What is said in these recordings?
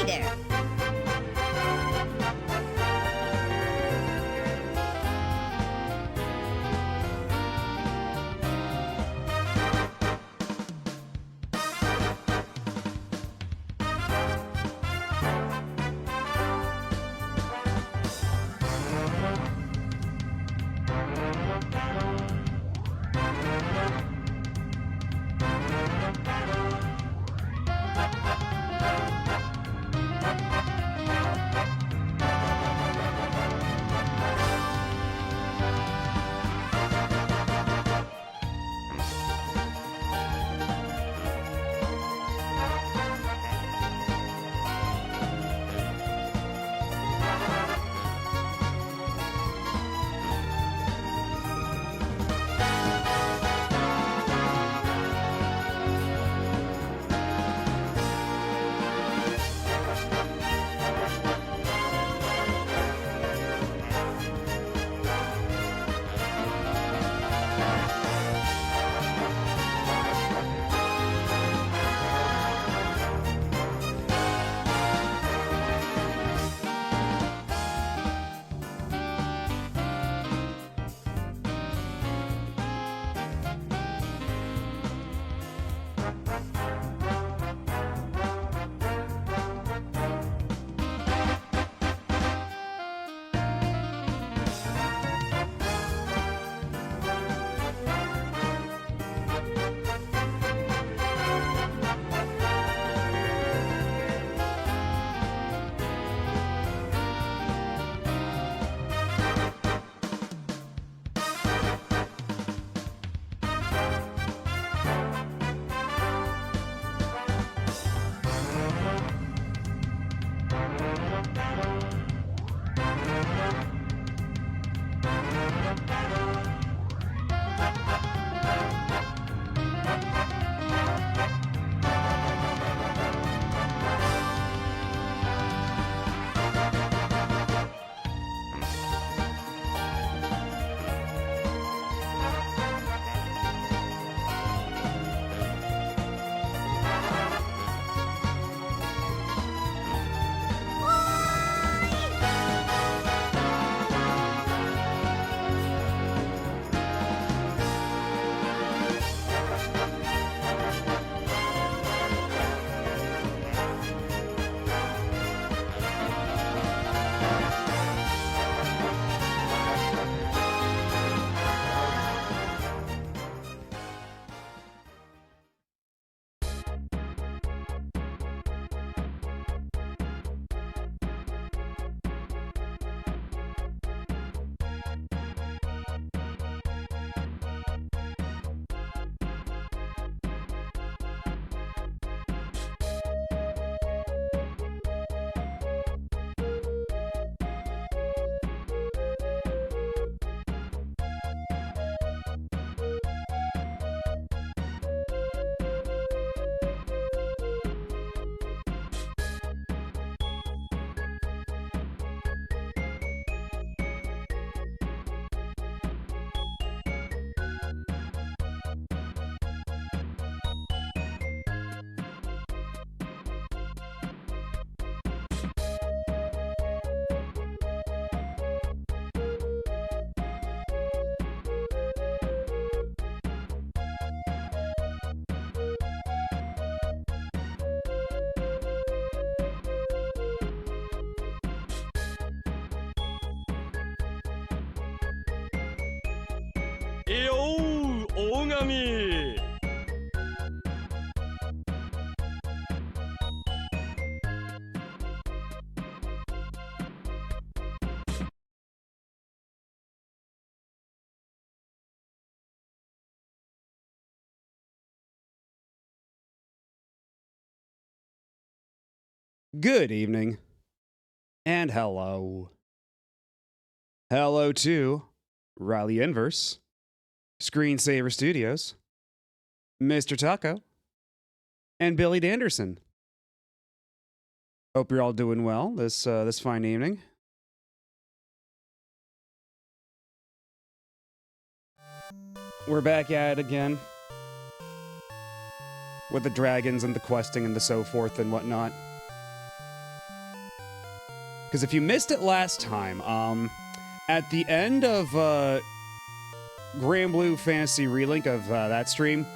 Hey there. Yo, 大神。 Good evening. And hello. Hello to Riley Inverse, Screensaver Studios, Mr. Taco, and Billy Danderson. Hope you're all doing well this fine evening. We're back at it again with the dragons and the questing and the so forth and whatnot. Because if you missed it last time, at the end of Grand Blue Fantasy Relink of that stream,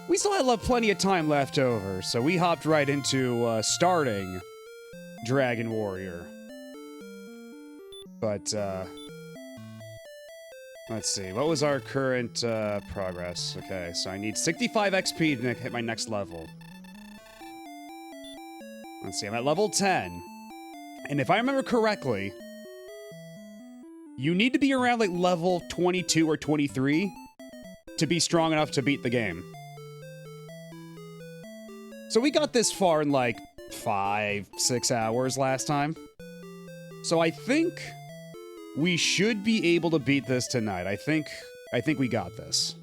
we still had plenty of time left over, so we hopped right into starting Dragon Warrior. But, let's see, what was our current progress? Okay, so I need 65 XP to hit my next level. Let's see, I'm at level 10. And if I remember correctly, you need to be around like level 22 or 23 to be strong enough to beat the game. So we got this far in like 5-6 hours last time. So I think we should be able to beat this tonight. I think we got this.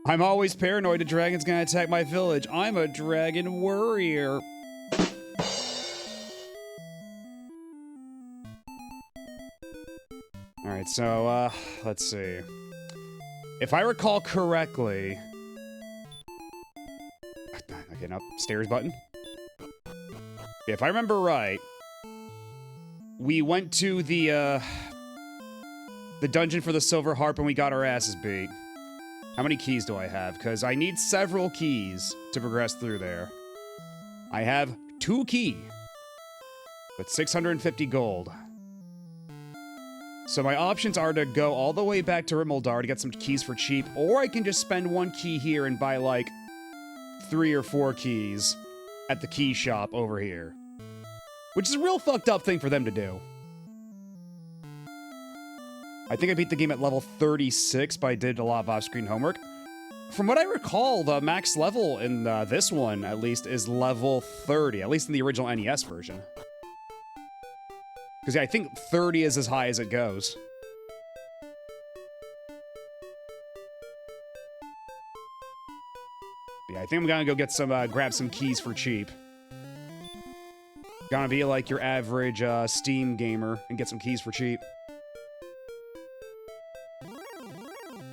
I'm always paranoid a dragon's gonna attack my village. I'm a dragon warrior. Alright, so, let's see. If I recall correctly... Okay, upstairs button. If I remember right, we went to the dungeon for the silver harp and we got our asses beat. How many keys do I have? Because I need several keys to progress through there. I have 2 keys, but 650 gold. So my options are to go all the way back to Rimuldar to get some keys for cheap, or I can just spend 1 key here and buy like 3 or 4 keys at the key shop over here. Which is a real fucked up thing for them to do. I think I beat the game at level 36, but I did a lot of off-screen homework. From what I recall, the max level in this one, at least, is level 30, at least in the original NES version. Because yeah, I think 30 is as high as it goes. Yeah, I think I'm gonna go get some, grab some keys for cheap. Gonna be like your average, Steam gamer and get some keys for cheap.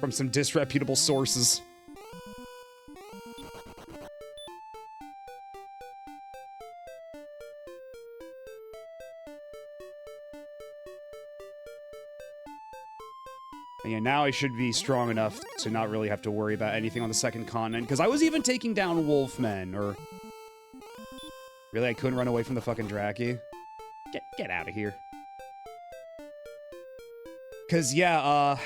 From some disreputable sources. And yeah, now I should be strong enough to not really have to worry about anything on the second continent, because I was even taking down wolfmen, or... Really, I couldn't run away from the fucking Draki? Get out of here. Because, yeah,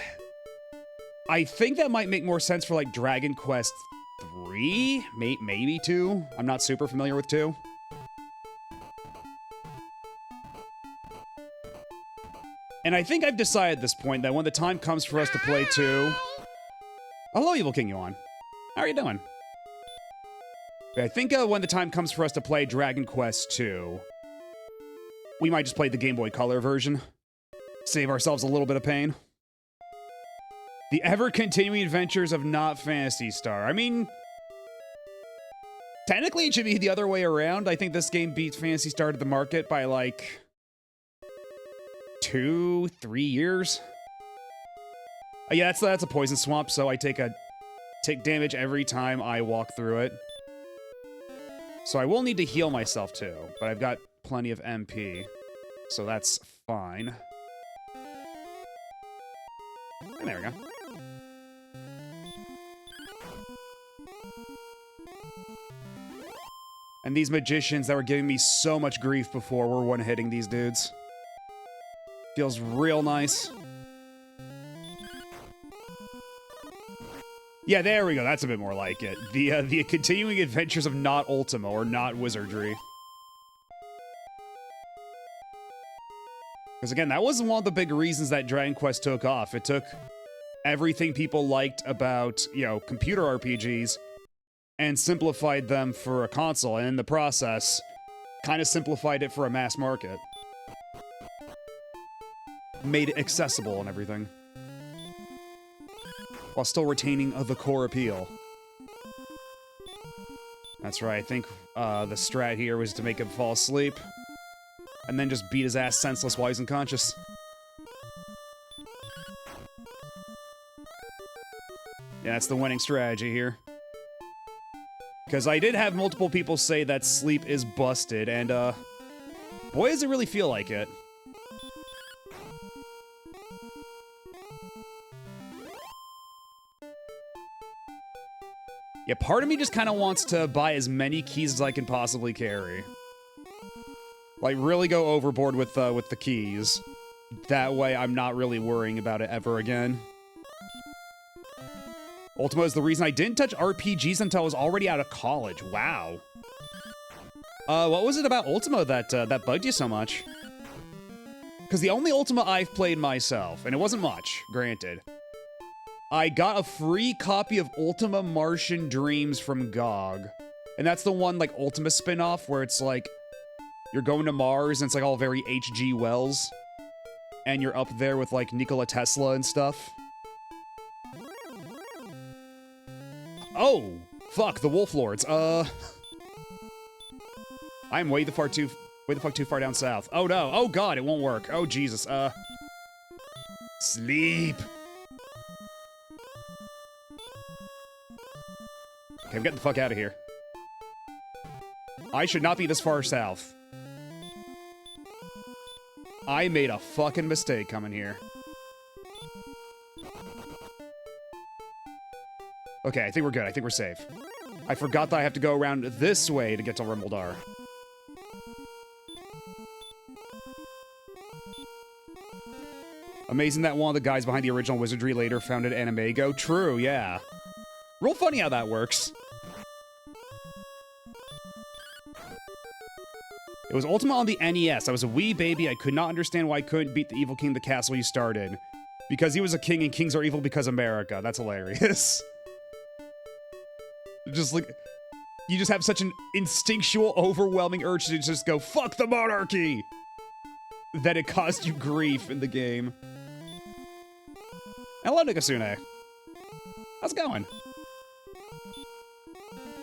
I think that might make more sense for, like, Dragon Quest 3? Maybe 2? I'm not super familiar with 2. And I think I've decided at this point that when the time comes for us to play 2... Hello, Evil King Yuan. How are you doing? I think when the time comes for us to play Dragon Quest 2, we might just play the Game Boy Color version. Save ourselves a little bit of pain. The ever-continuing adventures of Not Phantasy Star. I mean, technically it should be the other way around. I think this game beats Phantasy Star to the market by like 2-3 years. Yeah, that's a poison swamp, so I take damage every time I walk through it. So I will need to heal myself too, but I've got plenty of MP, so that's fine. And there we go. And these magicians that were giving me so much grief before were one-hitting these dudes. Feels real nice. Yeah, there we go. That's a bit more like it. The continuing adventures of Not Ultima, or Not Wizardry. Because again, that wasn't one of the big reasons that Dragon Quest took off. It took everything people liked about, you know, computer RPGs and simplified them for a console, and in the process, kind of simplified it for a mass market. Made it accessible and everything. While still retaining the core appeal. That's right, I think the strat here was to make him fall asleep, and then just beat his ass senseless while he's unconscious. Yeah, that's the winning strategy here. Because I did have multiple people say that sleep is busted, and, boy, does it really feel like it. Yeah, part of me just kind of wants to buy as many keys as I can possibly carry. Like, really go overboard with the keys. That way, I'm not really worrying about it ever again. Ultima is the reason I didn't touch RPGs until I was already out of college. Wow. What was it about Ultima that bugged you so much? Because the only Ultima I've played myself, and it wasn't much, granted. I got a free copy of Ultima Martian Dreams from GOG. And that's the one, like, Ultima spin-off where it's, like, you're going to Mars and it's, like, all very H.G. Wells. And you're up there with, like, Nikola Tesla and stuff. Oh! Fuck, the Wolf Lords. I'm way the fuck too far down south. Oh, no. Oh, God, it won't work. Oh, Jesus. Sleep. Okay, I'm getting the fuck out of here. I should not be this far south. I made a fucking mistake coming here. Okay, I think we're good. I think we're safe. I forgot that I have to go around this way to get to Rimuldar. Amazing that one of the guys behind the original wizardry later founded Animego. True, yeah. Real funny how that works. It was Ultima on the NES. I was a wee baby. I could not understand why I couldn't beat the evil king in the castle you started. Because he was a king and kings are evil because America. That's hilarious. Just like, you just have such an instinctual, overwhelming urge to just go, fuck the monarchy! That it caused you grief in the game. Hello, Nikasune. How's it going?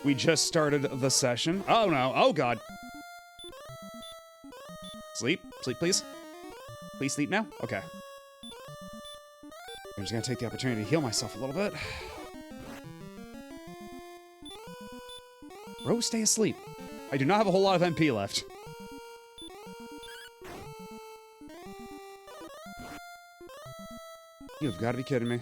We just started the session. Oh no, oh god. Sleep? Sleep, please? Please sleep now? Okay. I'm just gonna take the opportunity to heal myself a little bit. Rose, stay asleep. I do not have a whole lot of MP left. You've got to be kidding me.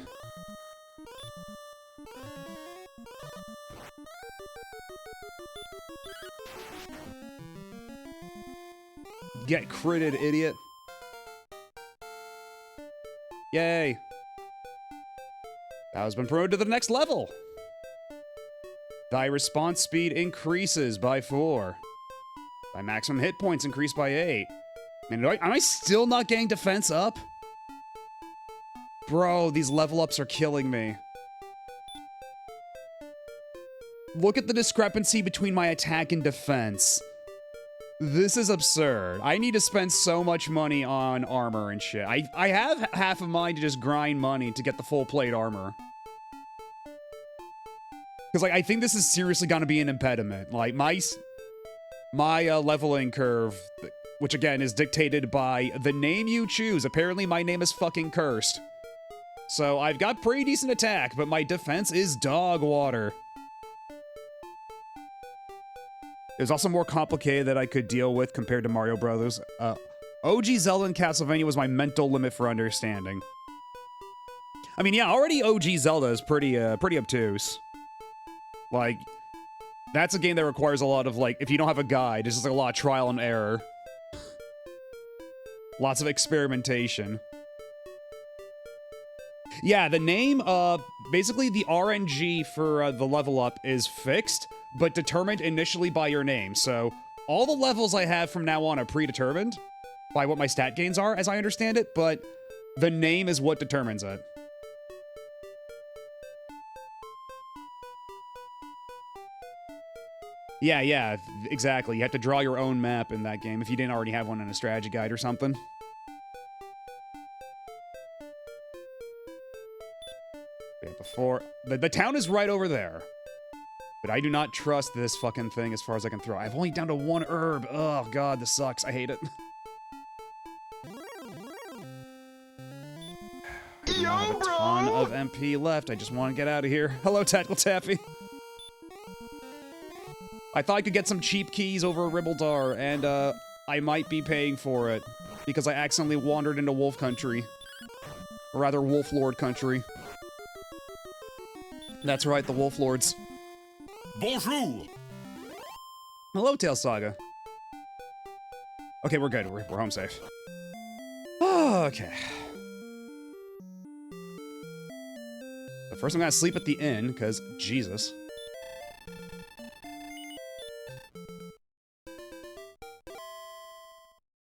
Get critted, idiot. Yay. Bow's been promoted to the next level. Thy response speed increases by 4. Thy maximum hit points increase by 8. Man, am I still not getting defense up? Bro, these level ups are killing me. Look at the discrepancy between my attack and defense. This is absurd. I need to spend so much money on armor and shit. I have half of mine to just grind money to get the full plate armor. Because, like, I think this is seriously gonna be an impediment. Like, my leveling curve, which again is dictated by the name you choose. Apparently my name is fucking cursed. So I've got pretty decent attack, but my defense is dog water. It was also more complicated that I could deal with compared to Mario Brothers. OG Zelda and Castlevania was my mental limit for understanding. I mean, yeah, already OG Zelda is pretty obtuse. Like, that's a game that requires a lot of, like, if you don't have a guide, it's just like a lot of trial and error. Lots of experimentation. Yeah, the name, basically the RNG for the level up is fixed, but determined initially by your name. So all the levels I have from now on are predetermined by what my stat gains are, as I understand it, but the name is what determines it. Yeah, exactly. You have to draw your own map in that game if you didn't already have one in a strategy guide or something. Yeah, before... The town is right over there. But I do not trust this fucking thing as far as I can throw. I've only down to 1 herb. Oh, God, this sucks. I hate it. I don't have a ton of MP left. I just want to get out of here. Hello, Tactical Taffy. I thought I could get some cheap keys over Ribblesdar, and I might be paying for it because I accidentally wandered into Wolf Country. Or rather, Wolf Lord Country. That's right, the Wolf Lords. Bonjour. Hello, Tail Saga. Okay, we're good. We're home safe. Okay. But first I'm gonna sleep at the inn, because Jesus.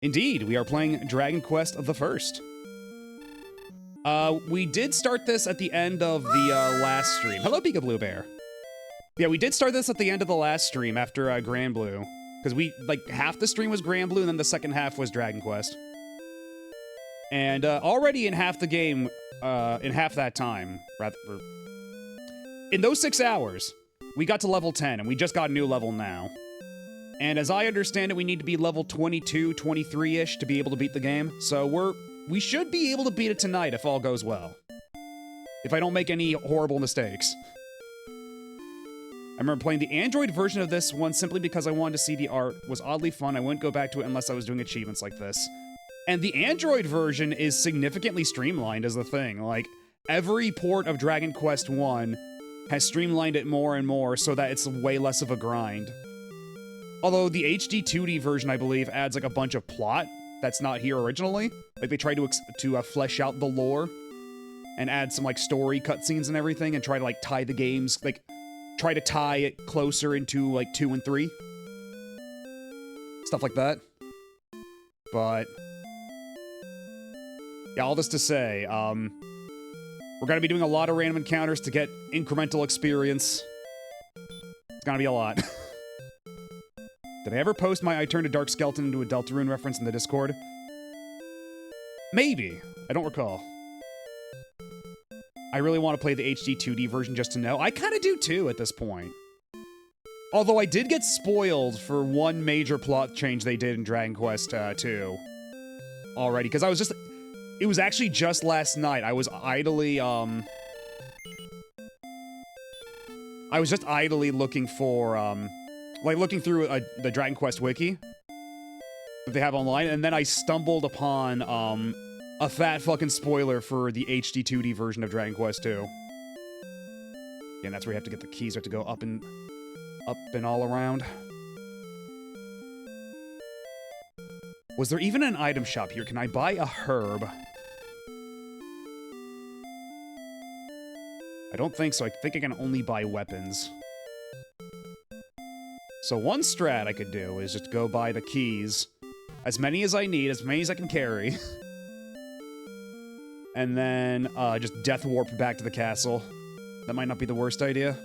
Indeed, we are playing Dragon Quest of the First. We did start this at the end of the last stream. Hello, Pika Blue Bear. Yeah, we did start this at the end of the last stream after Grand Blue. Because we, like, half the stream was Grand Blue, and then the second half was Dragon Quest. And already in half the game, in half that time, rather, in those 6 hours, we got to level 10, and we just got a new level now. And as I understand it, we need to be level 22, 23-ish to be able to beat the game. So we should be able to beat it tonight if all goes well. If I don't make any horrible mistakes. I remember playing the Android version of this one simply because I wanted to see the art. It was oddly fun. I wouldn't go back to it unless I was doing achievements like this. And the Android version is significantly streamlined as the thing. Like, every port of Dragon Quest I has streamlined it more and more so that it's way less of a grind. Although the HD 2D version, I believe, adds like a bunch of plot that's not here originally. Like, they try to flesh out the lore and add some like story cutscenes and everything and try to like tie the games, like try to tie it closer into like 2 and 3. Stuff like that. But yeah, all this to say, we're gonna be doing a lot of random encounters to get incremental experience. It's gonna be a lot. Did I ever post my I Turned a Dark Skeleton into a Deltarune reference in the Discord? Maybe. I don't recall. I really want to play the HD 2D version just to know. I kind of do too at this point. Although I did get spoiled for one major plot change they did in Dragon Quest 2 already, because I was just... It was actually just last night. I was idly, I was just idly looking for, like, looking through the Dragon Quest wiki that they have online, and then I stumbled upon, a fat fucking spoiler for the HD 2D version of Dragon Quest 2. Yeah, and that's where you have to get the keys. You have to go up and all around. Was there even an item shop here? Can I buy a herb? I don't think so. I think I can only buy weapons. So one strat I could do is just go buy the keys. As many as I need, as many as I can carry. And then just death warp back to the castle. That might not be the worst idea.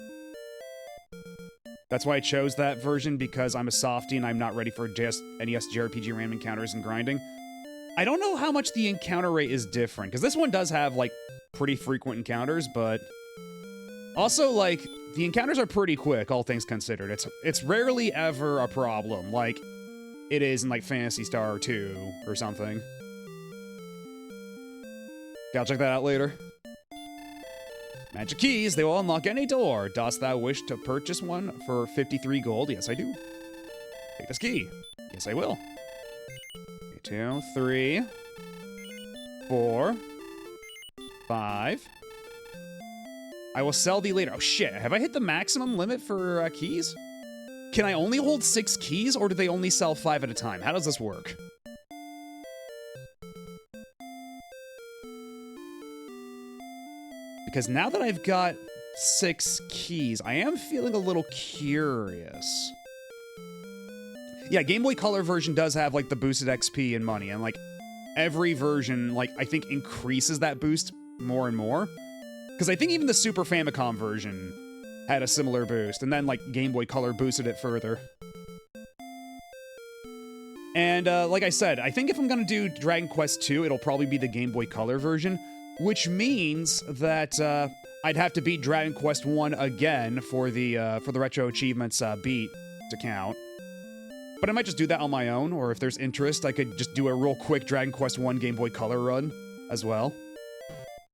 That's why I chose that version, because I'm a softie and I'm not ready for just NES JRPG random encounters and grinding. I don't know how much the encounter rate is different, because this one does have, like, pretty frequent encounters, but... Also, like, the encounters are pretty quick, all things considered. It's rarely ever a problem, like it is in, like, Phantasy Star 2 or something. Okay, I'll check that out later. Magic keys, they will unlock any door. Dost thou wish to purchase one for 53 gold? Yes, I do. Take this key. Yes, I will. 2, 3, 4, 5. I will sell thee later. Oh, shit. Have I hit the maximum limit for keys? Can I only hold 6 keys, or do they only sell 5 at a time? How does this work? Because now that I've got 6 keys, I am feeling a little curious. Yeah, Game Boy Color version does have, like, the boosted XP and money, and, like, every version, like, I think increases that boost more and more. Because I think even the Super Famicom version had a similar boost, and then, like, Game Boy Color boosted it further. And, like I said, I think if I'm gonna do Dragon Quest 2, it'll probably be the Game Boy Color version, which means that, I'd have to beat Dragon Quest 1 again for the Retro Achievements, beat to count. But I might just do that on my own, or if there's interest, I could just do a real quick Dragon Quest 1 Game Boy Color run as well.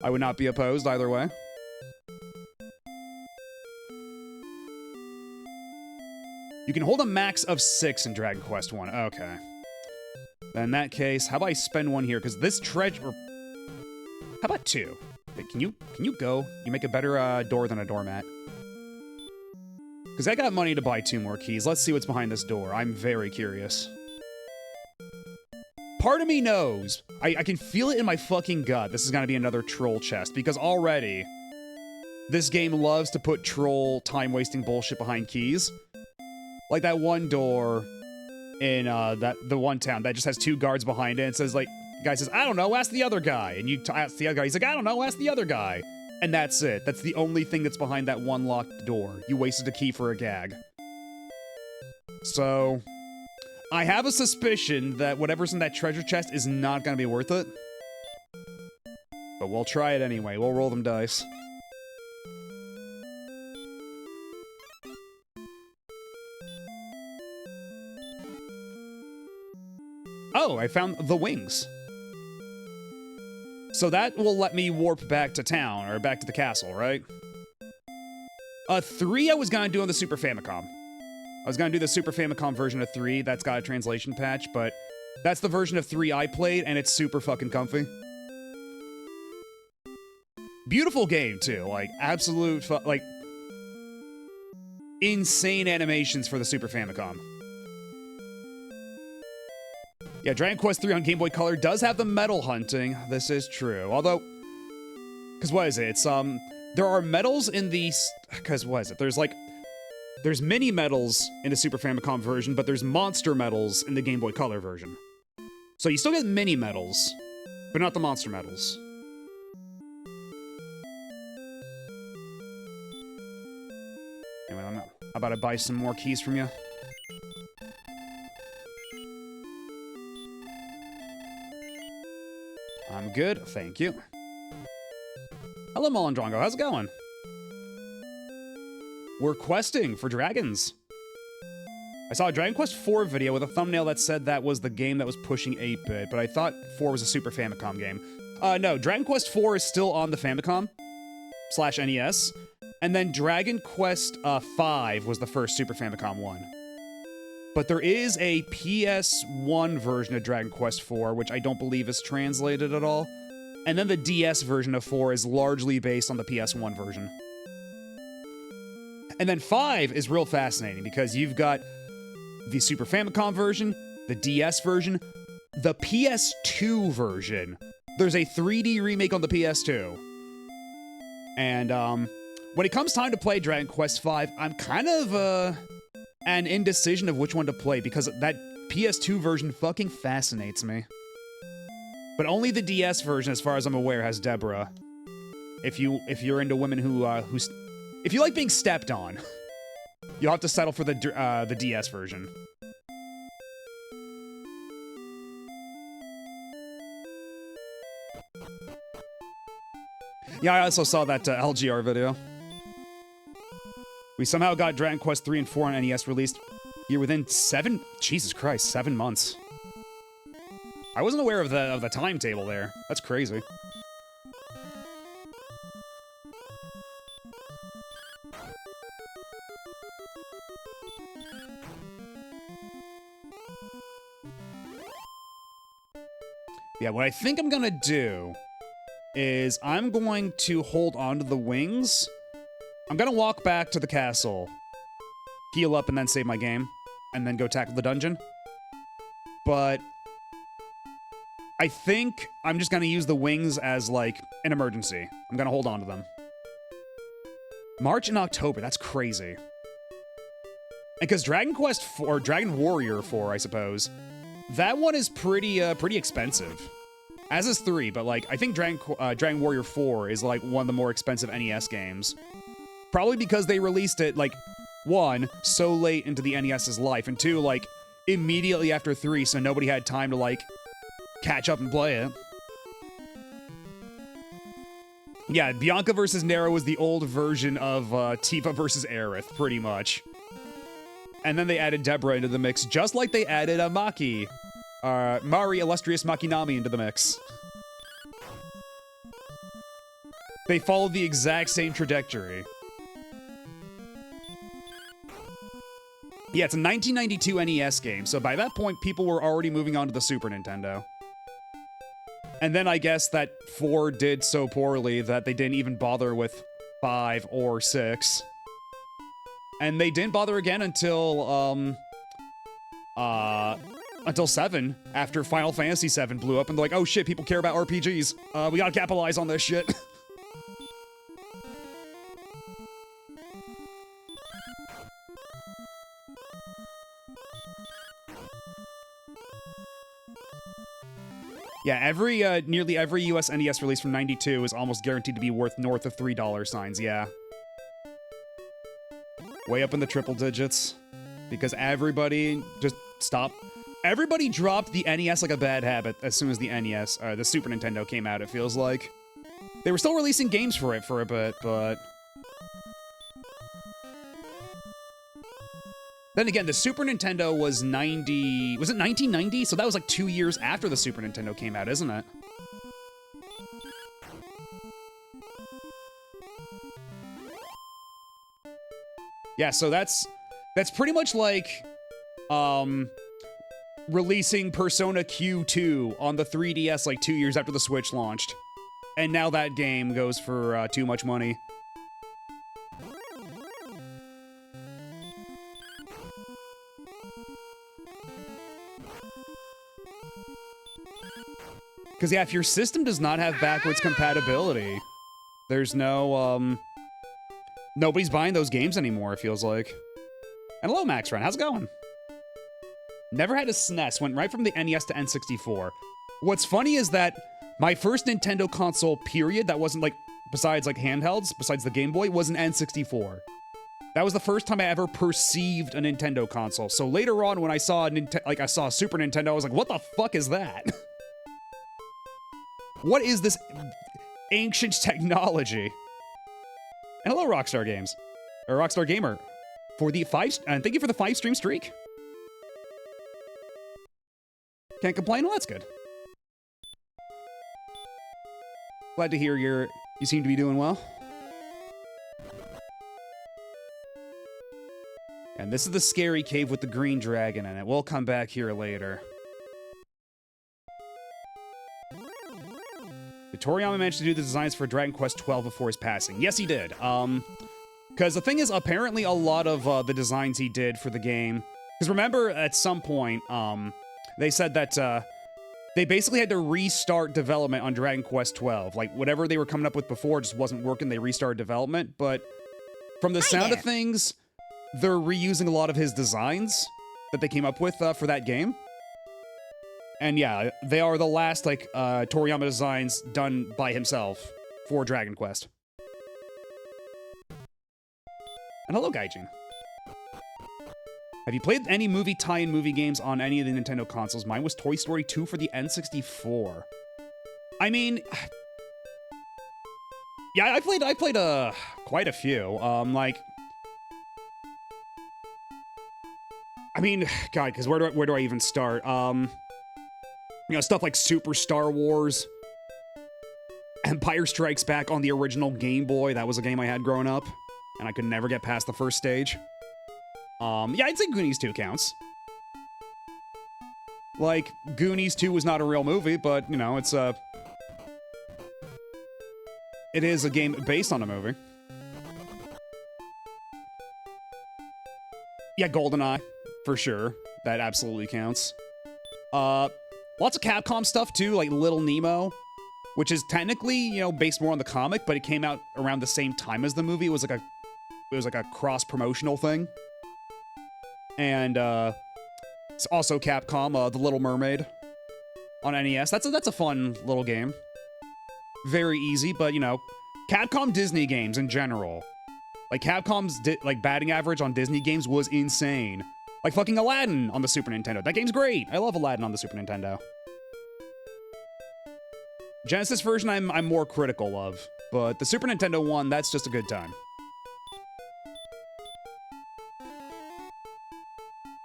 I would not be opposed either way. You can hold a max of 6 in Dragon Quest 1. Okay. Then in that case, how about I spend 1 here? Because this treasure... How about 2? Wait, can you go? You make a better door than a doormat. Because I got money to buy 2 more keys. Let's see what's behind this door. I'm very curious. Part of me knows. I can feel it in my fucking gut. This is going to be another troll chest. Because already, this game loves to put troll time-wasting bullshit behind keys. Like that one door in the one town that just has 2 guards behind it. And it says, like, the guy says, I don't know, ask the other guy. And you ask the other guy. He's like, I don't know, ask the other guy. And that's it. That's the only thing that's behind that one locked door. You wasted a key for a gag. So, I have a suspicion that whatever's in that treasure chest is not going to be worth it. But we'll try it anyway. We'll roll them dice. Oh, I found the wings. So that will let me warp back to town, or back to the castle, right? 3 I was gonna do on the Super Famicom. I was gonna do the Super Famicom version of 3, that's got a translation patch, but that's the version of 3 I played, and it's super fucking comfy. Beautiful game, too. Like, absolute, like, insane animations for the Super Famicom. Yeah, Dragon Quest 3 on Game Boy Color does have the medal hunting. This is true. Although, because what is it? It's, there are medals in the, because what is it? There's mini medals in the Super Famicom version, but there's monster medals in the Game Boy Color version. So you still get mini medals, but not the monster medals. Anyway, how about I buy some more keys from you? I'm good, thank you. Hello, Molendrongo, how's it going? We're questing for dragons. I saw a Dragon Quest 4 video with a thumbnail that said that was the game that was pushing 8-bit, but I thought 4 was a Super Famicom game. No, Dragon Quest 4 is still on the Famicom / NES, and then Dragon Quest 5 was the first Super Famicom one. But there is a PS1 version of Dragon Quest 4, which I don't believe is translated at all. And then the DS version of 4 is largely based on the PS1 version. And then 5 is real fascinating because you've got the Super Famicom version, the DS version, the PS2 version. There's a 3D remake on the PS2. And when it comes time to play Dragon Quest 5, I'm kind of an indecision of which one to play because that PS2 version fucking fascinates me. But only the DS version, as far as I'm aware, has Deborah. If you're into women if you like being stepped on, you'll have to settle for the DS version. Yeah, I also saw that LGR video. We somehow got Dragon Quest 3 and 4 on NES released here within 7 months. I wasn't aware of the timetable there. That's crazy. Yeah, what I think I'm gonna do is I'm going to hold on to the wings. I'm gonna walk back to the castle, heal up, and then save my game, and then go tackle the dungeon. But I think I'm just gonna use the wings as, like, an emergency. I'm gonna hold on to them. March and October, that's crazy. And because Dragon Quest 4, or Dragon Warrior 4, I suppose, that one is pretty expensive. As is 3, but, like, I think Dragon Warrior 4 is, like, one of the more expensive NES games. Probably because they released it, like, 1, so late into the NES's life, and 2, like, immediately after 3, so nobody had time to, like, catch up and play it. Yeah, Bianca vs. Nero was the old version of Tifa vs. Aerith, pretty much. And then they added Deborah into the mix, just like they added a Mari Illustrious Makinami into the mix. They followed the exact same trajectory. Yeah, it's a 1992 NES game, so by that point, people were already moving on to the Super Nintendo. And then I guess that 4 did so poorly that they didn't even bother with 5 or 6. And they didn't bother again until 7, after Final Fantasy 7 blew up, and they're like, oh shit, people care about RPGs. We gotta capitalize on this shit. Yeah, nearly every US NES release from 92 is almost guaranteed to be worth north of $3 signs, yeah. Way up in the triple digits. Because everybody just stopped. Everybody dropped the NES like a bad habit as soon as the the Super Nintendo came out, it feels like. They were still releasing games for it for a bit, but... Then again, the Super Nintendo was 90... Was it 1990? So that was like 2 years after the Super Nintendo came out, isn't it? Yeah, so that's pretty much like, releasing Persona Q2 on the 3DS like 2 years after the Switch launched. And now that game goes for, too much money. Because, yeah, if your system does not have backwards compatibility, there's no, nobody's buying those games anymore, it feels like. And hello, Max Run, how's it going? Never had a SNES, went right from the NES to N64. What's funny is that my first Nintendo console, period, that wasn't, like, besides, like, handhelds, besides the Game Boy, was an N64. That was the first time I ever perceived a Nintendo console. So later on, when I saw I saw a Super Nintendo, I was like, what the fuck is that? What is this ancient technology? And hello, Rockstar Games. Or Rockstar Gamer. For the 5... And thank you for the 5-stream streak. Can't complain? Well, that's good. Glad to hear you seem to be doing well. And this is the scary cave with the green dragon in it. We'll come back here later. Toriyama managed to do the designs for Dragon Quest XII before his passing. Yes, he did. Because the thing is, apparently a lot of the designs he did for the game... Because remember, at some point, they said that they basically had to restart development on Dragon Quest XII. Like, whatever they were coming up with before just wasn't working, they restarted development. But from the sound of things, they're reusing a lot of his designs that they came up with for that game. And yeah, they are the last, like, Toriyama designs done by himself for Dragon Quest. And hello, Gaijin. Have you played any movie tie-in movie games on any of the Nintendo consoles? Mine was Toy Story 2 for the N64. I mean... Yeah, I played quite a few. Like... I mean, God, because where do I even start? You know, stuff like Super Star Wars, Empire Strikes Back on the original Game Boy. That was a game I had growing up, and I could never get past the first stage. Yeah, I'd say Goonies 2 counts. Like, Goonies 2 was not a real movie, but, you know, it is a game based on a movie. Yeah, GoldenEye, for sure. That absolutely counts. Lots of Capcom stuff, too, like Little Nemo, which is technically, you know, based more on the comic, but it came out around the same time as the movie. It was like a cross-promotional thing. And, it's also Capcom, The Little Mermaid on NES. That's a fun little game. Very easy, but, you know, Capcom Disney games in general. Like, Capcom's, batting average on Disney games was insane. Like fucking Aladdin on the Super Nintendo. That game's great. I love Aladdin on the Super Nintendo. Genesis version I'm more critical of, but the Super Nintendo one, that's just a good time.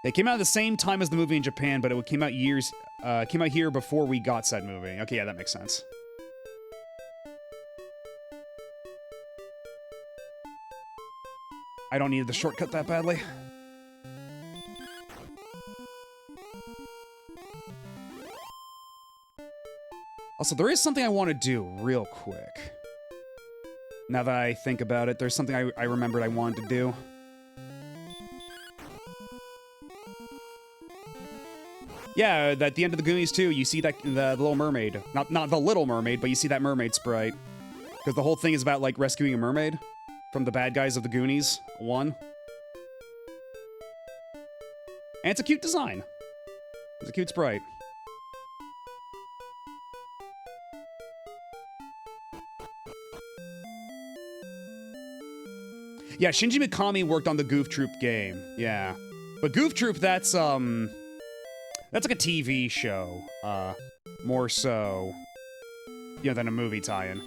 It came out at the same time as the movie in Japan, but it came out here before we got said movie. Okay, yeah, that makes sense. I don't need the shortcut that badly. Also, there is something I want to do real quick. Now that I think about it, there's something I remembered I wanted to do. Yeah, at the end of the Goonies too, you see that the Little Mermaid. Not the Little Mermaid, but you see that mermaid sprite. Because the whole thing is about, like, rescuing a mermaid from the bad guys of the Goonies 1. And it's a cute design. It's a cute sprite. Yeah, Shinji Mikami worked on the Goof Troop game. Yeah. But Goof Troop, that's like a TV show. More so, you know, than a movie tie-in.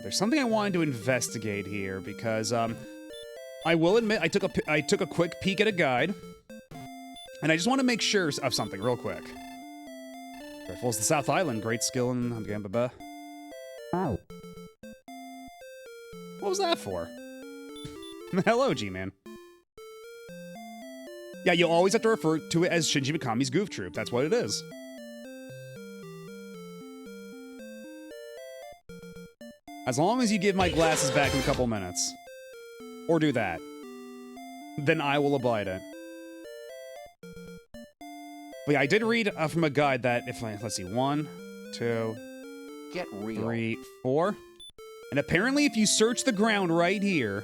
There's something I wanted to investigate here because, I will admit, I took a quick peek at a guide, and I just want to make sure of something real quick. Falls the South Island, great skill in Gambaba. Oh. What was that for? Hello, G-Man. Yeah, you'll always have to refer to it as Shinji Mikami's Goof Troop. That's what it is. As long as you give my glasses back in a couple minutes. Or do that. Then I will abide it. But yeah, I did read from a guide that if I, let's see, 1, 2, Get real. 3, 4. And apparently if you search the ground right here,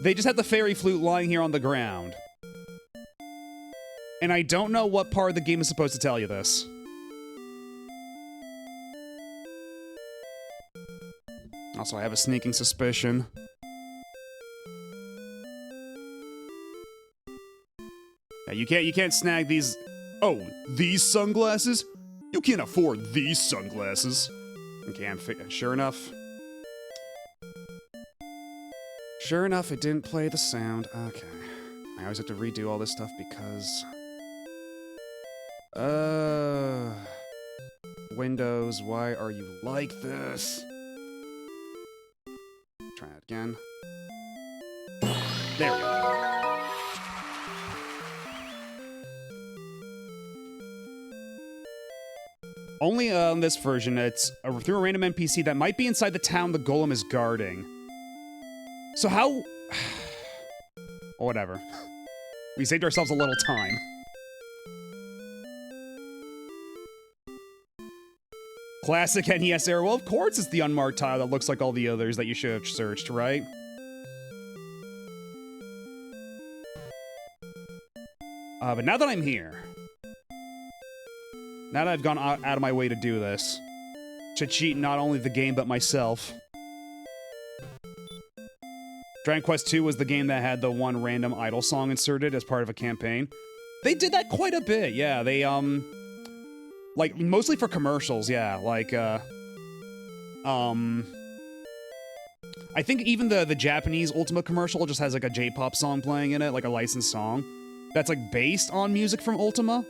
they just have the fairy flute lying here on the ground. And I don't know what part of the game is supposed to tell you this. Also, I have a sneaking suspicion. Yeah, you can't snag these. Oh, these sunglasses? You can't afford these sunglasses. Okay, sure enough. Sure enough, it didn't play the sound. Okay. I always have to redo all this stuff because... Windows, why are you like this? Try it again. There we go. Only on this version, it's through a random NPC that might be inside the town the golem is guarding. So how... Well, whatever. We saved ourselves a little time. Classic NES era. Well, of course it's the unmarked tile that looks like all the others that you should have searched, right? But now that I'm here... Now that I've gone out of my way to do this, to cheat not only the game but myself. Dragon Quest II was the game that had the one random idol song inserted as part of a campaign. They did that quite a bit, yeah. They, like, mostly for commercials, yeah. Like, I think even the Japanese Ultima commercial just has, like, a J-pop song playing in it, like a licensed song. That's, like, based on music from Ultima.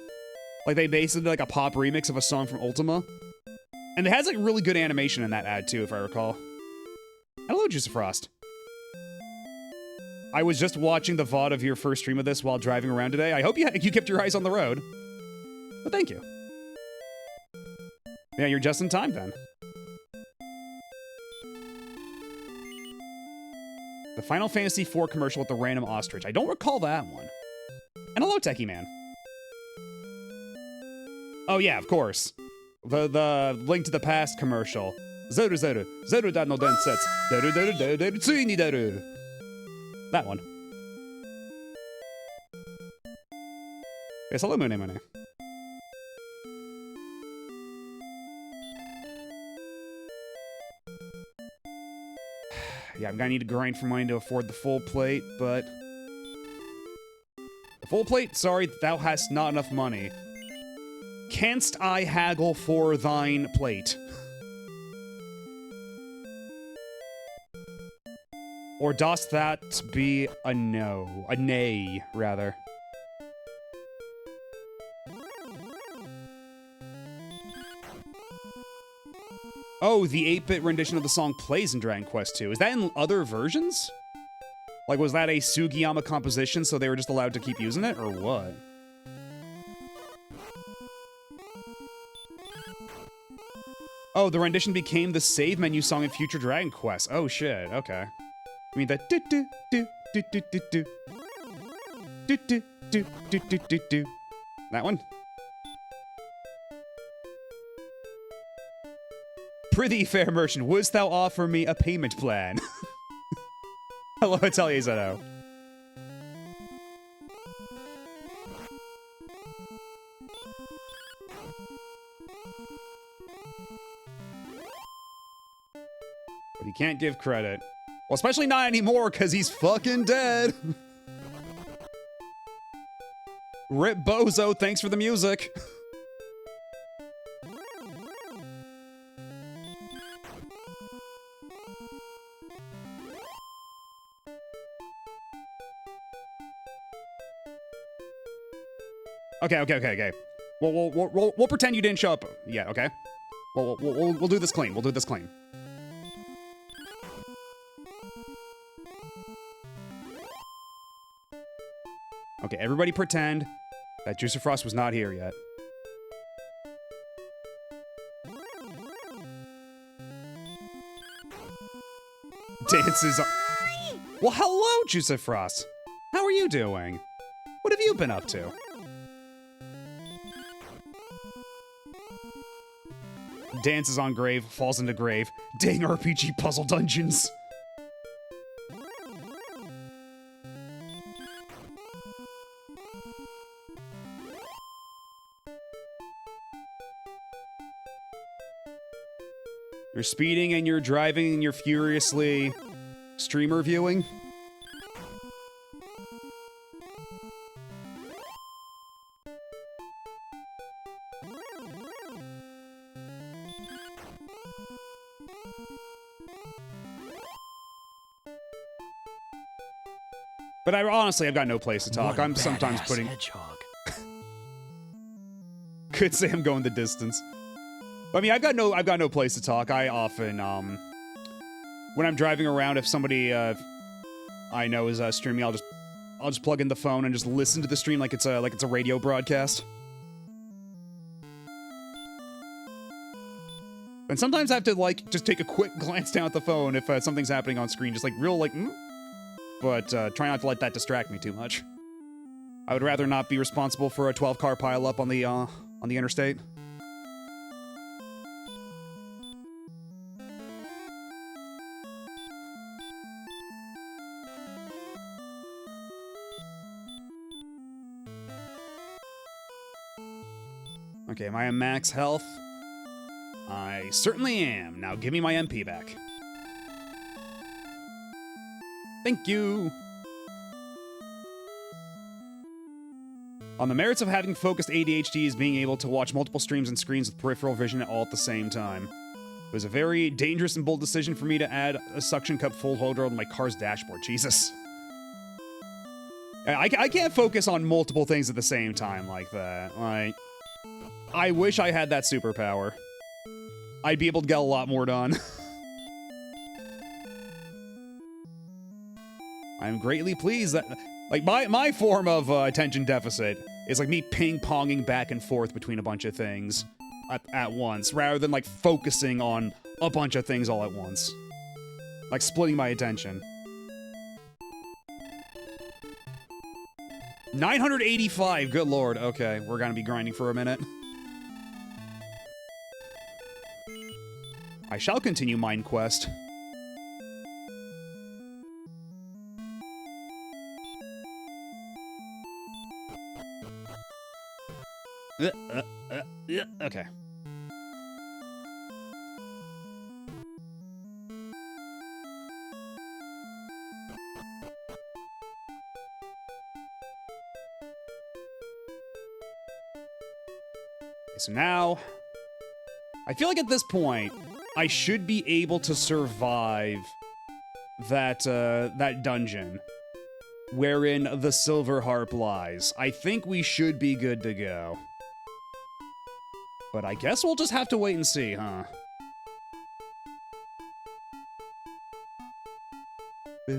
Like, they based it like a pop remix of a song from Ultima. And it has, like, really good animation in that ad, too, if I recall. Hello, Juice of Frost. I was just watching the VOD of your first stream of this while driving around today. I hope you kept your eyes on the road. But thank you. Yeah, you're just in time, then. The Final Fantasy IV commercial with the random ostrich. I don't recall that one. And hello, Techie Man. Oh yeah, of course. The Link to the Past commercial. Zoru Zoru. Zoru da no densetsu. Doru doru doru doru tsui ni doru. That one. Yes, hello, Mune Mune. Yeah, I'm gonna need to grind for money to afford the full plate, but... The full plate? Sorry, thou hast not enough money. Canst I haggle for thine plate? Or dost that be a no? A nay, rather. Oh, the 8-bit rendition of the song plays in Dragon Quest II. Is that in other versions? Like, was that a Sugiyama composition, so they were just allowed to keep using it, or what? Oh, the rendition became the save menu song in future Dragon Quest. Oh, shit, okay. I mean, that do-do-do-do-do-do-do. Do-do-do-do-do-do-do. That one? Prithee, fair merchant, wouldst thou offer me a payment plan? Hello, Atelier Zeto. But he can't give credit. Well, especially not anymore, because he's fucking dead. Rip Bozo, thanks for the music. Okay. We'll pretend you didn't show up yet, okay? We'll do this clean. We'll do this clean. Okay, everybody pretend that Juicer Frost was not here yet. Dances on... Well, hello, Juicer Frost. How are you doing? What have you been up to? Dances on grave, falls into grave. Dang RPG puzzle dungeons. You're speeding and you're driving and you're furiously streamer viewing. But honestly, I've got no place to talk. I'm sometimes putting... Hedgehog. Could say I'm going the distance. I mean, I've got no place to talk. I often, when I'm driving around, if somebody I know is streaming, I'll just plug in the phone and just listen to the stream like it's a radio broadcast. And sometimes I have to just take a quick glance down at the phone if something's happening on screen, just but try not to let that distract me too much. I would rather not be responsible for a 12-car pileup on the interstate. Okay, am I at max health? I certainly am. Now give me my MP back. Thank you. On the merits of having focused ADHD is being able to watch multiple streams and screens with peripheral vision all at the same time. It was a very dangerous and bold decision for me to add a suction cup full holder on my car's dashboard. Jesus. I can't focus on multiple things at the same time like that. I wish I had that superpower. I'd be able to get a lot more done. I'm greatly pleased that, my form of attention deficit is me ping-ponging back and forth between a bunch of things at once, rather than, focusing on a bunch of things all at once. Splitting my attention. 985, good lord. Okay, we're gonna be grinding for a minute. I shall continue Mind Quest. Okay. So now, I feel like at this point, I should be able to survive that dungeon wherein the silver harp lies. I think we should be good to go. But I guess we'll just have to wait and see, huh? Okay.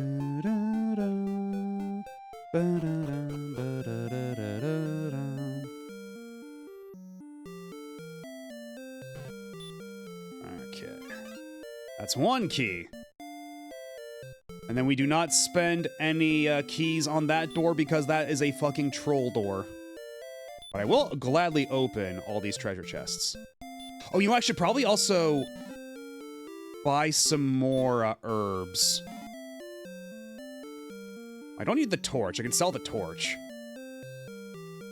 That's one key. And then we do not spend any keys on that door because that is a fucking troll door. But I will gladly open all these treasure chests. Oh, you know, I should probably also buy some more herbs. I don't need the torch. I can sell the torch.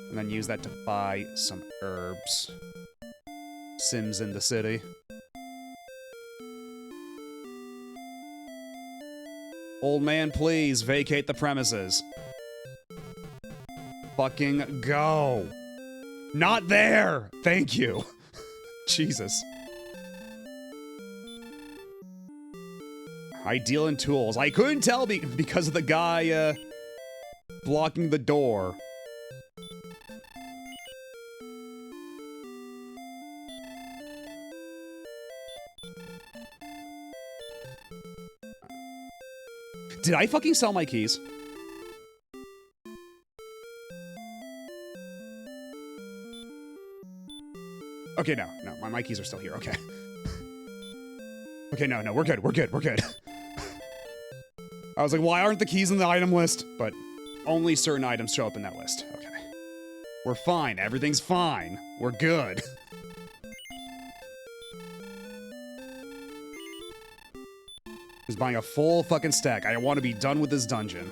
And then use that to buy some herbs. Sims in the city. Old man, please vacate the premises. Fucking go. Not there! Thank you. Jesus. I deal in tools. I couldn't tell because of the guy, blocking the door. Did I fucking sell my keys? Okay, no, my keys are still here, okay. Okay, no, we're good. I was like, why aren't the keys in the item list? But only certain items show up in that list. Okay. We're fine, everything's fine. We're good. Just buying a full fucking stack. I want to be done with this dungeon.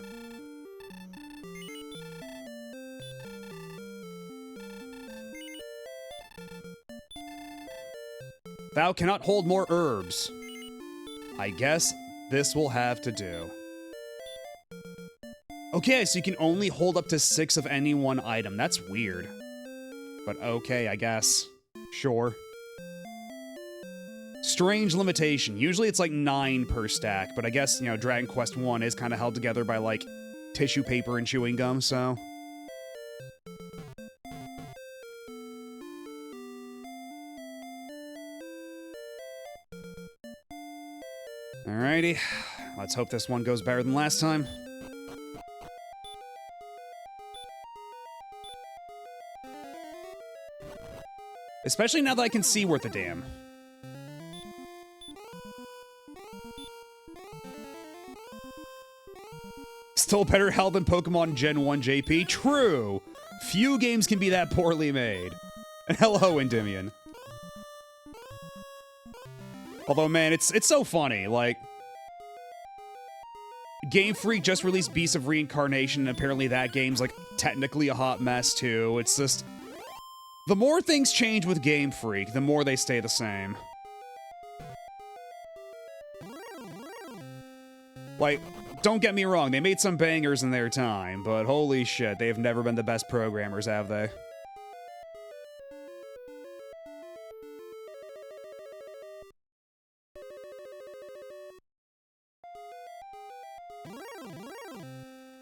Thou cannot hold more herbs. I guess this will have to do. Okay, so you can only hold up to 6 of any one item. That's weird. But okay, I guess. Sure. Strange limitation. Usually it's like 9 per stack, but I guess, you know, Dragon Quest 1 is kind of held together by, like, tissue paper and chewing gum, so... Alrighty. Let's hope this one goes better than last time. Especially now that I can see worth a damn. Still better hell than Pokemon Gen 1 JP? True! Few games can be that poorly made. And hello, Endymion. Although, man, it's so funny, like... Game Freak just released Beasts of Reincarnation, and apparently that game's, like, technically a hot mess, too. It's just... The more things change with Game Freak, the more they stay the same. Like, don't get me wrong, they made some bangers in their time, but holy shit, they have never been the best programmers, have they?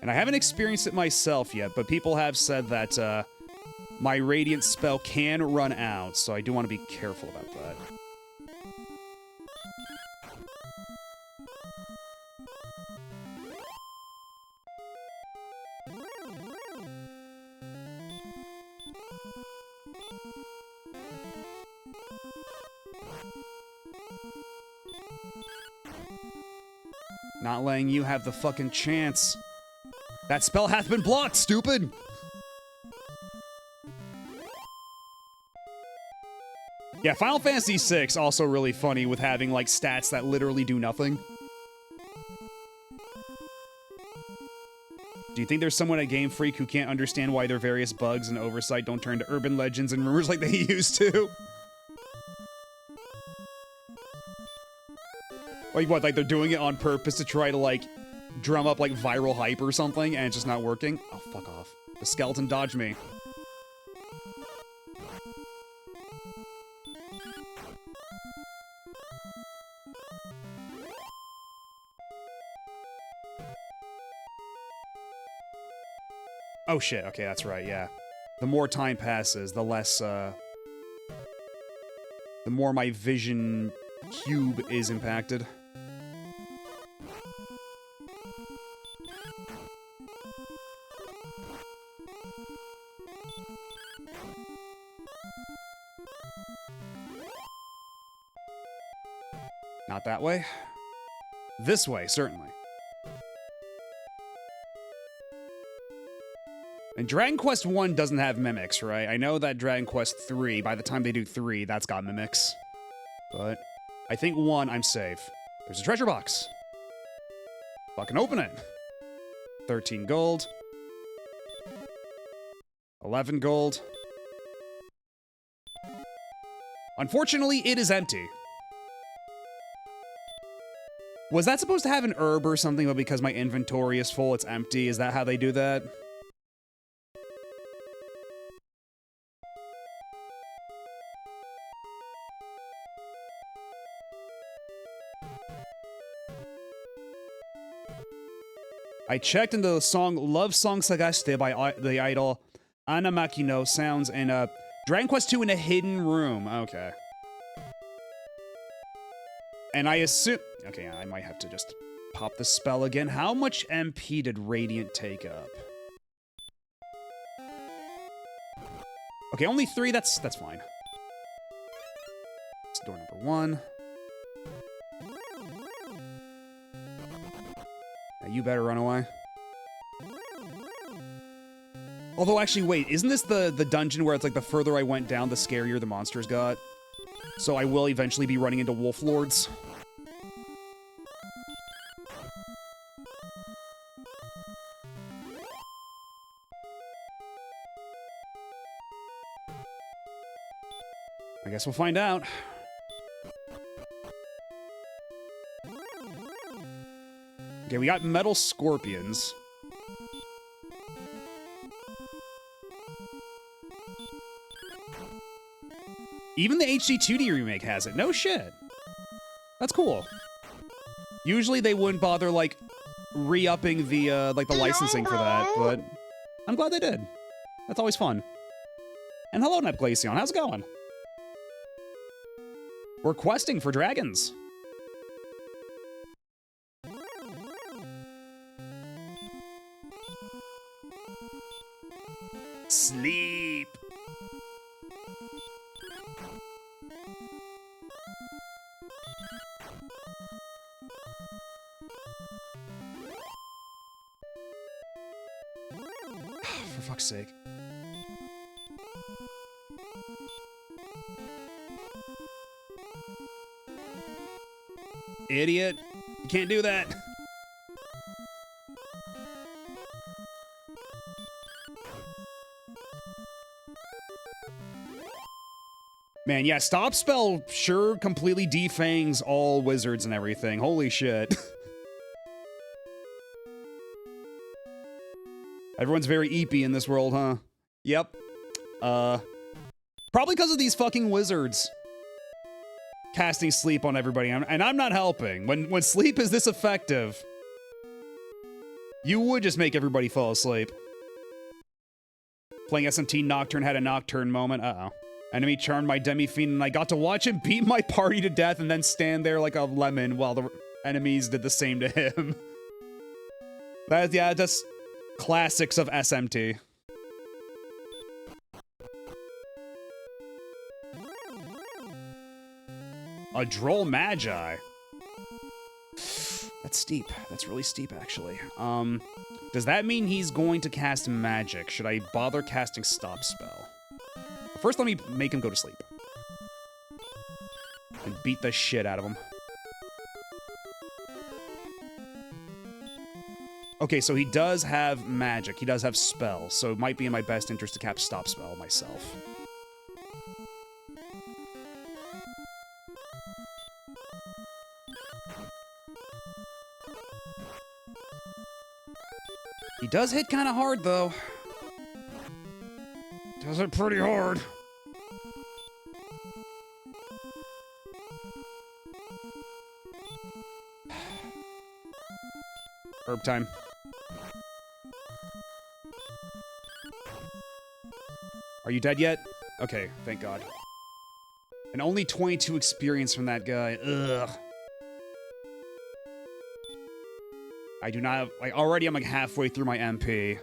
And I haven't experienced it myself yet, but people have said that, my Radiant spell can run out, so I do want to be careful about that. Not letting you have the fucking chance. That spell hath been blocked, stupid! Yeah, Final Fantasy VI also really funny with having, like, stats that literally do nothing. Do you think there's someone at Game Freak who can't understand why their various bugs and oversight don't turn to urban legends and rumors like they used to? Like what, like they're doing it on purpose to try to, like, drum up, like, viral hype or something, and it's just not working? Oh, fuck off. The skeleton dodged me. Oh shit, okay, that's right, yeah. The more time passes, the less, the more my vision cube is impacted. Not that way. This way, certainly. And Dragon Quest 1 doesn't have mimics, right? I know that Dragon Quest 3, by the time they do 3, that's got mimics. But I think 1, I'm safe. There's a treasure box. Fucking open it. 13 gold. 11 gold. Unfortunately, it is empty. Was that supposed to have an herb or something, but because my inventory is full, it's empty? Is that how they do that? I checked into the song Love Song Sagaste by the idol Anna Makino sounds in Dragon Quest 2 in a hidden room. Okay. And I assume... Okay, I might have to just pop the spell again. How much MP did Radiant take up? Okay, only 3. That's fine. It's door number 1. Now you better run away. Although, actually, wait. Isn't this the dungeon where it's like the further I went down, the scarier the monsters got? So I will eventually be running into wolf lords. I guess we'll find out. Okay, we got metal scorpions. Even the HD 2D remake has it. No shit. That's cool. Usually they wouldn't bother, like, re-upping the, like, the licensing for that, but I'm glad they did. That's always fun. And hello, Nepglacion. How's it going? We're questing for dragons. Sleep. For fuck's sake. Idiot. You can't do that. Man, yeah, stop spell sure completely defangs all wizards and everything. Holy shit. Everyone's very eepy in this world, huh? Yep. Probably because of these fucking wizards. Casting sleep on everybody, and I'm not helping. When sleep is this effective, you would just make everybody fall asleep. Playing SMT Nocturne had a Nocturne moment. Uh-oh. Enemy charmed my Demi-Fiend, and I got to watch him beat my party to death and then stand there like a lemon while the enemies did the same to him. Yeah, just classics of SMT. A Droll Magi. That's steep. That's really steep, actually. Does that mean he's going to cast magic? Should I bother casting Stop Spell? First, let me make him go to sleep. And beat the shit out of him. Okay, so he does have magic. He does have spells, so it might be in my best interest to cast Stop Spell myself. He does hit kind of hard, though. Does it pretty hard. Herb time. Are you dead yet? Okay, thank God. And only 22 experience from that guy. Ugh. I do not have... already I'm like halfway through my MP.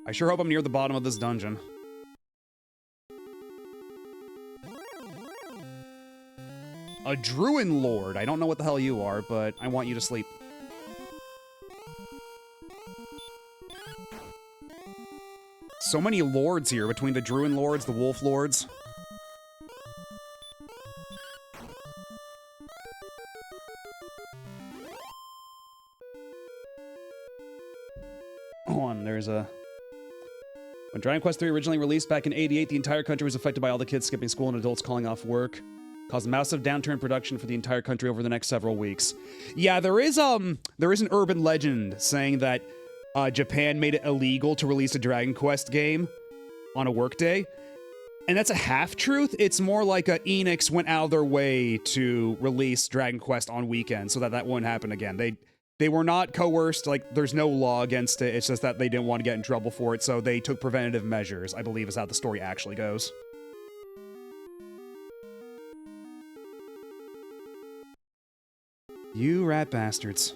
I sure hope I'm near the bottom of this dungeon. A Druin Lord. I don't know what the hell you are, but I want you to sleep. So many lords here, between the Druin Lords, the Wolf Lords. Hold on, there's a... When Dragon Quest III originally released back in '88, the entire country was affected by all the kids skipping school and adults calling off work. Caused a massive downturn in production for the entire country over the next several weeks. Yeah, there is an urban legend saying that Japan made it illegal to release a Dragon Quest game on a workday. And that's a half-truth. It's more like Enix went out of their way to release Dragon Quest on weekends so that that wouldn't happen again. They were not coerced, like, there's no law against it, it's just that they didn't want to get in trouble for it, so they took preventative measures, I believe is how the story actually goes. You rat bastards.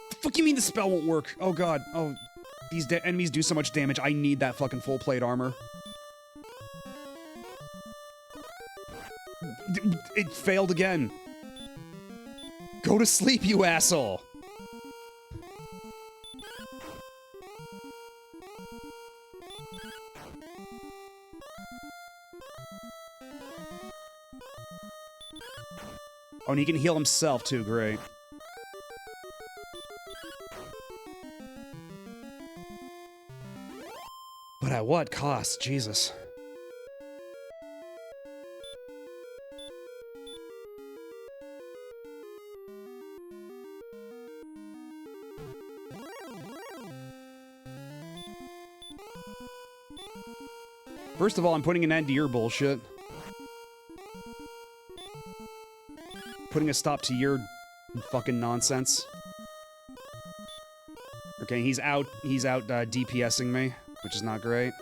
The fuck you mean the spell won't work? Oh god, oh... These enemies do so much damage, I need that fucking full plate armor. It failed again. Go to sleep, you asshole! Oh, and he can heal himself too, great. But at what cost? Jesus. First of all, I'm putting an end to your bullshit. Putting a stop to your fucking nonsense. Okay, he's out DPSing me, which is not great.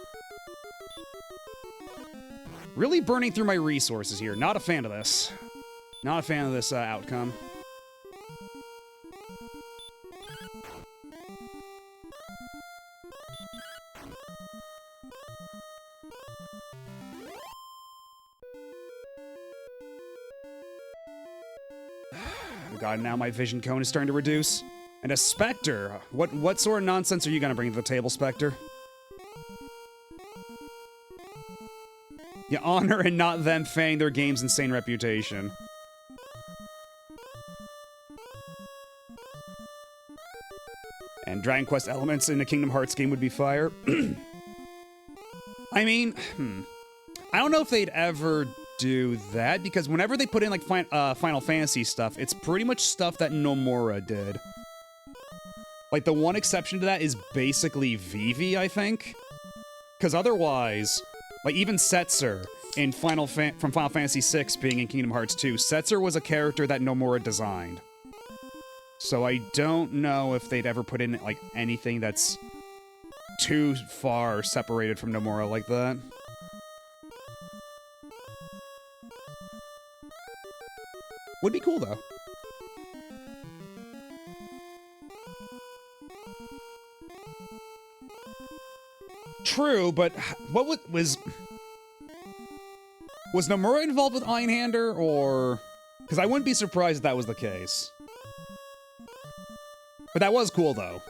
Really burning through my resources here. Not a fan of this. Not a fan of this outcome. Oh god, now my vision cone is starting to reduce. And a Spectre. What sort of nonsense are you gonna bring to the table, Spectre? You honor and not them fang their game's insane reputation. And Dragon Quest elements in a Kingdom Hearts game would be fire. I mean, I don't know if they'd ever do that, because whenever they put in, like, Final Fantasy stuff, it's pretty much stuff that Nomura did. Like, the one exception to that is basically Vivi, I think? Because otherwise... Like, even Setzer in from Final Fantasy VI being in Kingdom Hearts 2, Setzer was a character that Nomura designed. So I don't know if they'd ever put in, like, anything that's too far separated from Nomura like that. Would be cool, though. True, but what was Nomura involved with Einhander, or... Because I wouldn't be surprised if that was the case. But that was cool, though.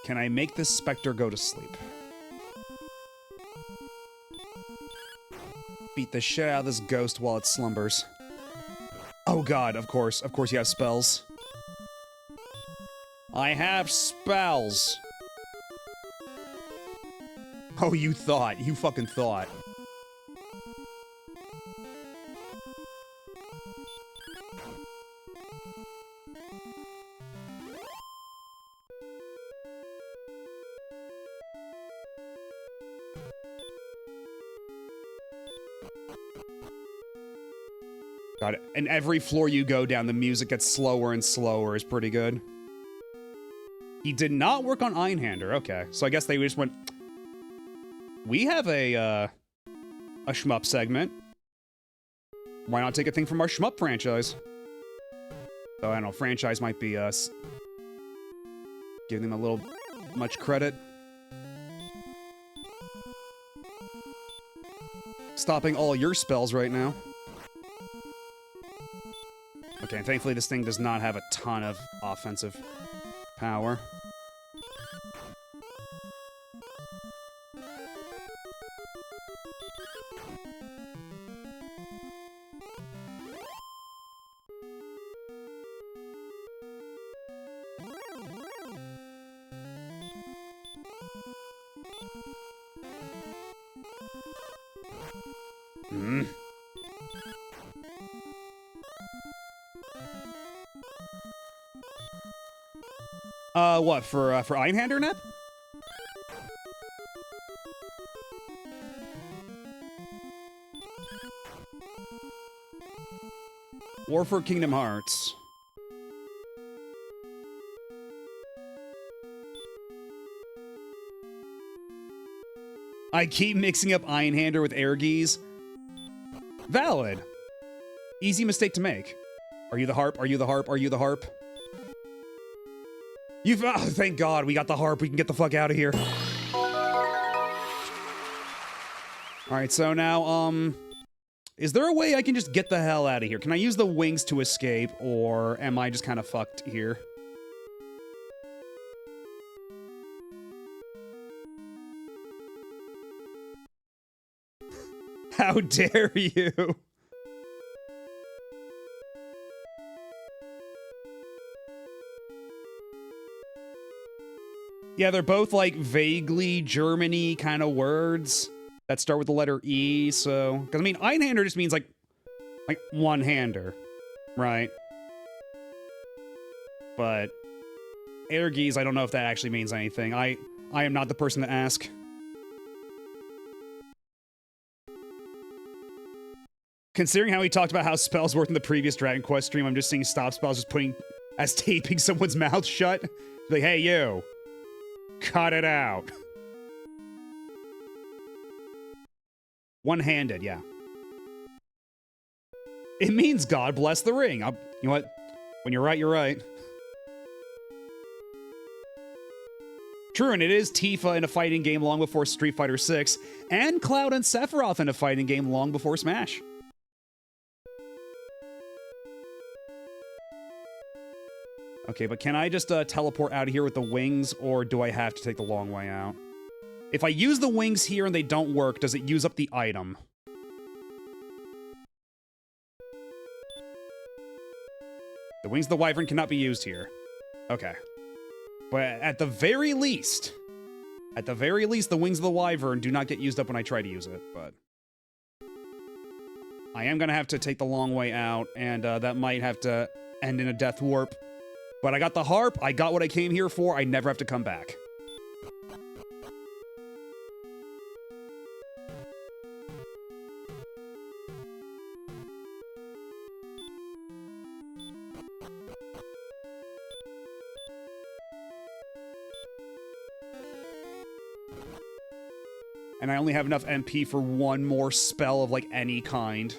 Can I make this Spectre go to sleep? Beat the shit out of this ghost while it slumbers. Oh god, of course you have spells. I have spells. Oh, you fucking thought. God, and every floor you go down, the music gets slower and slower is pretty good. He did not work on Einhander. Okay, so I guess they just went... We have a shmup segment. Why not take a thing from our shmup franchise? So I don't know, franchise might be us. Giving them a little much credit. Stopping all your spells right now. Okay, and thankfully this thing does not have a ton of offensive power. What, for Einhander Net? Or for Kingdom Hearts? I keep mixing up Einhander with Airgeese. Valid. Easy mistake to make. Are you the harp? Are you the harp? Are you the harp? You've... Oh, thank God, we got the harp. We can get the fuck out of here. Alright, so now, is there a way I can just get the hell out of here? Can I use the wings to escape, or am I just kind of fucked here? How dare you? Yeah, they're both, like, vaguely German-y kind of words that start with the letter E, so... Because, I mean, Einhander just means, like one-hander, right? But Airgeese, I don't know if that actually means anything. I am not the person to ask. Considering how he talked about how spells worked in the previous Dragon Quest stream, I'm just seeing stop spells just putting... as taping someone's mouth shut. Like, hey, you. Cut it out. One-handed, yeah. It means God bless the ring. You know what? When you're right, you're right. True, and it is Tifa in a fighting game long before Street Fighter 6, and Cloud and Sephiroth in a fighting game long before Smash. Okay, but can I just teleport out of here with the wings, or do I have to take the long way out? If I use the wings here and they don't work, does it use up the item? The wings of the wyvern cannot be used here. Okay. But at the very least, the wings of the wyvern do not get used up when I try to use it, but... I am gonna have to take the long way out, and that might have to end in a death warp. But I got the harp, I got what I came here for, I never have to come back. And I only have enough MP for one more spell of, like, any kind.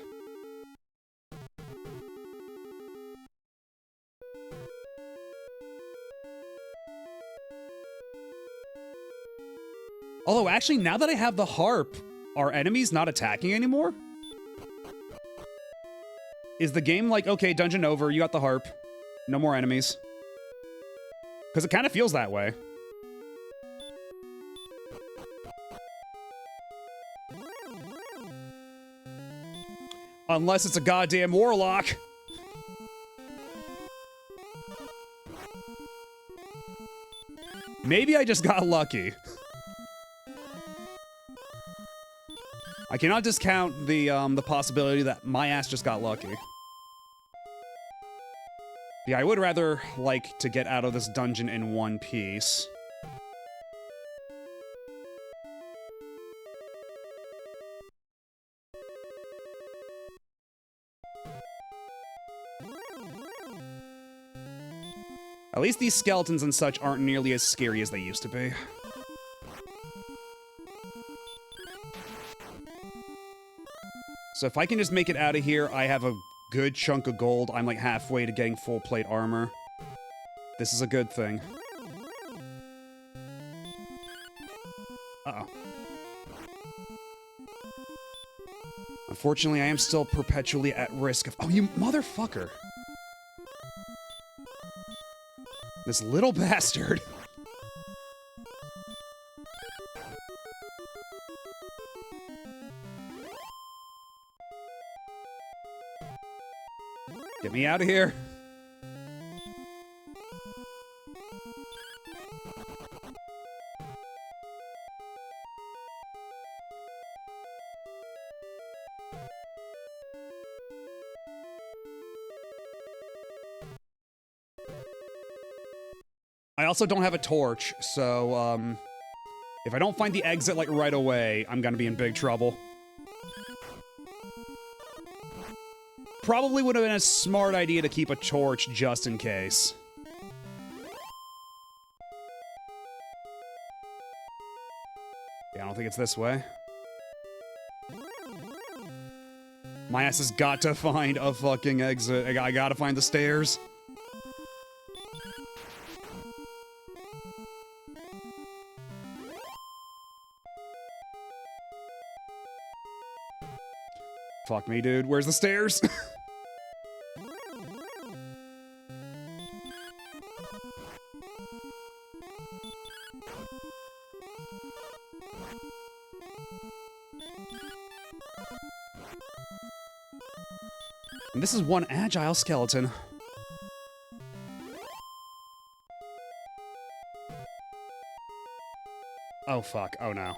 Although, actually, now that I have the harp, are enemies not attacking anymore? Is the game like, okay, dungeon over, you got the harp. No more enemies. Because it kind of feels that way. Unless it's a goddamn warlock. Maybe I just got lucky. I cannot discount the possibility that my ass just got lucky. Yeah, I would rather like to get out of this dungeon in one piece. At least these skeletons and such aren't nearly as scary as they used to be. So if I can just make it out of here, I have a good chunk of gold. I'm like halfway to getting full plate armor. This is a good thing. Uh-oh. Unfortunately, I am still perpetually at risk of— oh, you motherfucker! This little bastard. Get me out of here. I also don't have a torch, so, if I don't find the exit, like, right away, I'm gonna be in big trouble. Probably would have been a smart idea to keep a torch just in case. Yeah, I don't think it's this way. My ass has got to find a fucking exit. I gotta find the stairs. Fuck me, dude. Where's the stairs? And this is one agile skeleton. Oh, fuck. Oh, no.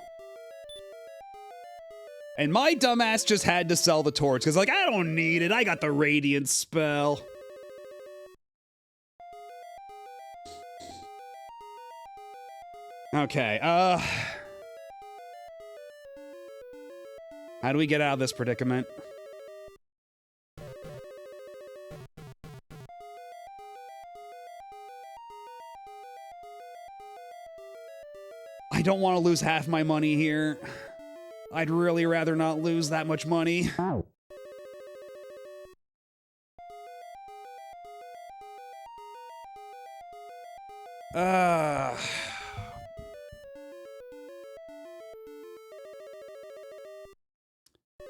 And my dumbass just had to sell the torch, because, like, I don't need it. I got the radiant spell. Okay, how do we get out of this predicament? I don't want to lose half my money here. I'd really rather not lose that much money.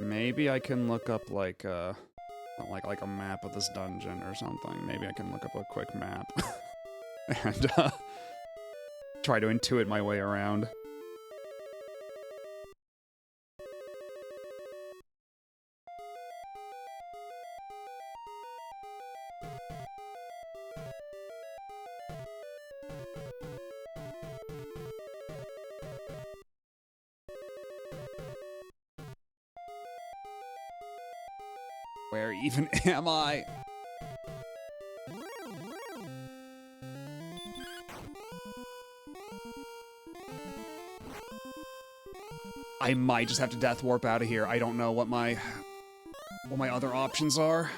Maybe I can look up like a map of this dungeon or something. Maybe I can look up a quick map and try to intuit my way around. Where even am I? I might just have to death warp out of here. I don't know what my other options are.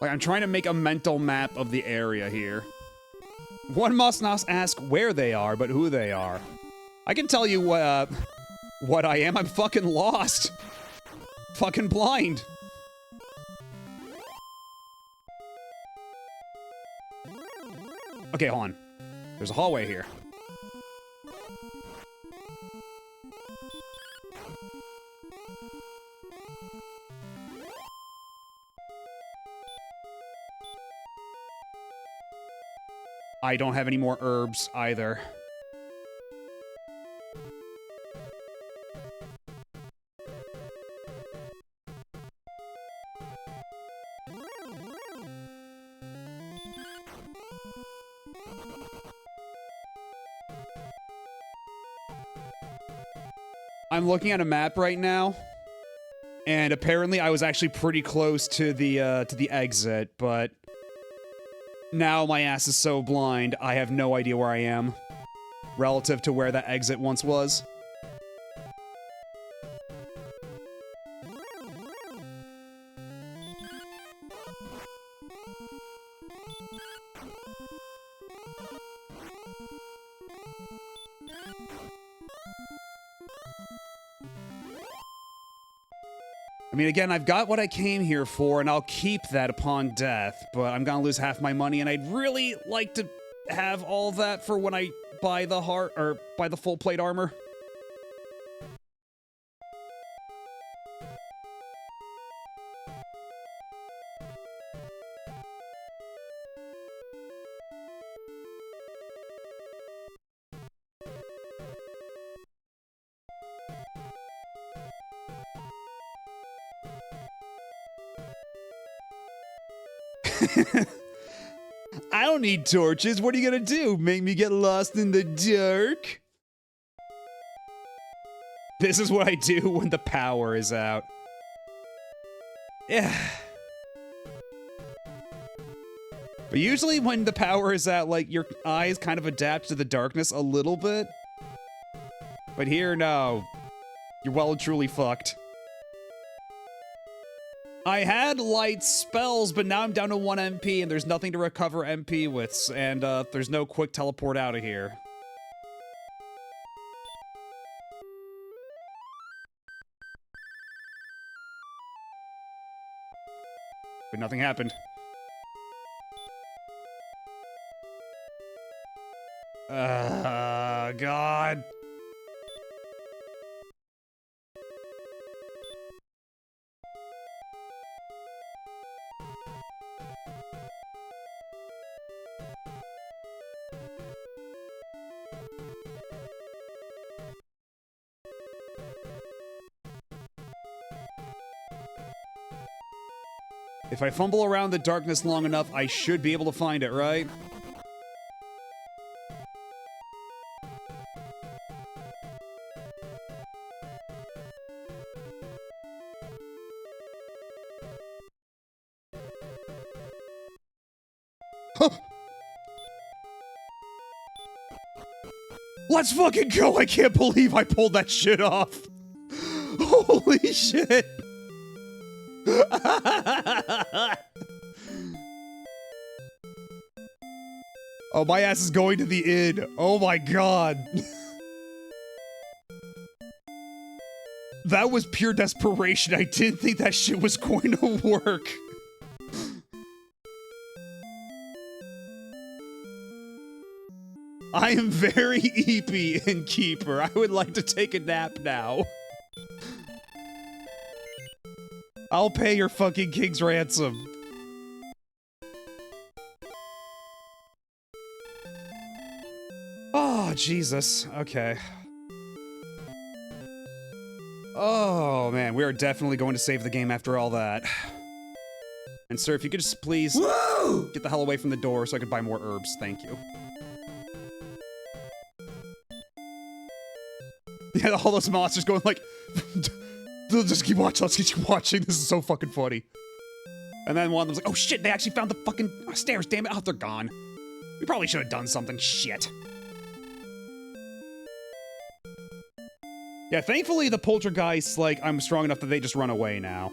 Like, I'm trying to make a mental map of the area here. One must not ask where they are, but who they are. I can tell you what I am. I'm fucking lost. Fucking blind. Okay, hold on. There's a hallway here. I don't have any more herbs either. I'm looking at a map right now, and apparently I was actually pretty close to the exit, but Now my ass is so blind, I have no idea where I am. Relative to where that exit once was. I mean, again, I've got what I came here for, and I'll keep that upon death, but I'm gonna lose half my money, and I'd really like to have all that for when I buy the buy the full plate armor. I don't need torches. What are you gonna do? Make me get lost in the dark? This is what I do when the power is out. Yeah. But usually when the power is out, like, your eyes kind of adapt to the darkness a little bit. But here, no. You're well and truly fucked. I had light spells, but now I'm down to 1 MP, and there's nothing to recover MP with, and there's no quick teleport out of here. But nothing happened. God. If I fumble around the darkness long enough, I should be able to find it, right? Let's fucking go! I can't believe I pulled that shit off! Holy shit! Oh, my ass is going to the inn. Oh my god. That was pure desperation. I didn't think that shit was going to work. I am very eepy and keeper. I would like to take a nap now. I'll pay your fucking king's ransom. Oh, Jesus. Okay. Oh, man. We are definitely going to save the game after all that. And sir, if you could just please get the hell away from the door so I could buy more herbs. Thank you. Yeah, all those monsters going like... Just keep watching, let's keep watching. This is so fucking funny. And then one of them's like, oh shit, they actually found the fucking stairs, damn it. Oh, they're gone. We probably should have done something. Shit. Yeah, thankfully the poltergeists, like, I'm strong enough that they just run away now.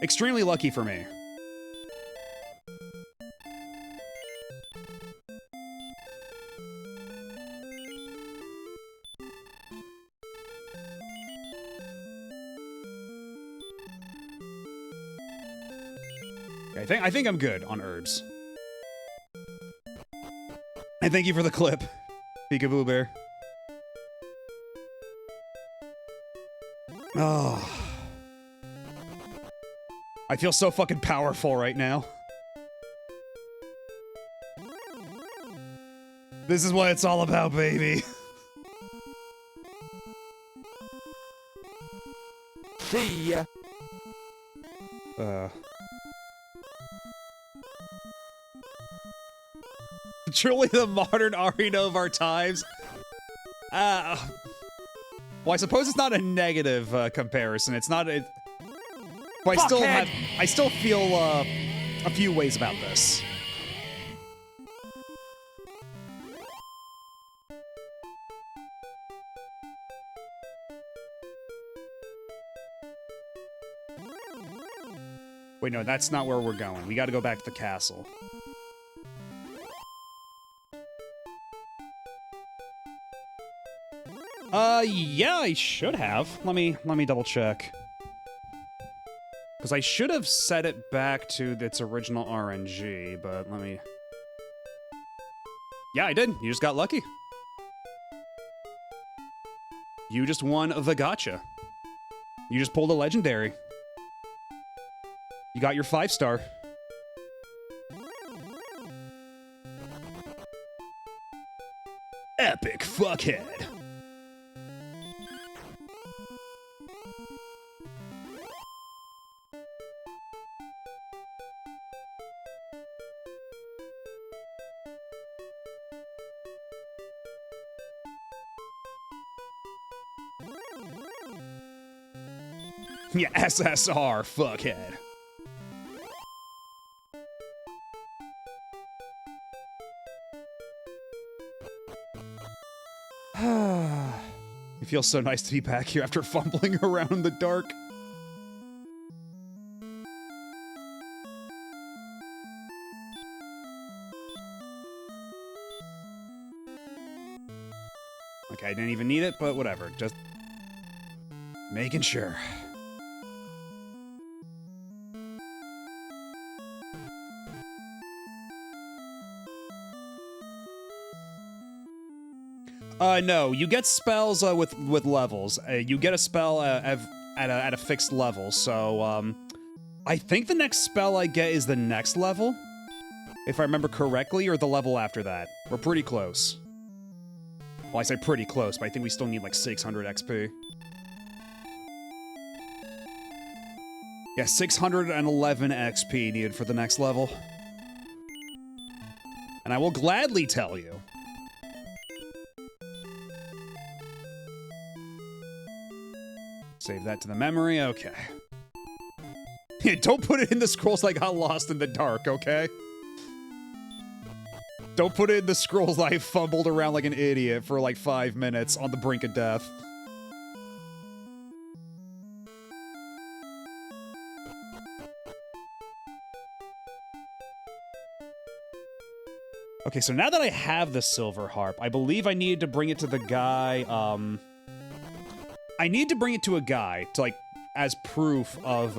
Extremely lucky for me. I think I'm good on herbs. And thank you for the clip, Peekaboo Bear. Oh. I feel so fucking powerful right now. This is what it's all about, baby. See ya. Truly the modern arena of our times. Well, I suppose it's not a negative comparison. It's not a... But I still feel a few ways about this. Wait, no, that's not where we're going. We gotta go back to the castle. Yeah, I should have. Let me double check. Because I should have set it back to its original RNG, but let me... Yeah, I did. You just got lucky. You just won the gacha. You just pulled a legendary. You got your 5-star. Epic fuckhead. Yeah, SSR, fuckhead. It feels so nice to be back here after fumbling around in the dark. Okay, I didn't even need it, but whatever. Just making sure. No, you get spells with levels. You get a spell at a fixed level. So I think the next spell I get is the next level, if I remember correctly, or the level after that. We're pretty close. Well, I say pretty close, but I think we still need like 600 XP. Yeah, 611 XP needed for the next level. And I will gladly tell you. Save that to the memory, okay. Yeah, don't put it in the scrolls I got lost in the dark, okay? Don't put it in the scrolls I fumbled around like an idiot for like 5 minutes on the brink of death. Okay, so now that I have the silver harp, I believe I needed to bring it to the guy, I need to bring it to a guy to, like, as proof of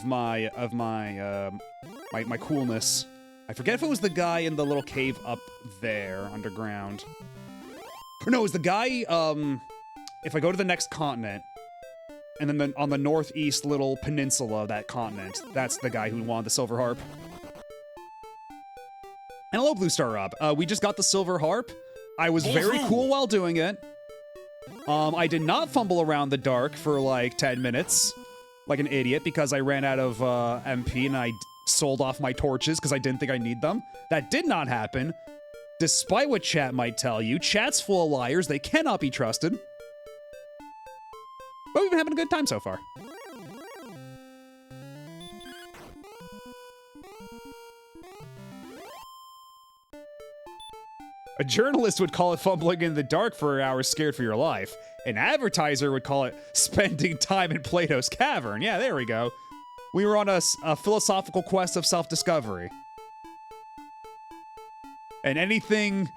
my coolness. I forget if it was the guy in the little cave up there underground. Or no, it was the guy, if I go to the next continent, and then on the northeast little peninsula of that continent, that's the guy who wanted the silver harp. And hello, Blue Star Rob. We just got the silver harp. I was very cool while doing it. I did not fumble around the dark for like 10 minutes, like an idiot, because I ran out of MP and I sold off my torches because I didn't think I need them. That did not happen. Despite what chat might tell you, chat's full of liars. They cannot be trusted. But we've been having a good time so far. A journalist would call it fumbling in the dark for hours scared for your life. An advertiser would call it spending time in Plato's cavern. Yeah, there we go. We were on a philosophical quest of self-discovery. And anything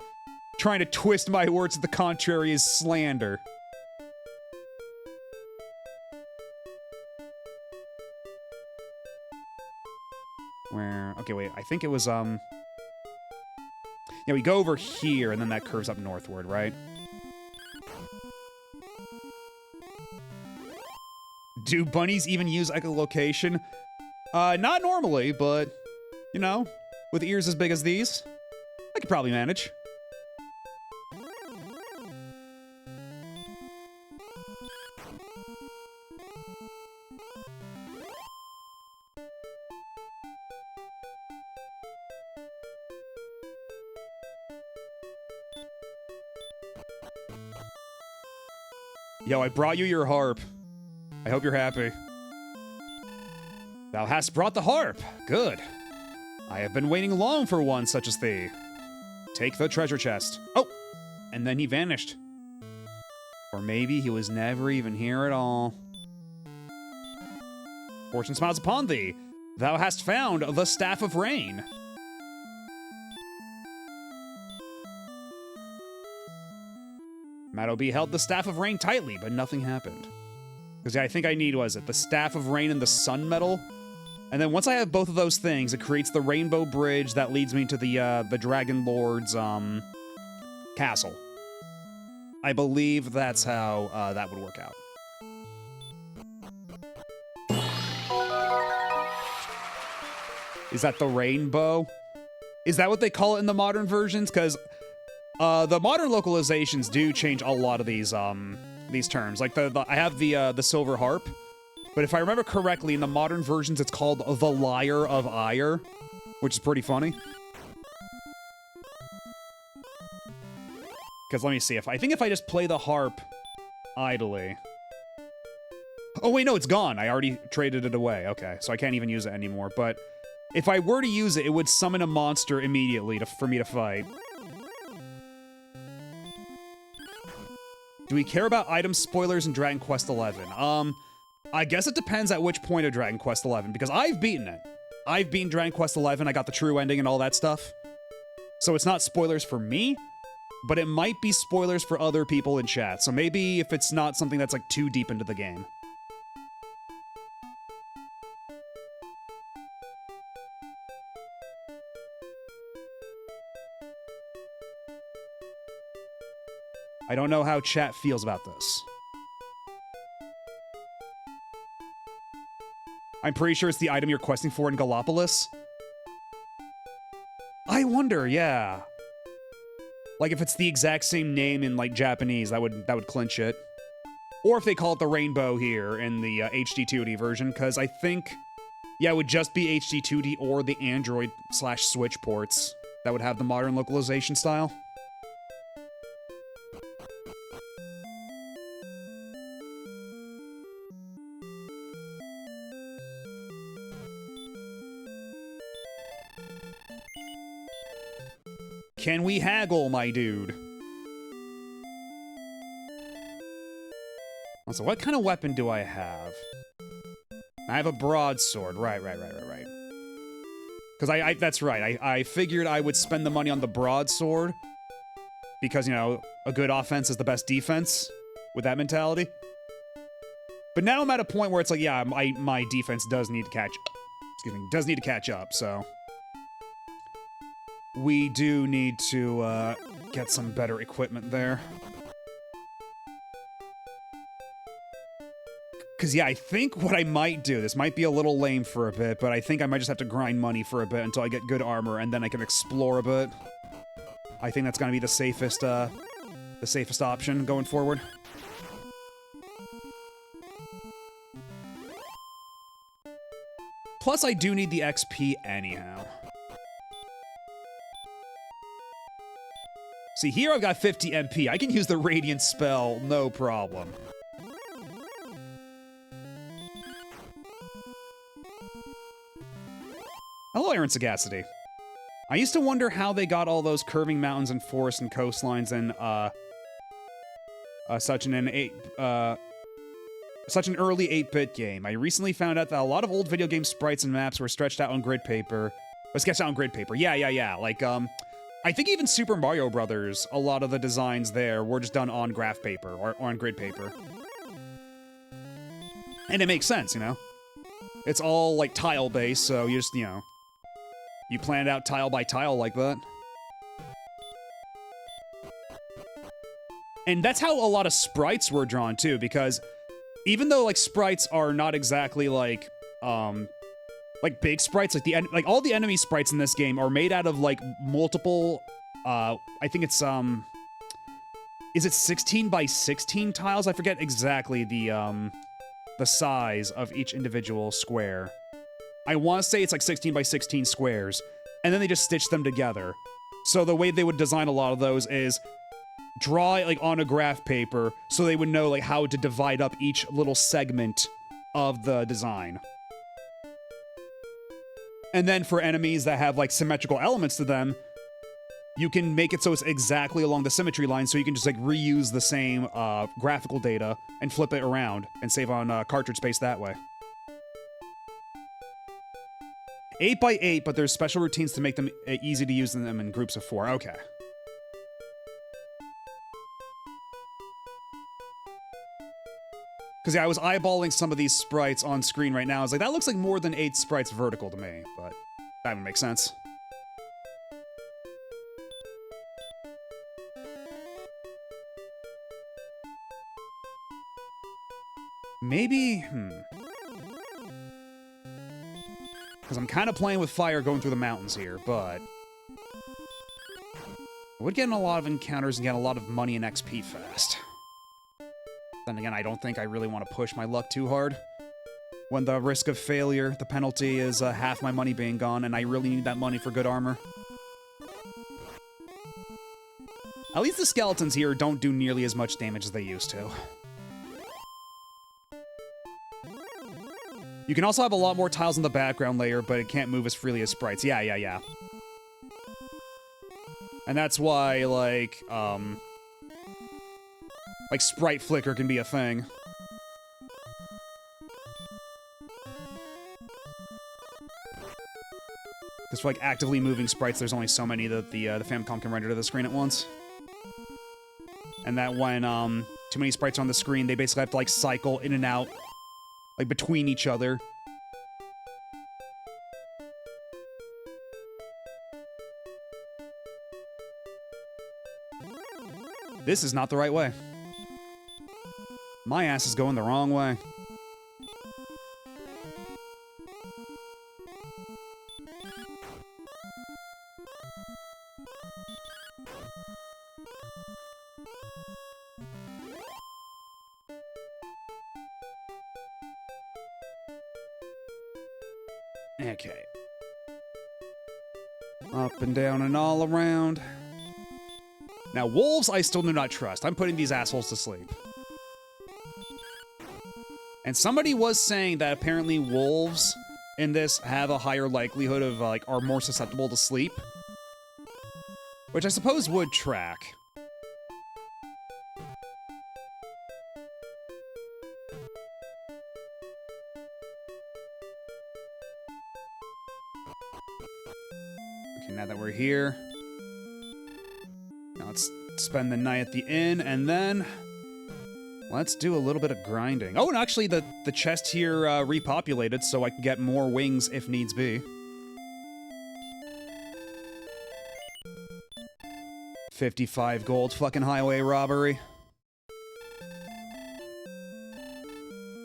trying to twist my words to the contrary is slander. Where... Okay, wait. I think it was, yeah, we go over here, and then that curves up northward, right? Do bunnies even use echolocation? Not normally, but, you know, with ears as big as these, I could probably manage. Yo, I brought you your harp. I hope you're happy. Thou hast brought the harp. Good. I have been waiting long for one such as thee. Take the treasure chest. Oh, and then he vanished. Or maybe he was never even here at all. Fortune smiles upon thee. Thou hast found the Staff of Rain. Madobi held the Staff of Rain tightly, but nothing happened. Because yeah, I think I need, was it, the Staff of Rain and the Sun Medal? And then once I have both of those things, it creates the Rainbow Bridge that leads me to the Dragon Lord's castle. I believe that's how that would work out. Is that the rainbow? Is that what they call it in the modern versions? Because the modern localizations do change a lot of these terms. Like I have the silver harp, but if I remember correctly, in the modern versions, it's called the Lyre of Ire, which is pretty funny. Because let me see, I think if I just play the harp idly. Oh wait, no, it's gone. I already traded it away. Okay, so I can't even use it anymore. But if I were to use it, it would summon a monster immediately for me to fight. Do we care about item spoilers in Dragon Quest XI? I guess it depends at which point of Dragon Quest XI, because I've beaten it. I've beaten Dragon Quest XI, I got the true ending and all that stuff. So it's not spoilers for me, but it might be spoilers for other people in chat. So maybe if it's not something that's like too deep into the game. I don't know how chat feels about this. I'm pretty sure it's the item you're questing for in Gallopolis. I wonder, yeah. Like if it's the exact same name in like Japanese, that would clinch it. Or if they call it the rainbow here in the HD 2D version, because I think, yeah, it would just be HD 2D or the Android/Switch ports that would have the modern localization style. Can we haggle, my dude? So what kind of weapon do I have? I have a broadsword. Right. Because that's right. I figured I would spend the money on the broadsword because, you know, a good offense is the best defense with that mentality. But now I'm at a point where it's like, yeah, my defense does need to catch up, so we do need to get some better equipment there. Because, yeah, I think what I might do, this might be a little lame for a bit, but I think I might just have to grind money for a bit until I get good armor, and then I can explore a bit. I think that's going to be the safest option going forward. Plus, I do need the XP anyhow. See, here I've got 50 MP. I can use the Radiant spell, no problem. Hello, Aaron Sagacity. I used to wonder how they got all those curving mountains and forests and coastlines and such an early 8-bit game. I recently found out that a lot of old video game sprites and maps were sketched out on grid paper. Yeah. Like, I think even Super Mario Brothers, a lot of the designs there were just done on graph paper or on grid paper. And it makes sense, you know? It's all, like, tile-based, so you just, you know, you plan it out tile by tile like that. And that's how a lot of sprites were drawn, too, because even though, like, sprites are not exactly, like big sprites, like all the enemy sprites in this game are made out of like multiple, I think it's is it 16 by 16 tiles? I forget exactly the size of each individual square. I want to say it's like 16 by 16 squares, and then they just stitch them together. So the way they would design a lot of those is draw it like on a graph paper, so they would know like how to divide up each little segment of the design. And then for enemies that have, like, symmetrical elements to them, you can make it so it's exactly along the symmetry line, so you can just, like, reuse the same graphical data and flip it around and save on cartridge space that way. 8 by 8, but there's special routines to make them easy to use them in groups of 4. Okay. Because, yeah, I was eyeballing some of these sprites on screen right now. I was like, that looks like more than 8 sprites vertical to me, but that would make sense. Maybe, because I'm kind of playing with fire going through the mountains here, but I would get in a lot of encounters and get a lot of money and XP fast. Then again, I don't think I really want to push my luck too hard. When the risk of failure, the penalty is half my money being gone, and I really need that money for good armor. At least the skeletons here don't do nearly as much damage as they used to. You can also have a lot more tiles in the background layer, but it can't move as freely as sprites. Yeah. And that's why, like sprite flicker can be a thing. Because for, like, actively moving sprites, there's only so many that the Famicom can render to the screen at once. And that when, too many sprites are on the screen, they basically have to, like, cycle in and out, like, between each other. This is not the right way. My ass is going the wrong way. Okay. Up and down and all around. Now, wolves, I still do not trust. I'm putting these assholes to sleep. And somebody was saying that apparently wolves in this have a higher likelihood of, like, are more susceptible to sleep. Which I suppose would track. Okay, now that we're here, now let's spend the night at the inn, and then let's do a little bit of grinding. Oh, and actually the chest here repopulated, so I can get more wings if needs be. 55 gold, fucking highway robbery.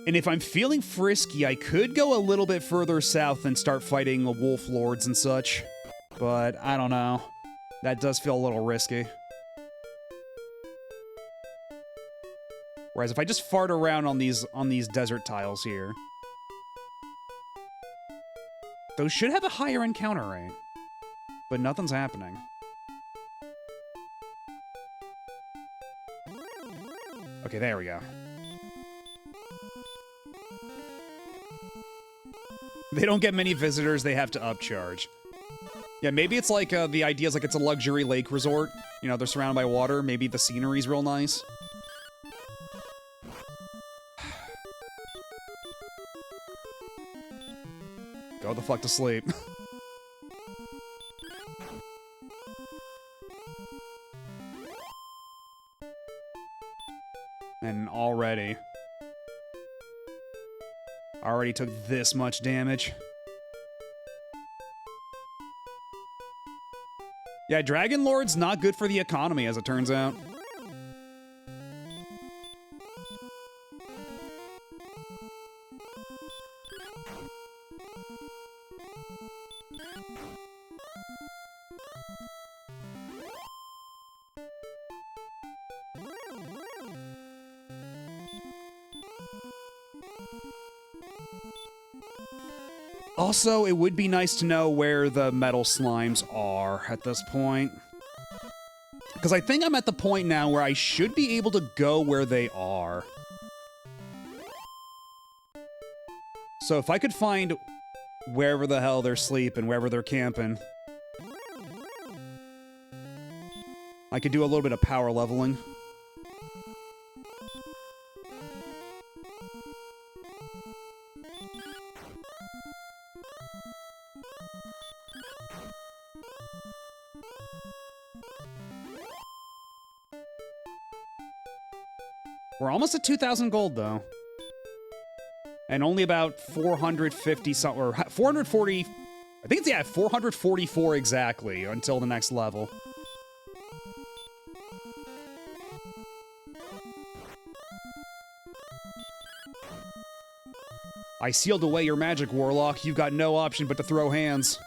And if I'm feeling frisky, I could go a little bit further south and start fighting the wolf lords and such. But I don't know. That does feel a little risky. Whereas if I just fart around on these desert tiles here, those should have a higher encounter rate. But nothing's happening. Okay, there we go. They don't get many visitors, they have to upcharge. Yeah, maybe it's like, the idea is like it's a luxury lake resort. You know, they're surrounded by water. Maybe the scenery's real nice. Go the fuck to sleep. And already took this much damage. Yeah, Dragon Lord's not good for the economy, as it turns out. Also, it would be nice to know where the metal slimes are at this point. Because I think I'm at the point now where I should be able to go where they are. So if I could find wherever the hell they're sleeping, wherever they're camping, I could do a little bit of power leveling. We're almost at 2,000 gold, though. And only about 450 something, or 440, I think it's, yeah, 444 exactly until the next level. I sealed away your magic, Warlock. You've got no option but to throw hands.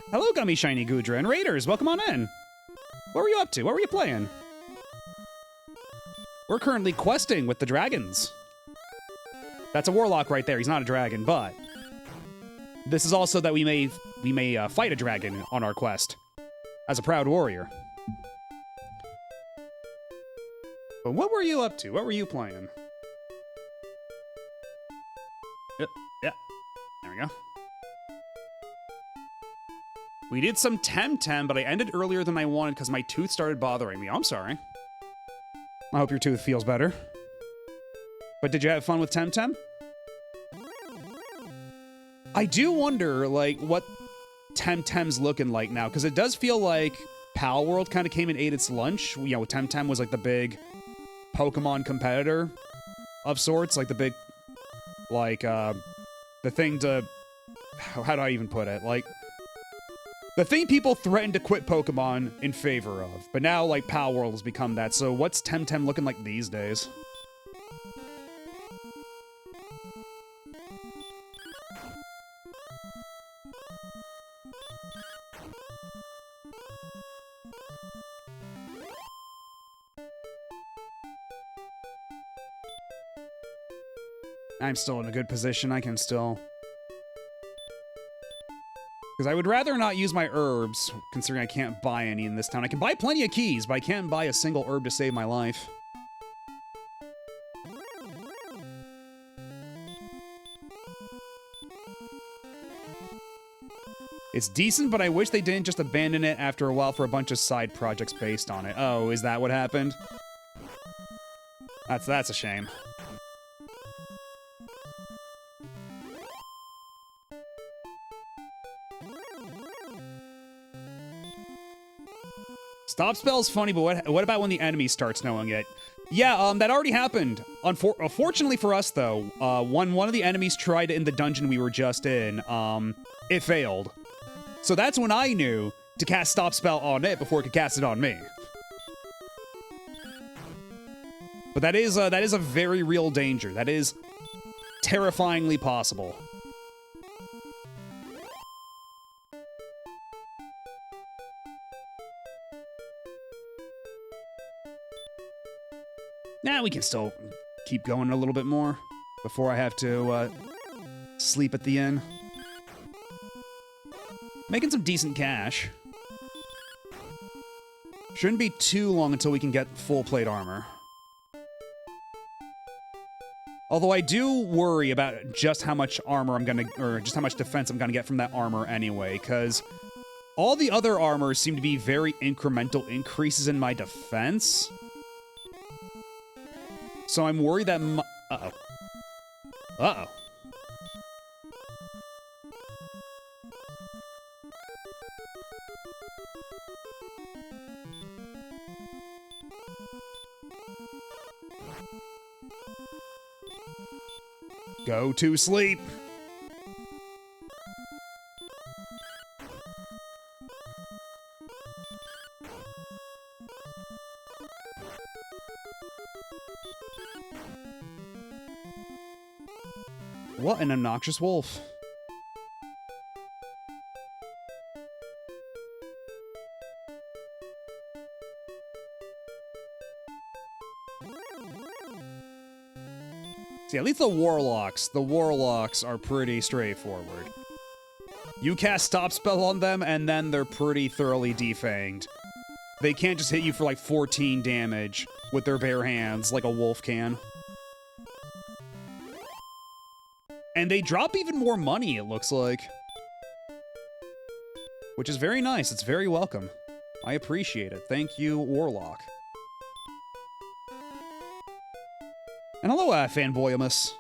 Hello, Gummy Shiny Gudra and Raiders. Welcome on in. What were you up to? What were you playing? We're currently questing with the dragons. That's a Warlock right there. He's not a dragon, but this is also that we may fight a dragon on our quest as a proud warrior. But what were you up to? What were you playing? Yep, yeah. There we go. We did some Temtem, but I ended earlier than I wanted because my tooth started bothering me. I'm sorry. I hope your tooth feels better. But did you have fun with Temtem? I do wonder, like, what Temtem's looking like now, because it does feel like Pal World kind of came and ate its lunch. You know, Temtem was like the big Pokemon competitor of sorts, like the big, like, the thing to, how do I even put it? Like, the thing people threaten to quit Pokemon in favor of. But now, like, Pal World has become that. So what's Temtem looking like these days? I'm still in a good position. I can still... Because I would rather not use my herbs, considering I can't buy any in this town. I can buy plenty of keys, but I can't buy a single herb to save my life. It's decent, but I wish they didn't just abandon it after a while for a bunch of side projects based on it. Oh, is that what happened? That's a shame. Stop spell's funny, but what about when the enemy starts knowing it? Yeah, that already happened. Unfortunately for us, though, when one of the enemies tried it in the dungeon we were just in, it failed. So that's when I knew to cast Stop Spell on it before it could cast it on me. But that is a very real danger. That is terrifyingly possible. Nah, we can still keep going a little bit more before I have to sleep at the inn. Making some decent cash. Shouldn't be too long until we can get full plate armor. Although I do worry about just how much armor I'm gonna, or just how much defense I'm gonna get from that armor anyway, because all the other armors seem to be very incremental increases in my defense. So I'm worried that uh-oh. Uh-oh. Go to sleep. What an obnoxious wolf. See, at least the Warlocks are pretty straightforward. You cast Stop Spell on them, and then they're pretty thoroughly defanged. They can't just hit you for like 14 damage with their bare hands like a wolf can. And they drop even more money, it looks like. Which is very nice. It's very welcome. I appreciate it. Thank you, Warlock. And hello, Fanboyamus.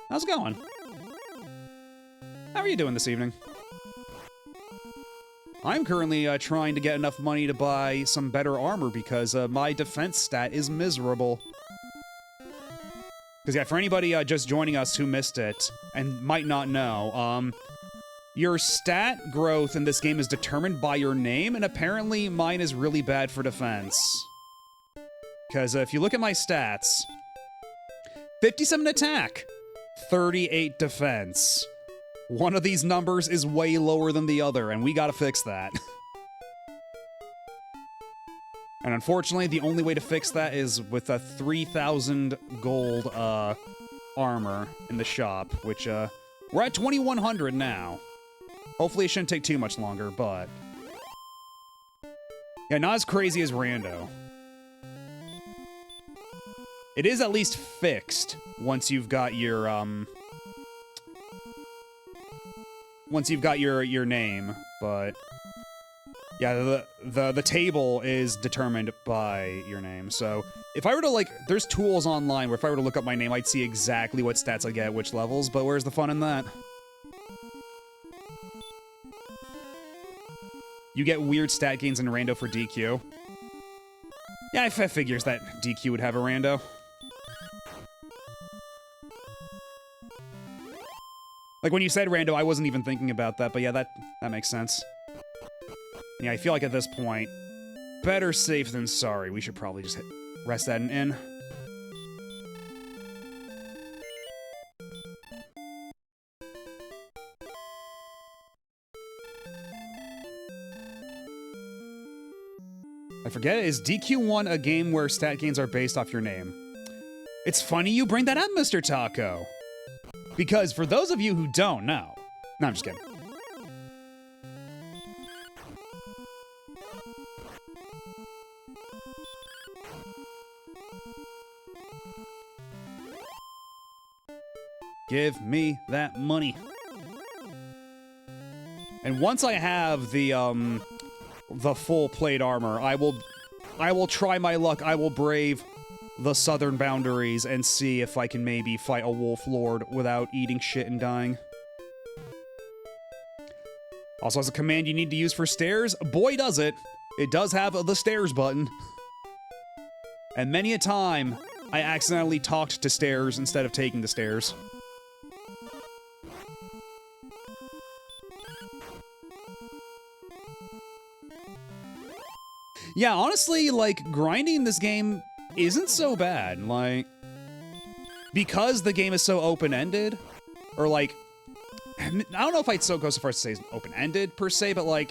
How's it going? How are you doing this evening? I'm currently trying to get enough money to buy some better armor because my defense stat is miserable. Because yeah, for anybody just joining us who missed it and might not know, your stat growth in this game is determined by your name, and apparently mine is really bad for defense. Because if you look at my stats, 57 attack, 38 defense. One of these numbers is way lower than the other, and we gotta fix that. And unfortunately, the only way to fix that is with a 3,000 gold armor in the shop, which we're at 2,100 now. Hopefully it shouldn't take too much longer, but yeah, not as crazy as Rando. It is at least fixed once you've got your your name, but yeah, the table is determined by your name. So if I were to, like, there's tools online where if I were to look up my name, I'd see exactly what stats I get at which levels, but where's the fun in that? You get weird stat gains in Rando for DQ. Yeah, I figures that DQ would have a Rando. Like, when you said Rando, I wasn't even thinking about that, but yeah, that makes sense. Yeah, I feel like at this point, better safe than sorry. We should probably just rest that in. I forget, is DQ1 a game where stat gains are based off your name? It's funny you bring that up, Mr. Taco. Because for those of you who don't know... No, I'm just kidding. Give me that money. And once I have the full plate armor, I will try my luck. I will brave the southern boundaries and see if I can maybe fight a wolf lord without eating shit and dying. Also, as a command you need to use for stairs, boy does it. It does have the stairs button. And many a time, I accidentally talked to stairs instead of taking the stairs. Yeah, honestly, like, grinding this game isn't so bad. Like, because the game is so open-ended, or like, I don't know if I'd so go so far as to say it's open-ended per se, but like,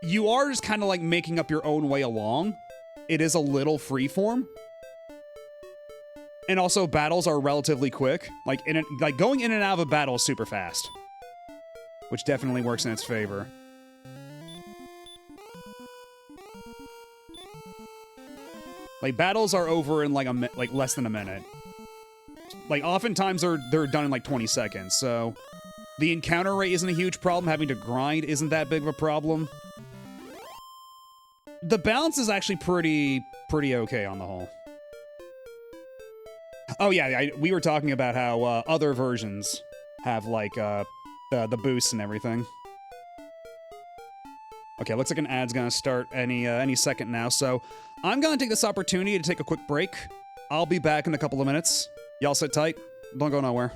you are just kind of like making up your own way along. It is a little freeform. And also, battles are relatively quick. Like, going in and out of a battle is super fast. Which definitely works in its favor. Like, battles are over in like less than a minute. Like, oftentimes they're done in like 20 seconds, so the encounter rate isn't a huge problem. Having to grind isn't that big of a problem. The balance is actually pretty okay on the whole. Oh yeah, we were talking about how other versions have like the boosts and everything. Okay, looks like an ad's gonna start any second now, so I'm gonna take this opportunity to take a quick break. I'll be back in a couple of minutes. Y'all sit tight. Don't go nowhere.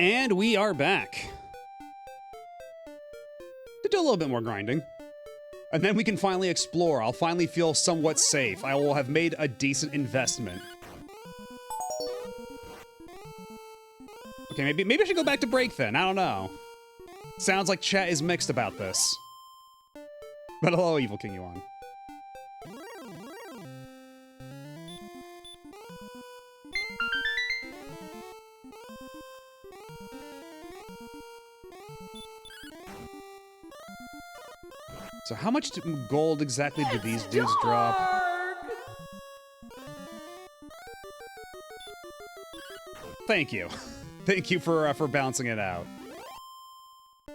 And we are back. To do a little bit more grinding. And then we can finally explore. I'll finally feel somewhat safe. I will have made a decent investment. Okay, maybe I should go back to break then. I don't know. Sounds like chat is mixed about this. But hello, Evil King Yuan. So how much gold exactly do these dudes drop? Thank you. Thank you for balancing it out.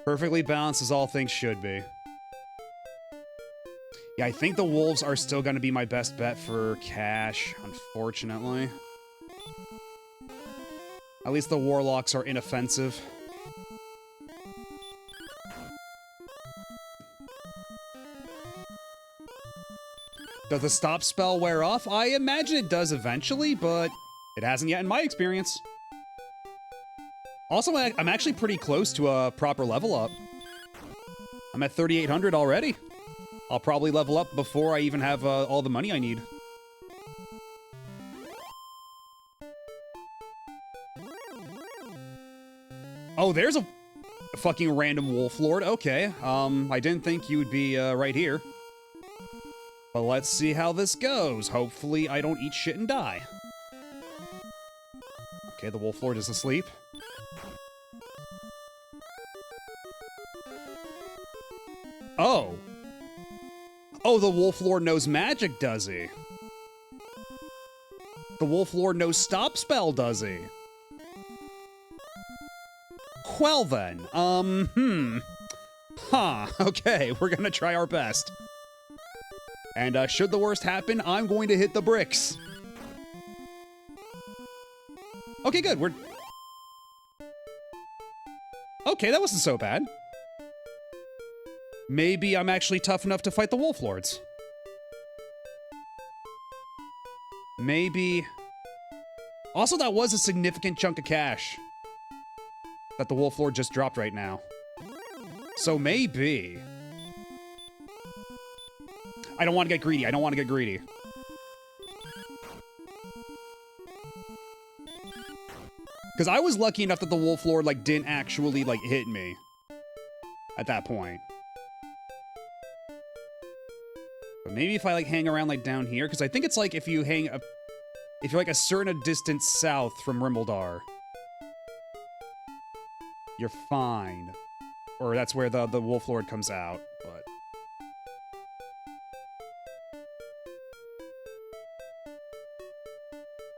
Perfectly balanced as all things should be. Yeah, I think the wolves are still going to be my best bet for cash, unfortunately. At least the warlocks are inoffensive. Does the stop spell wear off? I imagine it does eventually, but it hasn't yet in my experience. Also, I'm actually pretty close to a proper level up. I'm at 3,800 already. I'll probably level up before I even have all the money I need. Oh, there's a fucking random wolf lord. Okay, I didn't think you would be right here. But let's see how this goes. Hopefully I don't eat shit and die. Okay, the wolf lord is asleep. Oh. Oh, the wolf lord knows magic, does he? The wolf lord knows stop spell, does he? Well then, Huh, okay, we're gonna try our best. And should the worst happen, I'm going to hit the bricks. Okay, good, Okay, that wasn't so bad. Maybe I'm actually tough enough to fight the wolf lords. Maybe... Also, that was a significant chunk of cash that the wolf lord just dropped right now. So maybe... I don't want to get greedy. I don't want to get greedy. Because I was lucky enough that the wolf lord, like, didn't actually, like, hit me at that point. But maybe if I, like, hang around, like, down here, because I think it's, like, if you hang up... If you're, like, a certain distance south from Rimbledar, you're fine. Or that's where the wolf lord comes out, but...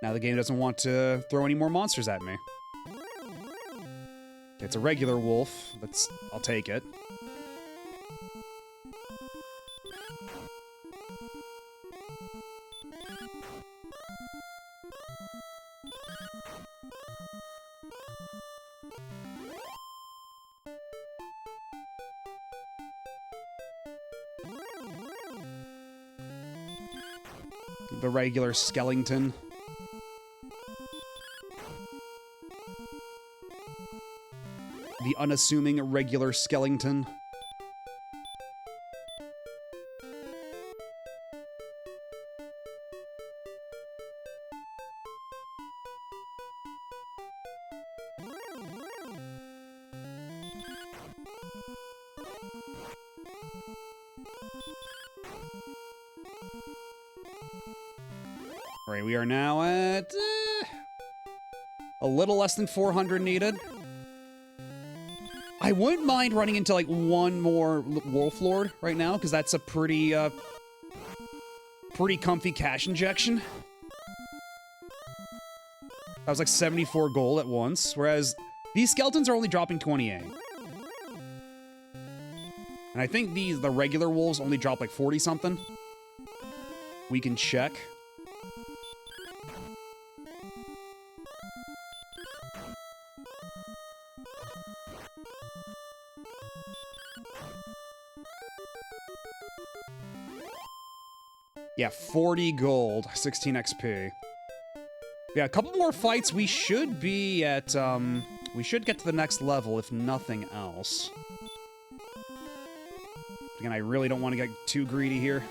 Now the game doesn't want to throw any more monsters at me. It's a regular wolf. I'll take it. The regular skeleton. The unassuming regular skeleton. All right, we are now at a little less than 400 needed. I wouldn't mind running into, like, one more wolf lord right now, because that's a pretty comfy cash injection. That was like 74 gold at once, whereas these skeletons are only dropping 28. And I think the regular wolves only drop like 40 something. We can check. Yeah, 40 gold, 16 XP. Yeah, a couple more fights, we should be at, We should get to the next level, if nothing else. Again, I really don't want to get too greedy here.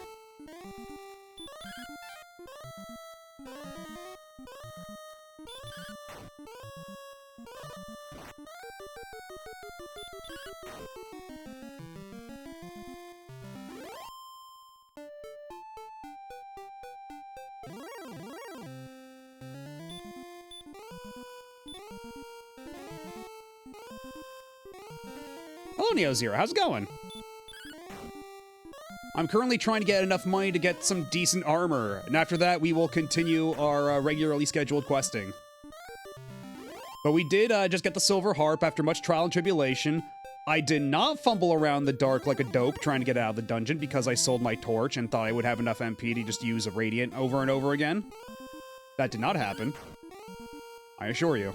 Hello, Neo Zero. How's it going? I'm currently trying to get enough money to get some decent armor, and after that, we will continue our regularly scheduled questing. But we did just get the Silver Harp after much trial and tribulation. I did not fumble around the dark like a dope trying to get out of the dungeon because I sold my torch and thought I would have enough MP to just use a Radiant over and over again. That did not happen. I assure you.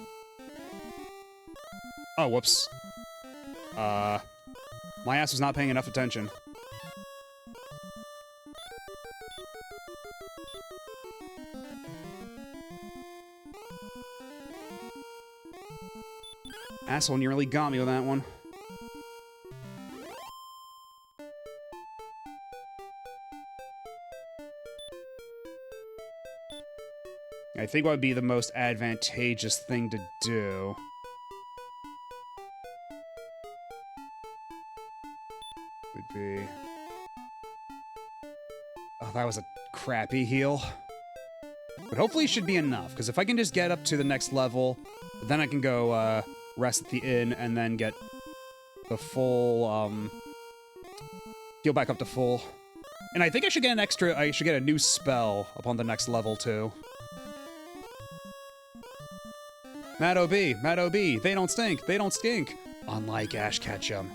Oh, whoops. My ass was not paying enough attention. Asshole nearly got me with that one. I think what would be the most advantageous thing to do would be... Oh, that was a crappy heal. But hopefully it should be enough, because if I can just get up to the next level, then I can go, rest at the inn, and then get the full, heal back up to full. And I think I should get I should get a new spell upon the next level, too. Mad OB, they don't stink, they don't stink. Unlike Ash Ketchum.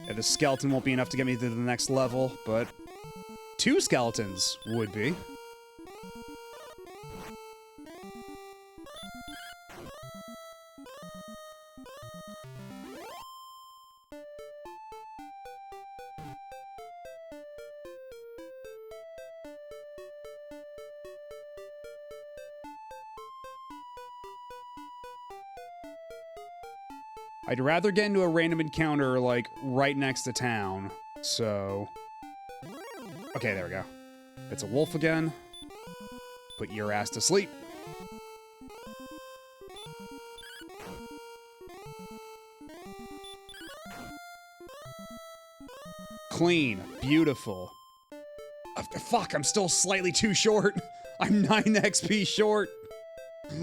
Yeah, the skeleton won't be enough to get me to the next level, but 2 skeletons would be. I'd rather get into a random encounter, like, right next to town, so... Okay, there we go. It's a wolf again. Put your ass to sleep. Clean. Beautiful. Fuck, I'm still slightly too short. I'm 9 XP short.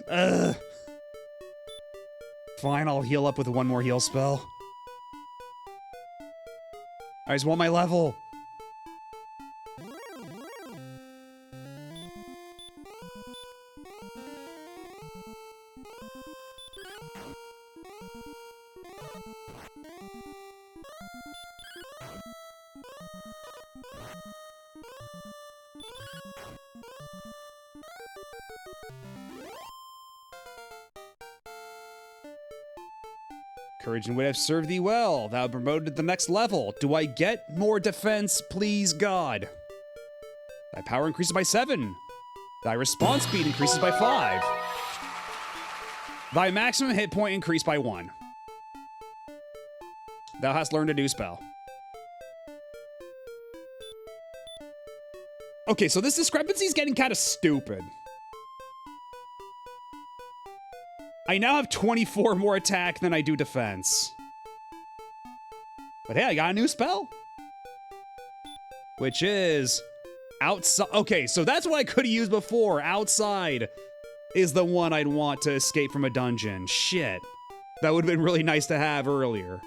Ugh. Fine, I'll heal up with 1 more heal spell. I just want my level. Courage and wit have served thee well. Thou promoted to the next level. Do I get more defense, please God? Thy power increases by 7. Thy response speed increases by 5. Thy maximum hit point increased by 1. Thou hast learned a new spell. Okay, so this discrepancy is getting kind of stupid. I now have 24 more attack than I do defense. But hey, I got a new spell. Which is... outside. Okay, so that's what I could have used before. Outside is the one I'd want to escape from a dungeon. Shit. That would have been really nice to have earlier.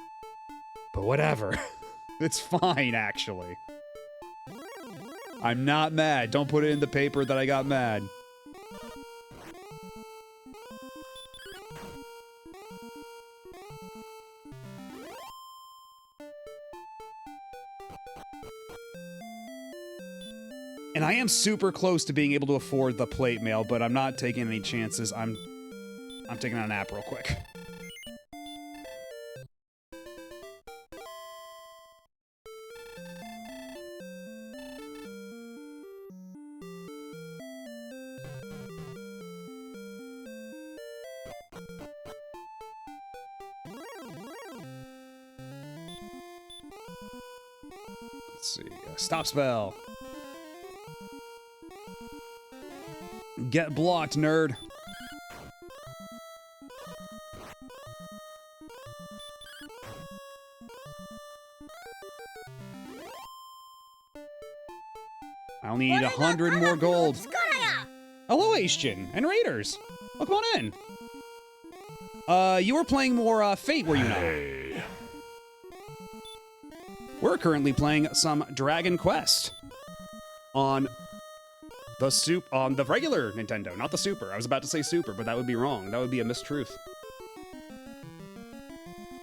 But whatever. It's fine, actually. I'm not mad. Don't put it in the paper that I got mad. And I am super close to being able to afford the plate mail, but I'm not taking any chances. I'm taking a nap real quick. Let's see. Stop spell. Get blocked, nerd. I'll need 100 more gold. Hello, Aishjin and Raiders. Oh, come on in. You were playing more Fate, were you not? We're currently playing some Dragon Quest on the regular Nintendo, not the Super. I was about to say Super, but that would be wrong. That would be a mistruth.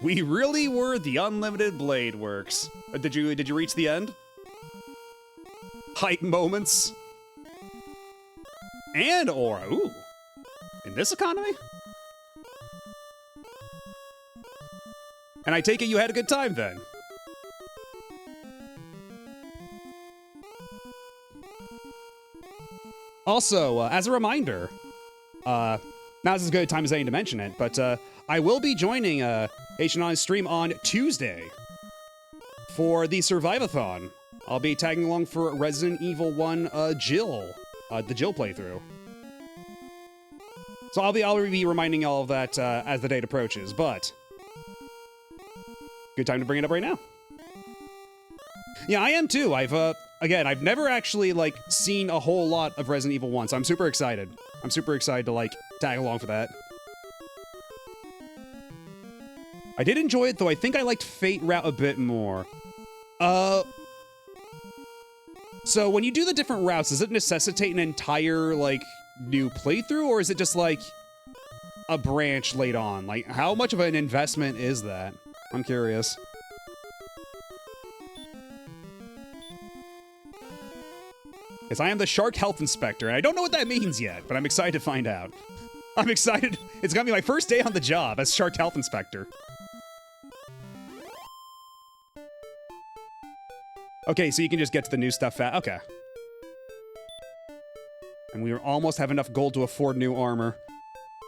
We really were the Unlimited Blade Works. Did you reach the end? Hype moments. And aura. Ooh. In this economy? And I take it you had a good time then. Also, as a reminder, now's as good a time as any to mention it, but I will be joining H&I's stream on Tuesday for the Survivathon. I'll be tagging along for Resident Evil 1 Jill, the Jill playthrough. So I'll be reminding all of that as the date approaches, but good time to bring it up right now. Yeah, I am too. I've never actually, like, seen a whole lot of Resident Evil 1, so I'm super excited. I'm super excited to, like, tag along for that. I did enjoy it, though I think I liked Fate route a bit more. So when you do the different routes, does it necessitate an entire, like, new playthrough, or is it just, like, a branch laid on? Like, how much of an investment is that? I'm curious. Yes, I am the Shark Health Inspector, and I don't know what that means yet, but I'm excited to find out. I'm excited. It's gonna be my first day on the job as Shark Health Inspector. Okay, so you can just get to the new stuff fast. Okay. And we almost have enough gold to afford new armor.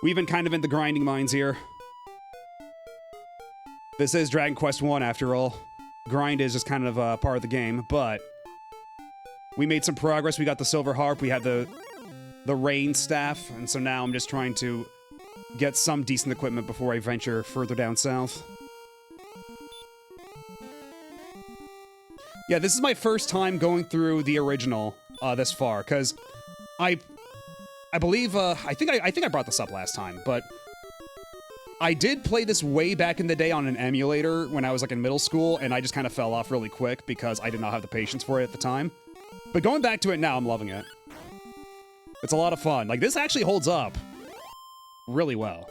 We've been kind of in the grinding mines here. This is Dragon Quest 1 after all. Grind is just kind of part of the game, but we made some progress. We got the Silver Harp, we had the Rain Staff, and so now I'm just trying to get some decent equipment before I venture further down south. Yeah, this is my first time going through the original this far, because I believe I think I brought this up last time, but I did play this way back in the day on an emulator when I was like in middle school, and I just kind of fell off really quick because I did not have the patience for it at the time. But going back to it now, I'm loving it. It's a lot of fun. Like, this actually holds up really well.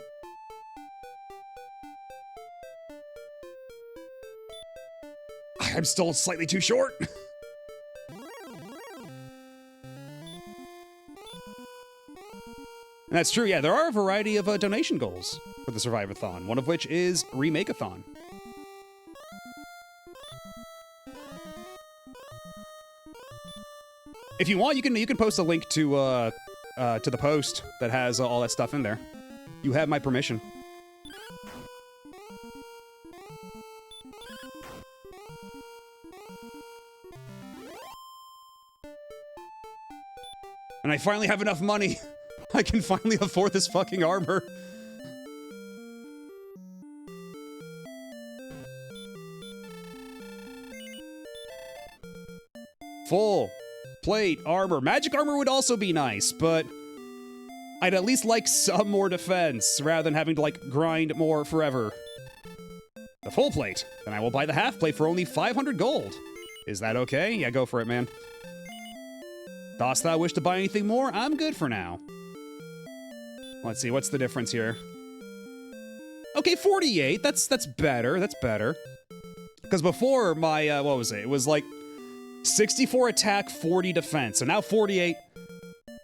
I'm still slightly too short. And that's true, yeah, there are a variety of donation goals for the Survivathon, one of which is Remake-a-thon. If you want, you can post a link to the post that has all that stuff in there. You have my permission. And I finally have enough money. I can finally afford this fucking armor. Full plate armor. Magic armor would also be nice, but I'd at least like some more defense rather than having to, like, grind more forever. The full plate. Then I will buy the half plate for only 500 gold. Is that okay? Yeah, go for it, man. Dost thou wish to buy anything more? I'm good for now. Let's see, what's the difference here? Okay, 48. That's better. That's better. Because before my, what was it? It was like 64 attack, 40 defense. So now 48.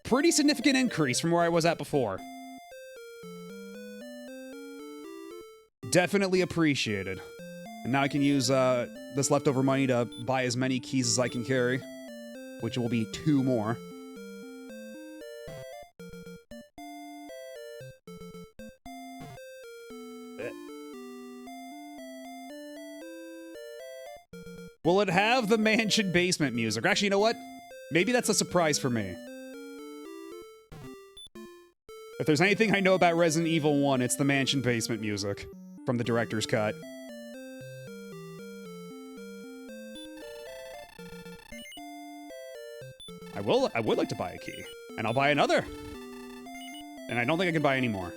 Pretty significant increase from where I was at before. Definitely appreciated. And now I can use this leftover money to buy as many keys as I can carry, which will be 2 more. Will it have the mansion basement music? Actually, you know what? Maybe that's a surprise for me. If there's anything I know about Resident Evil 1, it's the mansion basement music from the director's cut. I would like to buy a key. And I'll buy another. And I don't think I can buy any more.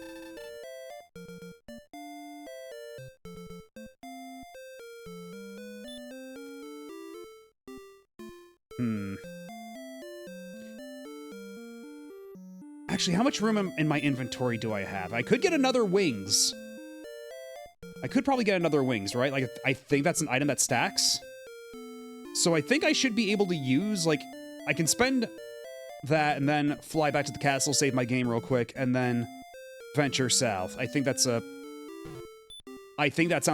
Actually, how much room in my inventory do I have? I could get another wings. I could probably get another wings, right? Like, I think that's an item that stacks. So I think I should be able to use, like, I can spend that and then fly back to the castle, save my game real quick, and then venture south. I think that sounds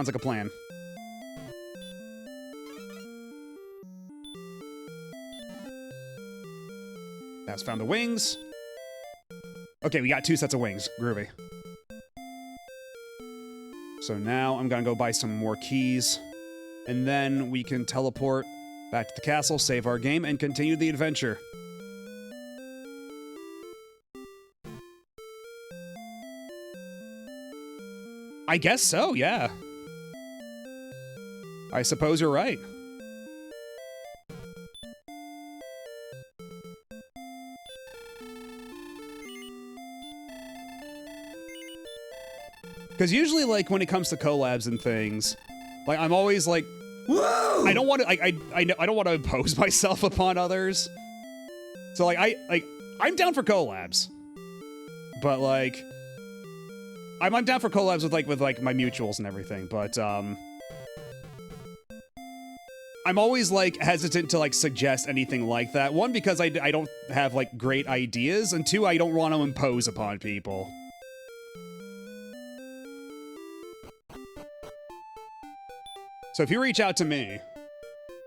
like a plan. That's found the wings. Okay, we got 2 sets of wings. Groovy. So now I'm gonna go buy some more keys, and then we can teleport back to the castle, save our game, and continue the adventure. I guess so, yeah. I suppose you're right. Because usually, like, when it comes to collabs and things, like, I'm always like, whoa! I don't want to, I don't want to impose myself upon others. So, like, I'm down for collabs. But, like, I'm down for collabs with my mutuals and everything, but, I'm always, like, hesitant to, like, suggest anything like that. One, because I don't have, like, great ideas, and 2, I don't want to impose upon people. So if you reach out to me,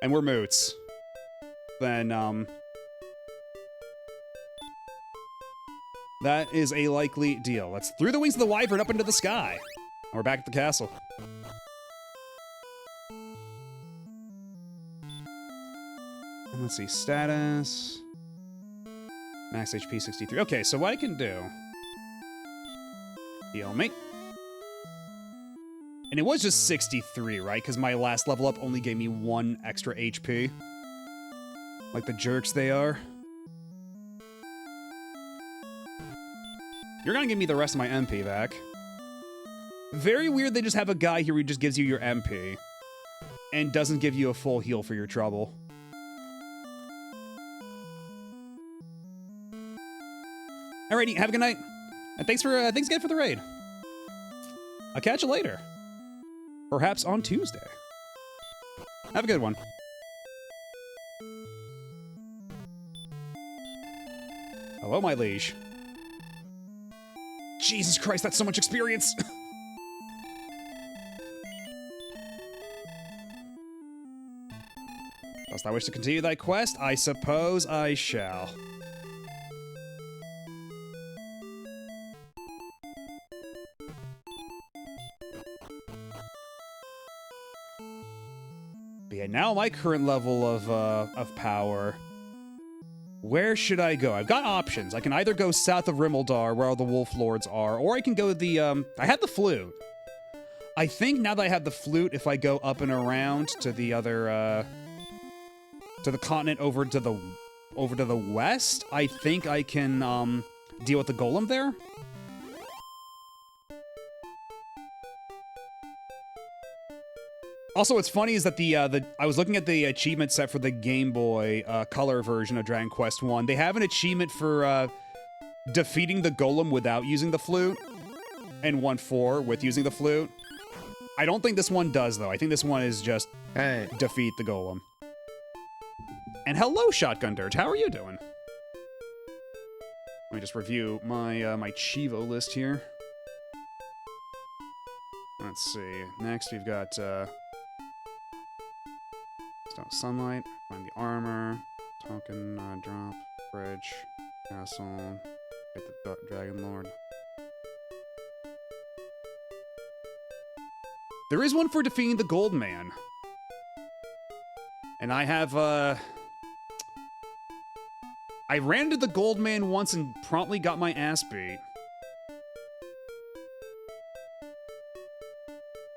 and we're moots, then, that is a likely deal. Let's through the wings of the wyvern up into the sky. And we're back at the castle. And let's see, status. Max HP 63. Okay, so what I can do... Heal me. And it was just 63, right? Because my last level up only gave me 1 extra HP. Like the jerks they are. You're gonna give me the rest of my MP back. Very weird they just have a guy here who just gives you your MP. And doesn't give you a full heal for your trouble. Alrighty, have a good night. And thanks again for the raid. I'll catch you later. Perhaps on Tuesday. Have a good one. Hello, my liege. Jesus Christ, that's so much experience! Dost thou wish to continue thy quest? I suppose I shall. But yeah, now my current level of power. Where should I go? I've got options. I can either go south of Rimmildar, where all the Wolf Lords are, or I can go the, I had the flute. I think now that I have the flute, if I go up and around to the other, to the continent over to the west, I think I can, deal with the golem there. Also, what's funny is that I was looking at the achievement set for the Game Boy Color version of Dragon Quest 1. They have an achievement for defeating the golem without using the flute, and 1-4 with using the flute. I don't think this one does, though. I think this one is just defeat the golem. And hello, Shotgun Dirge. How are you doing? Let me just review my my Chivo list here. Let's see. Next, we've got sunlight, find the armor, token, drop, bridge, castle, get the Dragon Lord. There is one for defeating the Gold Man. And I have, I ran into the gold man once and promptly got my ass beat.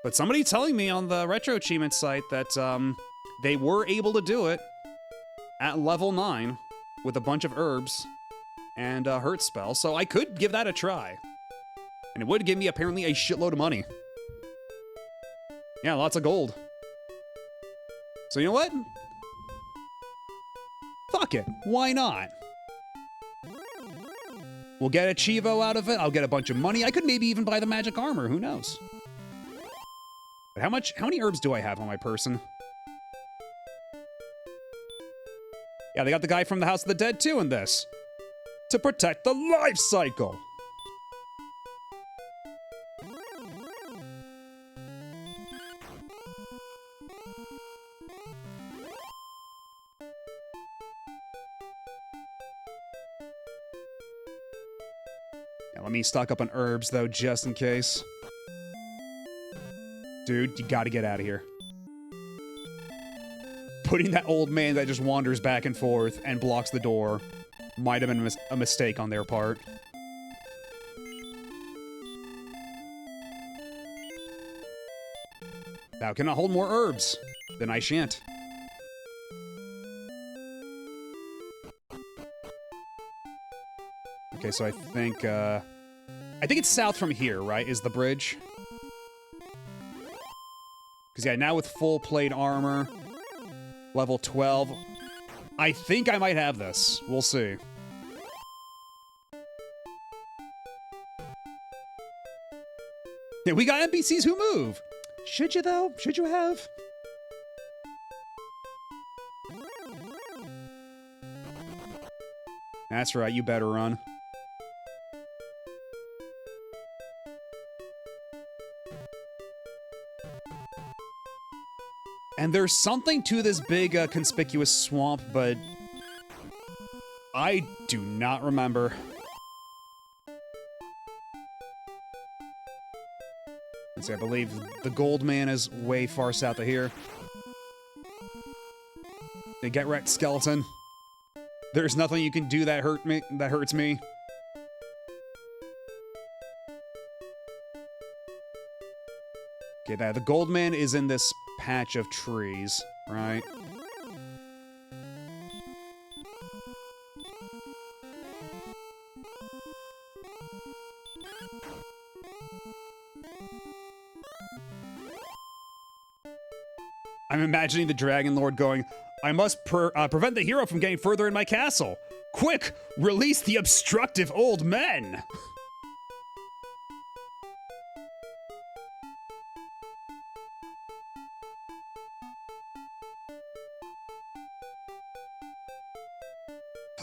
But somebody telling me on the Retro Achievements site that, they were able to do it at level 9 with a bunch of herbs and a hurt spell, so I could give that a try. And it would give me apparently a shitload of money. Yeah, lots of gold. So you know what? Fuck it. Why not? We'll get a Chivo out of it. I'll get a bunch of money. I could maybe even buy the magic armor. Who knows? But how many herbs do I have on my person? Yeah, they got the guy from the House of the Dead too in this. To protect the life cycle. Yeah, let me stock up on herbs though, just in case. Dude, you gotta get out of here. Putting that old man that just wanders back and forth and blocks the door might have been a mistake on their part. Thou cannot hold more herbs. Then I shan't. Okay, so I think it's south from here, right? Is the bridge? Because yeah, now with full plate armor, level 12, I think I might have this. We'll see. Yeah, we got NPCs who move. Should you, though? Should you have? That's right, you better run. And there's something to this big, conspicuous swamp, but I do not remember. Let's see, I believe the gold man is way far south of here. The get wrecked skeleton. There's nothing you can do that hurts me. Okay, the gold man is in this patch of trees, right? I'm imagining the Dragon Lord going, I must prevent the hero from getting further in my castle. Quick, release the obstructive old men!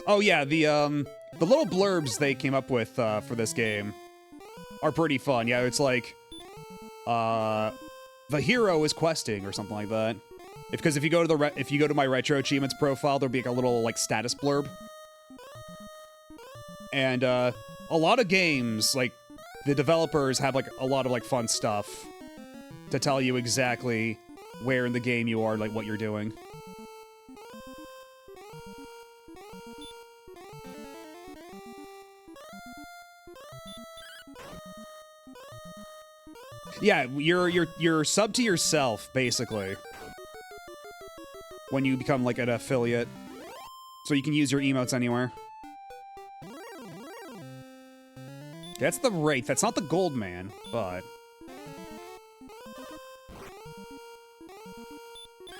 Oh yeah, the little blurbs they came up with for this game are pretty fun. Yeah, it's like the hero is questing or something like that. Because if you go to my Retro Achievements profile, there'll be like a little like status blurb. And a lot of games, like the developers have like a lot of like fun stuff to tell you exactly where in the game you are, like what you're doing. Yeah, you're sub to yourself, basically. When you become, like, an affiliate. So you can use your emotes anywhere. That's the Wraith. That's not the Gold Man, but...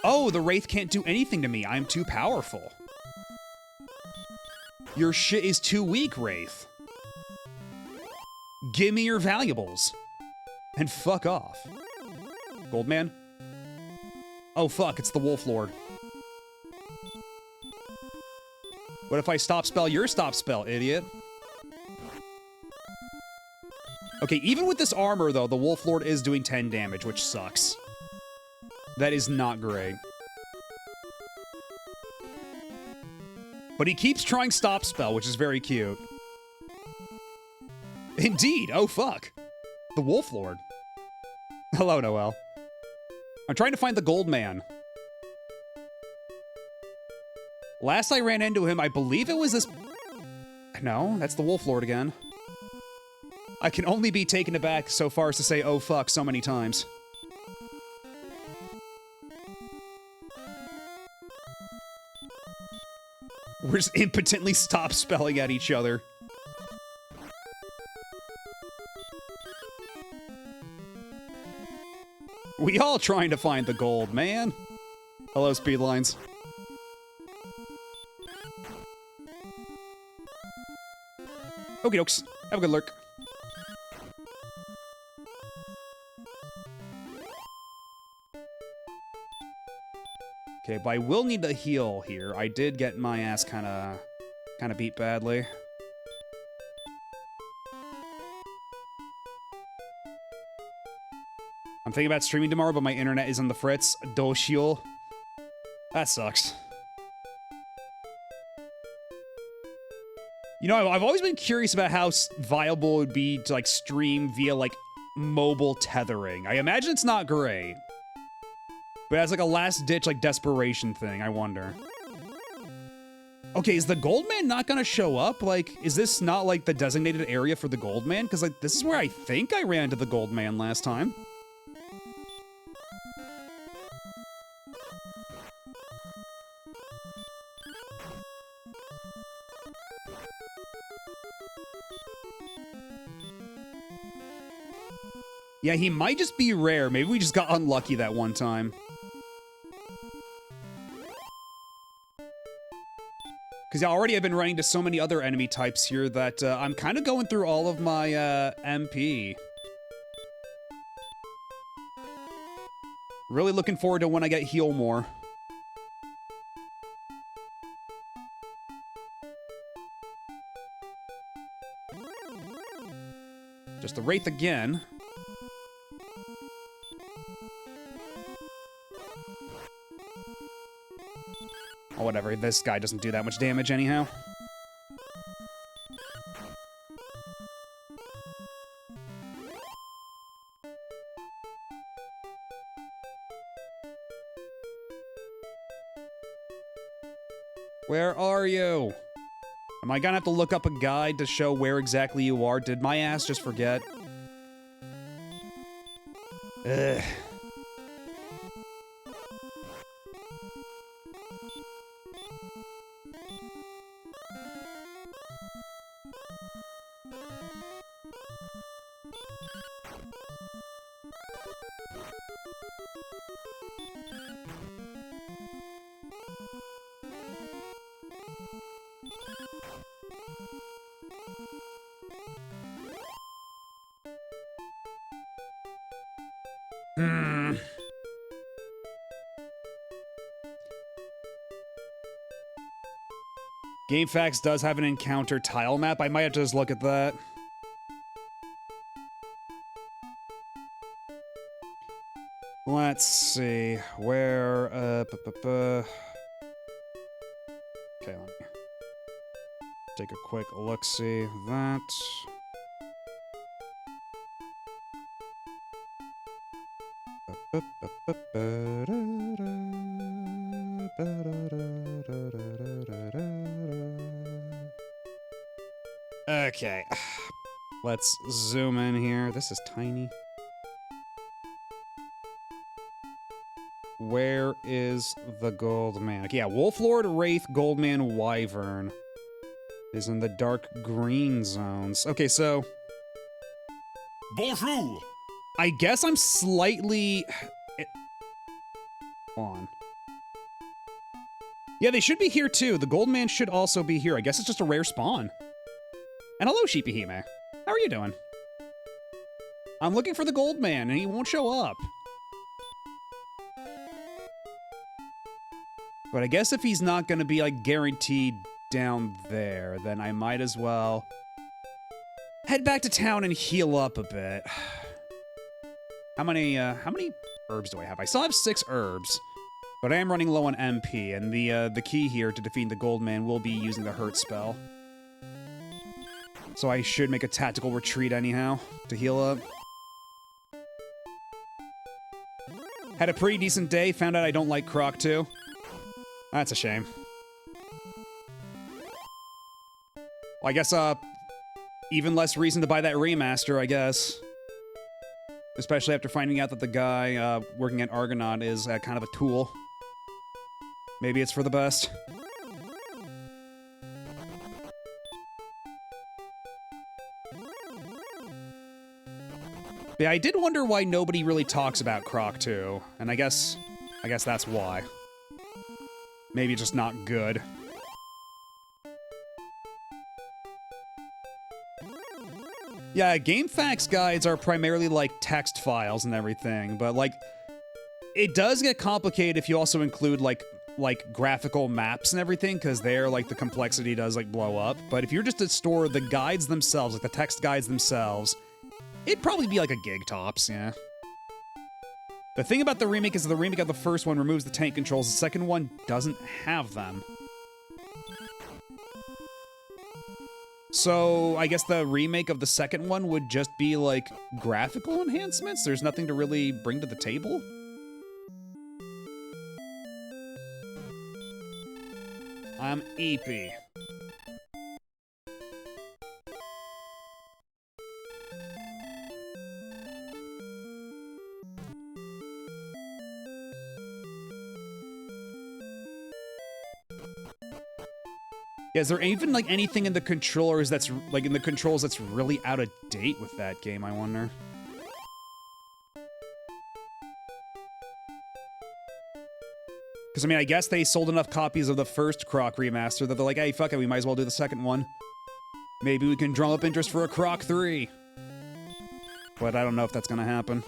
Oh, the Wraith can't do anything to me. I'm too powerful. Your shit is too weak, Wraith. Give me your valuables. And fuck off. Goldman? Oh fuck, it's the Wolf Lord. What if I stop spell your stop spell, idiot? Okay, even with this armor though, the Wolf Lord is doing 10 damage, which sucks. That is not great. But he keeps trying stop spell, which is very cute. Indeed, oh fuck. The Wolf Lord. Hello, Noel. I'm trying to find the Gold Man. Last I ran into him, I believe it was this... No, that's the Wolf Lord again. I can only be taken aback so far as to say, oh fuck, so many times. We're just impotently stop spelling at each other. We all trying to find the gold, man. Hello, Speedlines. Okie dokes. Have a good lurk. Okay, but I will need to heal here. I did get my ass kind of beat badly. I'm thinking about streaming tomorrow, but my internet is on the fritz. Doshio. That sucks. You know, I've always been curious about how viable it would be to, like, stream via, like, mobile tethering. I imagine it's not great. But as, like, a last-ditch, like, desperation thing, I wonder. Okay, is the Goldman not gonna show up? Like, is this not, like, the designated area for the Goldman? Because, like, this is where I think I ran into the Goldman last time. Yeah, he might just be rare. Maybe we just got unlucky that one time. Because already I've been running to so many other enemy types here that I'm kind of going through all of my MP. Really looking forward to when I get heal more. Just the Wraith again. Oh, whatever. This guy doesn't do that much damage anyhow. Where are you? Am I gonna have to look up a guide to show where exactly you are? Did my ass just forget? Ugh. GameFAQs does have an encounter tile map. I might have to just look at that. Let's see. Where, Okay, let me take a quick look-see. That. Okay. Let's zoom in here. This is tiny. Where is the Goldman? Okay, yeah, Wolflord, Wraith, Goldman, Wyvern is in the dark green zones. Okay, so... Bonjour! I guess I'm slightly... on. Yeah, they should be here too. The Goldman should also be here. I guess it's just a rare spawn. And hello, Sheepyhime. How are you doing? I'm looking for the Goldman, and he won't show up. But I guess if he's not going to be, like, guaranteed down there, then I might as well head back to town and heal up a bit. How many herbs do I have? I still have 6 herbs, but I am running low on MP, and the key here to defeating the Goldman will be using the Hurt spell. So I should make a tactical retreat anyhow to heal up. Had a pretty decent day, found out I don't like Croc too. That's a shame. Well, I guess, even less reason to buy that remaster, I guess. Especially after finding out that the guy, working at Argonaut is, kind of a tool. Maybe it's for the best. Yeah, I did wonder why nobody really talks about Croc 2, and I guess that's why. Maybe just not good. Yeah, GameFAQs guides are primarily like text files and everything, but like it does get complicated if you also include like graphical maps and everything, because there like the complexity does like blow up. But if you're just to store the guides themselves, like the text guides themselves, it'd probably be like a gig tops, yeah. The thing about the remake is the remake of the first one removes the tank controls, the second one doesn't have them. So, I guess the remake of the second one would just be, like, graphical enhancements? There's nothing to really bring to the table? I'm EP. Yeah, is there even, like, anything in the controllers that's, like, in the controls that's really out of date with that game, I wonder? Because, I mean, I guess they sold enough copies of the first Croc remaster that they're like, hey, fuck it, we might as well do the second one. Maybe we can drum up interest for a Croc 3. But I don't know if that's gonna happen.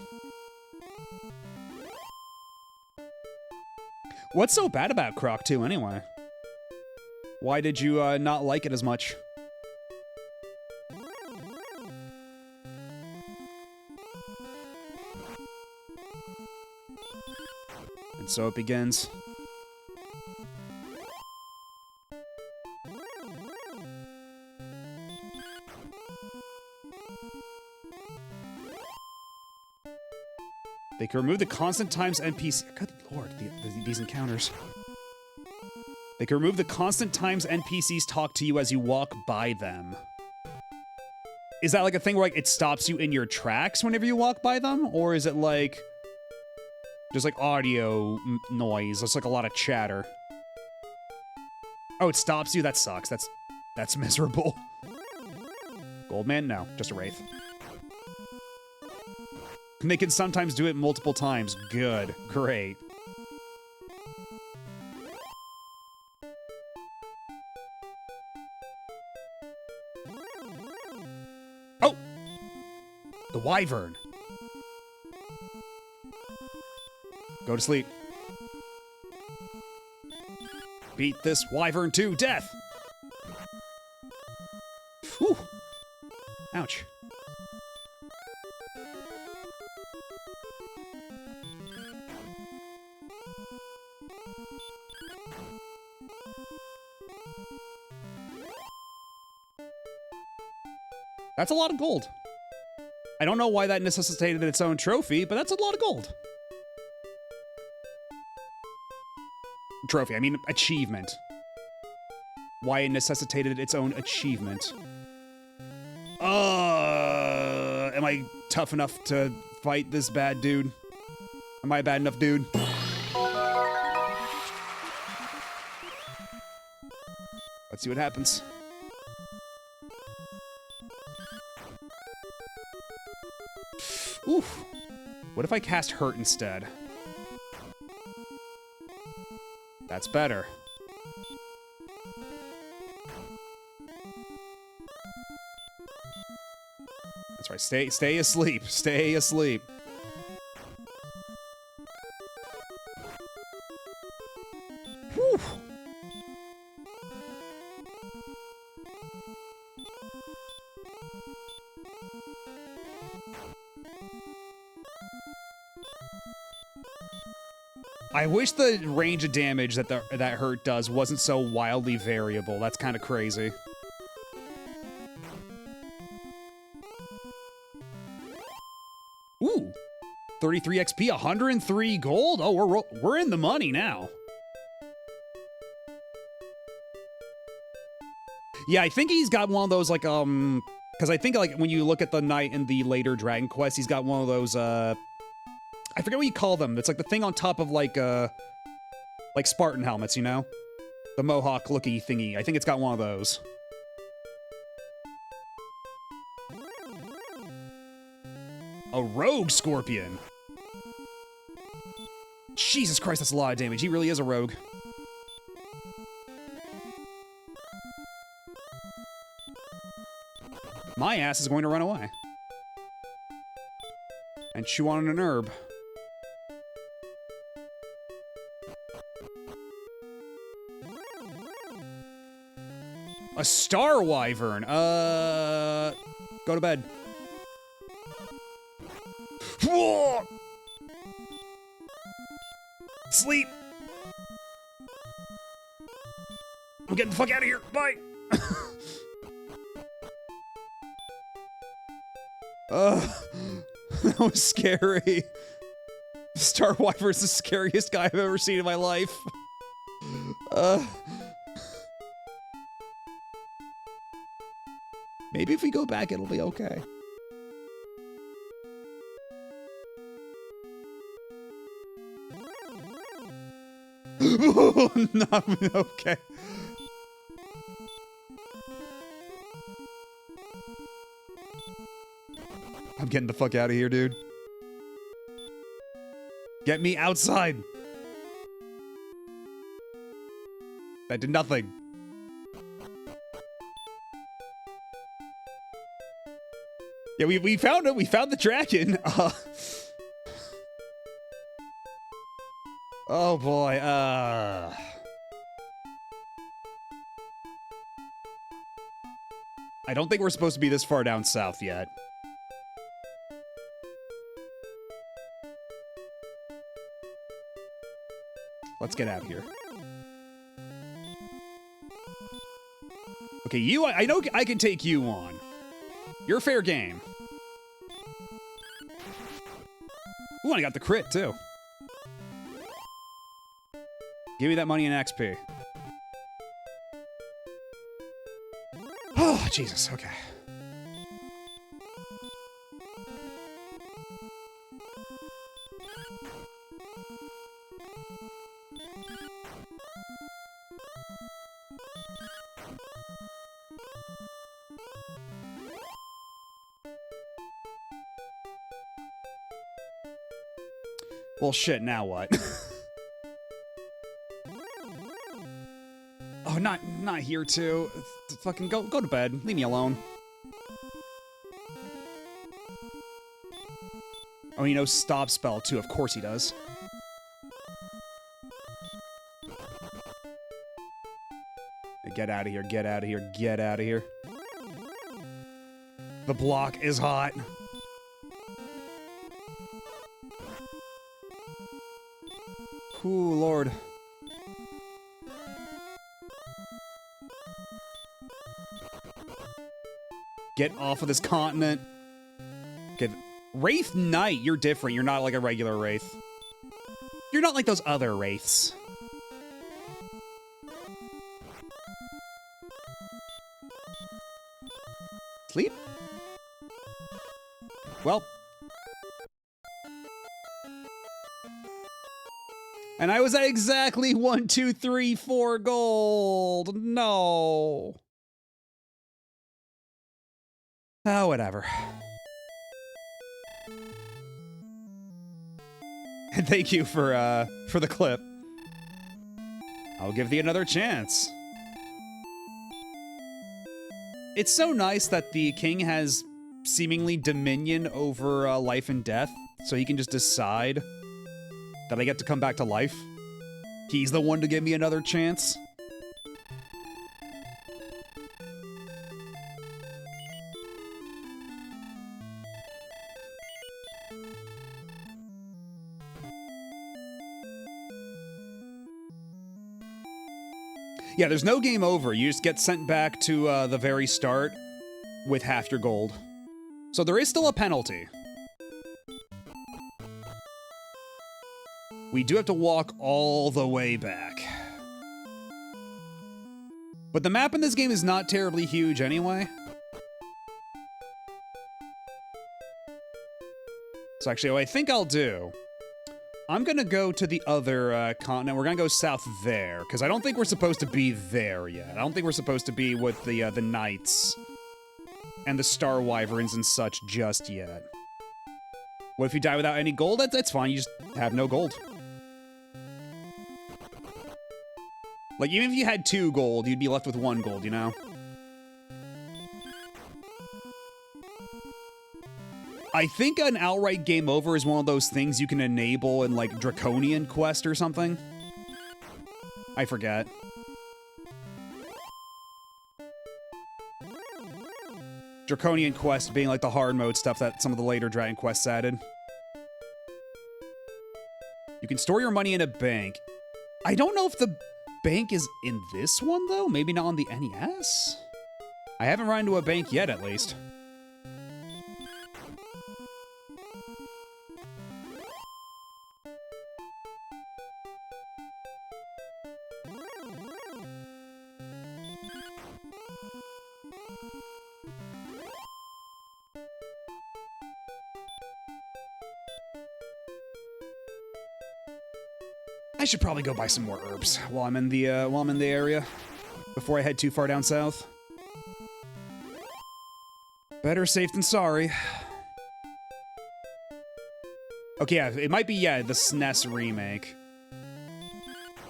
What's so bad about Croc 2, anyway? Why did you not like it as much? And so it begins. They can remove the constant times NPC. Good lord, these encounters. They can remove the constant times NPCs talk to you as you walk by them. Is that like a thing where like it stops you in your tracks whenever you walk by them? Or is it like just like audio noise? It's like a lot of chatter. Oh, it stops you? That sucks. That's miserable. Goldman? No, just a wraith. And they can sometimes do it multiple times. Good. Great. Oh! The wyvern. Go to sleep. Beat this wyvern to death. Whew. Ouch. That's a lot of gold. I don't know why that necessitated its own trophy, but that's a lot of gold. Trophy, I mean achievement. Why it necessitated its own achievement. Am I tough enough to fight this bad dude? Am I a bad enough dude? Let's see what happens. Oof. What if I cast Hurt instead? That's better. That's right. Stay asleep. Stay asleep. Whew. I wish the range of damage that that hurt does wasn't so wildly variable. That's kind of crazy. Ooh, 33 XP, 103 gold. Oh, we're in the money now. Yeah, I think he's got one of those, like, because I think, like, when you look at the knight in the later Dragon Quest, he's got one of those, I forget what you call them. It's like the thing on top of, like Spartan helmets, you know? The mohawk-looky thingy. I think it's got one of those. A rogue scorpion. Jesus Christ, that's a lot of damage. He really is a rogue. My ass is going to run away. And chew on an herb. A star wyvern. Go to bed. Sleep. I'm getting the fuck out of here. Bye. That was scary. Star Wyvern's the scariest guy I've ever seen in my life. Maybe if we go back, it'll be okay. No, okay. I'm getting the fuck out of here, dude. Get me outside. That did nothing. Yeah, we found it. We found the dragon. Oh boy. I don't think we're supposed to be this far down south yet. Let's get out of here. Okay, you, I know I can take you on. You're fair game. Ooh, I got the crit, too. Give me that money and XP. Oh, Jesus, okay. Well, shit, now what? Oh, not here too. Fucking go to bed. Leave me alone. Oh, he knows stop spell too. Of course he does. Get out of here, get out of here, get out of here. The block is hot. Ooh, Lord. Get off of this continent. Okay, Wraith Knight, you're different. You're not like a regular Wraith. You're not like those other Wraiths. Sleep? Well. And I was at exactly 1, 2, 3, 4 gold. No. Oh, whatever. And thank you for the clip. I'll give thee another chance. It's so nice that the king has seemingly dominion over life and death, so he can just decide that I get to come back to life. He's the one to give me another chance. Yeah, there's no game over. You just get sent back to the very start with half your gold. So there is still a penalty. We do have to walk all the way back. But the map in this game is not terribly huge anyway. So actually, what I think I'll do, I'm gonna go to the other continent. We're gonna go south there, because I don't think we're supposed to be there yet. I don't think we're supposed to be with the knights and the star wyverns and such just yet. What if you die without any gold? That's fine, you just have no gold. Like, even if you had 2 gold, you'd be left with 1 gold, you know? I think an outright game over is one of those things you can enable in, like, Draconian Quest or something. I forget. Draconian Quest being, like, the hard mode stuff that some of the later Dragon Quests added. You can store your money in a bank. I don't know if the bank is in this one, though? Maybe not on the NES? I haven't run into a bank yet, at least. I should probably go buy some more herbs while I'm in the area before I head too far down south. Better safe than sorry. Okay, yeah, it might be, yeah, the SNES remake.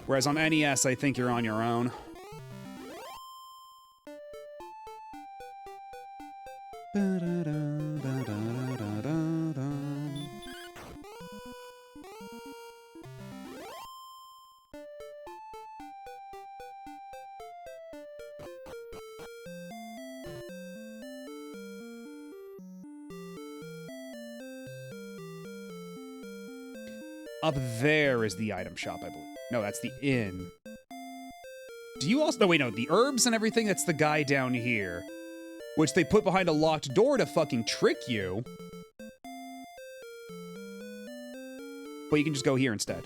Whereas on NES, I think you're on your own. Up there is the item shop, I believe. No, that's the inn. Do you also... No, wait, no. The herbs and everything, that's the guy down here. Which they put behind a locked door to fucking trick you. But you can just go here instead.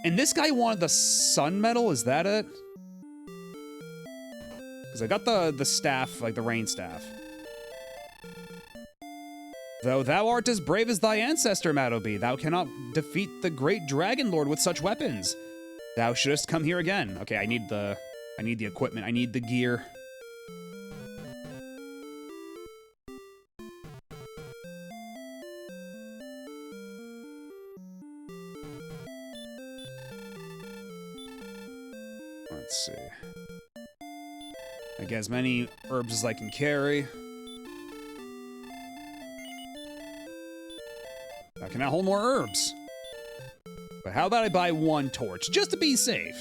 And this guy wanted the sun medal, is that it? Because I got the staff, like the rain staff. Though thou art as brave as thy ancestor, Madobe, thou cannot defeat the great Dragon Lord with such weapons. Thou shouldst come here again. Okay, I need the equipment. I need the gear. Let's see. I get as many herbs as I can carry. I cannot hold more herbs. But how about I buy 1 torch, just to be safe?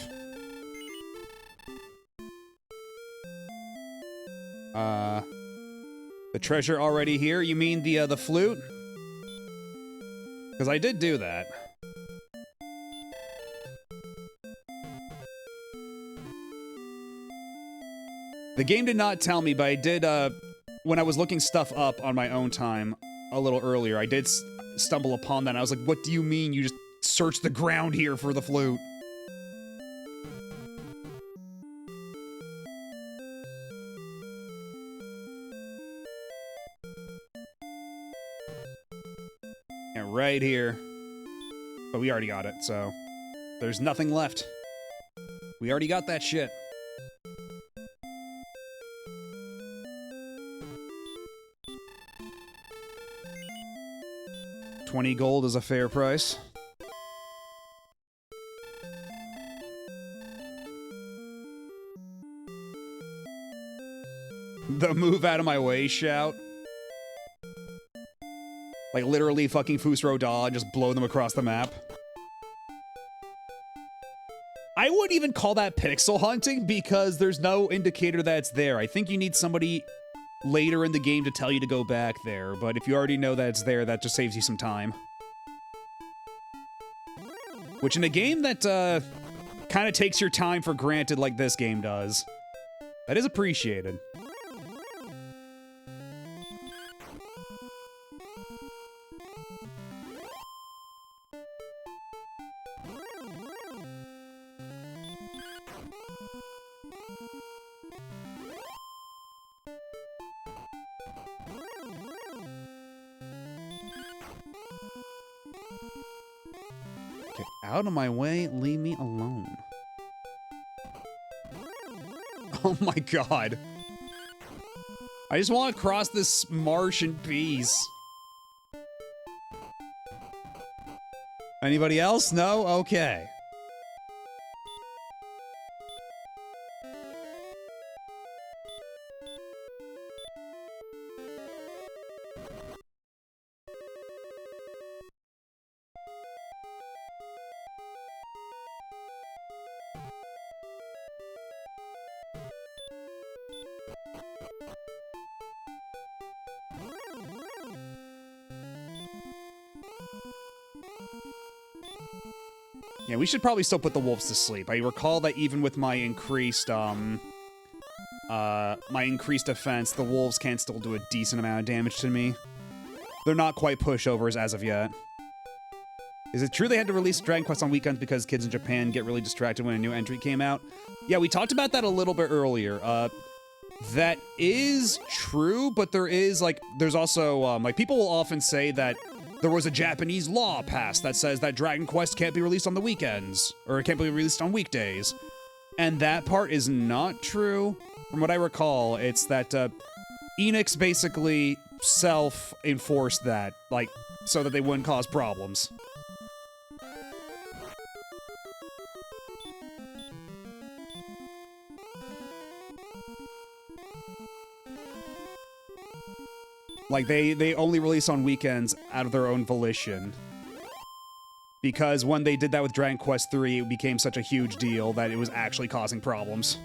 The treasure already here? You mean the flute? Because I did do that. The game did not tell me, but I did, when I was looking stuff up on my own time a little earlier, I did stumble upon that, and I was like, what do you mean you just searched the ground here for the flute? Yeah, right here. But we already got it, so there's nothing left. We already got that shit. $20 gold is a fair price. The move out of my way shout. Like literally fucking Fusro Da, just blow them across the map. I wouldn't even call that pixel hunting because there's no indicator that it's there. I think you need somebody later in the game to tell you to go back there, but if you already know that it's there, that just saves you some time. Which in a game that kind of takes your time for granted like this game does, that is appreciated. Get out of my way. Leave me alone. Oh my god. I just want to cross this marsh in peace. Anybody else? No? Okay. Yeah, we should probably still put the wolves to sleep. I recall that even with my increased defense, the wolves can still do a decent amount of damage to me. They're not quite pushovers as of yet. Is it true they had to release Dragon Quest on weekends because kids in Japan get really distracted when a new entry came out? Yeah, we talked about that a little bit earlier. That is true, but there's also, people will often say that there was a Japanese law passed that says that Dragon Quest can't be released on the weekends, or it can't be released on weekdays. And that part is not true. From what I recall, it's that Enix basically self-enforced that, so that they wouldn't cause problems. They only release on weekends out of their own volition. Because when they did that with Dragon Quest III, it became such a huge deal that it was actually causing problems.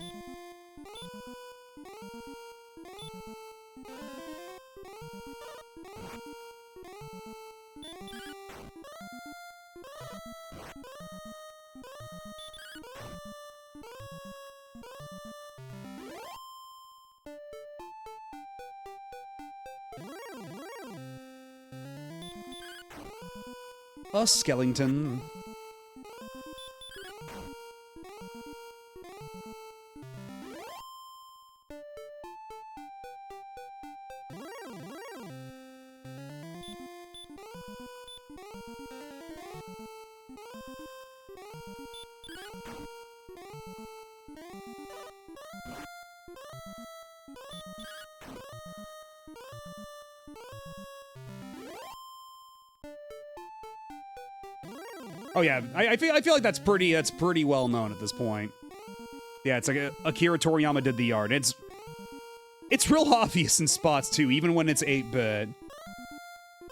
A skeleton. Oh yeah, I feel like that's pretty well known at this point. Yeah, it's like Akira Toriyama did the art. It's real obvious in spots too, even when it's 8-bit.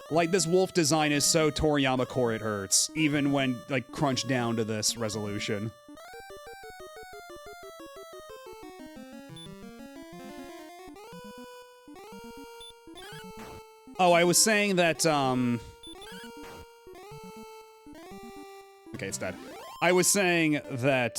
Like, this wolf design is so Toriyama core it hurts, even when crunched down to this resolution. Oh, I was saying that okay, it's dead. I was saying that,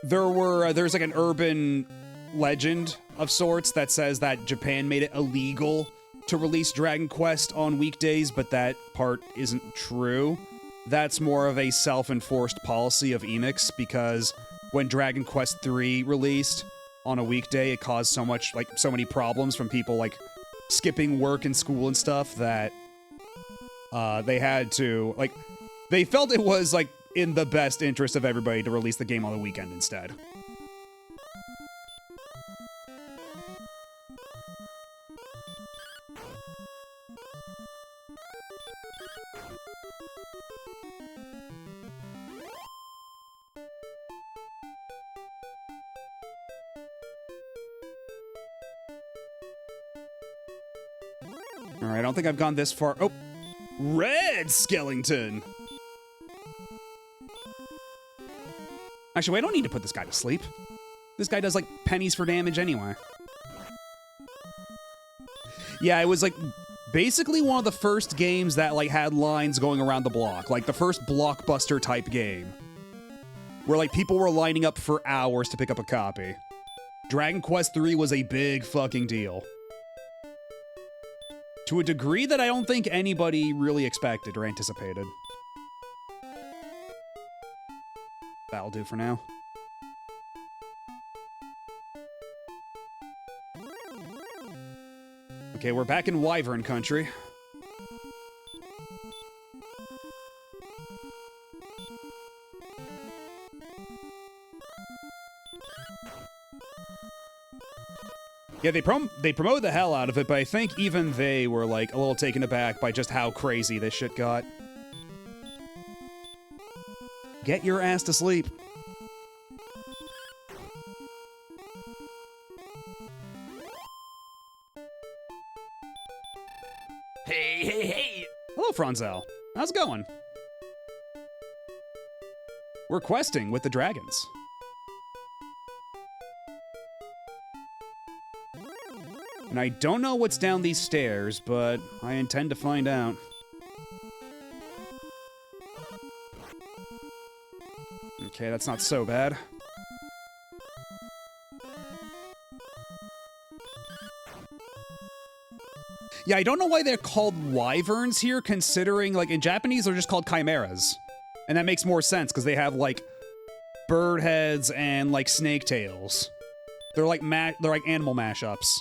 there's an urban legend of sorts that says that Japan made it illegal to release Dragon Quest on weekdays, but that part isn't true. That's more of a self-enforced policy of Enix, because when Dragon Quest III released on a weekday, it caused so many problems from people, skipping work and school and stuff that they had to, they felt it was, in the best interest of everybody to release the game on the weekend instead. Alright, I don't think I've gone this far. Oh! Red skeleton! Actually, wait, I don't need to put this guy to sleep. This guy does, pennies for damage anyway. Yeah, it was, basically one of the first games that, had lines going around the block. The first blockbuster-type game. Where, people were lining up for hours to pick up a copy. Dragon Quest III was a big fucking deal. To a degree that I don't think anybody really expected or anticipated. That'll do for now. Okay, we're back in Wyvern country. Yeah, they promoted the hell out of it, but I think even they were, like, a little taken aback by just how crazy this shit got. Get your ass to sleep. Hey, hey, hey! Hello, Franzel. How's it going? We're questing with the dragons. And I don't know what's down these stairs, but I intend to find out. Okay, that's not so bad. Yeah, I don't know why they're called wyverns here, considering, like, in Japanese, they're just called chimeras. And that makes more sense, because they have, like, bird heads and, like, snake tails. They're like animal mashups.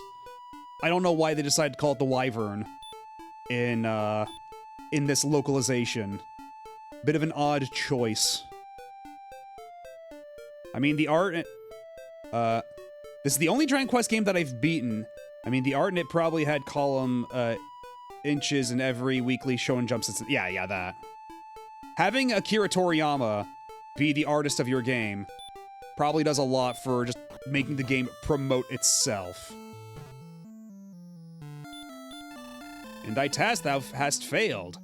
I don't know why they decided to call it the wyvern in this localization. Bit of an odd choice. I mean, the art... this is the only Dragon Quest game that I've beaten. I mean, the art in it probably had column inches in every weekly Shonen Jump since... Yeah, that. Having Akira Toriyama be the artist of your game probably does a lot for just making the game promote itself. In thy task thou hast failed.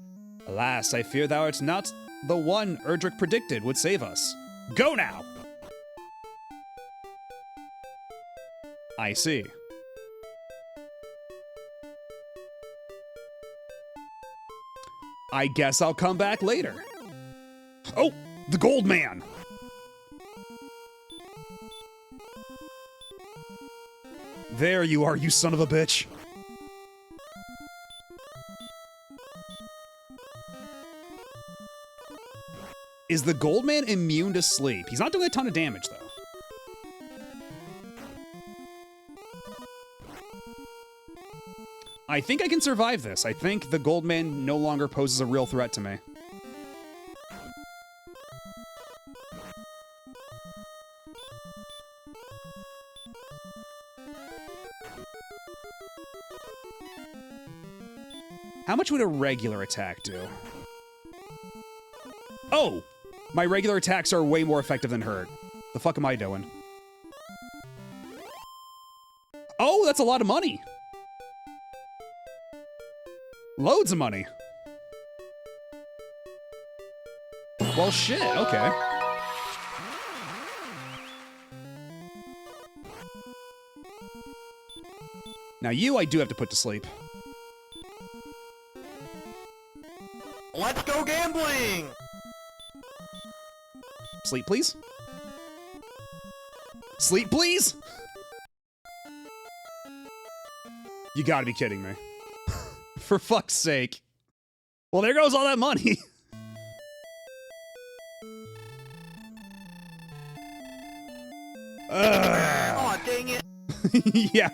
Alas, I fear thou art not the one Erdrick predicted would save us. Go now! I see. I guess I'll come back later. Oh, the Gold Man! There you are, you son of a bitch. Is the Gold Man immune to sleep? He's not doing a ton of damage, though. I think I can survive this. I think the Gold Man no longer poses a real threat to me. How much would a regular attack do? Oh! My regular attacks are way more effective than hurt. The fuck am I doing? Oh, that's a lot of money! Loads of money. Well, shit, okay. Now you I do have to put to sleep. Let's go gambling! Sleep, please? Sleep, please? You gotta be kidding me. For fuck's sake. Well, there goes all that money. Aw, dang it. Yeah.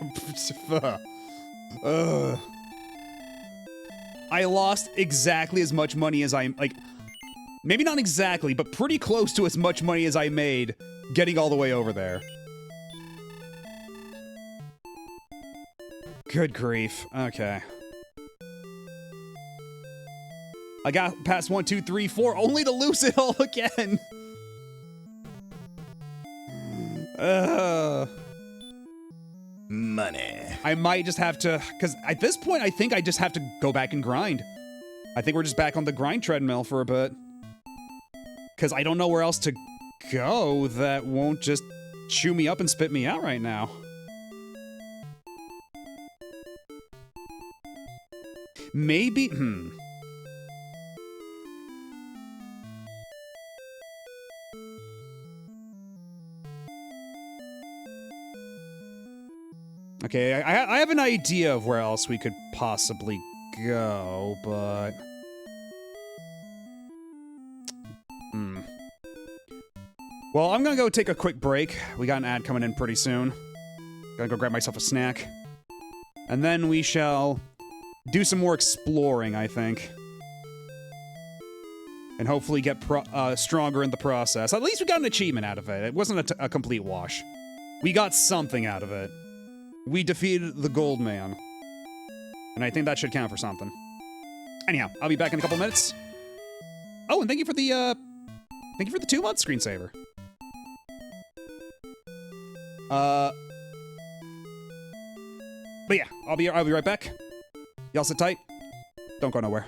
I lost exactly as much money as maybe not exactly, but pretty close to as much money as I made getting all the way over there. Good grief. Okay. I got past 1, 2, 3, 4, only to lose it all again. Money. I might just have to, because at this point, I think I just have to go back and grind. I think we're just back on the grind treadmill for a bit. Because I don't know where else to go that won't just chew me up and spit me out right now. Maybe, Okay, I have an idea of where else we could possibly go, but... Well, I'm gonna go take a quick break. We got an ad coming in pretty soon. Gonna go grab myself a snack. And then we shall do some more exploring, I think. And hopefully get stronger in the process. At least we got an achievement out of it. It wasn't a complete wash. We got something out of it. we defeated the Gold Man. And I think that should count for something. Anyhow, I'll be back in a couple minutes. Oh, and thank you for the 2-month screensaver. But yeah, I'll be right back. Y'all sit tight. Don't go nowhere.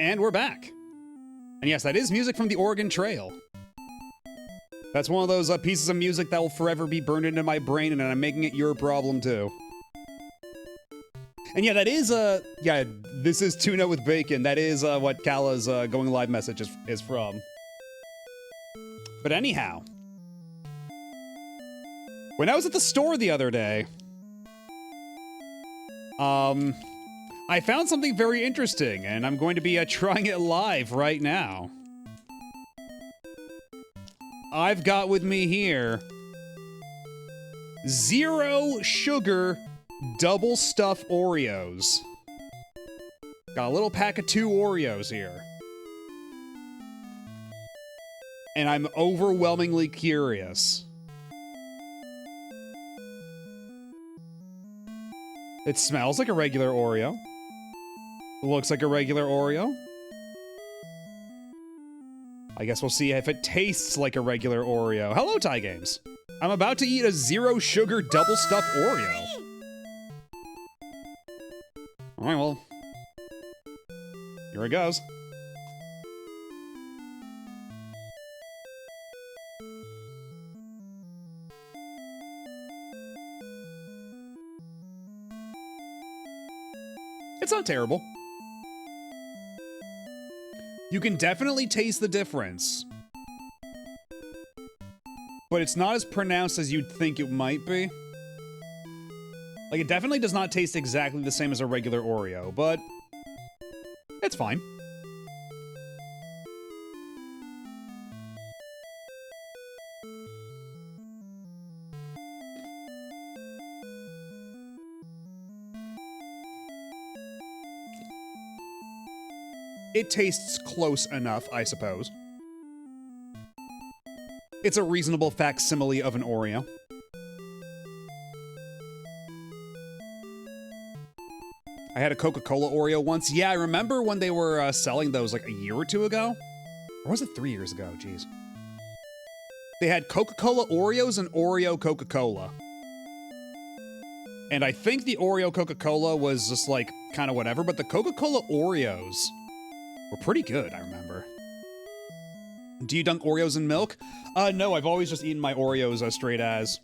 And we're back. And yes, that is music from the Oregon Trail. That's one of those pieces of music that will forever be burned into my brain, and I'm making it your problem too. And yeah, that is, yeah, this is Tuna with Bacon. That is what Kala's going live message is from. But anyhow, when I was at the store the other day, I found something very interesting, and I'm going to be trying it live right now. I've got with me here 0 sugar double stuffed Oreos. Got a little pack of 2 Oreos here. And I'm overwhelmingly curious. It smells like a regular Oreo. Looks like a regular Oreo. I guess we'll see if it tastes like a regular Oreo. Hello, Ty Games. I'm about to eat a zero sugar double stuffed Oreo. Alright, well. Here it goes. It's not terrible. You can definitely taste the difference. But it's not as pronounced as you'd think it might be. Like, it definitely does not taste exactly the same as a regular Oreo, but it's fine. It tastes close enough, I suppose. It's a reasonable facsimile of an Oreo. I had a Coca-Cola Oreo once. Yeah, I remember when they were selling those like a year or two ago. Or was it 3 years ago? Jeez. They had Coca-Cola Oreos and Oreo Coca-Cola. And I think the Oreo Coca-Cola was just like kind of whatever, but the Coca-Cola Oreos were pretty good, I remember. Do you dunk Oreos in milk? No, I've always just eaten my Oreos straight as.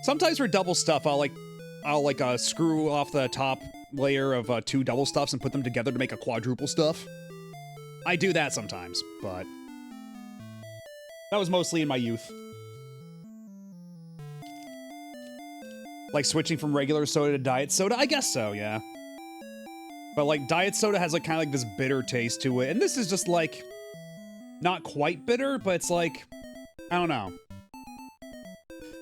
Sometimes for double stuff, I'll screw off the top layer of 2 double stuffs and put them together to make a quadruple stuff. I do that sometimes, but that was mostly in my youth. Like switching from regular soda to diet soda? I guess so, yeah. But like diet soda has like kind of like this bitter taste to it, and this is just like not quite bitter, but it's like, I don't know.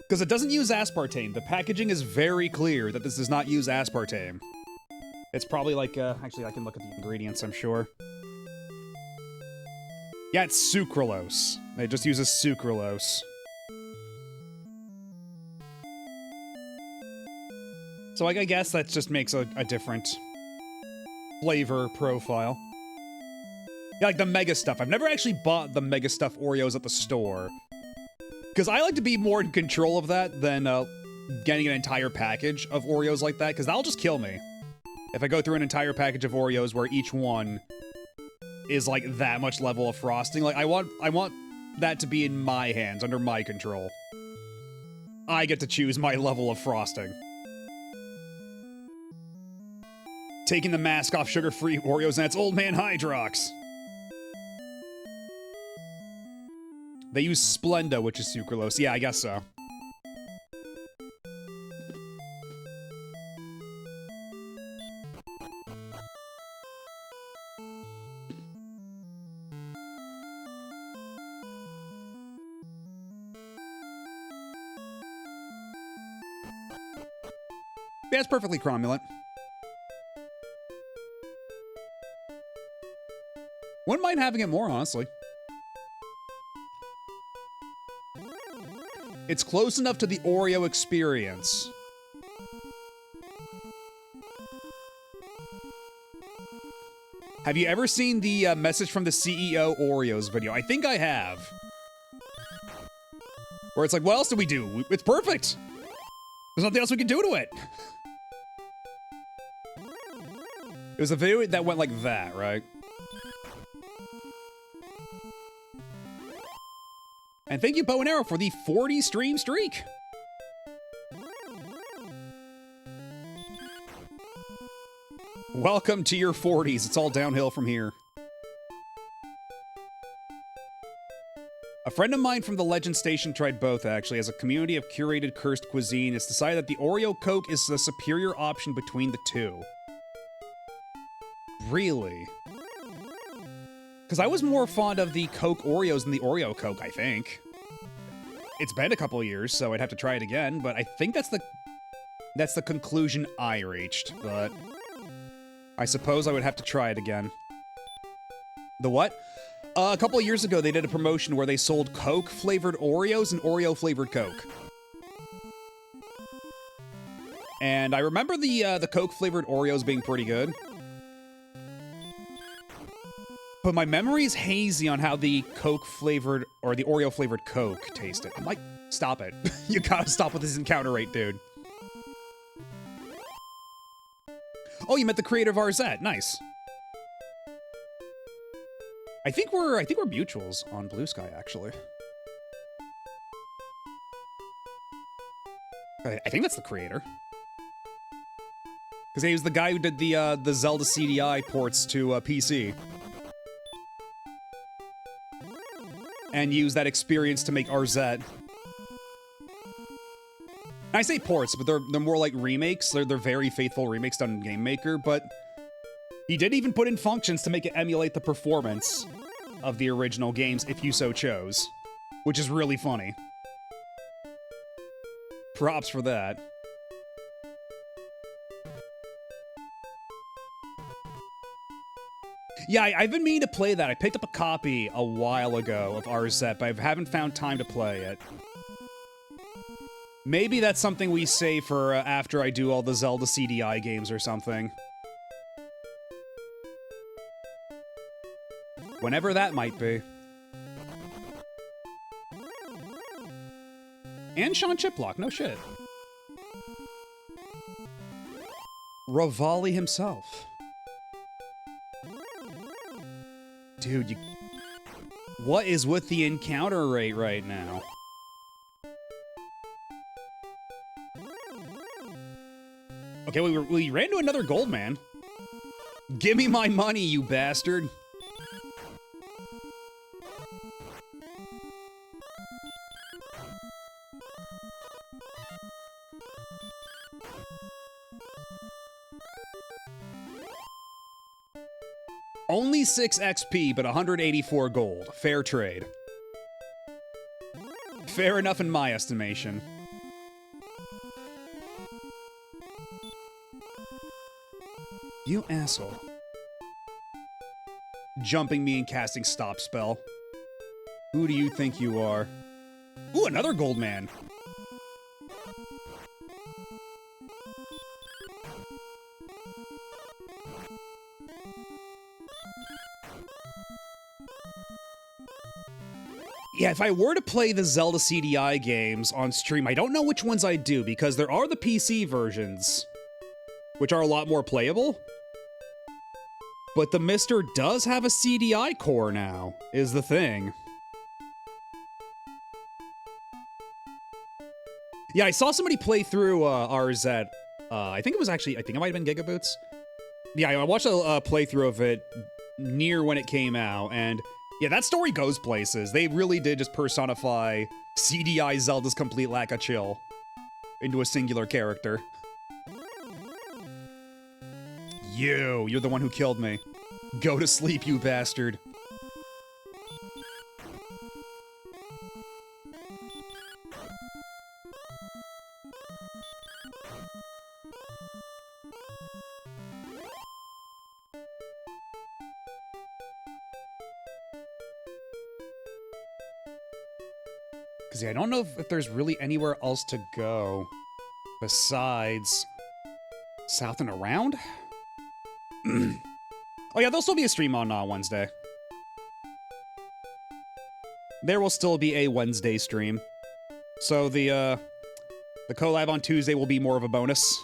Because it doesn't use aspartame. The packaging is very clear that this does not use aspartame. It's probably like, actually I can look at the ingredients, I'm sure. Yeah, it's sucralose. It just uses sucralose. So like, I guess that just makes a different flavor profile. Yeah, like the Mega Stuff. I've never actually bought the Mega Stuff Oreos at the store. Because I like to be more in control of that than getting an entire package of Oreos like that, because that'll just kill me. If I go through an entire package of Oreos where each one is like that much level of frosting. Like, I want that to be in my hands, under my control. I get to choose my level of frosting. Taking the mask off sugar-free Oreos, and that's Old Man Hydrox. They use Splenda, which is sucralose. Yeah, I guess so. Yeah, it's perfectly cromulent. Wouldn't mind having it more, honestly. It's close enough to the Oreo experience. Have you ever seen the message from the CEO Oreos video? I think I have. Where it's like, what else do we do? It's perfect. There's nothing else we can do to it. It was a video that went like that, right? And thank you, Bow and Arrow, for the 40 stream streak. Welcome to your 40s. It's all downhill from here. A friend of mine from the Legend Station tried both, actually. As a community of curated cursed cuisine, it's decided that the Oreo Coke is the superior option between the two. Really? Because I was more fond of the Coke Oreos than the Oreo Coke, I think. It's been a couple of years, so I'd have to try it again, but I think that's the conclusion I reached, but I suppose I would have to try it again. The what? A couple of years ago, they did a promotion where they sold Coke-flavored Oreos and Oreo-flavored Coke. And I remember the Coke-flavored Oreos being pretty good. But my memory's hazy on how the Coke-flavored, or the Oreo-flavored Coke tasted. I'm like, stop it. You gotta stop with this encounter rate, dude. Oh, you met the creator of RZ. Nice. I think we're mutuals on Blue Sky, actually. I think that's the creator. Because he was the guy who did the Zelda CDI ports to PC. And used that experience to make RZ. I say ports, but they're more like remakes. They're very faithful remakes done in Game Maker, but he did even put in functions to make it emulate the performance of the original games if you so chose, which is really funny. Props for that. Yeah, I've been meaning to play that. I picked up a copy a while ago of RZ, but I haven't found time to play it. Maybe that's something we save for after I do all the Zelda CDI games or something. Whenever that might be. And Sean Chiplock, no shit. Rivali himself. Dude, what is with the encounter rate right now? Okay, we ran into another gold man. Give me my money, you bastard. Only 6 XP, but 184 gold. Fair trade. Fair enough in my estimation. You asshole. Jumping me and casting stop spell. Who do you think you are? Ooh, another gold man. Yeah, if I were to play the Zelda CDI games on stream, I don't know which ones I'd do, because there are the PC versions, which are a lot more playable. But the Mister does have a CDI core now, is the thing. Yeah, I saw somebody play through RZ. I think it might have been Gigaboots. Yeah, I watched a playthrough of it near when it came out, and yeah, that story goes places. They really did just personify CDI Zelda's complete lack of chill into a singular character. You're the one who killed me. Go to sleep, you bastard. Because yeah, I don't know if there's really anywhere else to go besides south and around. Oh yeah, there'll still be a stream on Wednesday. There will still be a Wednesday stream. So the collab on Tuesday will be more of a bonus.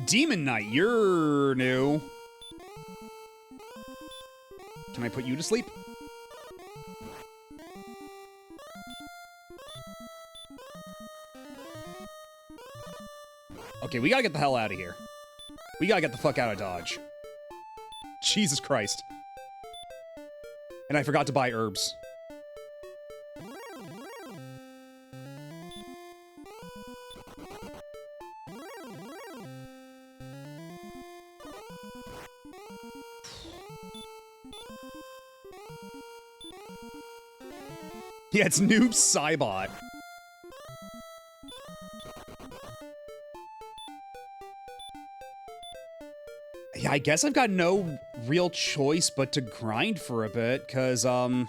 Demon Knight, you're new. Can I put you to sleep? Okay, we gotta get the hell out of here. We gotta get the fuck out of Dodge. Jesus Christ. And I forgot to buy herbs. Yeah, it's Noob Cybot. Yeah, I guess I've got no real choice but to grind for a bit, because, I mean,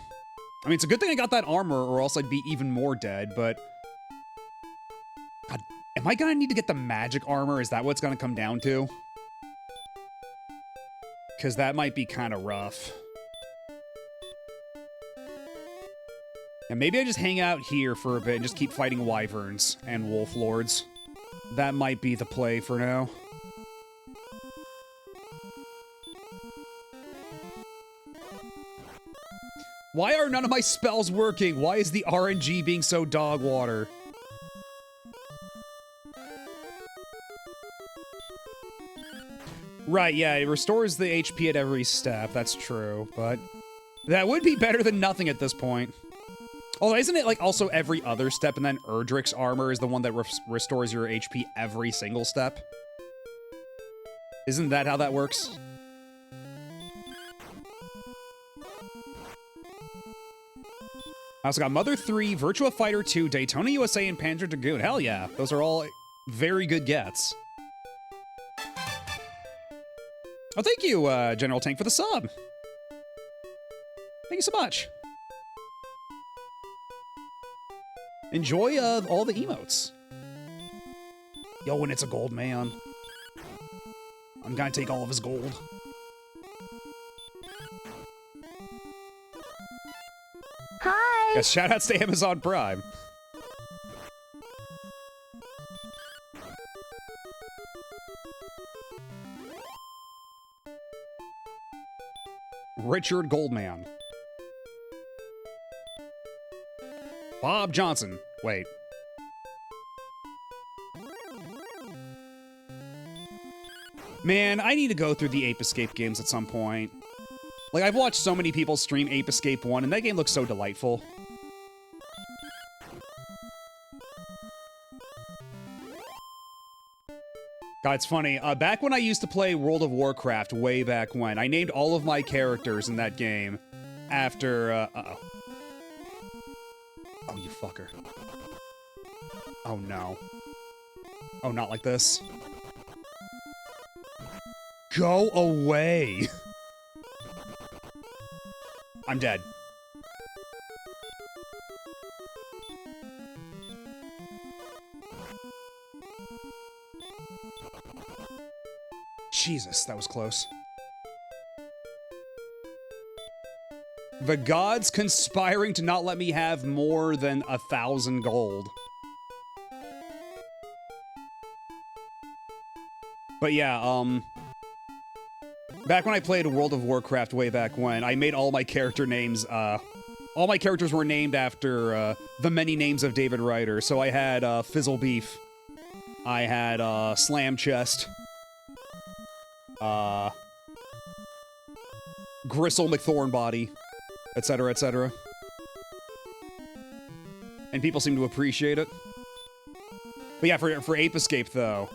it's a good thing I got that armor, or else I'd be even more dead, but... God, am I gonna need to get the magic armor? Is that what it's gonna come down to? Because that might be kind of rough. And maybe I just hang out here for a bit and just keep fighting wyverns and wolf lords. That might be the play for now. Why are none of my spells working? Why is the RNG being so dog water? Right, yeah, it restores the HP at every step, that's true, but that would be better than nothing at this point. Although, isn't it, like, also every other step, and then Erdrick's armor is the one that restores your HP every single step? Isn't that how that works? I also got Mother 3, Virtua Fighter 2, Daytona USA, and Panzer Dragoon. Hell yeah, those are all very good gets. Oh, thank you, General Tank, for the sub. Thank you so much. Enjoy all the emotes. Yo, when it's a gold man. I'm gonna take all of his gold. Hi! Yes, shoutouts to Amazon Prime. Richard Goldman. Bob Johnson. Wait. Man, I need to go through the Ape Escape games at some point. Like, I've watched so many people stream Ape Escape 1, and that game looks so delightful. God, it's funny. Back when I used to play World of Warcraft, way back when, I named all of my characters in that game after, uh-oh. Oh, you fucker. Oh, no. Oh, not like this. Go away! I'm dead. Jesus, that was close. The gods conspiring to not let me have more than 1,000 gold. But yeah, back when I played World of Warcraft way back when, I made all my character names, all my characters were named after, the many names of David Ryder. So I had, Fizzle Beef. I had, Slam Chest. Gristle McThornbody, etc., etc. And people seem to appreciate it. But yeah, for Ape Escape, though,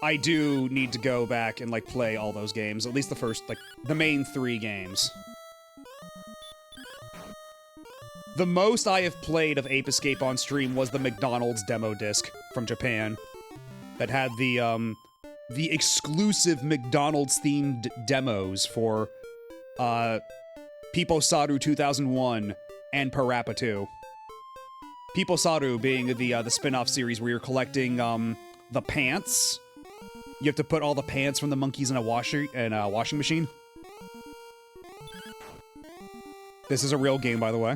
I do need to go back and, like, play all those games. At least the first, like, the main 3 games. The most I have played of Ape Escape on stream was the McDonald's demo disc from Japan. That had the exclusive McDonald's-themed demos for, Piposaru 2001 and Parappa 2. Piposaru being the spin-off series where you're collecting, the pants. You have to put all the pants from the monkeys in a washing machine. This is a real game, by the way.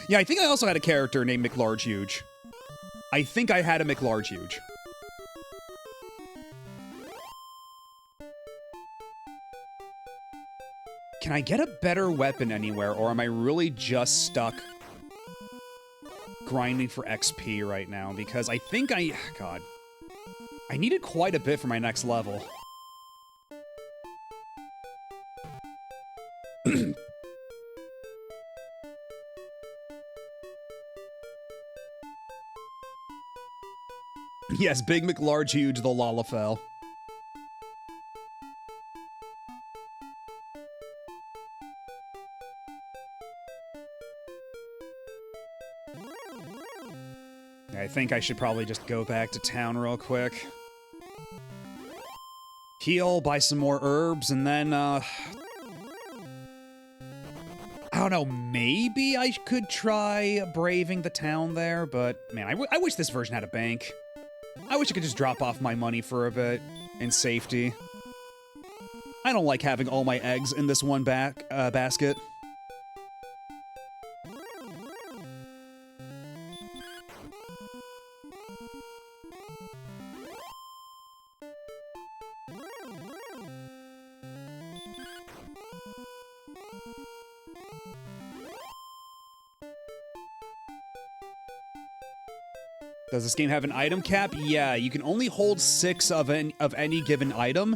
Yeah, I think I also had a character named McLargehuge. I think I had a McLargehuge. Can I get a better weapon anywhere, or am I really just stuck grinding for XP right now? Because I think God. I needed quite a bit for my next level. Yes, Big McLargehuge the Lalafell. I think I should probably just go back to town real quick. heal, buy some more herbs, and then, I don't know, maybe I could try braving the town there, but, man, I wish this version had a bank. I wish I could just drop off my money for a bit in safety. I don't like having all my eggs in this one basket. Does this game have an item cap? Yeah, you can only hold 6 of any given item,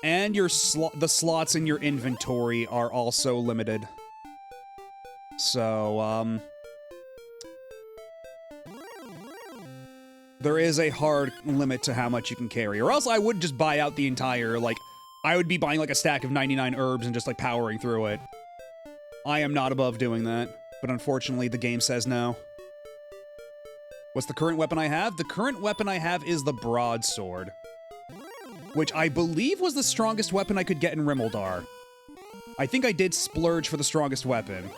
and the slots in your inventory are also limited. So, there is a hard limit to how much you can carry, or else I would just buy out the entire, like, I would be buying like a stack of 99 herbs and just like powering through it. I am not above doing that, but unfortunately the game says no. What's the current weapon I have? The current weapon I have is the broadsword, which I believe was the strongest weapon I could get in Rimeldar. I think I did splurge for the strongest weapon.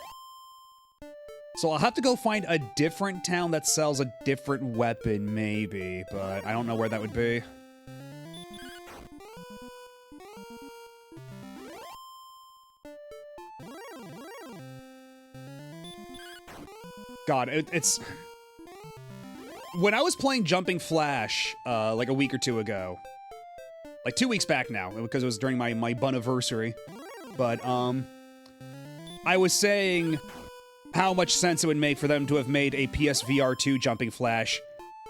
So I'll have to go find a different town that sells a different weapon, maybe, but I don't know where that would be. God, it's... When I was playing Jumping Flash, like a week or two ago, like 2 weeks back now, because it was during my Buniversary, but, I was saying how much sense it would make for them to have made a PSVR 2 Jumping Flash,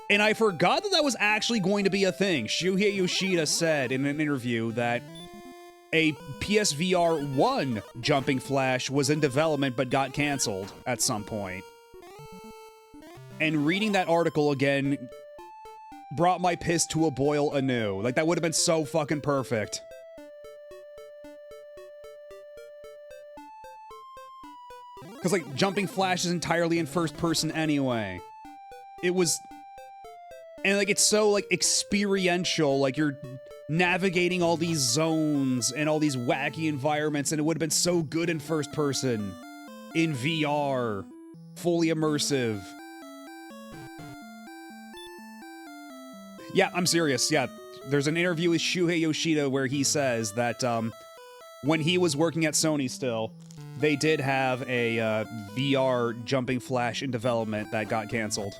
and I forgot that that was actually going to be a thing. Shuhei Yoshida said in an interview that a PSVR 1 Jumping Flash was in development but got canceled at some point. And reading that article again brought my piss to a boil anew. Like, that would have been so fucking perfect. Because, like, Jumping Flash is entirely in first person anyway. It was... And, like, it's so, like, experiential. Like, you're navigating all these zones and all these wacky environments, and it would have been so good in first person. In VR. Fully immersive. Yeah, I'm serious, yeah. There's an interview with Shuhei Yoshida where he says that, when he was working at Sony still, they did have a, VR Jumping Flash in development that got canceled.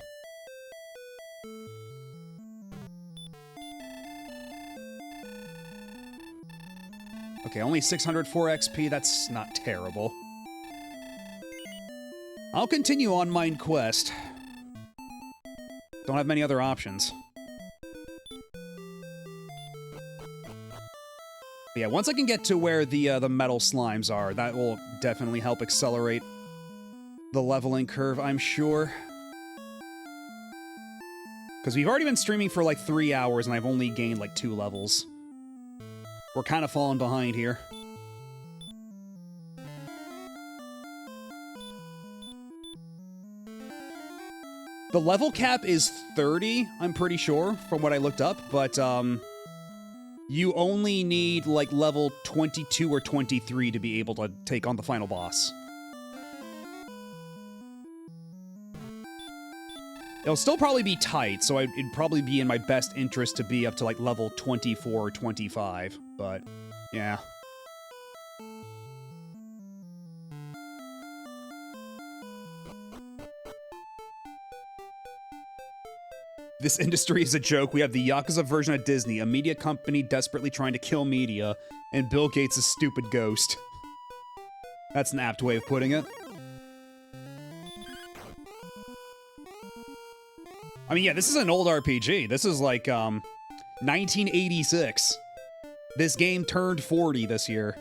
Okay, only 604 XP, that's not terrible. I'll continue on my quest. Don't have many other options. But yeah, once I can get to where the metal slimes are, that will definitely help accelerate the leveling curve, I'm sure. Because we've already been streaming for like 3 hours and I've only gained like 2 levels. We're kind of falling behind here. The level cap is 30, I'm pretty sure, from what I looked up, but, you only need, like, level 22 or 23 to be able to take on the final boss. It'll still probably be tight, so it'd probably be in my best interest to be up to, like, level 24 or 25, but, yeah. This industry is a joke. We have the Yakuza version of Disney, a media company desperately trying to kill media, and Bill Gates' stupid ghost. That's an apt way of putting it. I mean, yeah, this is an old RPG. This is like, 1986. This game turned 40 this year.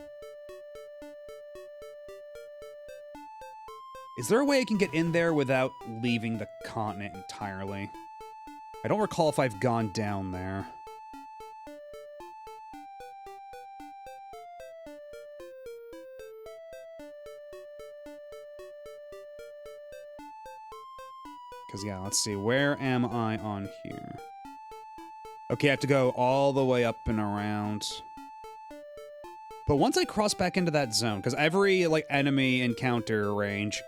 Is there a way I can get in there without leaving the continent entirely? I don't recall if I've gone down there. Because, yeah, let's see. Where am I on here? Okay, I have to go all the way up and around. But once I cross back into that zone, because every, like, enemy encounter range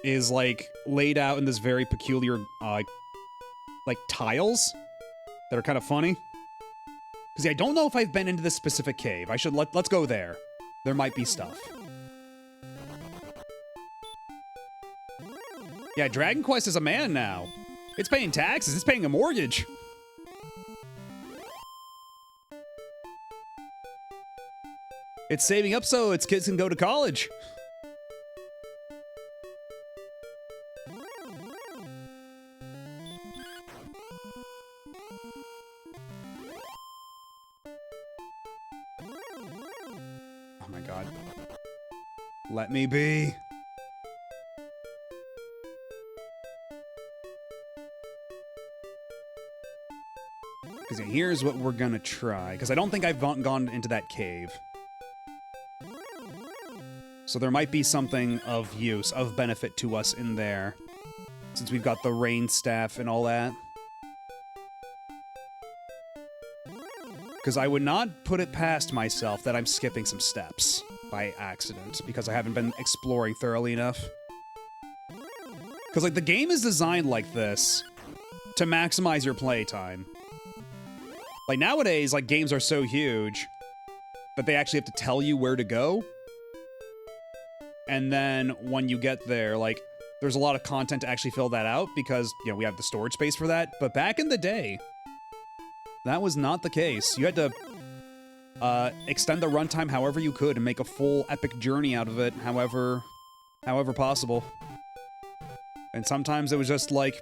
is, like, laid out in this very peculiar, like, tiles that are kind of funny. Because I don't know if I've been into this specific cave. I should, let's go there. There might be stuff. Yeah, Dragon Quest is a man now. It's paying taxes. It's paying a mortgage. It's saving up so its kids can go to college. Oh my god. Let me be. Because here's what we're gonna try. Because I don't think I've gone into that cave. So there might be something of use, of benefit to us in there. Since we've got the rain staff and all that. Because I would not put it past myself that I'm skipping some steps by accident. Because I haven't been exploring thoroughly enough. Because, like, the game is designed like this to maximize your playtime. Like, nowadays, like, games are so huge that they actually have to tell you where to go. And then when you get there, like, there's a lot of content to actually fill that out because, you know, we have the storage space for that. But back in the day, that was not the case. You had to extend the runtime however you could and make a full epic journey out of it however possible. And sometimes it was just, like,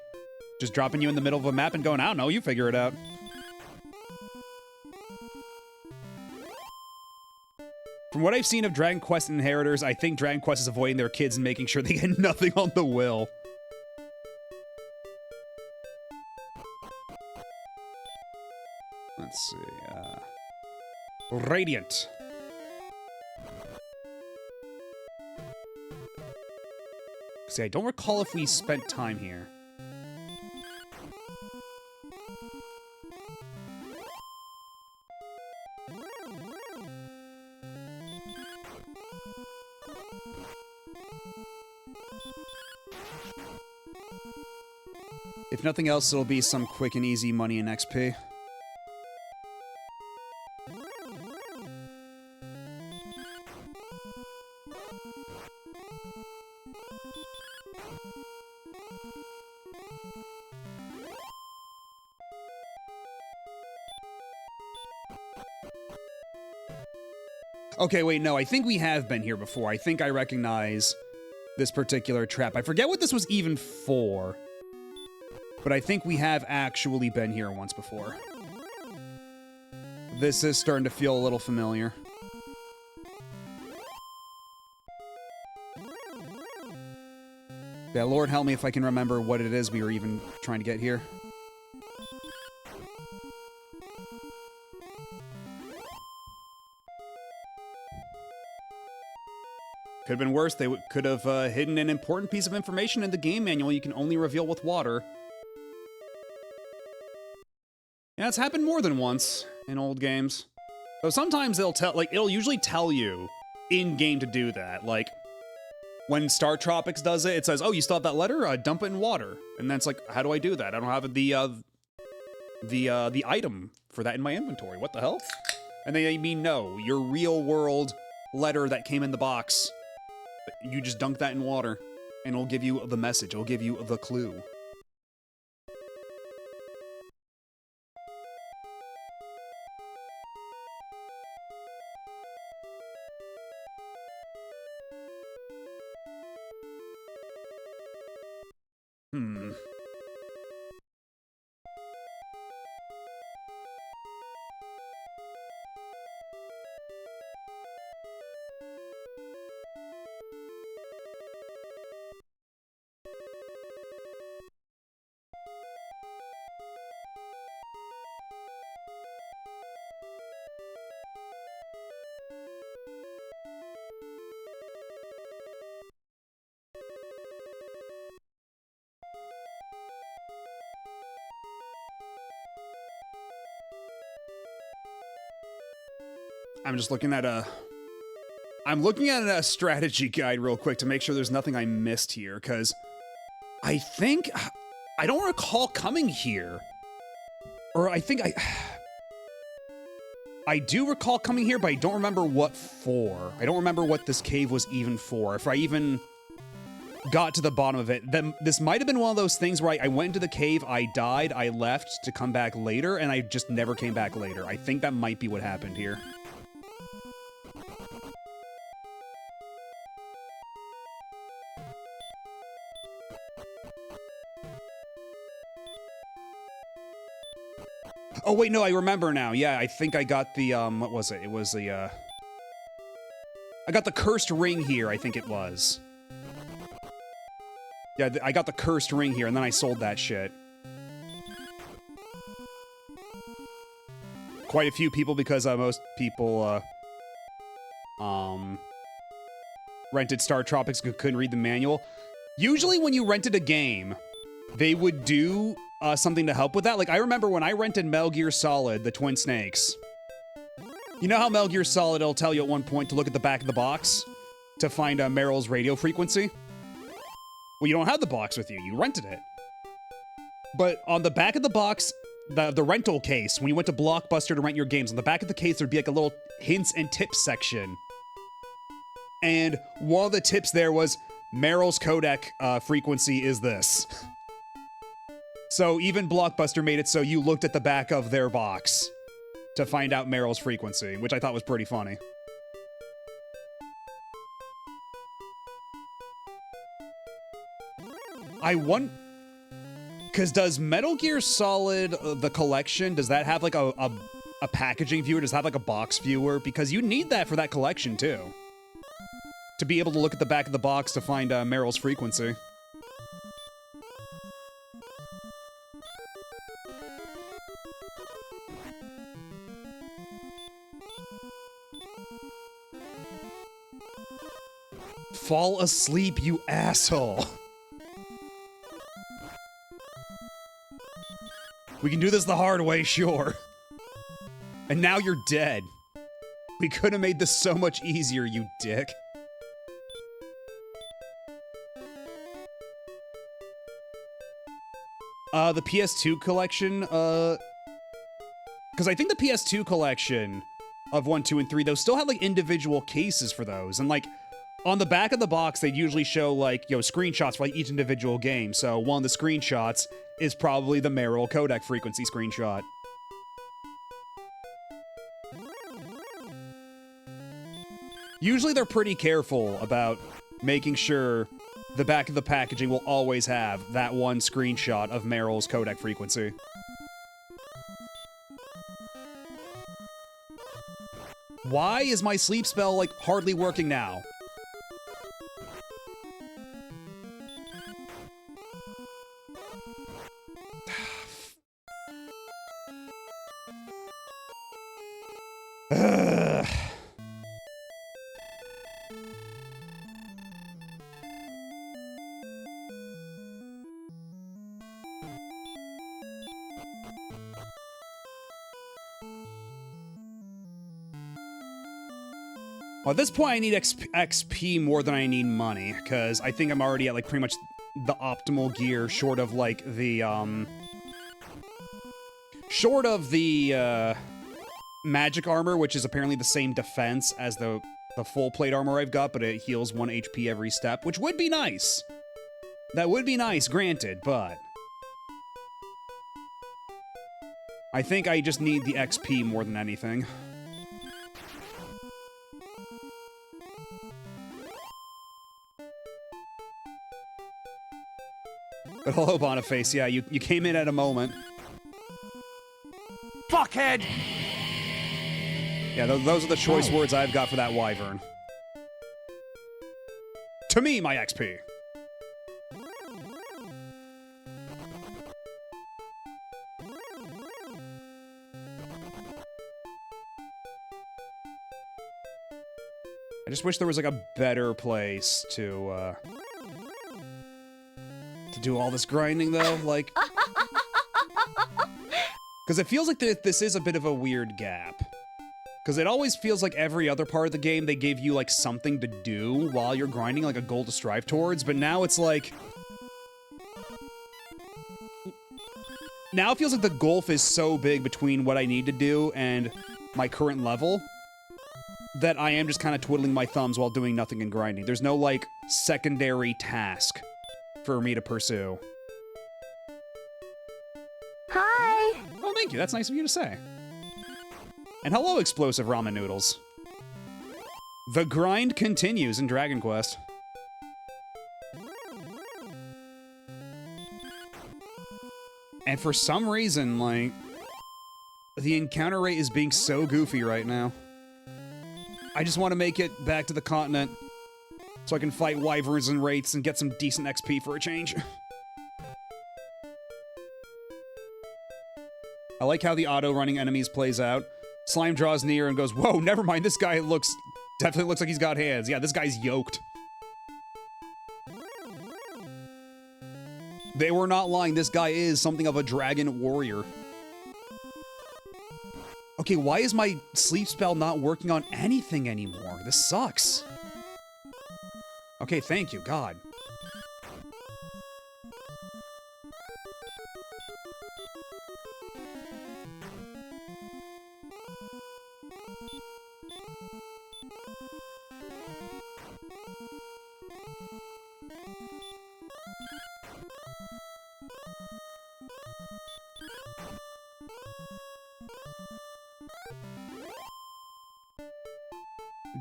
just dropping you in the middle of a map and going, I don't know, you figure it out. From what I've seen of Dragon Quest Inheritors, I think Dragon Quest is avoiding their kids and making sure they get nothing on the will. Let's see, Radiant. See, I don't recall if we spent time here. If nothing else, it'll be some quick and easy money and XP. Okay, wait, no, I think we have been here before. I think I recognize this particular trap. I forget what this was even for. But I think we have actually been here once before. This is starting to feel a little familiar. Yeah, Lord help me if I can remember what it is we were even trying to get here. Could have been worse. They could have hidden an important piece of information in the game manual you can only reveal with water. Yeah, it's happened more than once in old games. Though sometimes they'll tell, like, it'll usually tell you in-game to do that. Like, when Star Tropics does it, it says, oh, you still have that letter? Dump it in water. And then it's like, how do I do that? I don't have the item for that in my inventory. What the hell? And they mean, no, your real-world letter that came in the box, you just dunk that in water, and it'll give you the message. It'll give you the clue. I'm just looking at a... I'm looking at a strategy guide real quick to make sure there's nothing I missed here, because I think... I don't recall coming here. Or I think I do recall coming here, but I don't remember what for. I don't remember what this cave was even for. If I even got to the bottom of it. Then this might have been one of those things where I went into the cave, I died, I left to come back later, and I just never came back later. I think that might be what happened here. Oh, wait, no, I remember now. Yeah, I think I got the, what was it? It was the, I got the cursed ring here, I think it was. Yeah, I got the cursed ring here, and then I sold that shit. Quite a few people, because most people, rented Star Tropics and couldn't read the manual. Usually when you rented a game, they would do something to help with that. Like, I remember when I rented Metal Gear Solid, the Twin Snakes. You know how Metal Gear Solid, it'll tell you at one point to look at the back of the box to find Meryl's radio frequency? Well, you don't have the box with you. You rented it. But on the back of the box, the rental case, when you went to Blockbuster to rent your games, on the back of the case, there'd be like a little hints and tips section. And one of the tips there was, Meryl's codec frequency is this. So even Blockbuster made it so you looked at the back of their box to find out Meryl's frequency, which I thought was pretty funny. I want... Because does Metal Gear Solid, the collection, does that have like a packaging viewer? Does that have like a box viewer? Because you need that for that collection too. To be able to look at the back of the box to find Meryl's frequency. Fall asleep, you asshole. We can do this the hard way, sure. And now you're dead. We could have made this so much easier, you dick. The PS2 collection, because I think the PS2 collection of 1, 2, and 3, those still had, like, individual cases for those, and, like, on the back of the box, they'd usually show, like, you know, screenshots for, like, each individual game, so one of the screenshots is probably the Meryl codec frequency screenshot. Usually they're pretty careful about making sure the back of the packaging will always have that one screenshot of Meryl's codec frequency. Why is my sleep spell, like, hardly working now? Well, at this point, I need XP more than I need money, because I think I'm already at, like, pretty much the optimal gear, short of, like, the, magic armor, which is apparently the same defense as the full plate armor I've got, but it heals 1 HP every step, which would be nice. That would be nice, granted, but I think I just need the XP more than anything. But hello, Boniface. Yeah, you came in at a moment. Fuckhead! Yeah, those are the choice words I've got for that wyvern. To me, my XP. I just wish there was, like, a better place to do all this grinding, though, like... Because it feels like this is a bit of a weird gap. Because it always feels like every other part of the game, they gave you, like, something to do while you're grinding, like a goal to strive towards, but now it's like... Now it feels like the gulf is so big between what I need to do and my current level that I am just kind of twiddling my thumbs while doing nothing and grinding. There's no, like, secondary task for me to pursue. Hi! Oh, thank you. That's nice of you to say. And hello, explosive ramen noodles. The grind continues in Dragon Quest. And for some reason, like, the encounter rate is being so goofy right now. I just want to make it back to the continent so I can fight wyverns and wraiths and get some decent XP for a change. I like how the auto-running enemies plays out. Slime draws near and goes, whoa, never mind, this guy definitely looks like he's got hands. Yeah, this guy's yoked. They were not lying, this guy is something of a dragon warrior. Okay, why is my sleep spell not working on anything anymore? This sucks. Okay, thank you, God.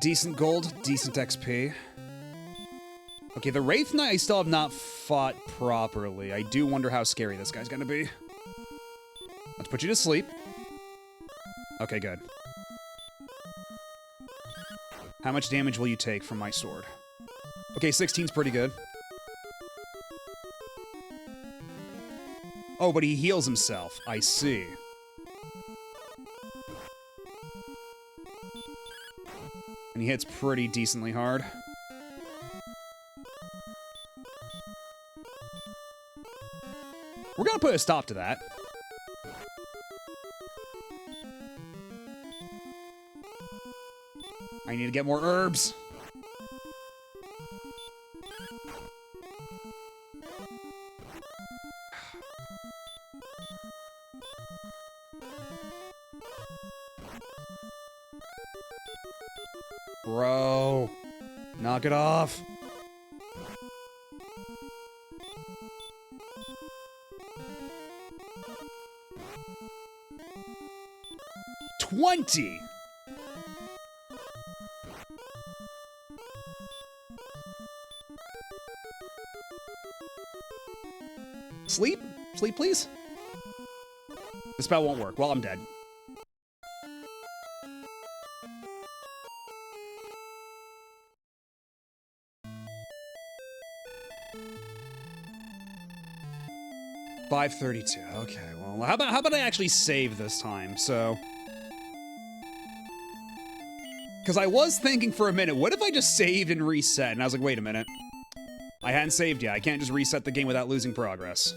Decent gold, decent XP. Okay, the Wraith Knight I still have not fought properly. I do wonder how scary this guy's gonna be. Let's put you to sleep. Okay, good. How much damage will you take from my sword? Okay, 16's pretty good. Oh, but he heals himself. I see. And he hits pretty decently hard. We're gonna put a stop to that. I need to get more herbs. Bro, knock it off. $20. Sleep? Sleep, please? The spell won't work. Well, I'm dead. $532. Okay, well, how about I actually save this time? So, because I was thinking for a minute, what if I just saved and reset? And I was like, wait a minute. I hadn't saved yet. I can't just reset the game without losing progress.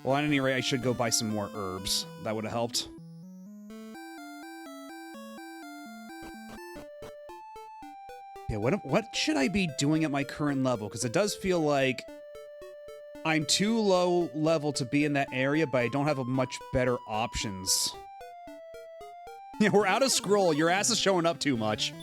Well, at any rate, I should go buy some more herbs. That would have helped. Yeah, what should I be doing at my current level? Because it does feel like I'm too low level to be in that area, but I don't have a much better options. Yeah, we're out of scroll. Your ass is showing up too much.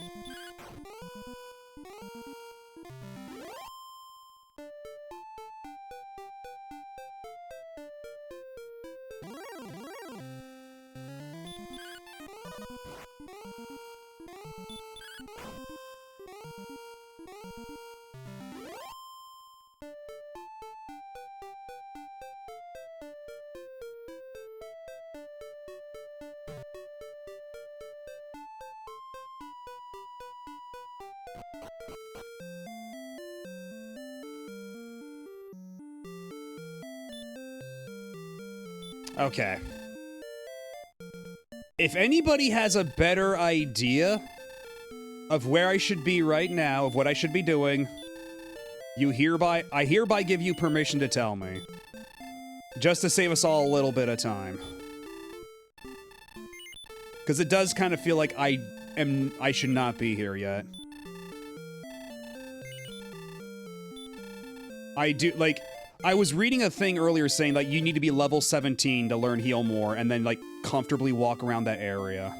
Okay. If anybody has a better idea of where I should be right now, of what I should be doing, I hereby give you permission to tell me. Just to save us all a little bit of time. Because it does kind of feel like I should not be here yet. I was reading a thing earlier saying that you need to be level 17 to learn Heal More and then, like, comfortably walk around that area.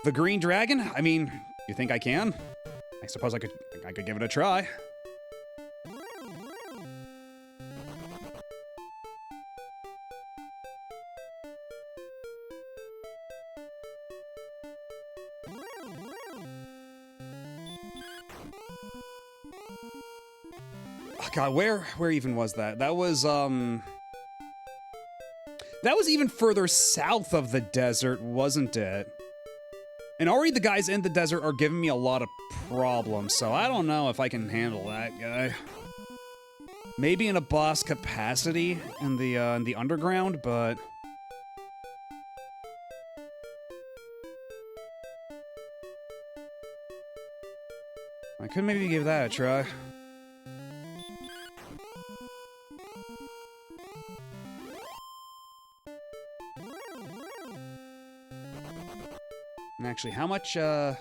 The Green Dragon? I mean, you think I can? I suppose I could give it a try. God, where even was that? That was even further south of the desert, wasn't it? And already the guys in the desert are giving me a lot of problems, so I don't know if I can handle that guy. Maybe in a boss capacity in the underground, but I could maybe give that a try. And actually, how much, okay.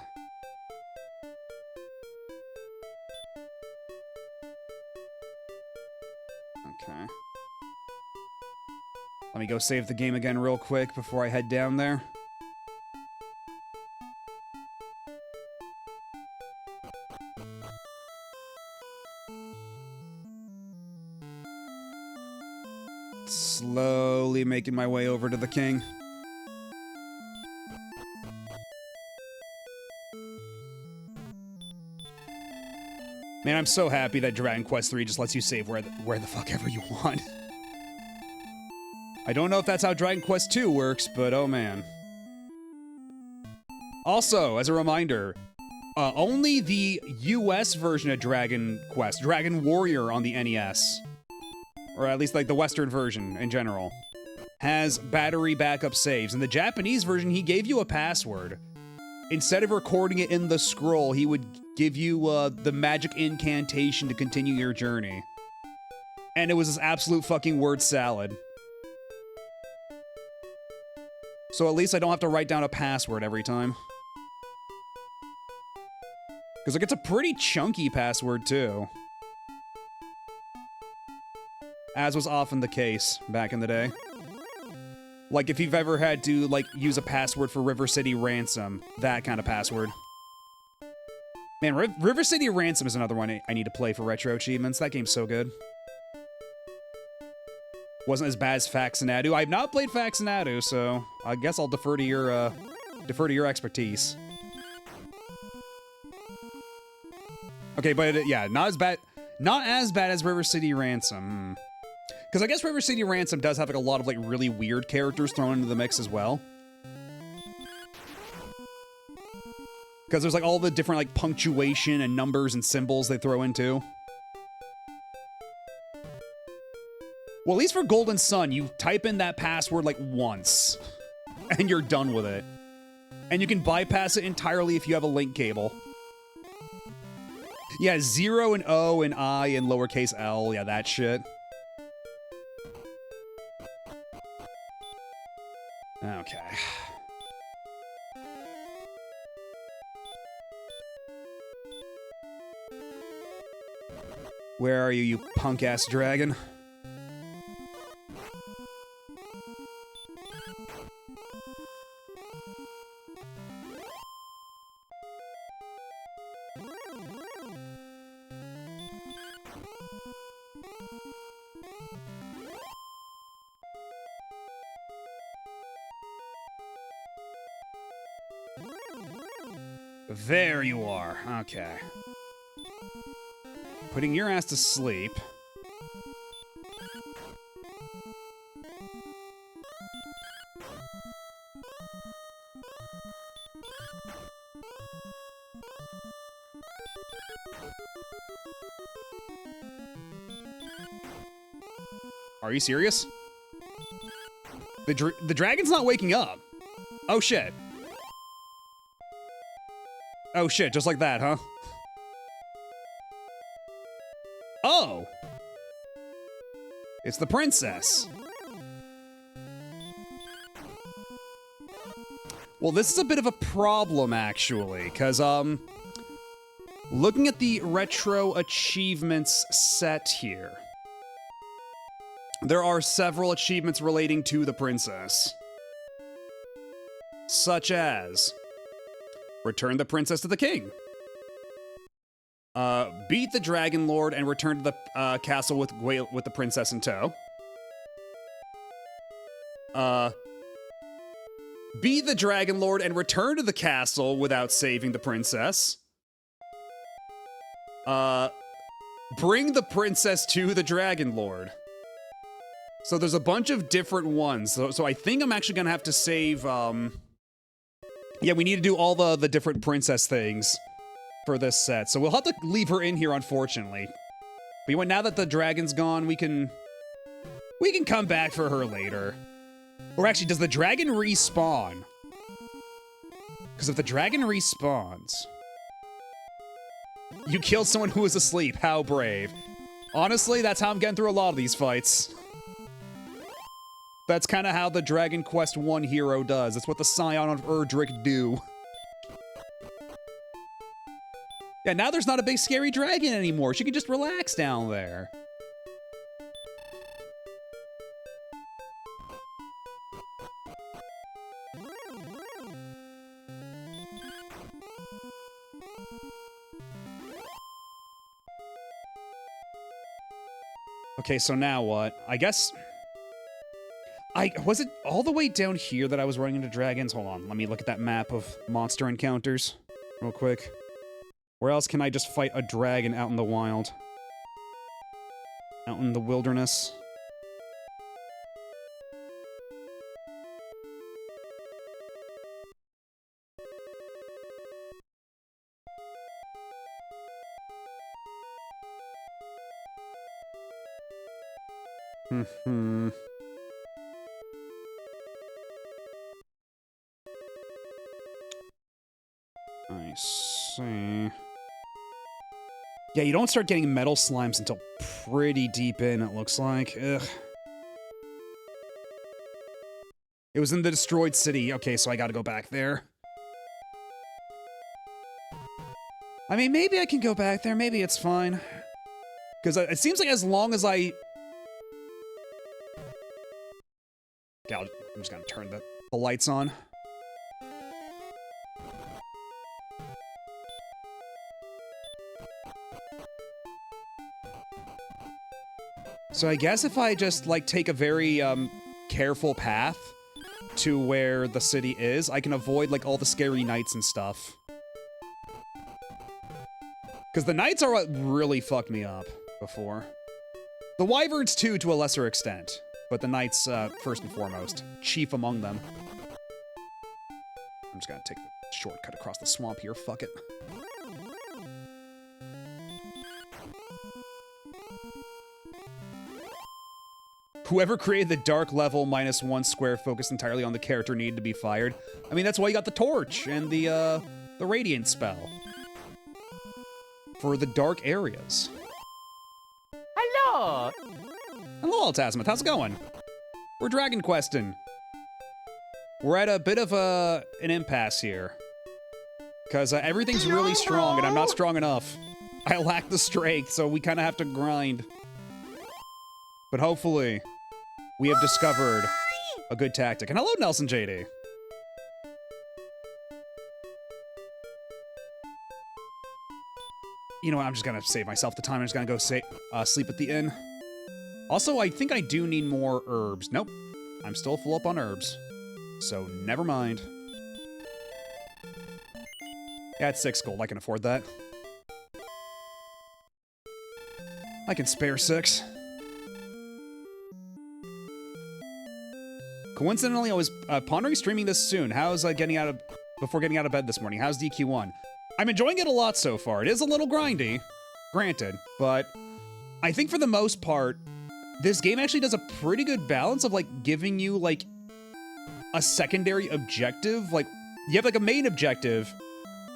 Let me go save the game again real quick before I head down there. Slowly making my way over to the king. Man, I'm so happy that Dragon Quest III just lets you save where the fuck ever you want. I don't know if that's how Dragon Quest II works, but oh man. Also, as a reminder, only the US version of Dragon Quest, Dragon Warrior on the NES, or at least like the Western version in general, has battery backup saves. In the Japanese version, he gave you a password. Instead of recording it in the scroll, he would give you the magic incantation to continue your journey. And it was this absolute fucking word salad. So at least I don't have to write down a password every time. Because like, it's a pretty chunky password too. As was often the case back in the day. Like, if you've ever had to, like, use a password for River City Ransom, that kind of password. Man, River City Ransom is another one I need to play for Retro Achievements. That game's so good. Wasn't as bad as Faxinadu. I've not played Faxinadu, so I guess I'll defer to your expertise. Okay, but yeah, not as bad as River City Ransom. Because I guess River City Ransom does have like a lot of like really weird characters thrown into the mix as well. Because there's like all the different like punctuation and numbers and symbols they throw into. Well, at least for Golden Sun, you type in that password like once, and you're done with it. And you can bypass it entirely if you have a link cable. Yeah, 0 and O and I and lowercase l, yeah, that shit. Okay. Where are you, you punk-ass dragon? There you are. Okay. Putting your ass to sleep. Are you serious? The dragon's not waking up. Oh shit. Oh shit, just like that, huh? Oh! It's the princess. Well, this is a bit of a problem, actually, because, looking at the Retro Achievements set here, there are several achievements relating to the princess. Such as, return the princess to the king. Beat the Dragon Lord and return to the castle with the princess in tow. Beat the Dragon Lord and return to the castle without saving the princess. Bring the princess to the Dragon Lord. So there's a bunch of different ones. So I think I'm actually gonna have to save, yeah, we need to do all the different princess things for this set. So we'll have to leave her in here, unfortunately. But now that the dragon's gone, we can come back for her later. Or actually, does the dragon respawn? Because if the dragon respawns... You killed someone who was asleep. How brave. Honestly, that's how I'm getting through a lot of these fights. That's kind of how the Dragon Quest I hero does. That's what the Scion of Erdrick do. Yeah, now there's not a big scary dragon anymore. She can just relax down there. Okay, so now what? I guess... was it all the way down here that I was running into dragons? Hold on, let me look at that map of monster encounters real quick. Where else can I just fight a dragon out in the wild? Out in the wilderness? I see. Yeah, you don't start getting metal slimes until pretty deep in, it looks like. Ugh. It was in the destroyed city. Okay, so I gotta go back there. I mean, maybe I can go back there. Maybe it's fine. Because it seems like as long as I... Okay, I'm just gonna turn the lights on. So I guess if I just, like, take a very, careful path to where the city is, I can avoid, like, all the scary knights and stuff. Because the knights are what really fucked me up before. The wyverns, too, to a lesser extent. But the knights, first and foremost. Chief among them. I'm just gonna take the shortcut across the swamp here, fuck it. Whoever created the dark level -1 square focused entirely on the character needed to be fired. I mean, that's why you got the torch and the radiant spell. For the dark areas. Hello! Hello, Altasmith, how's it going? We're Dragon Questing. We're at a bit of an impasse here. Because everything's really strong and I'm not strong enough. I lack the strength, so we kind of have to grind. But hopefully... we have discovered a good tactic. And hello, Nelson JD. You know what? I'm just gonna save myself the time. I'm just gonna go sleep at the inn. Also, I think I do need more herbs. Nope. I'm still full up on herbs. So, never mind. Yeah, it's 6 gold. I can afford that. I can spare 6. Coincidentally, I was pondering streaming this soon. How's before getting out of bed this morning? How's DQ1? I'm enjoying it a lot so far. It is a little grindy, granted, but I think for the most part, this game actually does a pretty good balance of, like, giving you, like, a secondary objective. Like, you have, like, a main objective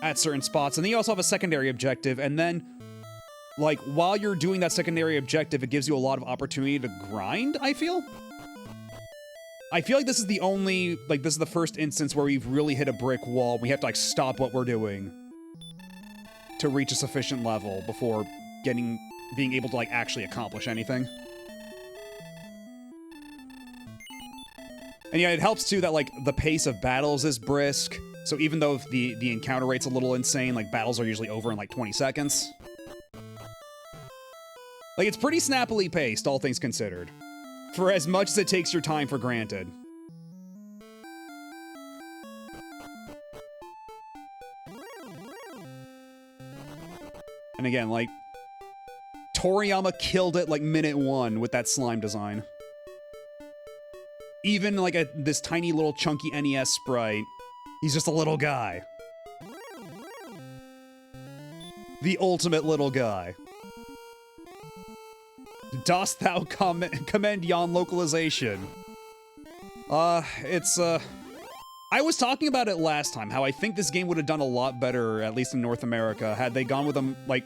at certain spots, and then you also have a secondary objective, and then like, while you're doing that secondary objective, it gives you a lot of opportunity to grind, I feel. I feel like this is the only, like, this is the first instance where we've really hit a brick wall. We have to, like, stop what we're doing to reach a sufficient level before being able to, like, actually accomplish anything. And yeah, it helps, too, that, like, the pace of battles is brisk. So even though the encounter rate's a little insane, like, battles are usually over in, like, 20 seconds. Like, it's pretty snappily paced, all things considered. For as much as it takes your time for granted. And again, like, Toriyama killed it, like, minute 1 with that slime design. Even, like, this tiny little chunky NES sprite, he's just a little guy. The ultimate little guy. Dost thou commend yon localization? I was talking about it last time, how I think this game would have done a lot better, at least in North America, had they gone with them, like,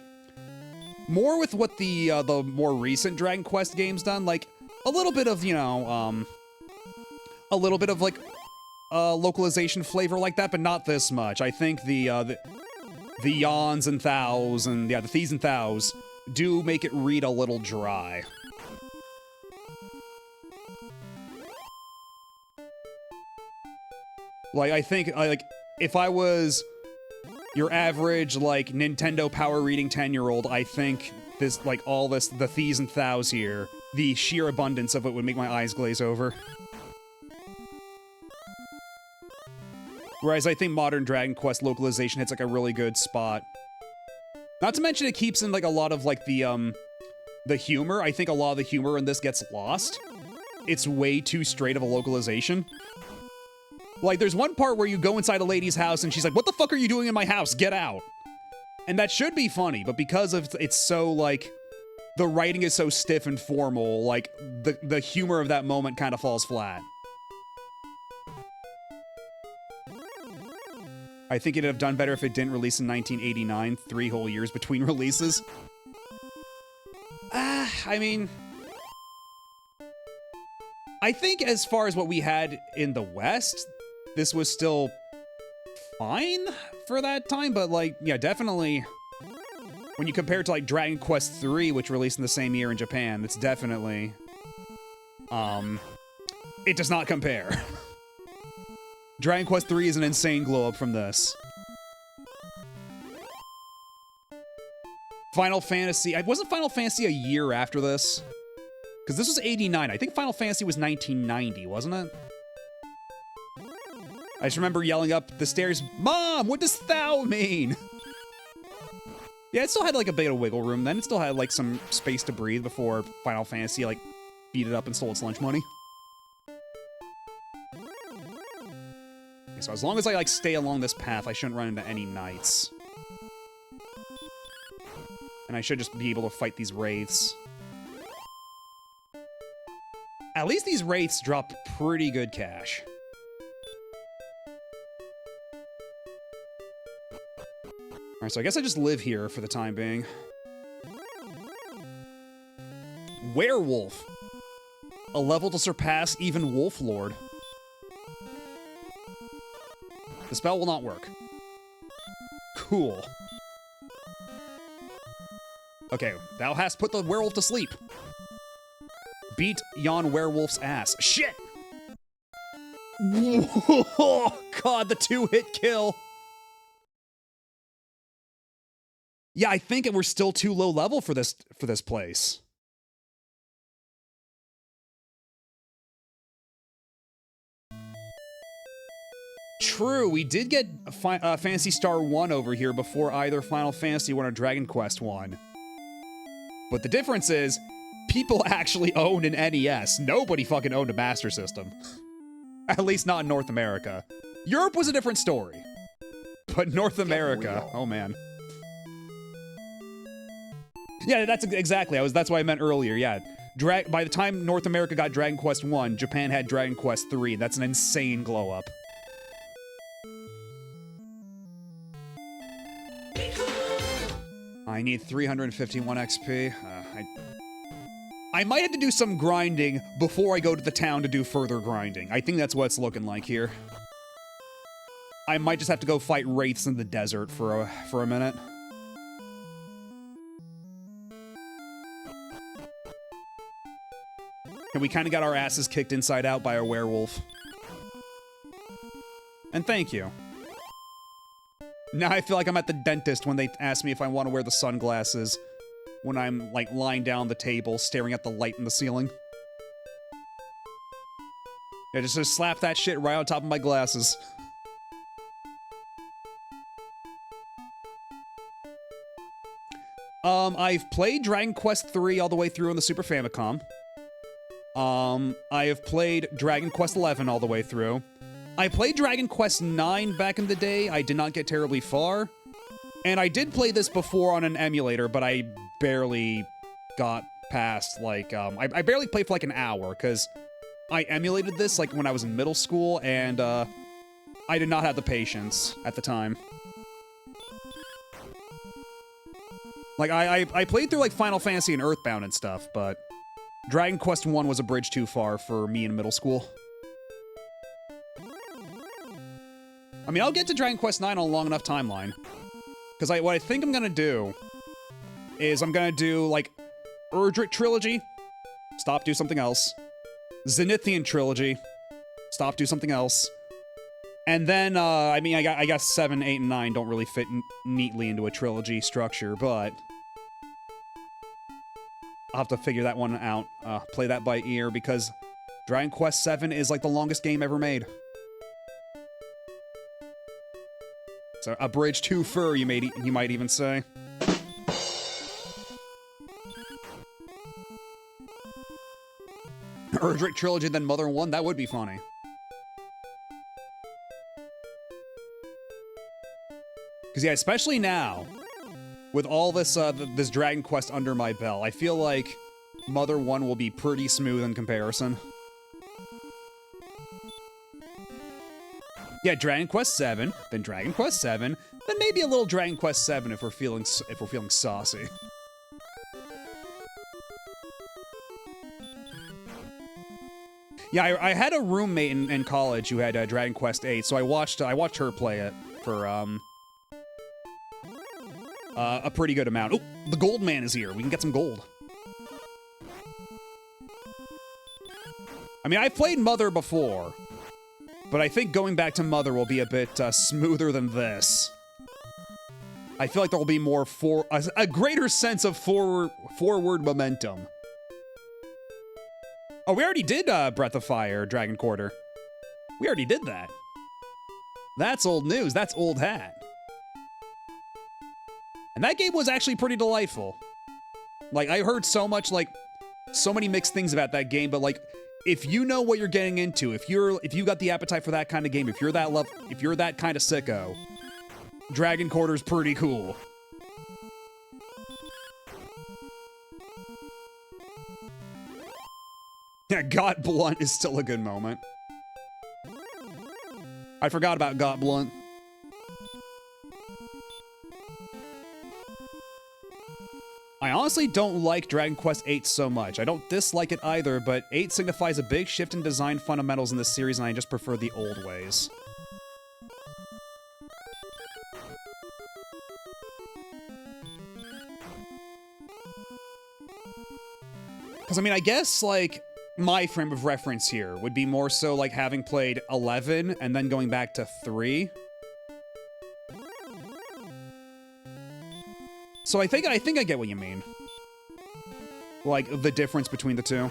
more with what the more recent Dragon Quest games done, like, a little bit of, you know, a little bit of, like, localization flavor like that, but not this much. I think the yawns and thous and, yeah, the thees and thous do make it read a little dry. Like, I think, like, if I was your average, like, Nintendo power reading 10-year-old, I think this, like, all this, the thees and thous here, the sheer abundance of it would make my eyes glaze over. Whereas I think modern Dragon Quest localization hits, like, a really good spot. Not to mention it keeps in, like, a lot of, like, the humor. I think a lot of the humor in this gets lost. It's way too straight of a localization. Like, there's one part where you go inside a lady's house and she's like, "What the fuck are you doing in my house? Get out." And that should be funny, but because of it's so, like, the writing is so stiff and formal, like, the humor of that moment kind of falls flat. I think it'd have done better if it didn't release in 1989, 3 whole years between releases. I mean, I think as far as what we had in the West, this was still fine for that time, but, like, yeah, definitely, when you compare it to, like, Dragon Quest III, which released in the same year in Japan, it's definitely, it does not compare. Dragon Quest III is an insane glow-up from this. Final Fantasy... Wasn't Final Fantasy a year after this? Because this was 89. I think Final Fantasy was 1990, wasn't it? I just remember yelling up the stairs, "Mom, what does thou mean?" Yeah, it still had, like, a bit of wiggle room then. It still had, like, some space to breathe before Final Fantasy, like, beat it up and stole its lunch money. So as long as I, like, stay along this path, I shouldn't run into any knights. And I should just be able to fight these wraiths. At least these wraiths drop pretty good cash. Alright, so I guess I just live here for the time being. Werewolf. A level to surpass even Wolf Lord. The spell will not work. Cool. Okay, thou hast put the werewolf to sleep. Beat yon werewolf's ass. Shit! Whoa, God, the 2-hit kill. Yeah, I think we're still too low level for this place. True, we did get Phantasy Star 1 over here before either Final Fantasy 1 or Dragon Quest 1. But the difference is, people actually owned an NES. Nobody fucking owned a Master System. At least not in North America. Europe was a different story. But North America, oh man. Yeah, that's exactly, that's what I meant earlier, yeah. By the time North America got Dragon Quest 1, Japan had Dragon Quest 3. That's an insane glow-up. I need 351 XP. I might have to do some grinding before I go to the town to do further grinding. I think that's what it's looking like here. I might just have to go fight wraiths in the desert for a minute. And we kind of got our asses kicked inside out by a werewolf. And thank you. Now I feel like I'm at the dentist when they ask me if I want to wear the sunglasses when I'm, like, lying down on the table, staring at the light in the ceiling. Yeah, just slap that shit right on top of my glasses. I've played Dragon Quest III all the way through on the Super Famicom. I have played Dragon Quest XI all the way through. I played Dragon Quest IX back in the day. I did not get terribly far. And I did play this before on an emulator, but I barely got past, like, I barely played for like an hour, because I emulated this, like, when I was in middle school, and, I did not have the patience at the time. Like, I played through, like, Final Fantasy and Earthbound and stuff, but Dragon Quest I was a bridge too far for me in middle school. I mean, I'll get to Dragon Quest IX on a long enough timeline. Because what I think I'm gonna do is I'm gonna do, like, Erdrick Trilogy, stop, do something else. Zenithian Trilogy, stop, do something else. And then, I mean, I guess 7, 8, and 9 don't really fit neatly into a trilogy structure, but I'll have to figure that one out, play that by ear, because Dragon Quest VII is, like, the longest game ever made. So, a bridge too far, you might even say. Erdrick Trilogy, then Mother 1, that would be funny. Because, yeah, especially now, with all this, this Dragon Quest under my belt, I feel like Mother 1 will be pretty smooth in comparison. Yeah, Dragon Quest VII, then Dragon Quest VII, then maybe a little Dragon Quest VII if we're feeling saucy. Yeah, I had a roommate in college who had Dragon Quest VIII, so I watched her play it for a pretty good amount. Oh, the Gold Man is here. We can get some gold. I mean, I've played Mother before, but I think going back to Mother will be a bit smoother than this. I feel like there will be more a greater sense of forward momentum. Oh, we already did Breath of Fire, Dragon Quarter. We already did that. That's old news. That's old hat. And that game was actually pretty delightful. Like, I heard so many mixed things about that game, but like, if you know what you're getting into, if you got the appetite for that kind of game, if you're that kind of sicko, Dragon Quarter's pretty cool. Yeah, Got Blunt is still a good moment. I forgot about Got Blunt. I honestly don't like Dragon Quest VIII so much. I don't dislike it either, but 8 signifies a big shift in design fundamentals in this series, and I just prefer the old ways. Because, I mean, I guess, like, my frame of reference here would be more so, like, having played 11 and then going back to 3. So I think I get what you mean. Like, the difference between the two.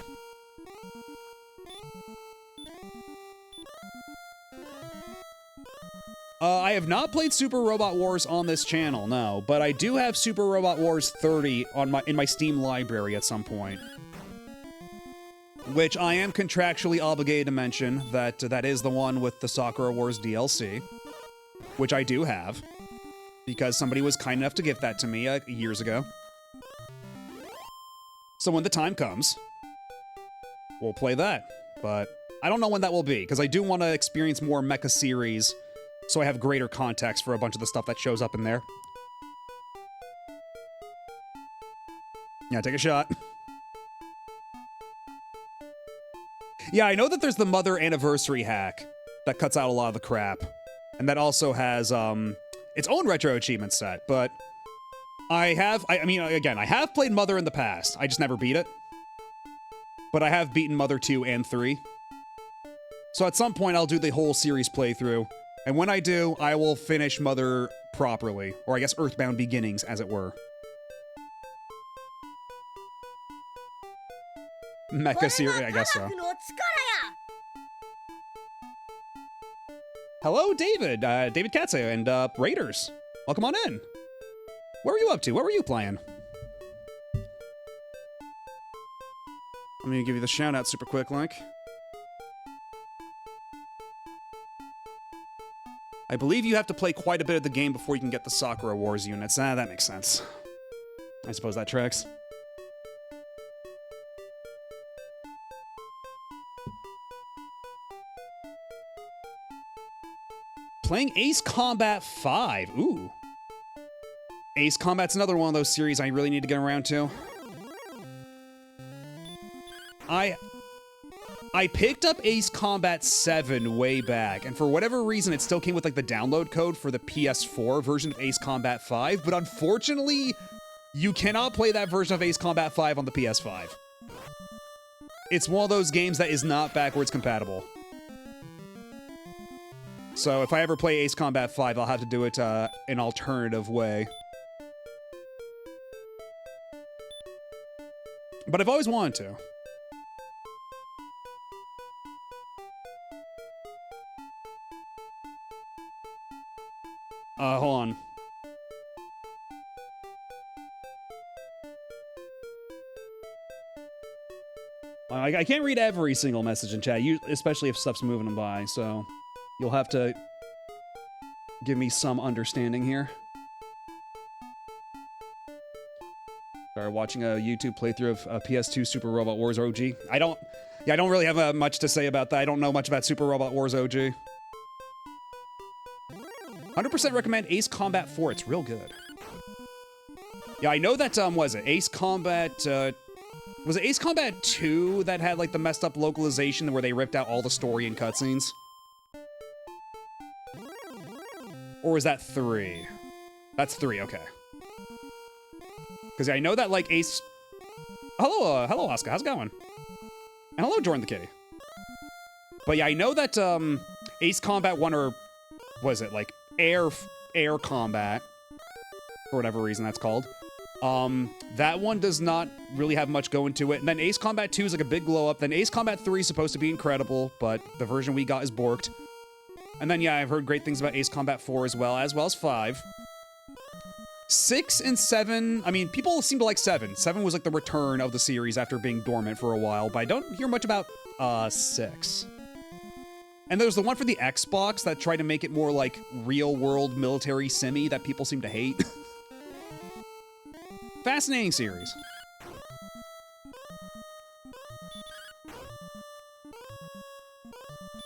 I have not played Super Robot Wars on this channel, no, but I do have Super Robot Wars 30 in my Steam library at some point. Which I am contractually obligated to mention that that is the one with the Sakura Wars DLC, which I do have. Because somebody was kind enough to give that to me years ago. So when the time comes, we'll play that. But I don't know when that will be, because I do want to experience more mecha series, so I have greater context for a bunch of the stuff that shows up in there. Yeah, take a shot. Yeah, I know that there's the Mother Anniversary hack that cuts out a lot of the crap. And that also has its own retro achievement set, but I mean, again, I have played Mother in the past. I just never beat it. But I have beaten Mother 2 and 3. So at some point, I'll do the whole series playthrough. And when I do, I will finish Mother properly. Or I guess Earthbound Beginnings, as it were. Mecha series, I guess so. Hello, David. David Katze and Raiders. Welcome on in. What were you up to? What were you playing? I'm gonna give you the shout out super quick, like. I believe you have to play quite a bit of the game before you can get the Sakura Wars units. That makes sense. I suppose that tracks. Playing Ace Combat 5. Ooh. Ace Combat's another one of those series I really need to get around to. I picked up Ace Combat 7 way back, and for whatever reason, it still came with like the download code for the PS4 version of Ace Combat 5, but unfortunately, you cannot play that version of Ace Combat 5 on the PS5. It's one of those games that is not backwards compatible. So if I ever play Ace Combat 5, I'll have to do it an alternative way. But I've always wanted to. Hold on. I can't read every single message in chat, especially if stuff's moving them by, so you'll have to give me some understanding here. Started watching a YouTube playthrough of PS2 Super Robot Wars OG. I don't really have much to say about that. I don't know much about Super Robot Wars OG. 100% recommend Ace Combat 4. It's real good. Yeah, I know that, was it Ace Combat, was it Ace Combat 2 that had, like, the messed up localization where they ripped out all the story and cutscenes? Or was that 3? That's 3, okay. Because I know that, like, Ace... hello, Oscar, how's it going? And hello, Jordan the Kitty. But yeah, I know that, Ace Combat 1, or was it, like, Air Combat, for whatever reason that's called. That one does not really have much going to it. And then Ace Combat 2 is like a big glow up. Then Ace Combat 3 is supposed to be incredible, but the version we got is borked. And then, yeah, I've heard great things about Ace Combat 4 as well as 5. 6 and 7, I mean, people seem to like 7. 7 was like the return of the series after being dormant for a while, but I don't hear much about, 6. And there's the one for the Xbox that tried to make it more like real-world military simi that people seem to hate. Fascinating series.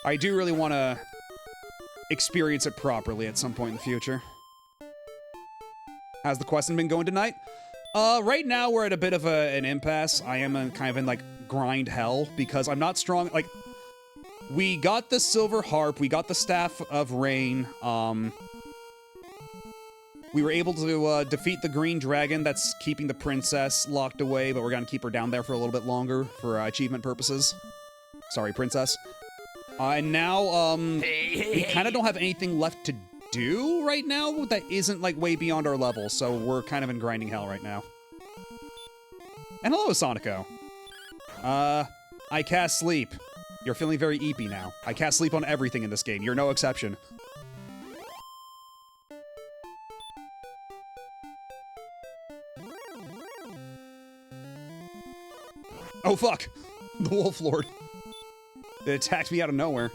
I do really want to experience it properly at some point in the future. How's the questing been going tonight? Right now we're at a bit of an impasse. I am kind of in, like, grind hell because I'm not strong. Like, we got the Silver Harp, we got the Staff of Rain, we were able to defeat the Green Dragon that's keeping the princess locked away, but we're gonna keep her down there for a little bit longer for achievement purposes. Sorry, princess. And now, we kind of don't have anything left to do right now that isn't, like, way beyond our level, so we're kind of in grinding hell right now. And hello, Sonico. I cast Sleep. You're feeling very eepy now. I cast Sleep on everything in this game. You're no exception. Oh, fuck. The Wolf Lord. It attacked me out of nowhere.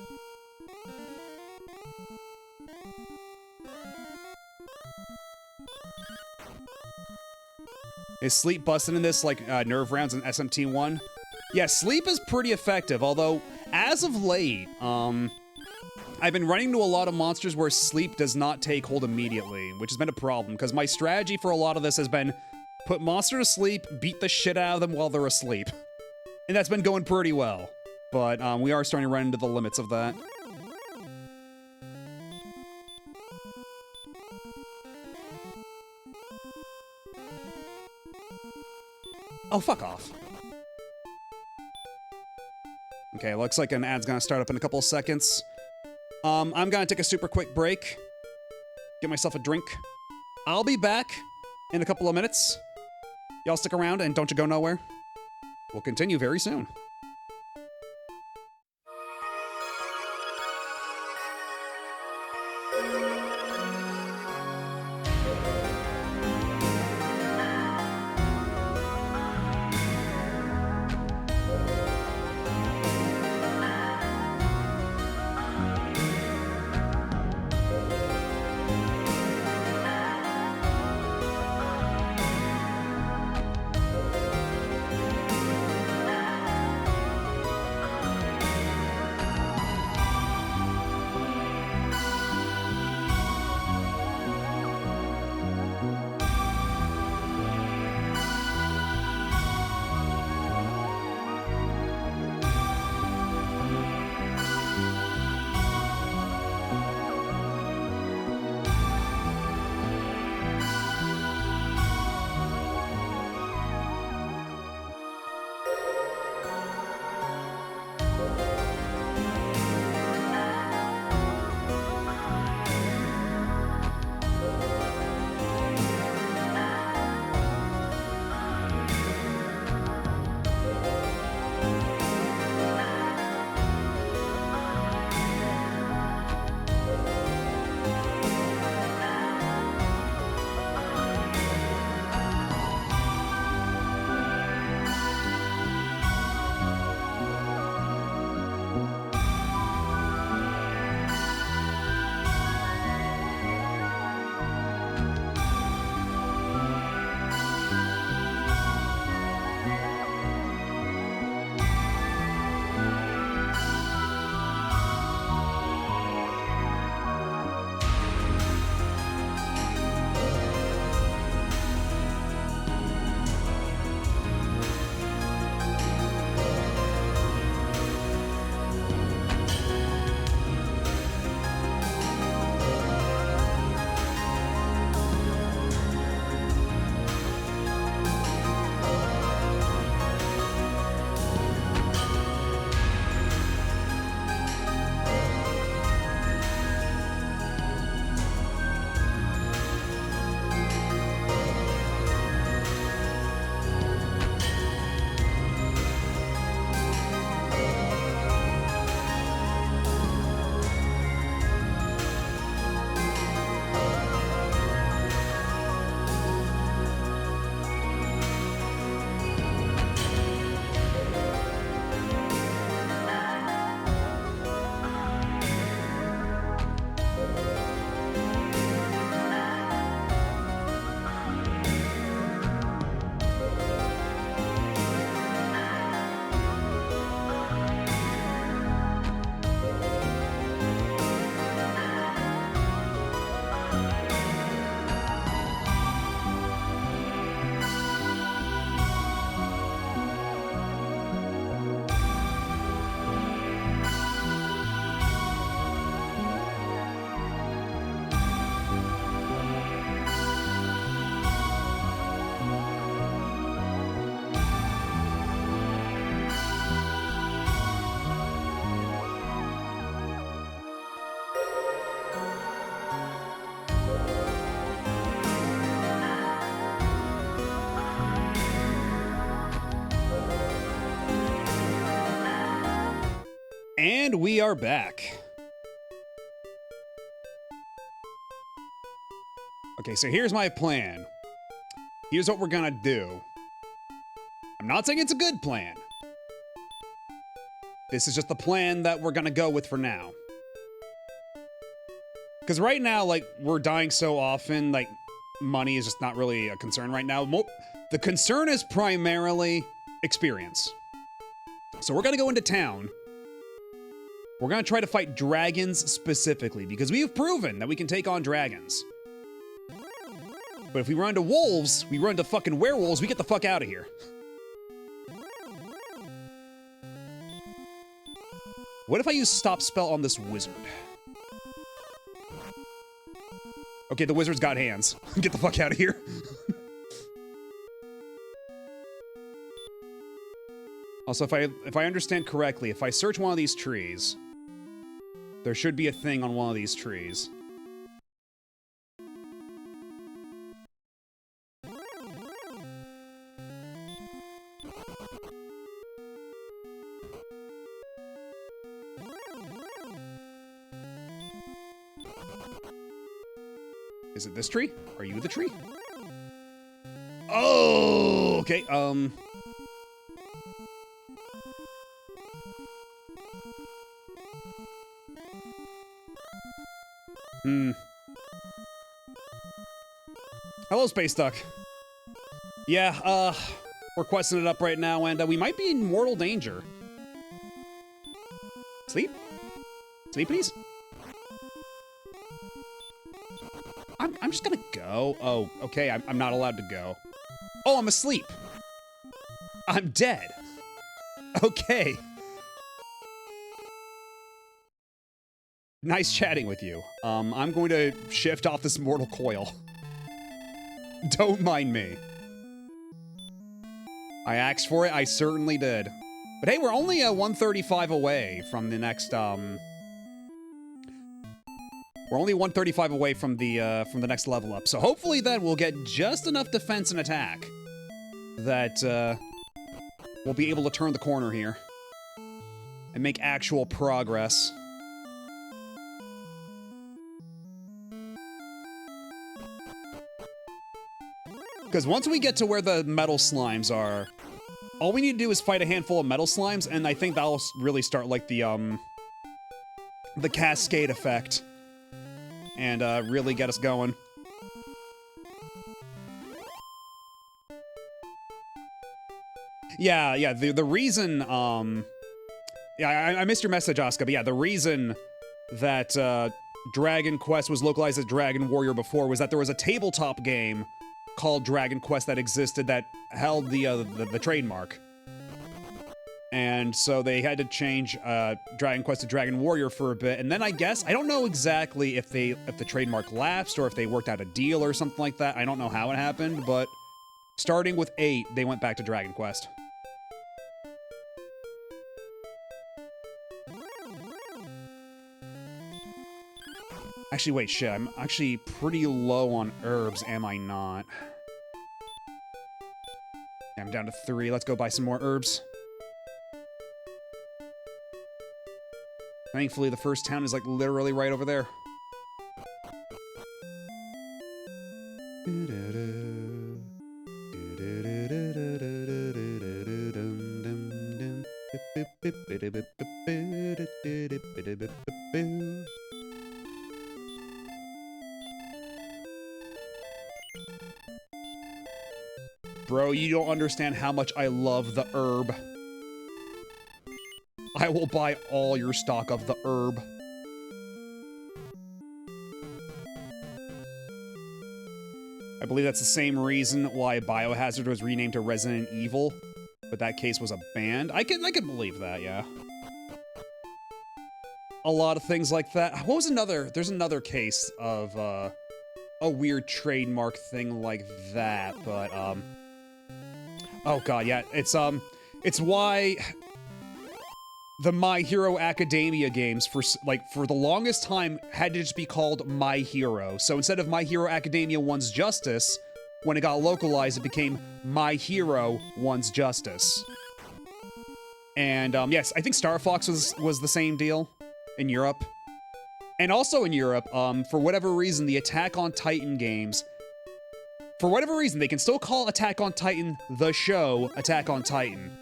Is Sleep busting in this, like, nerve rounds in SMT1? Yeah, Sleep is pretty effective, although, as of late, I've been running into a lot of monsters where Sleep does not take hold immediately, which has been a problem, because my strategy for a lot of this has been put monster to sleep, beat the shit out of them while they're asleep. And that's been going pretty well. But we are starting to run into the limits of that. Oh, fuck off. Okay, looks like an ad's gonna start up in a couple of seconds. I'm gonna take a super quick break. Get myself a drink. I'll be back in a couple of minutes. Y'all stick around and don't you go nowhere. We'll continue very soon. And we are back. Okay, so here's my plan. Here's what we're gonna do. I'm not saying it's a good plan. This is just the plan that we're gonna go with for now. Because right now, like, we're dying so often, like, money is just not really a concern right now. The concern is primarily experience. So we're gonna go into town. We're gonna try to fight dragons specifically, because we have proven that we can take on dragons. But if we run into wolves, we run into fucking werewolves, we get the fuck out of here. What if I use stop spell on this wizard? Okay, the wizard's got hands. Get the fuck out of here. Also, if I understand correctly, if I search one of these trees, there should be a thing on one of these trees. Is it this tree? Are you the tree? Oh, okay, Hello, Space Duck. Yeah, we're questing it up right now, and we might be in mortal danger. Sleep? Sleep, please? I'm just gonna go. Oh, okay, I'm not allowed to go. Oh, I'm asleep. I'm dead. Okay. Nice chatting with you. I'm going to shift off this mortal coil. Don't mind me. I asked for it, I certainly did. But hey, we're only 135 away from the next, we're only 135 away from the next level up, so hopefully then we'll get just enough defense and attack that, we'll be able to turn the corner here and make actual progress. Because once we get to where the metal slimes are, all we need to do is fight a handful of metal slimes, and I think that'll really start, like, the cascade effect. And, really get us going. Yeah, the reason, yeah, I missed your message, Asuka, but yeah, the reason that, Dragon Quest was localized as Dragon Warrior before was that there was a tabletop game called Dragon Quest that existed that held the trademark. And so they had to change Dragon Quest to Dragon Warrior for a bit, and then I guess, I don't know exactly if the trademark lapsed or if they worked out a deal or something like that. I don't know how it happened, but starting with 8, they went back to Dragon Quest. Actually, wait, shit, I'm actually pretty low on herbs, am I not? I'm down to 3, let's go buy some more herbs. Thankfully, the first town is, like, literally right over there. Bro, you don't understand how much I love the herb. I will buy all your stock of the herb. I believe that's the same reason why Biohazard was renamed to Resident Evil, but that case was a band. I can believe that, yeah. A lot of things like that. What was another? There's another case of a weird trademark thing like that, but oh god, yeah, it's why the My Hero Academia games for the longest time had to just be called My Hero. So instead of My Hero Academia One's Justice, when it got localized, it became My Hero One's Justice. And yes, I think Star Fox was the same deal in Europe. And also in Europe, for whatever reason, the Attack on Titan games, for whatever reason, they can still call Attack on Titan the show Attack on Titan,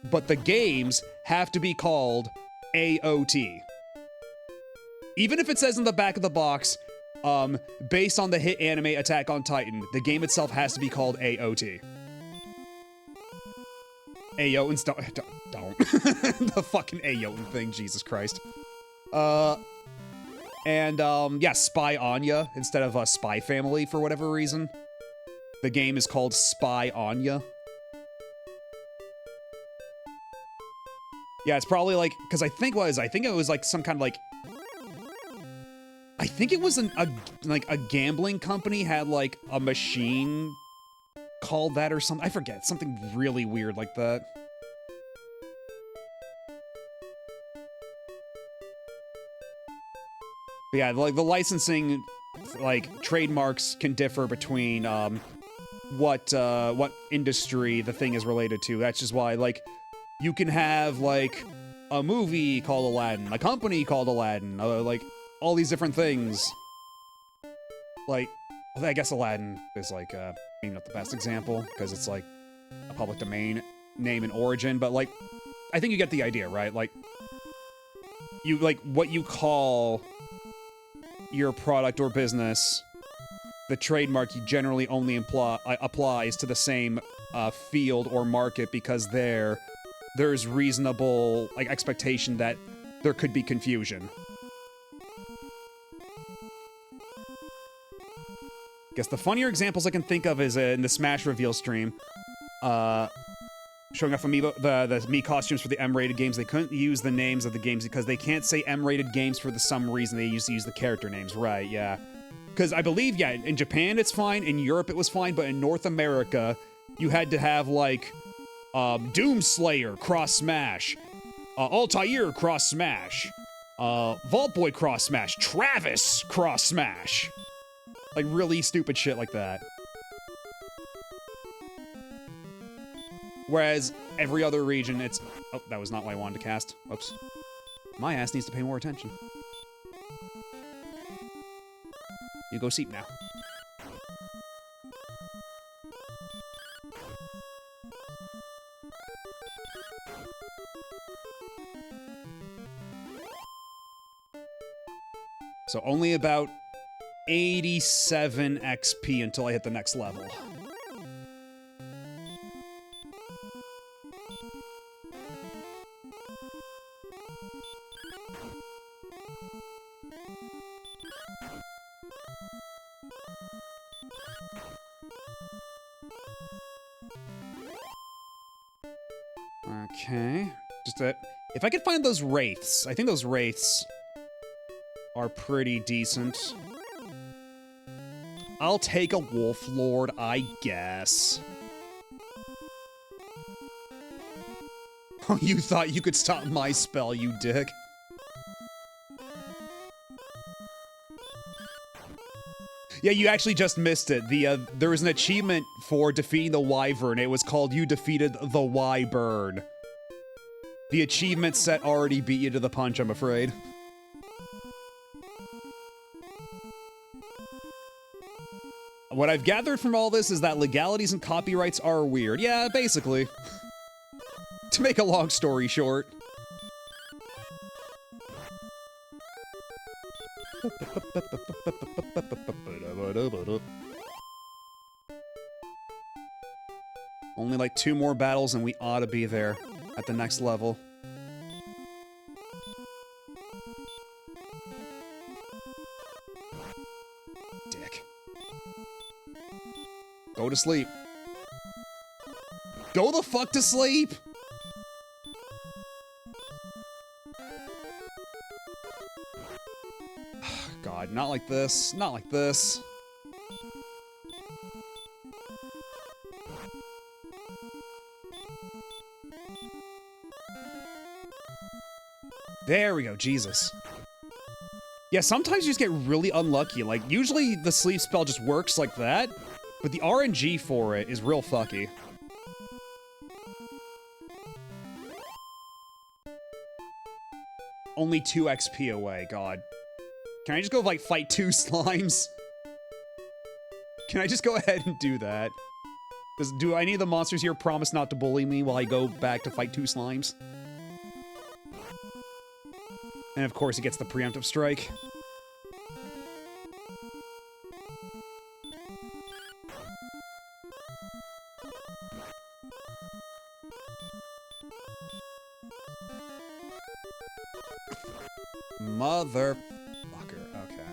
but the games have to be called AOT. Even if it says in the back of the box, based on the hit anime Attack on Titan, the game itself has to be called AOT. Aoten, don't. The fucking Aoten thing, Jesus Christ. And yeah, Spy Anya instead of Spy Family for whatever reason. The game is called Spy on Ya. Yeah, it's probably like, because I think it was like some kind of like, I think it was like a gambling company had like a machine called that or something. I forget, something really weird like that. But yeah, like the licensing, like trademarks can differ between what industry the thing is related to. That's just why, like, you can have like a movie called Aladdin, a company called Aladdin, like all these different things. Like, I guess Aladdin is like maybe not the best example because it's like a public domain name and origin, but like I think you get the idea, right? Like you like what you call your product or business, the trademark you generally only applies to the same field or market because there's reasonable like expectation that there could be confusion. Guess the funnier examples I can think of is in the Smash reveal stream, showing off amiibo, the Mii costumes for the M-rated games. They couldn't use the names of the games because they can't say M-rated games for some reason. They used to use the character names, right? Yeah, because I believe in Japan it's fine, in Europe it was fine, but in North America you had to have like Doomslayer cross Smash, Altair cross Smash, Vault Boy cross Smash, Travis cross Smash. Like, really stupid shit like that. Whereas, every other region, it's... Oh, that was not what I wanted to cast. Oops. My ass needs to pay more attention. You go seat now. So, only about 87 XP until I hit the next level. Okay. Just that. If I could find those wraiths, I think those wraiths are pretty decent. I'll take a Wolf Lord, I guess. Oh, you thought you could stop my spell, you dick. Yeah, you actually just missed it. There was an achievement for defeating the Wyvern. It was called You Defeated the Wyvern. The achievement set already beat you to the punch, I'm afraid. What I've gathered from all this is that legalities and copyrights are weird. Yeah, basically. To make a long story short. Only like 2 more battles and we ought to be there at the next level. Dick. Go to sleep. Go the fuck to sleep! God, not like this. Not like this. There we go, Jesus. Yeah, sometimes you just get really unlucky. Like, usually the sleep spell just works like that, but the RNG for it is real fucky. Only 2 XP away, God. Can I just go, like, fight 2 slimes? Can I just go ahead and do that? Do any of the monsters here promise not to bully me while I go back to fight 2 slimes? And of course, he gets the preemptive strike. Motherfucker. Okay.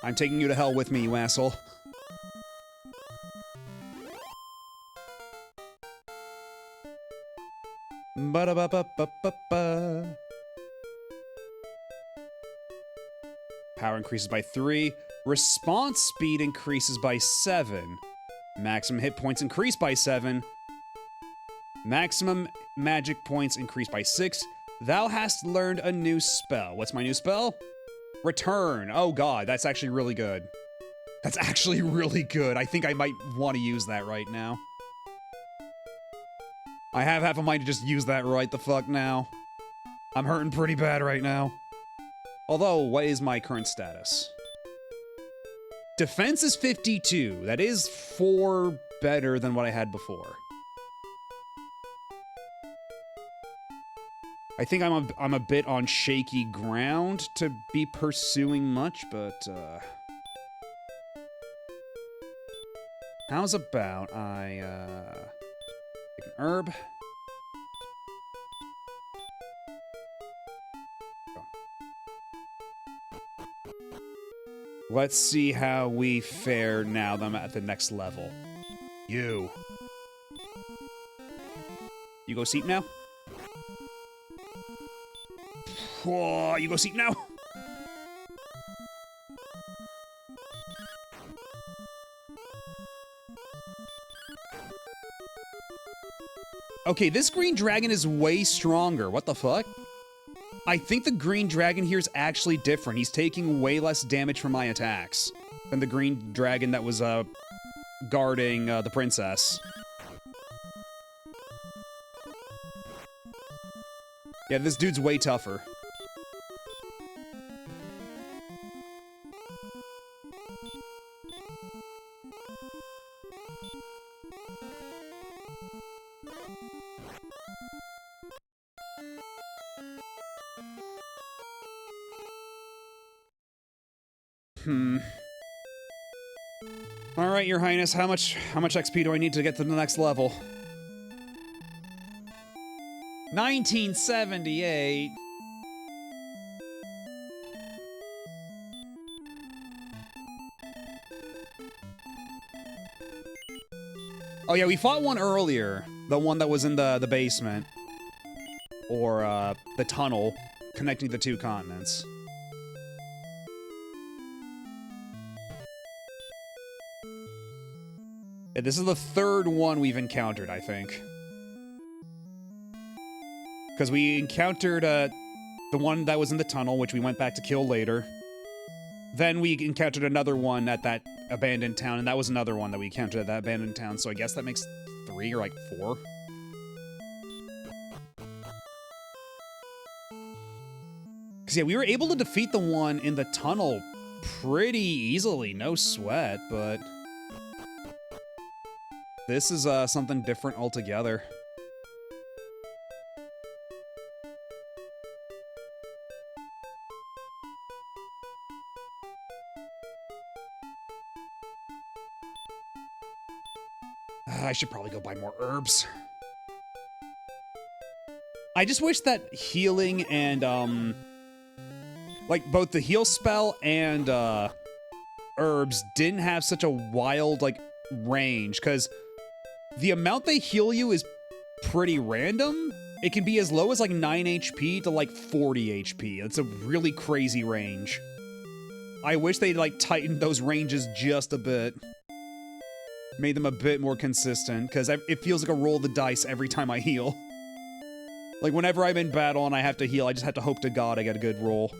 I'm taking you to hell with me, you asshole. Ba-da-ba-ba-ba-ba-ba. Power increases by 3. Response speed increases by 7. Maximum hit points increase by 7. Maximum magic points increase by 6. Thou hast learned a new spell. What's my new spell? Return. Oh god, that's actually really good. That's actually really good. I think I might want to use that right now. I have half a mind to just use that right the fuck now. I'm hurting pretty bad right now. Although, what is my current status? Defense is 52. That is 4 better than what I had before. I think I'm a bit on shaky ground to be pursuing much, but how's about I take an herb? Let's see how we fare now that I'm at the next level. You go seep now? Whoa, you go seep now? Okay, this green dragon is way stronger. What the fuck? I think the green dragon here is actually different. He's taking way less damage from my attacks than the green dragon that was guarding the princess. Yeah, this dude's way tougher. All right, Your Highness, how much XP do I need to get to the next level? 1978. Oh yeah, we fought one earlier. The one that was in the basement. Or, the tunnel connecting the 2 continents. Yeah, this is the 3rd one we've encountered, I think. Because we encountered, the one that was in the tunnel, which we went back to kill later. Then we encountered another one at that abandoned town, and that was another one that we encountered at that abandoned town, so I guess that makes 3 or, like, 4. Because, yeah, we were able to defeat the one in the tunnel pretty easily, no sweat, but... this is, something different altogether. I should probably go buy more herbs. I just wish that healing and, like, both the heal spell and, herbs didn't have such a wild, like, range, because the amount they heal you is pretty random. It can be as low as, like, 9 HP to, like, 40 HP. It's a really crazy range. I wish they'd, like, tightened those ranges just a bit. Made them a bit more consistent, because it feels like a roll of the dice every time I heal. Like, whenever I'm in battle and I have to heal, I just have to hope to God I get a good roll.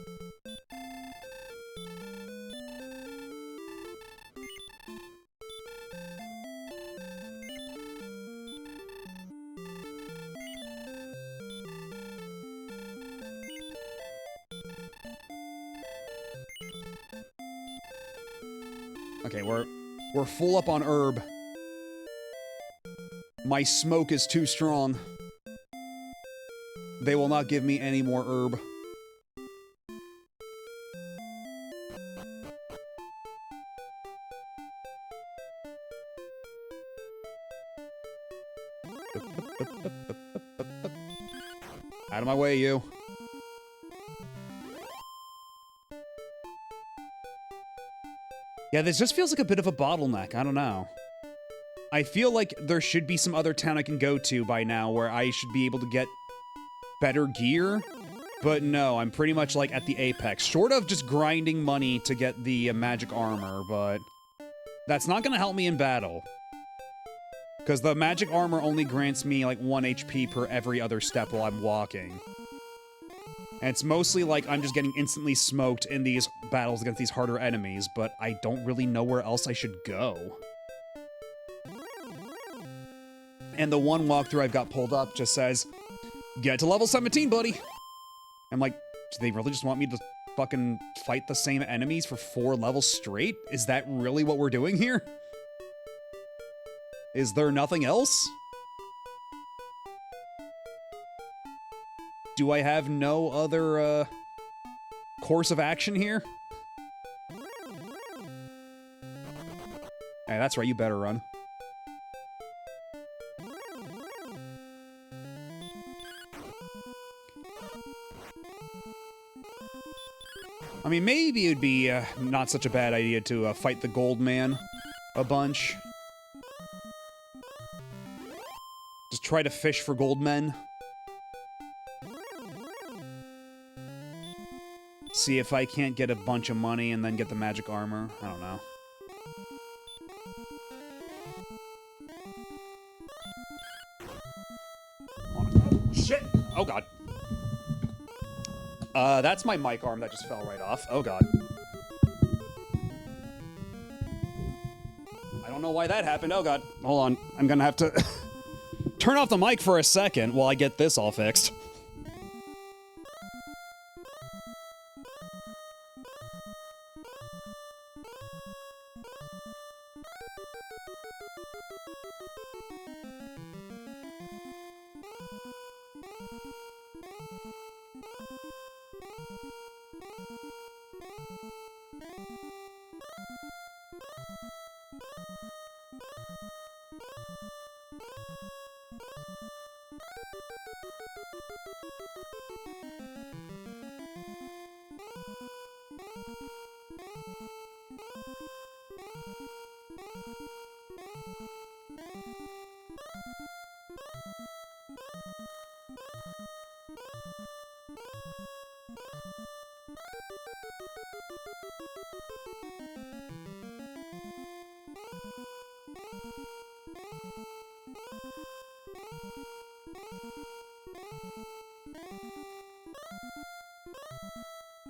Okay, we're full up on herb. My smoke is too strong. They will not give me any more herb. Out of my way, you. Yeah, this just feels like a bit of a bottleneck. I don't know. I feel like there should be some other town I can go to by now where I should be able to get better gear. But no, I'm pretty much like at the apex. Short of just grinding money to get the magic armor, but that's not going to help me in battle. Because the magic armor only grants me like 1 HP per every other step while I'm walking. And it's mostly like I'm just getting instantly smoked in these battles against these harder enemies, but I don't really know where else I should go. And the one walkthrough I've got pulled up just says, get to level 17, buddy! I'm like, do they really just want me to fucking fight the same enemies for 4 levels straight? Is that really what we're doing here? Is there nothing else? Do I have no other, course of action here? Hey, that's right, you better run. I mean, maybe it'd be not such a bad idea to fight the Gold Man a bunch. Just try to fish for gold men. See if I can't get a bunch of money and then get the magic armor. I don't know. Oh, shit! Oh god. That's my mic arm that just fell right off. Oh god. I don't know why that happened. Oh god. Hold on. I'm gonna have to turn off the mic for a second while I get this all fixed.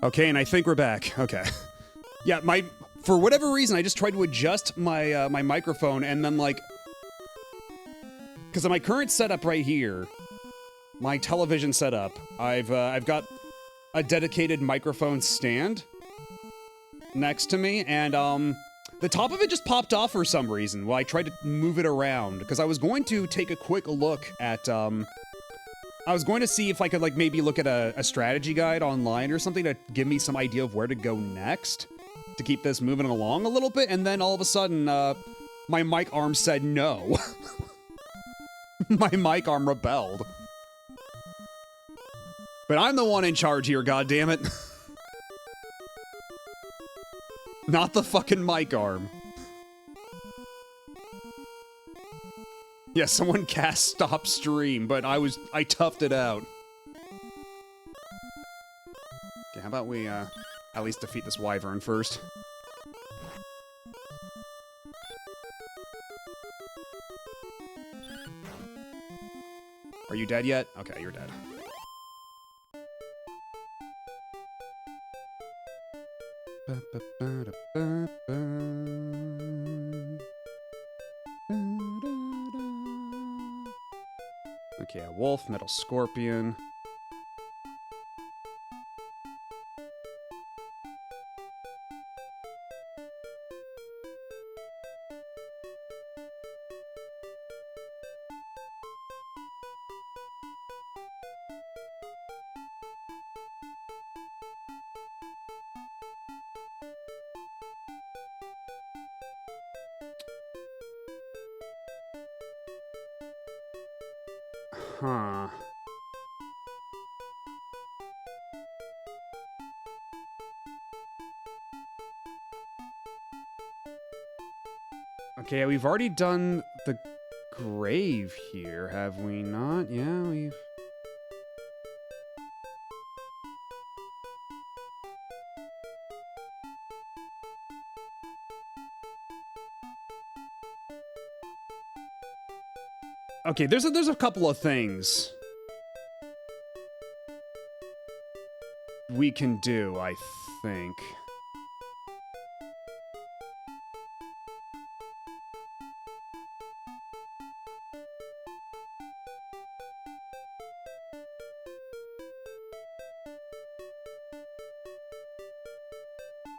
Okay, and I think we're back. Okay. Yeah, for whatever reason, I just tried to adjust my my microphone, and then like, because of my current setup right here, my television setup, I've got a dedicated microphone stand next to me, and the top of it just popped off for some reason while I tried to move it around, because I was going to take a quick look at I was going to see if I could, like, maybe look at a strategy guide online or something to give me some idea of where to go next to keep this moving along a little bit, and then all of a sudden, my mic arm said no. My mic arm rebelled. But I'm the one in charge here, goddammit. Not the fucking mic arm. Yeah, someone cast stop stream, but I toughed it out. Okay, how about we, at least defeat this wyvern first? Are you dead yet? Okay, you're dead. Okay, a wolf, metal scorpion. Huh. Okay, we've already done the grave here, have we not? Yeah, we've... Okay, there's a couple of things we can do, I think.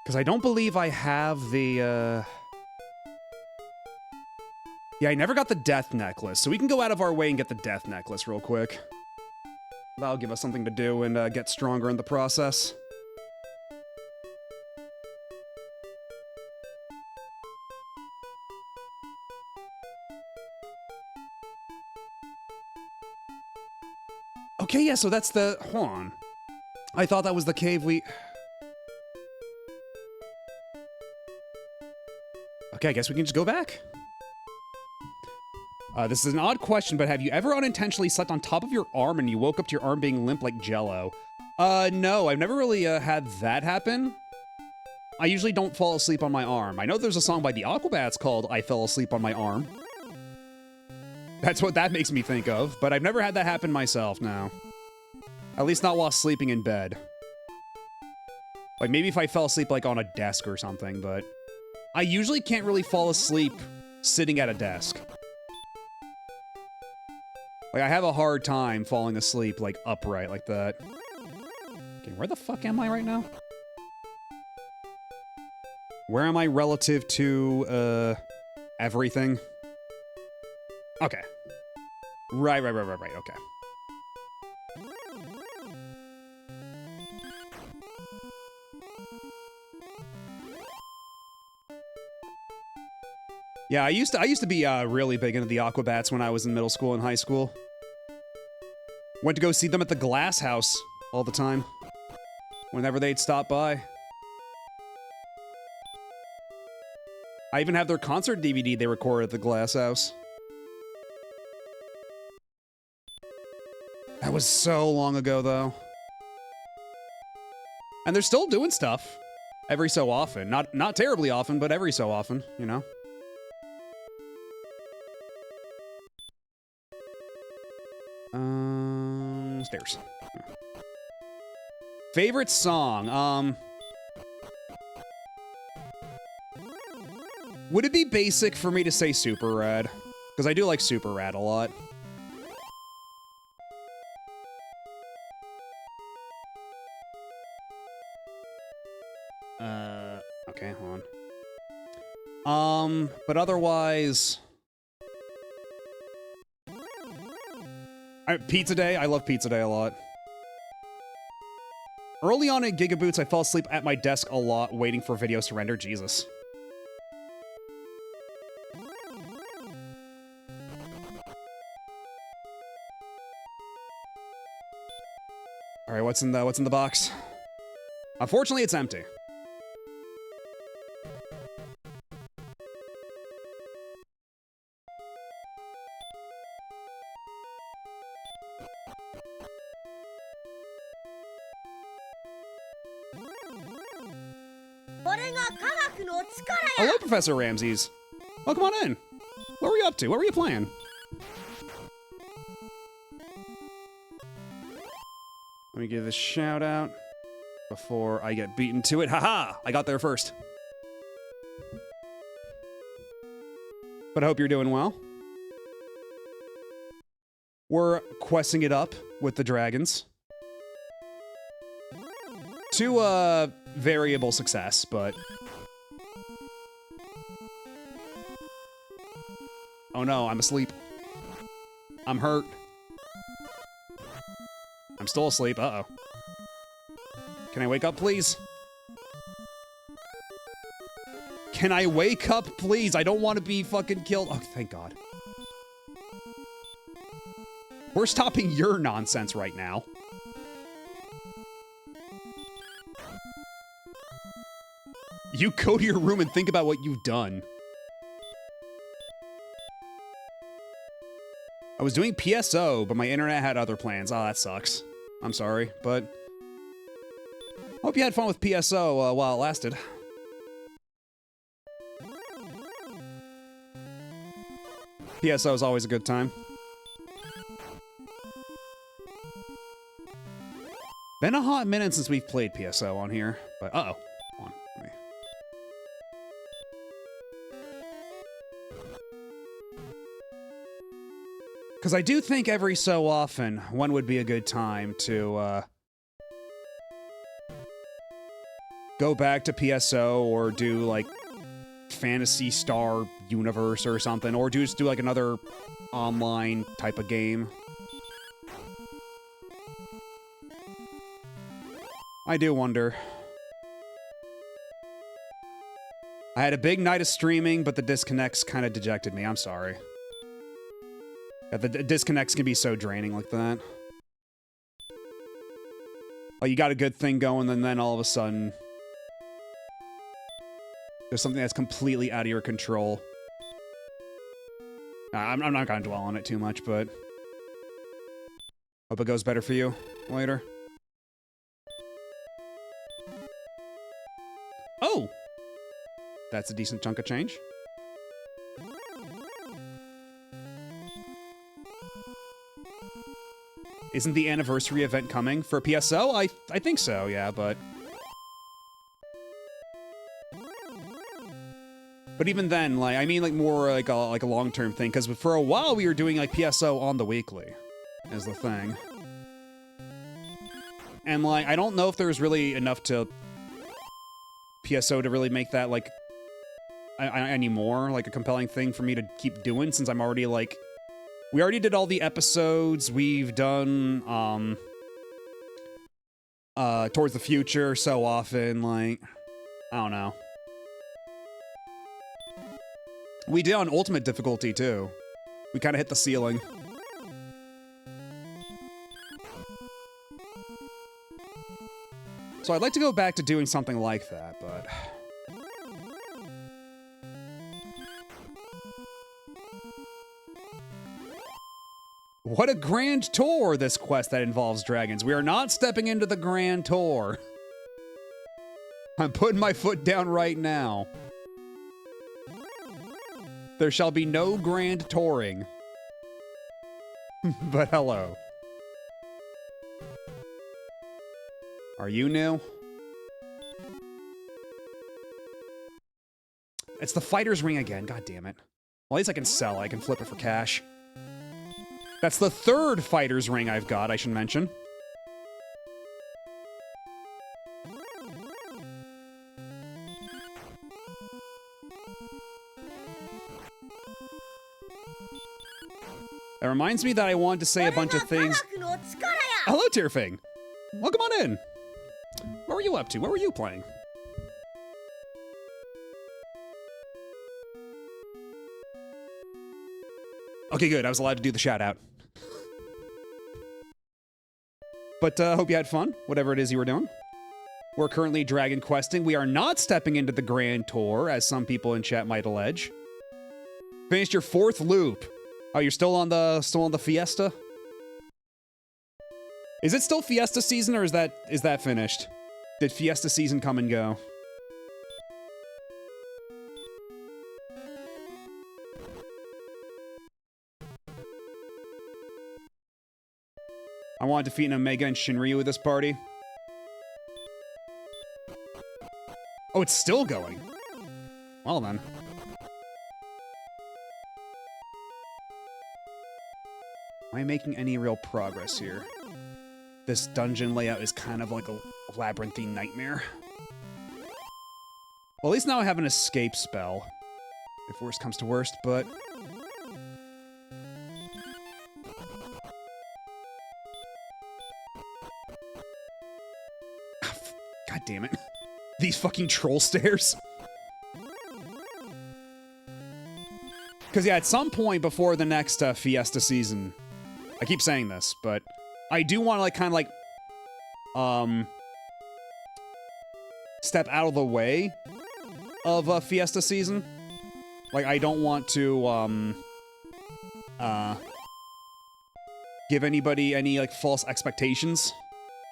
Because I don't believe I have the, Yeah, I never got the death necklace, so we can go out of our way and get the death necklace real quick. That'll give us something to do and get stronger in the process. Okay, yeah, so that's the... Hold on. I thought that was the cave we... Okay, I guess we can just go back. This is an odd question, but have you ever unintentionally slept on top of your arm and you woke up to your arm being limp like Jell-O? No, I've never really had that happen. I usually don't fall asleep on my arm. I know there's a song by the Aquabats called I Fell Asleep on My Arm. That's what that makes me think of, but I've never had that happen myself, no. At least not while sleeping in bed. Like, maybe if I fell asleep, like, on a desk or something, but... I usually can't really fall asleep sitting at a desk. Like, I have a hard time falling asleep, like, upright like that. Okay, where the fuck am I right now? Where am I relative to, everything? Okay. Right, okay. Yeah, I used to be really big into the Aquabats when I was in middle school and high school. Went to go see them at the Glass House all the time. Whenever they'd stop by. I even have their concert DVD they recorded at the Glass House. That was so long ago, though. And they're still doing stuff. Every so often. Not terribly often, but every so often, you know? Stairs. Favorite song? Would it be basic for me to say Super Rad? Because I do like Super Rad a lot. Okay, hold on. But otherwise... Pizza Day, I love Pizza Day a lot. Early on in Gigaboots, I fell asleep at my desk a lot waiting for videos to render. Jesus. All right, what's in the box? Unfortunately, it's empty. Hello, Professor Ramses. Welcome on in. What were you up to? What were you playing? Let me give this shout out before I get beaten to it. Haha! I got there first. But I hope you're doing well. We're questing it up with the dragons. To variable success, but... Oh no, I'm asleep. I'm hurt. I'm still asleep, uh-oh. Can I wake up, please? Can I wake up, please? I don't want to be fucking killed. Oh, thank God. We're stopping your nonsense right now. You go to your room and think about what you've done. I was doing PSO, but my internet had other plans. Oh, that sucks. I'm sorry, but hope you had fun with PSO while it lasted. PSO is always a good time. Been a hot minute since we've played PSO on here, but uh-oh. Hold on. Let me... Because I do think every so often, one would be a good time to, go back to PSO or do, like, Phantasy Star Universe or something, or just do, like, another online type of game. I do wonder. I had a big night of streaming, but the disconnects kind of dejected me. I'm sorry. Yeah, the disconnects can be so draining like that. Like, you got a good thing going, and then all of a sudden, there's something that's completely out of your control. I'm not going to dwell on it too much, but hope it goes better for you later. Oh! That's a decent chunk of change. Isn't the anniversary event coming for PSO? I think so, yeah, but even then, like, I mean, like, more like a long-term thing, because for a while we were doing, like, PSO on the weekly, is the thing. And, like, I don't know if there's really enough to PSO to really make that, like, anymore, like, a compelling thing for me to keep doing, since I'm already, like, we already did all the episodes, we've done, Towards the Future so often, like, I don't know. We did on Ultimate difficulty, too. We kind of hit the ceiling. So I'd like to go back to doing something like that, but... What a grand tour, this quest that involves dragons. We are not stepping into the grand tour. I'm putting my foot down right now. There shall be no grand touring. But hello. Are you new? It's the fighter's ring again, god damn it. Well, at least I can sell, I can flip it for cash. That's the third fighter's ring I've got, I should mention. That reminds me that I wanted to say a bunch of things. Hello, Tearfing. Welcome on in. What were you up to? What were you playing? Okay, good. I was allowed to do the shout out. But hope you had fun, whatever it is you were doing. We're currently dragon questing. We are not stepping into the grand tour, as some people in chat might allege. Finished your 4th loop. Oh, you're still on the Fiesta? Is it still Fiesta season, or is that finished? Did Fiesta season come and go? I want to defeat an Omega and Shinryu with this party. Oh, it's still going. Well then. Am I making any real progress here? This dungeon layout is kind of like a labyrinthine nightmare. Well, at least now I have an escape spell. If worst comes to worst, but... God damn it. These fucking troll stairs. Because, yeah, at some point before the next Fiesta season, I keep saying this, but I do want to, like, kind of, like, step out of the way of Fiesta season. Like, I don't want to, give anybody any, like, false expectations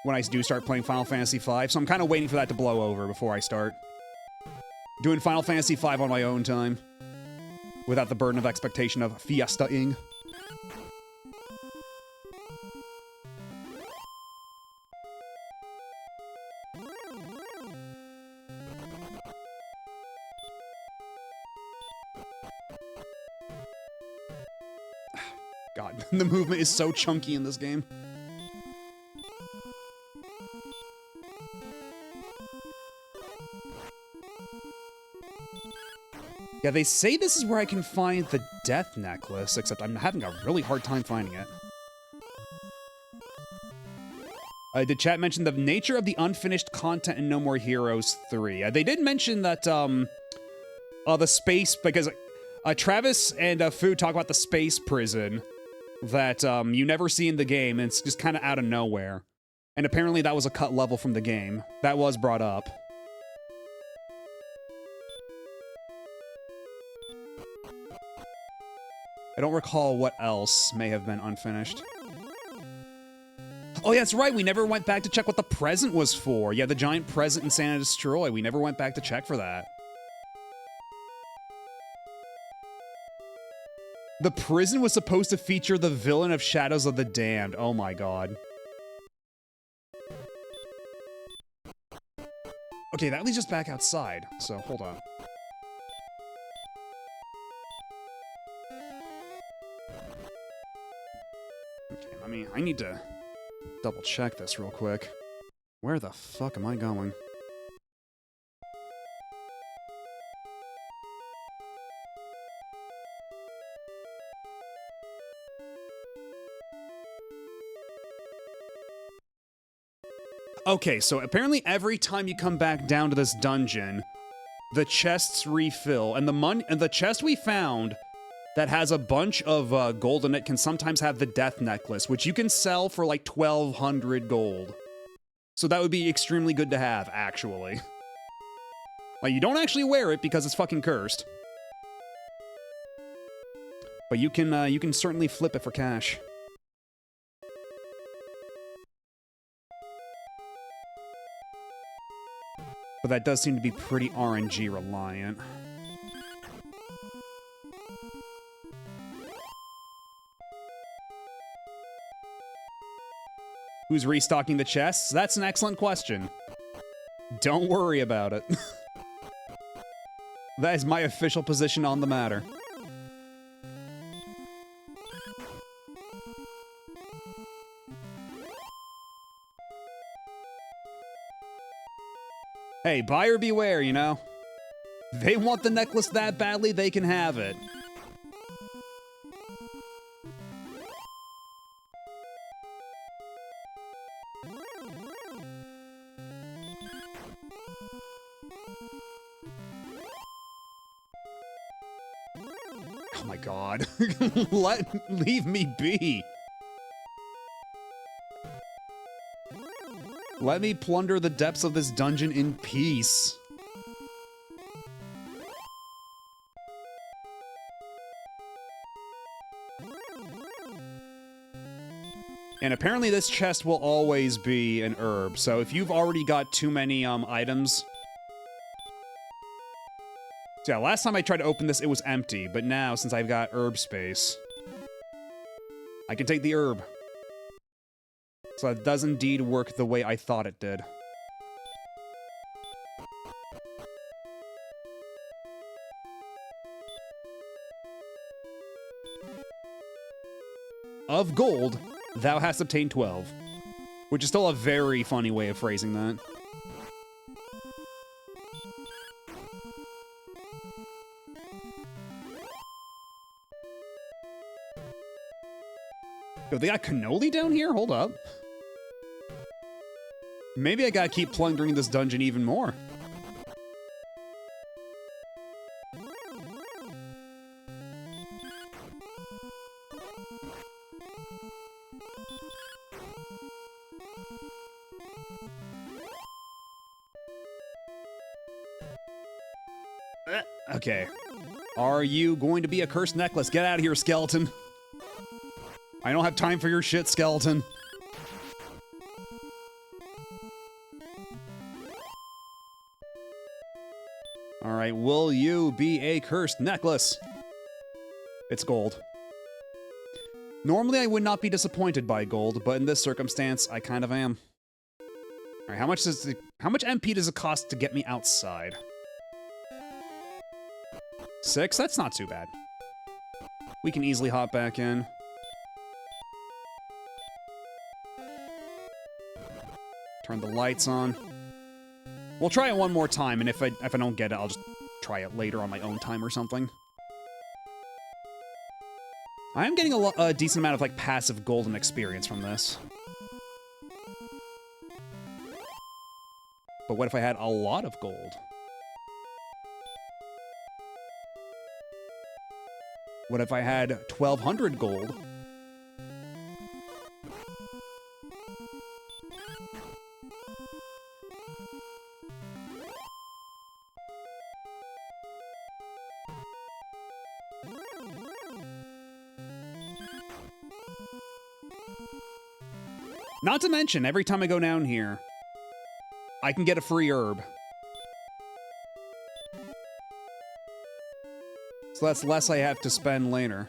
when I do start playing Final Fantasy V, so I'm kind of waiting for that to blow over before I start doing Final Fantasy V on my own time, without the burden of expectation of fiesta-ing. God, the movement is so chunky in this game. Yeah, they say this is where I can find the death necklace, except I'm having a really hard time finding it. Did chat mention the nature of the unfinished content in No More Heroes 3? They did mention that, the space, because Travis and Fu talk about the space prison that you never see in the game, and it's just kind of out of nowhere. And apparently that was a cut level from the game. That was brought up. I don't recall what else may have been unfinished. Oh yeah, that's right, we never went back to check what the present was for. Yeah, the giant present in Santa Destroy. We never went back to check for that. The prison was supposed to feature the villain of Shadows of the Damned. Oh my god. Okay, that leads us back outside, so hold on. Okay, I need to double check this real quick. Where the fuck am I going? Okay, so apparently every time you come back down to this dungeon, the chests refill, and the chest we found that has a bunch of gold in it can sometimes have the death necklace, which you can sell for like 1,200 gold. So that would be extremely good to have, actually. Like, you don't actually wear it because it's fucking cursed. But you can certainly flip it for cash. But that does seem to be pretty RNG reliant. Who's restocking the chests? That's an excellent question. Don't worry about it. That is my official position on the matter. Hey, buyer beware, you know? They want the necklace that badly, they can have it. Oh my god. Leave me be. Let me plunder the depths of this dungeon in peace. And apparently this chest will always be an herb, so if you've already got too many items... So yeah, last time I tried to open this, it was empty, but now, since I've got herb space, I can take the herb. So it does indeed work the way I thought it did. Of gold, thou hast obtained 12. Which is still a very funny way of phrasing that. Yo, they got cannoli down here? Hold up. Maybe I gotta keep plundering this dungeon even more. Okay. Are you going to be a cursed necklace? Get out of here, skeleton. I don't have time for your shit, skeleton. Alright, will you be a cursed necklace? It's gold. Normally I would not be disappointed by gold, but in this circumstance, I kind of am. Alright, how much MP does it cost to get me outside? 6? That's not too bad. We can easily hop back in. Turn the lights on. We'll try it one more time, and if I don't get it, I'll just try it later on my own time or something. I am getting a decent amount of, like, passive golden experience from this. But what if I had a lot of gold? What if I had 1,200 gold? Not to mention, every time I go down here, I can get a free herb. So that's less I have to spend later.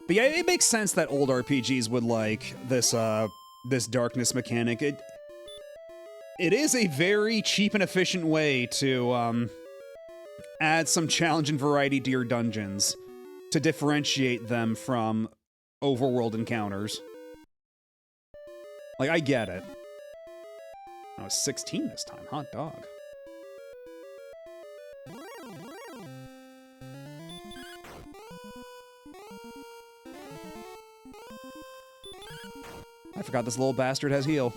But yeah, it makes sense that old RPGs would like this, this darkness mechanic. It is a very cheap and efficient way to, add some challenge and variety to your dungeons to differentiate them from overworld encounters. Like, I get it. I was 16 this time, hot dog. I forgot this little bastard has heal.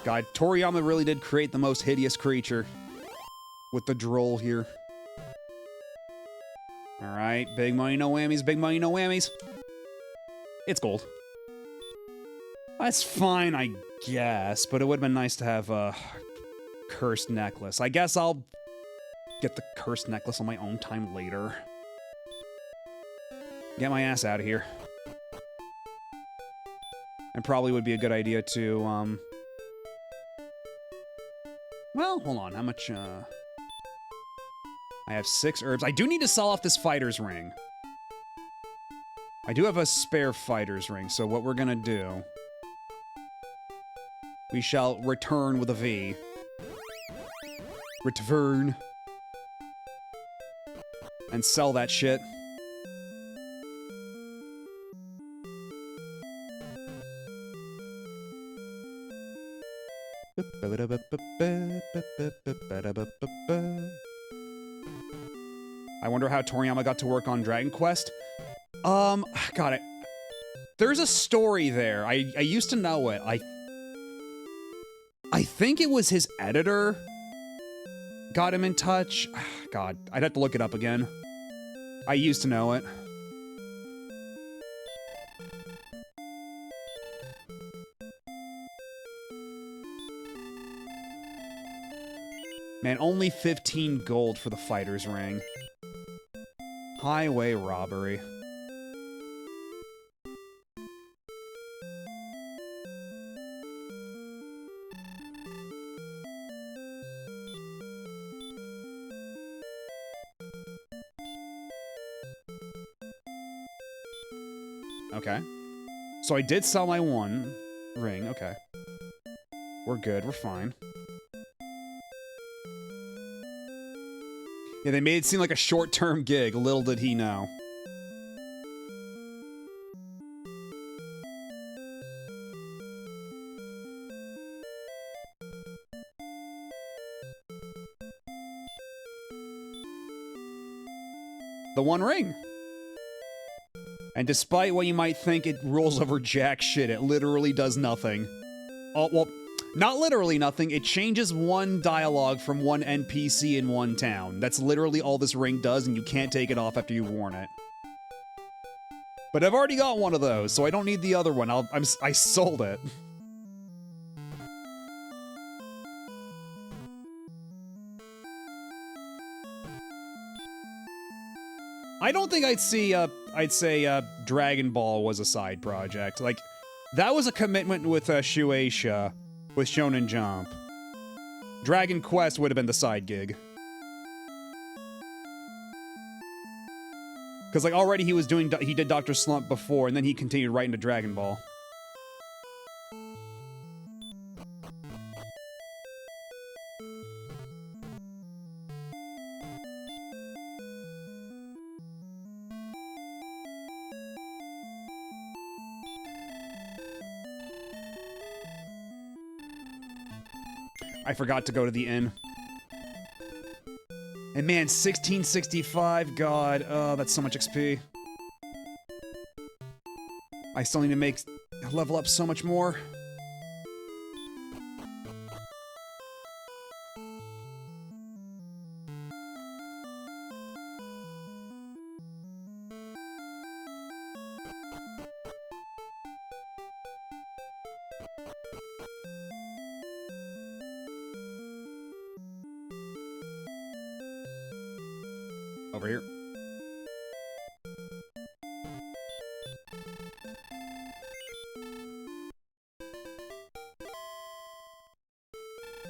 God, Toriyama really did create the most hideous creature with the droll here. Alright, big money, no whammies, big money, no whammies. It's gold. That's fine, I guess, but it would have been nice to have a cursed necklace. I guess I'll get the cursed necklace on my own time later. Get my ass out of here. And probably would be a good idea to, well, hold on, how much, I have 6 herbs. I do need to sell off this fighter's ring. I do have a spare fighter's ring, so what we're gonna do... We shall return with a V. Return. And sell that shit. I wonder how Toriyama got to work on Dragon Quest. Got it. There's a story there. I used to know it. I think it was his editor got him in touch. God, I'd have to look it up again. I used to know it. Man, only 15 gold for the fighter's ring. Highway robbery. Okay. So I did sell my one ring. Okay. We're good. We're fine. Yeah, they made it seem like a short-term gig. Little did he know. the One Ring. And despite what you might think, it rules over jack shit. It literally does nothing. Oh, well, not literally nothing. It changes one dialogue from one NPC in one town. That's literally all this ring does, and you can't take it off after you've worn it. But I've already got one of those, so I don't need the other one. I sold it. I don't think I'd say Dragon Ball was a side project. Like, that was a commitment with Shueisha, with Shonen Jump. Dragon Quest would have been the side gig. Because, like, already he did Dr. Slump before, and then he continued right into Dragon Ball. I forgot to go to the inn. And man, 1665, God, oh, that's so much XP. I still need to level up so much more. Over here.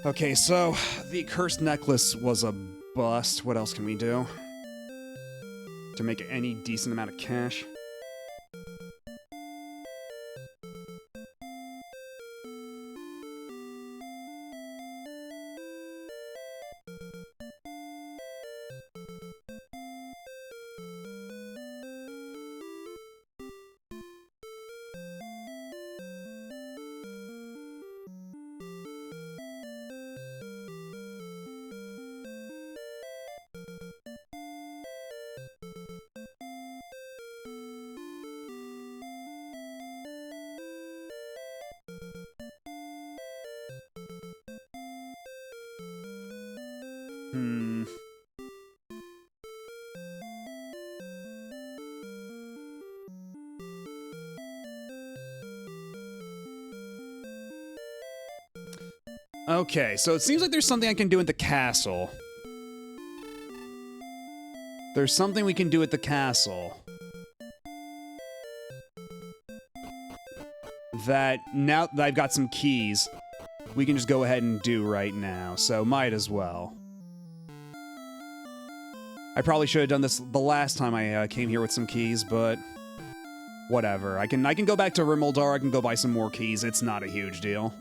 Okay, so the cursed necklace was a bust. What else can we do to make any decent amount of cash? Okay, so it seems like there's something I can do at the castle. There's something we can do at the castle. That, now that I've got some keys, we can just go ahead and do right now, so might as well. I probably should have done this the last time I came here with some keys, but whatever. I can go back to Rimuldar, I can go buy some more keys, it's not a huge deal.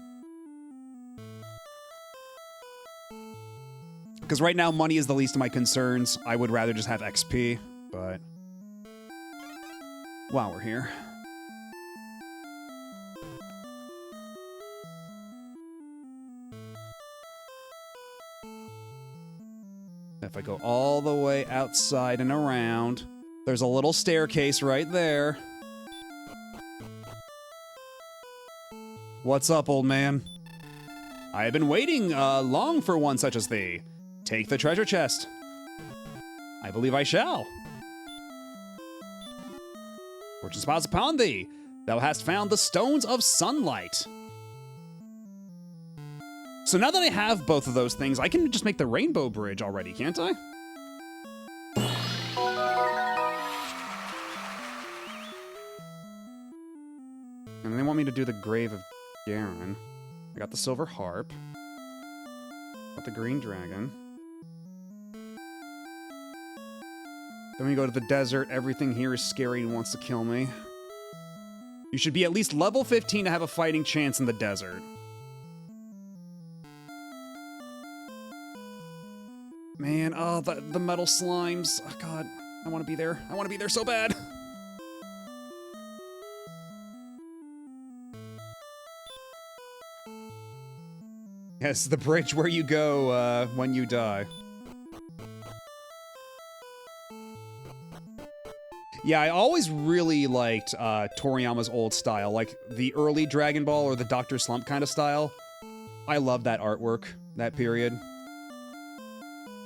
Because right now, money is the least of my concerns. I would rather just have XP, but while we're here. If I go all the way outside and around, there's a little staircase right there. What's up, old man? I have been waiting long for one such as thee. Take the treasure chest. I believe I shall. Fortune smiles upon thee. Thou hast found the stones of sunlight. So now that I have both of those things, I can just make the rainbow bridge already, can't I? And they want me to do the Grave of Garen. I got the silver harp. Got the green dragon. Then we go to the desert. Everything here is scary and wants to kill me. You should be at least level 15 to have a fighting chance in the desert. Man, oh, the metal slimes. Oh, God, I want to be there. I want to be there so bad. Yes, the bridge where you go when you die. Yeah, I always really liked Toriyama's old style, like the early Dragon Ball or the Dr. Slump kind of style. I love that artwork, that period.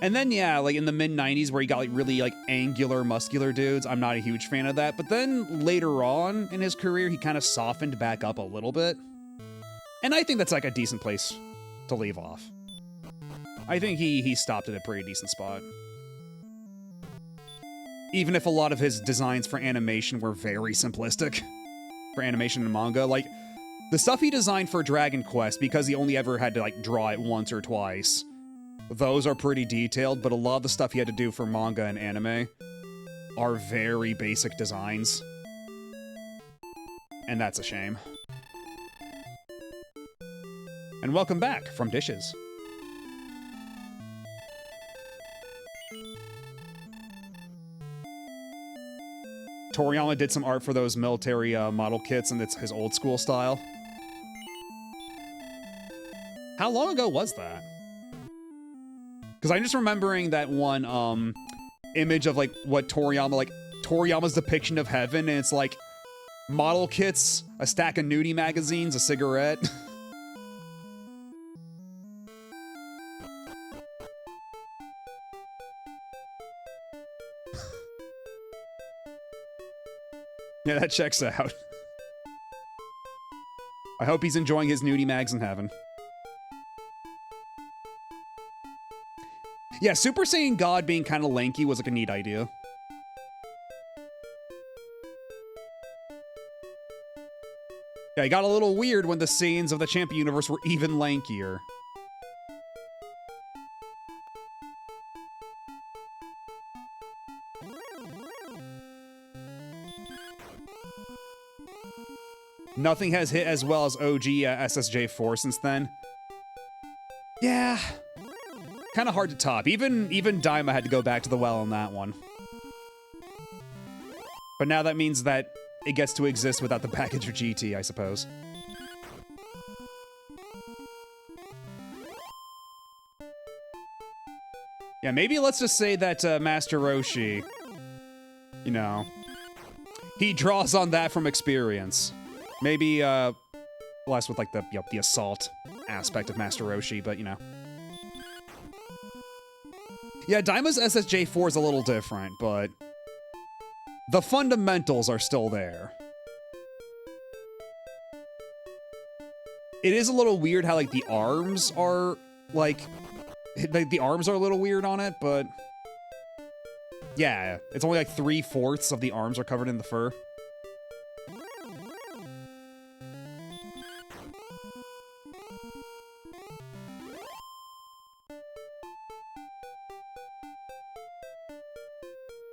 And then, yeah, like in the mid-90s where he got like really like angular, muscular dudes, I'm not a huge fan of that. But then later on in his career, he kind of softened back up a little bit. And I think that's like a decent place to leave off. I think he stopped at a pretty decent spot. Even if a lot of his designs for animation were very simplistic. For animation and manga, like the stuff he designed for Dragon Quest, because he only ever had to like draw it once or twice, those are pretty detailed, but a lot of the stuff he had to do for manga and anime are very basic designs. And that's a shame. And welcome back from Dishes. Toriyama did some art for those military model kits, and it's his old school style. How long ago was that? Because I'm just remembering that one image of like what Toriyama's depiction of heaven, and it's like model kits, a stack of nudie magazines, a cigarette. Yeah, that checks out. I hope he's enjoying his nudie mags in heaven. Yeah, Super Saiyan God being kind of lanky was like a neat idea. Yeah, it got a little weird when the Saiyans of the Champion universe were even lankier. Nothing has hit as well as OG SSJ4 since then. Yeah. Kind of hard to top. Even Daima had to go back to the well on that one. But now that means that it gets to exist without the package of GT, I suppose. Yeah, maybe let's just say that Master Roshi, you know, he draws on that from experience. Maybe less with like the assault aspect of Master Roshi, but you know. Yeah, Daima's SSJ4 is a little different, but the fundamentals are still there. It is a little weird how like the arms are like the arms are a little weird on it, but yeah, it's only like 3/4 of the arms are covered in the fur.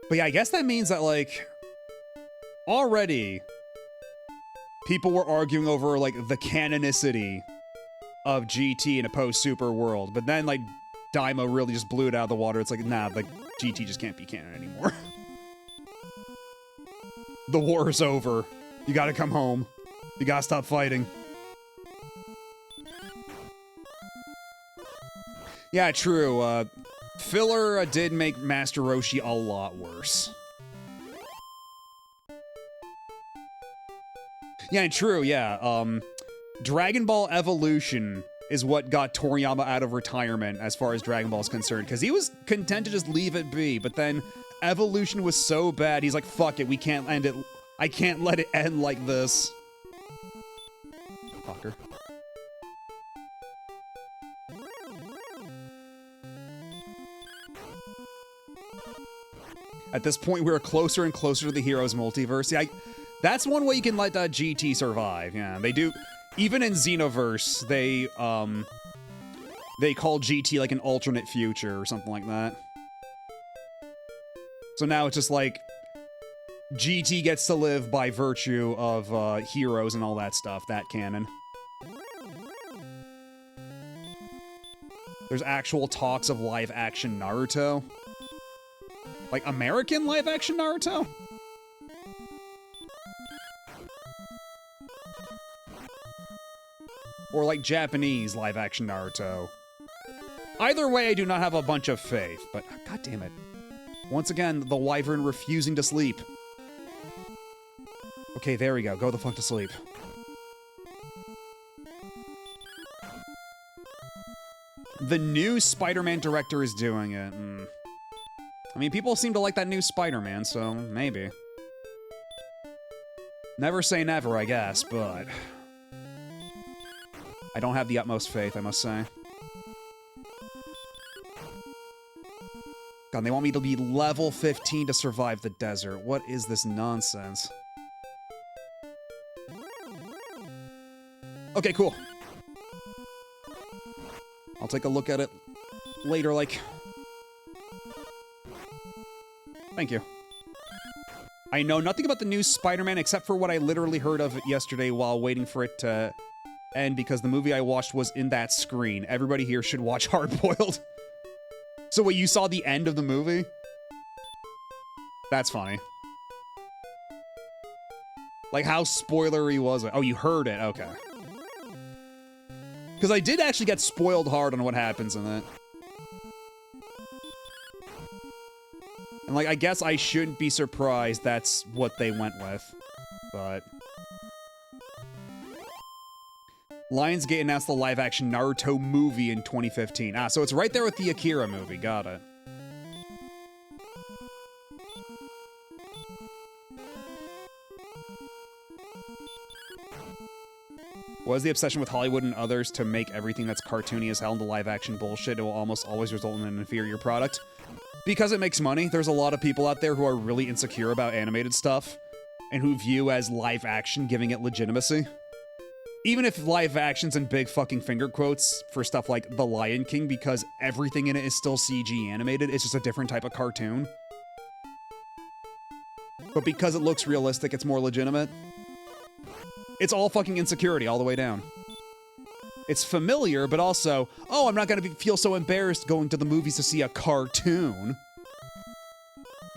But yeah, I guess that means that, like, already people were arguing over, like, the canonicity of GT in a post-Super world. But then, like, Daima really just blew it out of the water. It's like, nah, the GT just can't be canon anymore. The war is over. You gotta come home. You gotta stop fighting. Yeah, true. Filler did make Master Roshi a lot worse. Yeah, true, yeah. Dragon Ball Evolution is what got Toriyama out of retirement as far as Dragon Ball is concerned, because he was content to just leave it be, but then Evolution was so bad, he's like, fuck it, we can't end it. I can't let it end like this. Fucker. At this point, we're closer and closer to the Heroes multiverse. Yeah, that's one way you can let GT survive. Yeah, they do. Even in Xenoverse, they call GT like an alternate future or something like that. So now it's just like GT gets to live by virtue of Heroes and all that stuff, that canon. There's actual talks of live-action Naruto. Like, American live-action Naruto? Or, like, Japanese live-action Naruto. Either way, I do not have a bunch of faith, but god damn it. Once again, the wyvern refusing to sleep. Okay, there we go. Go the fuck to sleep. The new Spider-Man director is doing it. I mean, people seem to like that new Spider-Man, so maybe. Never say never, I guess, but... I don't have the utmost faith, I must say. God, they want me to be level 15 to survive the desert. What is this nonsense? Okay, cool. I'll take a look at it later, like... Thank you. I know nothing about the new Spider-Man except for what I literally heard of yesterday while waiting for it to end because the movie I watched was in that screen. Everybody here should watch Hard Boiled. So wait, you saw the end of the movie? That's funny. Like, how spoilery was it? Oh, you heard it. Okay. Because I did actually get spoiled hard on what happens in it. And, like, I guess I shouldn't be surprised that's what they went with. But... Lionsgate announced the live-action Naruto movie in 2015. Ah, so it's right there with the Akira movie. Got it. Was the obsession with Hollywood and others to make everything that's cartoony as hell into live-action bullshit? It will almost always result in an inferior product. Because it makes money, there's a lot of people out there who are really insecure about animated stuff, and who view as live-action giving it legitimacy. Even if live action's in big fucking finger quotes for stuff like The Lion King, because everything in it is still CG animated, it's just a different type of cartoon. But because it looks realistic, it's more legitimate. It's all fucking insecurity all the way down. It's familiar, but also, oh, I'm not gonna feel so embarrassed going to the movies to see a cartoon.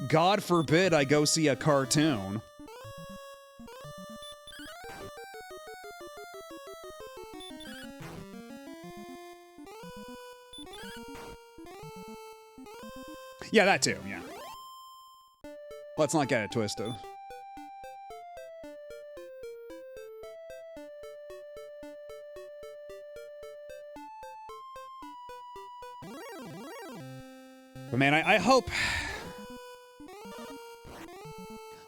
God forbid I go see a cartoon. Yeah, that too, yeah. Let's not get it twisted. But man, I hope...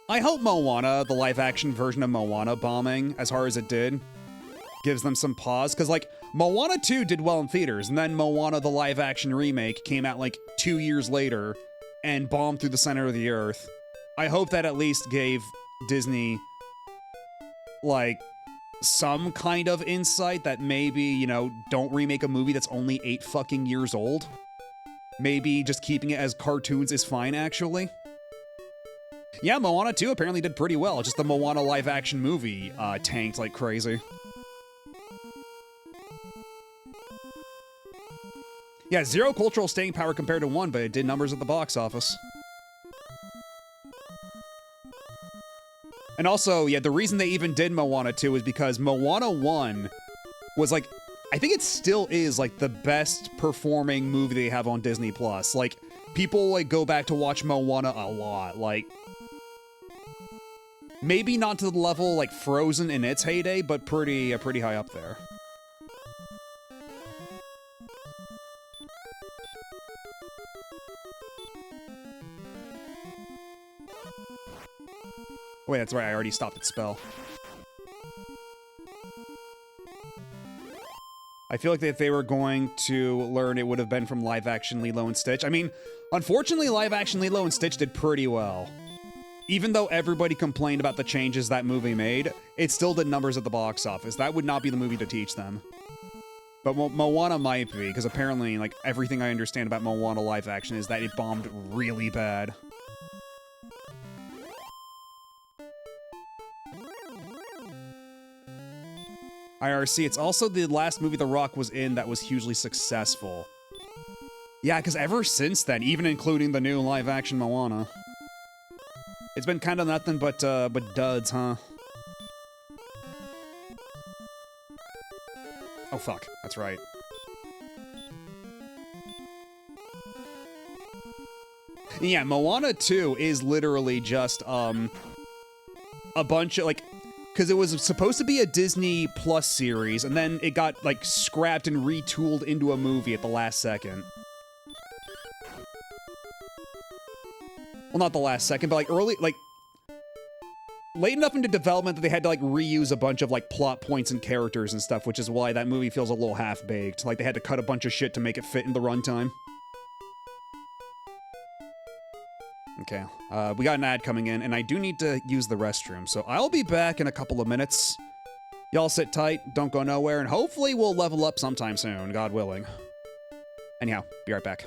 I hope Moana, the live-action version of Moana bombing as hard as it did, gives them some pause, because, like, Moana 2 did well in theaters, and then Moana, the live-action remake, came out, like, 2 years later and bombed through the center of the earth. I hope that at least gave Disney, like, some kind of insight that maybe, you know, don't remake a movie that's only 8 fucking years old. Maybe just keeping it as cartoons is fine, actually. Yeah, Moana 2 apparently did pretty well. Just the Moana live-action movie tanked like crazy. Yeah, 0 cultural staying power compared to 1, but it did numbers at the box office. And also, yeah, the reason they even did Moana 2 is because Moana 1 was, like, I think it still is, like, the best performing movie they have on Disney+. Like, people, like, go back to watch Moana a lot. Like, maybe not to the level, like, Frozen in its heyday, but pretty high up there. Wait, that's right, I already stopped at spell. I feel like if they were going to learn, it would have been from live-action Lilo and Stitch. I mean, unfortunately, live-action Lilo and Stitch did pretty well. Even though everybody complained about the changes that movie made, it still did numbers at the box office. That would not be the movie to teach them. But Moana might be, because apparently, like, everything I understand about Moana live-action is that it bombed really bad. IRC, it's also the last movie The Rock was in that was hugely successful. Yeah, because ever since then, even including the new live-action Moana, it's been kind of nothing but duds, huh? Oh, fuck. That's right. Yeah, Moana 2 is literally just, a bunch of, like, because it was supposed to be a Disney Plus series, and then it got, like, scrapped and retooled into a movie at the last second. Well, not the last second, but, like, early, like, late enough into development that they had to, like, reuse a bunch of, like, plot points and characters and stuff, which is why that movie feels a little half-baked. Like, they had to cut a bunch of shit to make it fit in the runtime. Okay, we got an ad coming in, and I do need to use the restroom, so I'll be back in a couple of minutes. Y'all sit tight, don't go nowhere, and hopefully we'll level up sometime soon, God willing. Anyhow, be right back.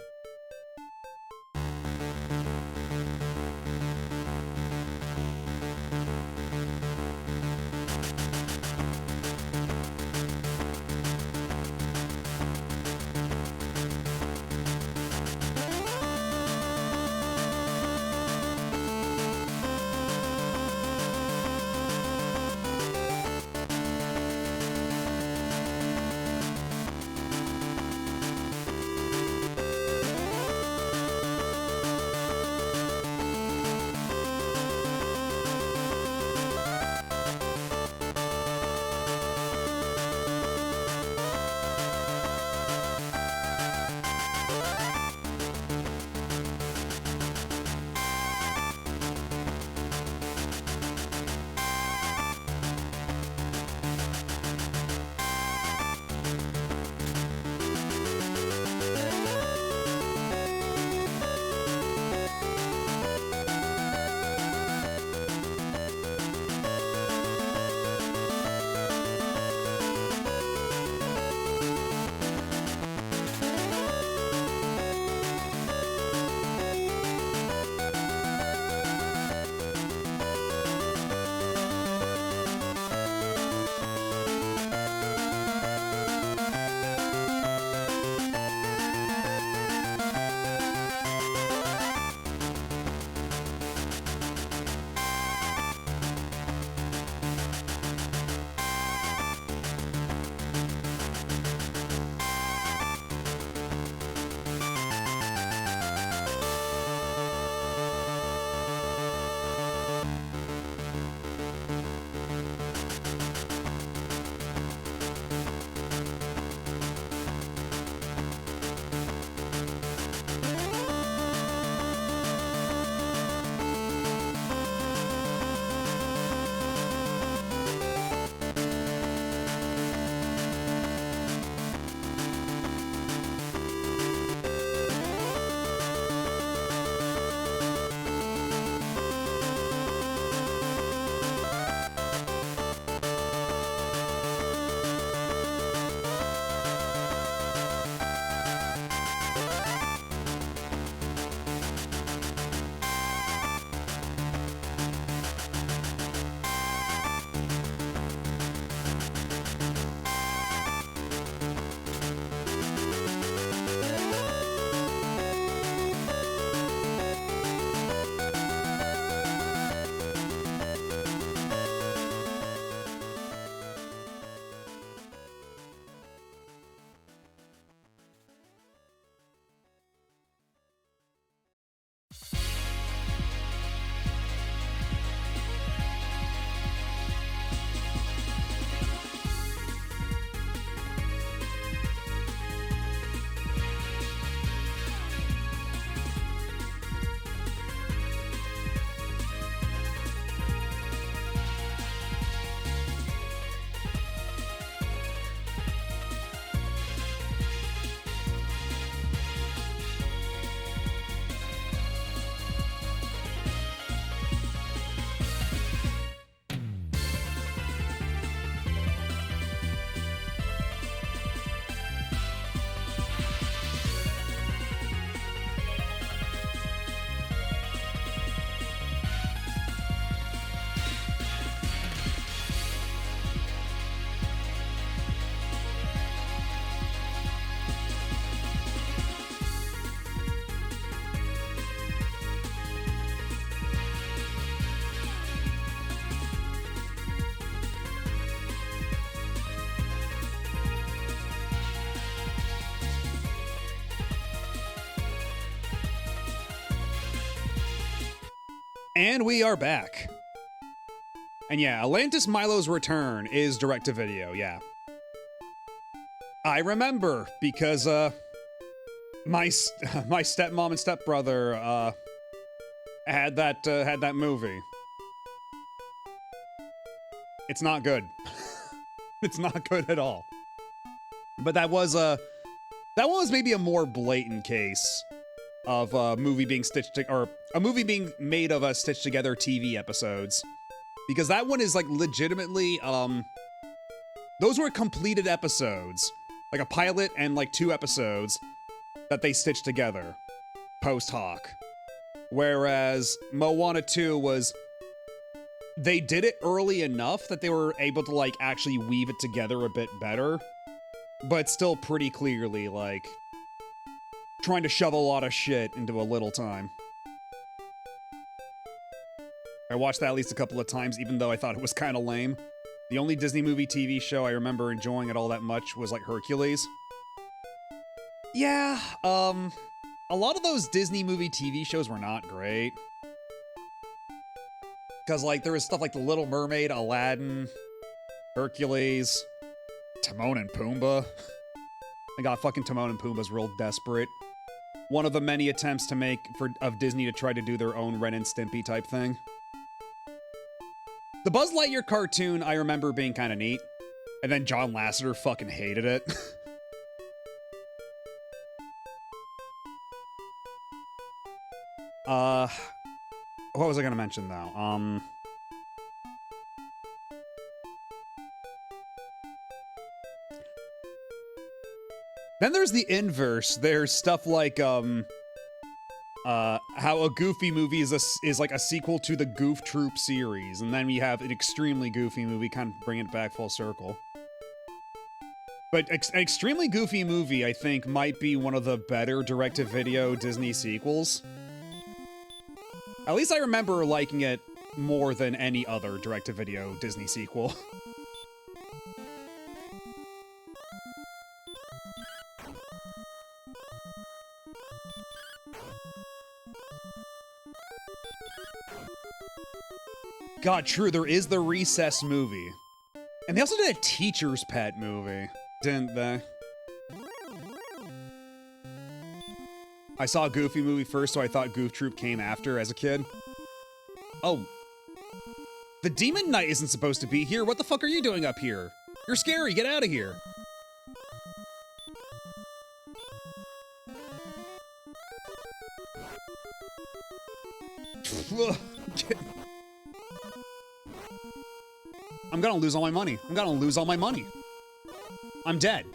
And we are back. And yeah, Atlantis Milo's Return is direct-to-video, yeah. I remember, because, my stepmom and stepbrother, had that movie. It's not good. It's not good at all. But that was maybe a more blatant case of a movie being a movie being made of stitched together TV episodes. Because that one is like legitimately, those were completed episodes. Like a pilot and like 2 episodes that they stitched together post hoc. Whereas Moana 2 was, they did it early enough that they were able to like actually weave it together a bit better, but still pretty clearly like trying to shove a lot of shit into a little time. I watched that at least a couple of times, even though I thought it was kind of lame. The only Disney movie TV show I remember enjoying it all that much was like Hercules. Yeah, a lot of those Disney movie TV shows were not great. Because, like, there was stuff like The Little Mermaid, Aladdin, Hercules, Timon and Pumbaa. I got fucking Timon and Pumbaa's real desperate. One of the many attempts to make of Disney to try to do their own Ren and Stimpy type thing. The Buzz Lightyear cartoon I remember being kind of neat. And then John Lasseter fucking hated it. What was I gonna mention though? Then there's the inverse. There's stuff like, how a Goofy movie is like a sequel to the Goof Troop series, and then we have an extremely Goofy movie, kind of bringing it back full circle. But an extremely Goofy movie, I think, might be one of the better direct-to-video Disney sequels. At least I remember liking it more than any other direct-to-video Disney sequel. God, true, there is the Recess movie. And they also did a Teacher's Pet movie, didn't they? I saw a Goofy movie first, so I thought Goof Troop came after as a kid. Oh. The Demon Knight isn't supposed to be here. What the fuck are you doing up here? You're scary. Get out of here. I'm gonna lose all my money. I'm gonna lose all my money. I'm dead.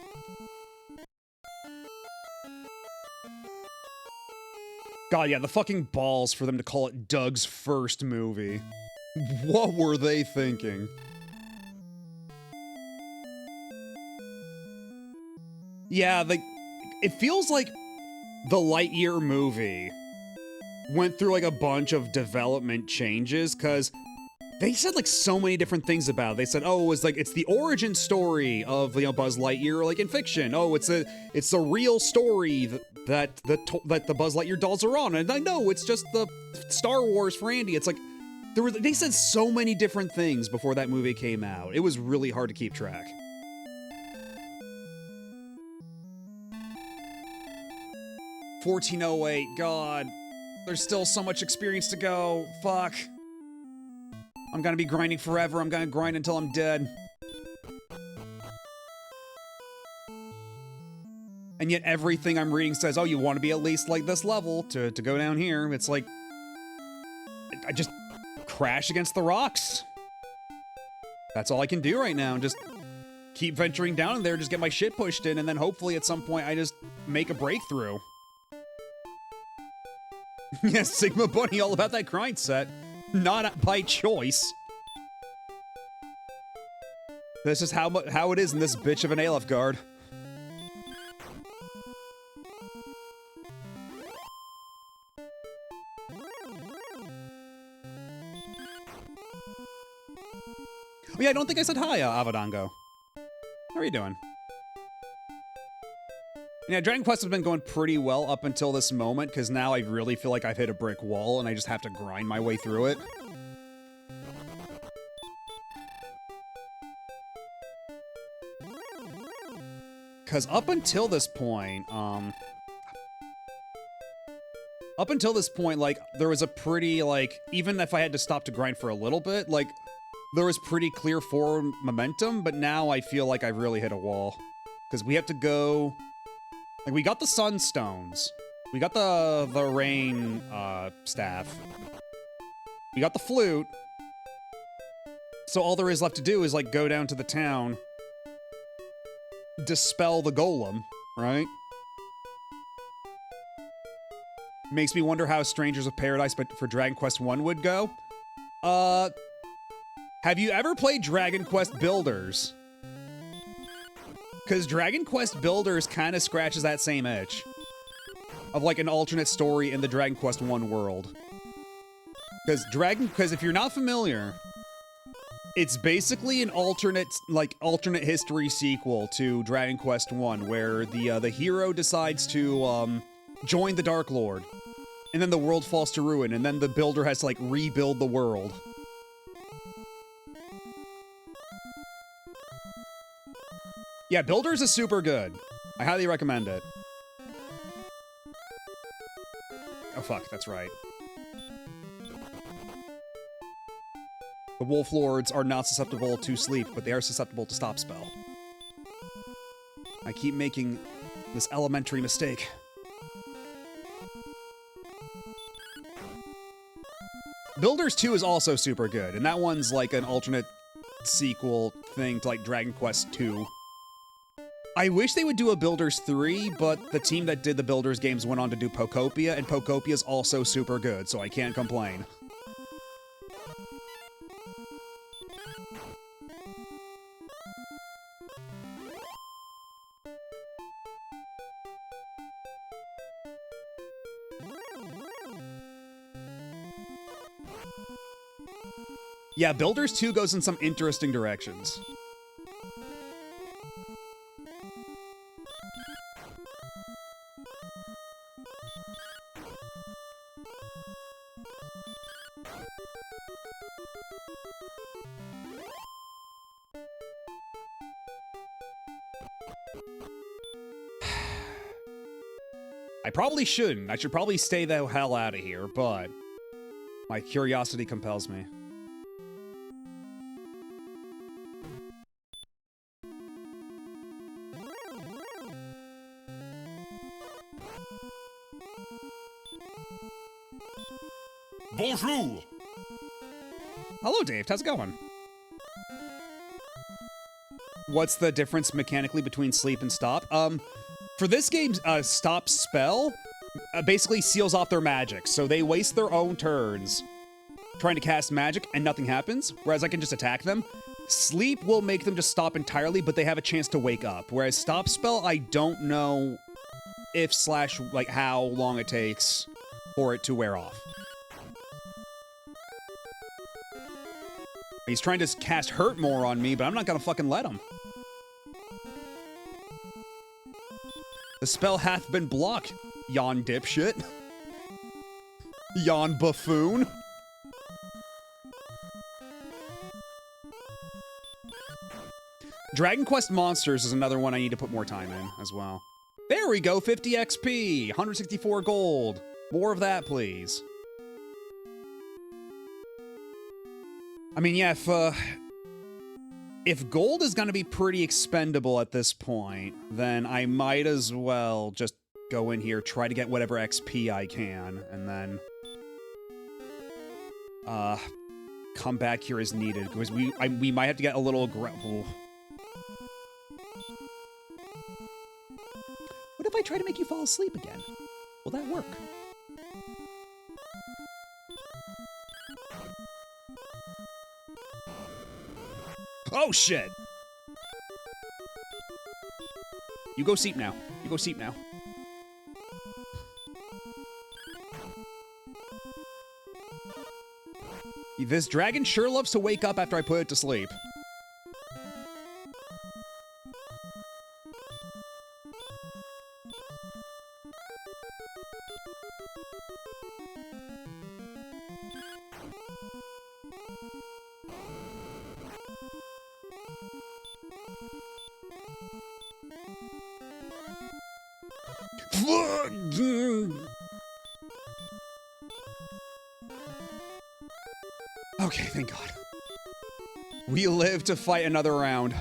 God, yeah, the fucking balls for them to call it Doug's first movie. What were they thinking? Yeah, it feels like the Lightyear movie went through like a bunch of development changes, because they said like so many different things about it. They said, oh, it's the origin story of, you know, Buzz Lightyear, like in fiction. Oh, it's a real story that the Buzz Lightyear dolls are on. And I know it's just the Star Wars for Andy. It's like they said so many different things before that movie came out. It was really hard to keep track. $14.08, God. There's still so much experience to go. Fuck. I'm gonna be grinding forever. I'm gonna grind until I'm dead. And yet everything I'm reading says, oh, you want to be at least like this level to go down here. It's like, I just crash against the rocks. That's all I can do right now. Just keep venturing down in there, just get my shit pushed in, and then hopefully at some point I just make a breakthrough. Yes, Sigma Bunny, all about that grind set. Not by choice. This is how it is in this bitch of an Aleph guard. Oh yeah, I don't think I said hi, Avadango. How are you doing? Yeah, Dragon Quest has been going pretty well up until this moment, because now I really feel like I've hit a brick wall and I just have to grind my way through it. Because up until this point, like, there was a pretty, like, even if I had to stop to grind for a little bit, like, there was pretty clear forward momentum, but now I feel like I've really hit a wall. Because we have to go... Like, we got the Sunstones. We got the Rain, staff. We got the flute. So all there is left to do is, like, go down to the town, dispel the golem, right? Makes me wonder how Strangers of Paradise but for Dragon Quest 1 would go. Have you ever played Dragon Quest Builders? Because Dragon Quest Builders kind of scratches that same itch of like an alternate story in the Dragon Quest 1 world. Because if you're not familiar, it's basically an alternate history sequel to Dragon Quest 1, where the hero decides to join the Dark Lord, and then the world falls to ruin, and then the builder has to like rebuild the world. Yeah, Builders is super good. I highly recommend it. Oh fuck, that's right. The Wolf Lords are not susceptible to sleep, but they are susceptible to stop spell. I keep making this elementary mistake. Builders 2 is also super good, and that one's like an alternate sequel thing to like Dragon Quest 2. I wish they would do a Builders 3, but the team that did the Builders games went on to do Pokopia, and Pokopia is also super good, so I can't complain. Yeah, Builders 2 goes in some interesting directions. I probably shouldn't. I should probably stay the hell out of here, but my curiosity compels me. Bonjour! Hello, Dave. How's it going? What's the difference mechanically between sleep and stop? For this game, stop spell basically seals off their magic, so they waste their own turns trying to cast magic and nothing happens, whereas I can just attack them. Sleep will make them just stop entirely, but they have a chance to wake up, whereas stop spell, I don't know if / like how long it takes for it to wear off. He's trying to cast Hurt more on me, but I'm not gonna fucking let him. The spell hath been blocked, yon dipshit. Yon buffoon. Dragon Quest Monsters is another one I need to put more time in as well. There we go, 50 XP, 164 gold. More of that, please. I mean, yeah, if gold is going to be pretty expendable at this point, then I might as well just go in here, try to get whatever XP I can, and then come back here as needed, because we might have to get a little aggressive. What if I try to make you fall asleep again? Will that work? Oh, shit! You go sleep now. You go sleep now. This dragon sure loves to wake up after I put it to sleep. Okay, thank God. We live to fight another round.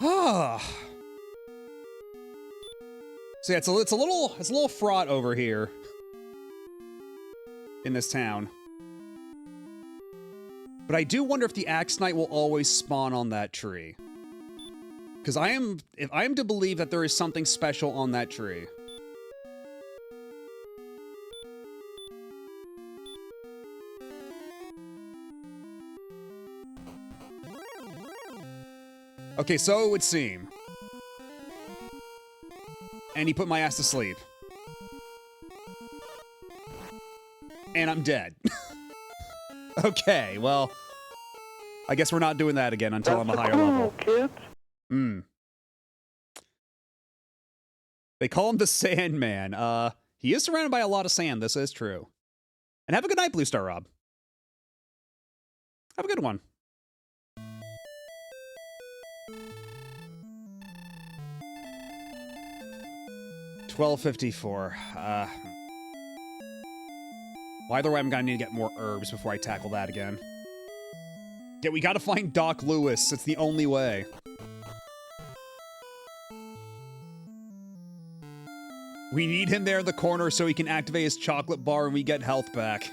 Ah. So yeah, it's a little fraught over here in this town. But I do wonder if the Axe Knight will always spawn on that tree. Because if I am to believe that there is something special on that tree. Okay, so it would seem. And he put my ass to sleep. And I'm dead. Okay, well, I guess we're not doing that again until I'm a higher level. Kids. They call him the Sandman. He is surrounded by a lot of sand, this is true. And have a good night, Blue Star Rob. Have a good one. $12.54. Well, either way, I'm gonna need to get more herbs before I tackle that again. Yeah, we gotta find Doc Lewis. It's the only way. We need him there in the corner so he can activate his chocolate bar and we get health back.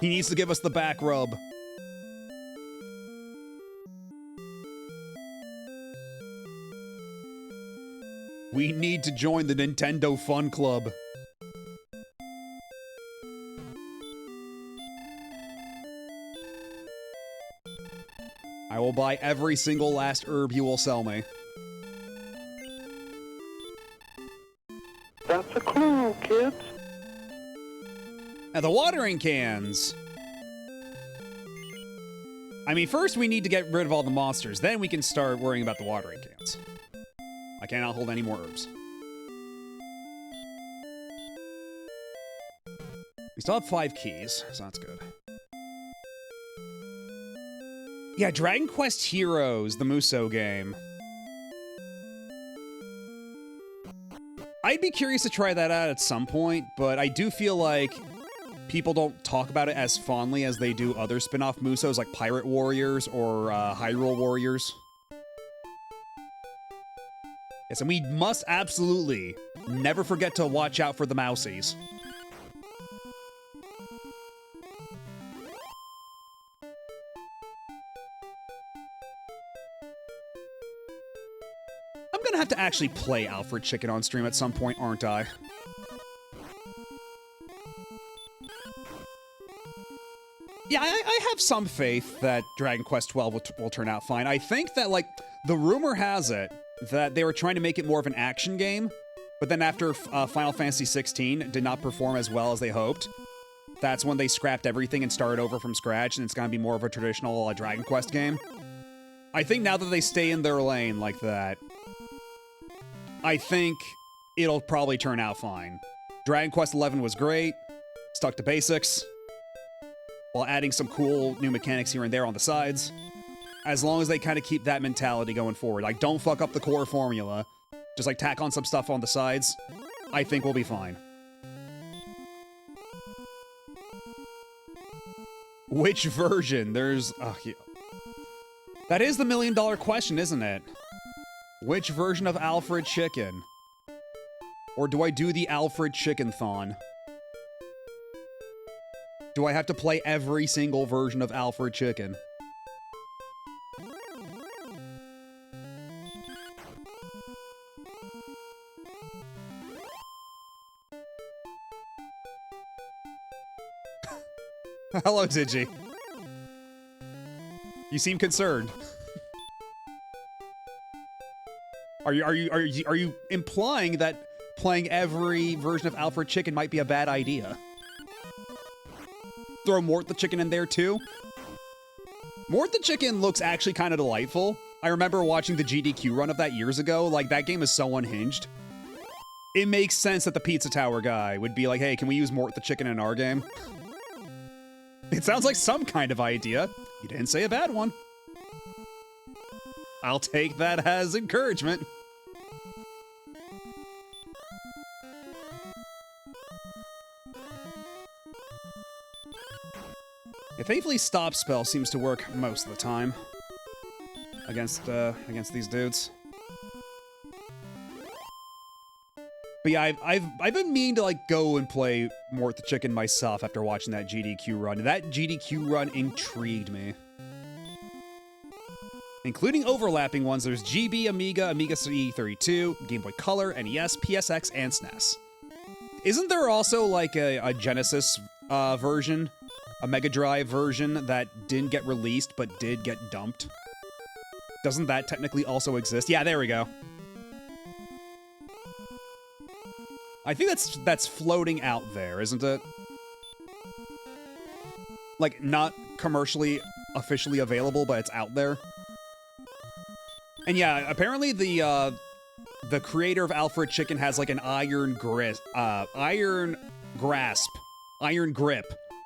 He needs to give us the back rub. We need to join the Nintendo Fun Club. I will buy every single last herb you will sell me. That's a clue, kids. And the watering cans. I mean, first we need to get rid of all the monsters. Then we can start worrying about the watering cans. I cannot hold any more herbs. We still have 5 keys, so that's good. Yeah, Dragon Quest Heroes, the Musou game. I'd be curious to try that out at some point, but I do feel like people don't talk about it as fondly as they do other spin-off Musous like Pirate Warriors or Hyrule Warriors. Yes, and we must absolutely never forget to watch out for the mousies. I'm gonna have to actually play Alfred Chicken on stream at some point, aren't I? Yeah, I have some faith that Dragon Quest XII will turn out fine. I think that, like, the rumor has it that they were trying to make it more of an action game, but then after Final Fantasy XVI did not perform as well as they hoped, that's when they scrapped everything and started over from scratch, and it's gonna be more of a traditional Dragon Quest game. I think now that they stay in their lane like that, I think it'll probably turn out fine. Dragon Quest XI was great, stuck to basics, while adding some cool new mechanics here and there on the sides. As long as they kind of keep that mentality going forward. Like, don't fuck up the core formula. Just, like, tack on some stuff on the sides. I think we'll be fine. Which version? There's... yeah. That is the million-dollar question, isn't it? Which version of Alfred Chicken? Or do I do the Alfred Chicken-thon? Do I have to play every single version of Alfred Chicken? Hello, Digi. You seem concerned. Are you implying that playing every version of Alfred Chicken might be a bad idea? Throw Mort the Chicken in there too? Mort the Chicken looks actually kind of delightful, I remember watching the GDQ run of that years ago. Like, that game is so unhinged. It makes sense that the Pizza Tower guy would be like, hey, can we use Mort the Chicken in our game? It sounds like some kind of idea. You didn't say a bad one. I'll take that as encouragement. A thankfully stop spell seems to work most of the time against these dudes. But yeah, I've been meaning to like go and play Mort the Chicken myself after watching that GDQ run. That GDQ run intrigued me. Including overlapping ones, there's GB, Amiga, Amiga C32, Game Boy Color, NES, PSX, and SNES. Isn't there also like a Genesis version, a Mega Drive version that didn't get released but did get dumped? Doesn't that technically also exist? Yeah, there we go. I think that's floating out there, isn't it? Like, not commercially officially available, but it's out there. And yeah, apparently the creator of Alfred Chicken has like an iron grip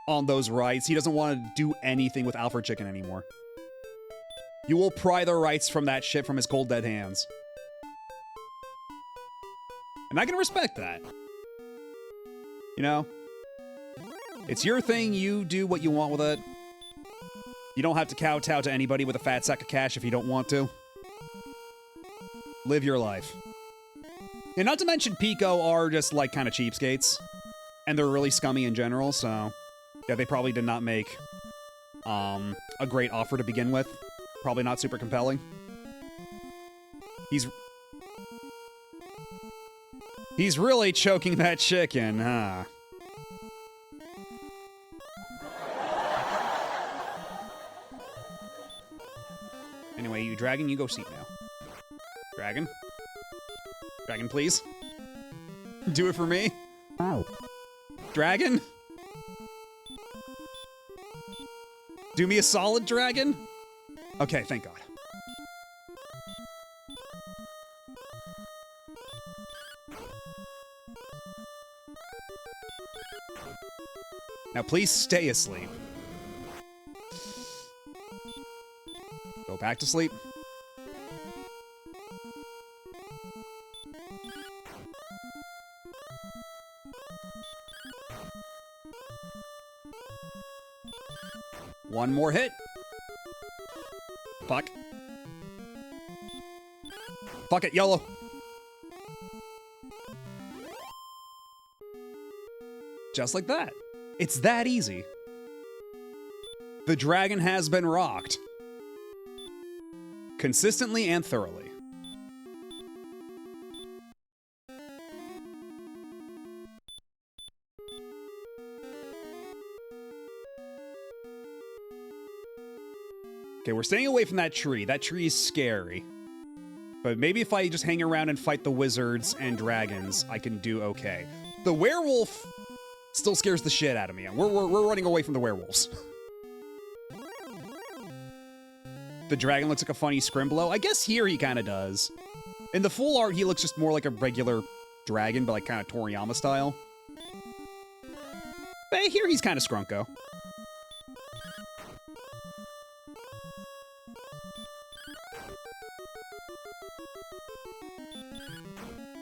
on those rights. He doesn't want to do anything with Alfred Chicken anymore. You will pry the rights from that shit from his cold dead hands. And I can respect that. You know? It's your thing, you do what you want with it. You don't have to kowtow to anybody with a fat sack of cash if you don't want to. Live your life. And not to mention Pico are just like kind of cheapskates. And they're really scummy in general, so yeah, they probably did not make a great offer to begin with. Probably not super compelling. He's really choking that chicken, huh? Anyway, you dragon, you go seat now. Dragon? Dragon, please? Do it for me? Ow. Dragon? Do me a solid, dragon? Okay, thank God. Now please stay asleep. Go back to sleep. One more hit. Fuck. Fuck it, YOLO. Just like that. It's that easy. The dragon has been rocked. Consistently and thoroughly. Okay, we're staying away from that tree. That tree is scary. But maybe if I just hang around and fight the wizards and dragons, I can do okay. The werewolf still scares the shit out of me. We're running away from the werewolves. The dragon looks like a funny Scrimblow. I guess here he kind of does. In the full art, he looks just more like a regular dragon, but like kind of Toriyama style. But here he's kind of Scrunko.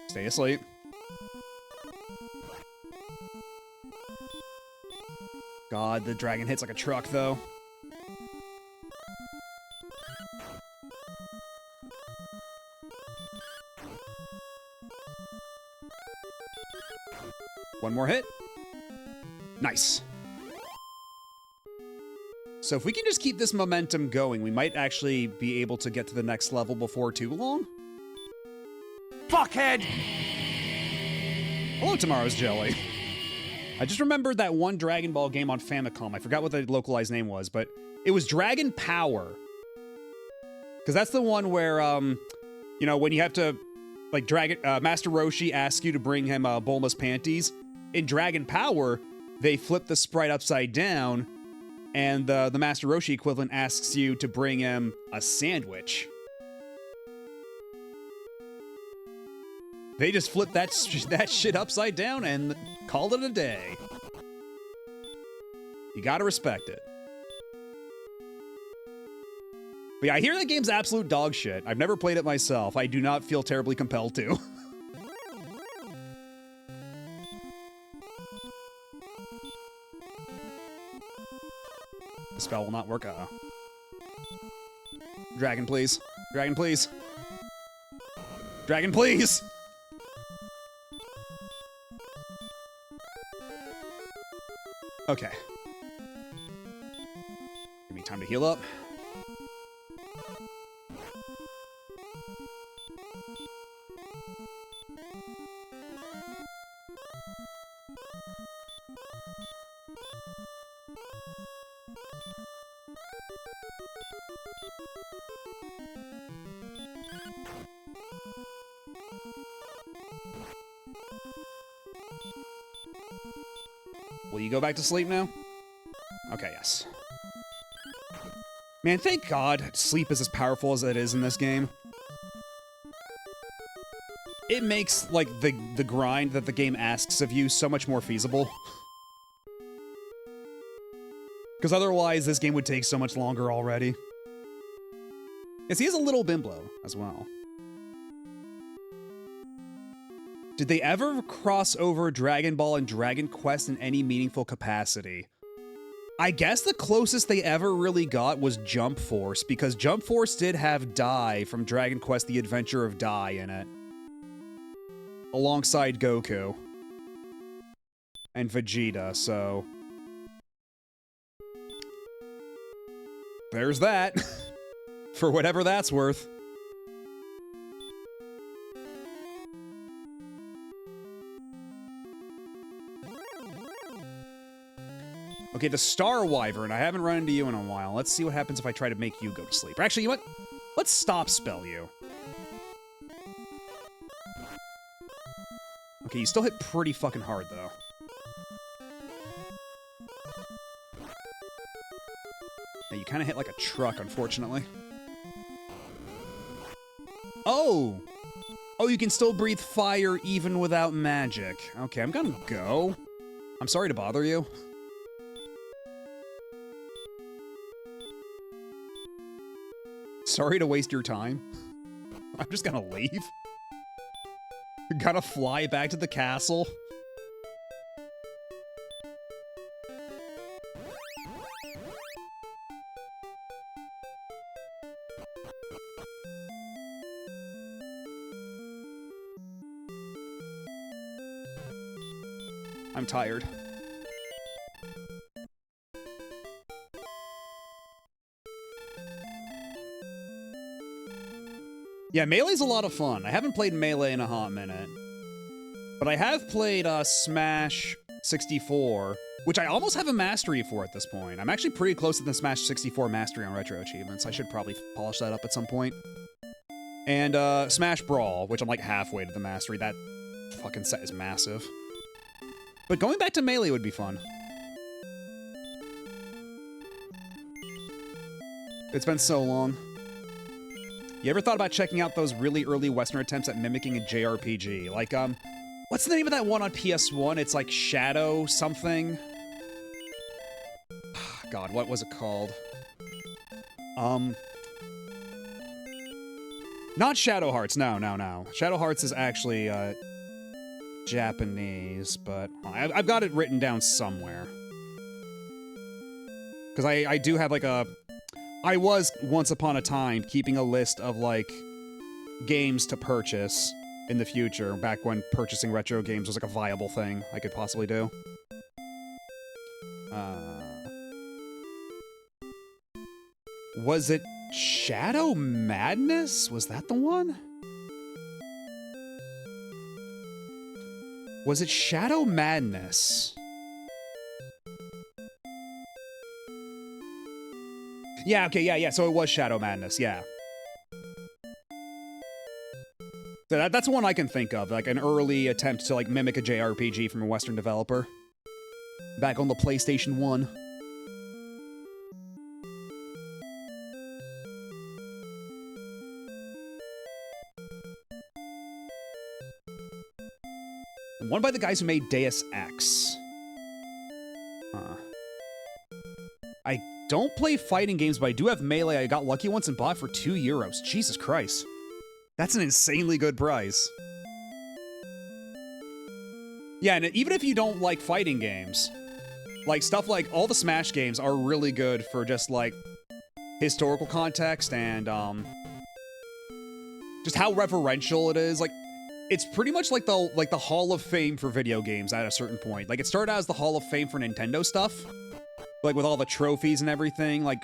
Stay asleep. God, the dragon hits like a truck, though. One more hit. Nice. So if we can just keep this momentum going, we might actually be able to get to the next level before too long. Fuckhead! Hello, Tomorrow's Jelly. I just remembered that one Dragon Ball game on Famicom. I forgot what the localized name was, but it was Dragon Power. Because that's the one where, you know, when you have to, like, Master Roshi asks you to bring him Bulma's panties. In Dragon Power, they flip the sprite upside down, and the Master Roshi equivalent asks you to bring him a sandwich. They just flipped that shit upside down and called it a day. You gotta respect it. But yeah, I hear that game's absolute dog shit. I've never played it myself. I do not feel terribly compelled to. The spell will not work. Uh-oh. Dragon, please. Dragon, please. Dragon, please! Okay. Give me time to heal up. Will you go back to sleep now? Okay, yes. Man, thank God sleep is as powerful as it is in this game. It makes, like, the grind that the game asks of you so much more feasible. Because otherwise, this game would take so much longer already. Yes, he is a little bimbo as well. Did they ever cross over Dragon Ball and Dragon Quest in any meaningful capacity? I guess the closest they ever really got was Jump Force, because Jump Force did have Dai from Dragon Quest The Adventure of Dai in it. Alongside Goku. And Vegeta, so... there's that. For whatever that's worth. Okay, the Star Wyvern. I haven't run into you in a while. Let's see what happens if I try to make you go to sleep. Or actually, you know what? Let's stop spell you. Okay, you still hit pretty fucking hard, though. Yeah, you kind of hit like a truck, unfortunately. Oh! Oh, you can still breathe fire even without magic. Okay, I'm gonna go. I'm sorry to bother you. Sorry to waste your time. I'm just gonna leave. Gotta fly back to the castle. I'm tired. Yeah, Melee's a lot of fun. I haven't played Melee in a hot minute. But I have played Smash 64, which I almost have a mastery for at this point. I'm actually pretty close to the Smash 64 mastery on RetroAchievements. I should probably polish that up at some point. And Smash Brawl, which I'm like halfway to the mastery. That fucking set is massive. But going back to Melee would be fun. It's been so long. You ever thought about checking out those really early Western attempts at mimicking a JRPG? Like, what's the name of that one on PS1? It's like Shadow something. God, what was it called? Not Shadow Hearts. No. Shadow Hearts is actually, Japanese, but I've got it written down somewhere. Because I do have, like, I was, once upon a time, keeping a list of, like, games to purchase in the future, back when purchasing retro games was, like, a viable thing I could possibly do. Was it Shadow Madness? Was that the one? Was it Shadow Madness? Yeah, okay, yeah, so it was Shadow Madness, yeah. So that's one I can think of, like an early attempt to like mimic a JRPG from a Western developer. Back on the PlayStation 1. One by the guys who made Deus Ex. I don't play fighting games, but I do have Melee. I got lucky once and bought it for €2. Jesus Christ. That's an insanely good price. Yeah, and even if you don't like fighting games, like stuff like all the Smash games are really good for just like historical context and just how reverential it is. Like it's pretty much like the Hall of Fame for video games at a certain point. Like it started out as the Hall of Fame for Nintendo stuff, like with all the trophies and everything, like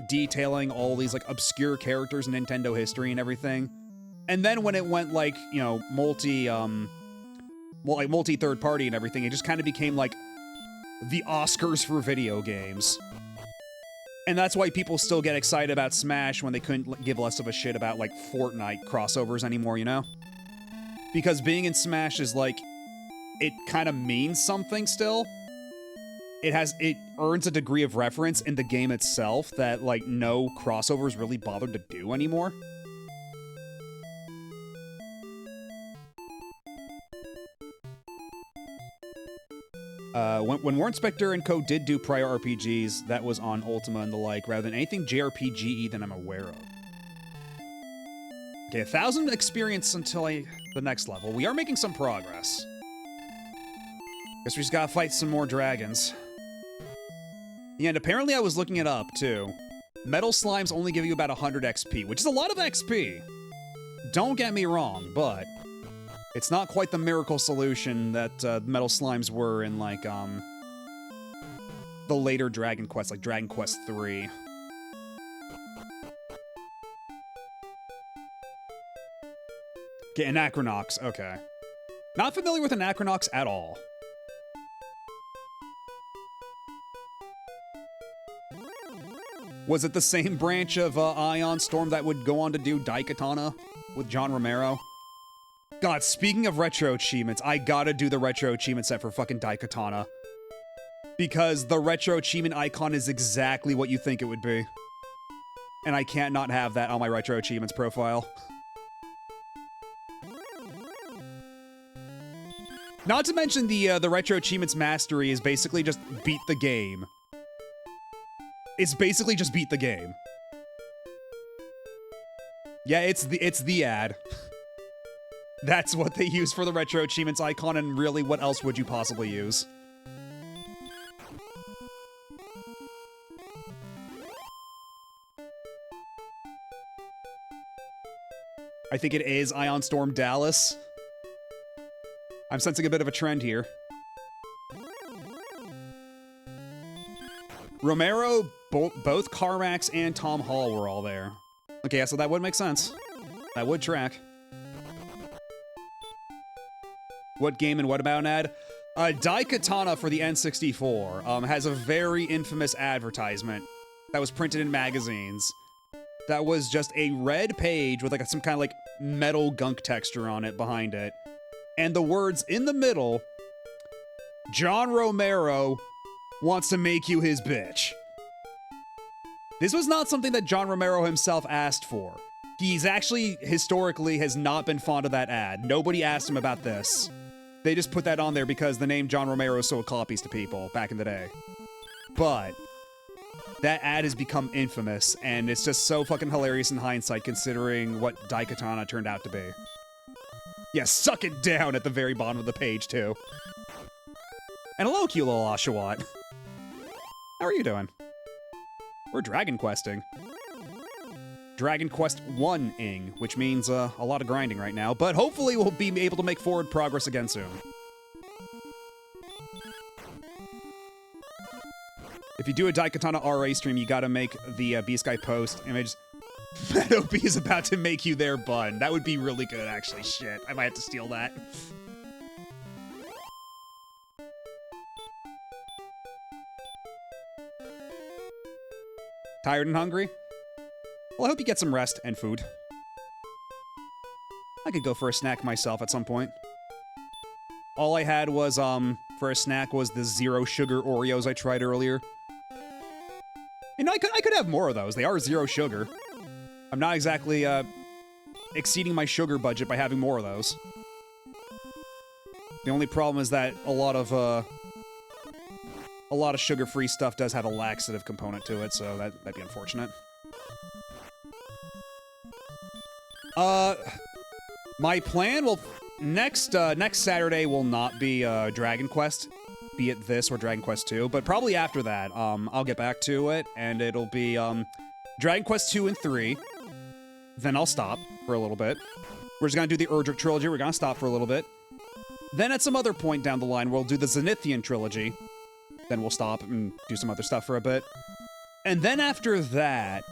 detailing all these like obscure characters in Nintendo history and everything. And then when it went like, you know, multi third party and everything, it just kind of became like the Oscars for video games. And that's why people still get excited about Smash when they couldn't give less of a shit about like Fortnite crossovers anymore, you know? Because being in Smash is like, it kind of means something still. It earns a degree of reference in the game itself that like no crossovers really bothered to do anymore. When Warren Spector and Co. did do prior RPGs, that was on Ultima and the like, rather than anything JRPG-y that I'm aware of. Okay, 1,000 experience until the next level. We are making some progress. Guess we just gotta fight some more dragons. Yeah, and apparently I was looking it up, too. Metal slimes only give you about 100 XP, which is a lot of XP. Don't get me wrong, but it's not quite the miracle solution that metal slimes were in, like, the later Dragon Quest, like Dragon Quest III. Okay, Anachronox, okay. Not familiar with Anachronox at all. Was it the same branch of Ion Storm that would go on to do Daikatana with John Romero? God, speaking of retro achievements, I gotta do the retro achievement set for fucking Daikatana. Because the retro achievement icon is exactly what you think it would be. And I can't not have that on my retro achievements profile. Not to mention the retro achievements mastery is basically just beat the game. It's basically just beat the game. Yeah, it's the ad. That's what they use for the retro achievements icon, and really, what else would you possibly use? I think it is Ion Storm Dallas. I'm sensing a bit of a trend here. Romero, both Carmax and Tom Hall were all there. Okay, so that would make sense. That would track. What game and what about an ad? Daikatana for the N64 has a very infamous advertisement that was printed in magazines. That was just a red page with like some kind of like metal gunk texture on it behind it. And the words in the middle, John Romero wants to make you his bitch. This was not something that John Romero himself asked for. He's actually, historically, has not been fond of that ad. Nobody asked him about this. They just put that on there because the name John Romero sold copies to people back in the day. But that ad has become infamous, and it's just so fucking hilarious in hindsight considering what Daikatana turned out to be. Yeah, suck it down at the very bottom of the page, too. And hello, cute little Oshawott. How are you doing? We're Dragon Questing. Dragon Quest 1-ing, which means a lot of grinding right now, but hopefully we'll be able to make forward progress again soon. If you do a Daikatana RA stream, you gotta make the Beast Guy post image. Meadow is about to make you their bun. That would be really good, actually. Shit, I might have to steal that. Tired and hungry? Well, I hope you get some rest and food. I could go for a snack myself at some point. All I had was, for a snack was the zero sugar Oreos I tried earlier. And I could have more of those. They are zero sugar. I'm not exactly, exceeding my sugar budget by having more of those. The only problem is that a lot of sugar-free stuff does have a laxative component to it, so that'd be unfortunate. My plan will next Saturday will not be Dragon Quest, be it this or Dragon Quest 2, but probably after that, I'll get back to it, and it'll be Dragon Quest 2 and 3. Then I'll stop for a little bit. We're just gonna do the Erdrick trilogy. We're gonna stop for a little bit. Then at some other point down the line, we'll do the Zenithian trilogy. Then we'll stop and do some other stuff for a bit. And then after that,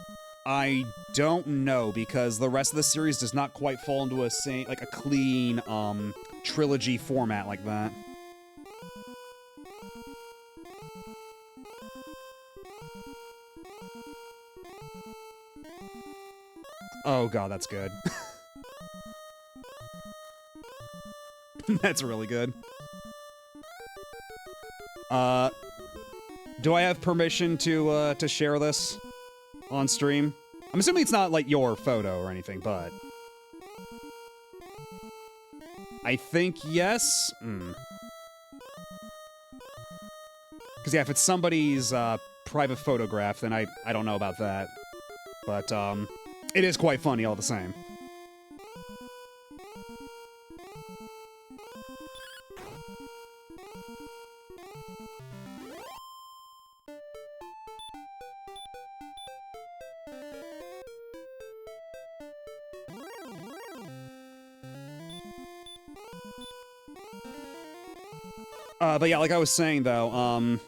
I don't know, because the rest of the series does not quite fall into a clean trilogy format like that. Oh god, that's good. That's really good. Do I have permission to share this on stream? I'm assuming it's not like your photo or anything, but I think yes. Because yeah, if it's somebody's private photograph, then I don't know about that. But it is quite funny all the same. But yeah, like I was saying, though,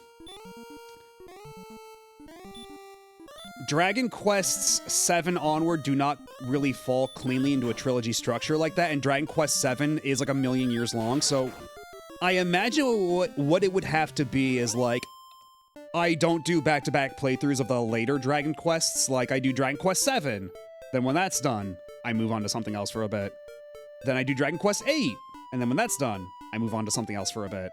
Dragon Quests 7 onward do not really fall cleanly into a trilogy structure like that, and Dragon Quest 7 is like 1,000,000 years long, so I imagine what it would have to be is, like, I don't do back-to-back playthroughs of the later Dragon Quests, like I do Dragon Quest 7, then when that's done, I move on to something else for a bit. Then I do Dragon Quest 8, and then when that's done, I move on to something else for a bit.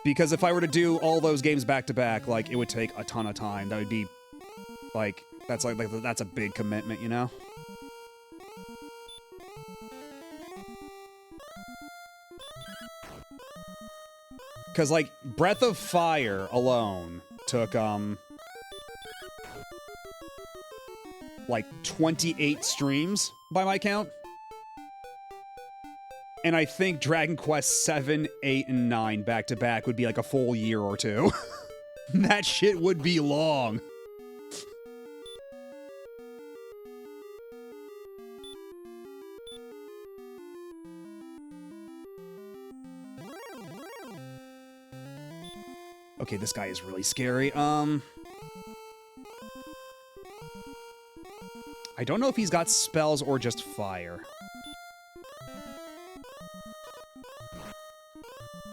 Because if I were to do all those games back to back, like, it would take a ton of time. That would be, like, that's a big commitment, you know? Because, like, Breath of Fire alone took, like, 28 streams by my count. And I think Dragon Quest 7, 8, and 9 back-to-back would be like a full year or two. That shit would be long. Okay, this guy is really scary. I don't know if he's got spells or just fire.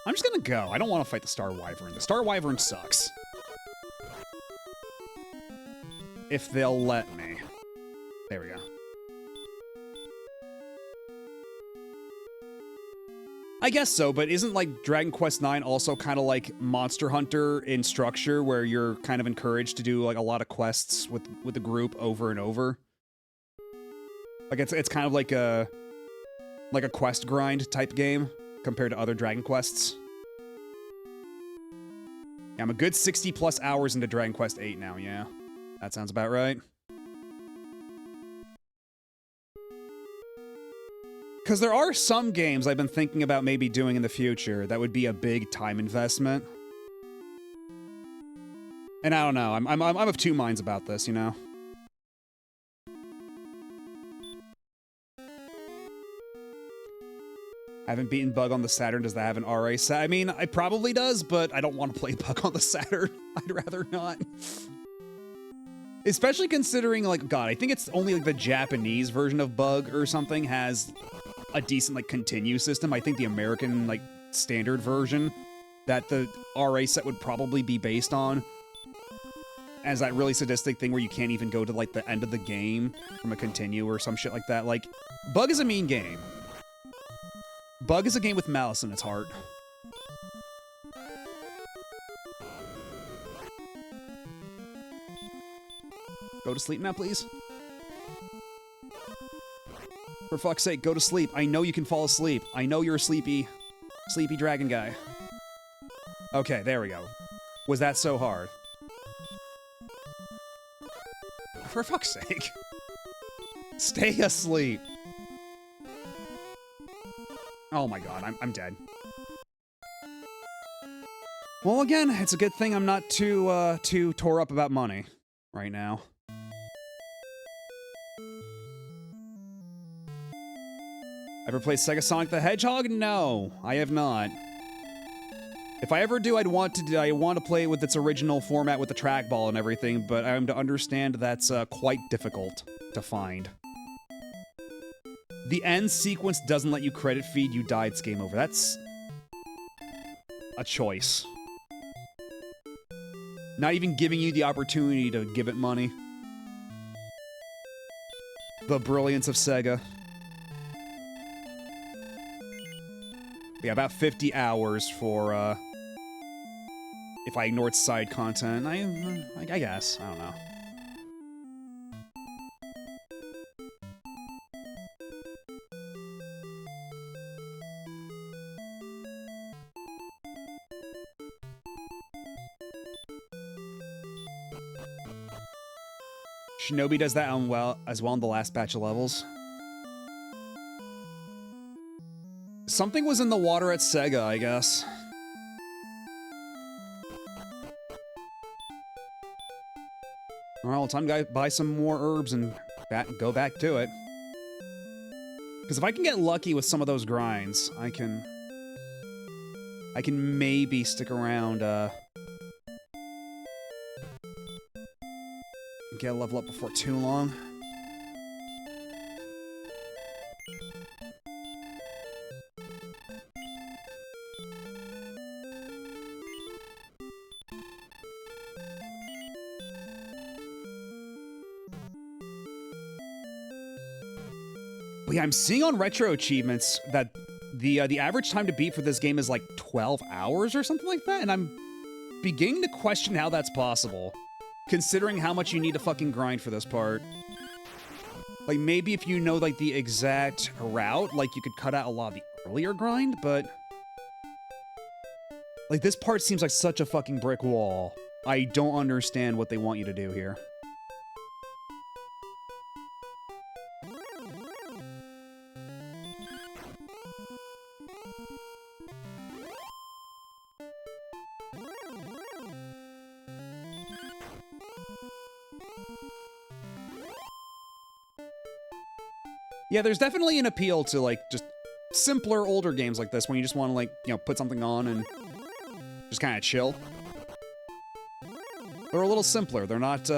I'm just gonna go. I don't want to fight the Star Wyvern. The Star Wyvern sucks. If they'll let me. There we go. I guess so, but isn't, like, Dragon Quest 9 also kind of like Monster Hunter in structure, where you're kind of encouraged to do, like, a lot of quests with the group over and over? Like, it's kind of like a quest grind type game compared to other Dragon Quests. Yeah, I'm a good 60+ hours into Dragon Quest 8 now, yeah. That sounds about right. Because there are some games I've been thinking about maybe doing in the future that would be a big time investment. And I don't know, I'm of two minds about this, you know? Haven't beaten Bug on the Saturn. Does that have an RA set? I mean, it probably does, but I don't want to play Bug on the Saturn. I'd rather not. Especially considering, like, God, I think it's only, like, the Japanese version of Bug or something has a decent, like, continue system. I think the American, like, standard version that the RA set would probably be based on as that really sadistic thing where you can't even go to, like, the end of the game from a continue or some shit like that. Like, Bug is a mean game. Bug is a game with malice in its heart. Go to sleep now, please. For fuck's sake, go to sleep. I know you can fall asleep. I know you're a sleepy dragon guy. Okay, there we go. Was that so hard? For fuck's sake. Stay asleep. Oh my god, I'm dead. Well, again, it's a good thing I'm not too tore up about money right now. Ever played Sega Sonic the Hedgehog? No, I have not. If I ever do, I want to play it with its original format with the trackball and everything, but I'm to understand that's quite difficult to find. The end sequence doesn't let you credit feed, you died, it's game over. That's a choice. Not even giving you the opportunity to give it money. The brilliance of Sega. Yeah, about 50 hours for, if I ignored side content. I guess. I don't know. Shinobi does that as well in the last batch of levels. Something was in the water at Sega, I guess. Well, time to buy some more herbs and go back to it. Because if I can get lucky with some of those grinds, I can maybe stick around, get a level up before too long. But yeah, I'm seeing on RetroAchievements that the average time to beat for this game is like 12 hours or something like that, and I'm beginning to question how that's possible, considering how much you need to fucking grind for this part. Like, maybe if you know, like, the exact route, like, you could cut out a lot of the earlier grind, but... like, this part seems like such a fucking brick wall. I don't understand what they want you to do here. Yeah, there's definitely an appeal to, like, just simpler, older games like this when you just want to, like, you know, put something on and just kind of chill. They're a little simpler. They're not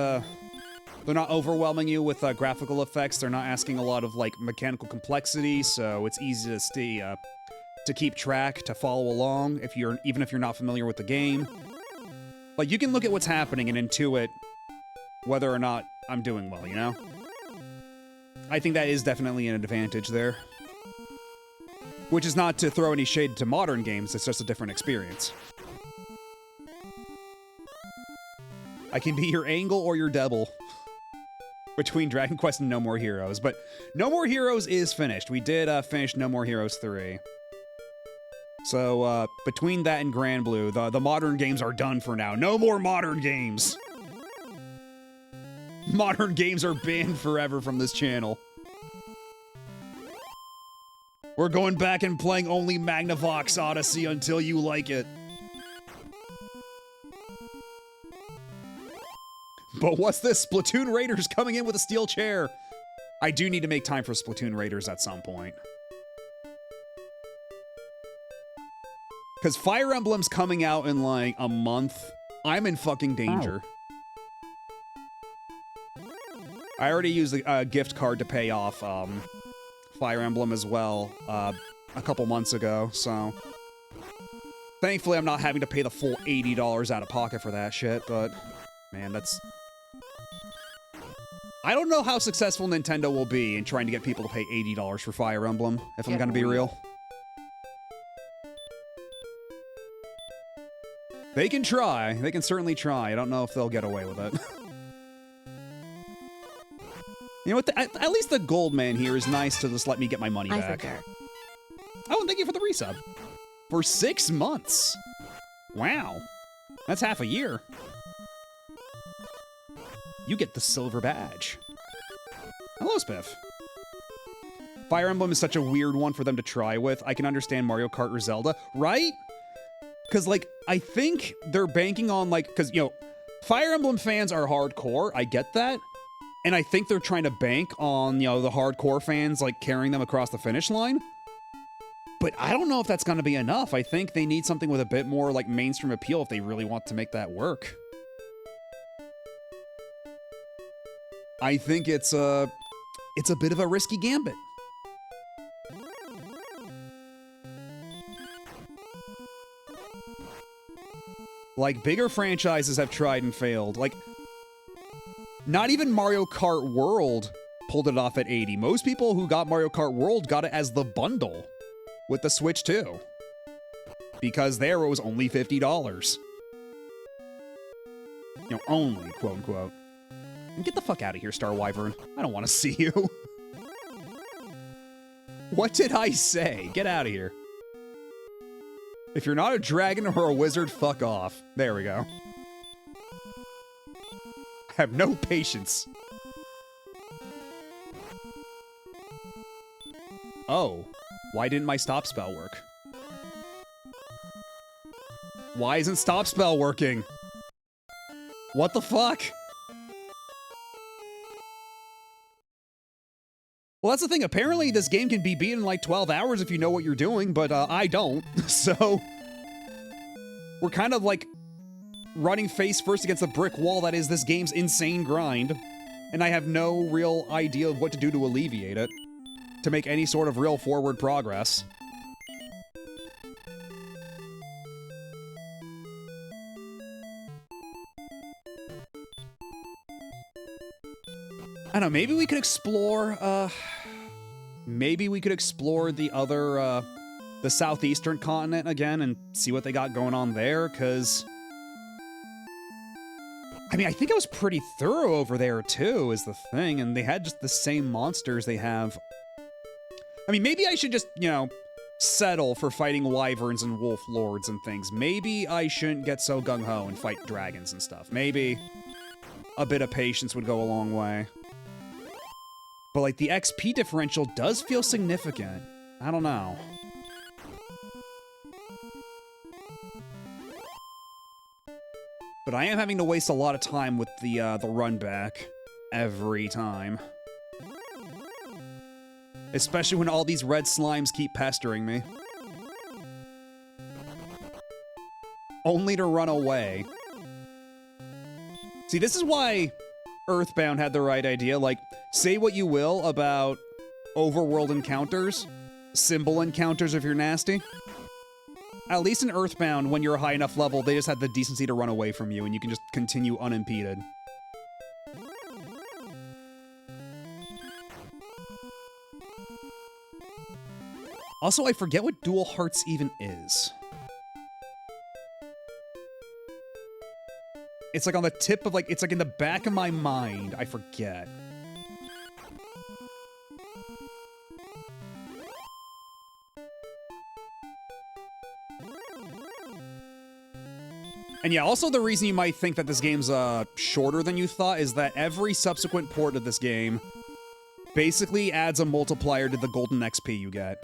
overwhelming you with graphical effects. They're not asking a lot of, like, mechanical complexity, so it's easy to stay, to keep track, to follow along, even if you're not familiar with the game. Like, you can look at what's happening and intuit whether or not I'm doing well, you know? I think that is definitely an advantage there. Which is not to throw any shade to modern games, it's just a different experience. I can be your Angle or your Devil between Dragon Quest and No More Heroes, but No More Heroes is finished. We did finish No More Heroes 3. So, between that and Grand Blue, the modern games are done for now. No more modern games! Modern games are banned forever from this channel. We're going back and playing only Magnavox Odyssey until you like it. But what's this? Splatoon Raiders coming in with a steel chair. I do need to make time for Splatoon Raiders at some point. Because Fire Emblem's coming out in like a month. I'm in fucking danger. Oh. I already used a gift card to pay off Fire Emblem as well a couple months ago, so... thankfully, I'm not having to pay the full $80 out of pocket for that shit, but... man, that's... I don't know how successful Nintendo will be in trying to get people to pay $80 for Fire Emblem, if I'm gonna be real. They can try. They can certainly try. I don't know if they'll get away with it. You know what? At least the gold man here is nice to just let me get my money I back. forgot. Oh, and thank you for the resub. For 6 months. Wow. That's half a year. You get the silver badge. Hello, Spiff. Fire Emblem is such a weird one for them to try with. I can understand Mario Kart or Zelda, right? Because, like, I think they're banking on, like, because, you know, Fire Emblem fans are hardcore. I get that. And I think they're trying to bank on, you know, the hardcore fans, like, carrying them across the finish line. But I don't know if that's going to be enough. I think they need something with a bit more, like, mainstream appeal if they really want to make that work. I think it's a bit of a risky gambit. Like, bigger franchises have tried and failed. Like, not even Mario Kart World pulled it off at 80. Most people who got Mario Kart World got it as the bundle with the Switch 2. Because there it was only $50. You know, only, quote unquote. And get the fuck out of here, Star Wyvern. I don't want to see you. What did I say? Get out of here. If you're not a dragon or a wizard, fuck off. There we go. I have no patience. Oh, why didn't my stop spell work? Why isn't stop spell working? What the fuck? Well, that's the thing. Apparently, this game can be beat in like 12 hours if you know what you're doing, but I don't. So, we're kind of like running face first against the brick wall that is this game's insane grind, and I have no real idea of what to do to alleviate it, to make any sort of real forward progress. I don't know, maybe we could explore, the other, the southeastern continent again and see what they got going on there, because... I mean, I think I was pretty thorough over there, too, is the thing, and they had just the same monsters they have. I mean, maybe I should just, you know, settle for fighting wyverns and wolf lords and things. Maybe I shouldn't get so gung-ho and fight dragons and stuff. Maybe a bit of patience would go a long way. But, like, the XP differential does feel significant. I don't know. But I am having to waste a lot of time with the run back every time. Especially when all these red slimes keep pestering me. Only to run away. See, this is why Earthbound had the right idea. Like, say what you will about overworld encounters, symbol encounters if you're nasty. At least in Earthbound, when you're a high enough level, they just have the decency to run away from you, and you can just continue unimpeded. Also, I forget what Dual Hearts even is. It's like on the tip of, like, it's like in the back of my mind. I forget. And yeah, also the reason you might think that this game's shorter than you thought is that every subsequent port of this game basically adds a multiplier to the golden XP you get.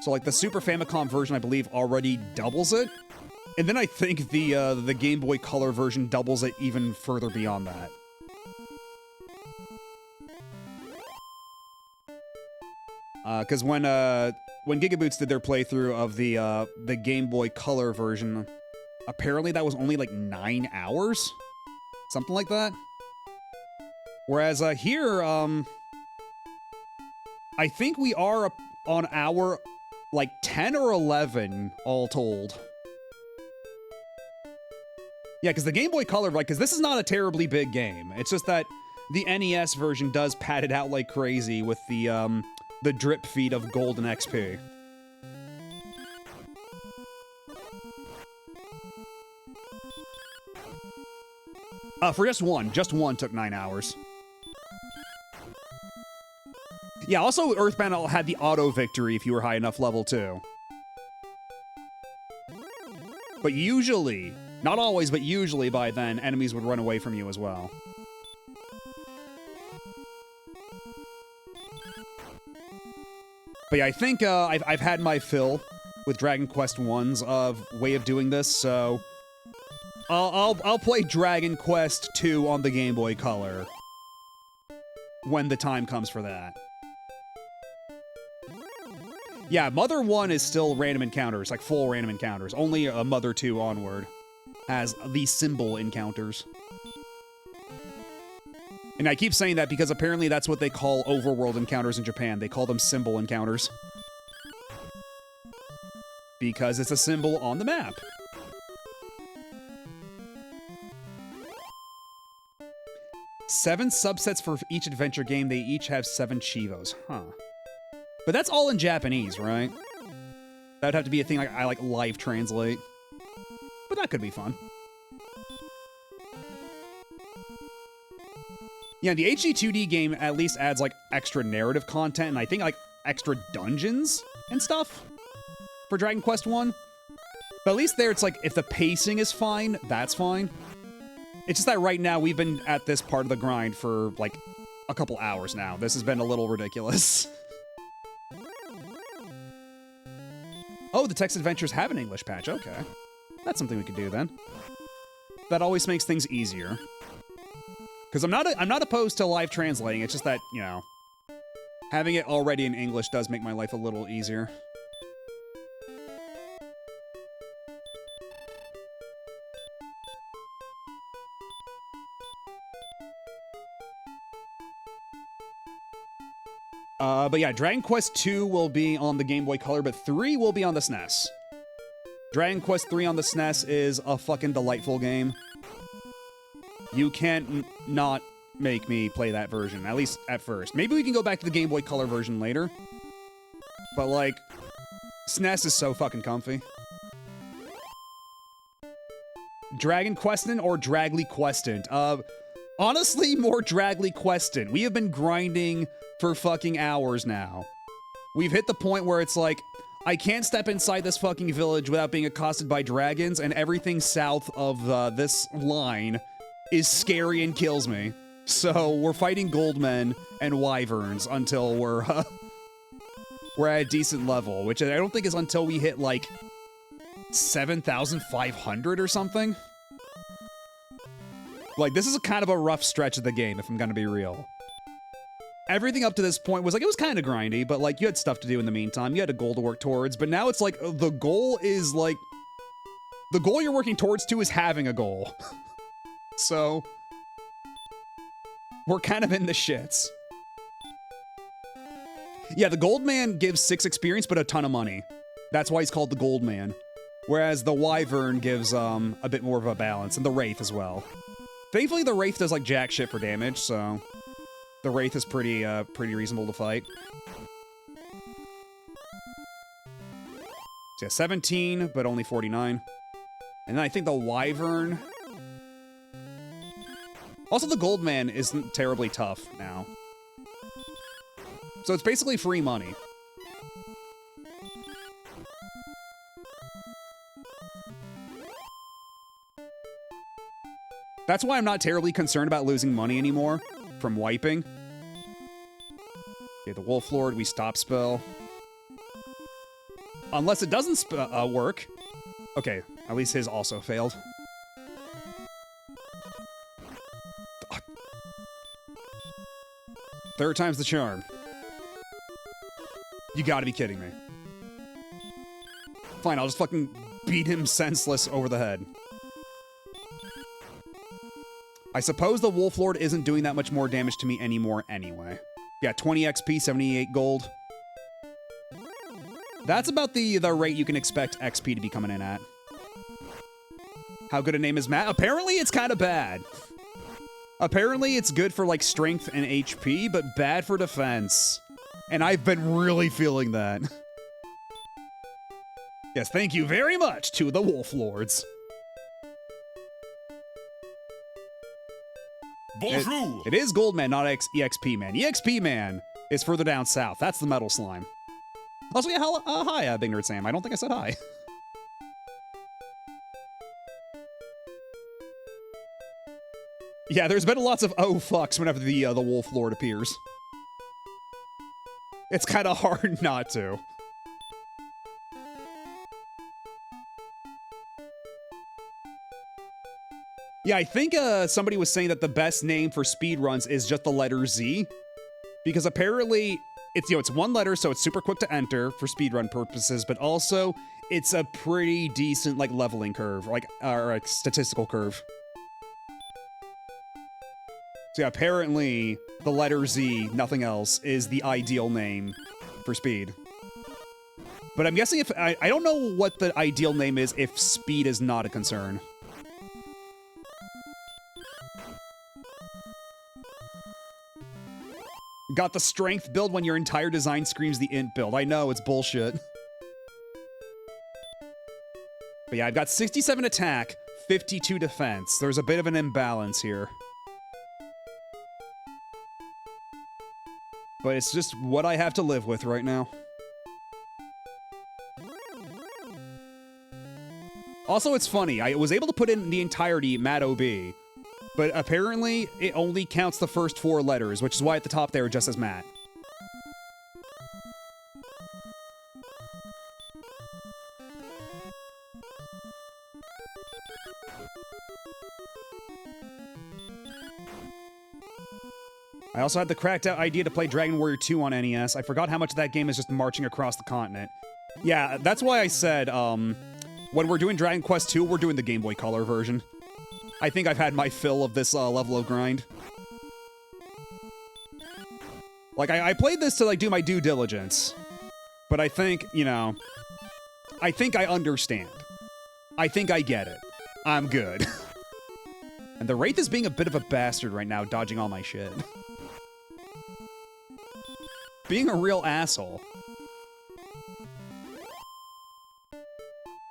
So like the Super Famicom version, I believe, already doubles it. And then I think the Game Boy Color version doubles it even further beyond that. Because when Gigaboots did their playthrough of the Game Boy Color version, apparently that was only like 9 hours? Something like that? Whereas here, I think we are on hour like 10 or 11 all told. Yeah, because the Game Boy Color, like, because this is not a terribly big game. It's just that the NES version does pad it out like crazy with the drip feed of golden XP. For just one took 9 hours. Yeah, also Earthbound had the auto victory if you were high enough level too. But usually, not always, but usually by then, enemies would run away from you as well. But yeah, I think I've had my fill with Dragon Quest 1's way of doing this, so I'll play Dragon Quest 2 on the Game Boy Color when the time comes for that. Yeah, Mother 1 is still random encounters, like full random encounters. Only Mother 2 onward has the symbol encounters. And I keep saying that because apparently that's what they call overworld encounters in Japan. They call them symbol encounters. Because it's a symbol on the map. Seven subsets for each adventure game. They each have 7 chivos. Huh. But that's all in Japanese, right? That would have to be a thing I like live translate. But that could be fun. Yeah, the HD2D game at least adds like extra narrative content and I think like extra dungeons and stuff for Dragon Quest 1. But at least there it's like if the pacing is fine, that's fine. It's just that right now we've been at this part of the grind for like a couple hours now. This has been a little ridiculous. Oh, the text adventures have an English patch. Okay. That's something we could do then. That always makes things easier. Because I'm not opposed to live translating. It's just that, you know, having it already in English does make my life a little easier. But yeah, Dragon Quest 2 will be on the Game Boy Color, but 3 will be on the SNES. Dragon Quest 3 on the SNES is a fucking delightful game. You can't not make me play that version, at least at first. Maybe we can go back to the Game Boy Color version later. But like, SNES is so fucking comfy. Dragon Questin or Dragly Questant? Honestly, more Dragly Questant. We have been grinding for fucking hours now. We've hit the point where it's like, I can't step inside this fucking village without being accosted by dragons, and everything south of this line is scary and kills me. So we're fighting goldmen and wyverns until we're at a decent level, which I don't think is until we hit like 7,500 or something. Like, this is a kind of a rough stretch of the game, if I'm gonna be real. Everything up to this point was like, it was kind of grindy, but like, you had stuff to do in the meantime. You had a goal to work towards, but now it's like, the goal is like, the goal you're working towards to is having a goal. So, we're kind of in the shits. Yeah, the Gold Man gives 6 experience, but a ton of money. That's why he's called the Gold Man. Whereas the Wyvern gives a bit more of a balance, and the Wraith as well. Thankfully, the Wraith does like jack shit for damage, so the Wraith is pretty reasonable to fight. So yeah, 17, but only 49. And then I think the Wyvern... Also, the Gold Man isn't terribly tough now. So it's basically free money. That's why I'm not terribly concerned about losing money anymore from wiping. Okay, the Wolf Lord, we stop spell. Unless it doesn't work. Okay, at least his also failed. Third time's the charm. You gotta be kidding me. Fine, I'll just fucking beat him senseless over the head. I suppose the Wolf Lord isn't doing that much more damage to me anymore anyway. Yeah, 20 XP, 78 gold. That's about the rate you can expect XP to be coming in at. How good a name is Matt? Apparently it's kind of bad. Apparently it's good for like strength and HP, but bad for defense. And I've been really feeling that. Yes, thank you very much to the Wolf Lords. Bonjour! It is Goldman, not EXP Man. EXP Man is further down south. That's the metal slime. Also, yeah, hi, Big Nerd Sam. I don't think I said hi. Yeah, there's been lots of oh fucks whenever the Wolf Lord appears. It's kind of hard not to. Yeah, I think somebody was saying that the best name for speedruns is just the letter Z. Because apparently, it's, it's one letter, so it's super quick to enter for speedrun purposes, but also, it's a pretty decent, like, leveling curve, like, or a statistical curve. So yeah, apparently, the letter Z, nothing else, is the ideal name for speed. But I'm guessing if, I don't know what the ideal name is if speed is not a concern. Got the strength build when your entire design screams the int build. I know, it's bullshit. But yeah, I've got 67 attack, 52 defense. There's a bit of an imbalance here. But it's just what I have to live with right now. Also, it's funny. I was able to put in the entirety Mad OB. But apparently, it only counts the first 4 letters, which is why at the top there it just says Matt. I also had the cracked out idea to play Dragon Warrior 2 on NES. I forgot how much of that game is just marching across the continent. Yeah, that's why I said, when we're doing Dragon Quest 2, we're doing the Game Boy Color version. I think I've had my fill of this level of grind. Like, I played this to, like, do my due diligence. But I think, you know, I think I understand. I think I get it. I'm good. And the Wraith is being a bit of a bastard right now, dodging all my shit. Being a real asshole.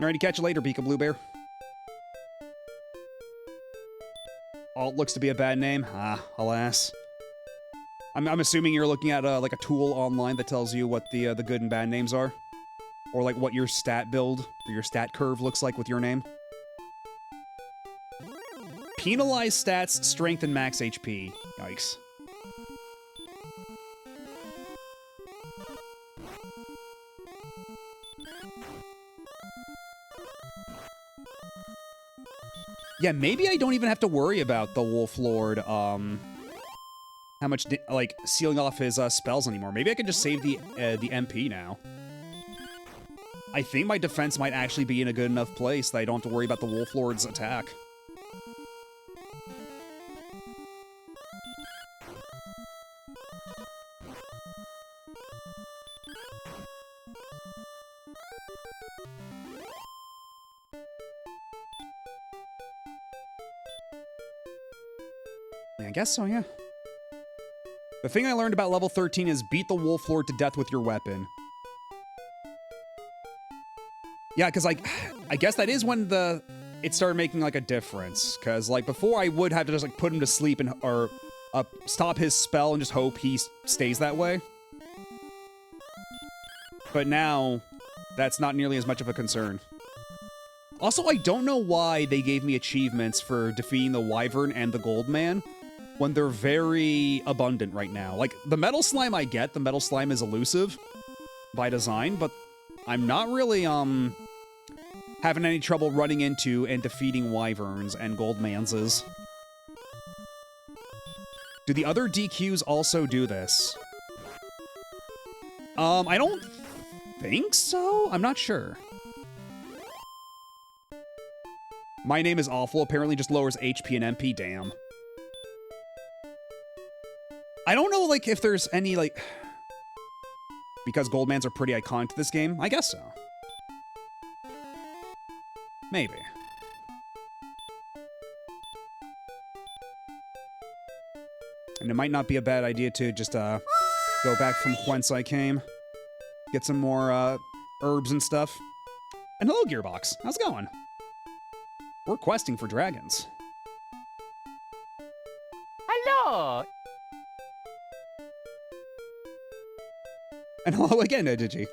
Alrighty, catch you later, Pika Blue Bear. Alt looks to be a bad name. Ah, alas. I'm assuming you're looking at like a tool online that tells you what the good and bad names are, or like what your stat build or your stat curve looks like with your name. Penalized stats, strength, and max HP. Yikes. Yeah, maybe I don't even have to worry about the Wolf Lord, how much, like, sealing off his spells anymore. Maybe I can just save the MP now. I think my defense might actually be in a good enough place that I don't have to worry about the Wolf Lord's attack. I guess so, yeah. The thing I learned about level 13 is beat the Wolf Lord to death with your weapon. Yeah, because, like, I guess that is when it started making, like, a difference. Because, like, before I would have to just, like, put him to sleep and, or stop his spell and just hope he stays that way. But now, that's not nearly as much of a concern. Also, I don't know why they gave me achievements for defeating the Wyvern and the Goldman when they're very abundant right now. Like, the Metal Slime I get, the Metal Slime is elusive by design, but I'm not really, having any trouble running into and defeating Wyverns and Goldmanses. Do the other DQs also do this? I don't think so? I'm not sure. My name is awful, apparently just lowers HP and MP, damn. I don't know, like, if there's any, like... Because Goldmans are pretty iconic to this game? I guess so. Maybe. And it might not be a bad idea to just, go back from whence I came. Get some more, herbs and stuff. And hello, Gearbox. How's it going? We're questing for dragons. Hello. And hello again, Digi.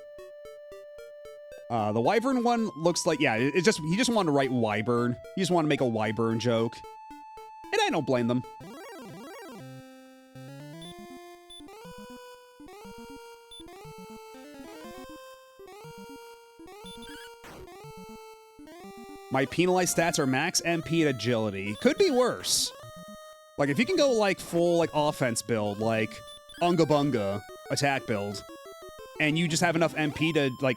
The Wyvern one looks like, yeah, he just wanted to write Wyvern. He just wanted to make a Wyvern joke. And I don't blame them. My penalized stats are max MP and agility. Could be worse. Like, if you can go, like, full, like, offense build, like, Unga Bunga attack build, and you just have enough MP to, like,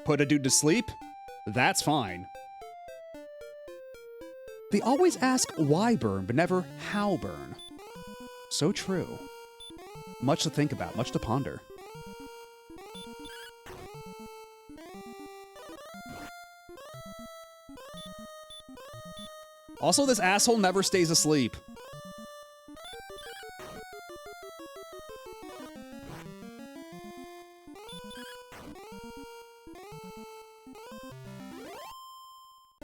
put a dude to sleep, that's fine. They always ask why burn, but never how burn. So true. Much to think about, much to ponder. Also, this asshole never stays asleep.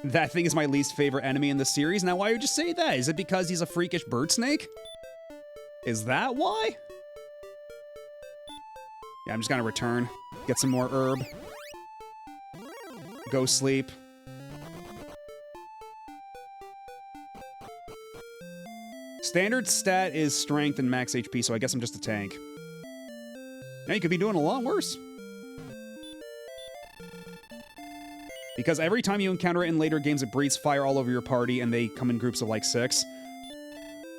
That thing is my least favorite enemy in the series. Now, why would you say that? Is it because he's a freakish bird snake? Is that why? Yeah, I'm just gonna return. Get some more herb. Go sleep. Standard stat is strength and max HP, so I guess I'm just a tank. Now you could be doing a lot worse. Because every time you encounter it in later games, it breathes fire all over your party, and they come in groups of like 6.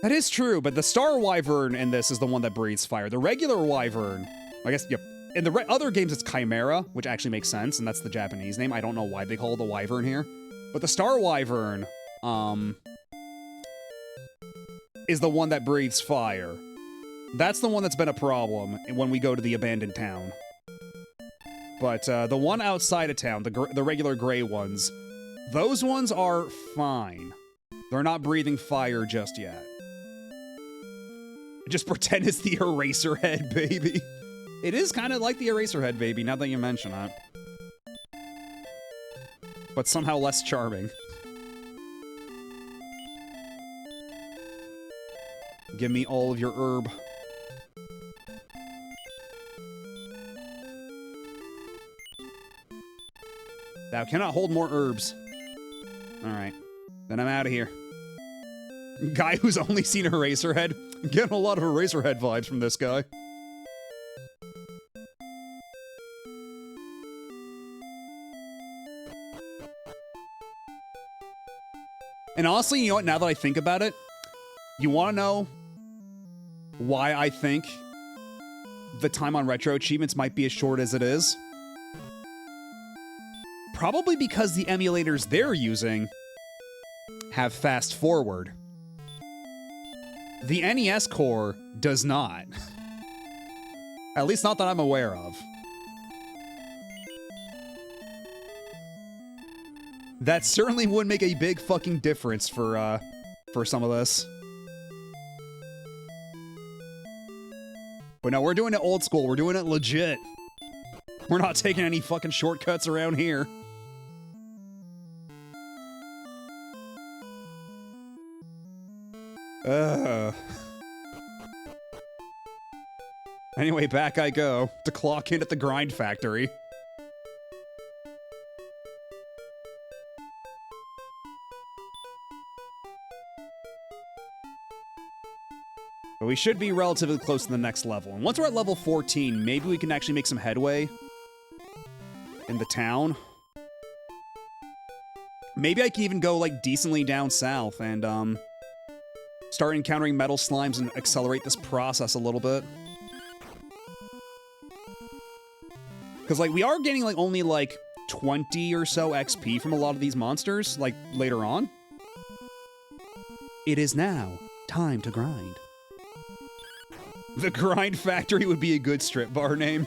That is true, but the Star Wyvern in this is the one that breathes fire. The regular Wyvern, I guess, yep. In the other games, it's Chimera, which actually makes sense, and that's the Japanese name. I don't know why they call it the Wyvern here. But the Star Wyvern, is the one that breathes fire. That's the one that's been a problem when we go to the abandoned town. But the one outside of town, the regular gray ones, those ones are fine. They're not breathing fire just yet. Just pretend it's the Eraserhead baby. It is kind of like the Eraserhead baby, now that you mention it. But somehow less charming. Give me all of your herb. Thou cannot hold more herbs. Alright. Then I'm out of here. Guy who's only seen Eraserhead. Getting a lot of Eraserhead vibes from this guy. And honestly, you know what, now that I think about it, you want to know why I think the time on Retro Achievements might be as short as it is? Probably because the emulators they're using have fast forward. The NES core does not. At least not that I'm aware of. That certainly would make a big fucking difference for some of this. But no, we're doing it old school. We're doing it legit. We're not taking any fucking shortcuts around here. Anyway, back I go to clock in at the grind factory. But we should be relatively close to the next level. And once we're at level 14, maybe we can actually make some headway in the town. Maybe I can even go, like, decently down south and, start encountering metal slimes and accelerate this process a little bit. Because, like, we are getting, like, only, like, 20 or so XP from a lot of these monsters, like, later on. It is now time to grind. The Grind Factory would be a good strip bar name.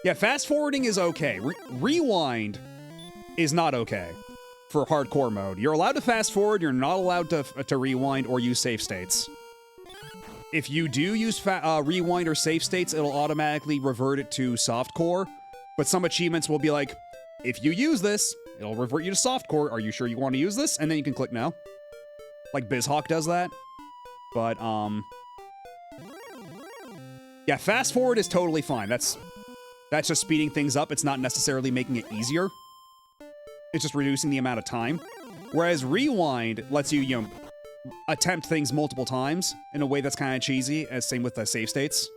Yeah, fast forwarding is okay. Rewind is not okay for hardcore mode. You're allowed to fast forward, you're not allowed to rewind or use save states. If you do use rewind or save states, it'll automatically revert it to softcore, but some achievements will be like, if you use this, it'll revert you to softcore. Are you sure you want to use this? And then you can click no. Like BizHawk does that. But, Yeah, fast forward is totally fine. That's just speeding things up. It's not necessarily making it easier. It's just reducing the amount of time. Whereas rewind lets you, you know, attempt things multiple times in a way that's kind of cheesy, as same with the save states.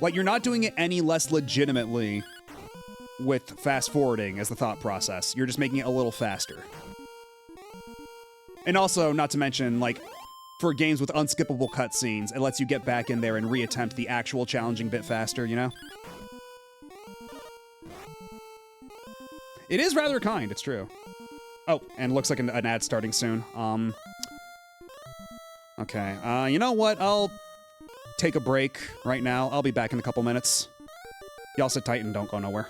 Like, you're not doing it any less legitimately with fast forwarding as the thought process. You're just making it a little faster. And also, not to mention, like, for games with unskippable cutscenes, it lets you get back in there and reattempt the actual challenging bit faster, you know? It is rather kind, it's true. Oh, and looks like an ad starting soon. Okay, you know what? I'll take a break right now. I'll be back in a couple minutes. Y'all sit tight and don't go nowhere.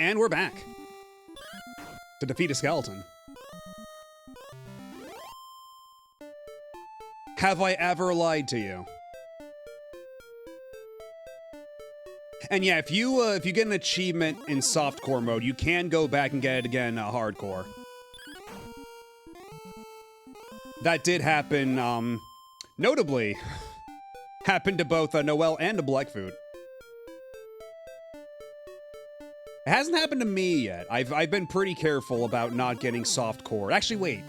And we're back to defeat a skeleton. Have I ever lied to you? And yeah, if you get an achievement in softcore mode, you can go back and get it again hardcore. That did happen, notably, happened to both Noelle and to Blackfoot. It hasn't happened to me yet. I've been pretty careful about not getting softcore. Actually, wait.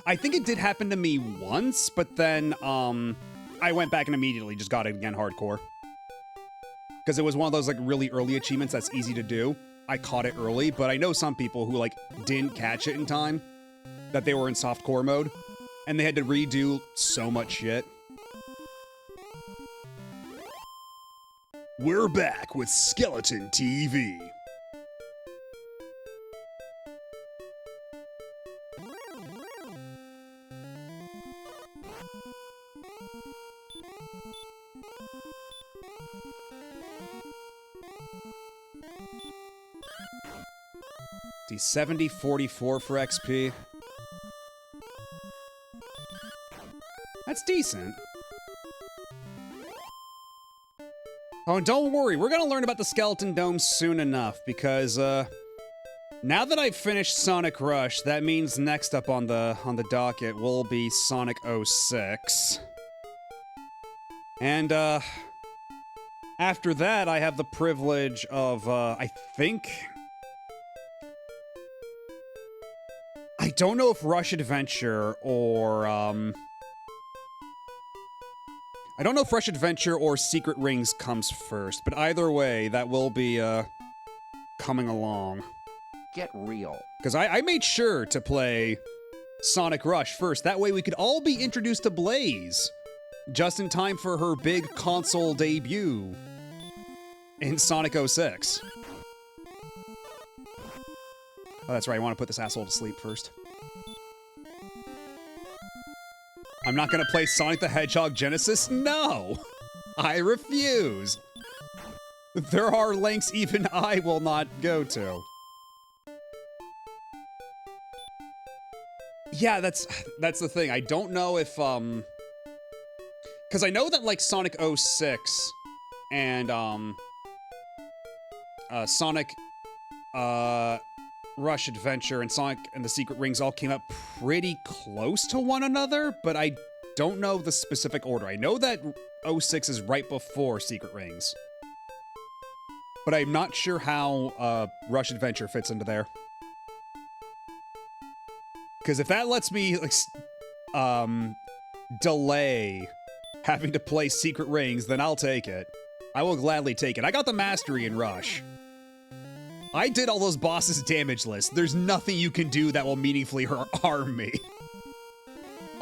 I think it did happen to me once, but then, I I went back and immediately just got it again hardcore. Because it was one of those like really early achievements that's easy to do. I caught it early, but I know some people who like didn't catch it in time, that they were in softcore mode, and they had to redo so much shit. We're back with Skeleton TV. The 7044 for XP. That's decent. Oh, and don't worry, we're gonna learn about the Skeleton Dome soon enough, because, now that I've finished Sonic Rush, that means next up on the docket will be Sonic 06. And, after that, I have the privilege of, I think... I don't know if Rush Adventure or, I don't know if Rush Adventure or Secret Rings comes first, but either way, that will be, coming along. Get real. Because I made sure to play Sonic Rush first. That way we could all be introduced to Blaze, just in time for her big console debut in Sonic 06. Oh, that's right, I want to put this asshole to sleep first. I'm not gonna play Sonic the Hedgehog Genesis? No! I refuse! There are lengths even I will not go to. Yeah, that's the thing. I don't know if, because I know that, like, Sonic 06 and, Sonic, Rush Adventure and Sonic and the Secret Rings all came up pretty close to one another, but I don't know the specific order. I know that 06 is right before Secret Rings, but I'm not sure how Rush Adventure fits into there. Because if that lets me like delay having to play Secret Rings, then I'll take it. I will gladly take it. I got the mastery in Rush. I did all those bosses' damage lists. There's nothing you can do that will meaningfully harm me.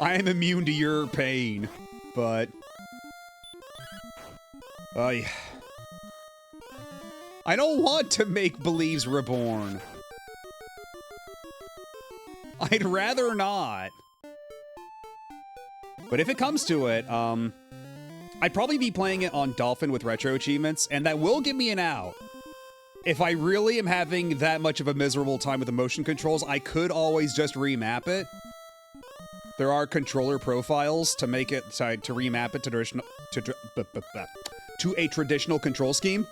I am immune to your pain, but... I don't want to make Believes Reborn. I'd rather not. But if it comes to it, I'd probably be playing it on Dolphin with Retro Achievements, and that will give me an out. If I really am having that much of a miserable time with the motion controls, I could always just remap it. There are controller profiles to make it, to remap it to a traditional control scheme.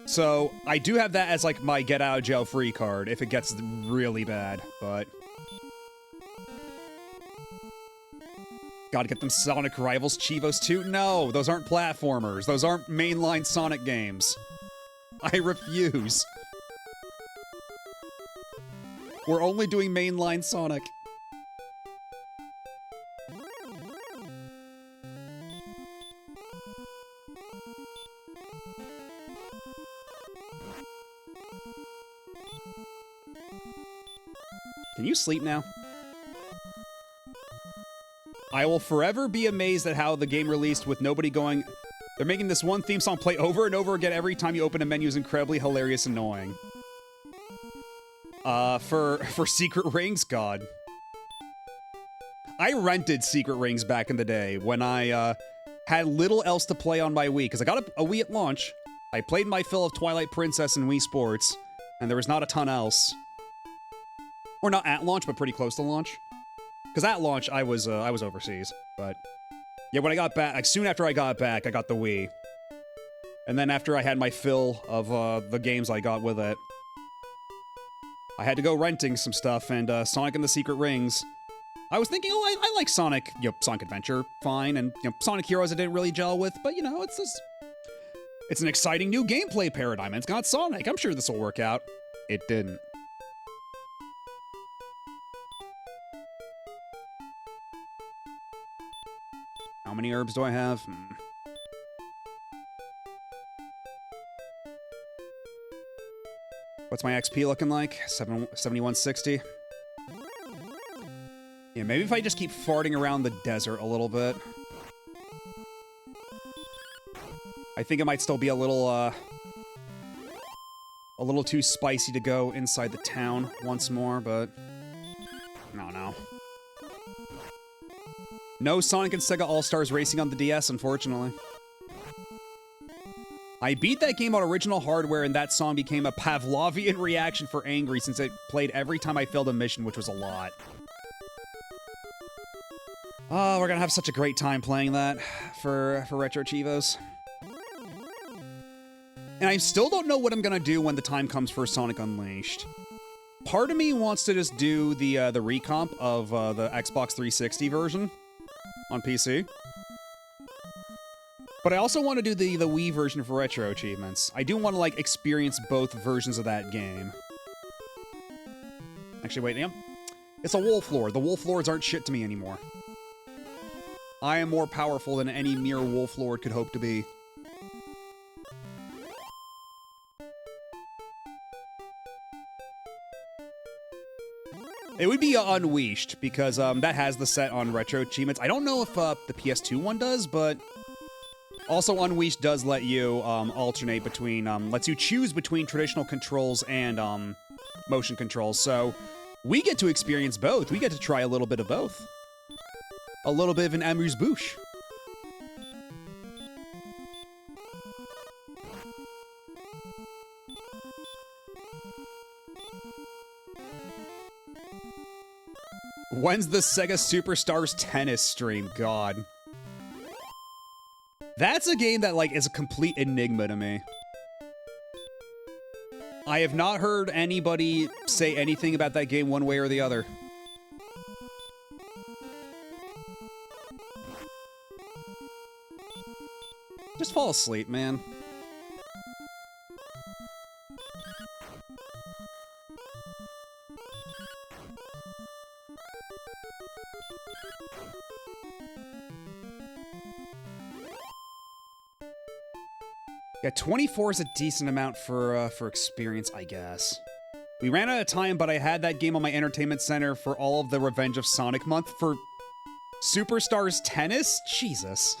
So I do have that as like my get out of jail free card if it gets really bad, but... Gotta get them Sonic Rivals Chivos too? No, those aren't platformers. Those aren't mainline Sonic games. I refuse. We're only doing mainline Sonic. Can you sleep now? I will forever be amazed at how the game released with nobody going... They're making this one theme song play over and over again every time you open a menu is incredibly hilarious and annoying. For Secret Rings, God. I rented Secret Rings back in the day when I, had little else to play on my Wii, because I got a Wii at launch. I played my fill of Twilight Princess and Wii Sports, and there was not a ton else. Or not at launch, but pretty close to launch. Because at launch, I was overseas, but... Yeah, when I got back, like, soon after I got back, I got the Wii. And then after I had my fill of, the games I got with it, I had to go renting some stuff, and, Sonic and the Secret Rings. I was thinking, oh, I like Sonic, you know, Sonic Adventure, fine, and, you know, Sonic Heroes I didn't really gel with, but, you know, it's just... It's an exciting new gameplay paradigm, and it's got Sonic. I'm sure this will work out. It didn't. How many herbs do I have? What's my XP looking like? 7160. Yeah, maybe if I just keep farting around the desert a little bit. I think it might still be a little too spicy to go inside the town once more, but no. No Sonic and Sega All-Stars Racing on the DS, unfortunately. I beat that game on original hardware, and that song became a Pavlovian reaction for Angry since it played every time I failed a mission, which was a lot. Oh, we're gonna have such a great time playing that for RetroAchievements. And I still don't know what I'm gonna do when the time comes for Sonic Unleashed. Part of me wants to just do the recomp of the Xbox 360 version on PC. But I also want to do the Wii version for RetroAchievements. I do want to, like, experience both versions of that game. Actually, wait, yeah. It's a Wolf Lord. The Wolf Lords aren't shit to me anymore. I am more powerful than any mere Wolf Lord could hope to be. It would be Unleashed, because that has the set on RetroAchievements. I don't know if the PS2 one does, but also Unleashed does let you alternate between, lets you choose between traditional controls and motion controls. So we get to experience both. We get to try a little bit of both. A little bit of an amuse-bouche. When's the Sega Superstars Tennis stream? God. That's a game that, like, is a complete enigma to me. I have not heard anybody say anything about that game one way or the other. Just fall asleep, man. Yeah, 24 is a decent amount for experience, I guess. We ran out of time, but I had that game on my entertainment center for all of the Revenge of Sonic month for Superstars Tennis? Jesus.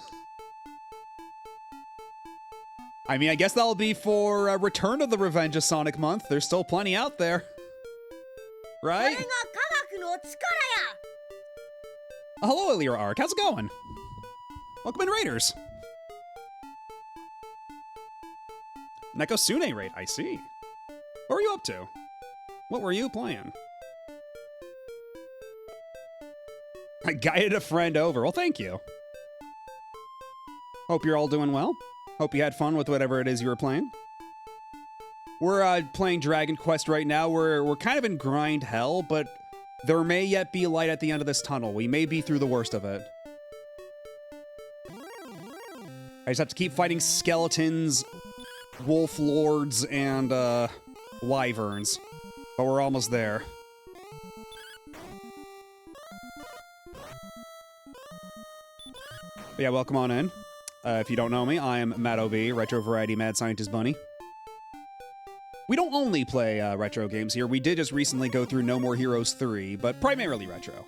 I mean, I guess that'll be for Return of the Revenge of Sonic month. There's still plenty out there. Right? Hello, Illyra Arc. How's it going? Welcome in, Raiders. Nekosune raid, I see. What were you up to? What were you playing? I guided a friend over. Well, thank you. Hope you're all doing well. Hope you had fun with whatever it is you were playing. We're playing Dragon Quest right now. We're kind of in grind hell, but there may yet be light at the end of this tunnel. We may be through the worst of it. I just have to keep fighting skeletons, wolf lords, and wyverns. But we're almost there. But yeah, welcome on in. If you don't know me, I am Matt OB, Retro Variety Mad Scientist Bunny. We don't only play retro games here. We did just recently go through No More Heroes 3, but primarily retro.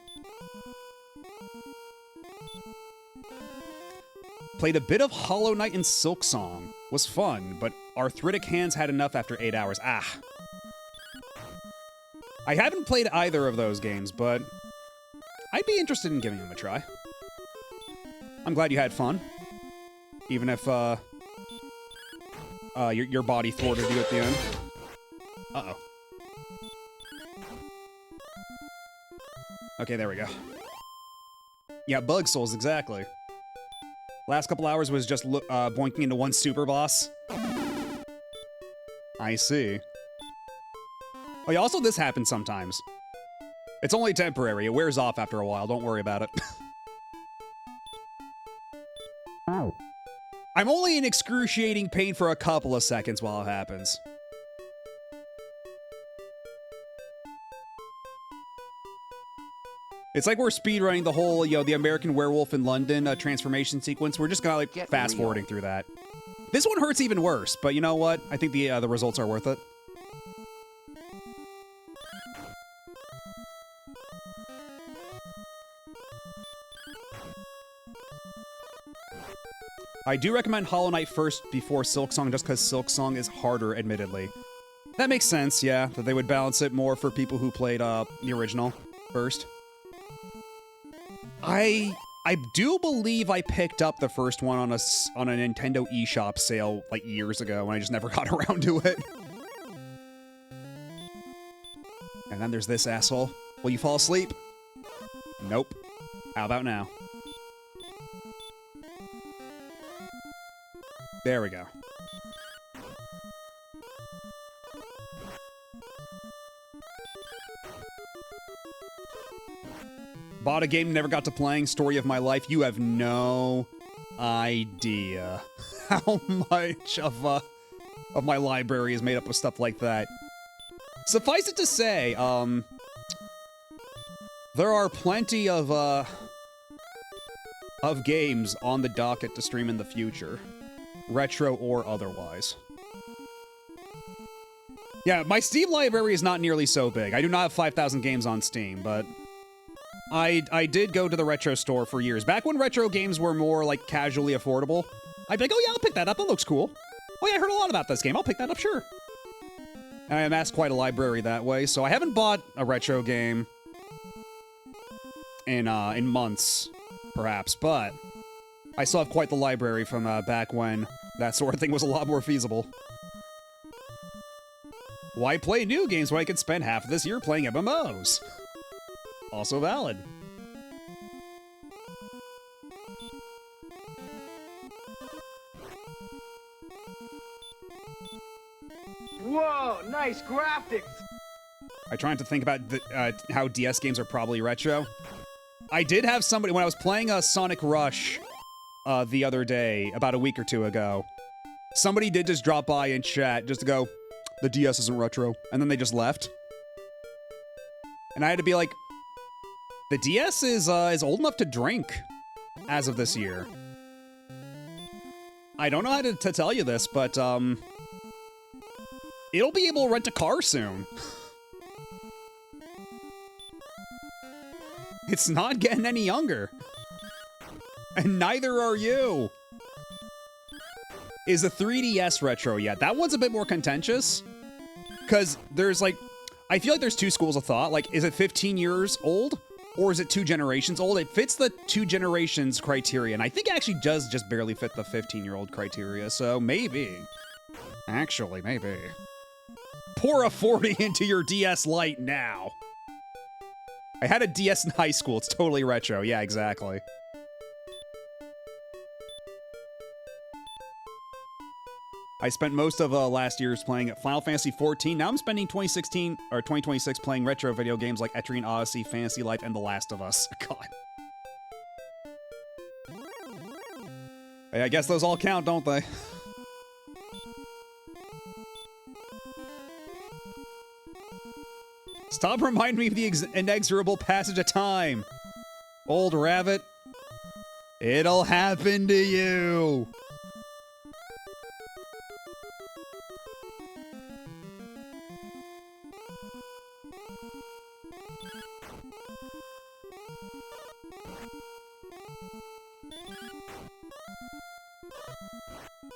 Played a bit of Hollow Knight and Silk Song. Was fun, but arthritic hands had enough after 8 hours. Ah. I haven't played either of those games, but I'd be interested in giving them a try. I'm glad you had fun. Even if, your body thwarted you at the end. Uh-oh. Okay, there we go. Yeah, Bug Souls, exactly. Last couple hours was just boinking into one super boss. I see. Oh yeah, also this happens sometimes. It's only temporary. It wears off after a while. Don't worry about it. Ow. I'm only in excruciating pain for a couple of seconds while it happens. It's like we're speedrunning the whole, the American Werewolf in London transformation sequence. We're just kind of like Get fast forwarding through that. This one hurts even worse, but you know what? I think the results are worth it. I do recommend Hollow Knight first before Silksong, just because Silksong is harder, admittedly. That makes sense, yeah, that they would balance it more for people who played the original first. I do believe I picked up the first one on a Nintendo eShop sale like years ago, and I just never got around to it. And then there's this asshole. Will you fall asleep? Nope. How about now? There we go. Bought a game, never got to playing. Story of my life. You have no idea how much of my library is made up of stuff like that. Suffice it to say, there are plenty of games on the docket to stream in the future, retro or otherwise. Yeah, my Steam library is not nearly so big. I do not have 5,000 games on Steam, but I did go to the retro store for years. Back when retro games were more, like, casually affordable, I'd be like, oh yeah, I'll pick that up, it looks cool. Oh yeah, I heard a lot about this game, I'll pick that up, sure. And I amassed quite a library that way, so I haven't bought a retro game in months, perhaps, but I still have quite the library from back when that sort of thing was a lot more feasible. Why play new games when I could spend half of this year playing MMOs? Also valid. Whoa, nice graphics! I tried to think about how DS games are probably retro. I did have somebody, when I was playing Sonic Rush the other day, about a week or two ago, somebody did just drop by in chat just to go, the DS isn't retro, and then they just left. And I had to be like, the DS is old enough to drink as of this year. I don't know how to tell you this, but it'll be able to rent a car soon. It's not getting any younger. And neither are you. Is the 3DS retro yet? That one's a bit more contentious. Because there's like, I feel like there's two schools of thought. Like, is it 15 years old? Or is it 2 generations old? It fits the 2 generations criteria. And I think it actually does just barely fit the 15-year-old criteria. So maybe. Actually, maybe. Pour a 40 into your DS Lite now. I had a DS in high school. It's totally retro. Yeah, exactly. I spent most of last year's playing Final Fantasy XIV. Now I'm spending 2016 or 2026 playing retro video games like Etrian Odyssey, Fantasy Life, and The Last of Us. God. Hey, I guess those all count, don't they? Stop reminding me of the inexorable passage of time. Old rabbit. It'll happen to you.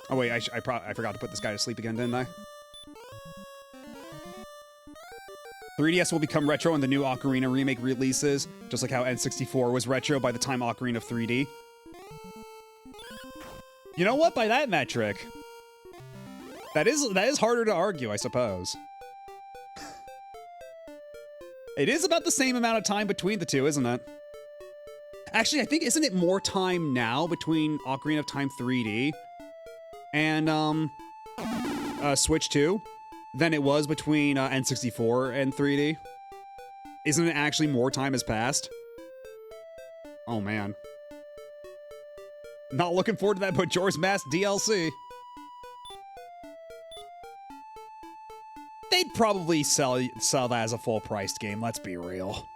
Oh wait, I forgot to put this guy to sleep again, didn't I? 3DS will become retro when the new Ocarina remake releases, just like how N64 was retro by the time Ocarina of 3D. You know what? By that metric, that is harder to argue, I suppose. It is about the same amount of time between the two, isn't it? Actually, I think, isn't it more time now between Ocarina of Time 3D and Switch 2 than it was between N64 and 3D? Isn't it actually more time has passed? Oh man. Not looking forward to that Majora's Mask DLC. They'd probably sell that as a full-priced game, let's be real.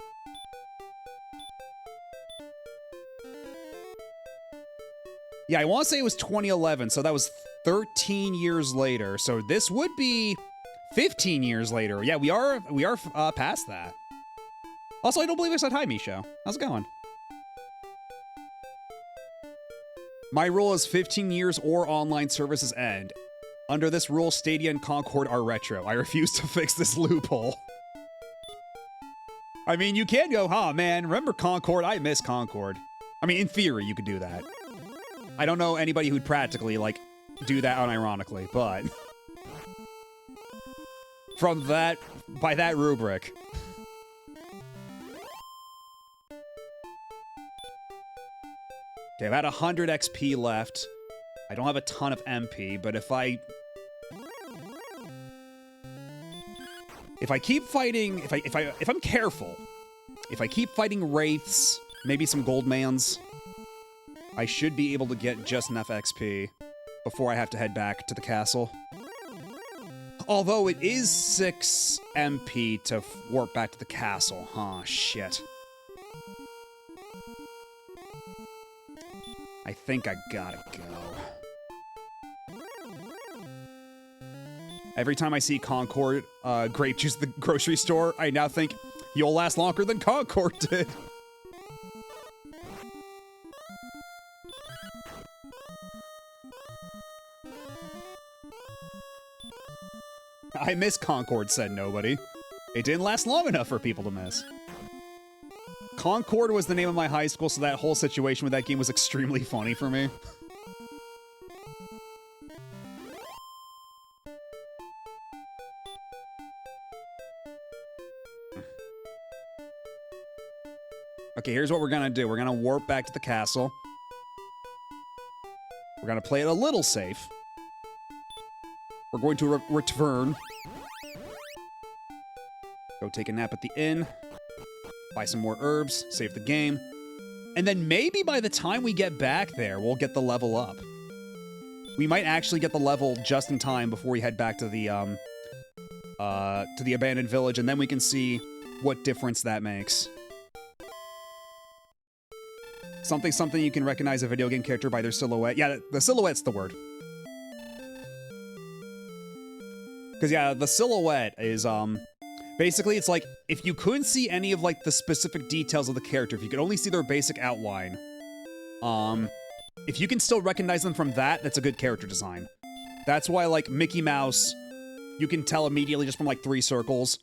Yeah, I want to say it was 2011, so that was 13 years later. So this would be 15 years later. Yeah, we are past that. Also, I don't believe I said hi, Misho. How's it going? My rule is 15 years or online services end. Under this rule, Stadia and Concord are retro. I refuse to fix this loophole. I mean, you can go, huh, man, remember Concord? I miss Concord. I mean, in theory, you could do that. I don't know anybody who'd practically, like, do that unironically, but... From that, by that rubric... Okay, I've had 100 XP left. I don't have a ton of MP, but if I keep fighting, if I'm careful, if I keep fighting wraiths, maybe some goldmans, I should be able to get just enough XP before I have to head back to the castle. Although it is 6 MP to warp back to the castle, huh? Shit. I think I gotta go. Every time I see Concord grape juice at the grocery store, I now think you'll last longer than Concord did. I miss Concord, said nobody. It didn't last long enough for people to miss. Concord was the name of my high school, so that whole situation with that game was extremely funny for me. Okay, here's what we're gonna do. We're gonna warp back to the castle. We're gonna play it a little safe. We're going to return. Go take a nap at the inn. Buy some more herbs, save the game. And then maybe by the time we get back there, we'll get the level up. We might actually get the level just in time before we head back to the abandoned village, and then we can see what difference that makes. Something you can recognize a video game character by their silhouette. Yeah, the silhouette's the word. Because, yeah, the silhouette is, basically, it's like, if you couldn't see any of, like, the specific details of the character, if you could only see their basic outline, if you can still recognize them from that, that's a good character design. That's why, like, Mickey Mouse, you can tell immediately just from, like, 3 circles.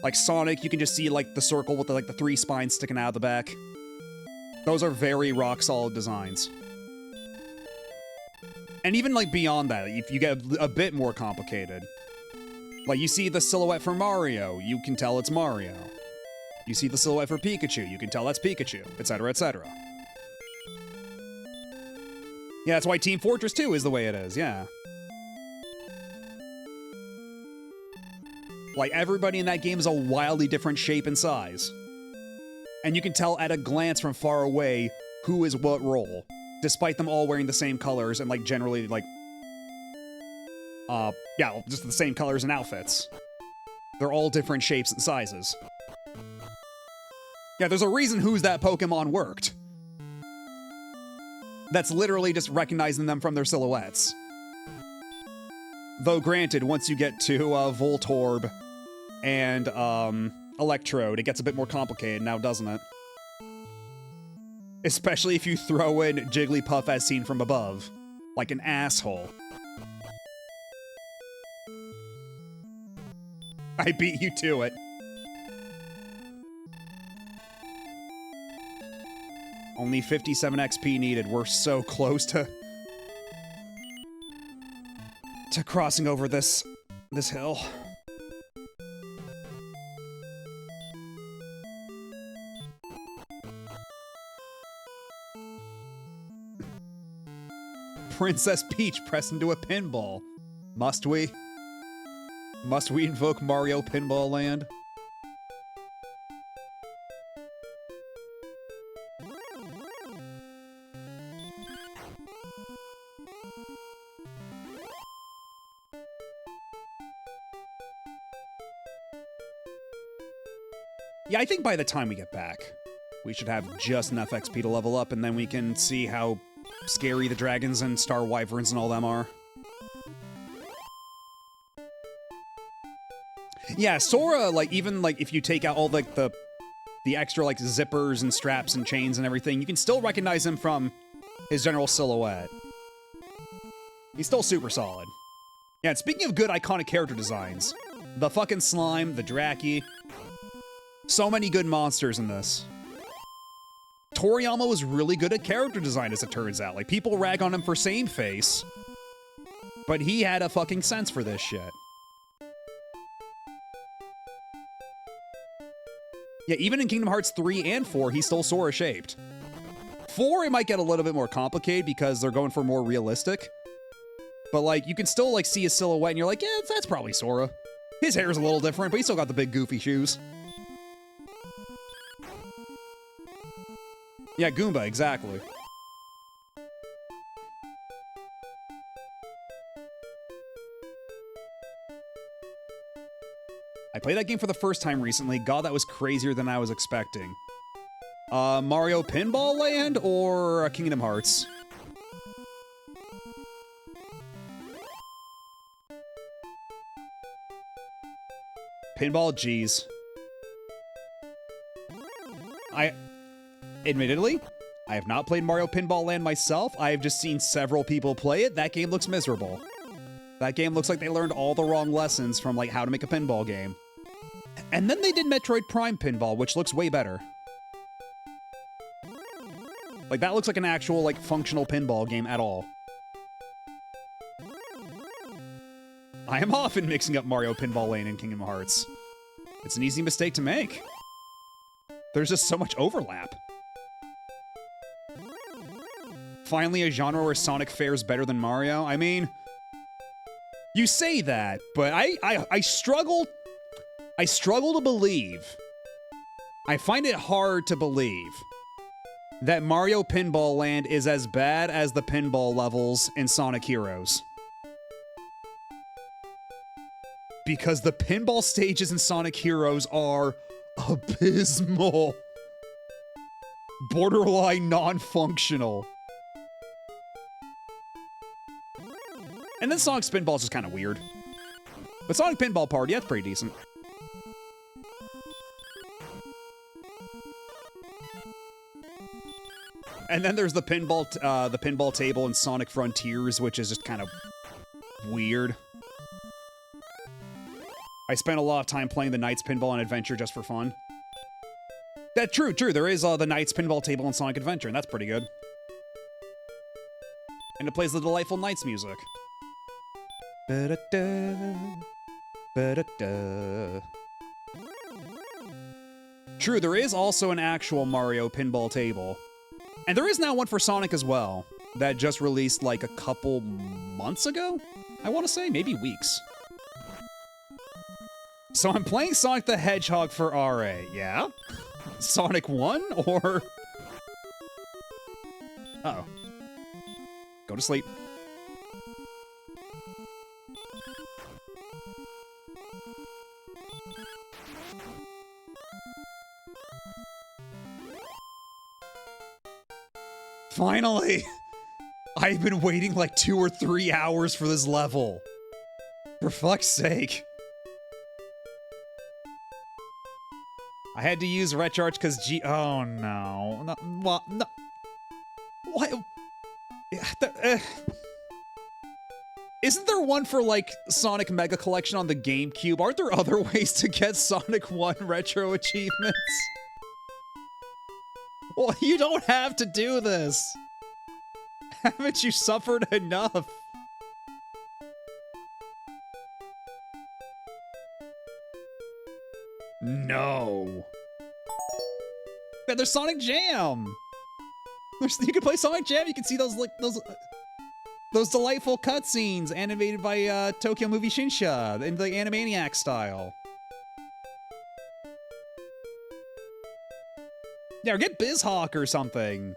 Like, Sonic, you can just see, like, the circle with, the, like, the 3 spines sticking out of the back. Those are very rock-solid designs. And even, like, beyond that, if you get a bit more complicated, like, you see the silhouette for Mario, you can tell it's Mario. You see the silhouette for Pikachu, you can tell that's Pikachu, etc., etc. Yeah, that's why Team Fortress 2 is the way it is, yeah. Like, everybody in that game is a wildly different shape and size. And you can tell at a glance from far away who is what role, despite them all wearing the same colors and, like, generally, like, yeah, just the same colors and outfits. They're all different shapes and sizes. Yeah, there's a reason Who's That Pokemon worked. That's literally just recognizing them from their silhouettes. Though granted, once you get to Voltorb and Electrode, it gets a bit more complicated now, doesn't it? Especially if you throw in Jigglypuff as seen from above. Like an asshole. I beat you to it. Only 57 XP needed. We're so close to crossing over this hill. Princess Peach pressed into a pinball. Must we? Must we invoke Mario Pinball Land? Yeah, I think by the time we get back, we should have just enough XP to level up, and then we can see how scary the dragons and star wyverns and all them are. Yeah, Sora, like, even, like, if you take out all, like, the extra, like, zippers and straps and chains and everything, you can still recognize him from his general silhouette. He's still super solid. Yeah, and speaking of good iconic character designs, the fucking slime, the Draki, so many good monsters in this. Toriyama was really good at character design, as it turns out. Like, people rag on him for same face, but he had a fucking sense for this shit. Yeah, even in Kingdom Hearts 3 and 4, he's still Sora-shaped. 4, it might get a little bit more complicated because they're going for more realistic. But, like, you can still, like, see his silhouette and you're like, yeah, that's probably Sora. His hair's a little different, but he's still got the big goofy shoes. Yeah, Goomba, exactly. I played that game for the first time recently. God, that was crazier than I was expecting. Mario Pinball Land or Kingdom Hearts? Pinball, geez. Admittedly, I have not played Mario Pinball Land myself. I have just seen several people play it. That game looks miserable. That game looks like they learned all the wrong lessons from, like, how to make a pinball game. And then they did Metroid Prime Pinball, which looks way better. Like, that looks like an actual, like, functional pinball game at all. I am often mixing up Mario Pinball Lane and Kingdom Hearts. It's an easy mistake to make. There's just so much overlap. Finally, a genre where Sonic fares better than Mario? I mean, you say that, but I struggle to believe. I find it hard to believe that Mario Pinball Land is as bad as the pinball levels in Sonic Heroes. Because the pinball stages in Sonic Heroes are abysmal. Borderline non-functional. And then Sonic Spinball is just kind of weird. But Sonic Pinball Party, that's pretty decent. And then there's the pinball table in Sonic Frontiers, which is just kind of weird. I spent a lot of time playing the Knights Pinball and Adventure just for fun. That's true. There is the Knights Pinball table in Sonic Adventure, and that's pretty good. And it plays the delightful Knights music. Ba-da-da, ba-da-da. True, there is also an actual Mario pinball table. And there is now one for Sonic as well, that just released like a couple months ago? I want to say, maybe weeks. So I'm playing Sonic the Hedgehog for RA, yeah? Sonic 1, or... Uh-oh. Go to sleep. Finally! I've been waiting like 2 or 3 hours for this level. For fuck's sake. I had to use RetroArch because oh no. No, what? No. What? Isn't there one for, like, Sonic Mega Collection on the GameCube? Aren't there other ways to get Sonic 1 retro achievements? Well, you don't have to do this. Haven't you suffered enough? No. Yeah, there's Sonic Jam. You can play Sonic Jam. You can see those those delightful cutscenes animated by Tokyo Movie Shinsha in the Animaniac style. Yeah, or get BizHawk or something.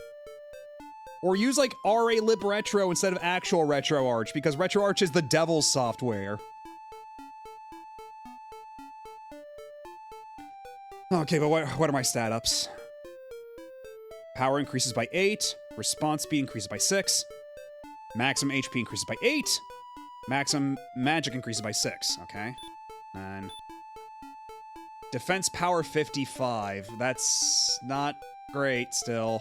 Or use, like, RA Lib Retro instead of actual RetroArch, because RetroArch is the devil's software. Okay, but what are my stat ups? Power increases by 8. Response speed increases by 6. Maximum HP increases by 8. Maximum magic increases by 6. Okay. And defense power 55. That's not great still.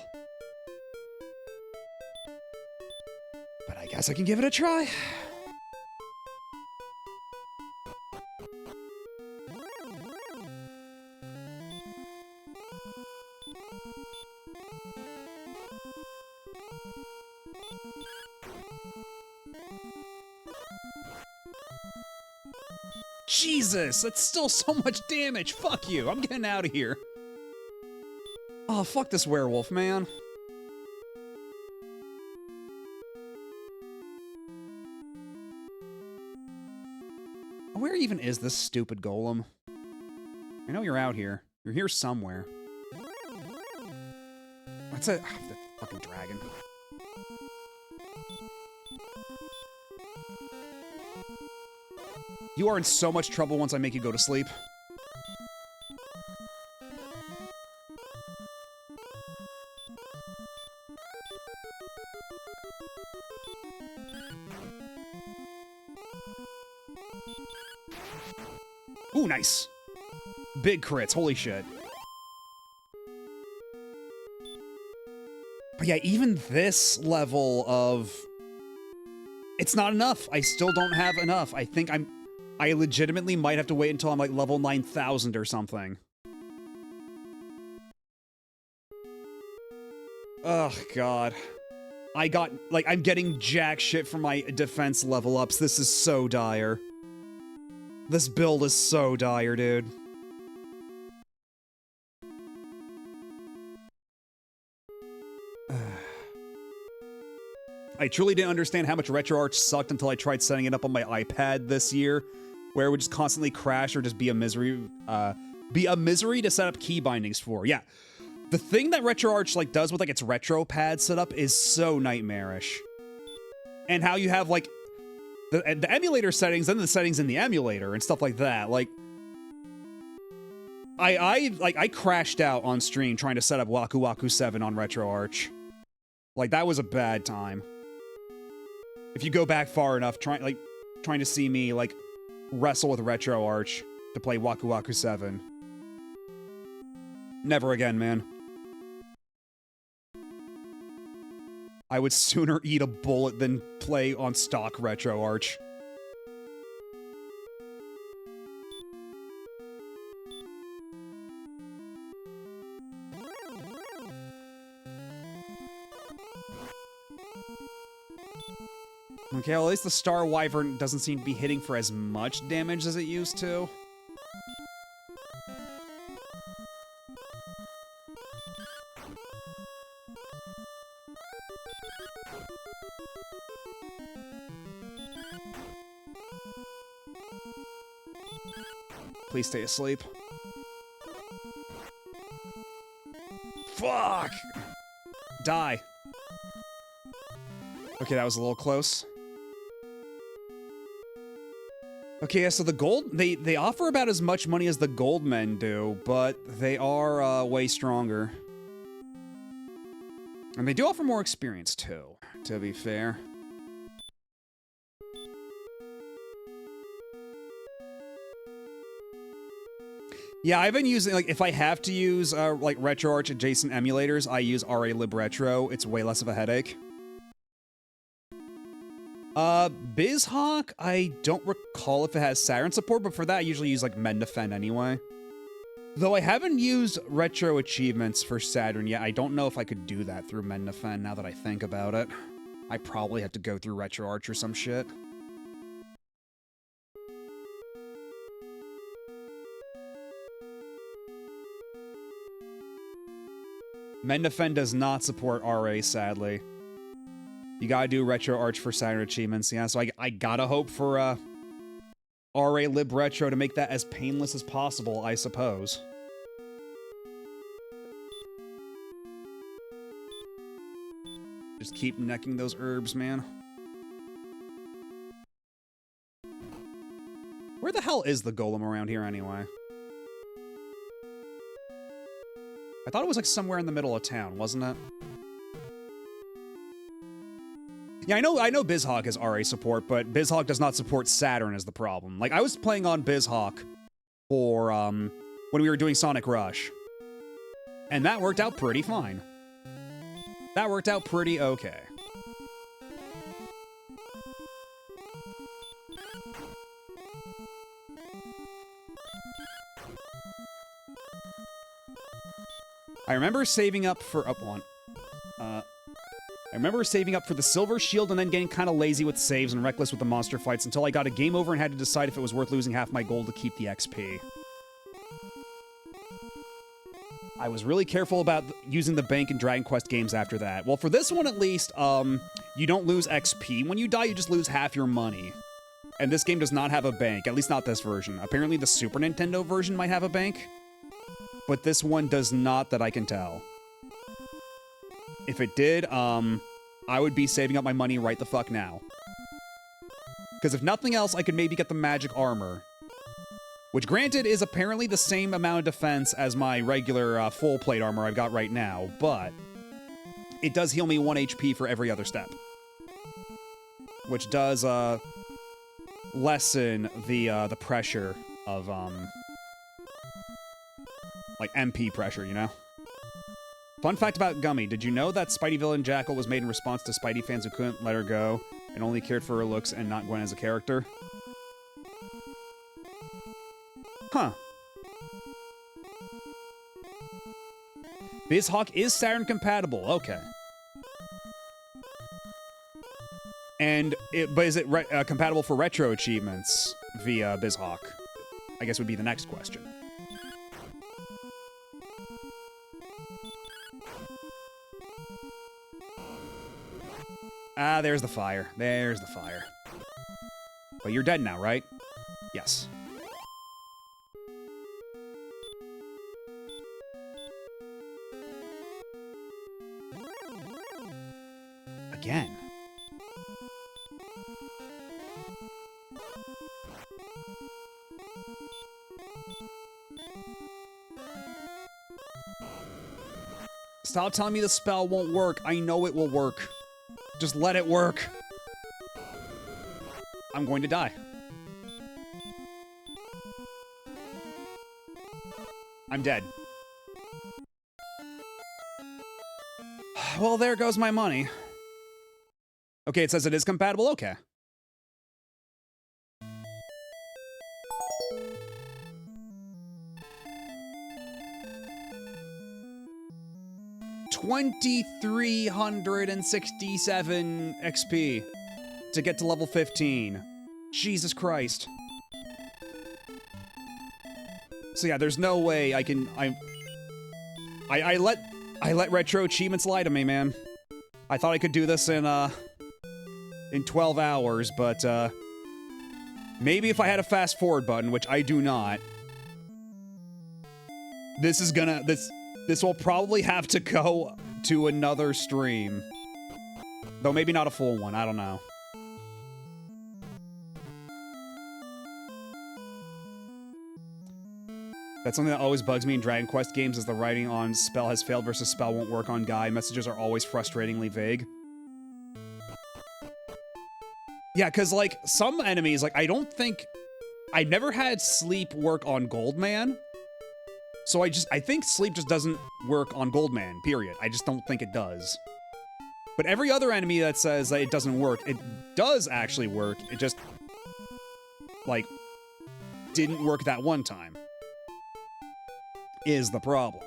But I guess I can give it a try. Jesus, that's still so much damage. Fuck you. I'm getting out of here. Oh, fuck this werewolf, man. Where even is this stupid golem? I know you're out here. You're here somewhere. That's it. The fucking dragon. You are in so much trouble once I make you go to sleep. Ooh, nice. Big crits, holy shit. But yeah, even this level of... It's not enough. I still don't have enough. I think I legitimately might have to wait until I'm like level 9,000 or something. Oh, God. I'm getting jack shit from my defense level ups. This is so dire. This build is so dire, dude. I truly didn't understand how much RetroArch sucked until I tried setting it up on my iPad this year, where it would just constantly crash or just be a misery to set up key bindings for. Yeah. The thing that RetroArch like does with like its retro pad setup is so nightmarish. And how you have like the emulator settings and the settings in the emulator and stuff like that. Like I crashed out on stream trying to set up Waku Waku 7 on RetroArch. Like that was a bad time. If you go back far enough, trying to see me like wrestle with RetroArch to play Waku Waku 7. Never again, man. I would sooner eat a bullet than play on stock RetroArch. Okay, well, at least the Star Wyvern doesn't seem to be hitting for as much damage as it used to. Please stay asleep. Fuck! Die. Okay, that was a little close. Okay, yeah, so the gold, they offer about as much money as the gold men do, but they are way stronger. And they do offer more experience too, to be fair. Yeah, I've been using, like, if I have to use, like, RetroArch adjacent emulators, I use RA Lib Retro. It's way less of a headache. BizHawk, I don't recall if it has Saturn support, but for that I usually use, like, Mendefend anyway. Though I haven't used RetroAchievements for Saturn yet, I don't know if I could do that through Mendefend now that I think about it. I probably have to go through RetroArch or some shit. Mendefend does not support RA, sadly. You gotta do RetroArch for Saturn achievements, yeah, so I gotta hope for, RA Lib Retro to make that as painless as possible, I suppose. Just keep necking those herbs, man. Where the hell is the golem around here, anyway? I thought it was, like, somewhere in the middle of town, wasn't it? Yeah, I know BizHawk has RA support, but BizHawk does not support Saturn is the problem. Like, I was playing on BizHawk for, when we were doing Sonic Rush. And that worked out pretty fine. That worked out pretty okay. I remember saving up for I remember saving up for the Silver Shield and then getting kind of lazy with saves and reckless with the monster fights until I got a game over and had to decide if it was worth losing half my gold to keep the XP. I was really careful about using the bank in Dragon Quest games after that. Well, for this one at least, you don't lose XP. When you die, you just lose half your money. And this game does not have a bank, at least not this version. Apparently the Super Nintendo version might have a bank, but this one does not that I can tell. If it did, I would be saving up my money right the fuck now. Because if nothing else, I could maybe get the magic armor. Which, granted, is apparently the same amount of defense as my regular full plate armor I've got right now, but it does heal me 1 HP for every other step. Which does, lessen the pressure of, like, MP pressure, you know? Fun fact about Gummy. Did you know that Spidey villain Jackal was made in response to Spidey fans who couldn't let her go and only cared for her looks and not Gwen as a character? Huh. BizHawk is Saturn compatible. Okay. And but is it compatible for RetroAchievements via BizHawk? I guess would be the next question. Ah, there's the fire. There's the fire. But you're dead now, right? Yes. Again. Stop telling me the spell won't work. I know it will work. Just let it work. I'm going to die. I'm dead. Well, there goes my money. Okay, it says it is compatible. Okay. $2,367 XP to get to level 15. Jesus Christ. So yeah, there's no way I can. I let RetroAchievements lie to me, man. I thought I could do this in 12 hours, but maybe if I had a fast forward button, which I do not. This will probably have to go to another stream. Though maybe not a full one, I don't know. That's something that always bugs me in Dragon Quest games is the writing on spell has failed versus spell won't work on guy. Messages are always frustratingly vague. Yeah, because, like, some enemies, like, I never had sleep work on Goldman. So I think sleep just doesn't work on Goldman, period. I just don't think it does. But every other enemy that says that it doesn't work, it does actually work. It just, like, didn't work that one time. Is the problem.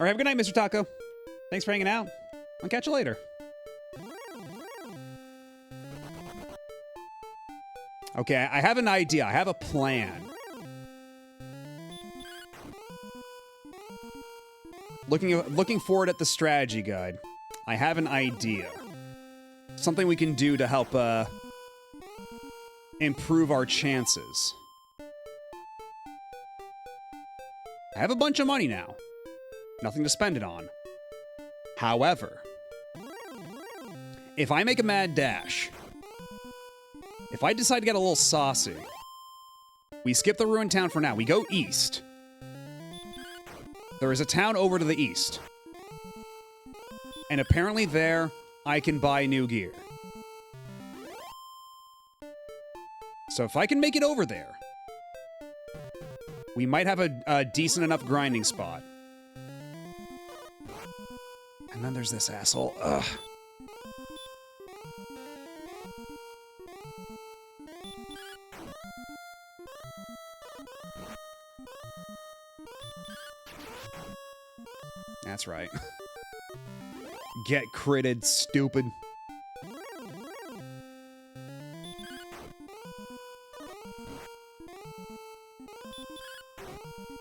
Or have a good night, Mr. Taco. Thanks for hanging out. I'll catch you later. Okay, I have an idea. I have a plan. Looking forward at the strategy guide, I have an idea. Something we can do to help improve our chances. I have a bunch of money now. Nothing to spend it on. However, if I make a mad dash, if I decide to get a little saucy, we skip the ruined town for now. We go east. There is a town over to the east. And apparently there, I can buy new gear. So if I can make it over there, we might have a decent enough grinding spot. And then there's this asshole. Ugh. That's right. Get critted, stupid.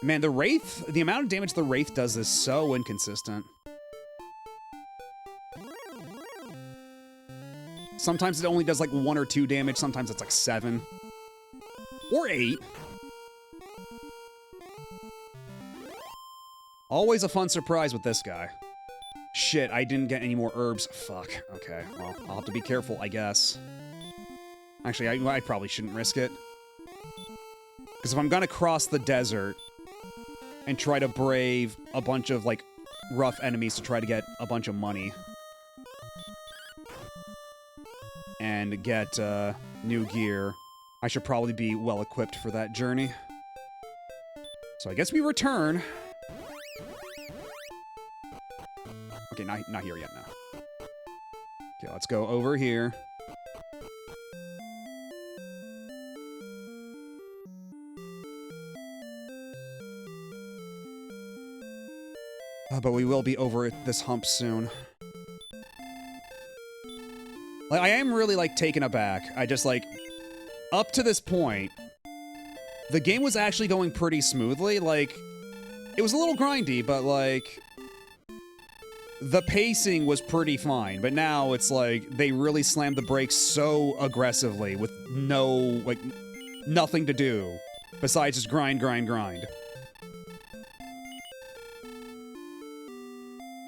Man, the Wraith, the amount of damage the Wraith does is so inconsistent. Sometimes it only does like 1 or 2 damage, sometimes it's like 7. Or 8. Always a fun surprise with this guy. Shit, I didn't get any more herbs. Fuck. Okay, well, I'll have to be careful, I guess. Actually, I probably shouldn't risk it. Because if I'm gonna cross the desert and try to brave a bunch of, like, rough enemies to try to get a bunch of money and get new gear, I should probably be well equipped for that journey. So I guess we return. Okay, not here yet, no. Okay, let's go over here. But we will be over this hump soon. Like, I am really, like, taken aback. I just, like, up to this point, the game was actually going pretty smoothly. Like, it was a little grindy, but, like, the pacing was pretty fine. But now it's like they really slammed the brakes so aggressively with no, like, nothing to do besides just grind, grind, grind.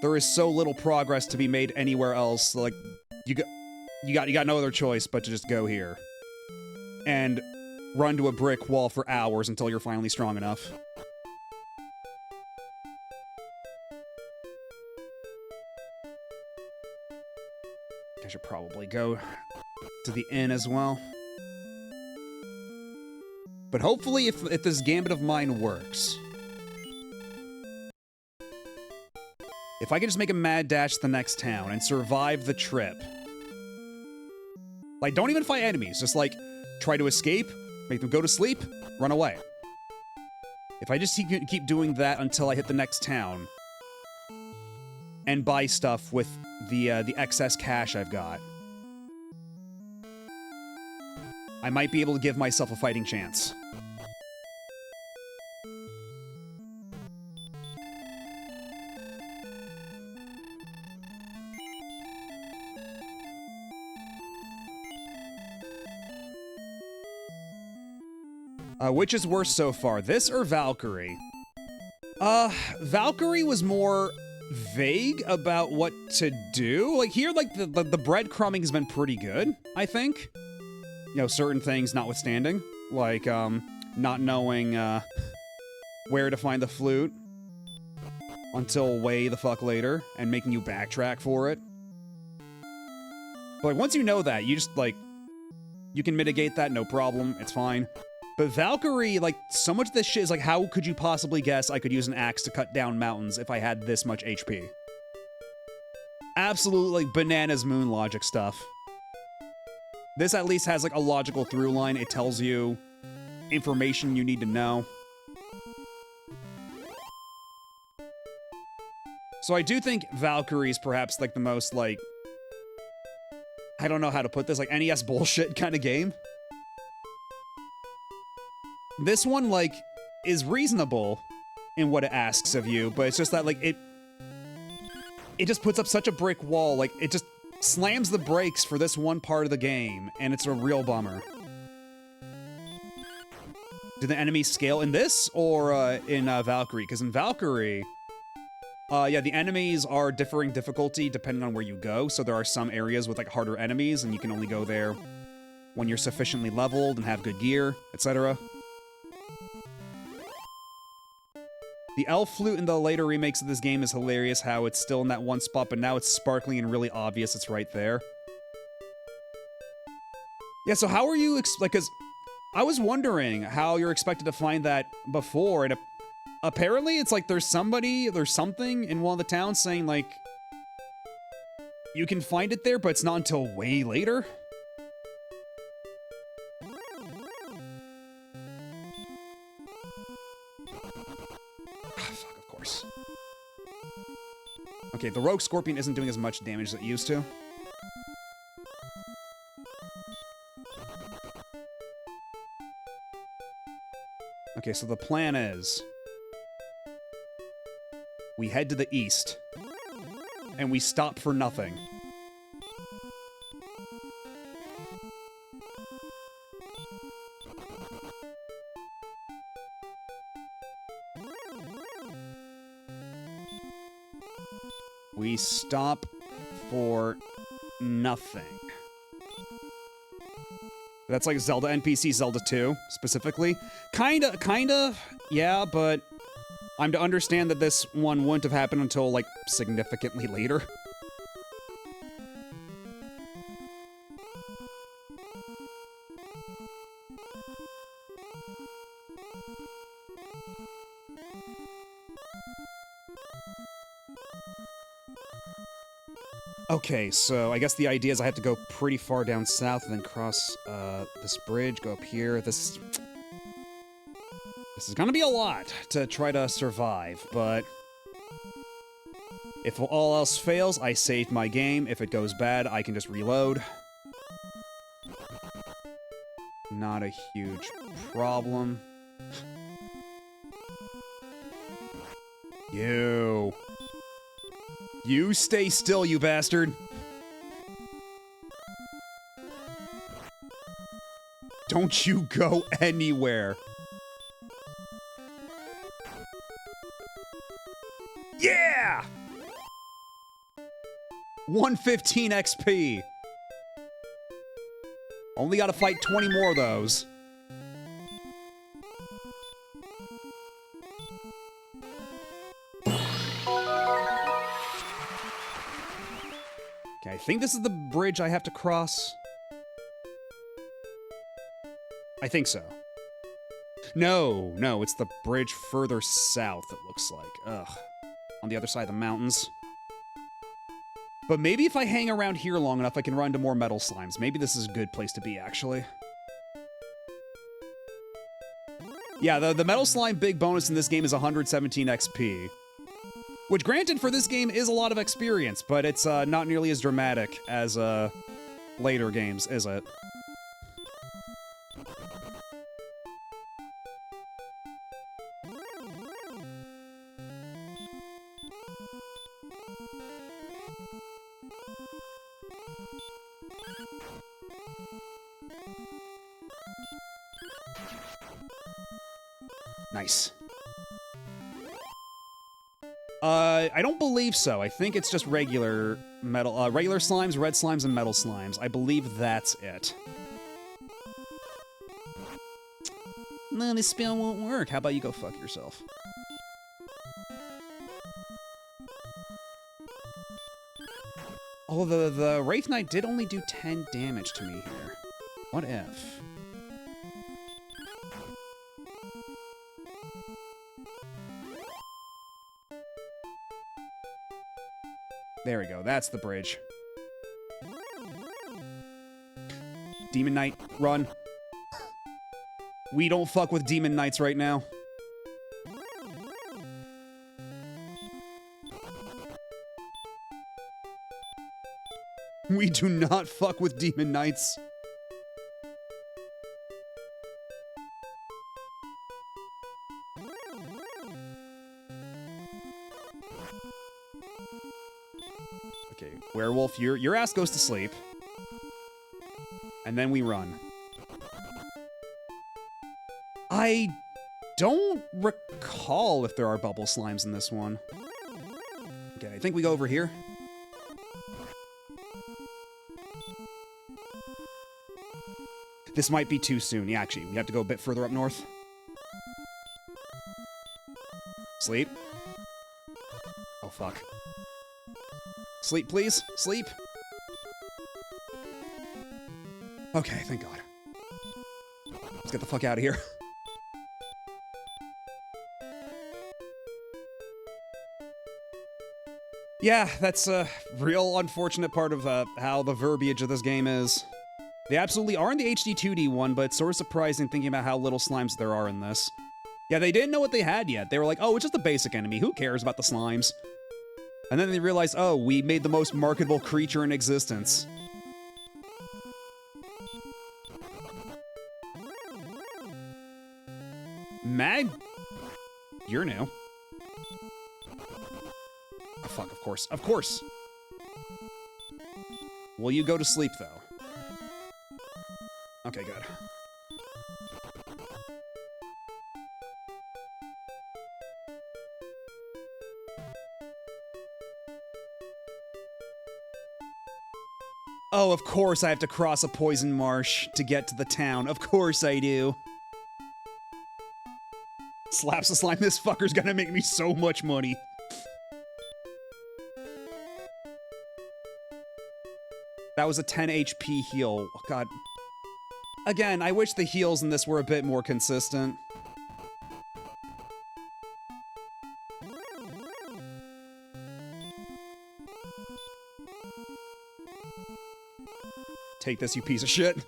There is so little progress to be made anywhere else. Like, you got no other choice but to just go here and run to a brick wall for hours until you're finally strong enough. I should probably go to the inn as well. But hopefully, if this gambit of mine works, if I can just make a mad dash to the next town and survive the trip. Like, don't even fight enemies. Just, like, try to escape, make them go to sleep, run away. If I just keep doing that until I hit the next town and buy stuff with the excess cash I've got, I might be able to give myself a fighting chance. Which is worse so far, this or Valkyrie? Valkyrie was more vague about what to do. Like, here, like, the breadcrumbing has been pretty good, I think. You know, certain things notwithstanding. Like, not knowing, where to find the flute until way the fuck later, and making you backtrack for it. But, like, once you know that, you just, like, you can mitigate that, no problem, it's fine. But Valkyrie, like, so much of this shit is like, how could you possibly guess I could use an axe to cut down mountains if I had this much HP? Absolutely, like, bananas moon logic stuff. This at least has, like, a logical through line. It tells you information you need to know. So I do think Valkyrie is perhaps like the most like, I don't know how to put this, like NES bullshit kind of game. This one like is reasonable in what it asks of you, but it's just that like it just puts up such a brick wall, like it just slams the brakes for this one part of the game, and it's a real bummer. Do the enemies scale in this or in Valkyrie? Because in Valkyrie, yeah, the enemies are differing difficulty depending on where you go. So there are some areas with like harder enemies, and you can only go there when you're sufficiently leveled and have good gear, etc. The elf flute in the later remakes of this game is hilarious. How it's still in that one spot, but now it's sparkling and really obvious it's right there. Yeah. So how are you like? Because I was wondering how you're expected to find that before, and apparently it's like there's something in one of the towns saying like you can find it there, but it's not until way later. Fuck, of course. Okay, the rogue scorpion isn't doing as much damage as it used to. Okay, so the plan is we head to the east and we stop for nothing. We stop for nothing. That's like Zelda NPC, Zelda 2, specifically. Kinda, yeah, but I'm to understand that this one wouldn't have happened until, like, significantly later. Okay, so I guess the idea is I have to go pretty far down south and then cross this bridge, go up here. This is gonna be a lot to try to survive, but if all else fails, I saved my game. If it goes bad, I can just reload. Not a huge problem. You stay still, you bastard. Don't you go anywhere. Yeah! 115 XP. Only gotta fight 20 more of those. Okay, I think this is the bridge I have to cross. I think so. No, it's the bridge further south, it looks like. Ugh. On the other side of the mountains. But maybe if I hang around here long enough, I can run into more metal slimes. Maybe this is a good place to be, actually. Yeah, the metal slime big bonus in this game is 117 XP. Which, granted, for this game is a lot of experience, but it's not nearly as dramatic as later games, is it? Nice. I don't believe so. I think it's just regular metal, regular slimes, red slimes, and metal slimes. I believe that's it. No, this spell won't work. How about you go fuck yourself? Although the Wraith Knight did only do 10 damage to me here. What if? There we go, that's the bridge. Demon Knight, run. We don't fuck with Demon Knights right now. We do not fuck with Demon Knights. Okay, Werewolf, your ass goes to sleep. And then we run. I don't recall if there are bubble slimes in this one. Okay, I think we go over here. This might be too soon. Yeah, actually, we have to go a bit further up north. Sleep. Oh, fuck. Sleep, please. Sleep. Okay, thank God. Let's get the fuck out of here. Yeah, that's a real unfortunate part of how the verbiage of this game is. They absolutely are in the HD 2D one, but it's sort of surprising thinking about how little slimes there are in this. Yeah, they didn't know what they had yet. They were like, oh, it's just a basic enemy. Who cares about the slimes? And then they realized, oh, we made the most marketable creature in existence. Mag? You're new. Oh, fuck, of course. Of course! Will you go to sleep, though? Okay, good. Oh, of course I have to cross a poison marsh to get to the town. Of course I do. Slaps the slime. This fucker's gonna make me so much money. That was a 10 HP heal. Oh, God. Again, I wish the heals in this were a bit more consistent. Take this, you piece of shit.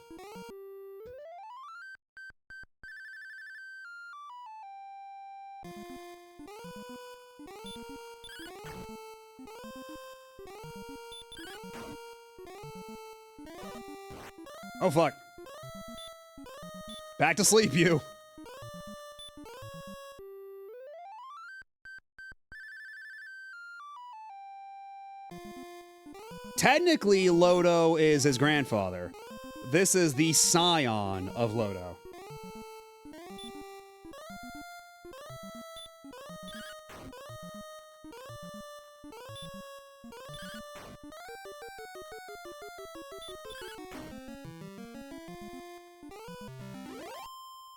Oh, fuck. Back to sleep, you. Technically, Lodo is his grandfather. This is the scion of Lodo.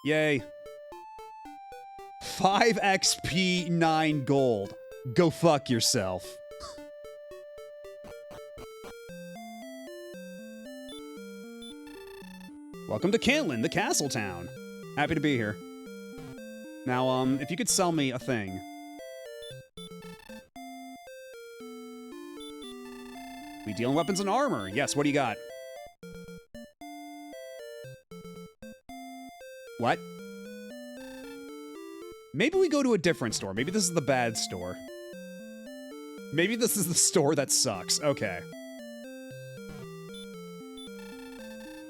Yay. 5 XP, 9 gold. Go fuck yourself. Welcome to Cantlin, the castle town. Happy to be here. Now, if you could sell me a thing. We deal in weapons and armor. Yes, what do you got? What? Maybe we go to a different store. Maybe this is the bad store. Maybe this is the store that sucks. Okay.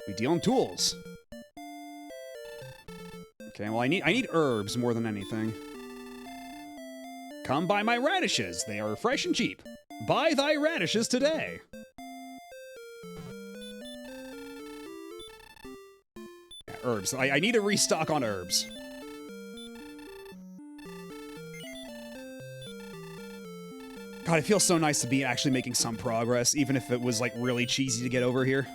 We deal in tools. Okay, well I need herbs more than anything. Come buy my radishes. They are fresh and cheap. Buy thy radishes today. Yeah, herbs. I need a restock on herbs. God, it feels so nice to be actually making some progress, even if it was like really cheesy to get over here.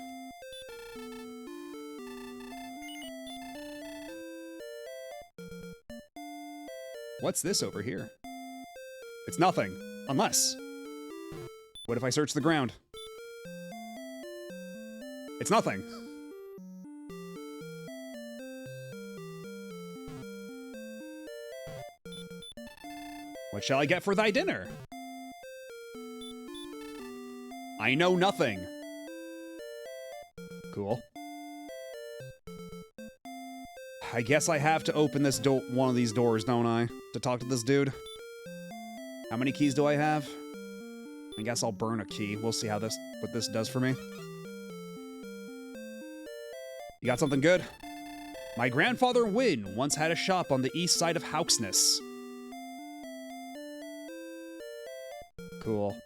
What's this over here? It's nothing. Unless... What if I search the ground? It's nothing. What shall I get for thy dinner? I know nothing. Cool. I guess I have to open this one of these doors, don't I? To talk to this dude. How many keys do I have? I guess I'll burn a key. We'll see how what this does for me. You got something good? My grandfather Win once had a shop on the east side of Hauksness. Cool.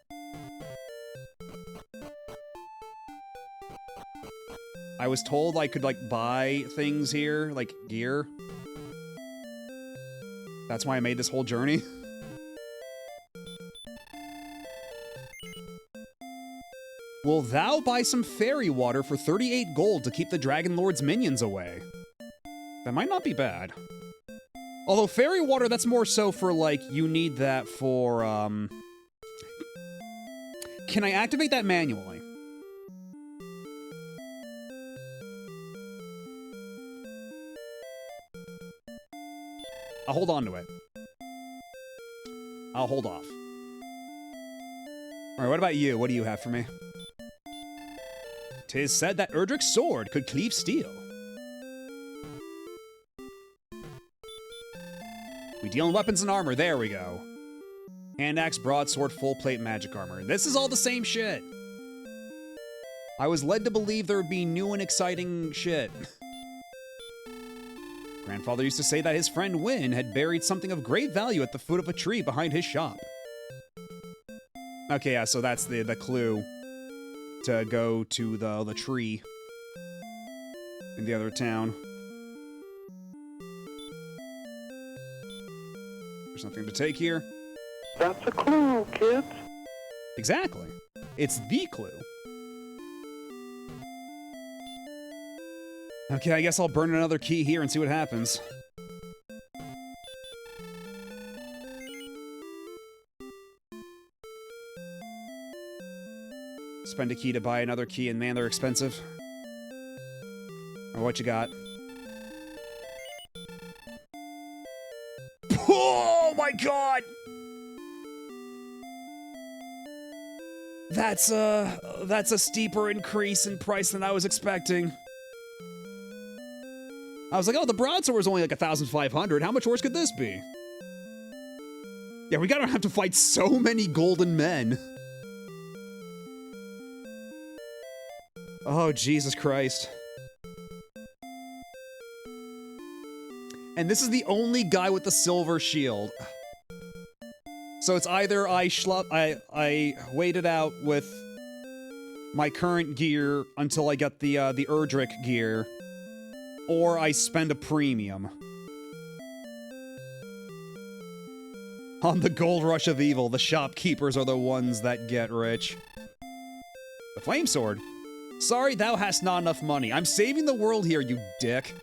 I was told I could, like, buy things here, like gear. That's why I made this whole journey. Will thou buy some fairy water for 38 gold to keep the Dragon Lord's minions away? That might not be bad. Although fairy water, that's more so for, like, you need that for, Can I activate that manually? I'll hold on to it. I'll hold off. Alright, what about you? What do you have for me? 'Tis said that Erdrick's sword could cleave steel. We deal in weapons and armor. There we go. Hand axe, broadsword, full plate, magic armor. This is all the same shit. I was led to believe there would be new and exciting shit. Grandfather used to say that his friend Win had buried something of great value at the foot of a tree behind his shop. Okay, yeah, so that's the clue to go to the tree in the other town. There's nothing to take here. That's a clue, kids. Exactly. It's the clue. Okay, I guess I'll burn another key here and see what happens. Spend a key to buy another key, and man, they're expensive. Or what you got? Oh my god! That's a steeper increase in price than I was expecting. I was like, oh, the broadsword was only like 1,500. How much worse could this be? Yeah, we gotta have to fight so many golden men. Oh, Jesus Christ. And this is the only guy with the silver shield. So it's either I wait it out with my current gear until I get the Erdrick gear, or I spend a premium on the gold rush of evil. The shopkeepers are the ones that get rich. The flame sword. Sorry, thou hast not enough money. I'm saving the world here, you dick.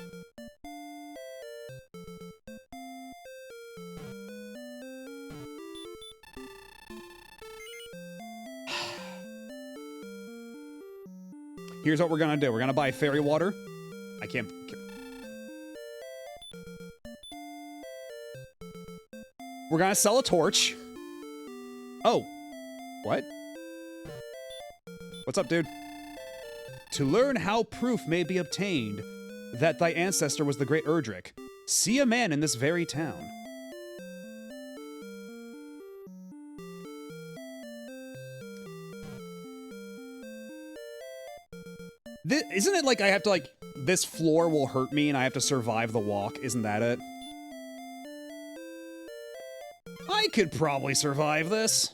Here's what we're gonna do. We're gonna buy fairy water. I can't... We're gonna sell a torch. Oh. What? What's up, dude? To learn how proof may be obtained that thy ancestor was the great Erdrick, see a man in this very town. Isn't it like I have to, like, this floor will hurt me and I have to survive the walk? Isn't that it? I could probably survive this.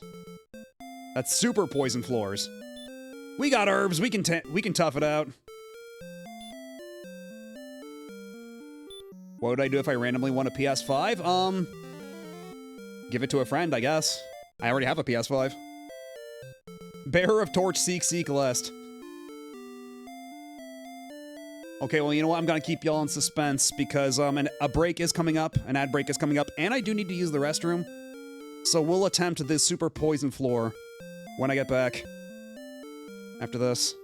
That's super poison floors. We got herbs. We can tough it out. What would I do if I randomly won a PS5? Give it to a friend, I guess. I already have a PS5. Bearer of torch, seek lest. Okay, well, you know what? I'm gonna keep y'all in suspense because a break is coming up, an ad break is coming up, and I do need to use the restroom. So we'll attempt this super poison floor when I get back. After this.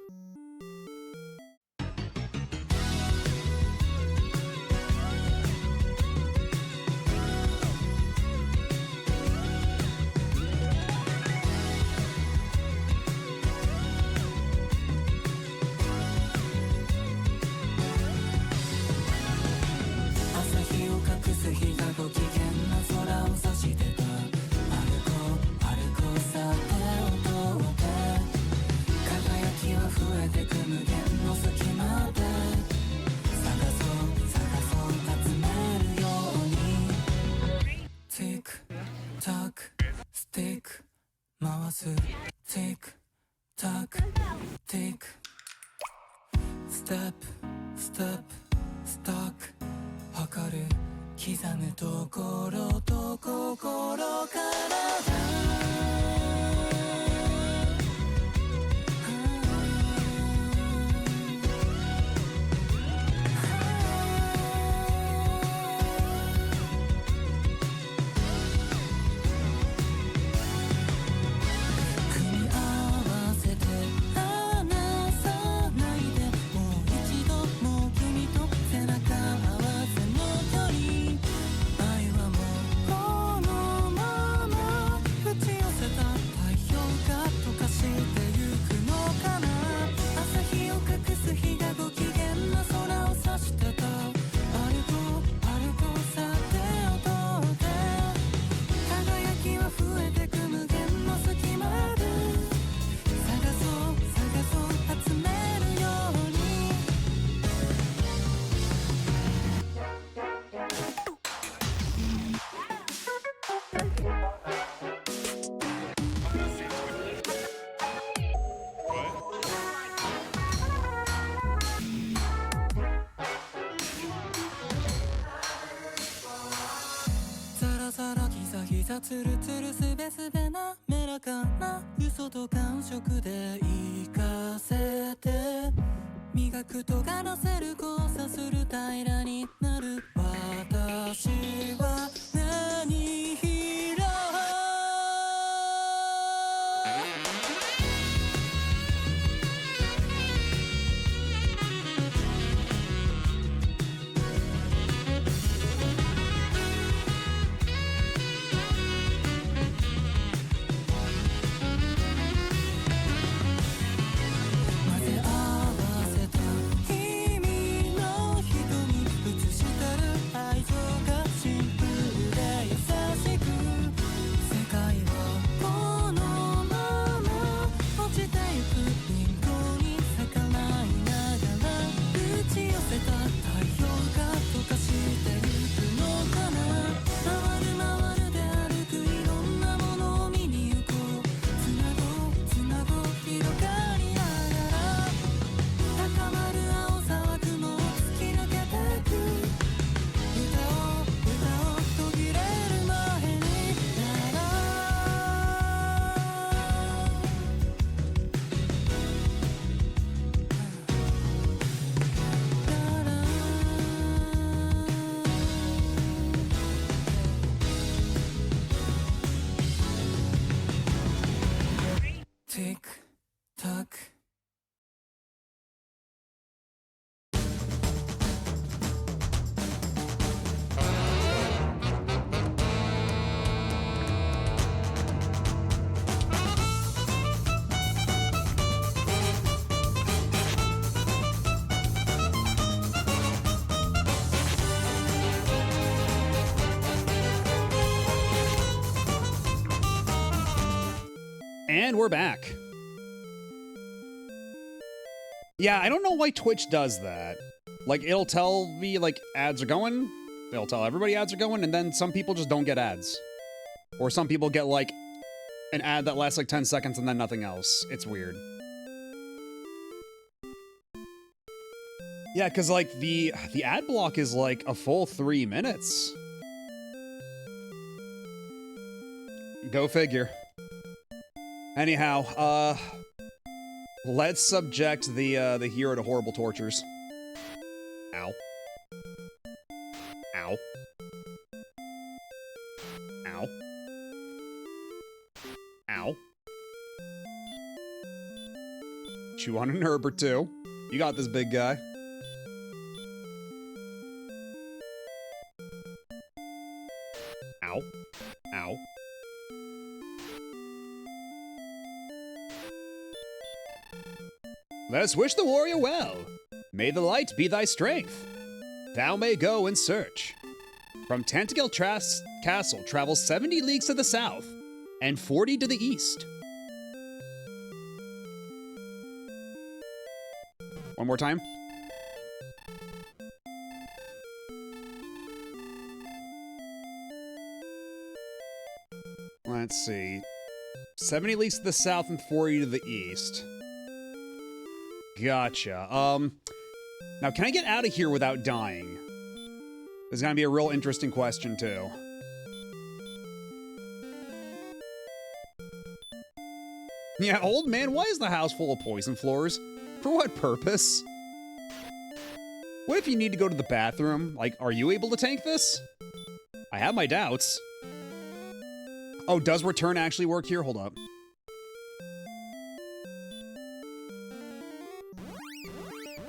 回す Tick tock tick Step step stock 測る刻むところと心からつるつるすべすべなめらかな嘘と感触で言いかせて磨くとがらせる交差する平らになる私は何ひらAnd we're back. Yeah, I don't know why Twitch does that. Like, it'll tell me, like, ads are going. It'll tell everybody ads are going, and then some people just don't get ads. Or some people get, like, an ad that lasts, like, 10 seconds and then nothing else. It's weird. Yeah, because, like, the ad block is, like, a full 3 minutes. Go figure. Anyhow, let's subject the hero to horrible tortures. Ow. Ow. Ow. Ow. Chew on a herb or two. You got this, big guy. Ow. Ow. Let's wish the warrior well. May the light be thy strength. Thou may go and search. From Tantegel Castle, travel 70 leagues to the south and 40 to the east. One more time. Let's see. 70 leagues to the south and 40 to the east. Gotcha. Now can I get out of here without dying? This is gonna be a real interesting question, too. Yeah, old man, why is the house full of poison floors? For what purpose? What if you need to go to the bathroom? Like, are you able to tank this? I have my doubts. Oh, does return actually work here? Hold up.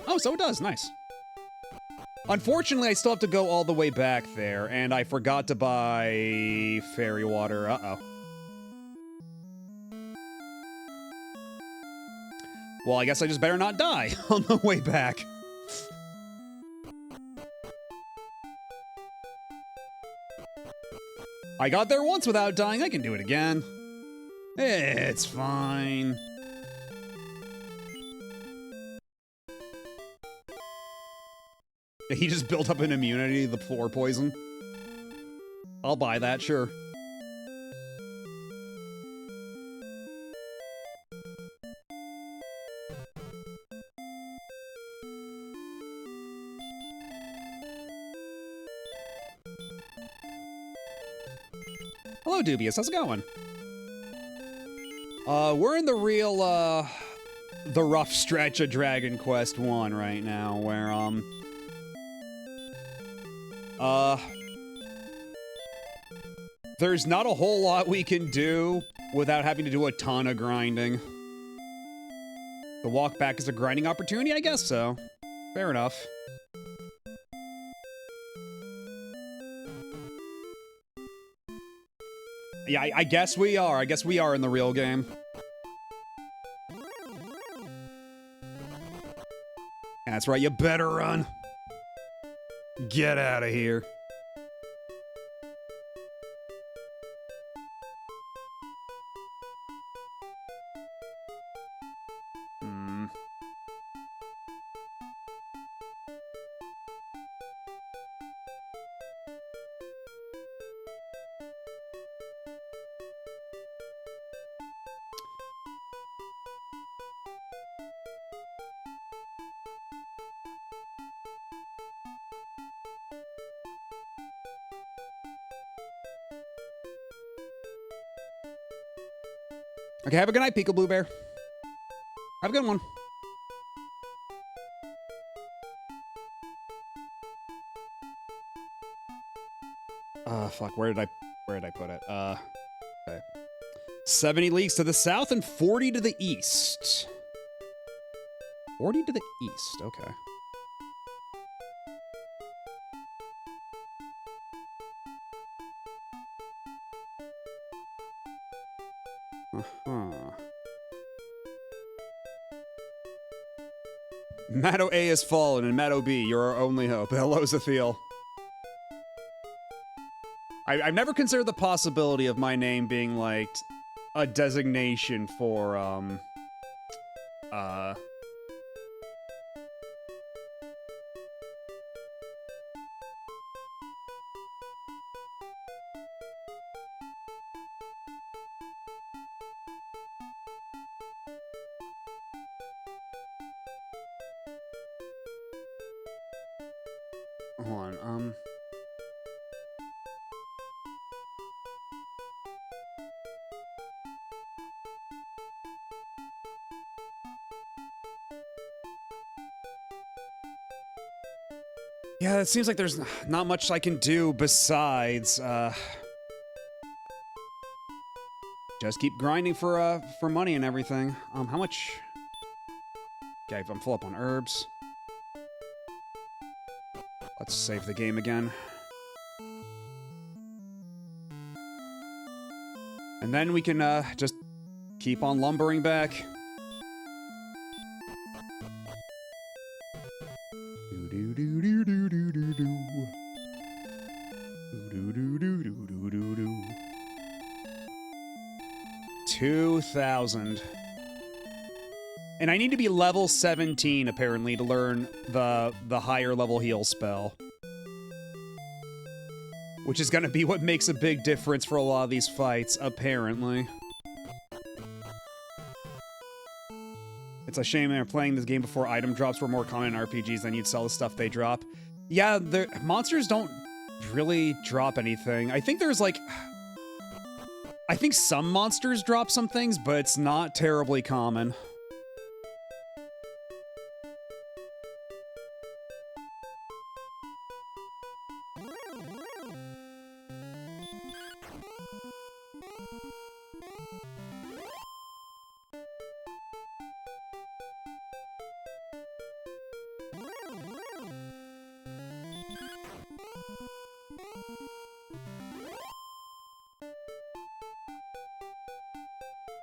Oh, so it does. Nice. Unfortunately, I still have to go all the way back there, and I forgot to buy fairy water. Uh-oh. Well, I guess I just better not die on the way back. I got there once without dying. I can do it again. It's fine. He just built up an immunity to the floor poison. I'll buy that, sure. Hello, Dubious. How's it going? We're in the real, the rough stretch of Dragon Quest 1 right now, where, there's not a whole lot we can do without having to do a ton of grinding. The walk back is a grinding opportunity? I guess so. Fair enough. Yeah, I guess we are. I guess we are in the real game. That's right, you better run. Get out of here. Okay, have a good night, Peekaboo Bear. Have a good one. Fuck, where did I put it? Okay. 70 leagues to the south and 40 to the east. 40 to the east, okay. Matto A has fallen, and Matto B, you're our only hope. Hello, Zathiel. I've never considered the possibility of my name being, like, a designation for, hold on, yeah, it seems like there's not much I can do besides, just keep grinding for money and everything. How much? Okay, I'm full up on herbs. Let's save the game again. And then we can, just keep on lumbering back. Do-do-do-do-do-do-do. 2,000. And I need to be level 17, apparently, to learn the higher level heal spell. Which is gonna be what makes a big difference for a lot of these fights, apparently. It's a shame they're playing this game before item drops were more common in RPGs, then you'd sell the stuff they drop. Yeah, the monsters don't really drop anything. I think there's like... I think some monsters drop some things, but it's not terribly common.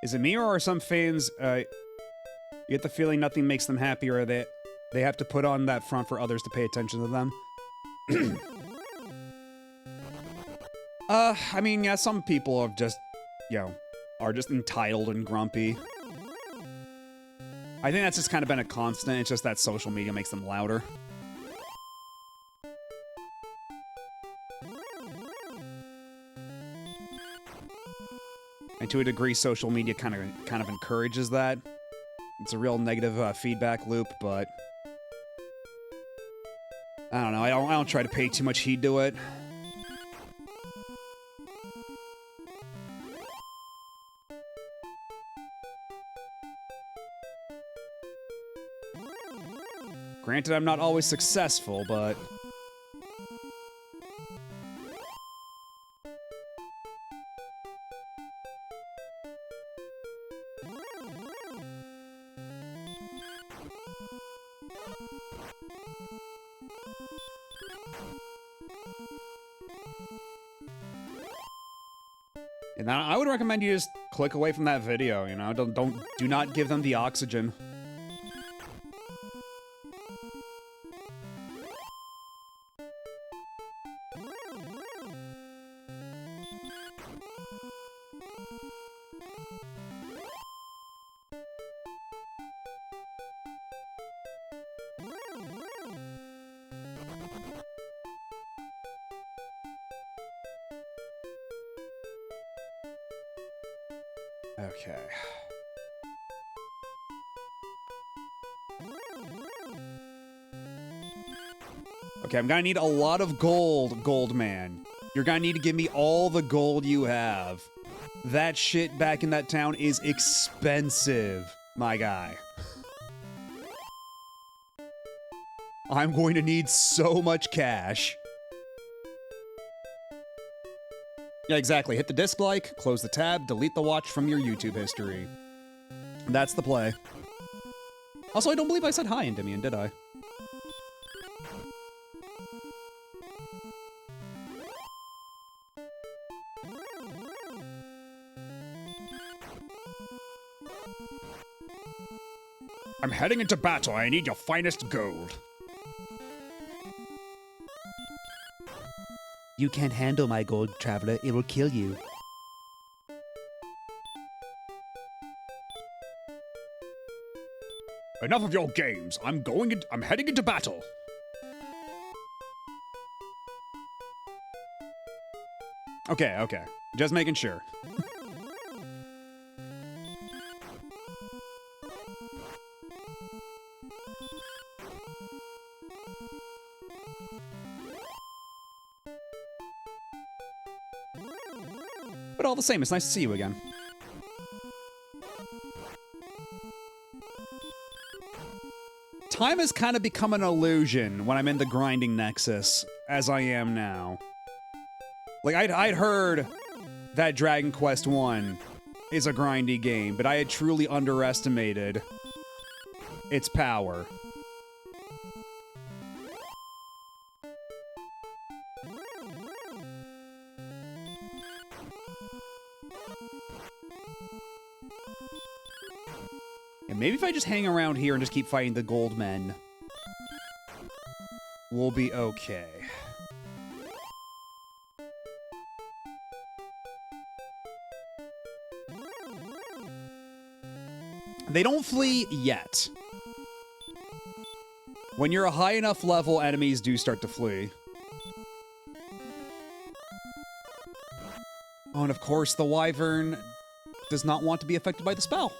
Is it me, or are some fans, you get the feeling nothing makes them happy, or they have to put on that front for others to pay attention to them? I mean, yeah, some people are just, you know, are just entitled and grumpy. I think that's just kind of been a constant, it's just that social media makes them louder. And to a degree, social media kind of encourages that. It's a real negative feedback loop, but I don't know. I don't try to pay too much heed to it. Granted, I'm not always successful, but and I would recommend you just click away from that video, you know? Do not give them the oxygen. Okay. Okay, I'm gonna need a lot of gold, Goldman. You're gonna need to give me all the gold you have. That shit back in that town is expensive, my guy. I'm going to need so much cash. Yeah, exactly. Hit the disc like, close the tab, delete the watch from your YouTube history. That's the play. Also, I don't believe I said hi, Endymion, did I? I'm heading into battle. I need your finest gold. You can't handle my gold, traveler. It will kill you. Enough of your games. I'm heading into battle. Okay. Just making sure. But all the same, it's nice to see you again. Time has kind of become an illusion when I'm in the grinding nexus, as I am now. Like, I'd heard that Dragon Quest I is a grindy game, but I had truly underestimated its power. And maybe if I just hang around here and just keep fighting the gold men, we'll be okay. They don't flee yet. When you're a high enough level, enemies do start to flee. Oh, and of course, the wyvern does not want to be affected by the spell.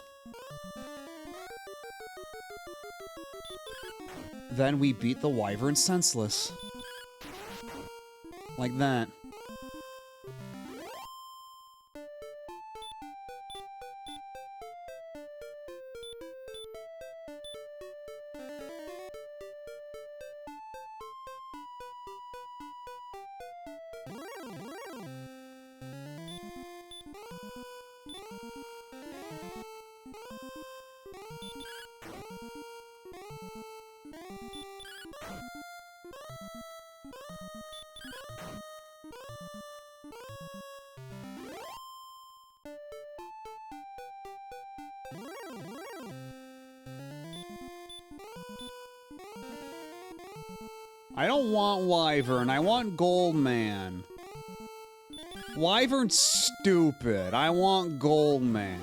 then we beat the wyvern senseless. Like that. I don't want Wyvern, I want Goldman. Wyvern's stupid. I want Goldman.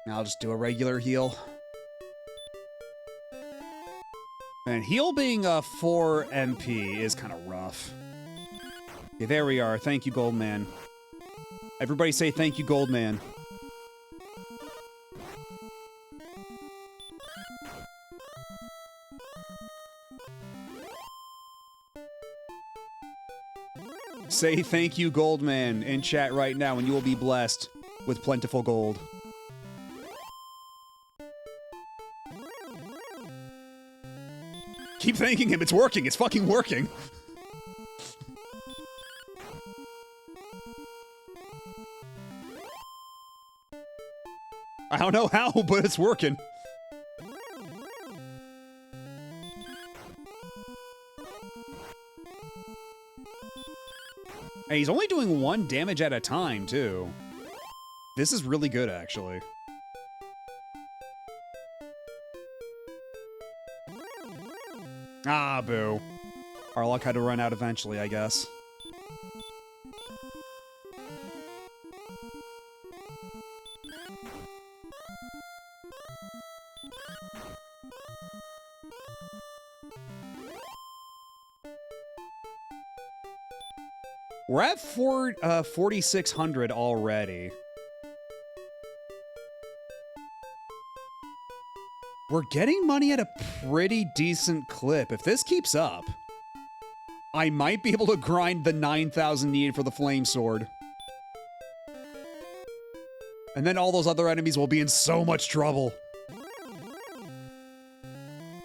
I'll just do a regular heal. And heal being a 4 MP is kind of rough. Okay, there we are. Thank you, Goldman. Everybody say thank you, Goldman. Say thank you, Goldman, in chat right now, and you will be blessed with plentiful gold. Keep thanking him. It's working. It's fucking working. I don't know how, but it's working. And he's only doing 1 damage at a time, too. This is really good, actually. Ah, boo. Our luck had to run out eventually, I guess. We're at 4,600 already. We're getting money at a pretty decent clip. If this keeps up, I might be able to grind the 9,000 needed for the flame sword. And then all those other enemies will be in so much trouble.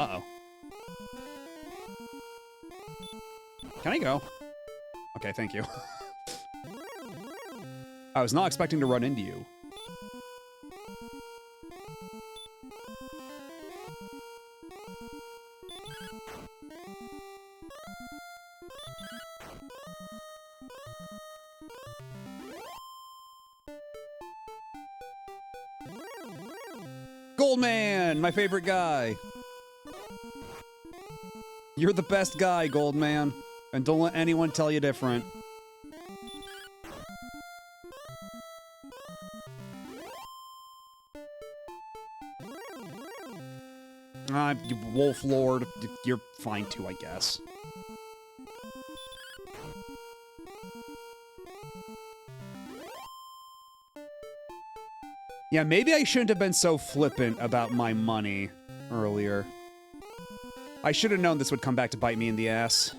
Uh-oh. Can I go? Okay, thank you. I was not expecting to run into you. Goldman, my favorite guy. You're the best guy, Goldman. And don't let anyone tell you different. You Wolf Lord, you're fine too, I guess. Yeah, maybe I shouldn't have been so flippant about my money earlier. I should have known this would come back to bite me in the ass.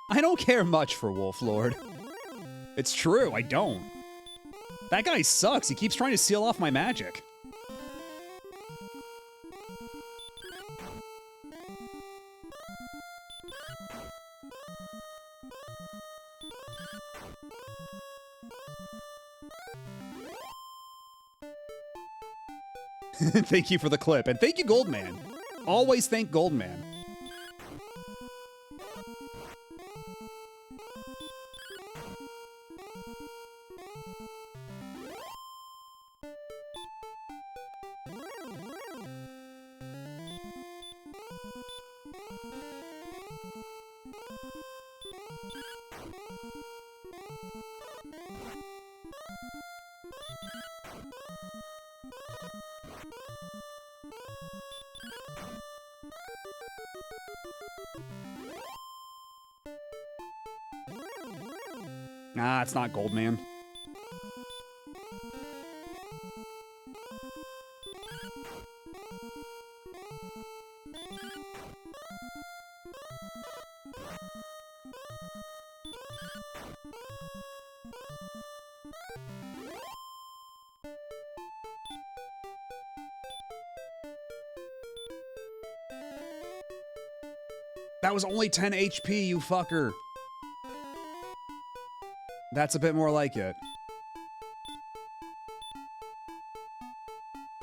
I don't care much for Wolf Lord. It's true, I don't. That guy sucks. He keeps trying to seal off my magic. Thank you for the clip. And thank you, Goldman. Always thank Goldman. Ah, it's not gold, man. That was only 10 HP, you fucker. That's a bit more like it.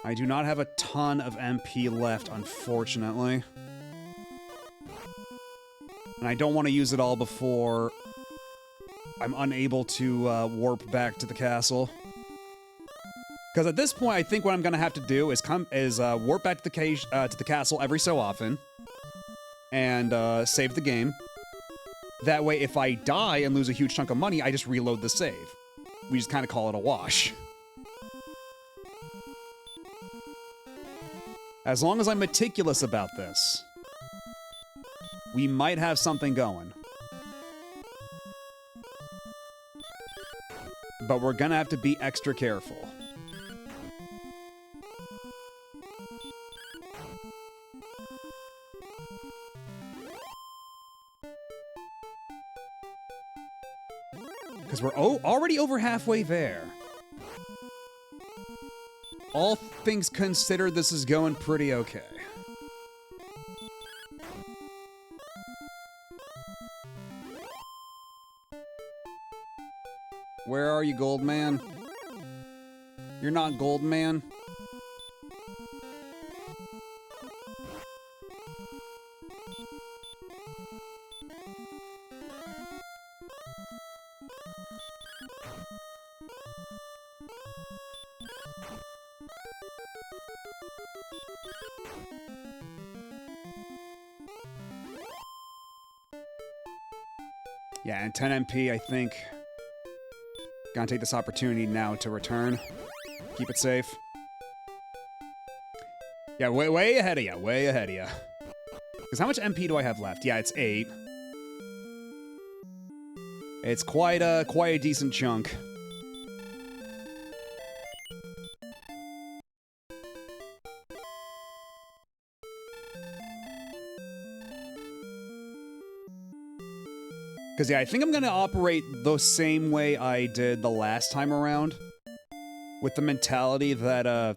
I do not have a ton of MP left, unfortunately. And I don't want to use it all before I'm unable to warp back to the castle. Because at this point, I think what I'm going to have to do is warp back to the castle every so often. And save the game. That way, if I die and lose a huge chunk of money, I just reload the save. We just kind of call it a wash. As long as I'm meticulous about this, we might have something going. But we're gonna have to be extra careful. Because we're already over halfway there. All things considered, this is going pretty okay. Where are you, Gold Man? You're not Gold Man? Yeah, and 10 MP, I think. Gonna take this opportunity now to return. Keep it safe. Yeah, way ahead of you, way ahead of you. Because how much MP do I have left? Yeah, it's 8. It's quite a decent chunk. Because, yeah, I think I'm going to operate the same way I did the last time around. With the mentality that a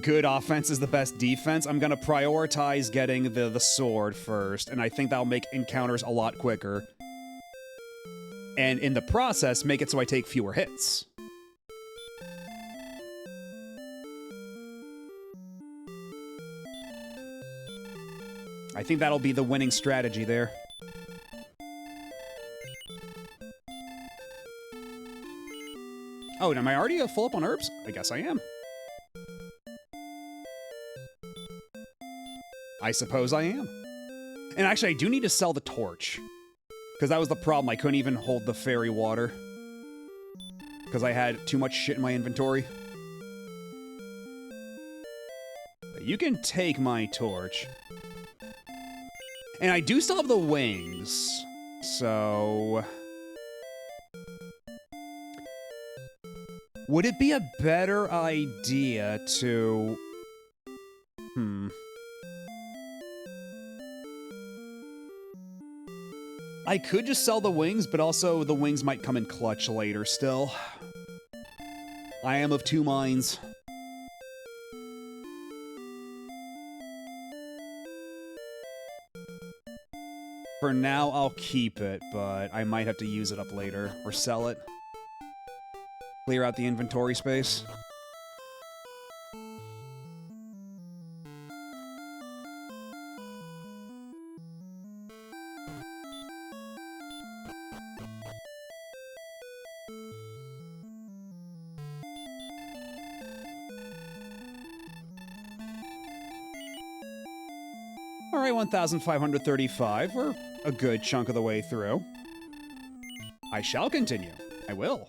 good offense is the best defense. I'm going to prioritize getting the sword first, and I think that'll make encounters a lot quicker. And in the process, make it so I take fewer hits. I think that'll be the winning strategy there. Oh, am I already full up on herbs? I guess I am. I suppose I am. And actually, I do need to sell the torch. Because that was the problem. I couldn't even hold the fairy water. Because I had too much shit in my inventory. But you can take my torch. And I do still have the wings. So... would it be a better idea to... I could just sell the wings, but also the wings might come in clutch later still. I am of two minds. For now, I'll keep it, but I might have to use it up later, or sell it. Clear out the inventory space. All right, 1,535. We're a good chunk of the way through. I shall continue. I will.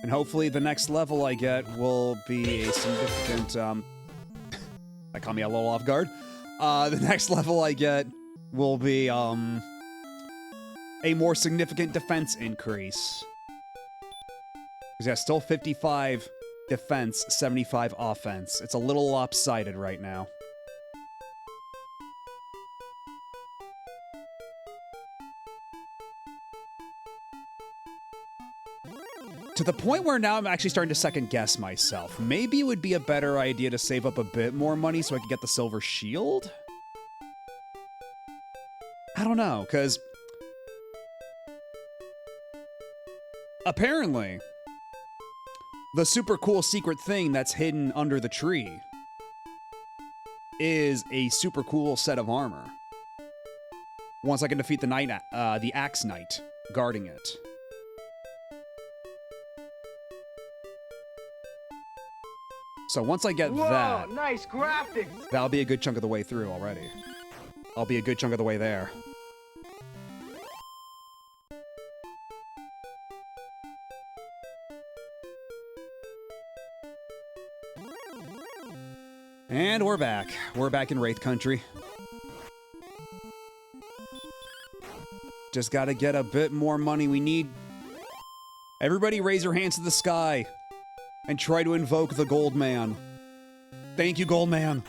And hopefully the next level I get will be a significant, that caught me a little off guard. The next level I get will be, a more significant defense increase. Because yeah, still 55 defense, 75 offense. It's a little lopsided right now. To the point where now I'm actually starting to second guess myself. Maybe it would be a better idea to save up a bit more money so I could get the silver shield? I don't know, because apparently the super cool secret thing that's hidden under the tree is a super cool set of armor. Once I can defeat the Axe Knight guarding it. So once I get that, nice graphics. that'll be a good chunk of the way through already. I'll be a good chunk of the way there. And we're back. We're back in Wraith Country. Just gotta get a bit more money. We need... Everybody raise your hands to the sky and try to invoke the Gold Man. Thank you, Gold Man.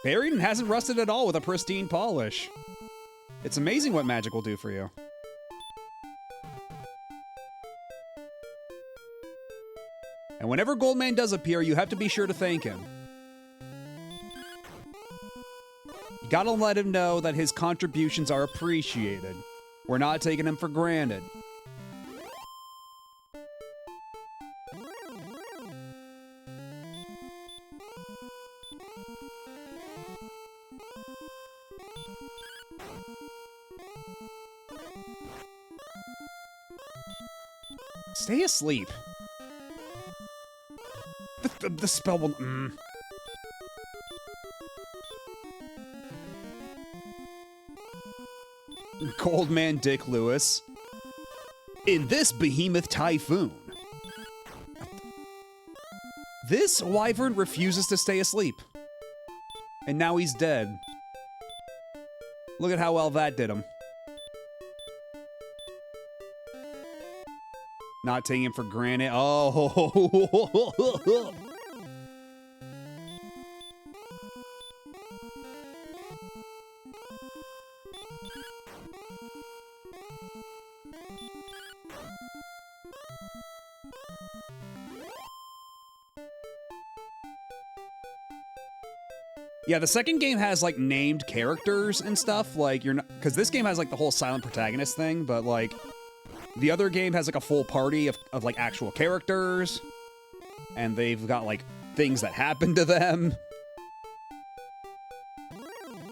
Buried and hasn't rusted at all with a pristine polish. It's amazing what magic will do for you. And whenever Goldman does appear, you have to be sure to thank him. You gotta let him know that his contributions are appreciated. We're not taking him for granted. Stay asleep. The spell will... Cold Man Dick Lewis. In this behemoth typhoon. This wyvern refuses to stay asleep. And now he's dead. Look at how well that did him. Not taking him for granted. Oh. Yeah, the second game has, like, named characters and stuff. Like, you're not... Because this game has, like, the whole silent protagonist thing, but, like... The other game has, like, a full party of like, actual characters. And they've got, like, things that happen to them.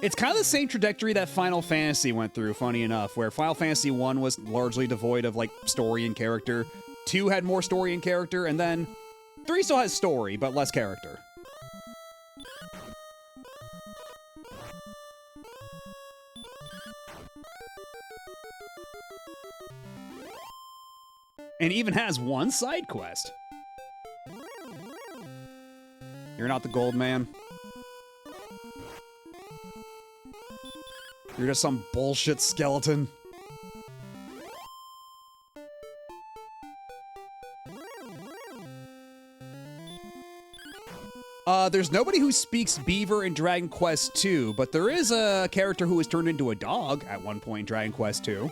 It's kind of the same trajectory that Final Fantasy went through, funny enough, where Final Fantasy 1 was largely devoid of, like, story and character. 2 had more story and character, and then 3 still has story, but less character. And even has one side quest. You're not the Gold Man. You're just some bullshit skeleton. There's nobody who speaks Beaver in Dragon Quest II, but there is a character who was turned into a dog at one point in Dragon Quest II,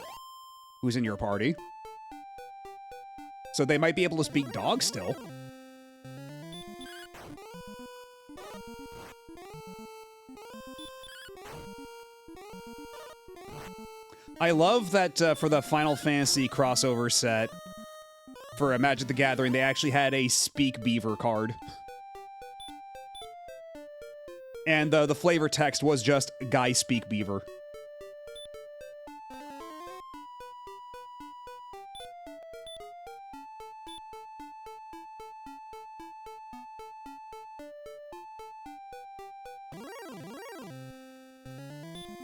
who's in your party. So they might be able to speak dog still. I love that for the Final Fantasy crossover set, for Magic the Gathering, they actually had a Speak Beaver card. And the flavor text was just, Guy Speak Beaver.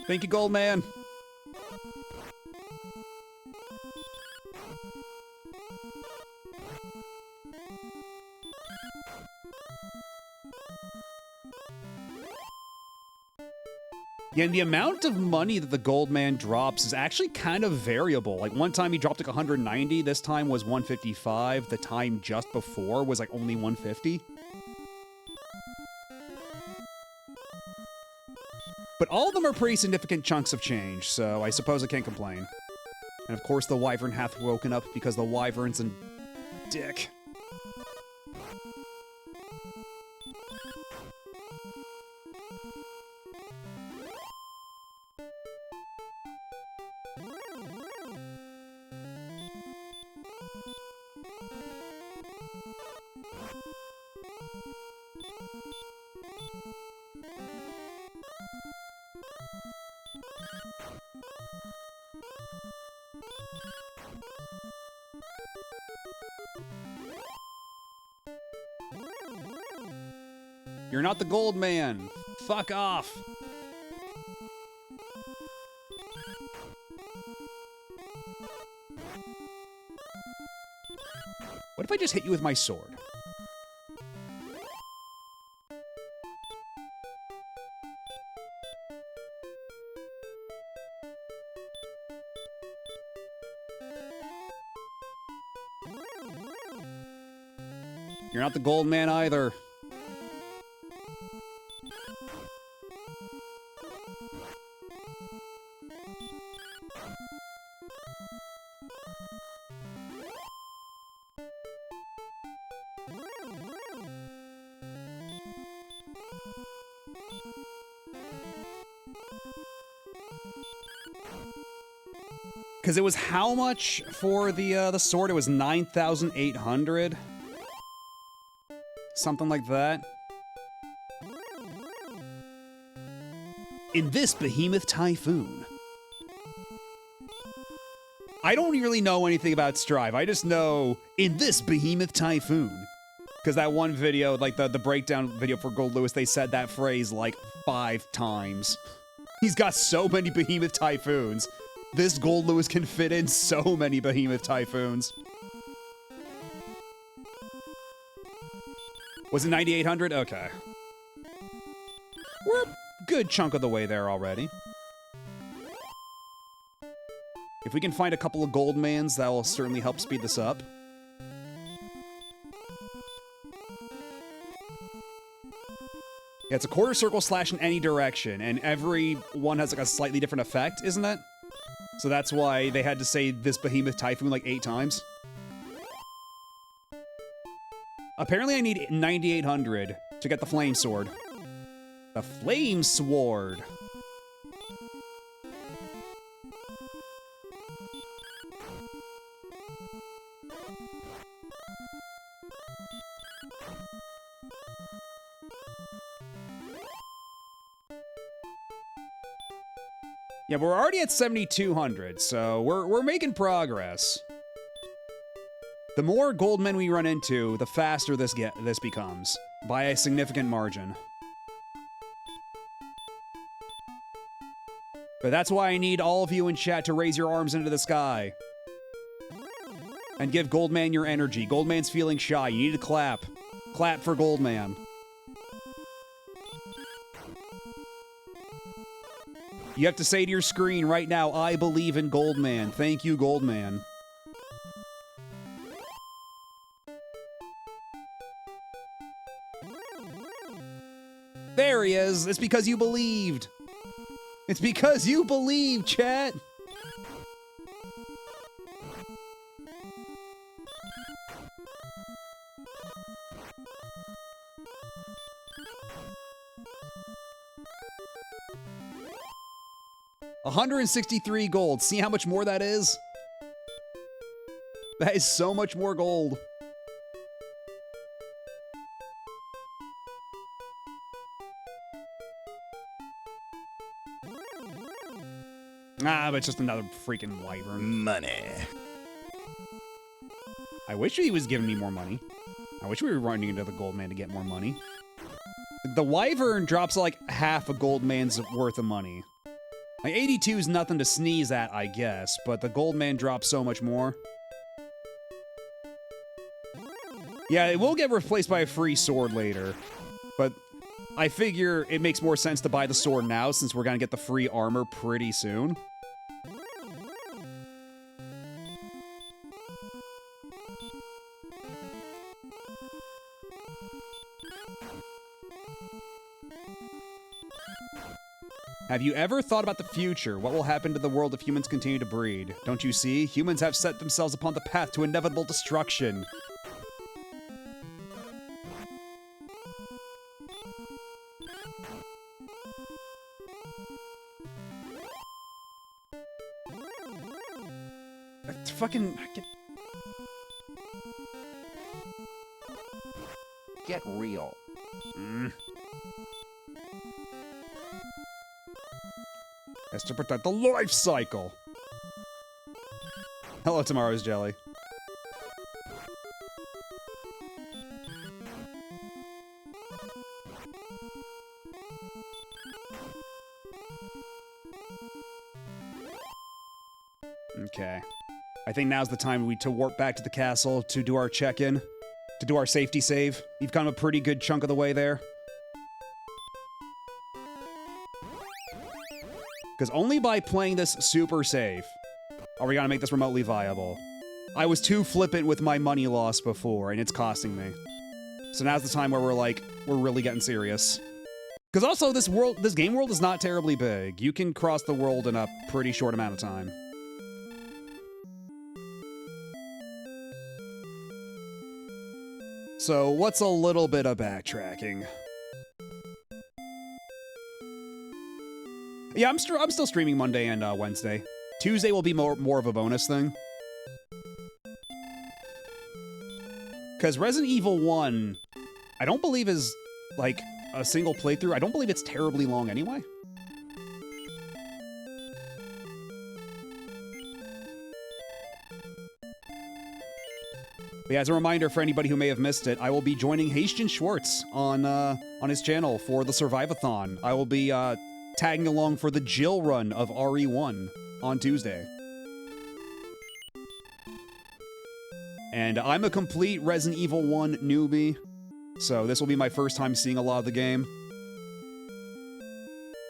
Thank you, Gold Man. Yeah, and the amount of money that the Gold Man drops is actually kind of variable. Like, one time he dropped like 190, this time was 155. The time just before was like only 150. But all of them are pretty significant chunks of change, so I suppose I can't complain. And of course the Wyvern hath woken up because the Wyvern's a dick. You're not the Gold Man. Fuck off. What if I just hit you with my sword? You're not the Gold Man either. Because it was how much for the sword? It was 9,800? Something like that. In this Behemoth Typhoon. I don't really know anything about Strive. I just know in this Behemoth Typhoon. Because that one video, like the breakdown video for Gold Lewis, they said that phrase like 5 times. He's got so many Behemoth Typhoons. This Gold Lewis can fit in so many Behemoth Typhoons. Was it 9,800? Okay. We're a good chunk of the way there already. If we can find a couple of gold mans, that will certainly help speed this up. Yeah, it's a quarter circle slash in any direction, and every one has like a slightly different effect, isn't it? So that's why they had to say this Behemoth Typhoon like 8 times. Apparently I need 9,800 to get the Flame Sword. The Flame Sword! Yeah, but we're already at 7,200, so we're making progress. The more gold men we run into, the faster this becomes, by a significant margin. But that's why I need all of you in chat to raise your arms into the sky. And give Goldman your energy. Goldman's feeling shy. You need to clap. Clap for Goldman. You have to say to your screen right now, I believe in Goldman. Thank you, Goldman. There he is. It's because you believed. It's because you believe, chat. $163 gold. See how much more that is? That is so much more gold. Ah, but it's just another freaking wyvern. Money. I wish he was giving me more money. I wish we were running into the gold man to get more money. The wyvern drops like half a gold man's worth of money. Like, 82 is nothing to sneeze at, I guess, but the gold man drops so much more. Yeah, it will get replaced by a free sword later, but I figure it makes more sense to buy the sword now since we're gonna get the free armor pretty soon. Have you ever thought about the future? What will happen to the world if humans continue to breed? Don't you see? Humans have set themselves upon the path to inevitable destruction. It's fucking... Get real. Has to protect the life cycle. Hello, Tomorrow's Jelly. Okay. I think now's the time to warp back to the castle to do our check-in, to do our safety save. We've come a pretty good chunk of the way there. Because only by playing this super safe are we gonna make this remotely viable. I was too flippant with my money loss before, and it's costing me. So now's the time where we're really getting serious. Because also, this game world is not terribly big. You can cross the world in a pretty short amount of time. So what's a little bit of backtracking? Yeah, I'm still streaming Monday and Wednesday. Tuesday will be more of a bonus thing. Because Resident Evil 1, I don't believe is, like, a single playthrough. I don't believe it's terribly long anyway. But yeah, as a reminder for anybody who may have missed it, I will be joining Hastian Schwartz on his channel for the Survivathon. I will be tagging along for the Jill run of RE1 on Tuesday. And I'm a complete Resident Evil 1 newbie, so this will be my first time seeing a lot of the game.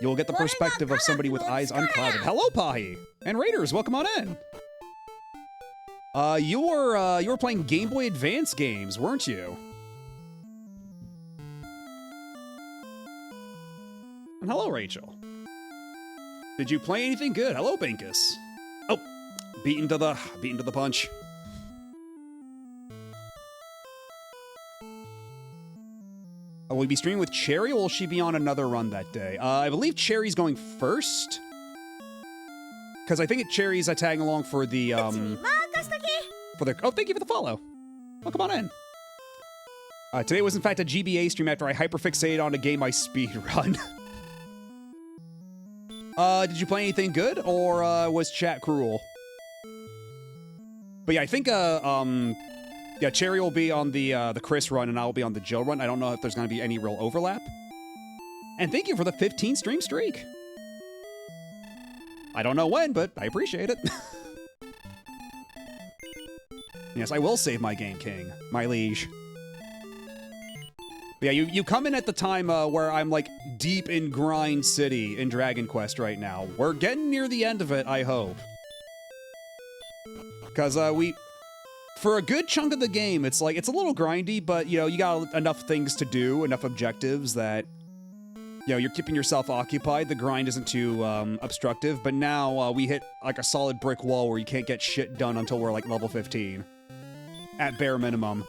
You'll get the perspective of somebody with eyes unclouded. Hello, Pahi! And Raiders, welcome on in! You were playing Game Boy Advance games, weren't you? And hello, Rachel. Did you play anything good? Hello, Binkus. Oh, beaten to the punch. Will we be streaming with Cherry, or will she be on another run that day? I believe Cherry's going first. Because I think Cherry's tagging along for the, oh, thank you for the follow. Welcome on in. Today was, in fact, a GBA stream after I hyperfixated on a game I speedrun. Did you play anything good, or was chat cruel? But yeah, I think, yeah, Cherry will be on the Chris run, and I'll be on the Jill run. I don't know if there's going to be any real overlap. And thank you for the 15 stream streak. I don't know when, but I appreciate it. Yes, I will save my game, King. My liege. But yeah, you come in at the time where I'm, like, deep in Grind City in Dragon Quest right now. We're getting near the end of it, I hope. Because, for a good chunk of the game, it's like, it's a little grindy, but, you know, you got enough things to do, enough objectives that, you know, you're keeping yourself occupied. The grind isn't too obstructive, but now we hit, like, a solid brick wall where you can't get shit done until we're, like, level 15. At bare minimum.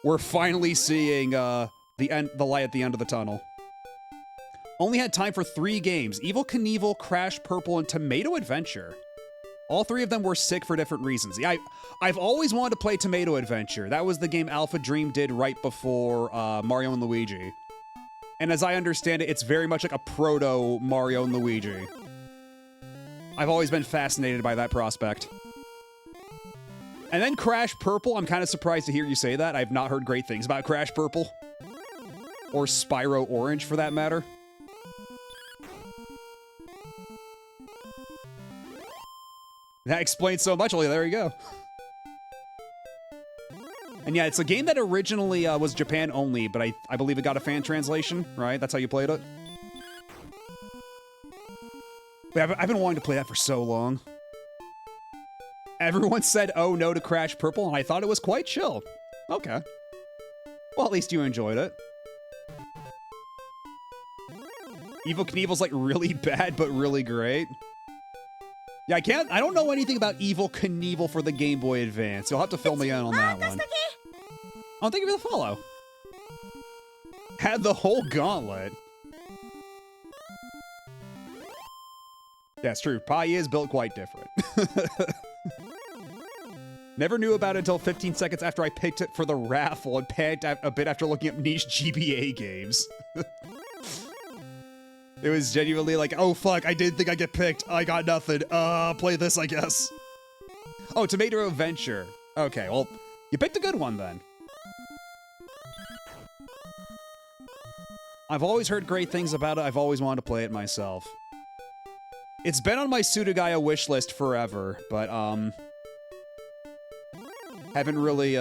We're finally seeing the light at the end of the tunnel. Only had time for 3 games. Evil Knievel, Crash Purple, and Tomato Adventure. All 3 of them were sick for different reasons. Yeah, I've always wanted to play Tomato Adventure. That was the game Alpha Dream did right before Mario and Luigi. And as I understand it, it's very much like a proto Mario and Luigi. I've always been fascinated by that prospect. And then Crash Purple, I'm kind of surprised to hear you say that. I've not heard great things about Crash Purple. Or Spyro Orange, for that matter. That explains so much. Well, there you go. And yeah, it's a game that originally was Japan only, but I believe it got a fan translation, right? That's how you played it? But I've been wanting to play that for so long. Everyone said, oh no to Crash Purple, and I thought it was quite chill. Okay. Well, at least you enjoyed it. Evil Knievel's like really bad, but really great. Yeah, I don't know anything about Evil Knievel for the Game Boy Advance. You'll have to fill me in on that one. Oh, thank you for the follow. Had the whole gauntlet. Yeah, it's true. Pi is built quite different. Never knew about it until 15 seconds after I picked it for the raffle and panicked a bit after looking up niche GBA games. It was genuinely like, oh fuck, I didn't think I'd get picked. I got nothing. Play this, I guess. Oh, Tomato Adventure. Okay, well, you picked a good one then. I've always heard great things about it. I've always wanted to play it myself. It's been on my Sudagaya wish list forever, but, haven't really,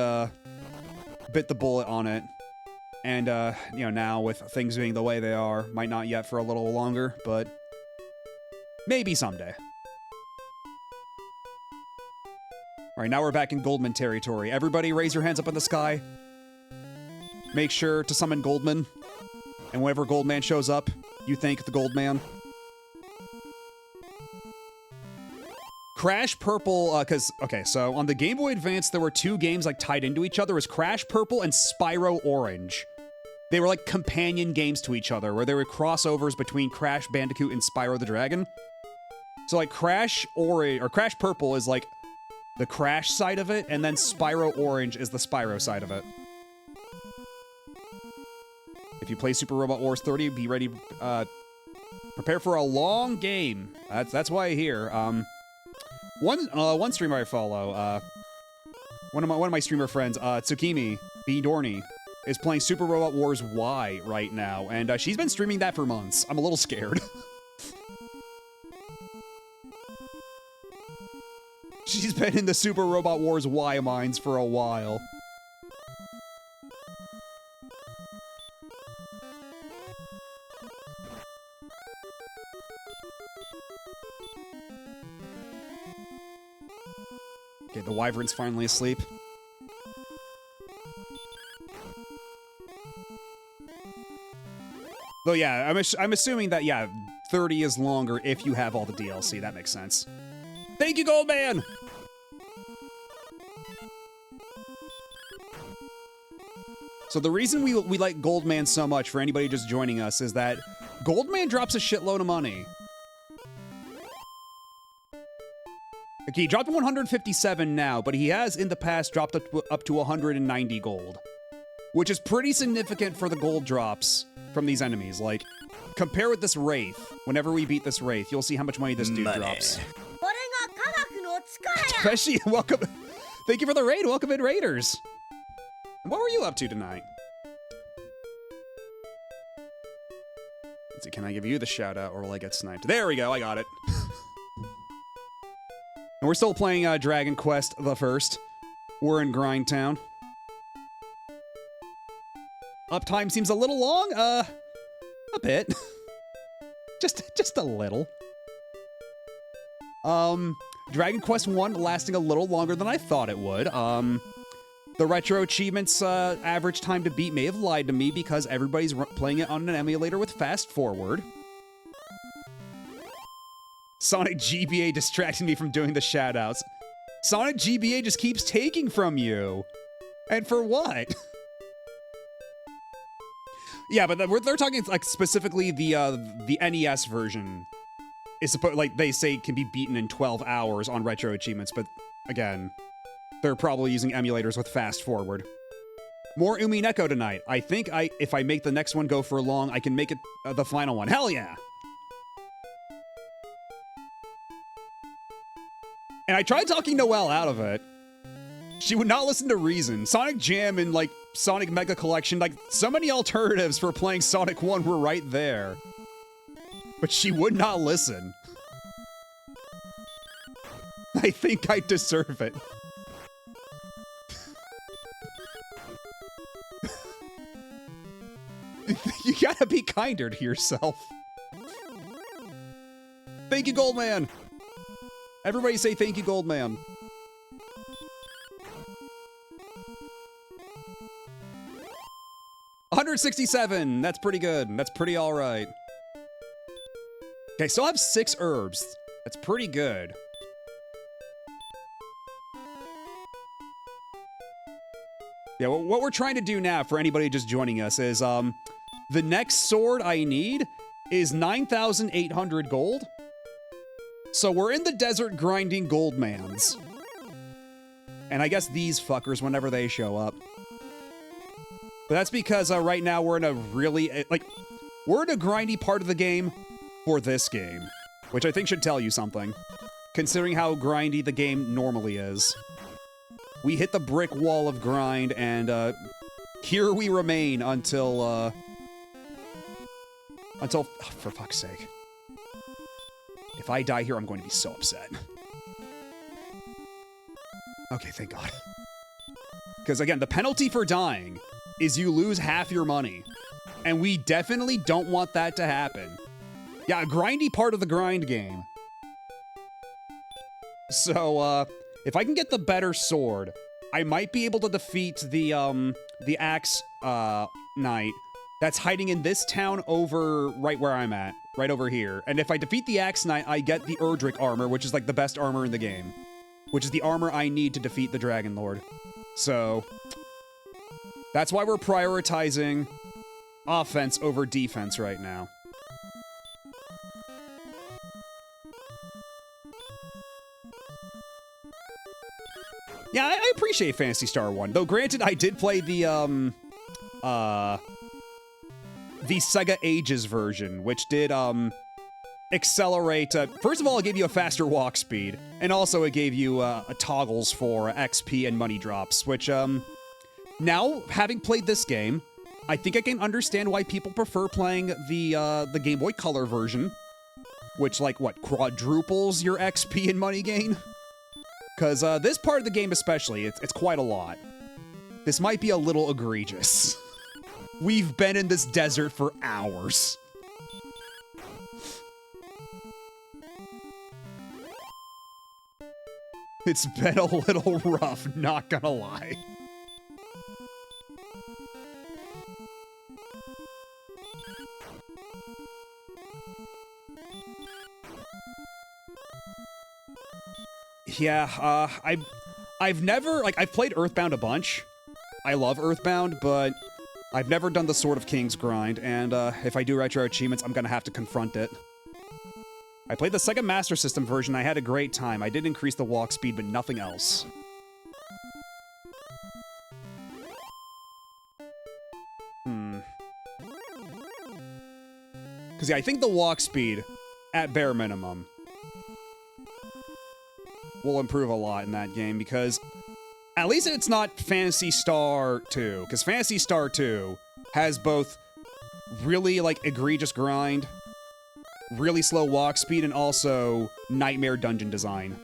bit the bullet on it. And, you know, now with things being the way they are, might not yet for a little longer, but maybe someday. All right, now we're back in Goldman territory. Everybody raise your hands up in the sky. Make sure to summon Goldman. And whenever Goldman shows up, you thank the Goldman. Crash Purple, okay, so on the Game Boy Advance, there were two games like tied into each other. It was Crash Purple and Spyro Orange. They were like companion games to each other, where there were crossovers between Crash Bandicoot and Spyro the Dragon. So like Crash Purple is like the Crash side of it, and then Spyro Orange is the Spyro side of it. If you play Super Robot Wars 30, be ready, prepare for a long game. That's why I hear. One streamer I follow, one of my streamer friends, Tsukimi B. Dorney, is playing Super Robot Wars Y right now, and she's been streaming that for months. I'm a little scared. She's been in the Super Robot Wars Y mines for a while. Okay, the wyvern's finally asleep. Though, yeah, I'm assuming that, yeah, 30 is longer if you have all the DLC. That makes sense. Thank you, Goldman! So the reason we like Goldman so much, for anybody just joining us, is that Goldman drops a shitload of money. Okay, he dropped 157 now, but he has in the past dropped up to 190 gold, which is pretty significant for the gold drops from these enemies. Like, compare with this Wraith. Whenever we beat this Wraith, you'll see how much money this dude drops. Especially, welcome. Thank you for the raid. Welcome in, Raiders. What were you up to tonight? Let's see, can I give you the shout out or will I get sniped? There we go, I got it. And we're still playing Dragon Quest the First. We're in Grindtown. Uptime seems a little long. A bit. just a little. Dragon Quest 1 lasting a little longer than I thought it would. The Retro Achievements average time to beat may have lied to me because everybody's playing it on an emulator with fast forward. Sonic GBA distracting me from doing the shoutouts. Sonic GBA just keeps taking from you. And for what? Yeah, but they're talking like specifically the NES version. Is supposed, like they say, can be beaten in 12 hours on Retro Achievements, but again, they're probably using emulators with fast forward. More Umineko tonight. I think if I make the next one go for long, I can make it the final one. Hell yeah! And I tried talking Noelle out of it. She would not listen to reason. Sonic Jam and, like, Sonic Mega Collection, like, so many alternatives for playing Sonic 1 were right there. but she would not listen. I think I deserve it. You gotta be kinder to yourself. Thank you, Goldman. Everybody say thank you, Goldman. $167. That's pretty good. That's pretty all right. Okay, so I have 6 herbs. That's pretty good. Yeah, what we're trying to do now for anybody just joining us is the next sword I need is 9,800 gold. So we're in the desert grinding gold mans. And I guess these fuckers whenever they show up. But that's because right now we're in a really, we're in a grindy part of the game for this game. Which I think should tell you something. Considering how grindy the game normally is. We hit the brick wall of grind and here we remain until, oh, for fuck's sake. If I die here, I'm going to be so upset. Okay, thank God. Because again, the penalty for dying is you lose half your money. And we definitely don't want that to happen. Yeah, a grindy part of the grind game. So, if I can get the better sword, I might be able to defeat the Axe Knight that's hiding in this town over right where I'm at. Right over here. And if I defeat the Axe Knight, I get the Erdrick armor, which is like the best armor in the game. Which is the armor I need to defeat the Dragon Lord. So, that's why we're prioritizing offense over defense right now. Yeah, I appreciate Phantasy Star 1. Though granted, I did play the Sega Ages version, which did, accelerate, first of all, it gave you a faster walk speed, and also it gave you, toggles for XP and money drops, which, now, having played this game, I think I can understand why people prefer playing the Game Boy Color version, which, like, what, quadruples your XP and money gain? Because, this part of the game especially, it's quite a lot. This might be a little egregious. We've been in this desert for hours. It's been a little rough, not gonna lie. Yeah, I've never, like, I've played Earthbound a bunch. I love Earthbound, but I've never done the Sword of Kings grind, and if I do Retro Achievements, I'm gonna have to confront it. I played the Sega Master System version, I had a great time. I did increase the walk speed, but nothing else. Because, yeah, I think the walk speed, at bare minimum, will improve a lot in that game, because at least it's not Phantasy Star 2, because Phantasy Star 2 has both really, like, egregious grind, really slow walk speed, and also nightmare dungeon design.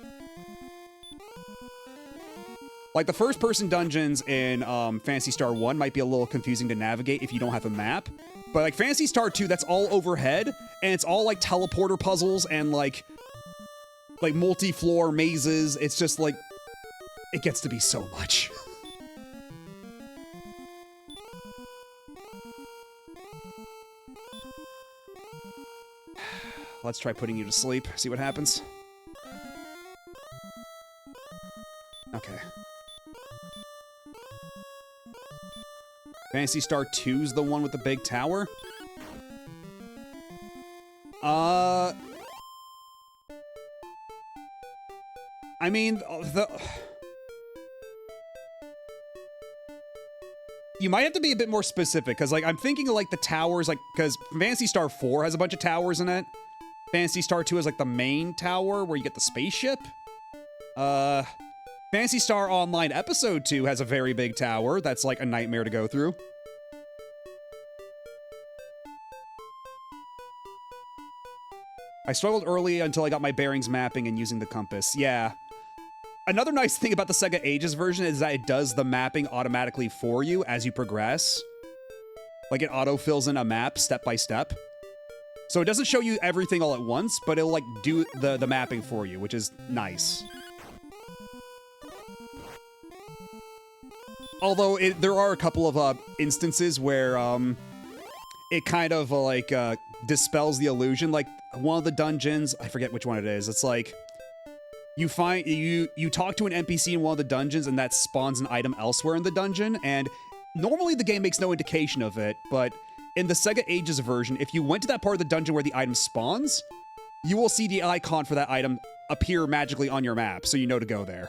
Like, the first-person dungeons in Phantasy Star 1 might be a little confusing to navigate if you don't have a map, but, like, Phantasy Star 2, that's all overhead, and it's all, like, teleporter puzzles and, like multi-floor mazes. It's just, like, it gets to be so much. Let's try putting you to sleep, see what happens. Okay. Phantasy Star 2's the one with the big tower? I mean, you might have to be a bit more specific, because, like, I'm thinking of, like, the towers, like, because Phantasy Star 4 has a bunch of towers in it. Phantasy Star 2 is, like, the main tower where you get the spaceship. Phantasy Star Online Episode 2 has a very big tower that's, like, a nightmare to go through. I struggled early until I got my bearings mapping and using the compass. Yeah. Another nice thing about the Sega Ages version is that it does the mapping automatically for you as you progress. Like, it auto-fills in a map step by step. So it doesn't show you everything all at once, but it'll, like, do the mapping for you, which is nice. Although, there are a couple of instances where it kind of, like, dispels the illusion. Like, one of the dungeons, I forget which one it is, it's like... You talk to an NPC in one of the dungeons, and that spawns an item elsewhere in the dungeon, and normally the game makes no indication of it, but in the Sega Ages version, if you went to that part of the dungeon where the item spawns, you will see the icon for that item appear magically on your map, so you know to go there.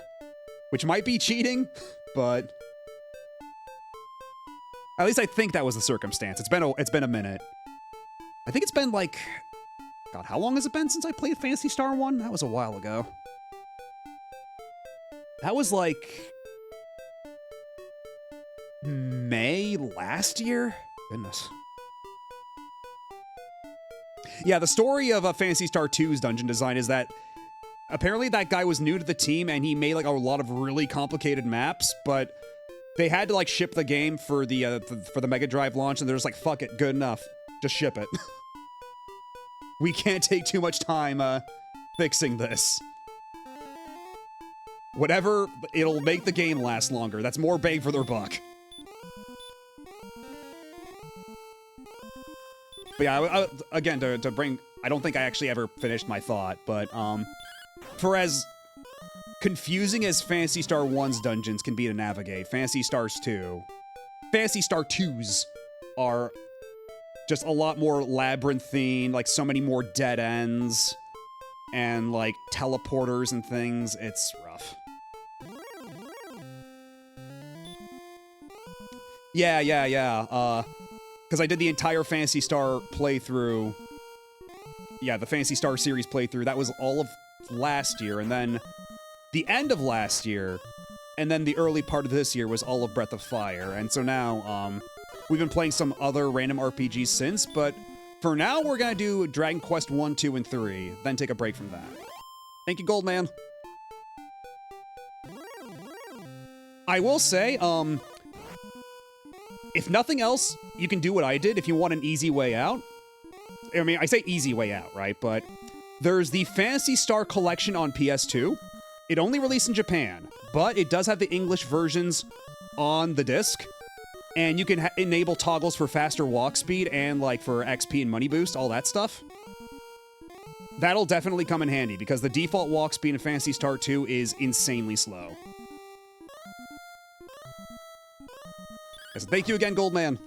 Which might be cheating, but... At least I think that was the circumstance. It's been a minute. I think it's been like... God, how long has it been since I played Phantasy Star 1? That was a while ago. That was like... May last year? Goodness. Yeah, the story of Phantasy Star 2's dungeon design is that apparently that guy was new to the team and he made like a lot of really complicated maps, but they had to like ship the game for the Mega Drive launch, and they're just like, fuck it, good enough. Just ship it. We can't take too much time fixing this. Whatever, it'll make the game last longer. That's more bang for their buck. But yeah, again, to bring... I don't think I actually ever finished my thought, but for as confusing as Phantasy Star 1's dungeons can be to navigate, Phantasy Star 2's are just a lot more labyrinthine, like so many more dead ends, and like teleporters and things. It's rough. Yeah. Because I did the entire Phantasy Star playthrough. Yeah, the Phantasy Star series playthrough. That was all of last year, and then the end of last year, and then the early part of this year was all of Breath of Fire. And so now, we've been playing some other random RPGs since, but for now, we're gonna do Dragon Quest 1, 2, and 3, then take a break from that. Thank you, Goldman. I will say, if nothing else, you can do what I did if you want an easy way out. I mean, I say easy way out, right? But there's the Phantasy Star Collection on PS2. It only released in Japan, but it does have the English versions on the disc. And you can enable toggles for faster walk speed and, like, for XP and money boost, all that stuff. That'll definitely come in handy, because the default walk speed in Phantasy Star 2 is insanely slow. So thank you again, Goldman.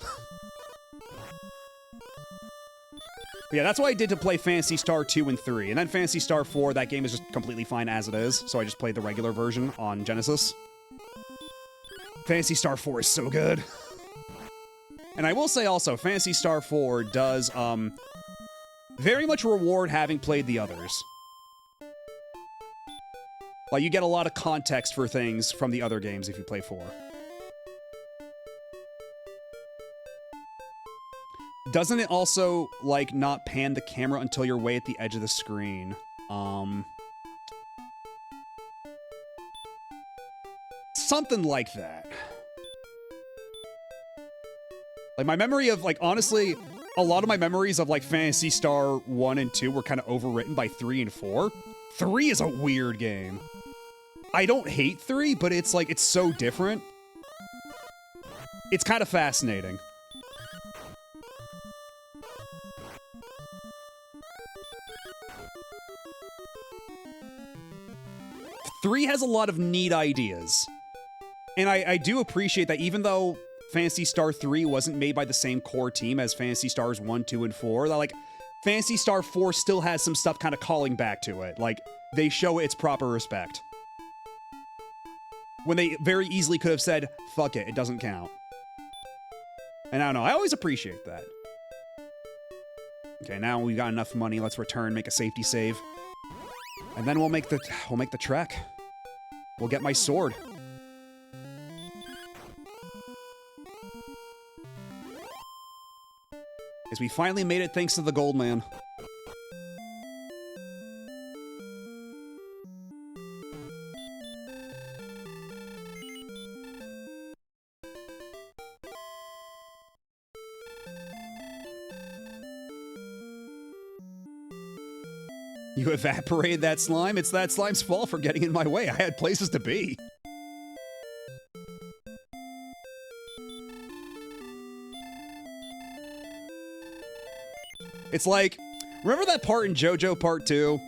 Yeah, that's what I did to play Phantasy Star 2 and 3. And then Phantasy Star 4, that game is just completely fine as it is, so I just played the regular version on Genesis. Phantasy Star 4 is so good. And I will say also, Phantasy Star 4 does, very much reward having played the others. Like, you get a lot of context for things from the other games if you play 4. Doesn't it also, like, not pan the camera until you're way at the edge of the screen? Something like that. Like, my memory of, like, honestly, a lot of my memories of, like, Phantasy Star 1 and 2 were kind of overwritten by 3 and 4. 3 is a weird game. I don't hate 3, but it's, like, it's so different. It's kind of fascinating. 3 has a lot of neat ideas. And I do appreciate that even though Phantasy Star 3 wasn't made by the same core team as Phantasy Stars 1, 2, and 4, that, like, Phantasy Star 4 still has some stuff kind of calling back to it. Like, they show its proper respect. When they very easily could have said, fuck it, it doesn't count. And I don't know, I always appreciate that. Okay, now we've got enough money, let's return, make a safety save. And then we'll make the trek. We'll get my sword. As we finally made it thanks to the gold man. You evaporated that slime? It's that slime's fault for getting in my way. I had places to be. It's like, remember that part in JoJo Part 2?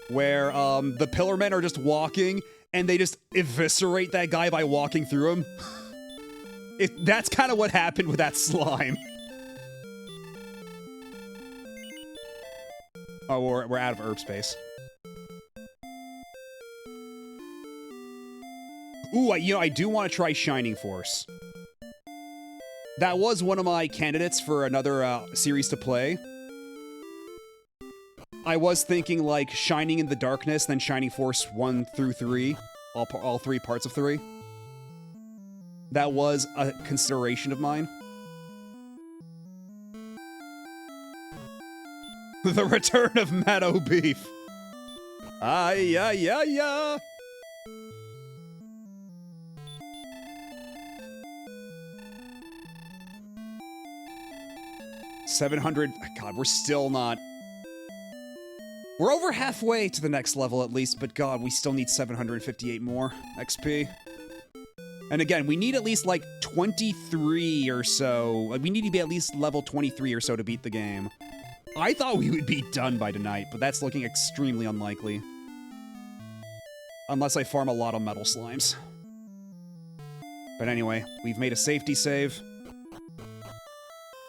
Where the Pillar Men are just walking and they just eviscerate that guy by walking through him? That's kind of what happened with that slime. Oh, we're out of herb space. Ooh, I do want to try Shining Force. That was one of my candidates for another series to play. I was thinking like Shining in the Darkness, then Shining Force 1 through 3. All 3 parts of 3. That was a consideration of mine. The return of Meadow Beef. Ay, ay, ay, ay. $700. God, we're still not. We're over halfway to the next level at least, but God, we still need 758 more XP. And again, we need at least like 23 or so. Like, we need to be at least level 23 or so to beat the game. I thought we would be done by tonight, but that's looking extremely unlikely. Unless I farm a lot of metal slimes. But anyway, we've made a safety save.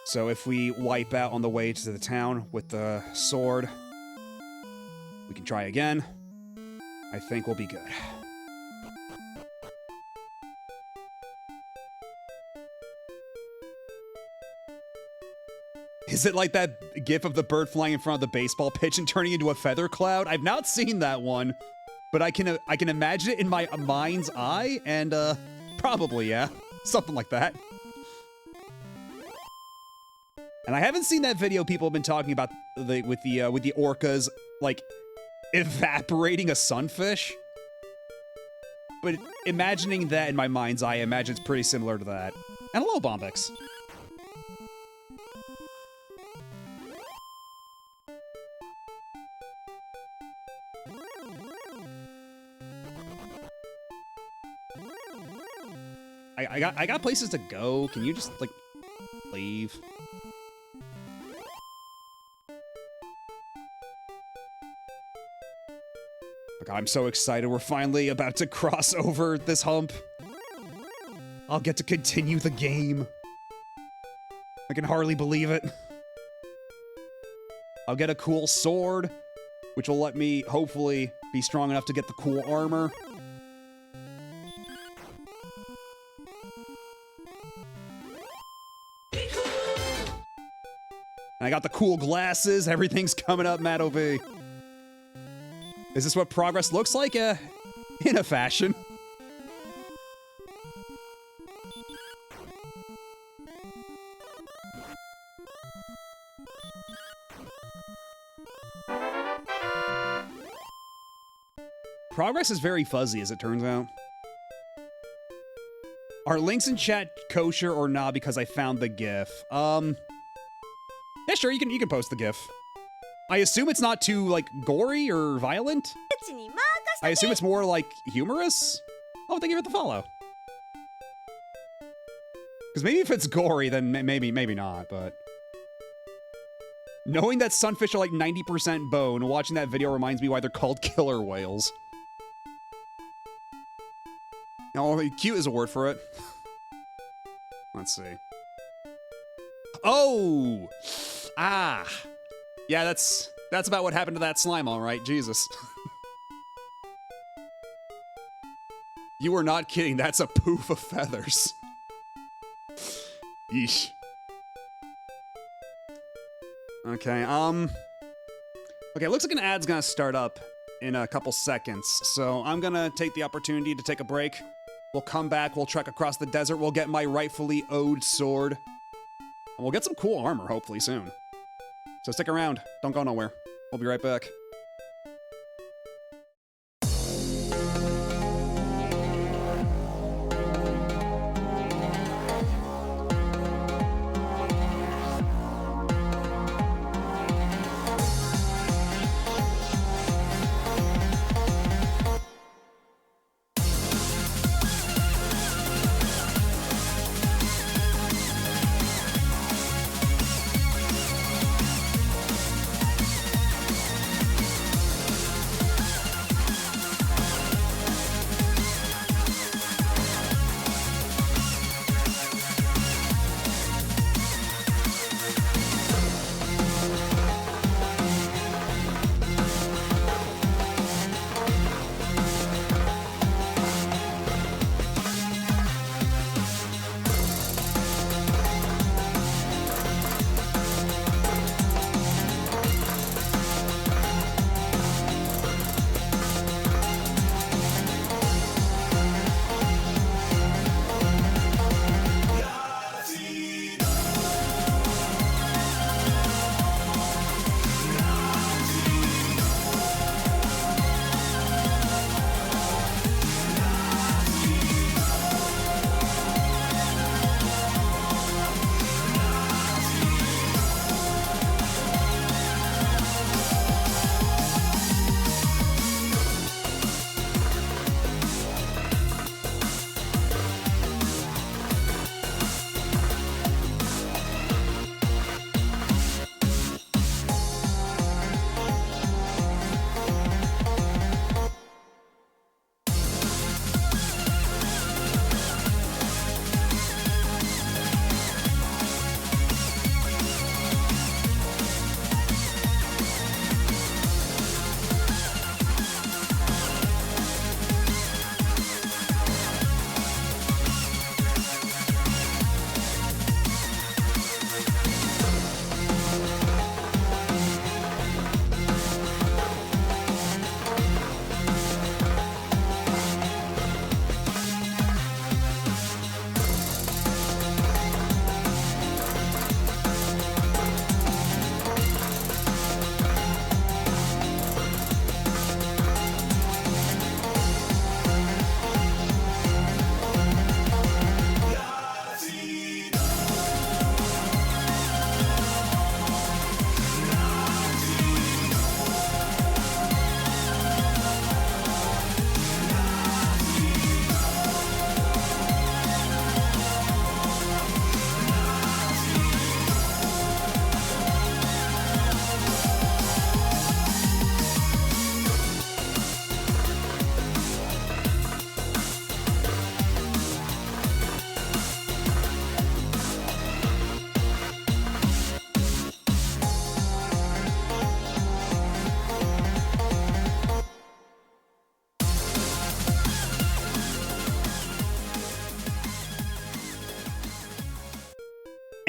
So if we wipe out on the way to the town with the sword, we can try again. I think we'll be good. Is it like that gif of the bird flying in front of the baseball pitch and turning into a feather cloud? I've not seen that one, but I can imagine it in my mind's eye, and probably, yeah, something like that. And I haven't seen that video people have been talking about with the orcas like evaporating a sunfish. But imagining that in my mind's eye, I imagine it's pretty similar to that. And hello, Bombix. I got places to go. Can you just, like, leave? Oh God, I'm so excited. We're finally about to cross over this hump. I'll get to continue the game. I can hardly believe it. I'll get a cool sword, which will let me, hopefully, be strong enough to get the cool armor. And I got the cool glasses. Everything's coming up, Matt OB. Is this what progress looks like? In a fashion. Progress is very fuzzy, as it turns out. Are links in chat kosher or not because I found the GIF? Yeah, sure, you can post the GIF. I assume it's not too, like, gory or violent? I assume it's more, like, humorous? Oh, thank you for the follow. Because maybe if it's gory, then maybe not, but... Knowing that sunfish are, like, 90% bone, watching that video reminds me why they're called killer whales. Oh, cute is a word for it. Let's see. Oh! Ah! Yeah, that's about what happened to that slime, all right. Jesus. You were not kidding. That's a poof of feathers. Yeesh. Okay, okay, looks like an ad's gonna start up in a couple seconds, so I'm gonna take the opportunity to take a break. We'll come back, we'll trek across the desert, we'll get my rightfully owed sword. And we'll get some cool armor, hopefully, soon. So stick around. Don't go nowhere. We'll be right back.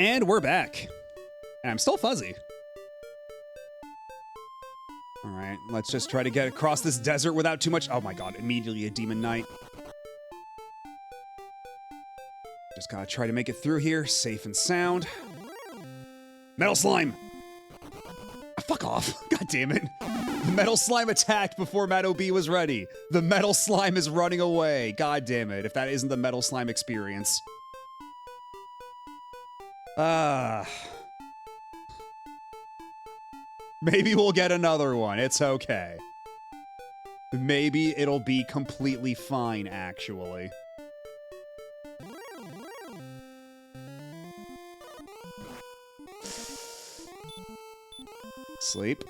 And we're back. And I'm still fuzzy. All right, let's just try to get across this desert without too much. Oh my god, immediately a demon knight. Just gotta try to make it through here, safe and sound. Metal slime! Fuck off. God damn it. The metal slime attacked before Maddo B was ready. The metal slime is running away. God damn it, if that isn't the metal slime experience. Maybe we'll get another one. It's okay. Maybe it'll be completely fine, actually. Sleep.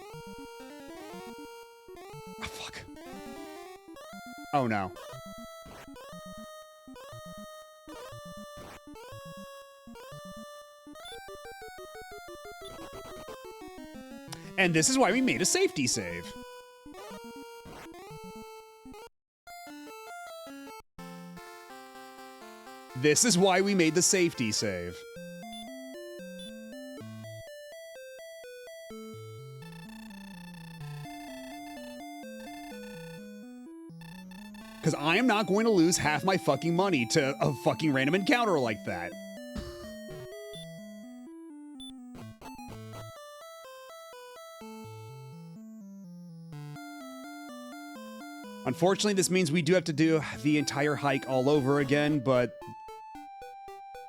Oh, fuck. Oh, no. And this is why we made a safety save. This is why we made the safety save. Because I am not going to lose half my fucking money to a fucking random encounter like that. Unfortunately, this means we do have to do the entire hike all over again, but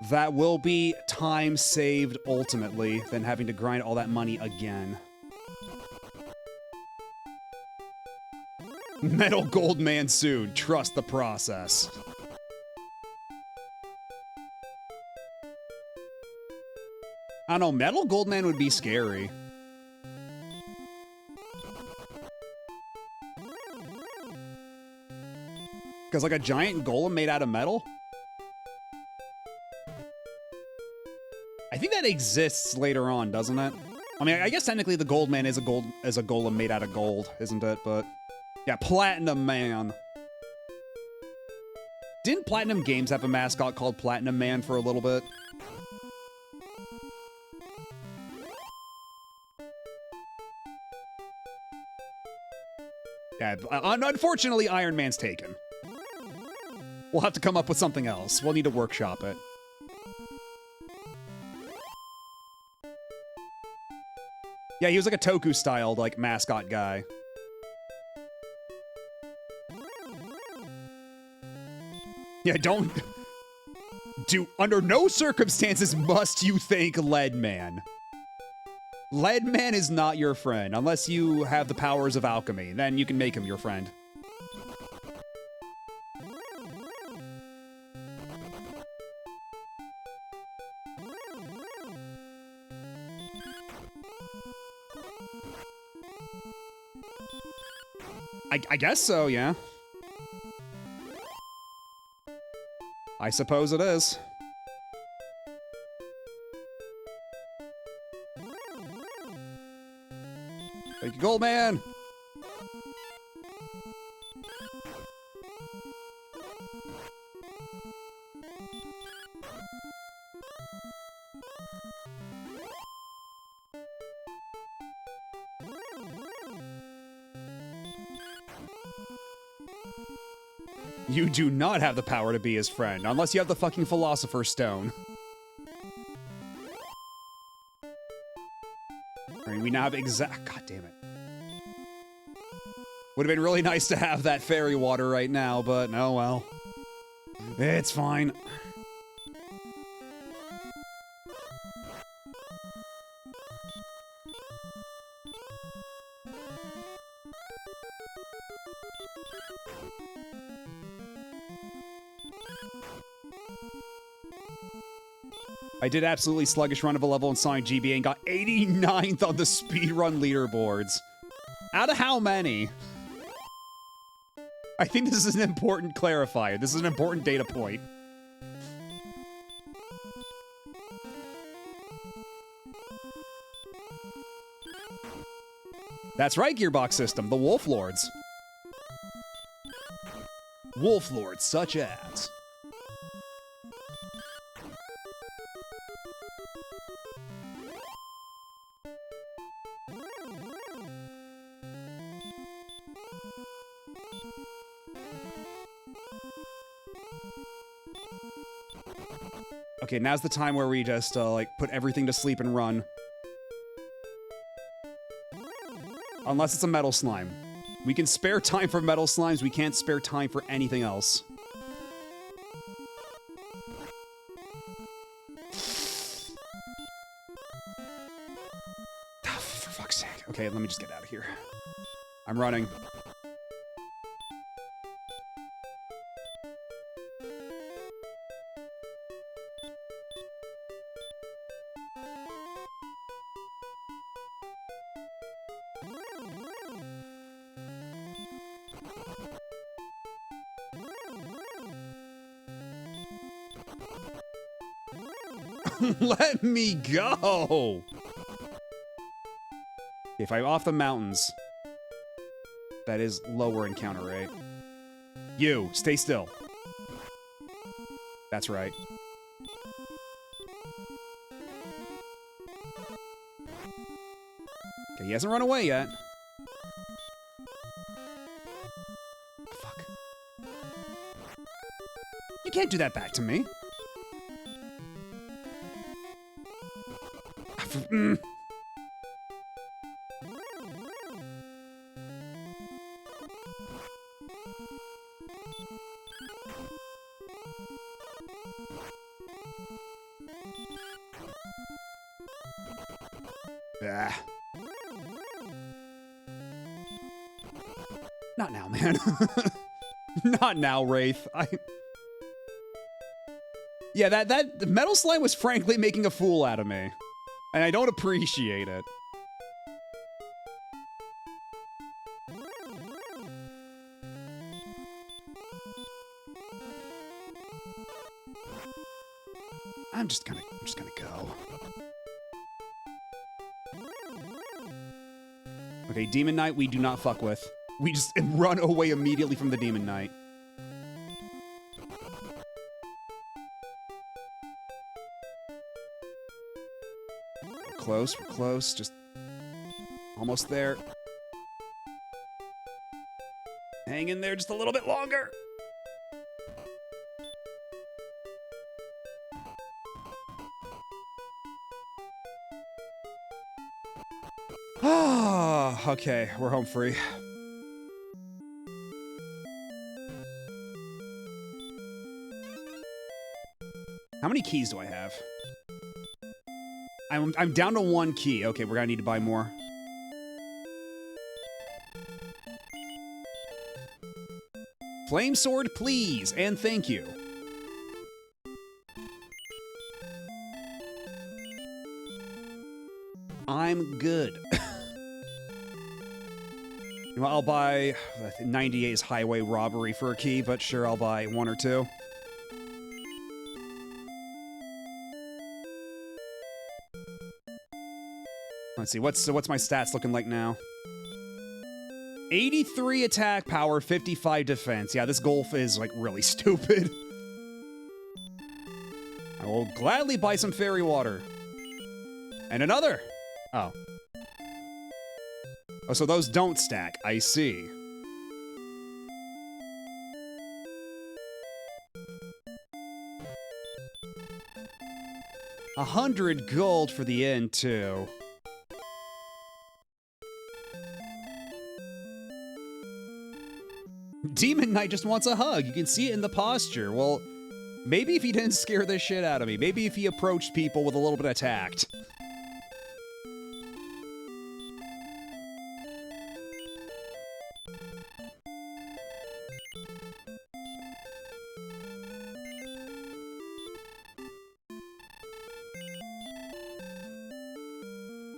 that will be time saved ultimately than having to grind all that money again. Metal Gold Man soon. Trust the process. I don't know, Metal Gold Man would be scary. Because like a giant golem made out of metal? I think that exists later on, doesn't it? I mean, I guess technically the Gold Man is a golem made out of gold, isn't it? But yeah, Platinum Man. Didn't Platinum Games have a mascot called Platinum Man for a little bit? Yeah, unfortunately, Iron Man's taken. We'll have to come up with something else. We'll need to workshop it. Yeah, he was like a Toku-styled, like, mascot guy. Yeah, don't... Under no circumstances must you thank Leadman. Leadman is not your friend, unless you have the powers of alchemy. Then you can make him your friend. I guess so, yeah. I suppose it is. Thank you, Goldman! You do not have the power to be his friend, unless you have the fucking Philosopher's Stone. Alright, we now have God damn it. Would have been really nice to have that fairy water right now, but oh well. It's fine. I did absolutely sluggish run of a level in Sonic GBA and got 89th on the speedrun leaderboards. Out of how many? I think this is an important clarifier. This is an important data point. That's right, Gearbox System, the Wolf Lords. Wolf Lords such as... Okay, now's the time where we just, like, put everything to sleep and run. Unless it's a metal slime. We can spare time for metal slimes, we can't spare time for anything else. Oh, for fuck's sake. Okay, let me just get out of here. I'm running. Let me go! If I'm off the mountains, that is lower encounter rate. You, stay still. That's right. Okay, he hasn't run away yet. Fuck. You can't do that back to me. Mm. Ah. Not now, man. Not now, Wraith. Yeah, that metal slime was frankly making a fool out of me. And I don't appreciate it. I'm just gonna go. Okay, Demon Knight we do not fuck with. We just run away immediately from the Demon Knight. We're close, just almost there. Hang in there just a little bit longer. Ah, okay, we're home free. How many keys do I have? I'm down to 1 key. Okay, we're gonna need to buy more. Flame sword, please, and thank you. I'm good. Well, I'll buy 98's highway robbery for a key, but sure, I'll buy 1 or 2. Let's see, what's my stats looking like now? 83 attack power, 55 defense. Yeah, this golf is, like, really stupid. I will gladly buy some fairy water. And another! Oh. Oh, so those don't stack. I see. $100 gold for the end, too. Demon Knight just wants a hug. You can see it in the posture. Well, maybe if he didn't scare the shit out of me. Maybe if he approached people with a little bit of tact.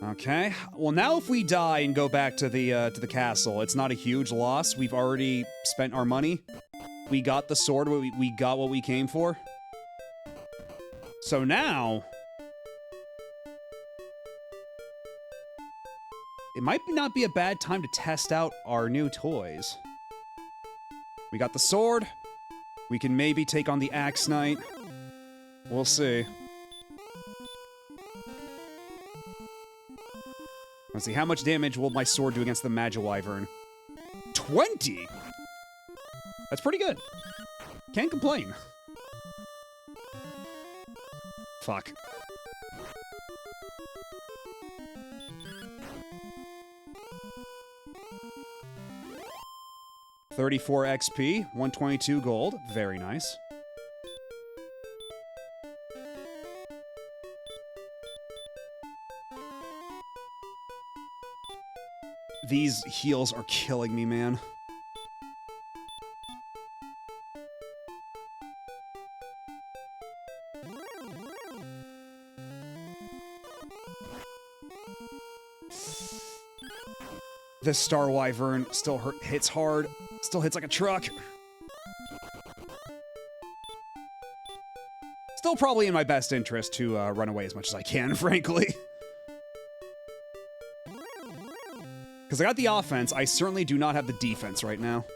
Okay. Well, now if we die and go back to the castle, it's not a huge loss. We've already spent our money. We got the sword. We got what we came for. So now, it might not be a bad time to test out our new toys. We got the sword. We can maybe take on the Axe Knight. We'll see. Let's see, how much damage will my sword do against the Magiwyvern? 20? That's pretty good. Can't complain. Fuck. $34 XP, 122 gold. Very nice. These heals are killing me, man. This Star Wyvern still hits hard. Still hits like a truck. Still probably in my best interest to run away as much as I can, frankly. Because I got the offense, I certainly do not have the defense right now.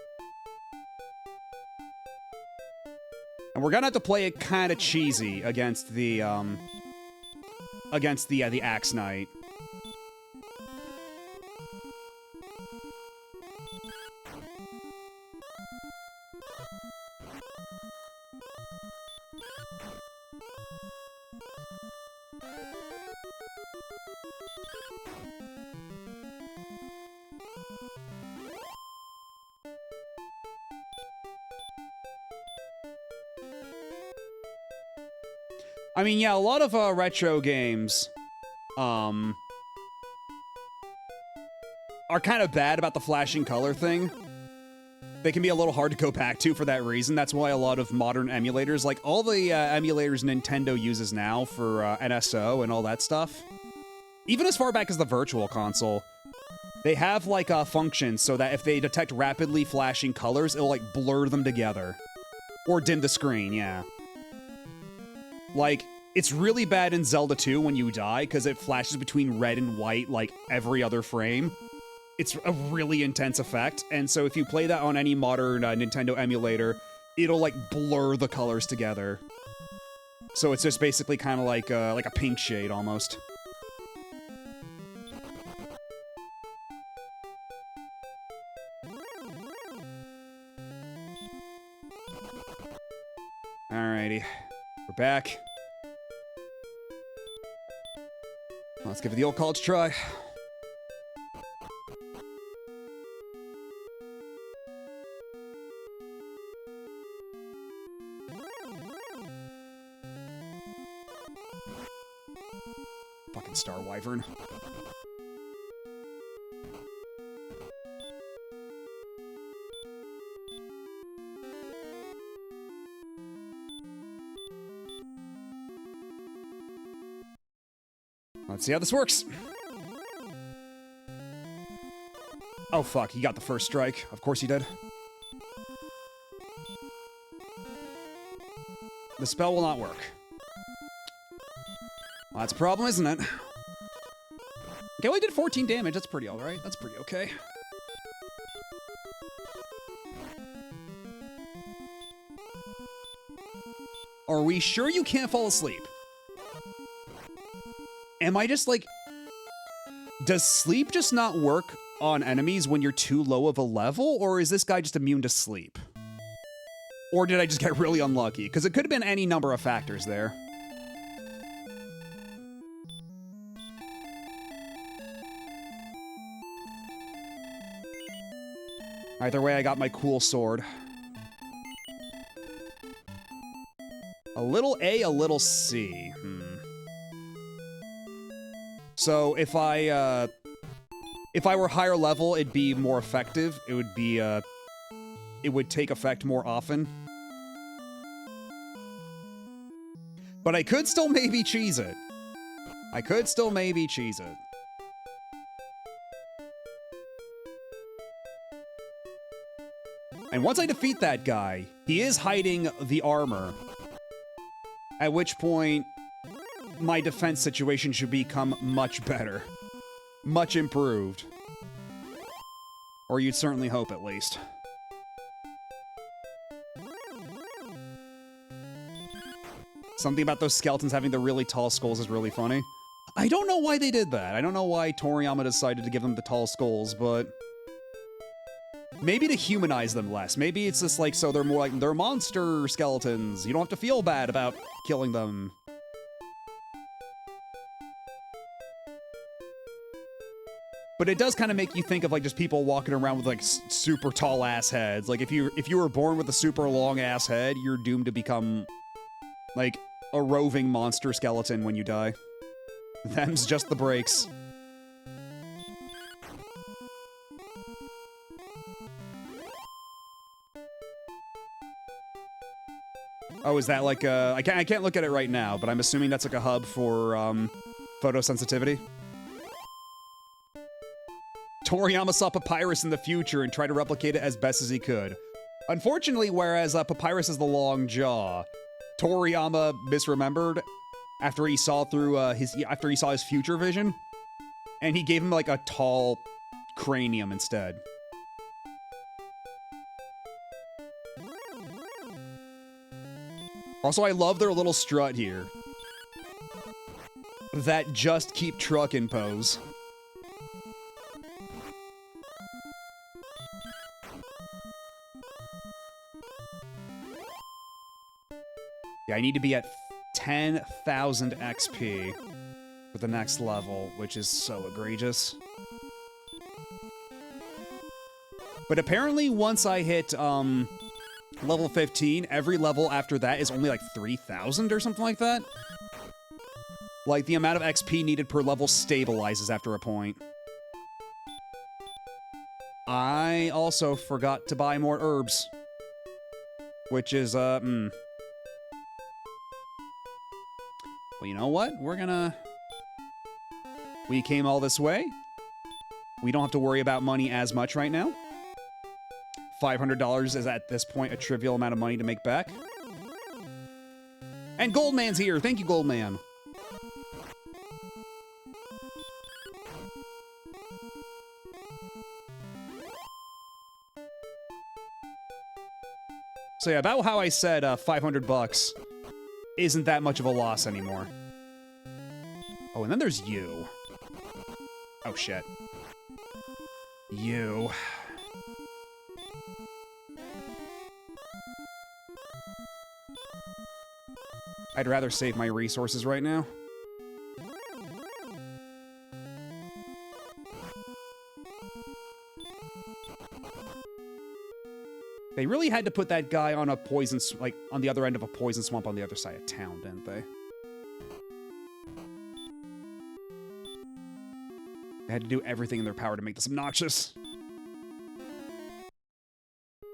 And we're gonna have to play it kind of cheesy against the Axe Knight. I mean, yeah, a lot of retro games are kind of bad about the flashing color thing. They can be a little hard to go back to for that reason. That's why a lot of modern emulators, like all the emulators Nintendo uses now for NSO and all that stuff, even as far back as the Virtual Console, they have like functions so that if they detect rapidly flashing colors, it'll like blur them together. Or dim the screen, yeah. Like, it's really bad in Zelda 2 when you die, because it flashes between red and white, like, every other frame. It's a really intense effect, and so if you play that on any modern Nintendo emulator, it'll, like, blur the colors together. So it's just basically kind of like a pink shade, almost. Alrighty. We're back. Let's give it the old college try. Fucking Star Wyvern. Let's see how this works. Oh fuck, he got the first strike. Of course he did. The spell will not work. Well, that's a problem, isn't it? Okay, well, he did 14 damage. That's pretty alright. That's pretty okay. Are we sure you can't fall asleep? Am I just like... Does sleep just not work on enemies when you're too low of a level? Or is this guy just immune to sleep? Or did I just get really unlucky? Because it could have been any number of factors there. Either way, I got my cool sword. A little A, a little C. So if I were higher level, it'd be more effective. It would be, it would take effect more often. But I could still maybe cheese it. I could still maybe cheese it. And once I defeat that guy, he is hiding the armor. At which point, my defense situation should become much better. Much improved. Or you'd certainly hope, at least. Something about those skeletons having the really tall skulls is really funny. I don't know why they did that. I don't know why Toriyama decided to give them the tall skulls, but... Maybe to humanize them less. Maybe it's just like, so they're more like, they're monster skeletons. You don't have to feel bad about killing them. But it does kind of make you think of like just people walking around with like super tall ass heads. Like if you were born with a super long ass head, you're doomed to become like a roving monster skeleton when you die. Them's just the breaks. Oh, is that like I can't look at it right now, but I'm assuming that's like a hub for photosensitivity. Toriyama saw Papyrus in the future and tried to replicate it as best as he could. Unfortunately, whereas Papyrus has the long jaw, Toriyama misremembered after he saw through his future vision, and he gave him like a tall cranium instead. Also, I love their little strut here. That just keep truckin' pose. Yeah, I need to be at 10,000 XP for the next level, which is so egregious. But apparently once I hit, level 15, every level after that is only like 3,000 or something like that. Like, the amount of XP needed per level stabilizes after a point. I also forgot to buy more herbs. Which is, Well, you know what? We came all this way. We don't have to worry about money as much right now. $500 is at this point a trivial amount of money to make back. And Goldman's here. Thank you, Goldman. So yeah, about how I said 500 bucks isn't that much of a loss anymore. Oh, and then there's you. Oh, shit. You. I'd rather save my resources right now. They really had to put that guy on a poison, like, on the other end of a poison swamp on the other side of town, didn't they? They had to do everything in their power to make this obnoxious.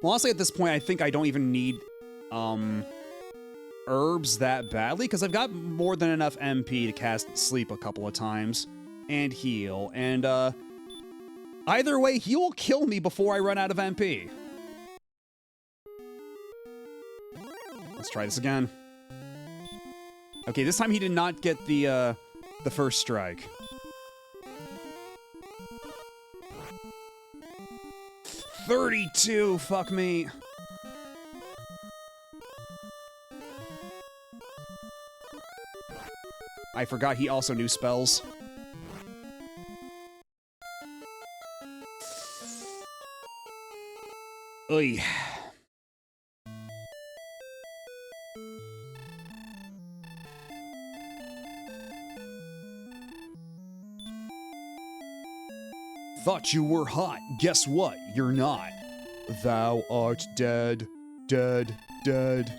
Well, honestly, at this point, I think I don't even need, herbs that badly, because I've got more than enough MP to cast Sleep a couple of times, and Heal, and, either way, he will kill me before I run out of MP. Let's try this again. Okay, this time he did not get the first strike. $32, fuck me. I forgot he also knew spells. Oy. Thought you were hot. Guess what? You're not. Thou art dead, dead, dead.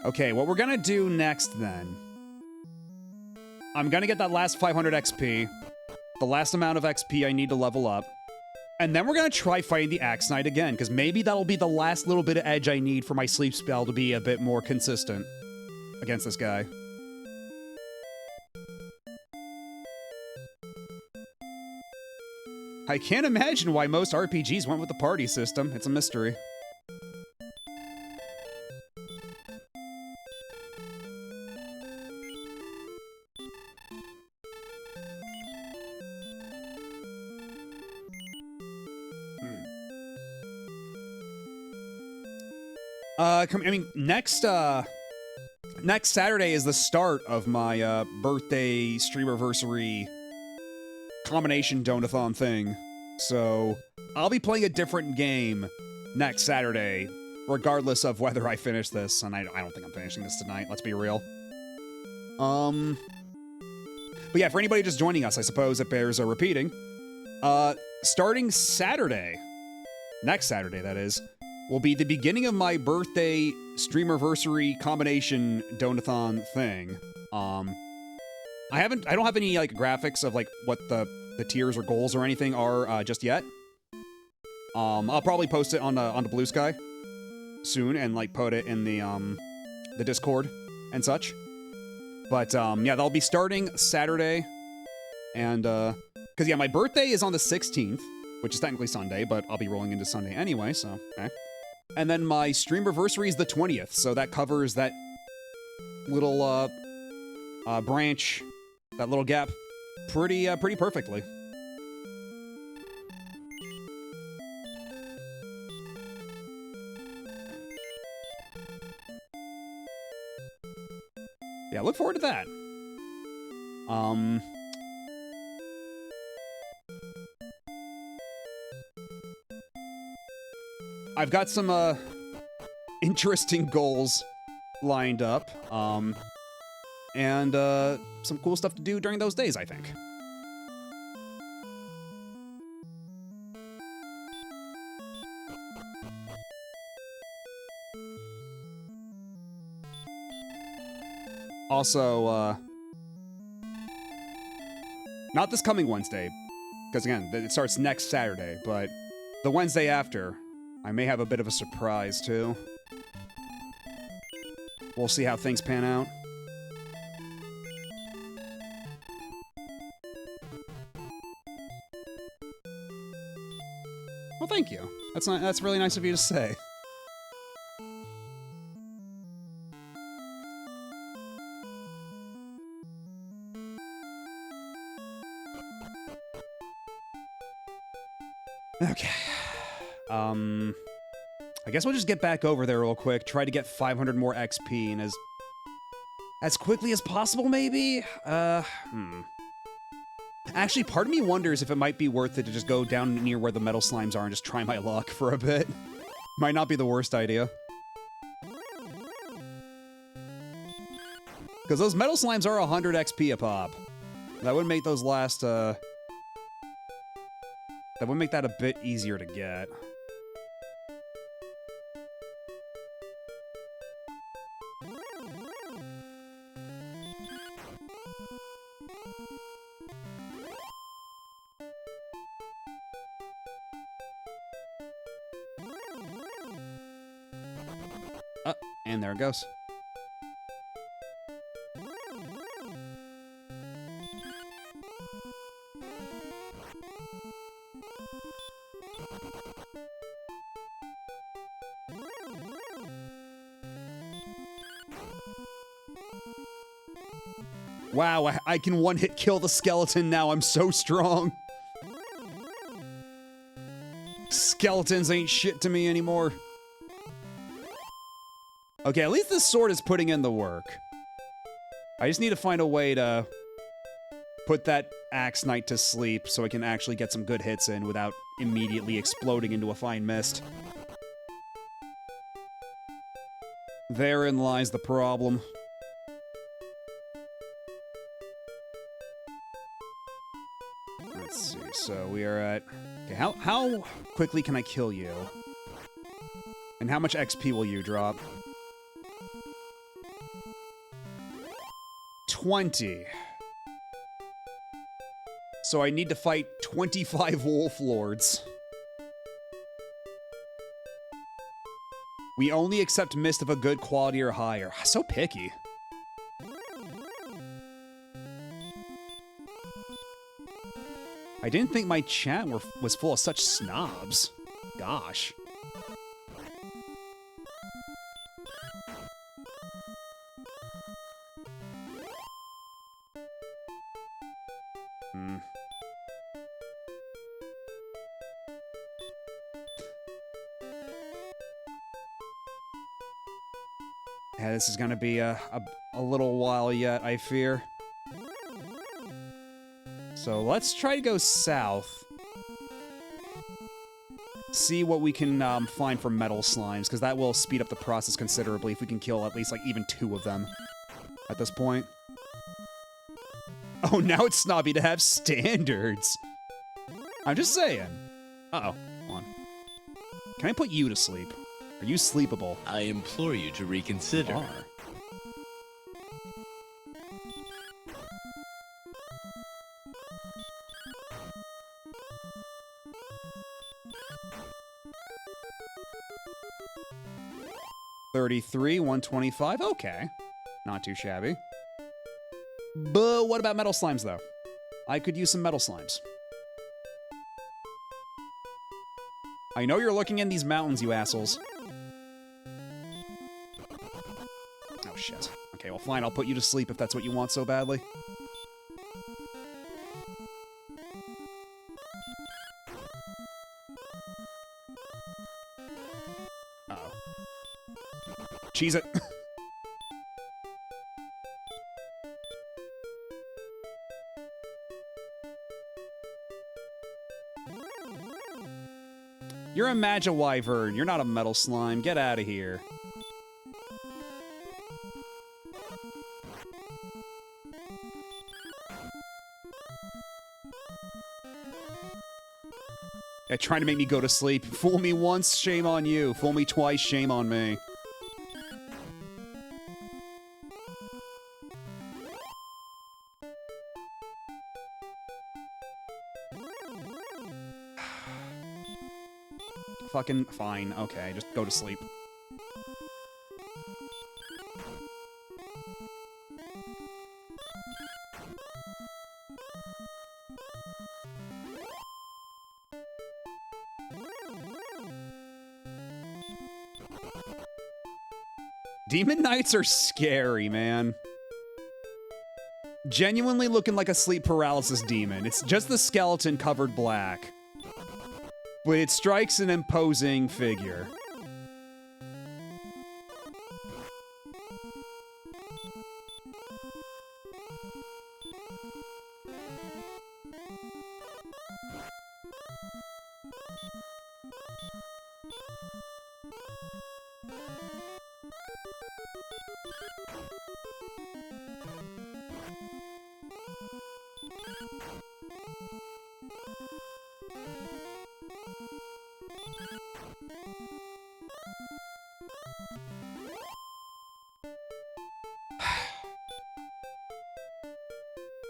Okay, what we're gonna do next then. I'm gonna get that last 500 XP, the last amount of XP I need to level up, and then we're gonna try fighting the Axe Knight again, because maybe that'll be the last little bit of edge I need for my sleep spell to be a bit more consistent against this guy. I can't imagine why most RPGs went with the party system. It's a mystery. Next Saturday is the start of my birthday streamiversary combination donathon thing. So I'll be playing a different game next Saturday, regardless of whether I finish this. And I don't think I'm finishing this tonight. Let's be real. But yeah, for anybody just joining us, I suppose it bears repeating. Starting Saturday, next Saturday that is, will be the beginning of my birthday streamiversary combination donathon thing. I don't have any like graphics of like what the tiers or goals or anything are just yet. I'll probably post it on the Blue Sky soon and like put it in the Discord and such. But yeah, they'll be starting Saturday, and because yeah, my birthday is on the 16th, which is technically Sunday, but I'll be rolling into Sunday anyway, so okay. And then my streamiversary is the 20th, so that covers that little branch, that little gap, pretty perfectly. Yeah, look forward to that. I've got some interesting goals lined up, and some cool stuff to do during those days, I think. Also, not this coming Wednesday, because again, it starts next Saturday, but the Wednesday after, I may have a bit of a surprise, too. We'll see how things pan out. Well, thank you. That's really nice of you to say. Okay. I guess we'll just get back over there real quick, try to get 500 more XP, and as quickly as possible, maybe? Actually, part of me wonders if it might be worth it to just go down near where the metal slimes are and just try my luck for a bit. Might not be the worst idea. Because those metal slimes are 100 XP a pop. That would make those last, that would make that a bit easier to get. And there it goes. Wow, I can one-hit kill the skeleton now. I'm so strong. Skeletons ain't shit to me anymore. Okay, at least this sword is putting in the work. I just need to find a way to put that Axe Knight to sleep so I can actually get some good hits in without immediately exploding into a fine mist. Therein lies the problem. Let's see, so we are at... Okay, how quickly can I kill you? And how much XP will you drop? 20. So I need to fight 25 Wolf Lords. We only accept mist of a good quality or higher. So picky. I didn't think my chat was full of such snobs. Gosh. Yeah, this is gonna be a little while yet, I fear. So let's try to go south. See what we can find for metal slimes, because that will speed up the process considerably if we can kill at least, like, even 2 of them at this point. Oh, now it's snobby to have standards. I'm just saying. Uh-oh. Hold on. Can I put you to sleep? Are you sleepable? I implore you to reconsider. You are. $33, $125. Okay. Not too shabby. But what about metal slimes, though? I could use some metal slimes. I know you're looking in these mountains, you assholes. Oh, shit. Okay, well, fine. I'll put you to sleep if that's what you want so badly. Uh-oh. Cheese it. You're a Magi-Wyvern. You're not a metal slime. Get out of here. Yeah, trying to make me go to sleep. Fool me once, shame on you. Fool me twice, shame on me. Fucking fine. Okay, just go to sleep. Demon Knights are scary, man. Genuinely looking like a sleep paralysis demon. It's just the skeleton covered black. But it strikes an imposing figure.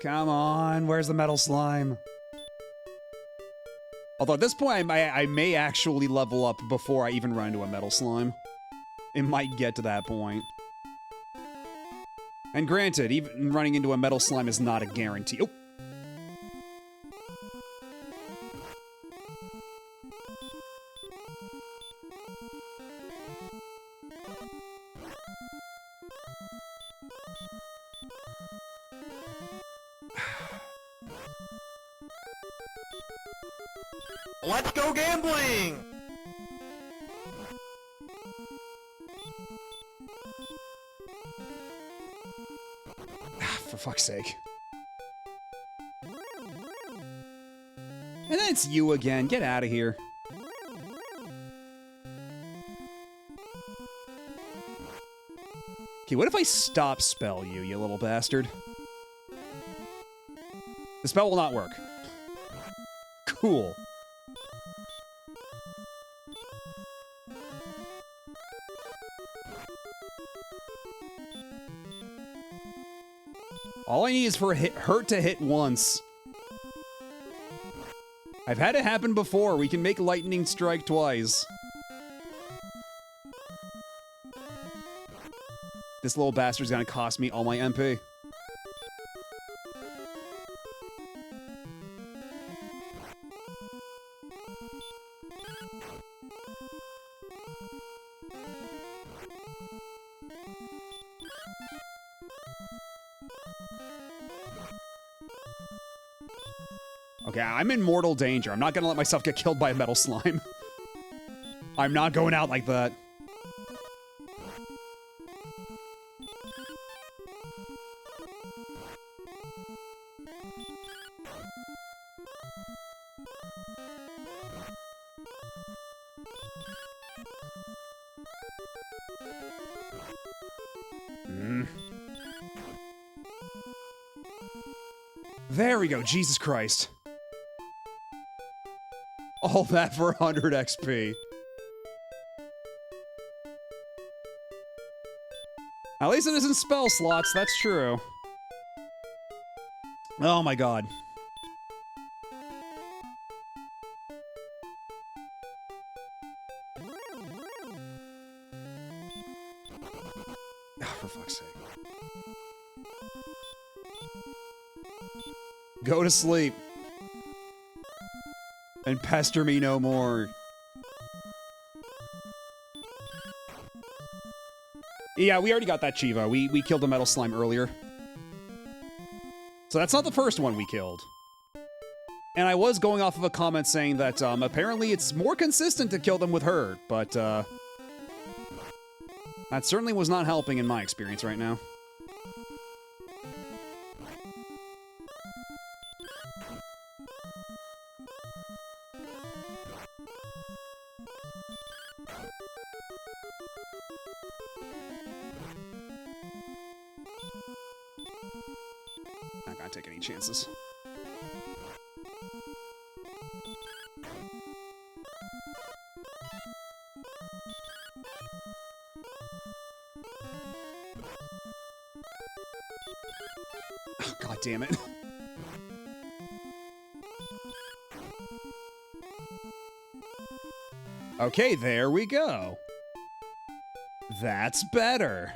Come on, where's the metal slime? Although at this point, I may actually level up before I even run into a metal slime. It might get to that point. And granted, even running into a metal slime is not a guarantee. Oh. Let's go gambling! For fuck's sake. And then it's you again. Get out of here. Okay, what if I stop spell you, you little bastard? The spell will not work. Cool. All I need is for hurt to hit once. I've had it happen before. We can make lightning strike twice. This little bastard's gonna cost me all my MP. Okay, I'm in mortal danger. I'm not gonna let myself get killed by a metal slime. I'm not going out like that. There we go. Jesus Christ. All that for 100 XP. At least it isn't spell slots, that's true. Oh my god. Oh, for fuck's sake. Go to sleep. And pester me no more. Yeah, we already got that Chiva. We killed the metal slime earlier. So that's not the first one we killed. And I was going off of a comment saying that apparently it's more consistent to kill them with her, but that certainly was not helping in my experience right now. Not gonna take any chances. Oh, God damn it. Okay, there we go. That's better.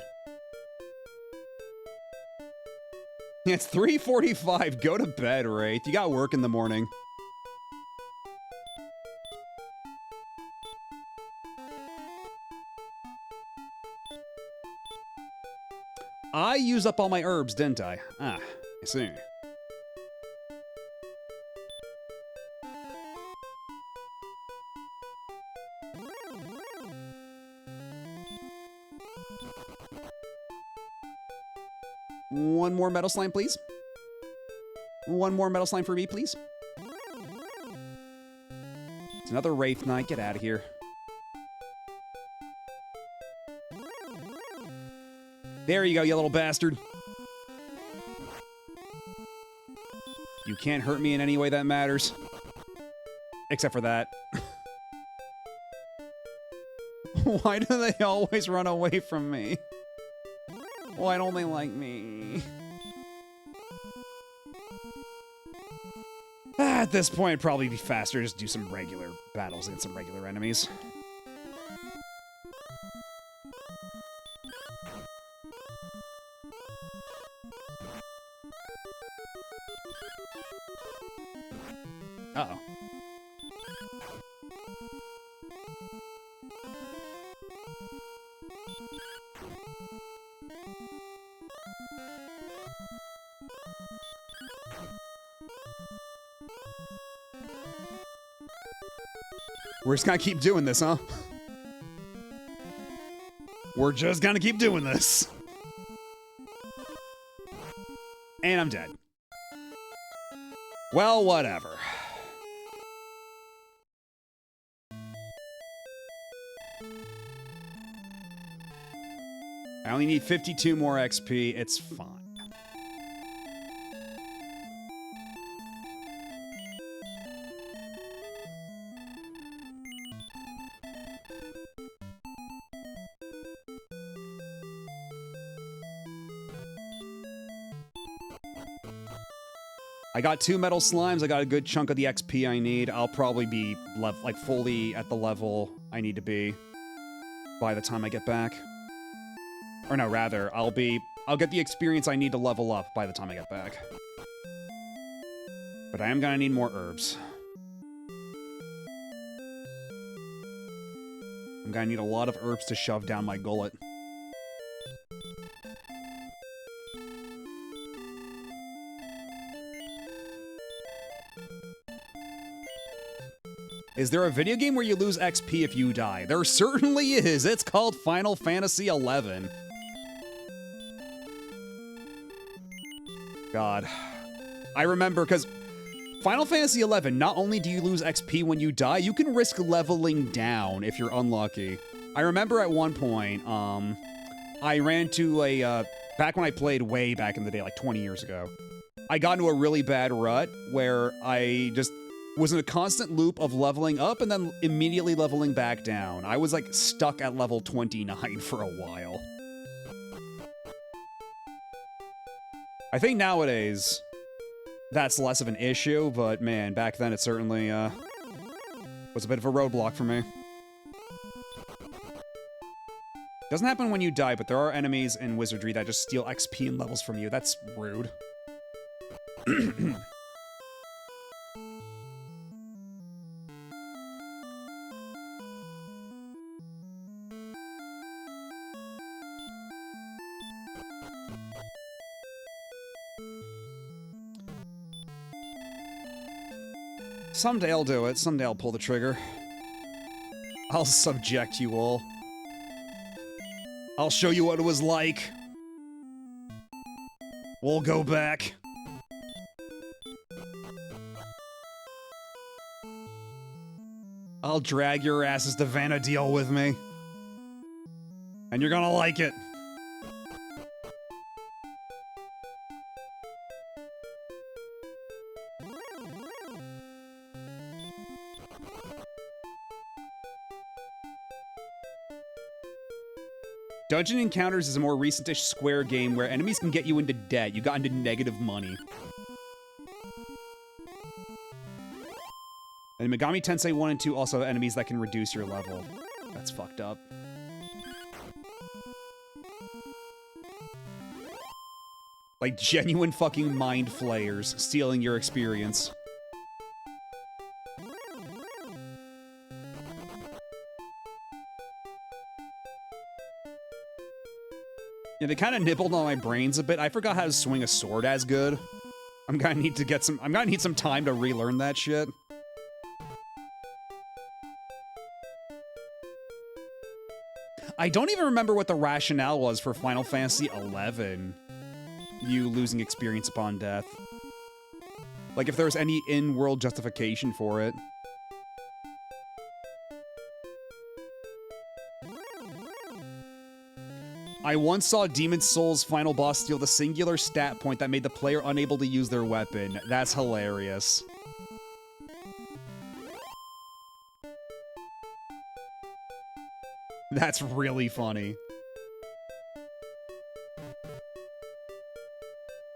It's 3:45. Go to bed, Wraith. You got work in the morning. I used up all my herbs, didn't I? Ah, I see. One more metal slime, please. One more metal slime for me, please. It's another Wraith Knight. Get out of here. There you go, you little bastard. You can't hurt me in any way that matters. Except for that. Why do they always run away from me? Why don't they like me? At this point, it'd probably be faster to just do some regular battles against some regular enemies. Uh-oh. We're just gonna keep doing this, huh? We're just gonna keep doing this. And I'm dead. Well, whatever. I only need 52 more XP. It's fine. I got 2 metal slimes. I got a good chunk of the XP I need. I'll probably be like fully at the level I need to be by the time I get back. Or no, rather, I'll get the experience I need to level up by the time I get back. But I am gonna need more herbs. I'm gonna need a lot of herbs to shove down my gullet. Is there a video game where you lose XP if you die? There certainly is. It's called Final Fantasy XI. God. I remember, because Final Fantasy XI, not only do you lose XP when you die, you can risk leveling down if you're unlucky. I remember at one point, I ran into a, back when I played way back in the day, like 20 years ago, I got into a really bad rut where I just was in a constant loop of leveling up and then immediately leveling back down. I was like stuck at level 29 for a while. I think nowadays that's less of an issue, but man, back then it certainly was a bit of a roadblock for me. Doesn't happen when you die, but there are enemies in Wizardry that just steal XP and levels from you. That's rude. Someday I'll do it. Someday I'll pull the trigger. I'll subject you all. I'll show you what it was like. We'll go back. I'll drag your asses to Vana'diel with me. And you're gonna like it. Dungeon Encounters is a more recent-ish Square game where enemies can get you into debt. You got into negative money. And Megami Tensei 1 and 2 also have enemies that can reduce your level. That's fucked up. Like genuine fucking mind flayers stealing your experience. Yeah, they kind of nibbled on my brains a bit. I forgot how to swing a sword as good. I'm gonna need some time to relearn that shit. I don't even remember what the rationale was for Final Fantasy XI. You losing experience upon death. Like if there was any in-world justification for it. I once saw Demon Souls' final boss steal the singular stat point that made the player unable to use their weapon. That's hilarious. That's really funny.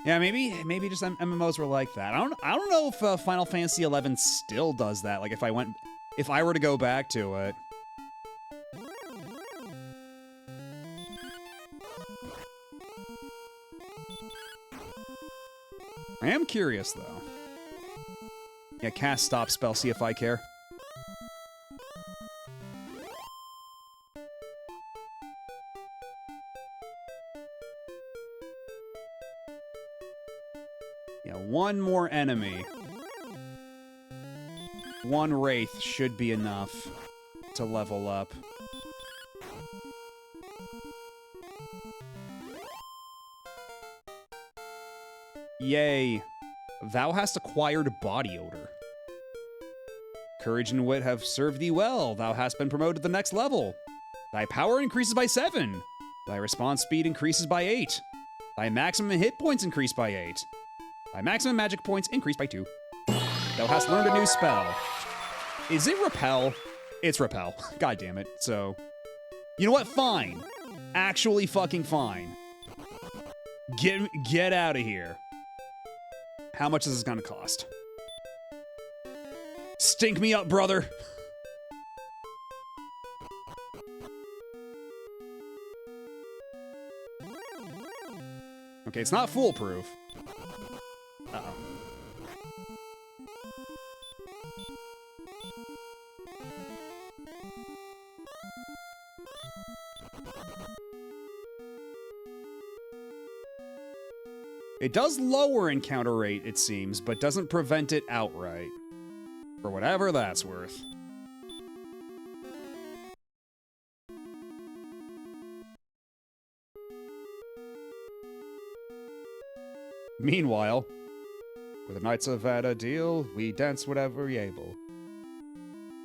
Yeah, maybe just MMOs were like that. I don't know if Final Fantasy XI still does that. Like if I were to go back to it. I am curious, though. Yeah, cast stop spell, see if I care. Yeah, one more enemy. One Wraith should be enough to level up. Yay. Thou hast acquired body odor. Courage and wit have served thee well. Thou hast been promoted to the next level. Thy power increases by 7. Thy response speed increases by 8. Thy maximum hit points increase by 8. Thy maximum magic points increase by 2. Thou hast learned a new spell. Is it Repel? It's Repel. God damn it. So, you know what? Fine. Actually fucking fine. Get out of here. How much is this gonna cost? Stink me up, brother. Okay, it's not foolproof. Uh-oh. It does lower encounter rate, it seems, but doesn't prevent it outright. For whatever that's worth. Meanwhile, with the Knights of Vana'diel, we dance whatever ye able.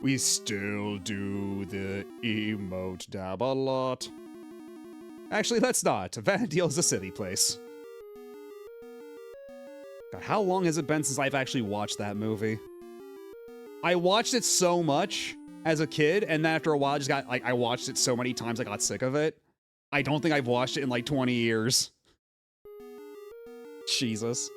We still do the emote dab a lot. Actually, let's not. Vanadil is a city place. God, how long has it been since I've actually watched that movie? I watched it so much as a kid, and then after a while, I just got, like, I watched it so many times I got sick of it. I don't think I've watched it in like 20 years. Jesus.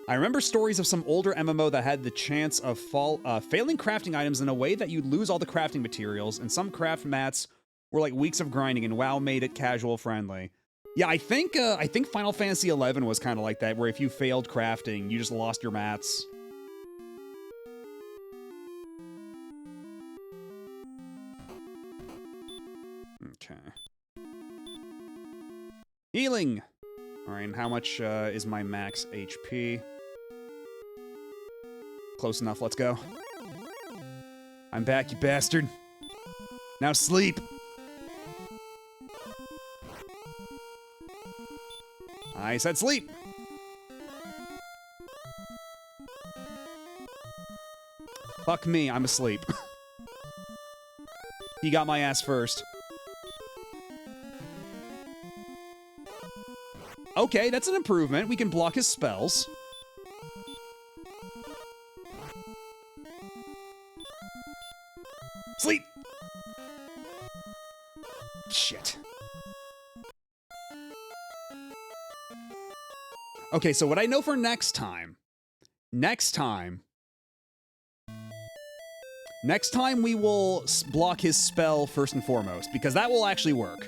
I remember stories of some older MMO that had the chance of failing crafting items in a way that you'd lose all the crafting materials, and some craft mats were like weeks of grinding, and WoW made it casual friendly. Yeah, I think Final Fantasy XI was kind of like that, where if you failed crafting, you just lost your mats. Okay. Healing! Alright, and how much is my max HP? Close enough, let's go. I'm back, you bastard. Now sleep! I said sleep! Fuck me, I'm asleep. He got my ass first. Okay, that's an improvement. We can block his spells. Sleep! Shit. Okay, so what I know for next time we will block his spell first and foremost, because that will actually work.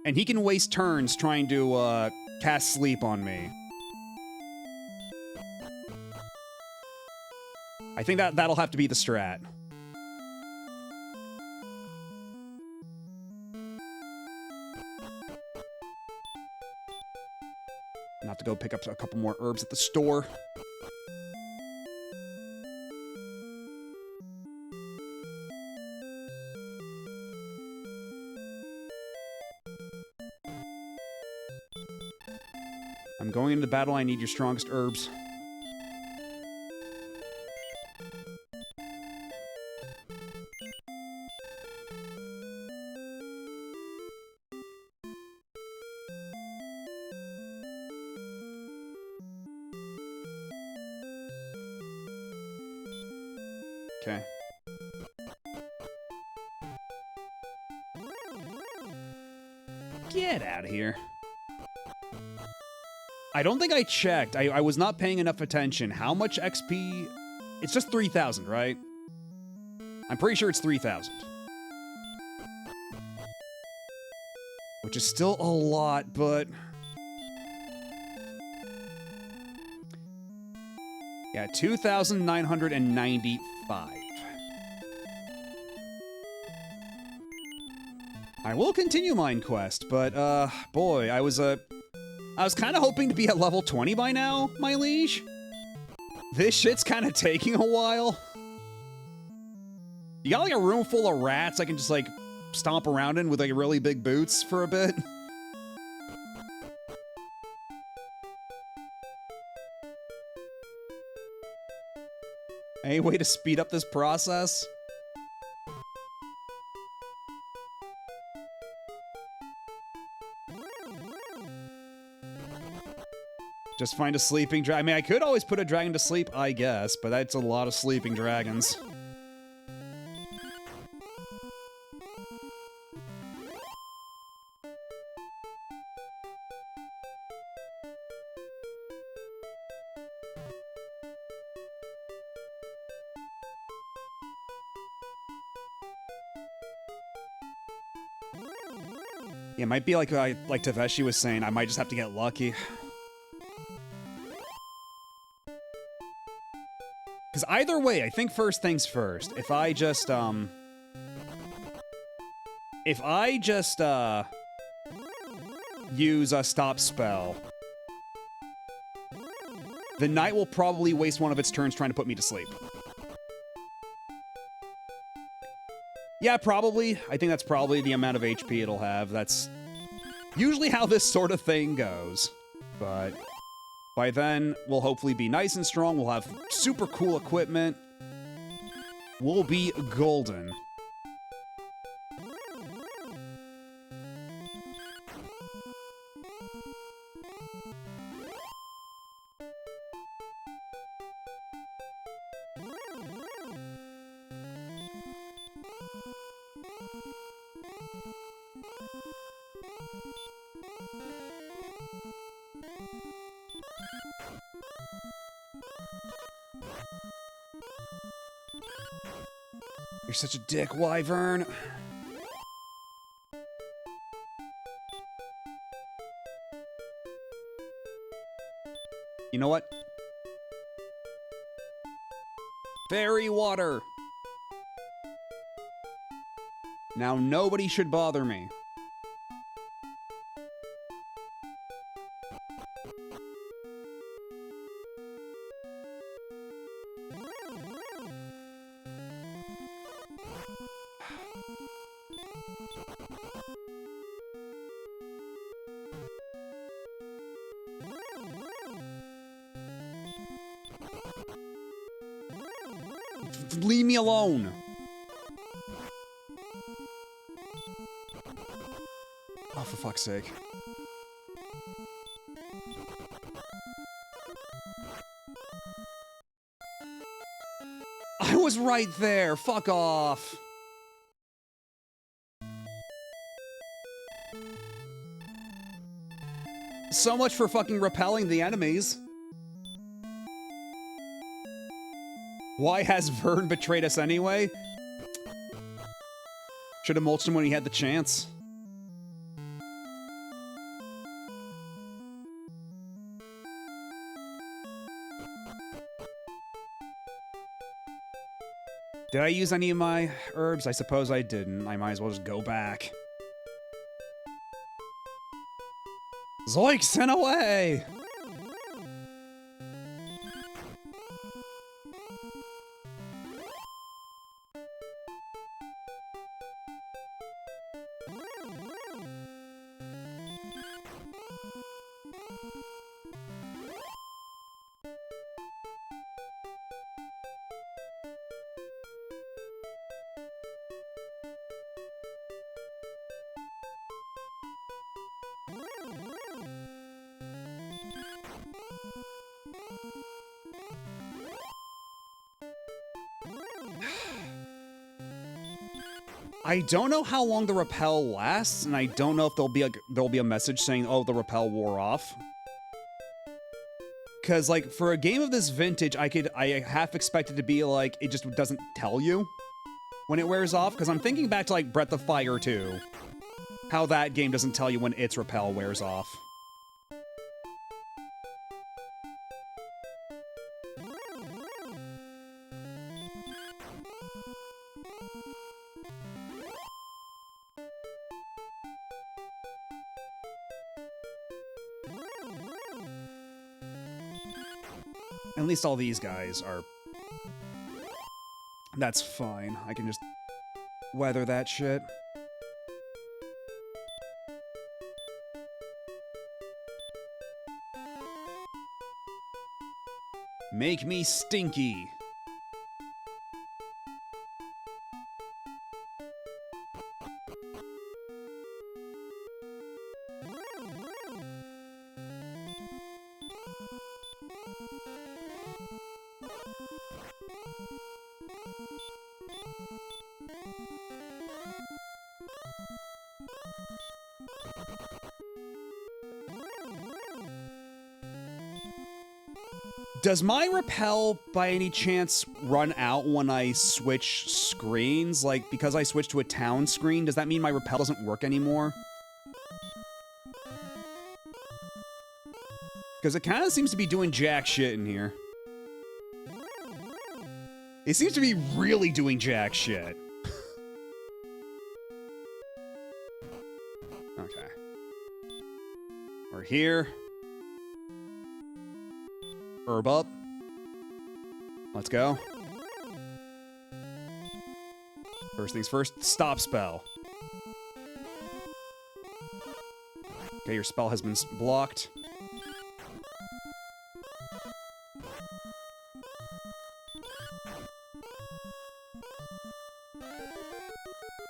And he can waste turns trying to, cast sleep on me. I think that'll have to be the strat. I'm gonna have to go pick up a couple more herbs at the store. I'm going into battle, I need your strongest herbs. Okay. Get out of here. I don't think I checked. I was not paying enough attention. How much XP? It's just 3,000, right? I'm pretty sure it's 3,000. Which is still a lot, but... yeah, 2,995. I will continue Mine Quest, but, boy, I was kind of hoping to be at level 20 by now, my liege. This shit's kind of taking a while. You got, like, a room full of rats I can just, like, stomp around in with, like, really big boots for a bit. Any way to speed up this process? Just find a sleeping dragon. I mean, I could always put a dragon to sleep, I guess, but that's a lot of sleeping dragons. Yeah, it might be like Taveshi was saying, I might just have to get lucky. Because either way, I think first things first. If I just use a stop spell, the knight will probably waste one of its turns trying to put me to sleep. Yeah, probably. I think that's probably the amount of HP it'll have. That's usually how this sort of thing goes. But By then, we'll hopefully be nice and strong. We'll have super cool equipment. We'll be golden. You're such a dick, Wyvern. You know what? Fairy water. Now nobody should bother me. Leave me alone. Oh, for fuck's sake. I was right there. Fuck off. So much for fucking repelling the enemies. Why has Vern betrayed us anyway? Should have mulched him when he had the chance. Did I use any of my herbs? I suppose I didn't. I might as well just go back. Zoink, sent away! I don't know how long the repel lasts, and I don't know if there'll be a message saying, "Oh, the repel wore off." Because, like, for a game of this vintage, I half expect it to be like it just doesn't tell you when it wears off. Because I'm thinking back to like Breath of Fire 2, how that game doesn't tell you when its repel wears off. At least all these guys are... That's fine. I can just weather that shit. Make me stinky. Does my repel, by any chance, run out when I switch screens? Like, because I switched to a town screen, does that mean my repel doesn't work anymore? Because it kind of seems to be doing jack shit in here. It seems to be really doing jack shit. Okay. We're here. Herb up. Let's go. First things first, stop spell. Okay, your spell has been blocked.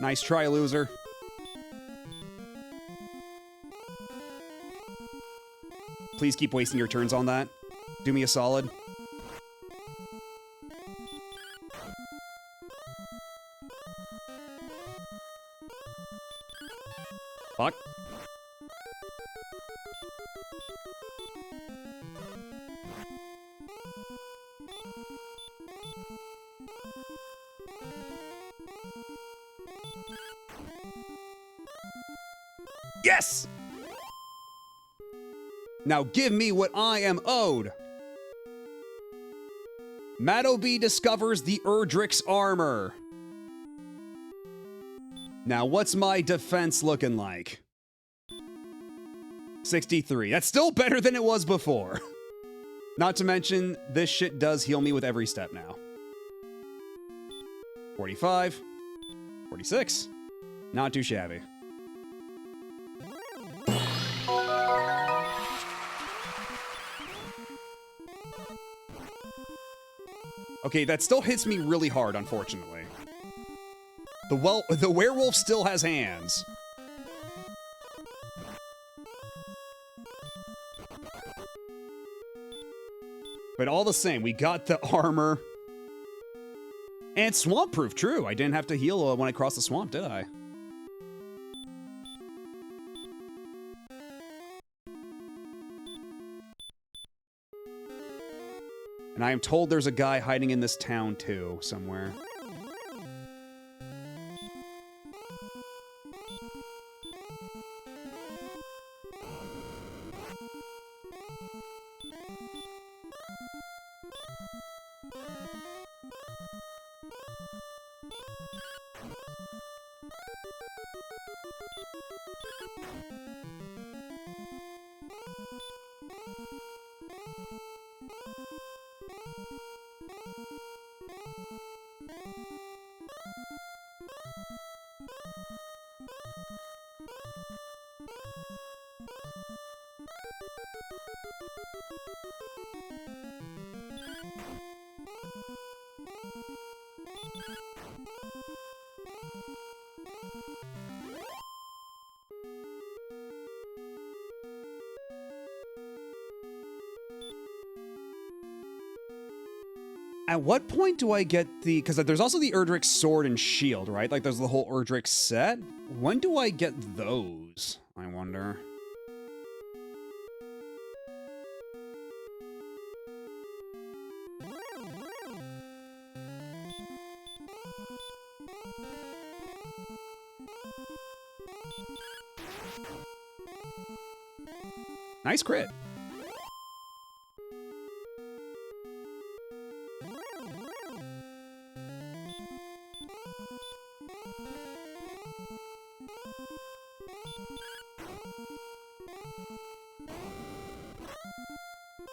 Nice try, loser. Please keep wasting your turns on that. Do me a solid. Fuck. Yes! Now give me what I am owed. Madobi discovers the Erdrick's armor. Now, what's my defense looking like? 63. That's still better than it was before. Not to mention, this shit does heal me with every step now. 45. 46. Not too shabby. Okay, that still hits me really hard, unfortunately. The werewolf still has hands. But all the same, we got the armor. And swamp proof, true. I didn't have to heal when I crossed the swamp, did I? And I am told there's a guy hiding in this town, too, somewhere. At what point do I get the... Because there's also the Erdrick sword and shield, right? Like, there's the whole Erdrick set. When do I get those, I wonder? Nice crit.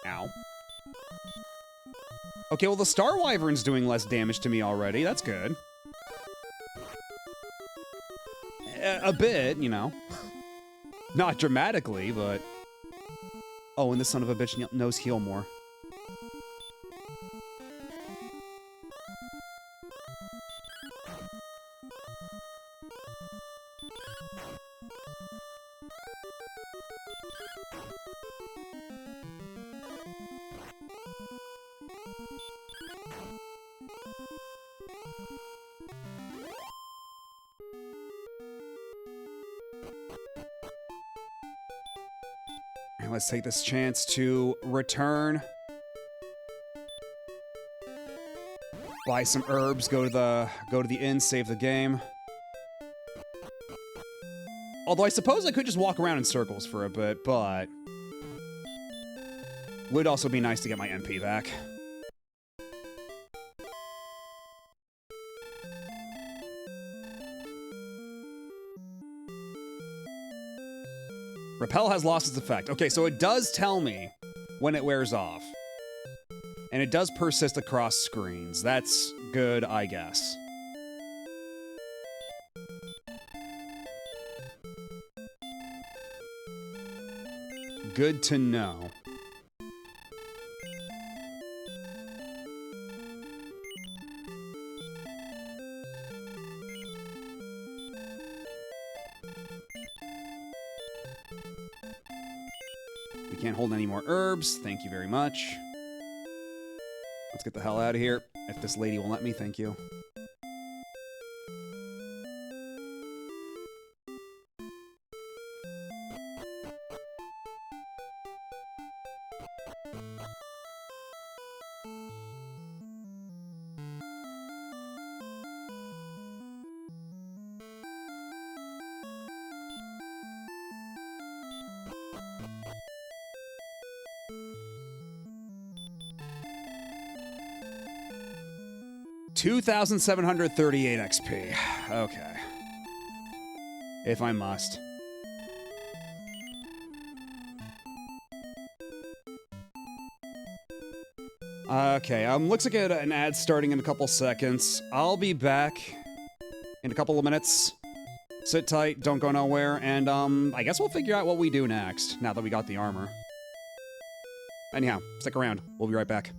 Ow. Okay, well, the Star Wyvern's doing less damage to me already. That's good. A bit, you know. Not dramatically, but... Oh, and this son of a bitch knows heal more. Let's take this chance to return. Buy some herbs, go to the inn, save the game. Although I suppose I could just walk around in circles for a bit, but would also be nice to get my MP back. Repel has lost its effect. Okay, so it does tell me when it wears off. And it does persist across screens. That's good, I guess. Good to know. can't hold any more herbs. Thank you very much. Let's get the hell out of here. If this lady will let me, thank you. $2,738 XP. Okay. If I must. Okay, looks like an ad starting in a couple seconds. I'll be back in a couple of minutes. Sit tight, don't go nowhere, and I guess we'll figure out what we do next, now that we got the armor. Anyhow, stick around. We'll be right back.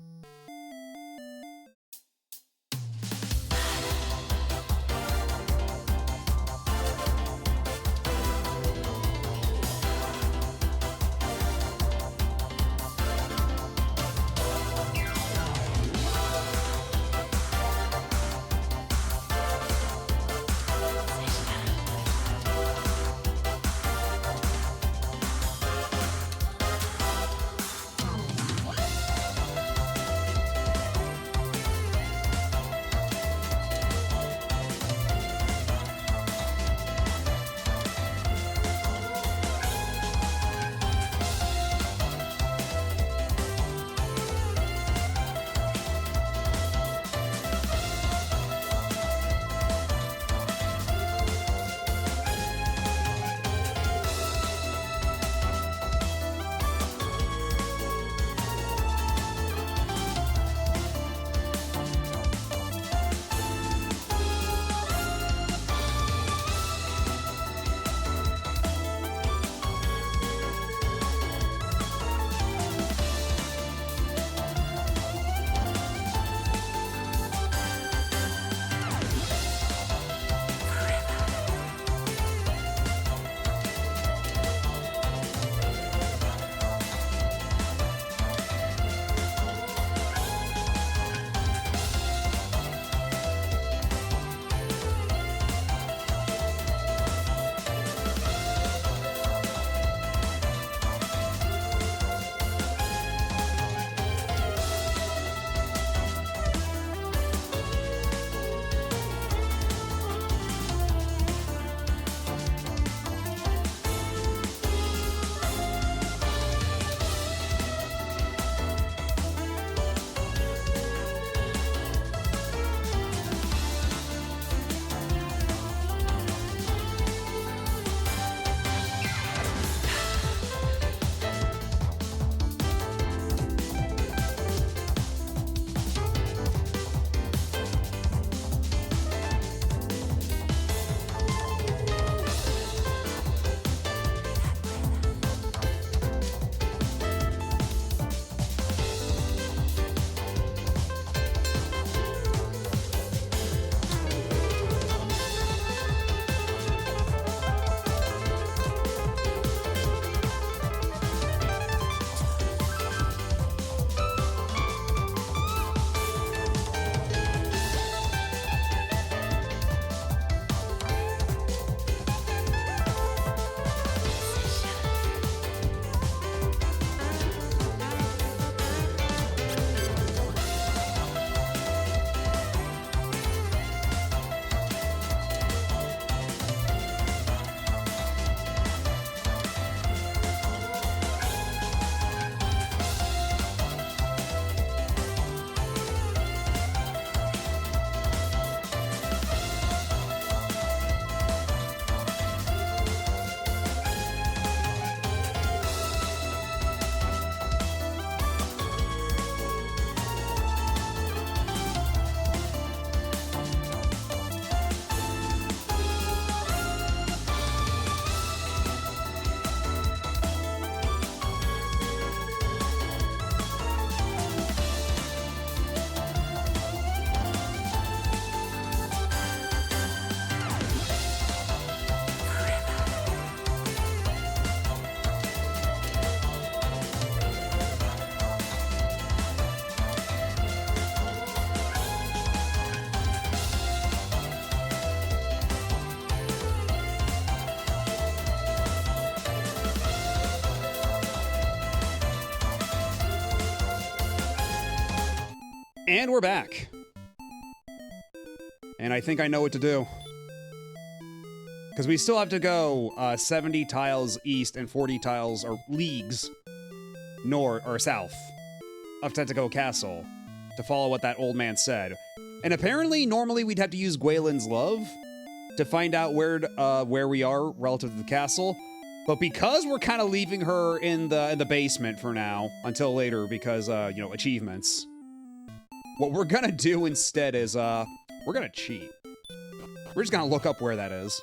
And we're back. And I think I know what to do. Because we still have to go 70 tiles east and 40 tiles, or leagues, north or south of Tentacle Castle to follow what that old man said. And apparently, normally we'd have to use Gwaylen's Love to find out where we are relative to the castle. But because we're kind of leaving her in the basement for now, until later, because, you know, achievements, what we're gonna do instead is, we're gonna cheat. We're just gonna look up where that is.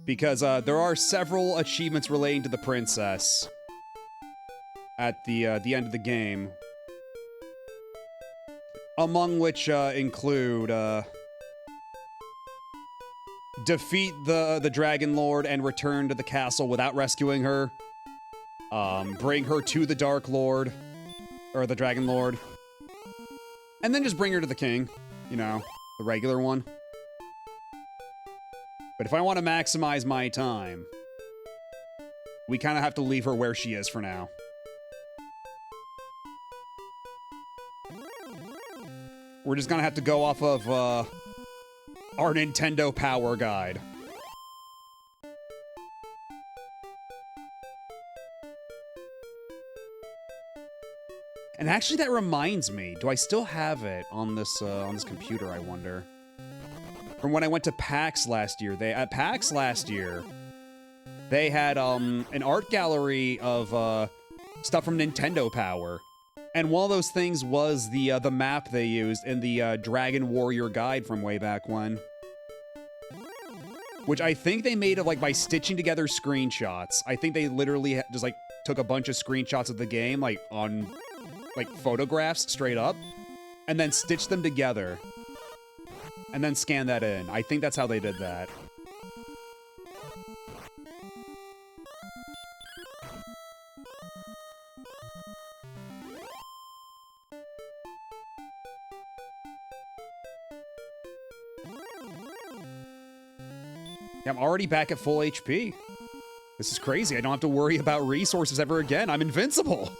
Because there are several achievements relating to the princess at the end of the game, among which include defeat the Dragon Lord and return to the castle without rescuing her, bring her to the Dark Lord, or the Dragon Lord, and then just bring her to the king, you know, the regular one. But if I want to maximize my time, we kind of have to leave her where she is for now. We're just gonna have to go off of our Nintendo Power Guide. And actually, that reminds me, do I still have it on this computer, I wonder? From when I went to PAX last year, at PAX last year, they had an art gallery of stuff from Nintendo Power, and one of those things was the map they used in the Dragon Warrior Guide from way back when, which I think they made of like by stitching together screenshots. I think they literally just like took a bunch of screenshots of the game like on like photographs straight up, and then stitched them together. And then scan that in. I think that's how they did that. Yeah, I'm already back at full HP. This is crazy. I don't have to worry about resources ever again. I'm invincible.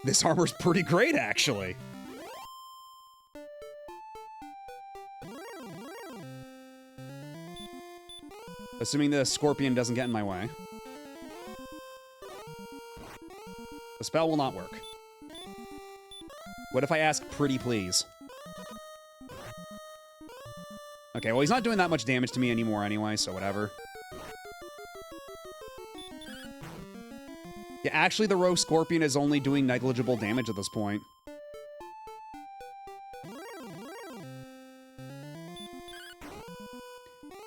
This armor's pretty great, actually. Assuming the scorpion doesn't get in my way. The spell will not work. What if I ask pretty please? Okay, well he's not doing that much damage to me anymore anyway, so whatever. Yeah, actually the rogue scorpion is only doing negligible damage at this point.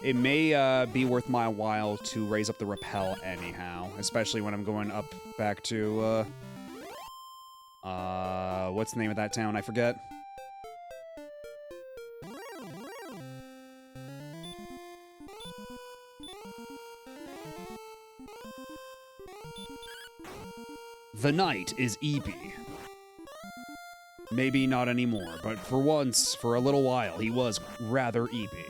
It may be worth my while to raise up the repel anyhow, especially when I'm going up back to, what's the name of that town? I forget. The knight is Eepy. Maybe not anymore, but for once, for a little while, he was rather Eepy.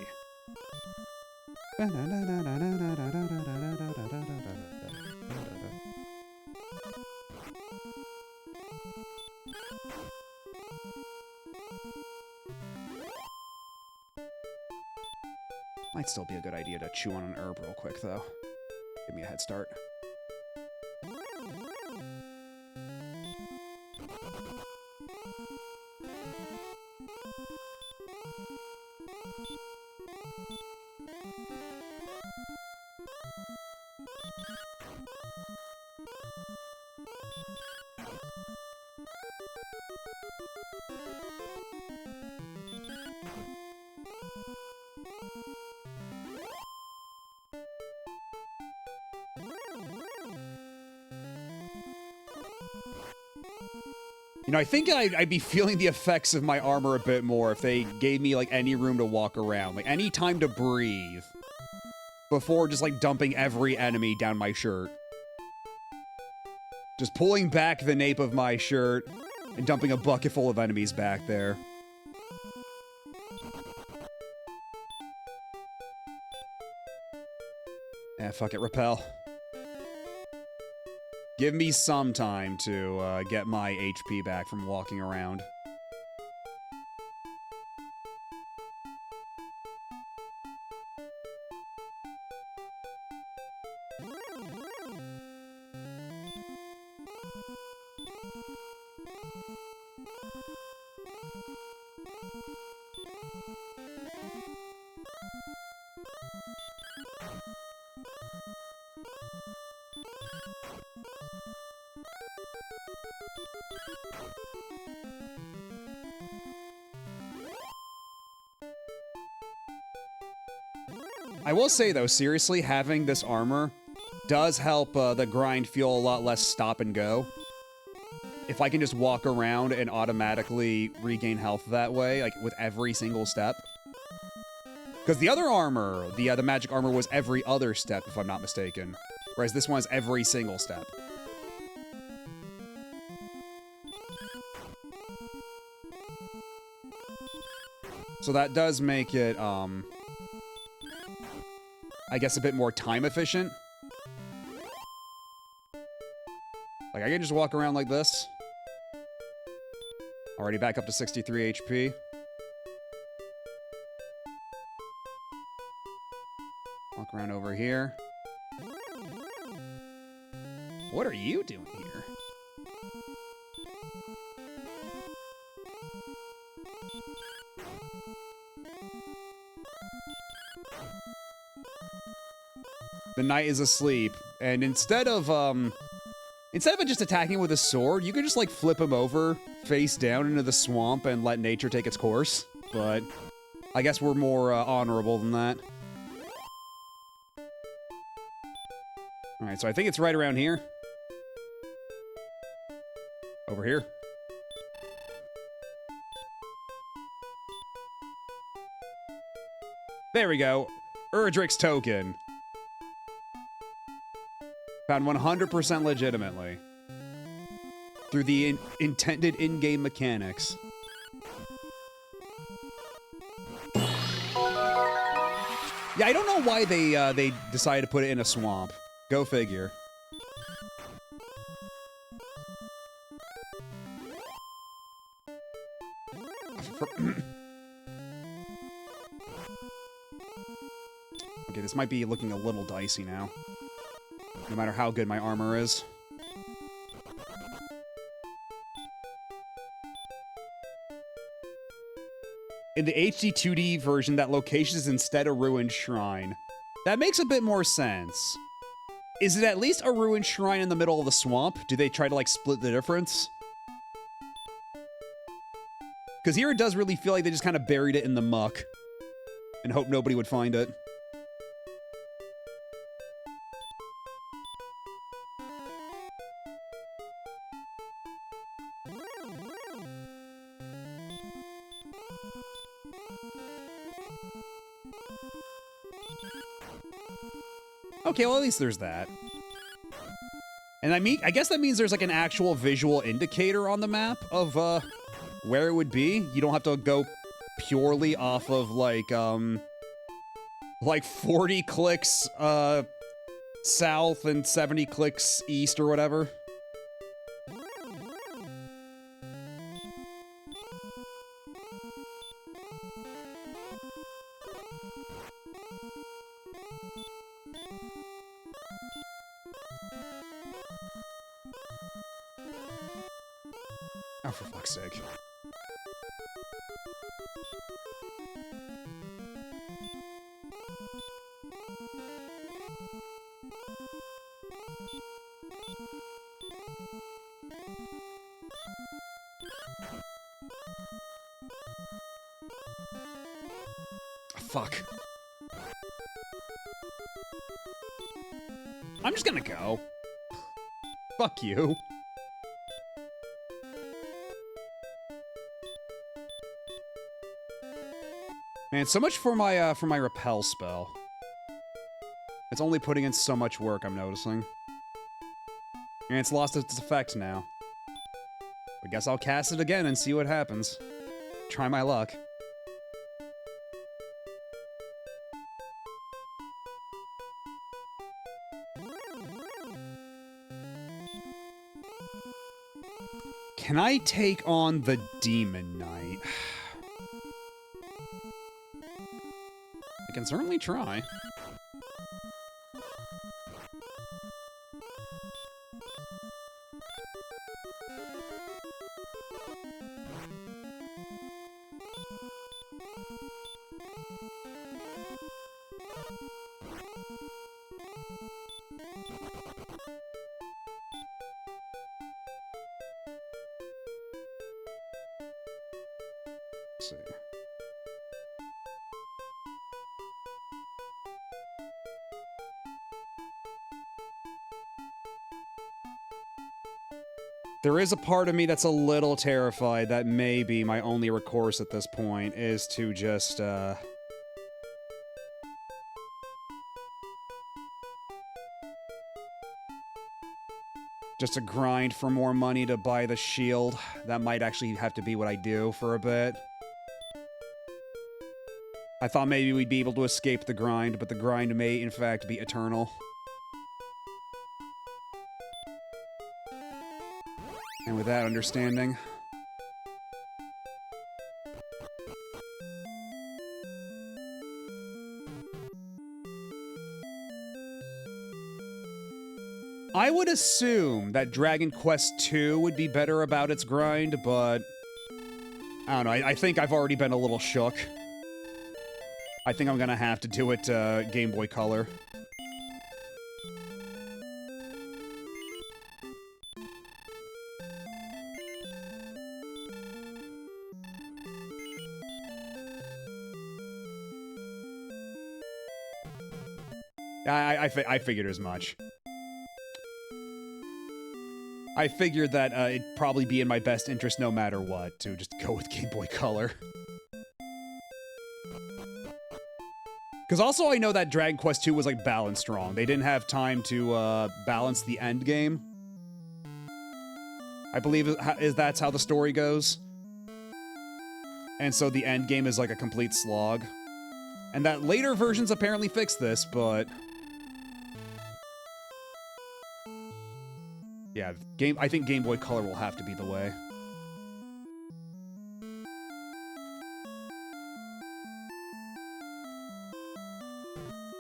Might still be a good idea to chew on an herb real quick, though. Give me a head start. You know, I think I'd be feeling the effects of my armor a bit more if they gave me, like, any room to walk around. Like, any time to breathe. Before just, like, dumping every enemy down my shirt. Just pulling back the nape of my shirt and dumping a bucket full of enemies back there. Eh, fuck it, repel. Give me some time to get my HP back from walking around. I will say, though, seriously, having this armor does help the grind feel a lot less stop and go. If I can just walk around and automatically regain health that way, like, with every single step. Because the other armor, the magic armor, was every other step, if I'm not mistaken. Whereas this one's every single step. So that does make it, I guess, a bit more time efficient. Like, I can just walk around like this. Already back up to 63 HP. Walk around over here. What are you doing here? The knight is asleep, and instead of just attacking with a sword, you could just like flip him over face down into the swamp and let nature take its course. But I guess we're more honorable than that. All right, so I think it's right around here. Over here. There we go. Erdrick's token. Found 100% legitimately. Through the intended in-game mechanics. Yeah, I don't know why they decided to put it in a swamp. Go figure. Okay, this might be looking a little dicey now. No matter how good my armor is. In the HD 2D version, that location is instead a ruined shrine. That makes a bit more sense. Is it at least a ruined shrine in the middle of the swamp? Do they try to, like, split the difference? Because here it does really feel like they just kind of buried it in the muck. And hope nobody would find it. Okay, well, at least there's that. And I guess that means there's like an actual visual indicator on the map of where it would be. You don't have to go purely off of like 40 clicks south and 70 clicks east or whatever. Oh, for fuck's sake. Fuck. I'm just gonna go. Fuck you. Man, so much for my repel spell. It's only putting in so much work, I'm noticing. And it's lost its effect now. I guess I'll cast it again and see what happens. Try my luck. Can I take on the Demon Knight? I can certainly try. Let's see. There is a part of me that's a little terrified that maybe my only recourse at this point is to just, just to grind for more money to buy the shield. That might actually have to be what I do for a bit. I thought maybe we'd be able to escape the grind, but the grind may, in fact, be eternal. And with that understanding... I would assume that Dragon Quest II would be better about its grind, but... I don't know, I think I've already been a little shook. I think I'm gonna have to do it Game Boy Color. I figured as much. I figured that it'd probably be in my best interest no matter what to just go with Game Boy Color. Because also I know that Dragon Quest II was like balanced wrong. They didn't have time to balance the end game. I believe that's how the story goes. And so the end game is like a complete slog. And that later versions apparently fixed this, but... yeah, I think Game Boy Color will have to be the way.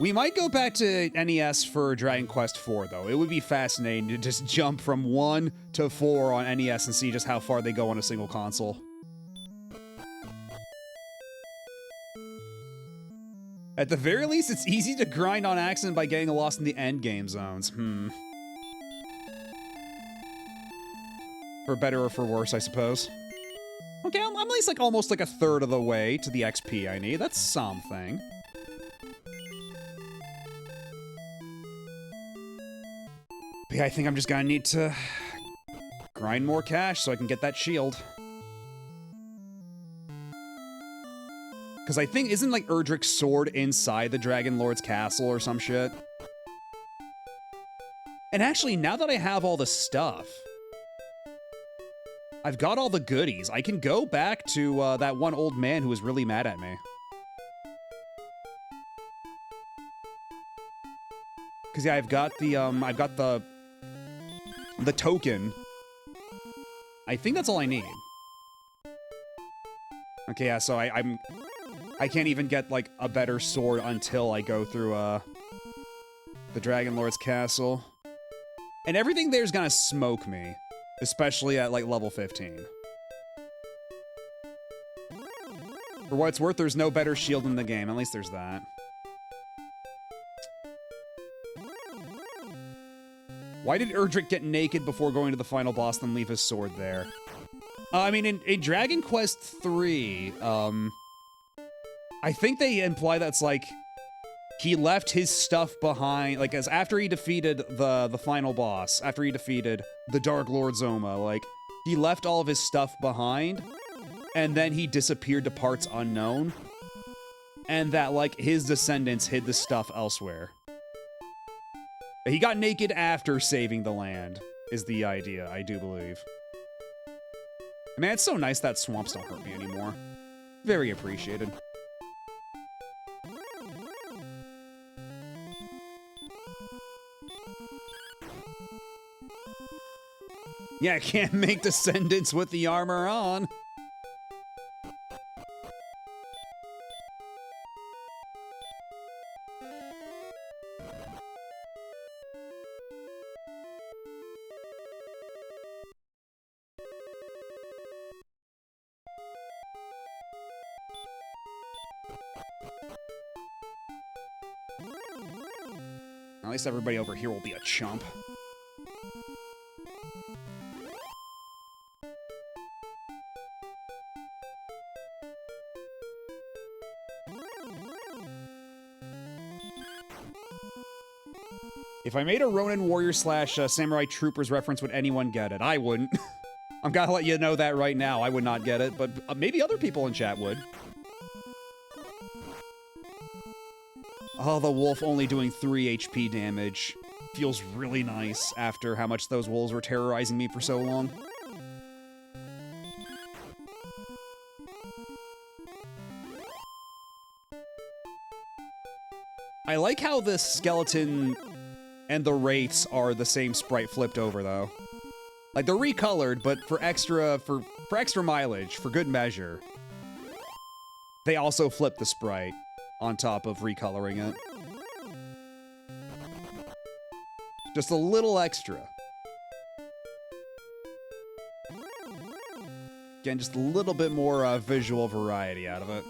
We might go back to NES for Dragon Quest IV, though. It would be fascinating to just jump from 1 to 4 on NES and see just how far they go on a single console. At the very least, it's easy to grind on accident by getting lost in the endgame zones. For better or for worse, I suppose. Okay, I'm at least like almost like a third of the way to the XP I need. That's something. But yeah, I think I'm just gonna need to grind more cash so I can get that shield. Because I think, isn't like Erdrick's sword inside the Dragon Lord's castle or some shit? And actually, now that I have all the stuff, I've got all the goodies. I can go back to that one old man who was really mad at me. Because yeah, I've got the token. I think that's all I need. Okay, yeah, so I can't even get like a better sword until I go through the Dragon Lord's castle. And everything there's gonna smoke me. Especially at, like, level 15. For what it's worth, there's no better shield in the game. At least there's that. Why did Erdrick get naked before going to the final boss, then leave his sword there? I mean, in Dragon Quest III, I think they imply that's, like, he left his stuff behind, like, as after he defeated the final boss, after he defeated the Dark Lord Zoma, like, he left all of his stuff behind, and then he disappeared to parts unknown, and that, like, his descendants hid the stuff elsewhere. He got naked after saving the land, is the idea, I do believe. Man, it's so nice that swamps don't hurt me anymore. Very appreciated. Yeah, can't make descendants with the armor on. At least everybody over here will be a chump. If I made a Ronin Warrior slash Samurai Troopers reference, would anyone get it? I wouldn't. I'm gonna let you know that right now. I would not get it, but maybe other people in chat would. Oh, the wolf only doing 3 HP damage. Feels really nice after how much those wolves were terrorizing me for so long. I like how the skeleton and the wraiths are the same sprite flipped over, though. Like, they're recolored, but for extra mileage, for good measure, they also flip the sprite on top of recoloring it. Just a little extra. Again, just a little bit more visual variety out of it.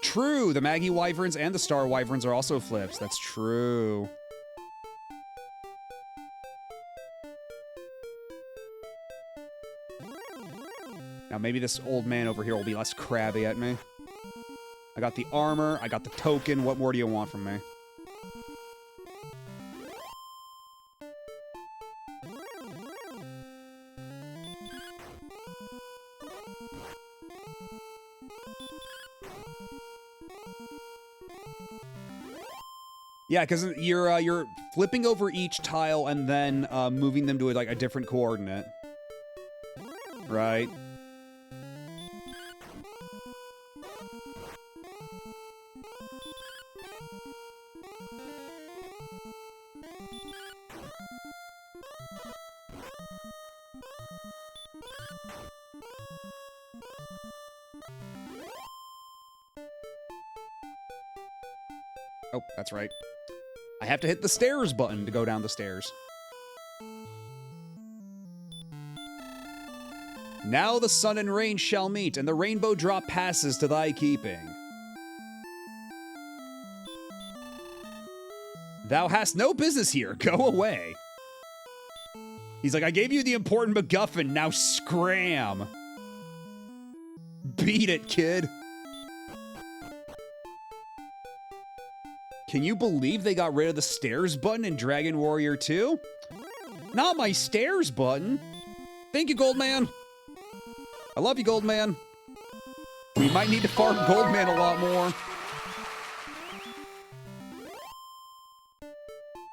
True, the Maggie Wyverns and the Star Wyverns are also flips. That's true. Now maybe this old man over here will be less crabby at me. I got the armor, I got the token. What more do you want from me? Yeah, because you're flipping over each tile and then moving them to like a different coordinate. Right. Oh, that's right. I have to hit the stairs button to go down the stairs. Now the sun and rain shall meet, and the rainbow drop passes to thy keeping. Thou hast no business here. Go away. He's like, I gave you the important MacGuffin. Now scram. Beat it, kid. Can you believe they got rid of the stairs button in Dragon Warrior 2? Not my stairs button. Thank you, Goldman. I love you, Goldman. We might need to farm Goldman a lot more.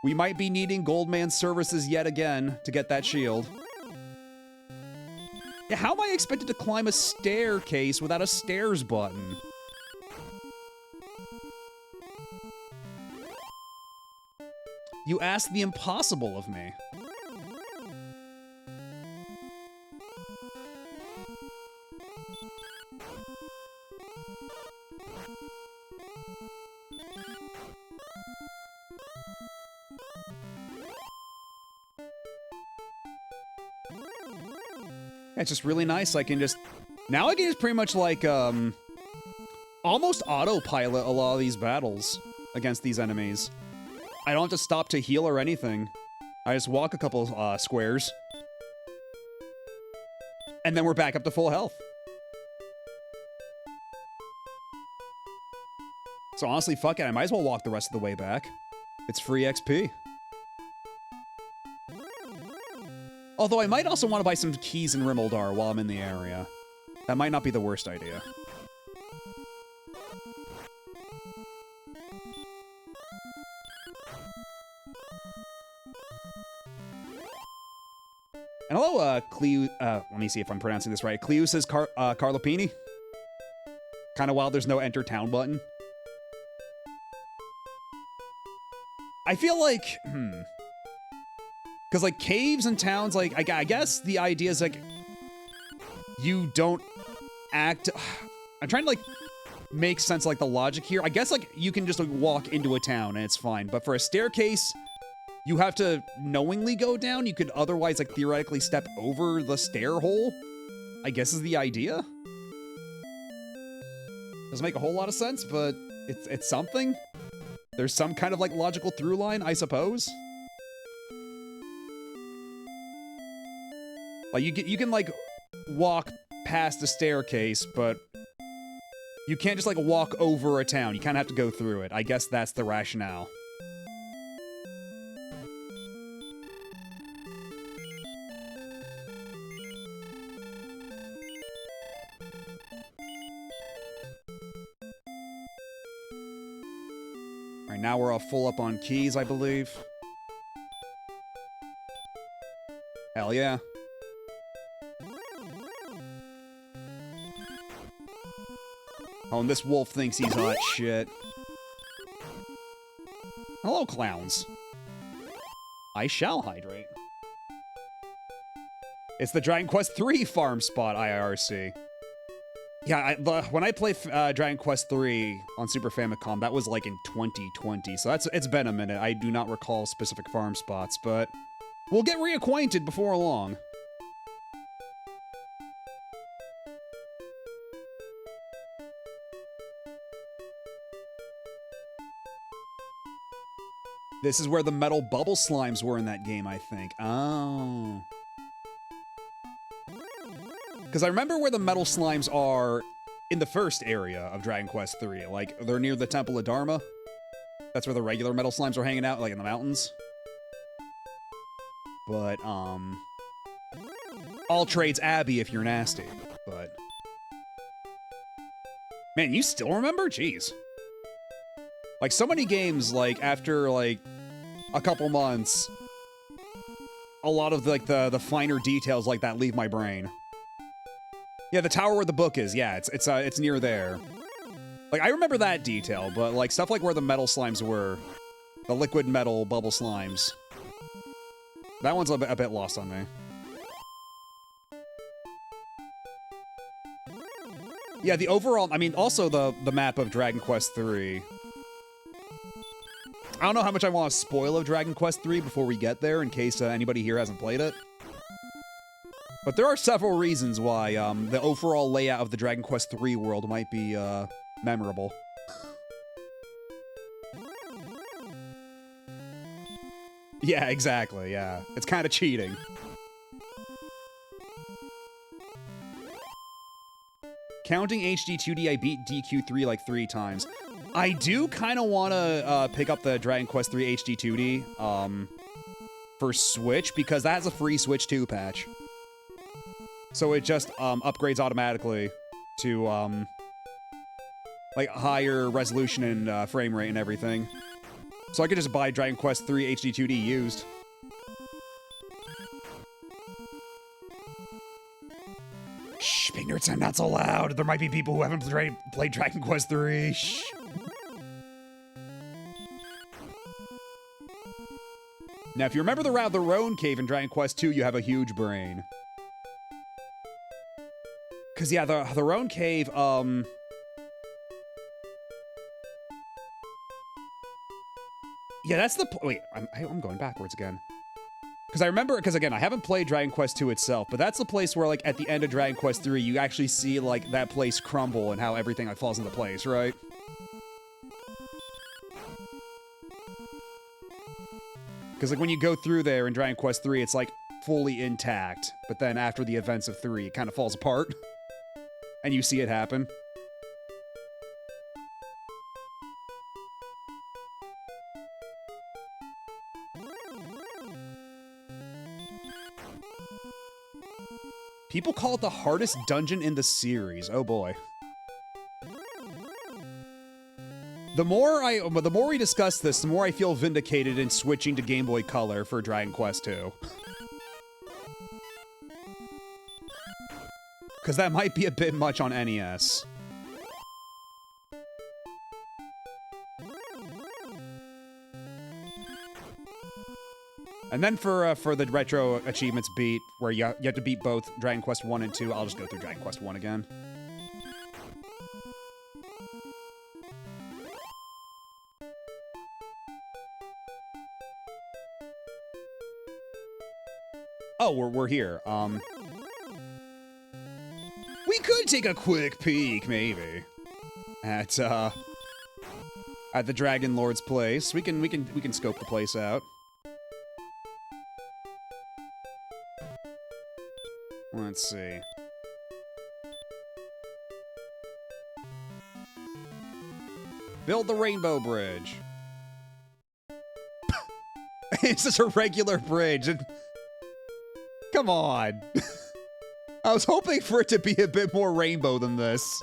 We might be needing Goldman's services yet again to get that shield. Yeah, how am I expected to climb a staircase without a stairs button? You asked the impossible of me. It's just really nice. I can just... Now I can just pretty much like, almost autopilot a lot of these battles against these enemies. I don't have to stop to heal or anything. I just walk a couple squares. And then we're back up to full health. So honestly, fuck it. I might as well walk the rest of the way back. It's free XP. Although I might also want to buy some keys in Rimeldar while I'm in the area. That might not be the worst idea. And hello, let me see if I'm pronouncing this right. Cleo says Carlopini. Kind of wild there's no enter town button. I feel like, because, like, caves and towns, like, I guess the idea is, like, you don't act... I'm trying to, like, make sense, like, the logic here. I guess, like, you can just, like, walk into a town and it's fine. But for a staircase, you have to knowingly go down. You could otherwise, like, theoretically step over the stair hole, I guess is the idea. Doesn't make a whole lot of sense, but it's something. There's some kind of, like, logical through line, I suppose. Like, you can, like, walk past the staircase, but you can't just, like, walk over a town. You kind of have to go through it. I guess that's the rationale. Alright, now we're all full up on keys, I believe. Hell yeah. Oh, and this wolf thinks he's hot shit. Hello, clowns. I shall hydrate. It's the Dragon Quest III farm spot, IRC. Yeah, when I played Dragon Quest III on Super Famicom, that was like in 2020, so it's been a minute. I do not recall specific farm spots, but we'll get reacquainted before long. This is where the metal bubble slimes were in that game, I think. Oh. Because I remember where the metal slimes are in the first area of Dragon Quest III. Like, they're near the Temple of Dharma. That's where the regular metal slimes are hanging out, like in the mountains. But, all trades Abby if you're nasty. But, man, you still remember? Jeez. Like, so many games, like, after, like, a couple months, a lot of, like, the finer details like that leave my brain. Yeah, the tower where the book is. Yeah, it's near there. Like, I remember that detail, but, like, stuff like where the metal slimes were, the liquid metal bubble slimes, that one's a bit lost on me. Yeah, the overall, I mean, also the map of Dragon Quest III. I don't know how much I want to spoil of Dragon Quest III before we get there, in case anybody here hasn't played it. But there are several reasons why the overall layout of the Dragon Quest III world might be memorable. Yeah, exactly, yeah. It's kind of cheating. Counting HD 2D, I beat DQ3 like 3 times. I do kind of want to pick up the Dragon Quest III HD 2D for Switch, because that has a free Switch 2 patch. So it just upgrades automatically to like higher resolution and frame rate and everything. So I could just buy Dragon Quest III HD 2D used. Shh, big nerds, I'm not so loud. There might be people who haven't played Dragon Quest III. Shh. Now, if you remember the route of the Roan Cave in Dragon Quest II, you have a huge brain. Because, yeah, the Roan Cave, yeah, that's the... Wait, I'm going backwards again. Because I remember... Because, again, I haven't played Dragon Quest II itself, but that's the place where, like, at the end of Dragon Quest III, you actually see, like, that place crumble and how everything, like, falls into place, right? Because, like, when you go through there in Dragon Quest III, it's, like, fully intact. But then after the events of 3, it kind of falls apart. And you see it happen. People call it the hardest dungeon in the series. Oh boy. The more we discuss this, the more I feel vindicated in switching to Game Boy Color for Dragon Quest II. Because that might be a bit much on NES. And then for the retro achievements beat, where you have to beat both Dragon Quest 1 and 2, I'll just go through Dragon Quest 1 again. Oh, we're here. We could take a quick peek, maybe, at the Dragon Lord's place. We can scope the place out. Let's see. Build the Rainbow Bridge. It's just a regular bridge. Come on. I was hoping for it to be a bit more rainbow than this.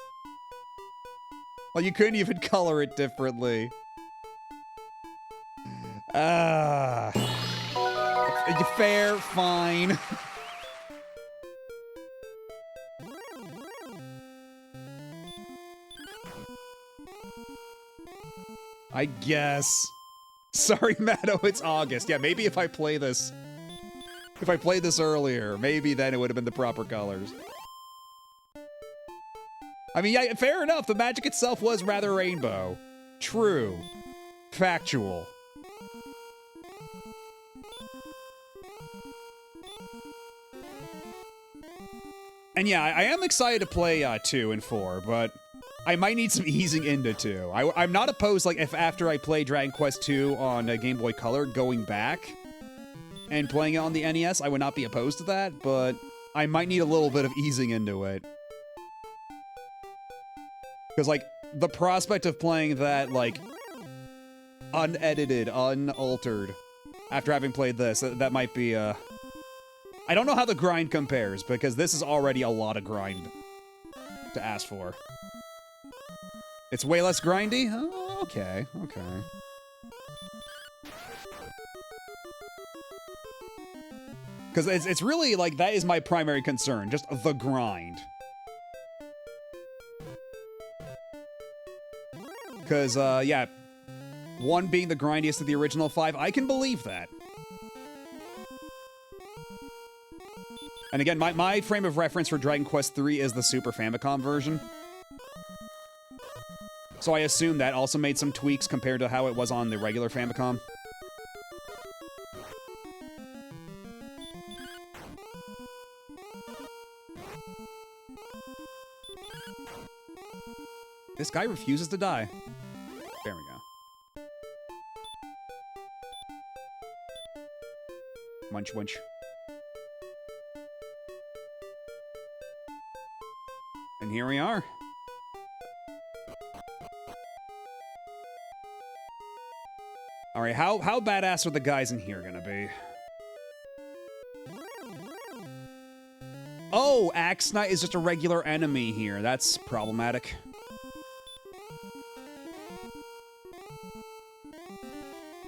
Well, you couldn't even color it differently. Fair, fine. I guess. Sorry, Matto, it's August. Yeah, maybe if I play this... If I played this earlier, maybe then it would have been the proper colors. I mean, yeah, fair enough. The magic itself was rather rainbow. True. Factual. And yeah, I am excited to play 2 and 4, but I might need some easing into 2. I'm not opposed, like, if after I play Dragon Quest 2 on Game Boy Color, going back and playing it on the NES, I would not be opposed to that, but I might need a little bit of easing into it. Because, like, the prospect of playing that, like, unedited, unaltered, after having played this, that might be, I don't know how the grind compares, because this is already a lot of grind to ask for. It's way less grindy? Oh, okay, okay. Because it's really, like, that is my primary concern, just the grind. Because, yeah, 1 being the grindiest of the original 5, I can believe that. And again, my frame of reference for Dragon Quest 3 is the Super Famicom version. So I assume that also made some tweaks compared to how it was on the regular Famicom. This guy refuses to die. There we go. Munch, munch. And here we are. Alright, how badass are the guys in here gonna be? Oh, Axe Knight is just a regular enemy here. That's problematic.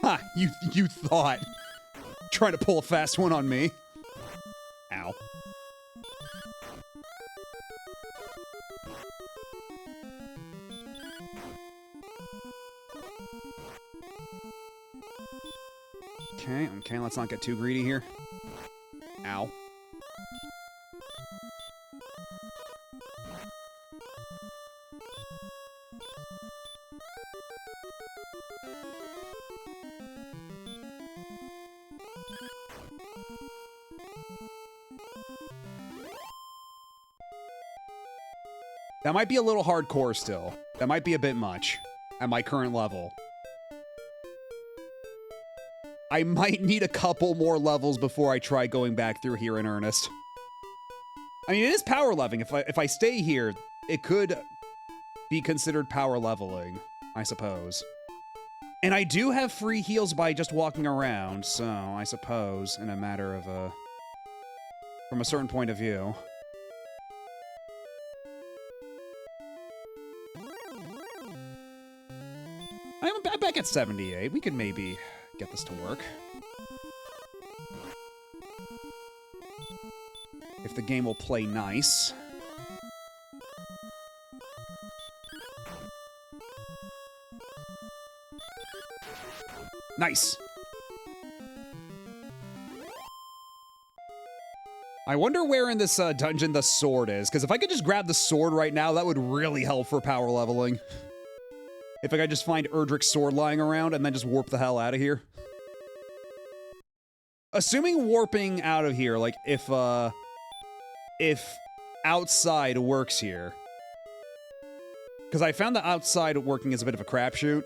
Ha! You thought. Trying to pull a fast one on me. Ow. Okay, let's not get too greedy here. Ow. That might be a little hardcore still. That might be a bit much at my current level. I might need a couple more levels before I try going back through here in earnest. I mean, it is power leveling. If I stay here, it could be considered power leveling, I suppose. And I do have free heals by just walking around, so I suppose in a matter of from a certain point of view. I'm back at 78. We could maybe get this to work. If the game will play nice. Nice. I wonder where in this dungeon the sword is, because if I could just grab the sword right now, that would really help for power leveling. If I could just find Erdrick's sword lying around and then just warp the hell out of here. Assuming warping out of here, like, if outside works here. Because I found that outside working is a bit of a crapshoot.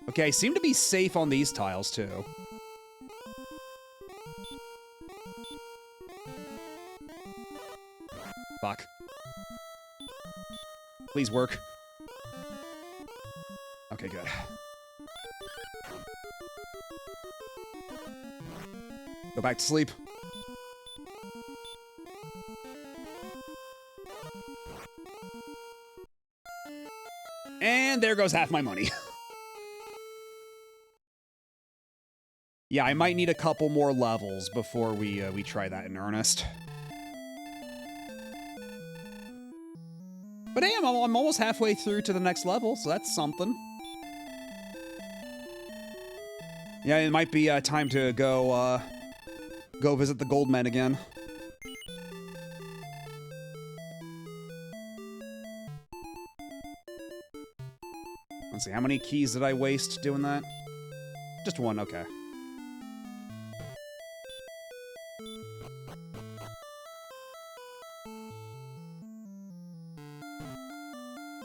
Okay, I seem to be safe on these tiles, too. Fuck. Please work. Okay, good. Go back to sleep. And there goes half my money. Yeah, I might need a couple more levels before we try that in earnest. But hey, I'm almost halfway through to the next level, so that's something. Yeah, it might be time to go visit the gold men again. Let's see, how many keys did I waste doing that? Just one, okay.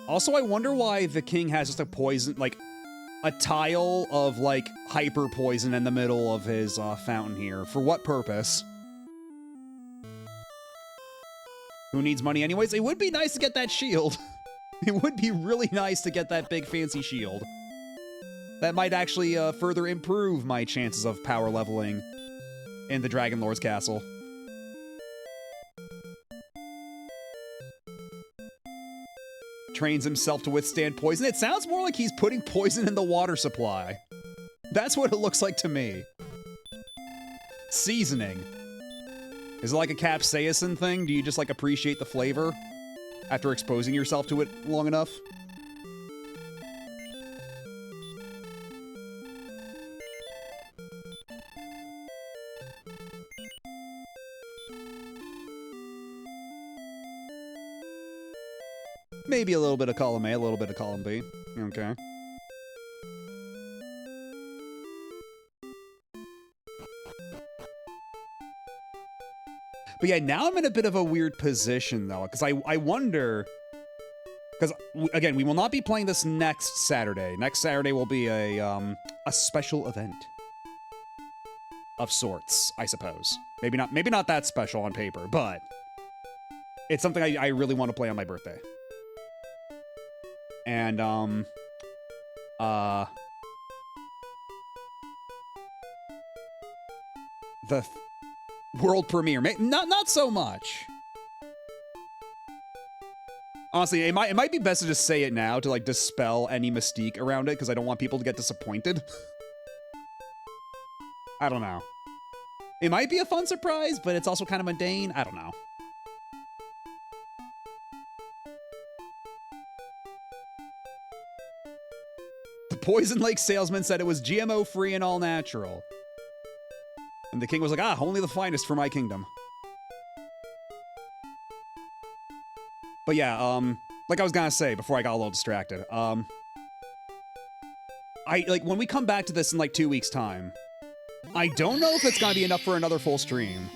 Also, I wonder why the king has just a poison, like, a tile of, like, hyper poison in the middle of his fountain here. For what purpose? Who needs money anyways? It would be nice to get that shield. It would be really nice to get that big fancy shield. That might actually further improve my chances of power leveling in the Dragon Lord's castle. Trains himself to withstand poison. It sounds more like he's putting poison in the water supply. That's what it looks like to me. Seasoning. Is it like a capsaicin thing? Do you just, like, appreciate the flavor after exposing yourself to it long enough? Maybe a little bit of column A, a little bit of column B. Okay. But yeah, now I'm in a bit of a weird position, though, because I wonder... Because, again, we will not be playing this next Saturday. Next Saturday will be a special event. Of sorts, I suppose. Maybe not that special on paper, but... It's something I really want to play on my birthday. And, the world premiere, not so much. Honestly, it might be best to just say it now to, like, dispel any mystique around it, because I don't want people to get disappointed. I don't know. It might be a fun surprise, but it's also kind of mundane. I don't know. Poison Lake salesman said it was GMO-free and all-natural. And the king was like, only the finest for my kingdom. But yeah, like I was gonna say before I got a little distracted, when we come back to this in, like, 2 weeks' time, I don't know if it's gonna be enough for another full stream.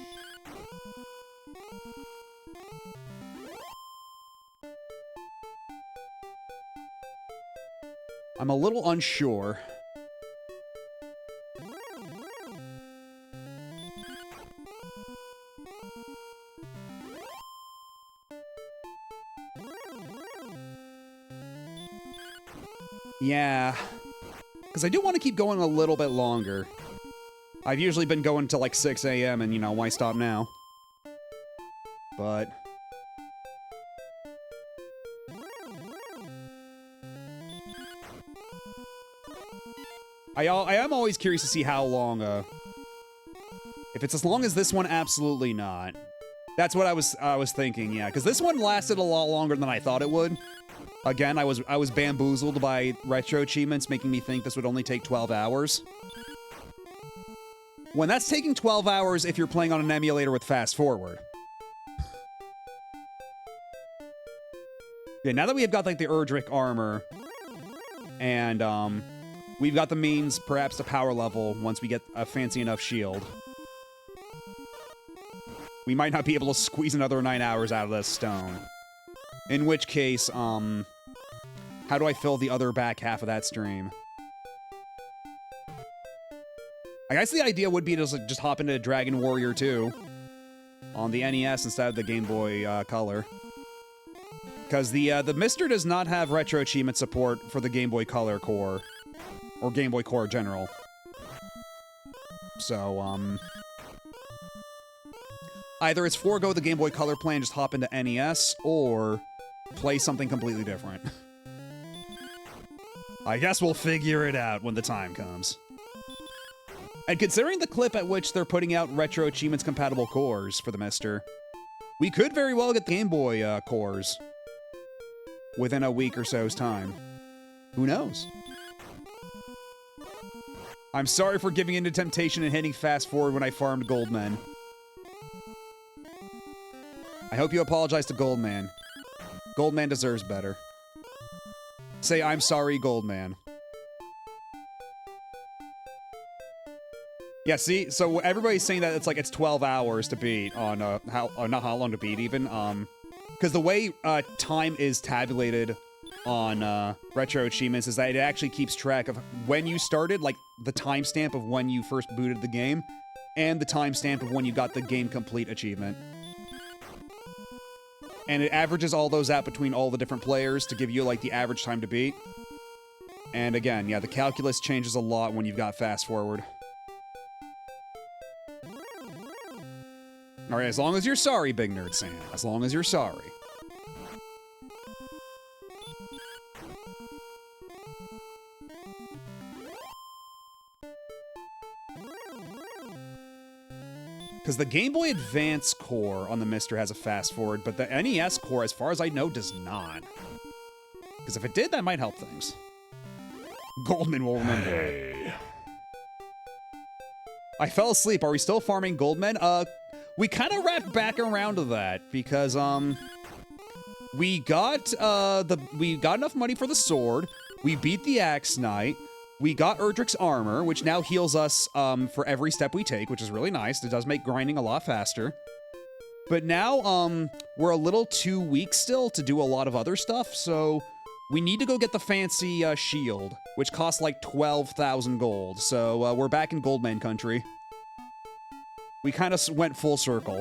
I'm a little unsure. Yeah. Because I do want to keep going a little bit longer. I've usually been going till like 6 a.m. and, you know, why stop now? But... I am always curious to see how long, if it's as long as this one, absolutely not. That's what I was thinking, yeah. Because this one lasted a lot longer than I thought it would. Again, I was bamboozled by Retro Achievements, making me think this would only take 12 hours. When that's taking 12 hours if you're playing on an emulator with fast forward. Yeah, now that we have got like the Erdrick armor, and we've got the means perhaps to power level once we get a fancy enough shield. We might not be able to squeeze another 9 hours out of this stone. In which case, how do I fill the other back half of that stream? I guess the idea would be to just hop into Dragon Warrior 2 on the NES instead of the Game Boy Color. Because the Mister does not have Retro Achievement support for the Game Boy Color core. Or Game Boy Core General. So, either it's forego the Game Boy Color plan, just hop into NES, or play something completely different. I guess we'll figure it out when the time comes. And considering the clip at which they're putting out Retro Achievements compatible cores for the Mister, we could very well get the Game Boy cores within a week or so's time. Who knows? I'm sorry for giving in to temptation and hitting fast forward when I farmed Goldman. I hope you apologize to Goldman. Goldman deserves better. Say, I'm sorry, Goldman. Yeah, see? So everybody's saying that it's 12 hours to beat on, not how long to beat even, because the way, time is tabulated on, Retro Achievements is that it actually keeps track of when you started, like, the timestamp of when you first booted the game, and the timestamp of when you got the game complete achievement. And it averages all those out between all the different players to give you, like, the average time to beat. And again, yeah, the calculus changes a lot when you've got fast forward. Alright, as long as you're sorry, Big Nerd Santa. As long as you're sorry. Because the Game Boy Advance core on the Mister has a fast forward, but the NES core, as far as I know, does not. Because if it did, that might help things. Goldman will remember. Hey. I fell asleep. Are we still farming Goldman? We kind of wrapped back around to that because we got enough money for the sword. We beat the Axe Knight. We got Erdrick's armor, which now heals us for every step we take, which is really nice. It does make grinding a lot faster. But now we're a little too weak still to do a lot of other stuff, so we need to go get the fancy shield, which costs like 12,000 gold. So we're back in Goldman country. We kind of went full circle.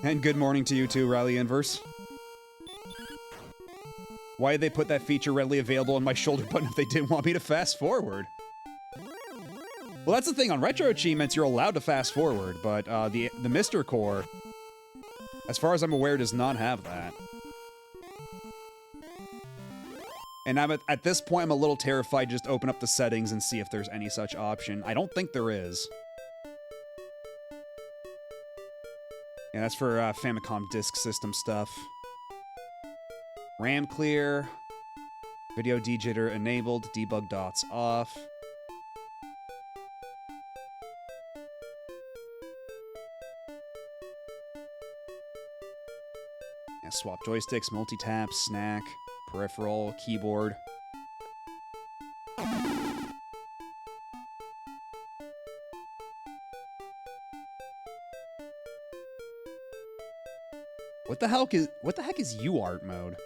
And good morning to you too, Riley Inverse. Why did they put that feature readily available on my shoulder button if they didn't want me to fast forward? Well, that's the thing. On Retro Achievements, you're allowed to fast forward, but the Mister Core, as far as I'm aware, does not have that. And at this point, I'm a little terrified to just open up the settings and see if there's any such option. I don't think there is. Yeah, that's for Famicom Disk System stuff. RAM clear. Video dejitter enabled. Debug dots off. Yeah, swap joysticks, multi-tap, snack, peripheral, keyboard. What the heck is UART mode?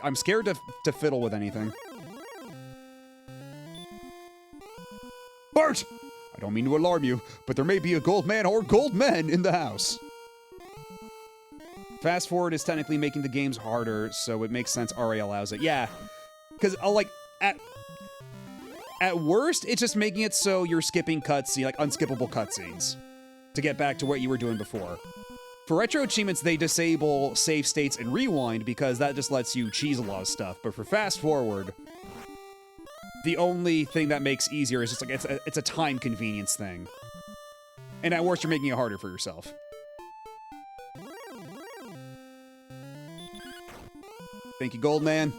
I'm scared to fiddle with anything. Bart! I don't mean to alarm you, but there may be a gold man or gold men in the house. Fast forward is technically making the games harder, so it makes sense RA allows it. Yeah, because like at worst, it's just making it so you're skipping cutscenes, like unskippable cutscenes, to get back to what you were doing before. For Retro Achievements, they disable save states and rewind because that just lets you cheese a lot of stuff. But for fast forward, the only thing that makes easier is just like it's a time convenience thing. And at worst, you're making it harder for yourself. Thank you, Goldman.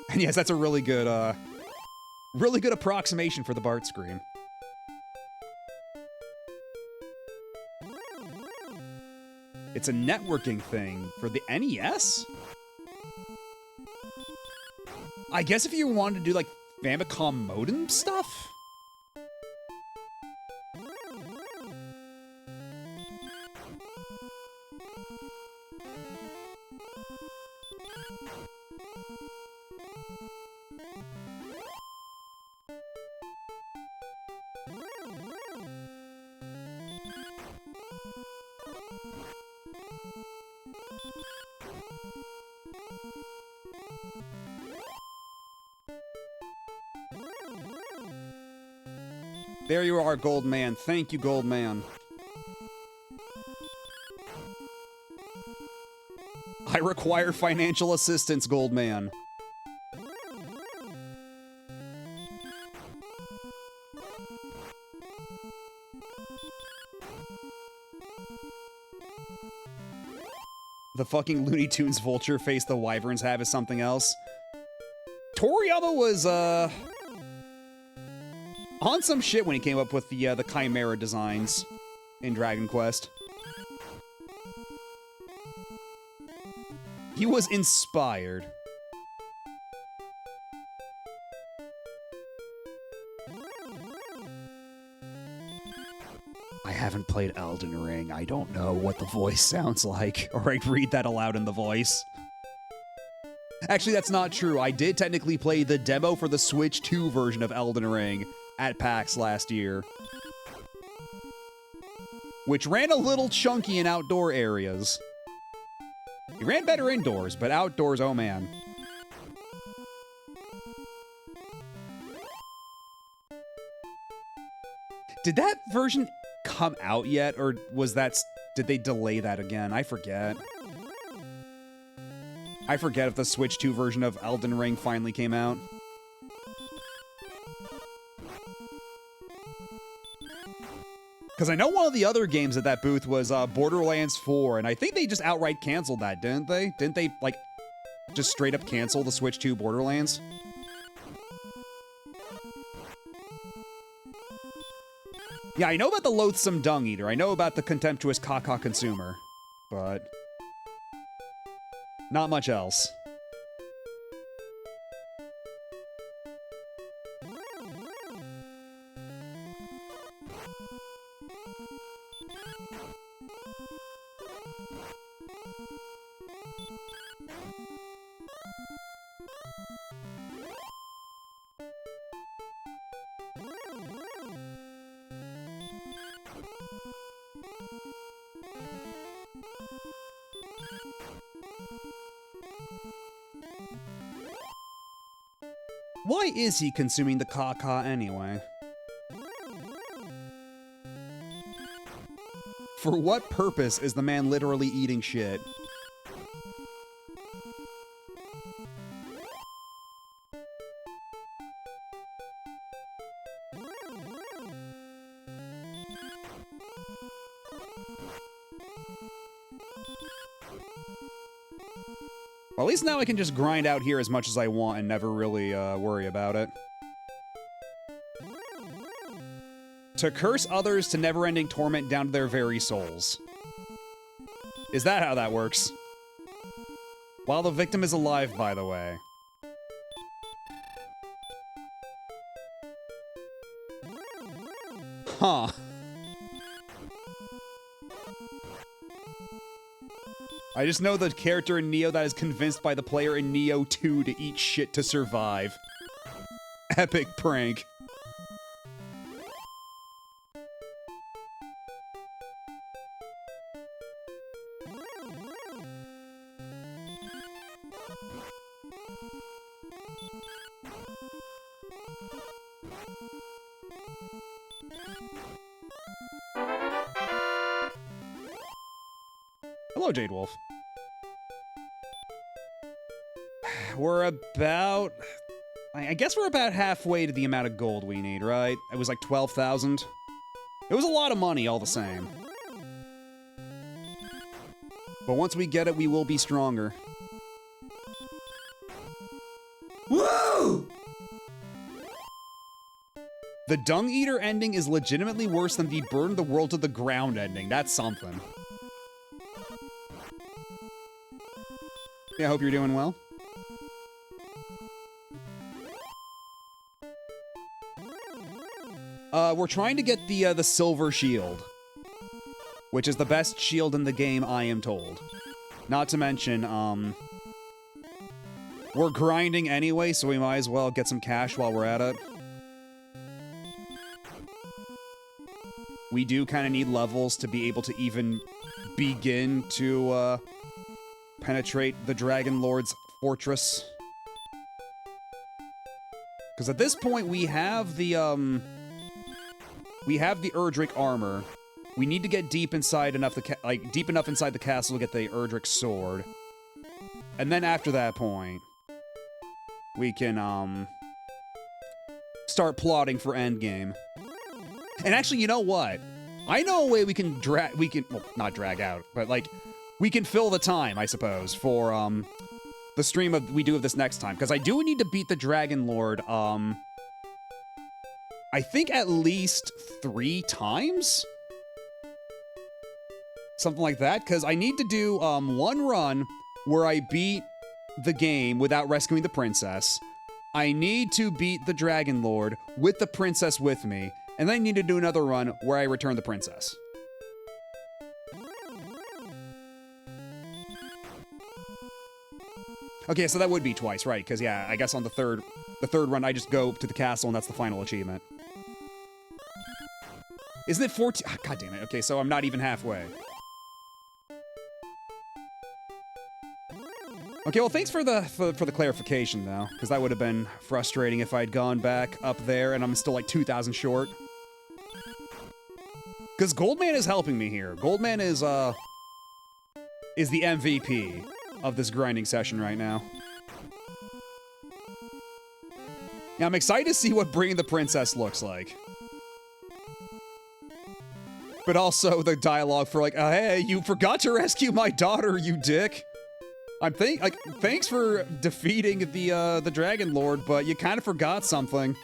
And yes, that's a really good approximation for the Bart screen. It's a networking thing for the NES? I guess if you wanted to do, like, Famicom modem stuff? There you are, Goldman. Thank you, Goldman. I require financial assistance, Goldman. The fucking Looney Tunes vulture face the wyverns have is something else. Toriyama was, on some shit when he came up with the Chimera designs in Dragon Quest. He was inspired. I haven't played Elden Ring. I don't know what the voice sounds like, or I'd read that aloud in the voice. Actually, that's not true. I did technically play the demo for the Switch 2 version of Elden Ring at PAX last year, which ran a little chunky in outdoor areas. It ran better indoors, but outdoors, oh man. Did that version come out yet, or was that... did they delay that again? I forget. I forget if the Switch 2 version of Elden Ring finally came out. Because I know one of the other games at that booth was Borderlands 4, and I think they just outright canceled that, didn't they? Didn't they, like, just straight up cancel the Switch 2 Borderlands? Yeah, I know about the Loathsome Dung Eater. I know about the Contemptuous Caca Consumer. But... not much else. Why is he consuming the caca anyway? For what purpose is the man literally eating shit? Well, at least now I can just grind out here as much as I want and never really worry about it. To curse others to never-ending torment down to their very souls. Is that how that works? While the victim is alive, by the way. Huh. I just know the character in Neo that is convinced by the player in Neo 2 to eat shit to survive. Epic prank. Hello, Jade Wolf. We're about... I guess we're about halfway to the amount of gold we need, right? It was like 12,000. It was a lot of money all the same. But once we get it, we will be stronger. Woo! The Dung Eater ending is legitimately worse than the Burn the World to the Ground ending. That's something. Yeah, I hope you're doing well. We're trying to get the Silver Shield, which is the best shield in the game, I am told. Not to mention, we're grinding anyway, so we might as well get some cash while we're at it. We do kind of need levels to be able to even begin to penetrate the Dragon Lord's fortress. Because at this point, we have the Erdrick armor. We need to get deep inside enough deep enough inside the castle to get the Erdrick sword. And then after that point, we can start plotting for endgame. And actually, you know what? I know a way we can well, not drag out, but like we can fill the time, I suppose, for the stream we do of this next time, because I do need to beat the Dragon Lord I think at least 3 times? Something like that, because I need to do one run where I beat the game without rescuing the princess. I need to beat the Dragon Lord with the princess with me, and then I need to do another run where I return the princess. Okay, so that would be twice, right? Because yeah, I guess on the third run I just go to the castle and that's the final achievement. Isn't it 14? Oh, God damn it. Okay, so I'm not even halfway. Okay, well, thanks for the clarification, though, because that would have been frustrating if I'd gone back up there and I'm still like 2,000 short. Because Goldman is helping me here. Goldman is the MVP of this grinding session right now. Yeah, I'm excited to see what bringing the princess looks like. But also the dialogue for like, hey, you forgot to rescue my daughter, you dick. Thanks for defeating the Dragon Lord, but you kind of forgot something.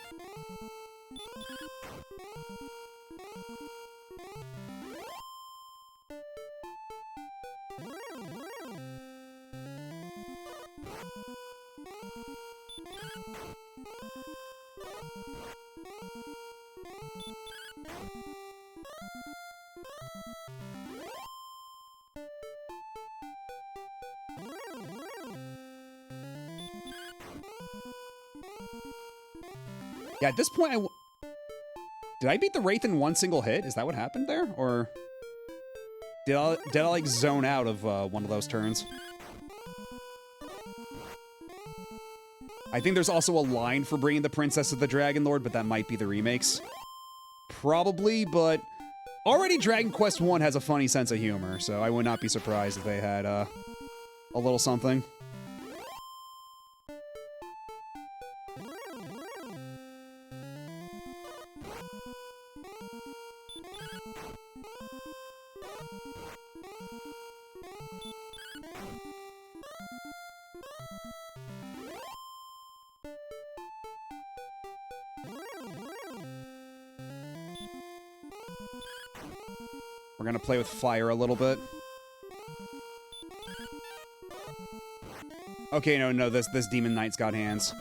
Yeah, at this point, did I beat the Wraith in one single hit? Is that what happened there? Or did I like zone out of one of those turns? I think there's also a line for bringing the Princess to the Dragon Lord, but that might be the remakes. Probably, but already Dragon Quest 1 has a funny sense of humor, so I would not be surprised if they had a little something. We're gonna play with fire a little bit. Okay, no, this Demon Knight's got hands.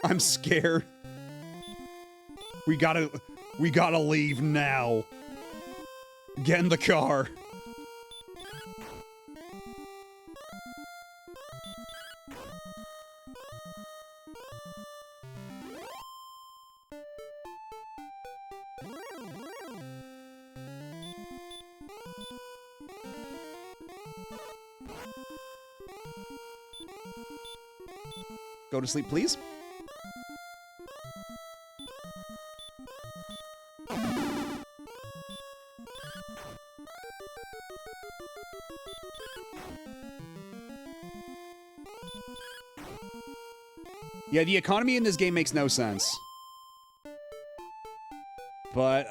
I'm scared. We gotta leave now. Get in the car. Go to sleep, please. Yeah, the economy in this game makes no sense. But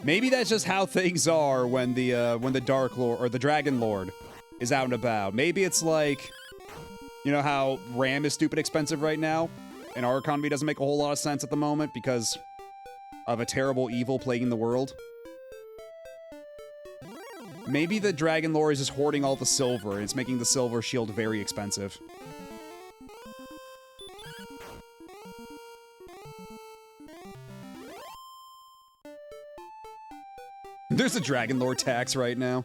Maybe that's just how things are when the Dark Lord or the Dragon Lord is out and about. Maybe it's like, you know how RAM is stupid expensive right now, and our economy doesn't make a whole lot of sense at the moment because of a terrible evil plaguing the world. Maybe the Dragon Lord is just hoarding all the silver, and it's making the silver shield very expensive. There's a Dragon Lord tax right now.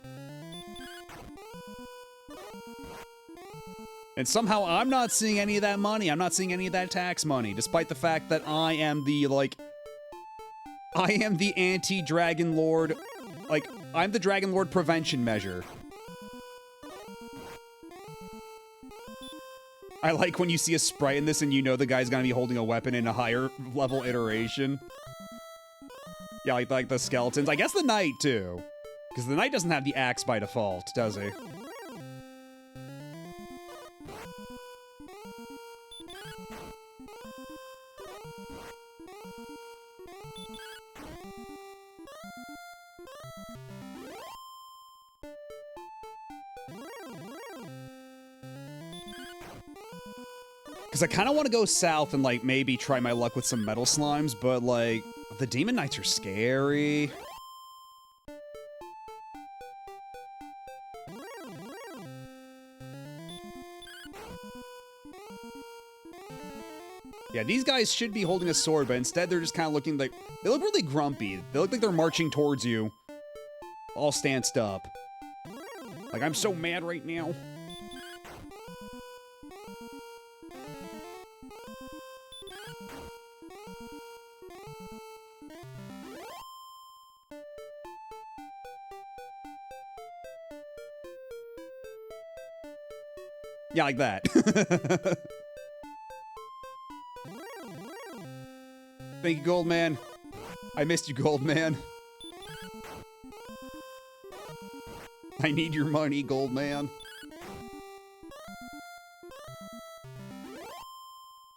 And somehow I'm not seeing any of that money. I'm not seeing any of that tax money, despite the fact that I am the, anti-Dragon Lord, I'm the Dragon Lord prevention measure. I like when you see a sprite in this and you know the guy's gonna be holding a weapon in a higher level iteration. Yeah, like the skeletons. I guess the knight, too. Because the knight doesn't have the axe by default, does he? Because I kind of want to go south and, maybe try my luck with some metal slimes, but, the demon knights are scary. Yeah, these guys should be holding a sword, but instead they're just kind of looking like... They look really grumpy. They look like they're marching towards you. All stanced up. Like, I'm so mad right now. Yeah, like that. Thank you, Goldman. I missed you, Goldman. I need your money, Goldman.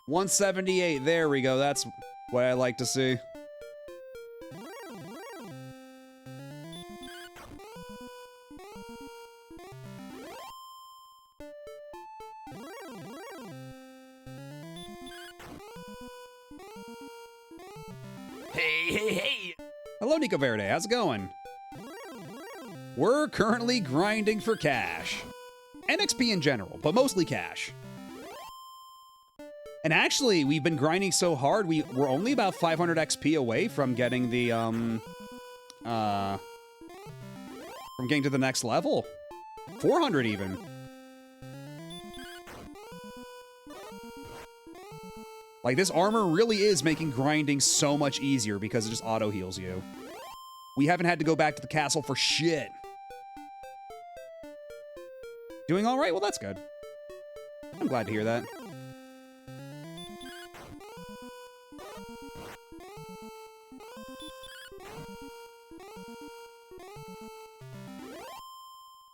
178. There we go. That's what I like to see. Hey! Hello, Nico Verde. How's it going? We're currently grinding for cash. And XP in general, but mostly cash. And actually, we've been grinding so hard, we're only about 500 XP away from getting the, from getting to the next level. 400 even. Like, this armor really is making grinding so much easier because it just auto-heals you. We haven't had to go back to the castle for shit. Doing all right? Well, that's good. I'm glad to hear that.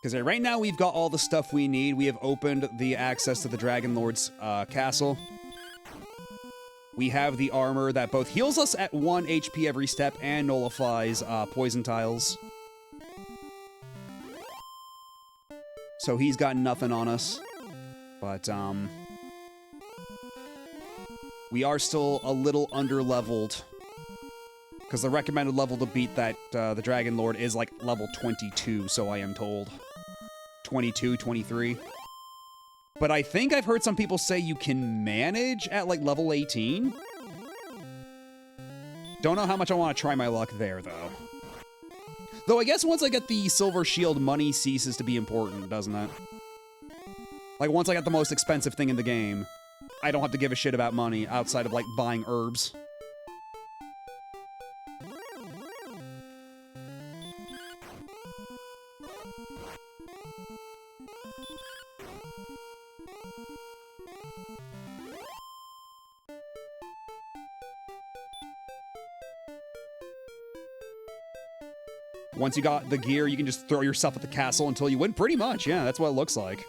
Because right now we've got all the stuff we need. We have opened the access to the Dragon Lord's castle. We have the armor that both heals us at 1 HP every step and nullifies poison tiles. So he's got nothing on us. But, we are still a little under-leveled. Because the recommended level to beat that, the Dragon Lord is, like, level 22, so I am told. 22, 23. But I think I've heard some people say you can manage at, like, level 18. Don't know how much I want to try my luck there, though. Though I guess once I get the Silver Shield, money ceases to be important, doesn't it? Like, once I got the most expensive thing in the game, I don't have to give a shit about money outside of, like, buying herbs. Once you got the gear, you can just throw yourself at the castle until you win, pretty much. Yeah, that's what it looks like.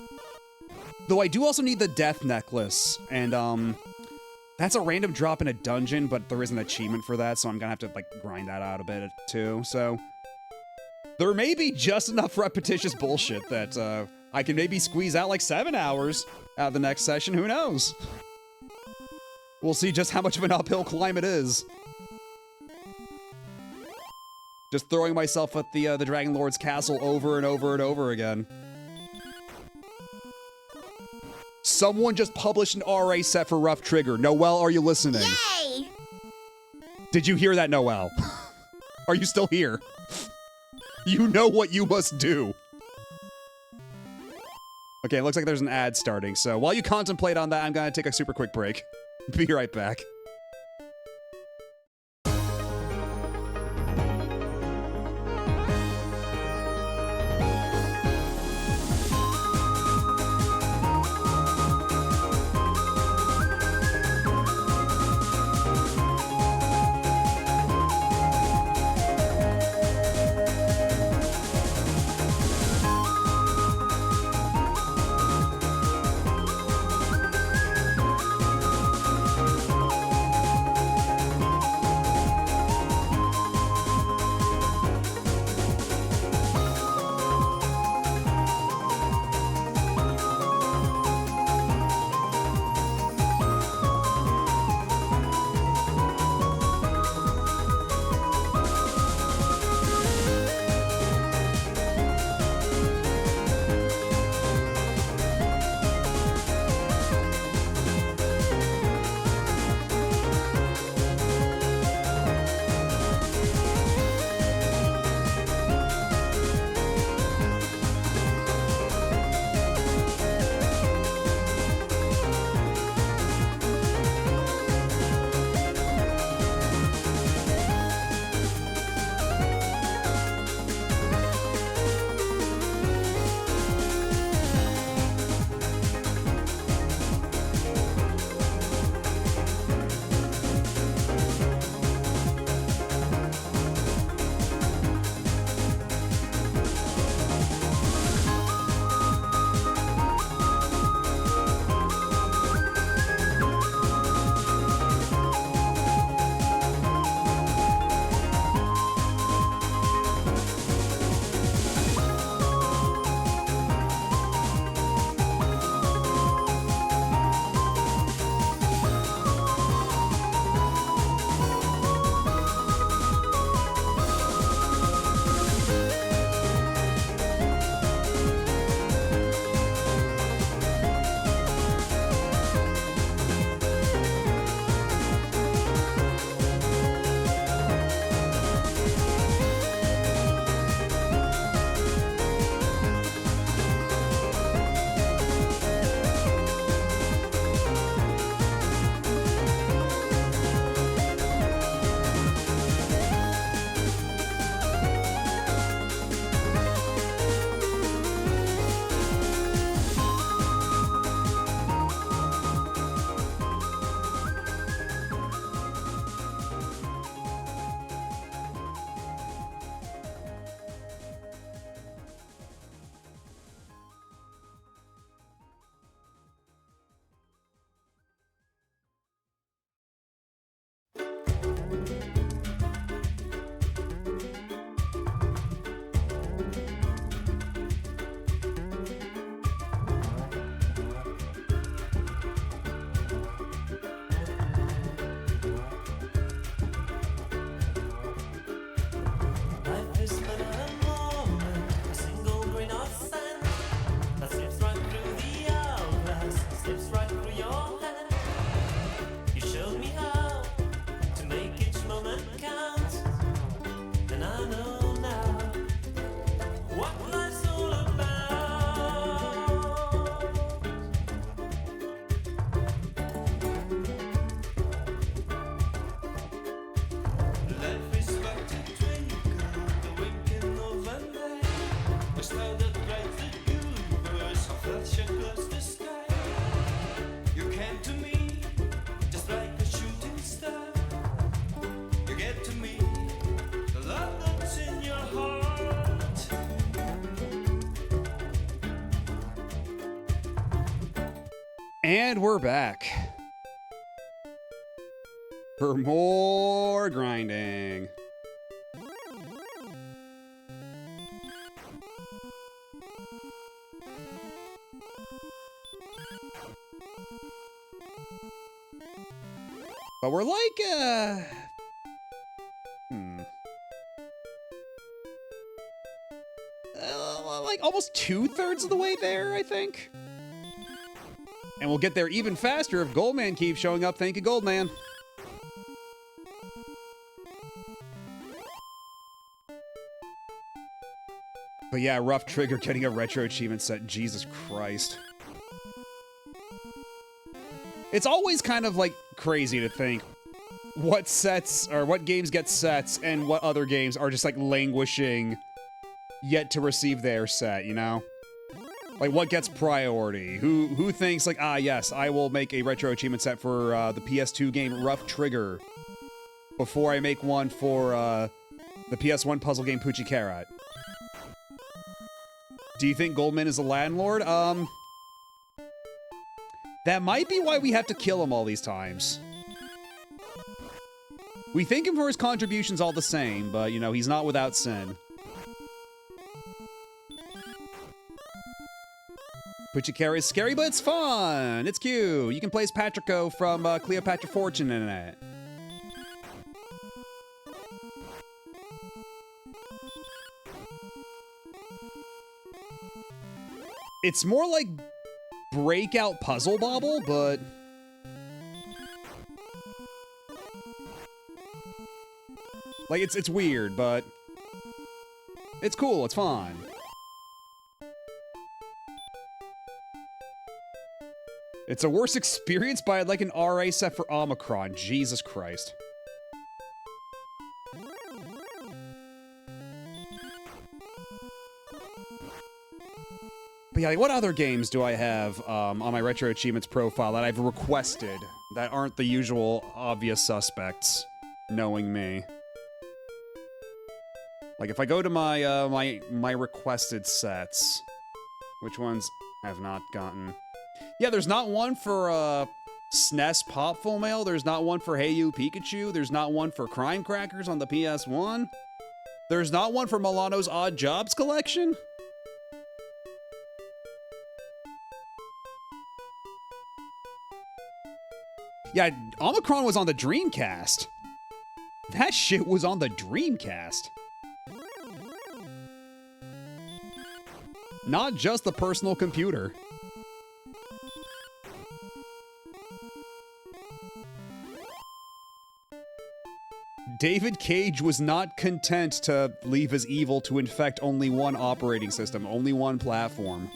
Though I do also need the death necklace, and, That's a random drop in a dungeon, but there is an achievement for that, so I'm gonna have to, like, grind that out a bit, too. So, there may be just enough repetitious bullshit that, I can maybe squeeze out, like, 7 hours out of the next session. Who knows? We'll see just how much of an uphill climb it is. Just throwing myself at the Dragon Lord's castle over and over and over again. Someone just published an RA set for Rough Trigger. Noelle, are you listening? Yay! Did you hear that, Noelle? Are you still here? You know what you must do. Okay, it looks like there's an ad starting, so while you contemplate on that, I'm gonna take a super quick break. Be right back. And we're back. For more grinding. But we're like, like almost 2/3 of the way there, I think. And we'll get there even faster if Goldman keeps showing up. Thank you, Goldman. But yeah, rough trigger getting a retro achievement set. Jesus Christ. It's always kind of like crazy to think what sets or what games get sets and what other games are just like languishing yet to receive their set, you know? Like what gets priority? Who thinks like, ah yes, I will make a retro achievement set for the PS2 game Rough Trigger before I make one for the PS1 puzzle game Poochie Carrot. Do you think Goldman is a landlord? That might be why we have to kill him all these times. We thank him for his contributions all the same, but, you know, he's not without sin. Poochie Carrot is scary, but it's fun! It's cute! You can play as Patrico from Cleopatra Fortune in it. It's more like Breakout Puzzle Bobble, but... like, it's weird, but... it's cool, it's fun. It's a worse experience, but I'd like an RA set for Omicron. Jesus Christ. But yeah, like, what other games do I have on my Retro Achievements profile that I've requested that aren't the usual obvious suspects, knowing me? Like, if I go to my my requested sets, which ones have not gotten? Yeah, there's not one for SNES Pop Full Mail. There's not one for Hey You Pikachu. There's not one for Crime Crackers on the PS1. There's not one for Milano's Odd Jobs collection. Yeah, Omicron was on the Dreamcast. That shit was on the Dreamcast. Not just the personal computer. David Cage was not content to leave his evil to infect only one operating system, only one platform.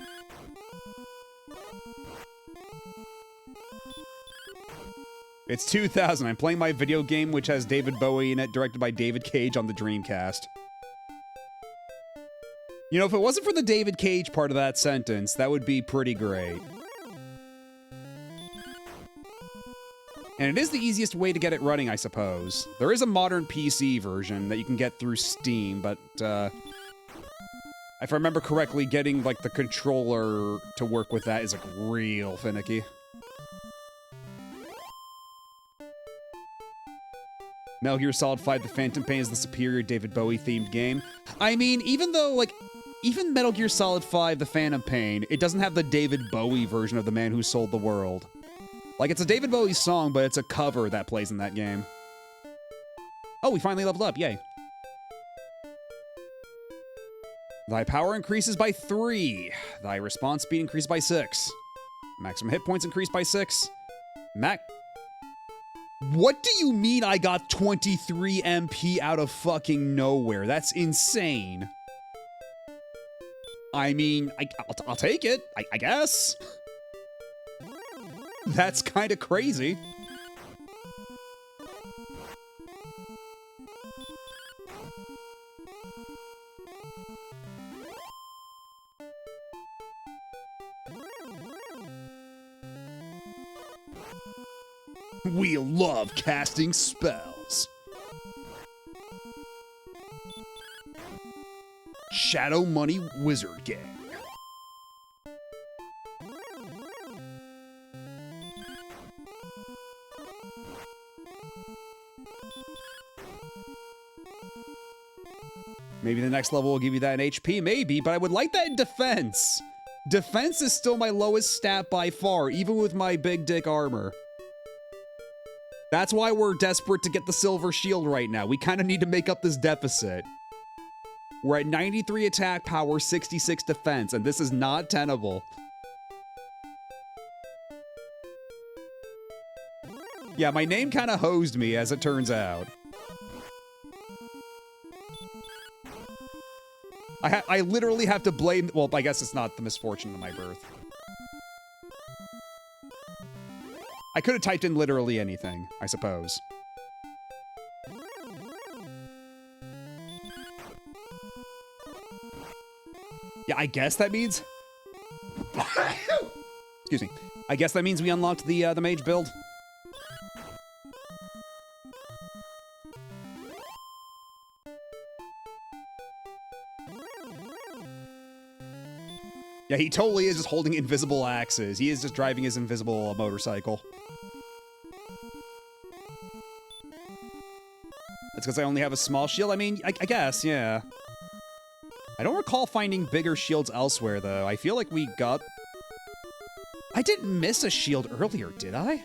It's 2000. I'm playing my video game which has David Bowie in it, directed by David Cage on the Dreamcast. You know, if it wasn't for the David Cage part of that sentence, that would be pretty great. And it is the easiest way to get it running, I suppose. There is a modern PC version that you can get through Steam, but, if I remember correctly, getting, like, the controller to work with that is, like, real finicky. Metal Gear Solid 5 The Phantom Pain is the superior David Bowie-themed game. I mean, even though, like, even Metal Gear Solid 5 The Phantom Pain, it doesn't have the David Bowie version of The Man Who Sold the World. Like, it's a David Bowie song, but it's a cover that plays in that game. Oh, we finally leveled up, yay. Thy power increases by 3. Thy response speed increased by 6. Maximum hit points increased by 6. What do you mean I got 23 MP out of fucking nowhere? That's insane. I mean, I'll take it, I guess. That's kind of crazy. We love casting spells. Shadow Money Wizard Gang. Maybe the next level will give you that in HP, maybe, but I would like that in defense. Defense is still my lowest stat by far, even with my big dick armor. That's why we're desperate to get the silver shield right now. We kind of need to make up this deficit. We're at 93 attack power, 66 defense, and this is not tenable. Yeah, my name kind of hosed me, as it turns out. I literally have to blame... Well, I guess it's not the misfortune of my birth. I could have typed in literally anything, I suppose. Yeah, I guess that means... Excuse me. I guess that means we unlocked the mage build. Yeah, he totally is just holding invisible axes. He is just driving his invisible motorcycle. That's because I only have a small shield? I mean, I guess, yeah. I don't recall finding bigger shields elsewhere, though. I feel like we got... I didn't miss a shield earlier, did I?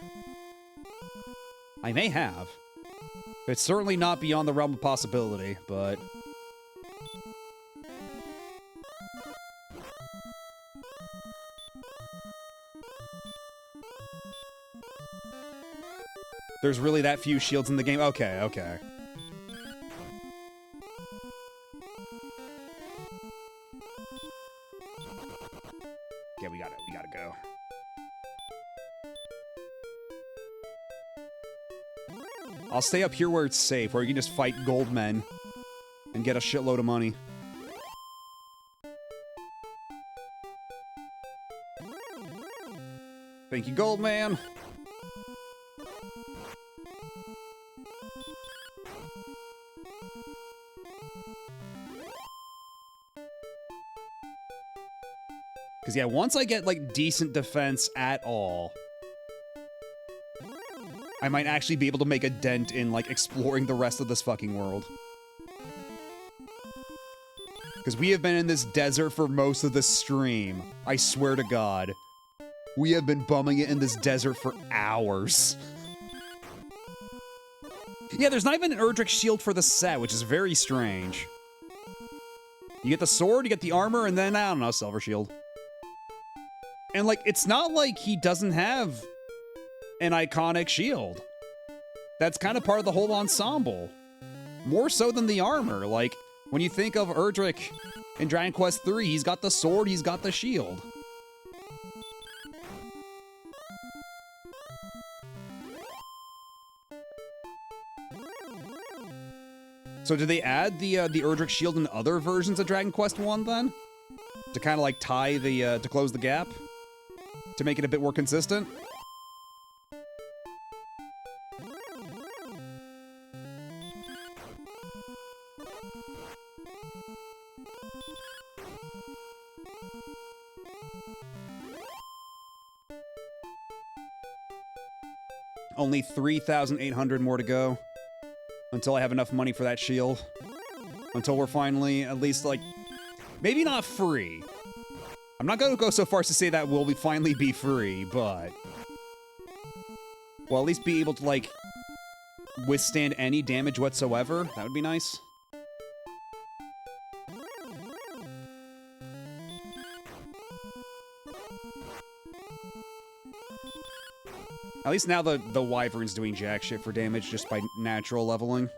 I may have. It's certainly not beyond the realm of possibility, but... There's really that few shields in the game? Okay, okay. Yeah, we gotta go. I'll stay up here where it's safe, where you can just fight gold men and get a shitload of money. Thank you, gold man. Because, yeah, once I get, like, decent defense at all, I might actually be able to make a dent in, like, exploring the rest of this fucking world. Because we have been in this desert for most of the stream. I swear to God. We have been bumming it in this desert for hours. Yeah, there's not even an Erdrick shield for the set, which is very strange. You get the sword, you get the armor, and then, I don't know, silver shield. And, like, it's not like he doesn't have an iconic shield. That's kind of part of the whole ensemble. More so than the armor. Like, when you think of Erdrick in Dragon Quest III, he's got the sword, he's got the shield. So did they add the Erdrick shield in other versions of Dragon Quest I then? To kind of like tie the, to close the gap? To make it a bit more consistent? Only 3,800 more to go. Until I have enough money for that shield. Until we're finally, at least, like, maybe not free. I'm not going to go so far as to say that we'll finally be free, but... Well, at least be able to, like, withstand any damage whatsoever. That would be nice. At least now the Wyvern's doing jack shit for damage just by natural leveling.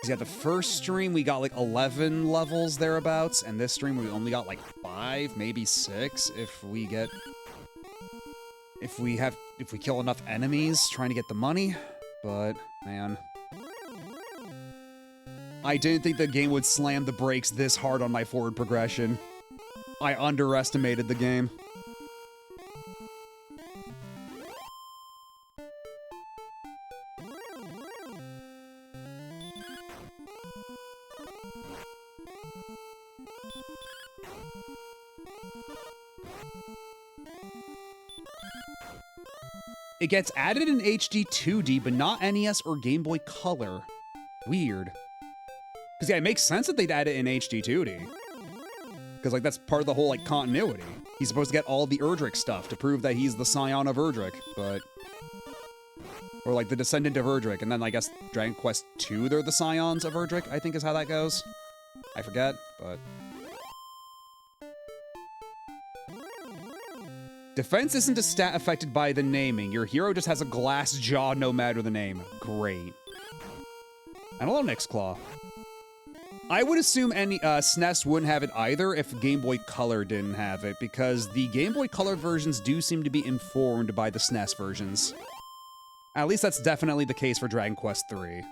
Yeah, the first stream we got like 11 levels thereabouts, and this stream we only got like 5, maybe 6 if we get... If we kill enough enemies trying to get the money. But, man... I didn't think the game would slam the brakes this hard on my forward progression. I underestimated the game. It gets added in HD 2D, but not NES or Game Boy Color. Weird. Because, yeah, it makes sense that they'd add it in HD 2D. Because, like, that's part of the whole, like, continuity. He's supposed to get all the Erdrick stuff to prove that he's the scion of Erdrick, but... Or, like, the descendant of Erdrick, and then, I guess, Dragon Quest II, they're the scions of Erdrick, I think is how that goes. I forget, but... Defense isn't a stat affected by the naming. Your hero just has a glass jaw no matter the name. Great. And hello, Nixclaw. I would assume any SNES wouldn't have it either if Game Boy Color didn't have it, because the Game Boy Color versions do seem to be informed by the SNES versions. At least that's definitely the case for Dragon Quest III.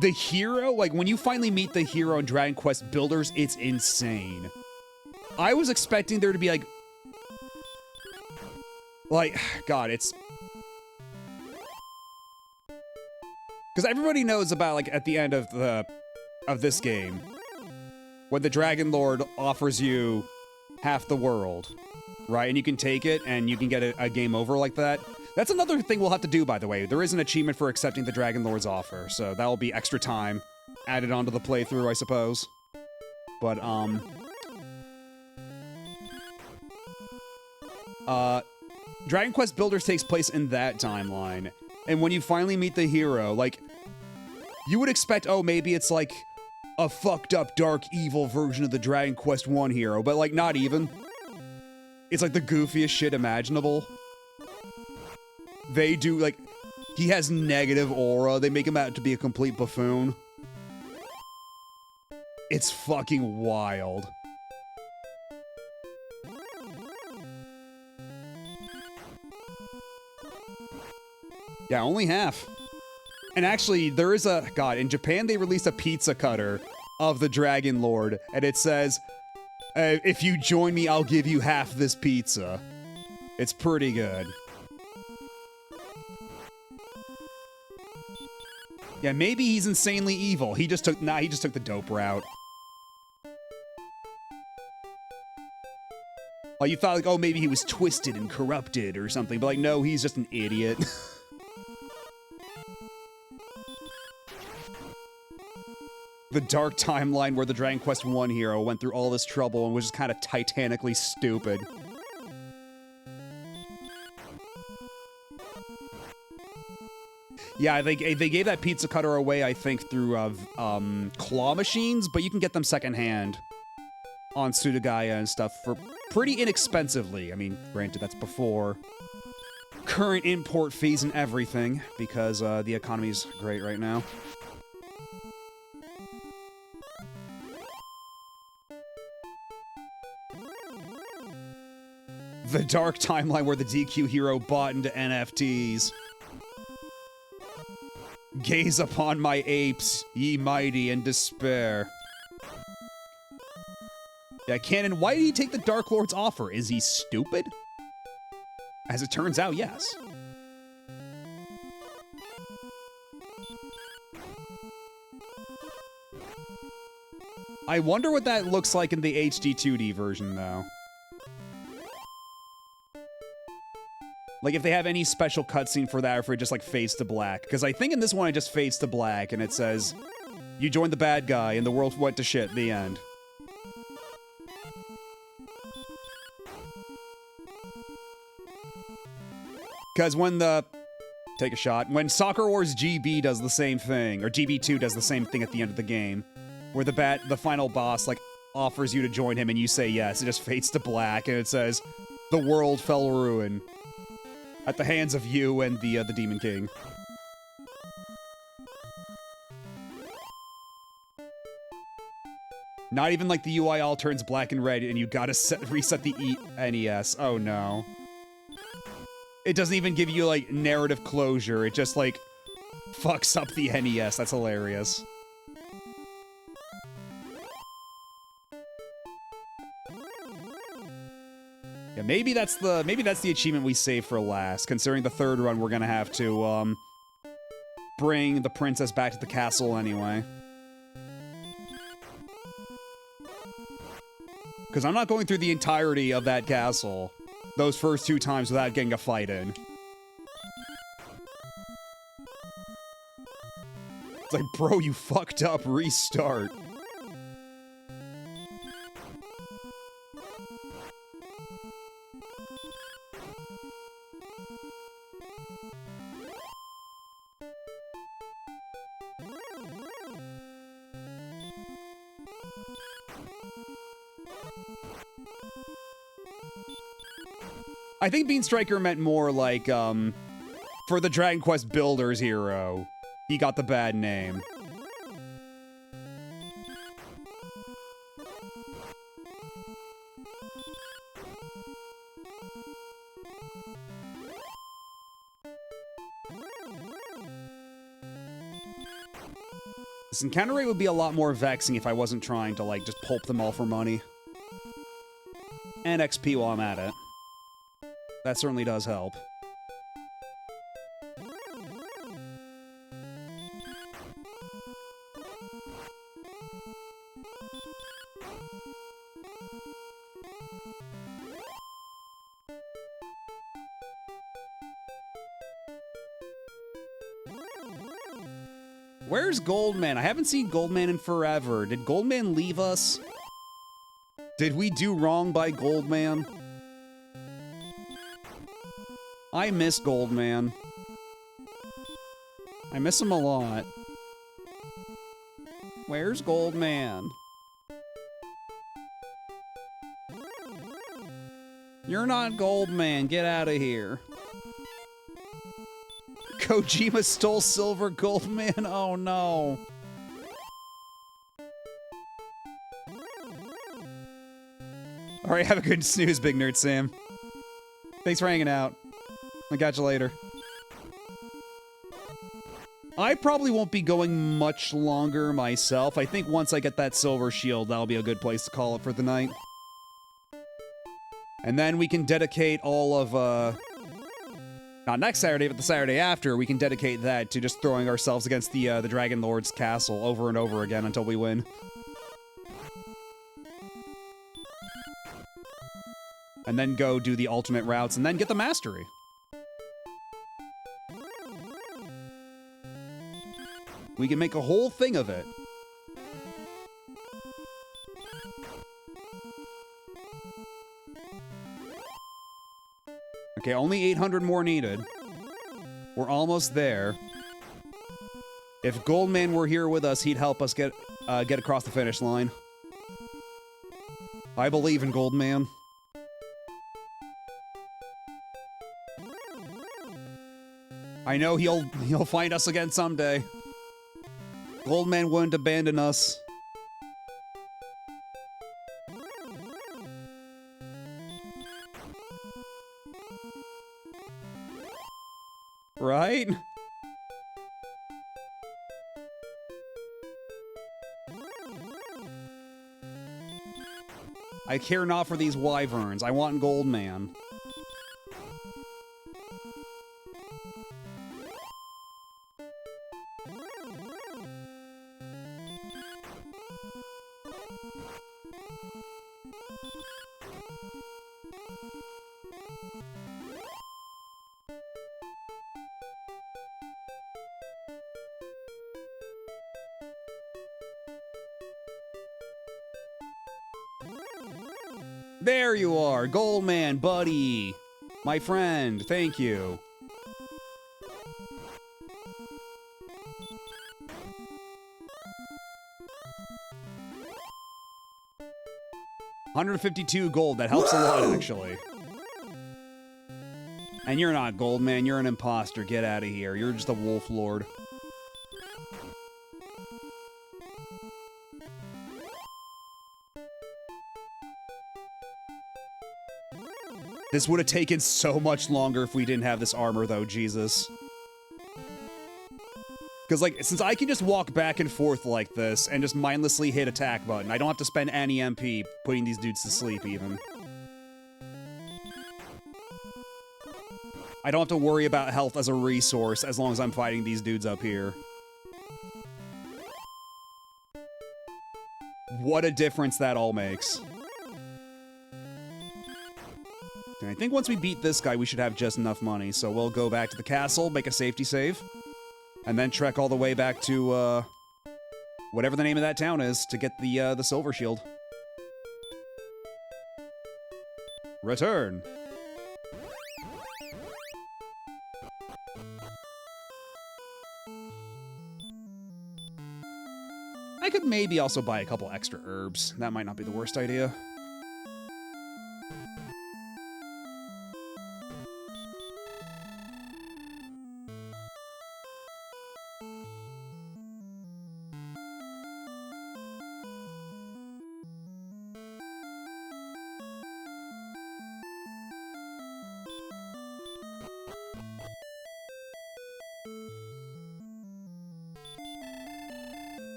The hero, like, when you finally meet the hero in Dragon Quest Builders, it's insane. I was expecting there to be, like, God, it's... Because everybody knows about, like, at the end of this game, when the Dragon Lord offers you half the world, right? And you can take it, and you can get a game over like that. That's another thing we'll have to do, by the way. There is an achievement for accepting the Dragon Lord's offer, so that'll be extra time added onto the playthrough, I suppose. But, Dragon Quest Builders takes place in that timeline, and when you finally meet the hero, like, you would expect, oh, maybe it's, like, a fucked up, dark, evil version of the Dragon Quest I hero, but, like, not even. It's, like, the goofiest shit imaginable. They do, like, he has negative aura. They make him out to be a complete buffoon. It's fucking wild. Yeah, only half. And actually, there is a... God, in Japan, they released a pizza cutter of the Dragon Lord, and it says, if you join me, I'll give you half this pizza. It's pretty good. Yeah, maybe he's insanely evil. He just took the dope route. Like, you thought, like, oh, maybe he was twisted and corrupted or something, but, like, no, he's just an idiot. The dark timeline where the Dragon Quest I hero went through all this trouble and was just kind of titanically stupid. Yeah, they gave that pizza cutter away, I think, through claw machines, but you can get them secondhand on Sudagaya and stuff for pretty inexpensively. I mean, granted, that's before current import fees and everything, because the economy's great right now. The dark timeline where the DQ hero bought into NFTs. Gaze upon my apes, ye mighty, in despair. Yeah, Canon, why did he take the Dark Lord's offer? Is he stupid? As it turns out, yes. I wonder what that looks like in the HD 2D version, though. Like, if they have any special cutscene for that, or if it just, like, fades to black. Because I think in this one, it just fades to black, and it says, you joined the bad guy, and the world went to shit, the end. Because when take a shot. When Soccer Wars GB does the same thing, or GB2 does the same thing at the end of the game, where the final boss, like, offers you to join him, and you say yes, it just fades to black, and it says, the world fell ruin. At the hands of you and the Demon King. Not even like the UI all turns black and red and you gotta reset the NES. Oh no. It doesn't even give you like narrative closure. It just like fucks up the NES. That's hilarious. Yeah, maybe that's the achievement we save for last, considering the third run we're gonna have to bring the princess back to the castle anyway. Because I'm not going through the entirety of that castle those first 2 times without getting a fight in. It's like, bro, you fucked up. Restart. I think Bean Striker meant more like, for the Dragon Quest Builders hero. He got the bad name. This encounter rate would be a lot more vexing if I wasn't trying to, like, just pulp them all for money. And XP while I'm at it. That certainly does help. Where's Goldman? I haven't seen Goldman in forever. Did Goldman leave us? Did we do wrong by Goldman? I miss Goldman. I miss him a lot. Where's Goldman? You're not Goldman. Get out of here. Kojima stole Silver Goldman? Oh no. Alright, have a good snooze, Big Nerd Sam. Thanks for hanging out. I'll catch you later. I probably won't be going much longer myself. I think once I get that silver shield, that'll be a good place to call it for the night. And then we can dedicate all of, not next Saturday, but the Saturday after, we can dedicate that to just throwing ourselves against the Dragon Lord's castle over and over again until we win. And then go do the alternate routes, and then get the mastery. We can make a whole thing of it. Okay, only 800 more needed. We're almost there. If Goldman were here with us, he'd help us get across the finish line. I believe in Goldman. I know he'll find us again someday. Goldman wouldn't abandon us. Right? I care not for these wyverns. I want Goldman. There you are, Goldman, buddy. My friend, thank you. $152 gold, that helps a lot, actually. And you're not Goldman, you're an imposter. Get out of here. You're just a wolf lord. This would have taken so much longer if we didn't have this armor, though, Jesus. Because, like, since I can just walk back and forth like this and just mindlessly hit attack button, I don't have to spend any MP putting these dudes to sleep, even. I don't have to worry about health as a resource as long as I'm fighting these dudes up here. What a difference that all makes. And I think once we beat this guy, we should have just enough money. So we'll go back to the castle, make a safety save, and then trek all the way back to, whatever the name of that town is to get the silver shield. Return. I could maybe also buy a couple extra herbs. That might not be the worst idea.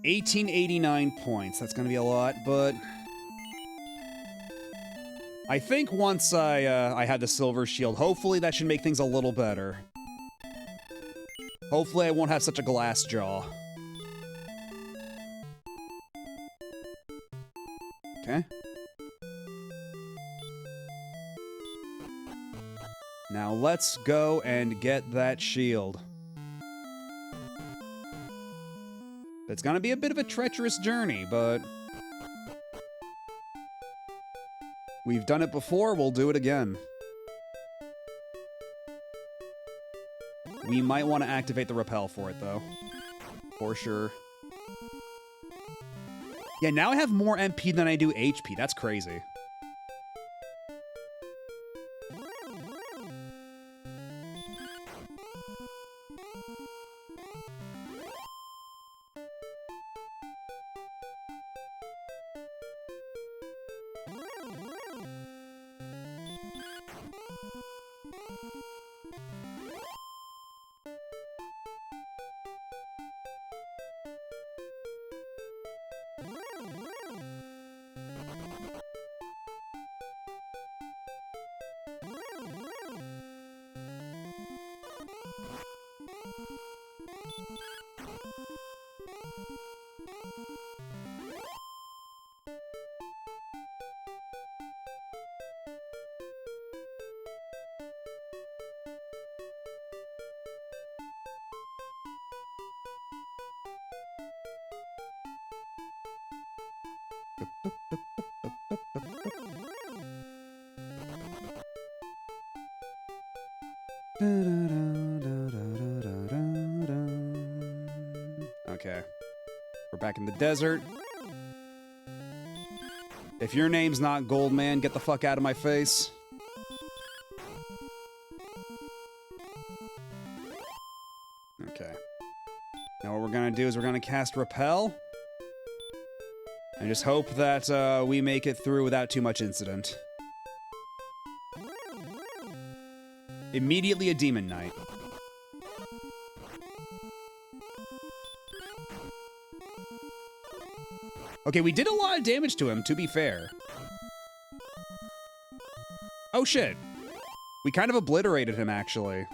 $1889 points. That's gonna be a lot, but I think once I had the silver shield, hopefully that should make things a little better. Hopefully I won't have such a glass jaw. Okay. Now let's go and get that shield. It's gonna be a bit of a treacherous journey, but we've done it before, we'll do it again. We might want to activate the rappel for it, though. For sure. Yeah, now I have more MP than I do HP. That's crazy. Okay. We're back in the desert. If your name's not Goldman, get the fuck out of my face. Okay. Now what we're gonna do is we're gonna cast Repel. And just hope that we make it through without too much incident. Immediately a Demon Knight. Okay, we did a lot of damage to him, to be fair. Oh shit. We kind of obliterated him, actually.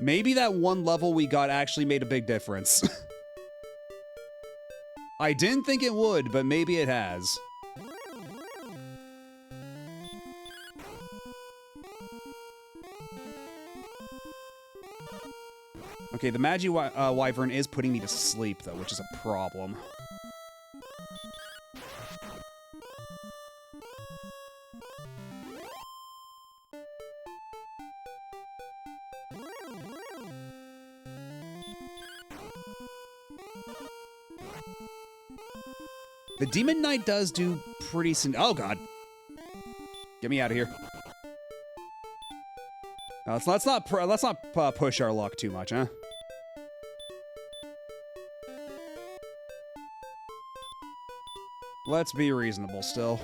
Maybe that one level we got actually made a big difference. I didn't think it would, but maybe it has. Okay, the Magi Wyvern is putting me to sleep, though, which is a problem. The Demon Knight does do pretty oh god. Get me out of here. Let's not push our luck too much, huh? Let's be reasonable still.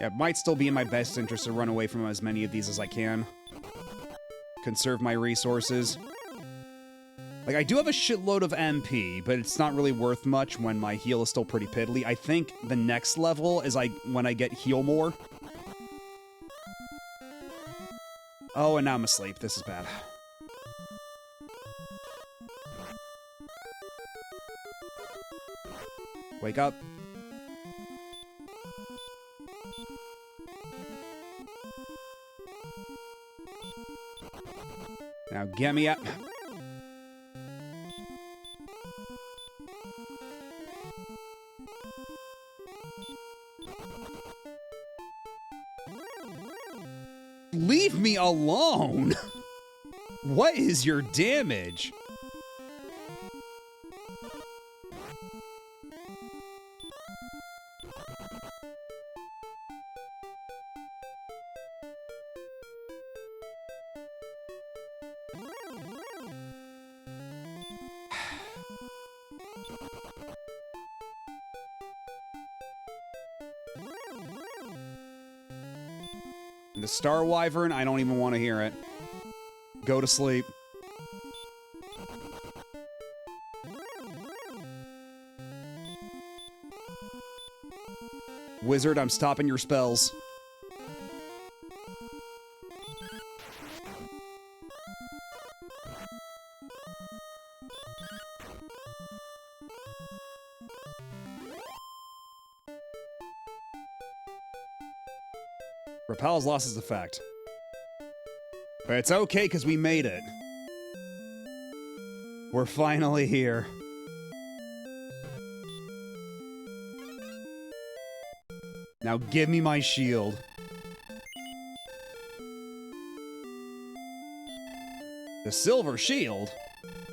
It might still be in my best interest to run away from as many of these as I can. Conserve my resources. Like, I do have a shitload of MP, but it's not really worth much when my heal is still pretty piddly. I think the next level is when I get heal more. Oh, and now I'm asleep. This is bad. Wake up. Now get me up. Leave me alone! What is your damage? The Star Wyvern, I don't even want to hear it. Go to sleep. Wizard, I'm stopping your spells. Repel's lost its effect. But it's okay, because we made it. We're finally here. Now give me my shield. The silver shield?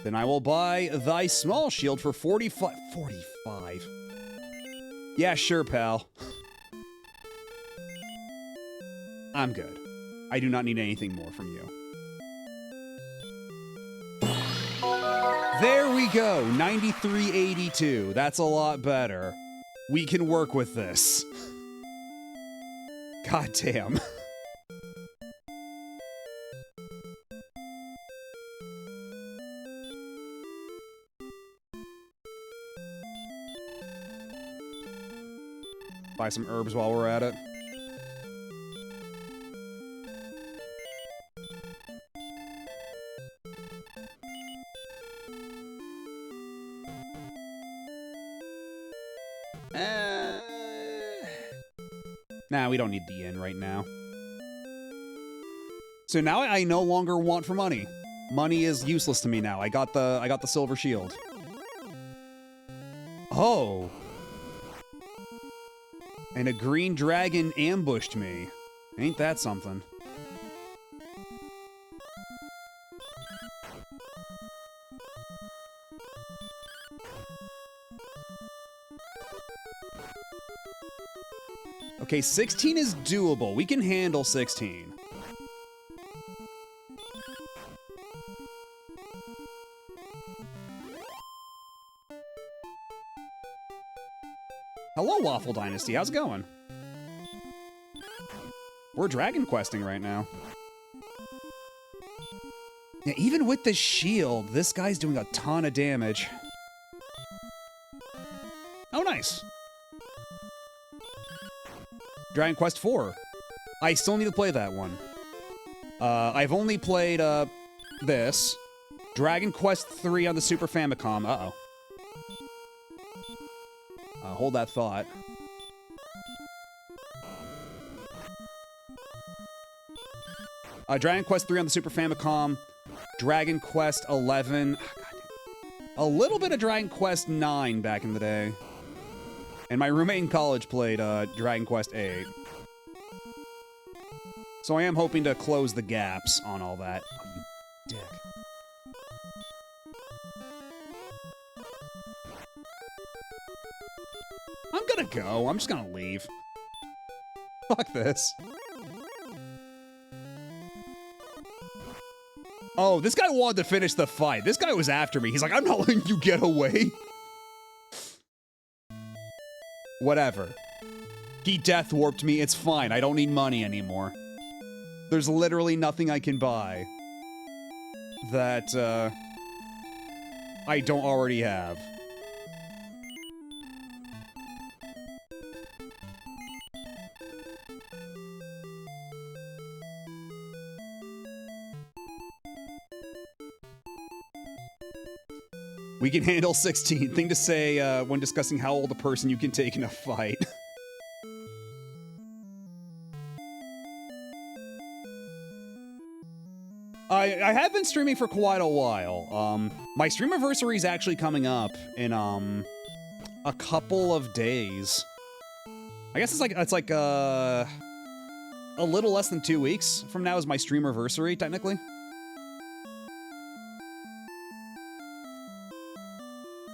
Then I will buy thy small shield for 45. 45. Yeah, sure, pal. I'm good. I do not need anything more from you. There we go. 9382. That's a lot better. We can work with this. God damn. Buy some herbs while we're at it. Nah, we don't need the inn right now. So now I no longer want for money. Money is useless to me now. I got the silver shield. Oh. And a green dragon ambushed me. Ain't that something? Okay, 16 is doable. We can handle 16. Hello, Waffle Dynasty. How's it going? We're Dragon Questing right now. Yeah, even with the shield, this guy's doing a ton of damage. Oh, nice. Dragon Quest 4. I still need to play that one. I've only played, this. Dragon Quest 3 on the Super Famicom. Uh-oh. Hold that thought. Dragon Quest 3 on the Super Famicom. Dragon Quest 11. A little bit of Dragon Quest 9 back in the day. And my roommate in college played Dragon Quest 8. So I am hoping to close the gaps on all that. Oh, you dick. I'm gonna go. I'm just gonna leave. Fuck this. Oh, this guy wanted to finish the fight. This guy was after me. He's like, I'm not letting you get away. Whatever. He death warped me. It's fine. I don't need money anymore. There's literally nothing I can buy that I don't already have. We can handle 16. Thing to say when discussing how old a person you can take in a fight. I have been streaming for quite a while. My stream anniversary is actually coming up in a couple of days. I guess it's like a little less than 2 weeks from now is my stream anniversary technically.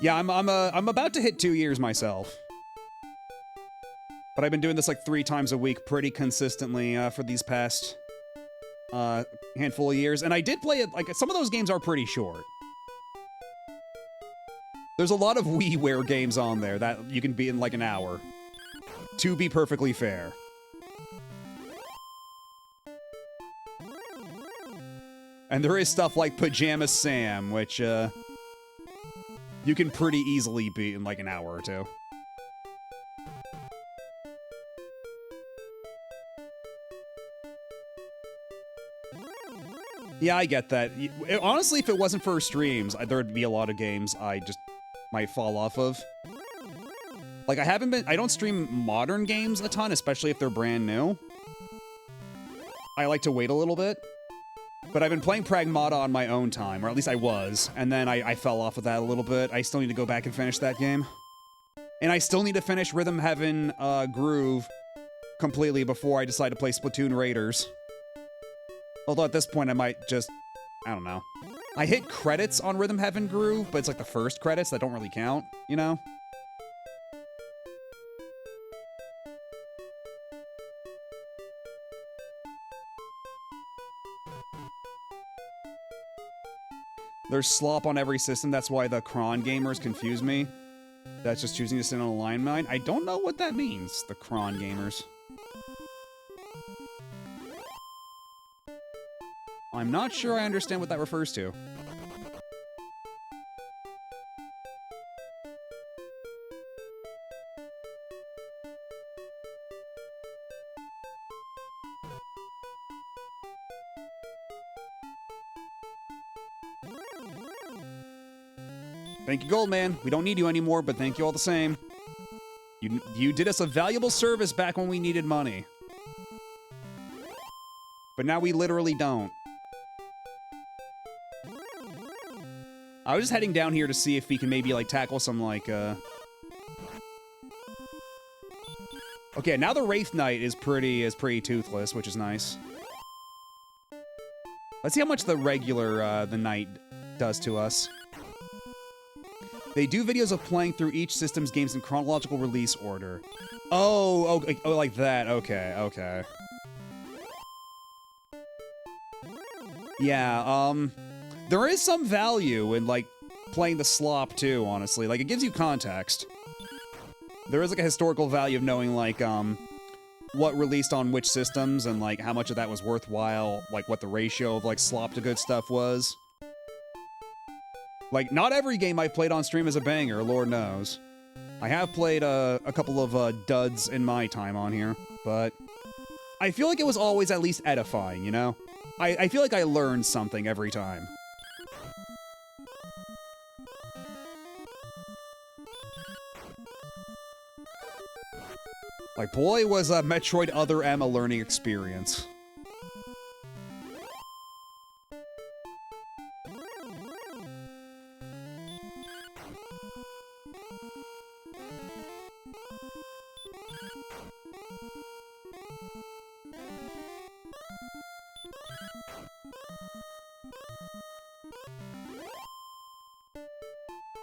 Yeah, I'm about to hit 2 years myself. But I've been doing this like 3 times a week pretty consistently for these past handful of years, and I did play it, like, some of those games are pretty short. There's a lot of WiiWare games on there that you can beat in like an hour, to be perfectly fair. And there is stuff like Pajama Sam, which you can pretty easily beat in like an hour or two. Yeah, I get that. Honestly, if it wasn't for streams, there'd be a lot of games I just might fall off of. Like, I don't stream modern games a ton, especially if they're brand new. I like to wait a little bit. But I've been playing Pragmata on my own time, or at least I was, and then I fell off of that a little bit. I still need to go back and finish that game. And I still need to finish Rhythm Heaven Groove completely before I decide to play Splatoon Raiders. Although at this point I might just, I don't know. I hit credits on Rhythm Heaven Groove, but it's like the first credits that don't really count, you know? There's slop on every system, that's why the cron gamers confuse me. That's just choosing to sit on a line mine. I don't know what that means, the cron gamers. I'm not sure I understand what that refers to. Thank you, Goldman. We don't need you anymore, but thank you all the same. You did us a valuable service back when we needed money. But now we literally don't. I was just heading down here to see if we can maybe, like, tackle some, like, Okay, now the Wraith Knight is pretty toothless, which is nice. Let's see how much the regular, the Knight does to us. They do videos of playing through each system's games in chronological release order. Oh, like that. Okay, okay. Yeah, there is some value in, like, playing the slop, too, honestly. Like, it gives you context. There is, like, a historical value of knowing, like, what released on which systems and, like, how much of that was worthwhile, like, what the ratio of, like, slop to good stuff was. Like, not every game I've played on stream is a banger, Lord knows. I have played a couple of duds in my time on here, but I feel like it was always at least edifying, you know? I feel like I learned something every time. Like, boy, was Metroid Other M a learning experience.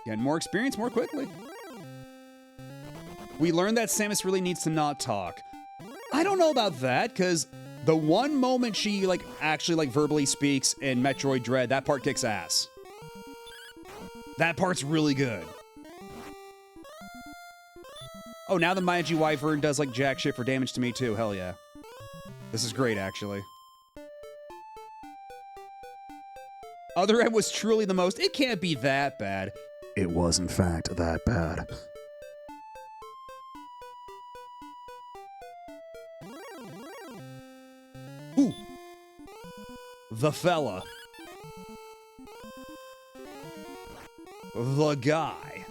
Getting more experience more quickly. We learned that Samus really needs to not talk. I don't know about that, because the one moment she, like, actually, like, verbally speaks in Metroid Dread, that part kicks ass. That part's really good. Oh, now the Maiji Wyvern does like jack shit for damage to me too. Hell yeah. This is great, actually. Other M was truly the most. It can't be that bad. It was, in fact, that bad. Ooh. The fella. The guy.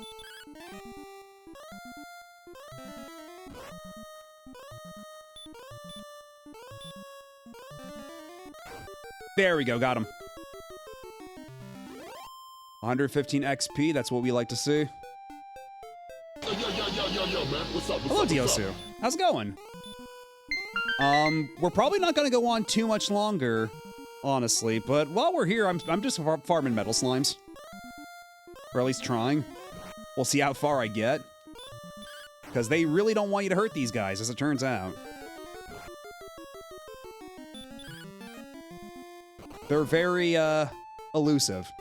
There we go, got him. 115 XP, that's what we like to see. Hello, Diosu. How's it going? We're probably not gonna go on too much longer, honestly, but while we're here, I'm just farming metal slimes. Or at least trying. We'll see how far I get. Because they really don't want you to hurt these guys, as it turns out. They're very, elusive.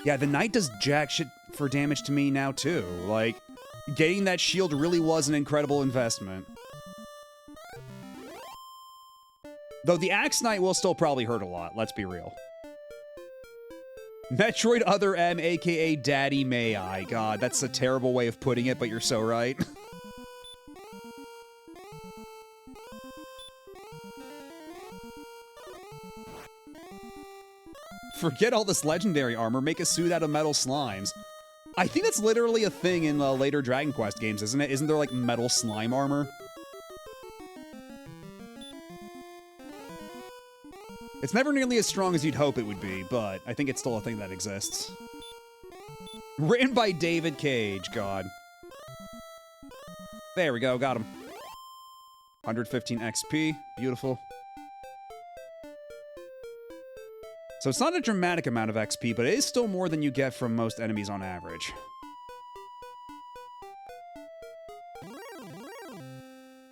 Yeah, the knight does jack shit for damage to me now, too. Like, getting that shield really was an incredible investment. Though the Axe Knight will still probably hurt a lot, let's be real. Metroid Other M, aka Daddy May I. God, that's a terrible way of putting it, but you're so right. Forget all this legendary armor, make a suit out of metal slimes. I think that's literally a thing in later Dragon Quest games, isn't it? Isn't there, like, metal slime armor? It's never nearly as strong as you'd hope it would be, but I think it's still a thing that exists. Written by David Cage, God. There we go, got him. 115 XP, beautiful. So it's not a dramatic amount of XP, but it is still more than you get from most enemies on average.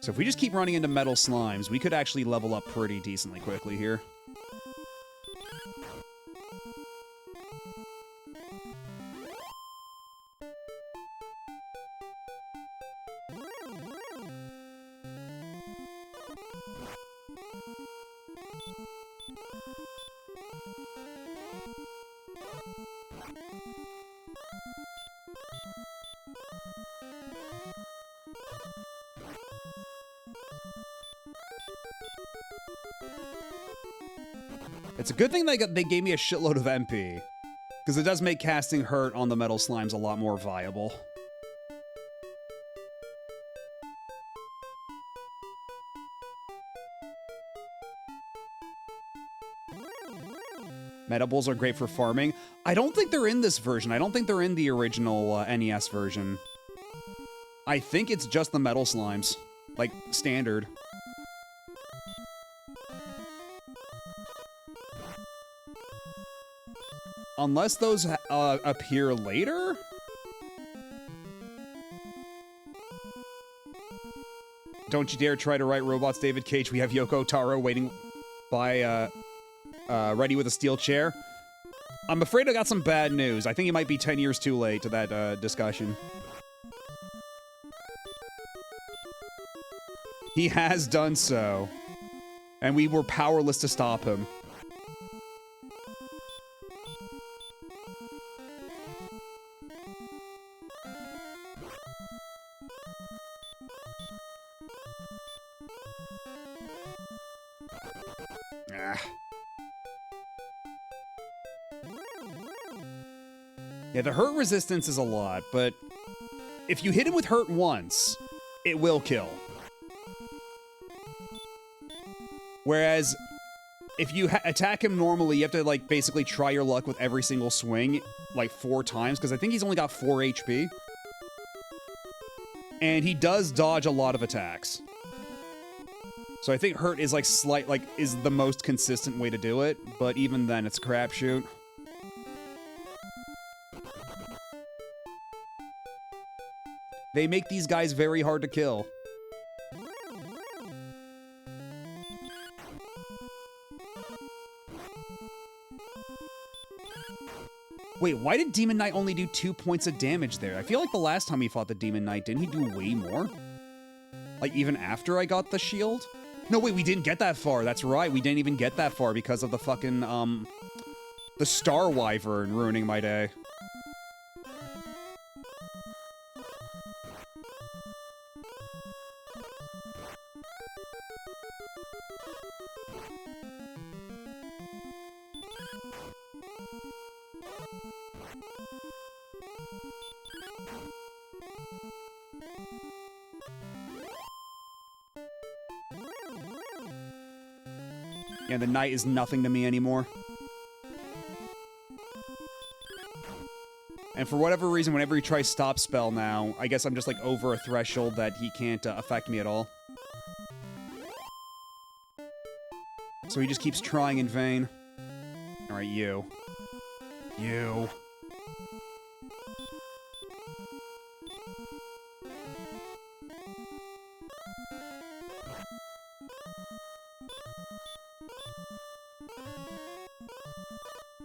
So if we just keep running into metal slimes, we could actually level up pretty decently quickly here. It's a good thing they gave me a shitload of MP, because it does make casting hurt on the metal slimes a lot more viable. Metables are great for farming. I don't think they're in this version. I don't think they're in the original NES version. I think it's just the metal slimes, like standard. Unless those appear later? Don't you dare try to write robots, David Cage. We have Yoko Taro waiting by, ready with a steel chair. I'm afraid I got some bad news. I think it might be 10 years too late to that, discussion. He has done so. And we were powerless to stop him. Yeah, the hurt resistance is a lot, but if you hit him with hurt once, it will kill. Whereas, if you attack him normally, you have to, like, basically try your luck with every single swing, like, 4 times, because I think he's only got 4 HP. And he does dodge a lot of attacks. So I think hurt is, like, is the most consistent way to do it, but even then, it's a crapshoot. They make these guys very hard to kill. Wait, why did Demon Knight only do 2 points of damage there? I feel like the last time he fought the Demon Knight, didn't he do way more? Like, even after I got the shield? No, wait, we didn't get that far. That's right, we didn't even get that far because of the fucking, the Star Wyvern ruining my day. Yeah, the knight is nothing to me anymore. And for whatever reason, whenever he tries Stop Spell now, I guess I'm just like over a threshold that he can't affect me at all. So he just keeps trying in vain. Alright, you. You.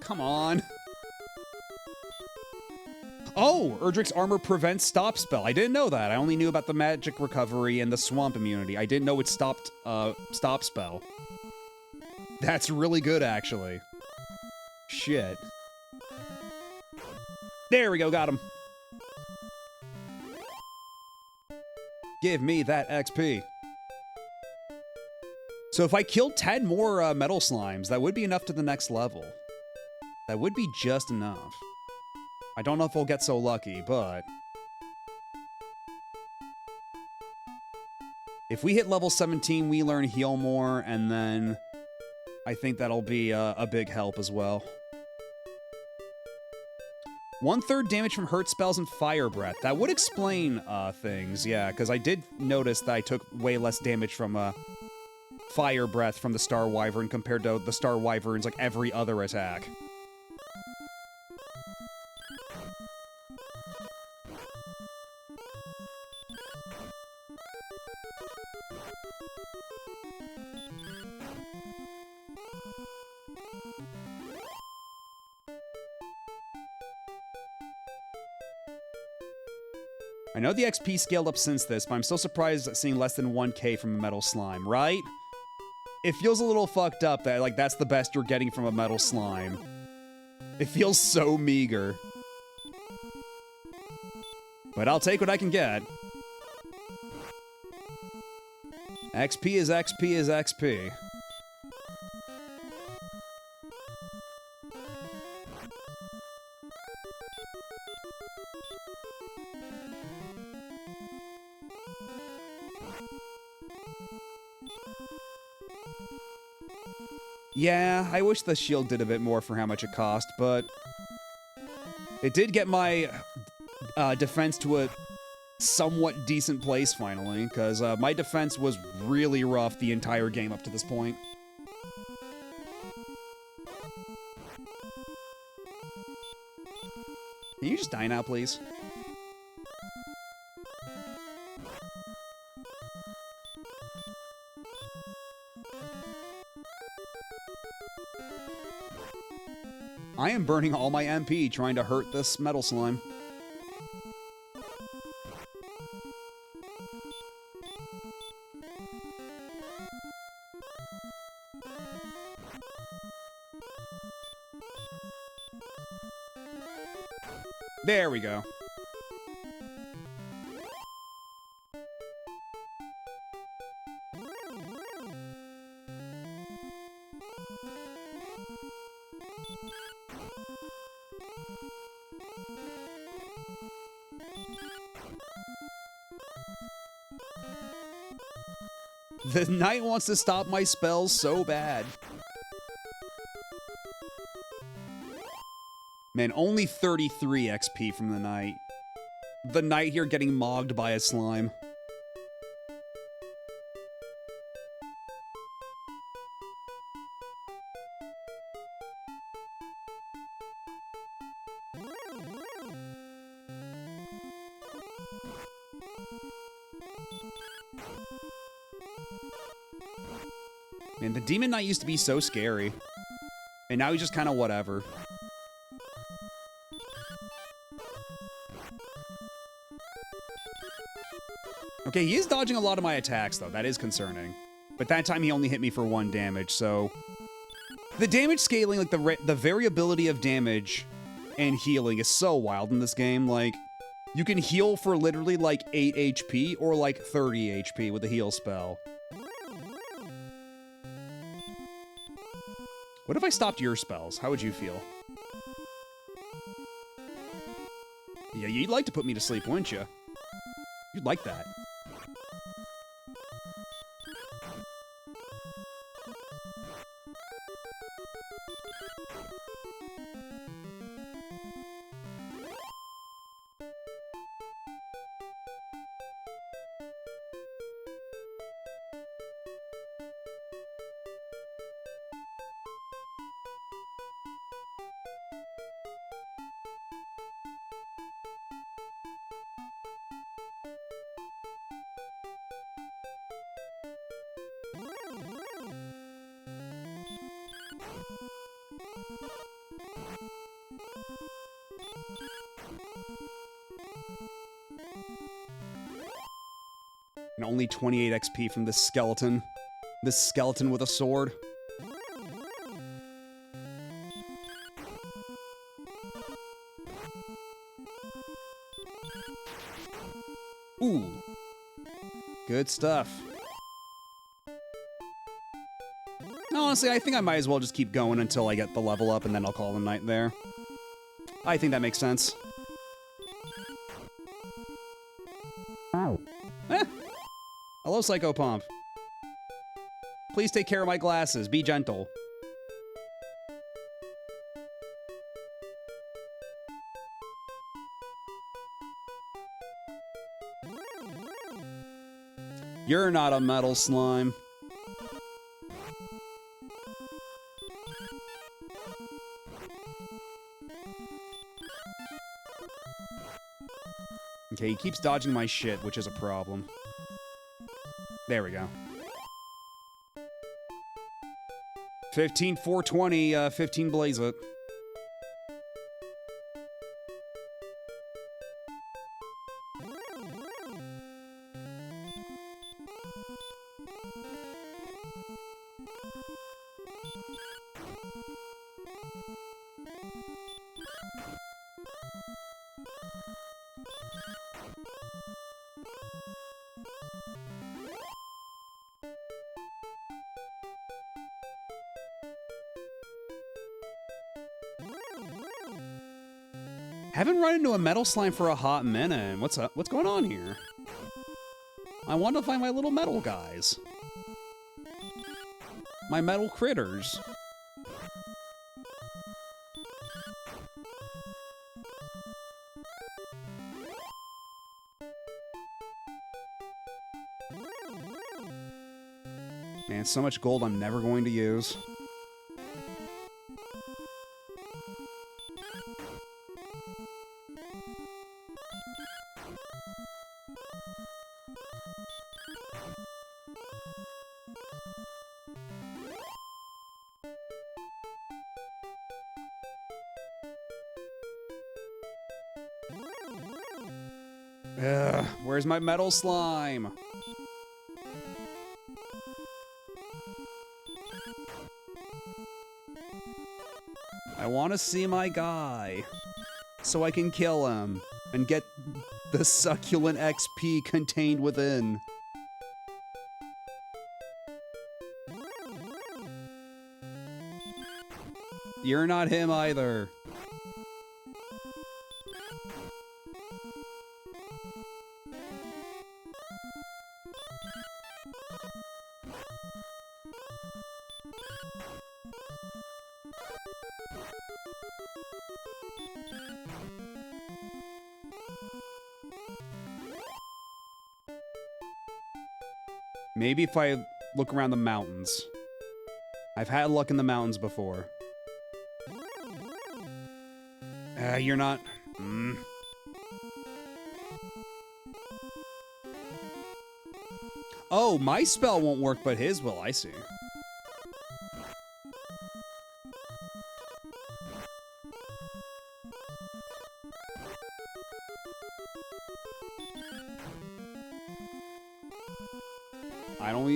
Come on. Oh, Erdrick's armor prevents Stop Spell. I didn't know that. I only knew about the magic recovery and the swamp immunity. I didn't know it stopped Stop Spell. That's really good, actually. Shit. There we go, got him. Give me that XP. So if I killed 10 more metal slimes, that would be enough to the next level. That would be just enough. I don't know if we'll get so lucky, but... if we hit level 17, we learn Heal More, and then... I think that'll be a big help as well. 1/3 damage from hurt spells and fire breath. That would explain things, yeah, because I did notice that I took way less damage from fire breath from the Star Wyvern compared to the Star Wyvern's like every other attack. I know the XP scaled up since this, but I'm still surprised at seeing less than 1k from a metal slime, right? It feels a little fucked up that, like, that's the best you're getting from a metal slime. It feels so meager. But I'll take what I can get. XP is XP is XP. Yeah, I wish the shield did a bit more for how much it cost, but it did get my defense to a somewhat decent place finally, because my defense was really rough the entire game up to this point. Can you just die now, please? I am burning all my MP trying to hurt this metal slime. There we go. The knight wants to stop my spells so bad. Man, only 33 XP from the knight. The knight here getting mogged by a slime. Man, the Demon Knight used to be so scary. And now he's just kind of whatever. Okay, he is dodging a lot of my attacks, though. That is concerning. But that time he only hit me for 1 damage, so... The damage scaling, like, the variability of damage and healing is so wild in this game. Like, you can heal for literally, like, 8 HP or, like, 30 HP with a heal spell. What if I stopped your spells? How would you feel? Yeah, you'd like to put me to sleep, wouldn't you? You'd like that. And only 28 XP from this skeleton. This skeleton with a sword. Ooh. Good stuff. Honestly, I think I might as well just keep going until I get the level up, and then I'll call the night there. I think that makes sense. Ow. Eh. Hello, Psychopomp. Please take care of my glasses. Be gentle. You're not a metal slime. Okay, he keeps dodging my shit, which is a problem. There we go. 15, 420, 15 blaze it. Haven't run into a metal slime for a hot minute. What's up? What's going on here? I want to find my little metal guys. My metal critters. Man, so much gold I'm never going to use. Ugh, where's my metal slime? I want to see my guy so I can kill him and get the succulent XP contained within. You're not him either. Maybe if I look around the mountains. I've had luck in the mountains before. You're not... Oh, my spell won't work, but his will. I see.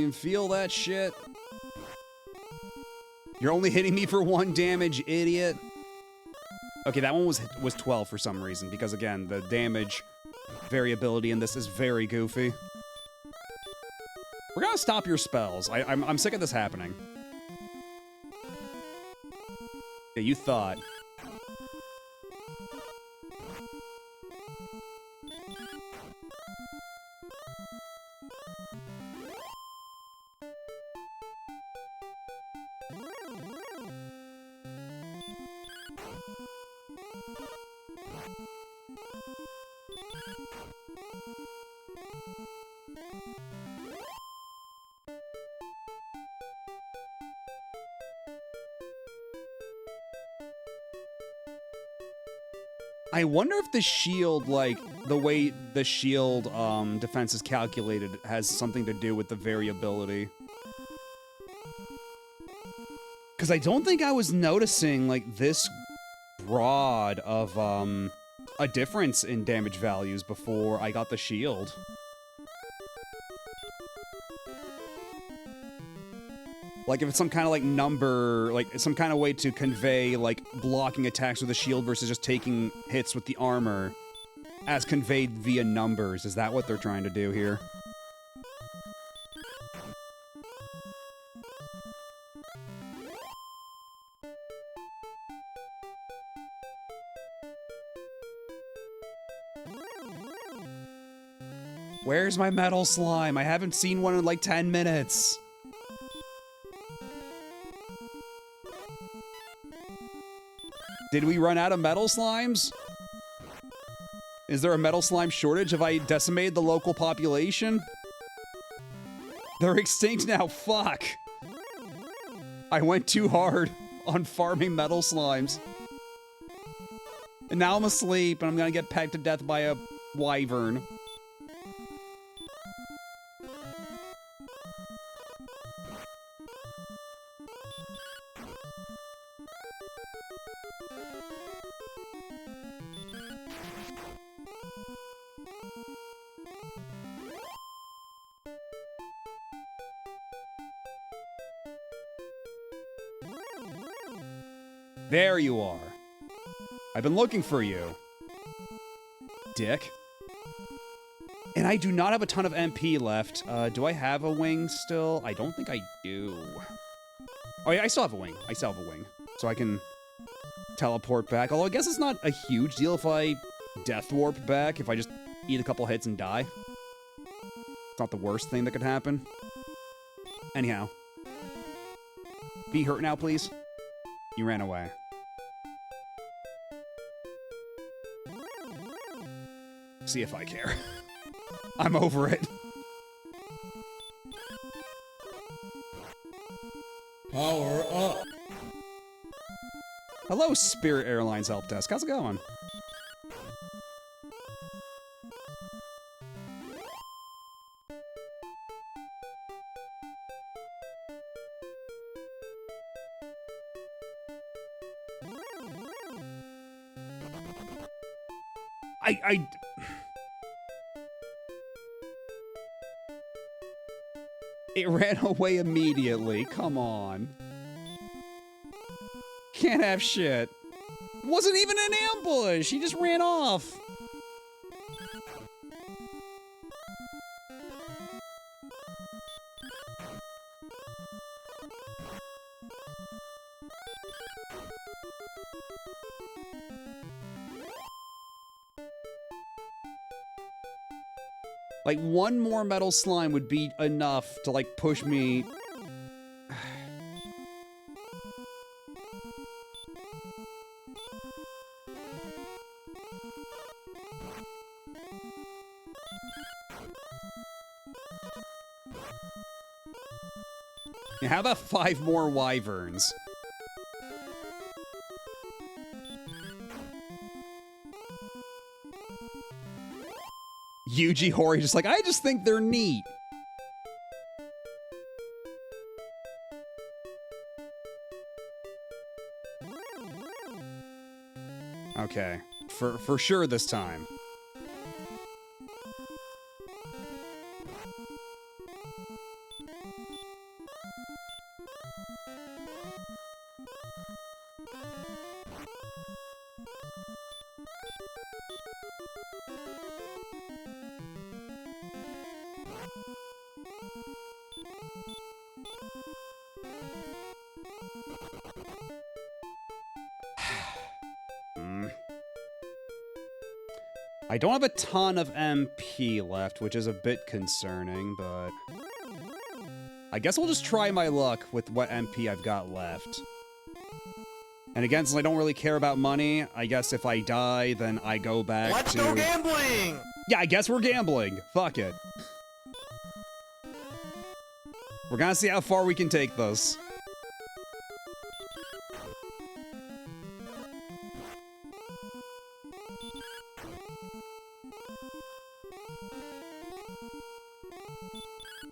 even feel that shit. You're only hitting me for 1 damage, idiot. Okay, that one was 12 for some reason, because again, the damage variability in this is very goofy. We're gonna stop your spells. I'm sick of this happening. Yeah, you thought. I wonder if the shield, like, the way the shield defense is calculated has something to do with the variability. Because I don't think I was noticing, like, this broad of a difference in damage values before I got the shield. Like, if it's some kind of, like, number, like, some kind of way to convey, like, blocking attacks with a shield versus just taking hits with the armor as conveyed via numbers. Is that what they're trying to do here? Where's my metal slime? I haven't seen one in, like, 10 minutes. Did we run out of metal slimes? Is there a metal slime shortage? Have I decimated the local population? They're extinct now, fuck! I went too hard on farming metal slimes. And now I'm asleep and I'm gonna get pecked to death by a wyvern. There you are. I've been looking for you. Dick. And I do not have a ton of MP left. Do I have a wing still? I don't think I do. Oh yeah, I still have a wing. I still have a wing. So I can teleport back. Although I guess it's not a huge deal if I death warp back, if I just eat a couple hits and die. It's not the worst thing that could happen. Anyhow. Be hurt now, please. You ran away. See if I care. I'm over it. Power up. Hello, Spirit Airlines Help Desk. How's it going? It ran away immediately. Come on. Can't have shit. Wasn't even an ambush. He just ran off. Like, one more metal slime would be enough to, like, push me. Yeah, how about 5 more wyverns? Yuji Horii just like, I just think they're neat. Okay, for sure this time. I don't have a ton of MP left, which is a bit concerning, but I guess we'll just try my luck with what MP I've got left. And again, since I don't really care about money, I guess if I die, then I go back Let's to... go gambling! Yeah, I guess we're gambling. Fuck it. We're gonna see how far we can take this.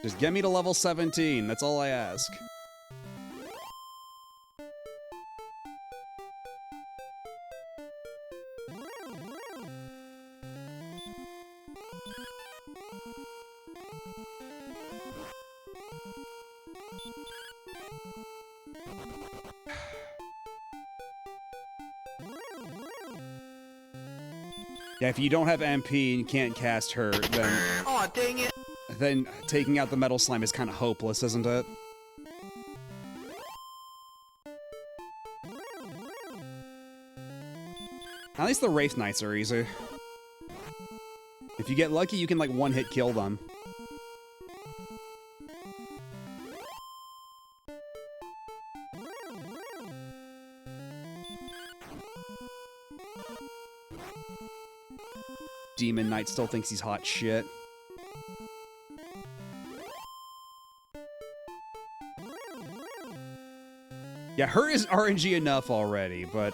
Just get me to level 17, that's all I ask. Yeah, if you don't have MP and you can't cast Hurt, then... Aw, dang it! Then taking out the Metal Slime is kind of hopeless, isn't it? At least the Wraith Knights are easy. If you get lucky, you can, like, one-hit kill them. Demon Knight still thinks he's hot shit. Yeah, her is RNG enough already, but...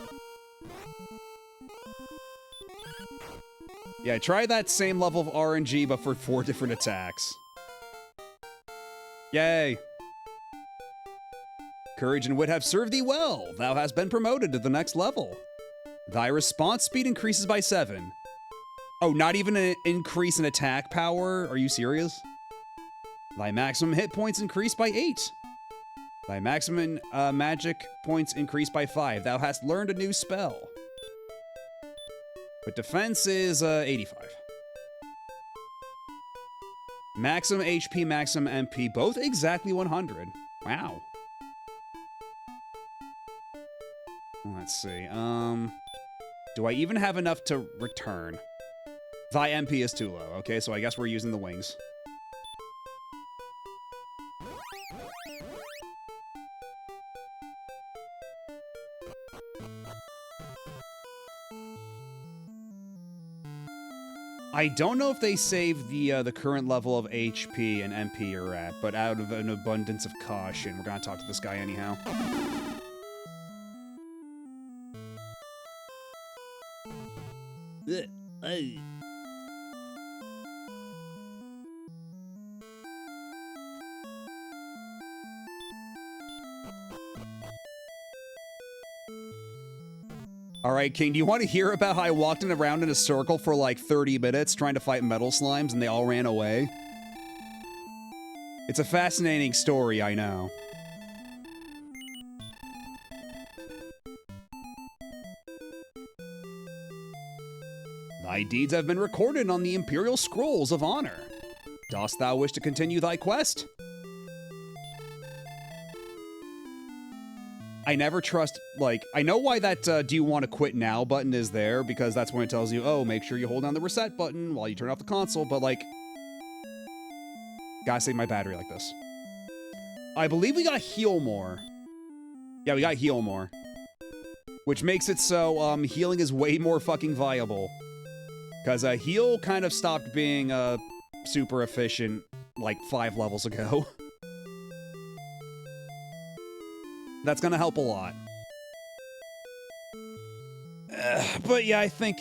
Yeah, try that same level of RNG, but for 4 different attacks. Yay! Courage and wit have served thee well. Thou hast been promoted to the next level. Thy response speed increases by 7. Oh, not even an increase in attack power? Are you serious? Thy maximum hit points increased by 8. Thy maximum magic points increased by 5. Thou hast learned a new spell. But defense is 85. Maximum HP, maximum MP, both exactly 100. Wow. Let's see. Do I even have enough to return? Thy MP is too low. Okay, so I guess we're using the wings. I don't know if they save the current level of HP and MP you're at, but out of an abundance of caution, we're gonna talk to this guy anyhow. Alright, King, do you want to hear about how I walked around in a circle for like 30 minutes trying to fight metal slimes and they all ran away? It's a fascinating story, I know. Thy deeds have been recorded on the Imperial Scrolls of Honor. Dost thou wish to continue thy quest? I never trust, like, I know why that do you want to quit now button is there, because that's when it tells you, oh, make sure you hold down the reset button while you turn off the console, but like, gotta save my battery like this. I believe we got heal more. Yeah, we got heal more. Which makes it so, healing is way more fucking viable. Because heal kind of stopped being, super efficient, like, 5 levels ago. That's gonna help a lot. But yeah, I think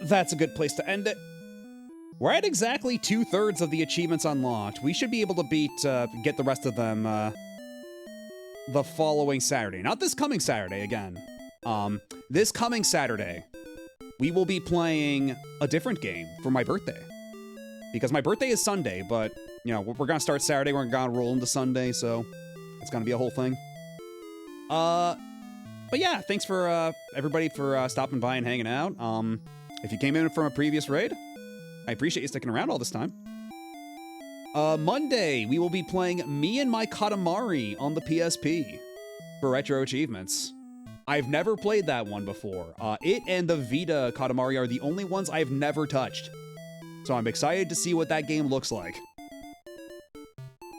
that's a good place to end it. We're at exactly 2/3 of the achievements unlocked. We should be able to get the rest of them, the following Saturday. Not this coming Saturday, again. This coming Saturday, we will be playing a different game for my birthday. Because my birthday is Sunday, but, you know, we're gonna start Saturday, we're gonna roll into Sunday, so it's gonna be a whole thing. But yeah, thanks for, everybody for, stopping by and hanging out. If you came in from a previous raid, I appreciate you sticking around all this time. Monday, we will be playing Me and My Katamari on the PSP for Retro Achievements. I've never played that one before. It and the Vita Katamari are the only ones I've never touched. So I'm excited to see what that game looks like.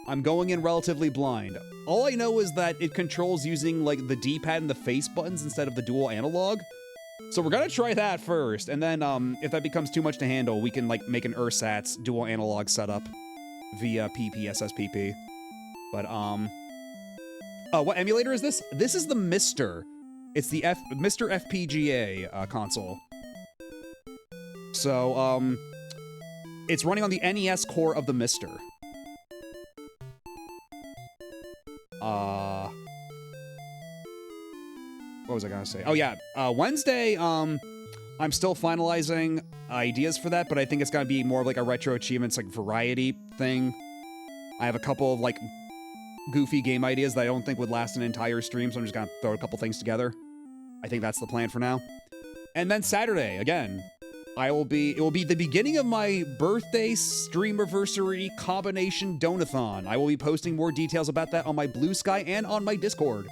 I'm going in relatively blind. All I know is that it controls using like the D-pad and the face buttons instead of the dual analog. So we're gonna try that first, and then if that becomes too much to handle, we can like make an ersatz dual analog setup via PPSSPP. But what emulator is this? This is the Mister. It's the Mister FPGA console. So it's running on the NES core of the Mister. What was I gonna say? Oh yeah, Wednesday, I'm still finalizing ideas for that, but I think it's gonna be more of like a Retro Achievements like variety thing. I have a couple of like goofy game ideas that I don't think would last an entire stream, so I'm just gonna throw a couple things together. I think that's the plan for now. And then Saturday, again, it will be the beginning of my birthday streamiversary combination donathon. I will be posting more details about that on my Blue Sky and on my Discord,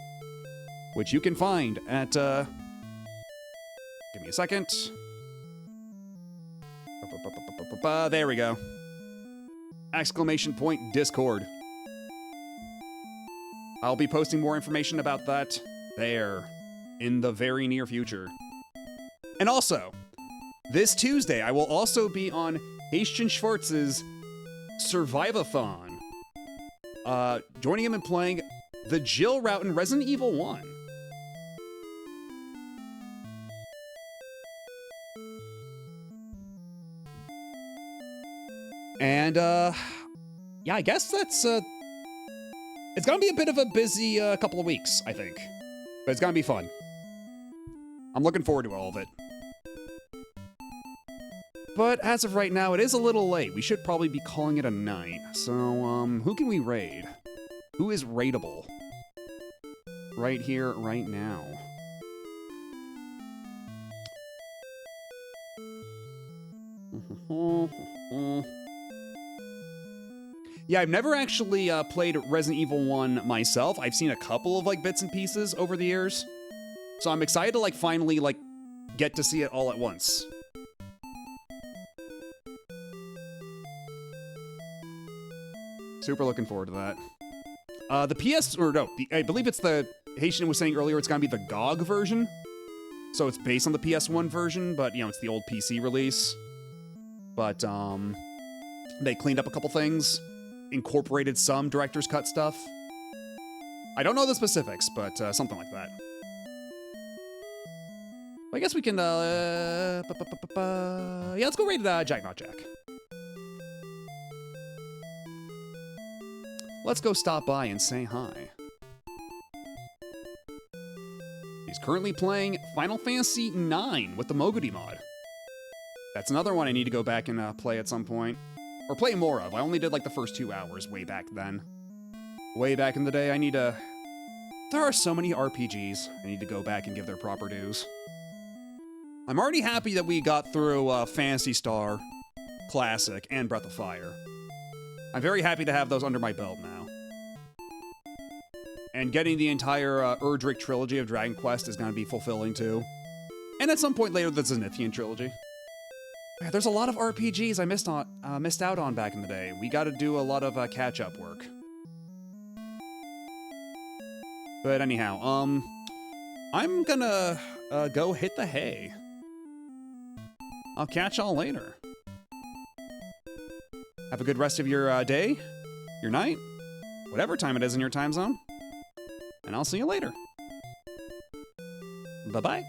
which you can find at, give me a second. There we go. Exclamation point Discord. I'll be posting more information about that there in the very near future. And also, this Tuesday, I will also be on Hastian Schwartz's Survivathon. Joining him and playing the Jill route in Resident Evil 1. And, yeah, I guess that's, it's gonna be a bit of a busy couple of weeks, I think. But it's gonna be fun. I'm looking forward to all of it. But as of right now, it is a little late. We should probably be calling it a night. So, who can we raid? Who is raidable? Right here, right now. Yeah, I've never actually played Resident Evil 1 myself. I've seen a couple of like bits and pieces over the years. So I'm excited to like finally like get to see it all at once. Super looking forward to that. I believe it's the, Haitian was saying earlier, it's gonna be the GOG version. So it's based on the PS1 version, but you know, it's the old PC release. But they cleaned up a couple things, incorporated some director's cut stuff. I don't know the specifics, but something like that. I guess we can, yeah, let's go raid Jack Not Jack. Let's go stop by and say hi. He's currently playing Final Fantasy IX with the Moguri mod. That's another one I need to go back and play at some point. Or play more of. I only did like the first 2 hours way back then. Way back in the day, I need to... There are so many RPGs I need to go back and give their proper dues. I'm already happy that we got through Phantasy Star, Classic, and Breath of Fire. I'm very happy to have those under my belt now. And getting the entire Erdrick trilogy of Dragon Quest is going to be fulfilling too. And at some point later, the Zenithian trilogy. Yeah, there's a lot of RPGs I missed out on back in the day. We got to do a lot of catch-up work. But anyhow, I'm gonna go hit the hay. I'll catch y'all later. Have a good rest of your day, your night, whatever time it is in your time zone. And I'll see you later. Bye-bye.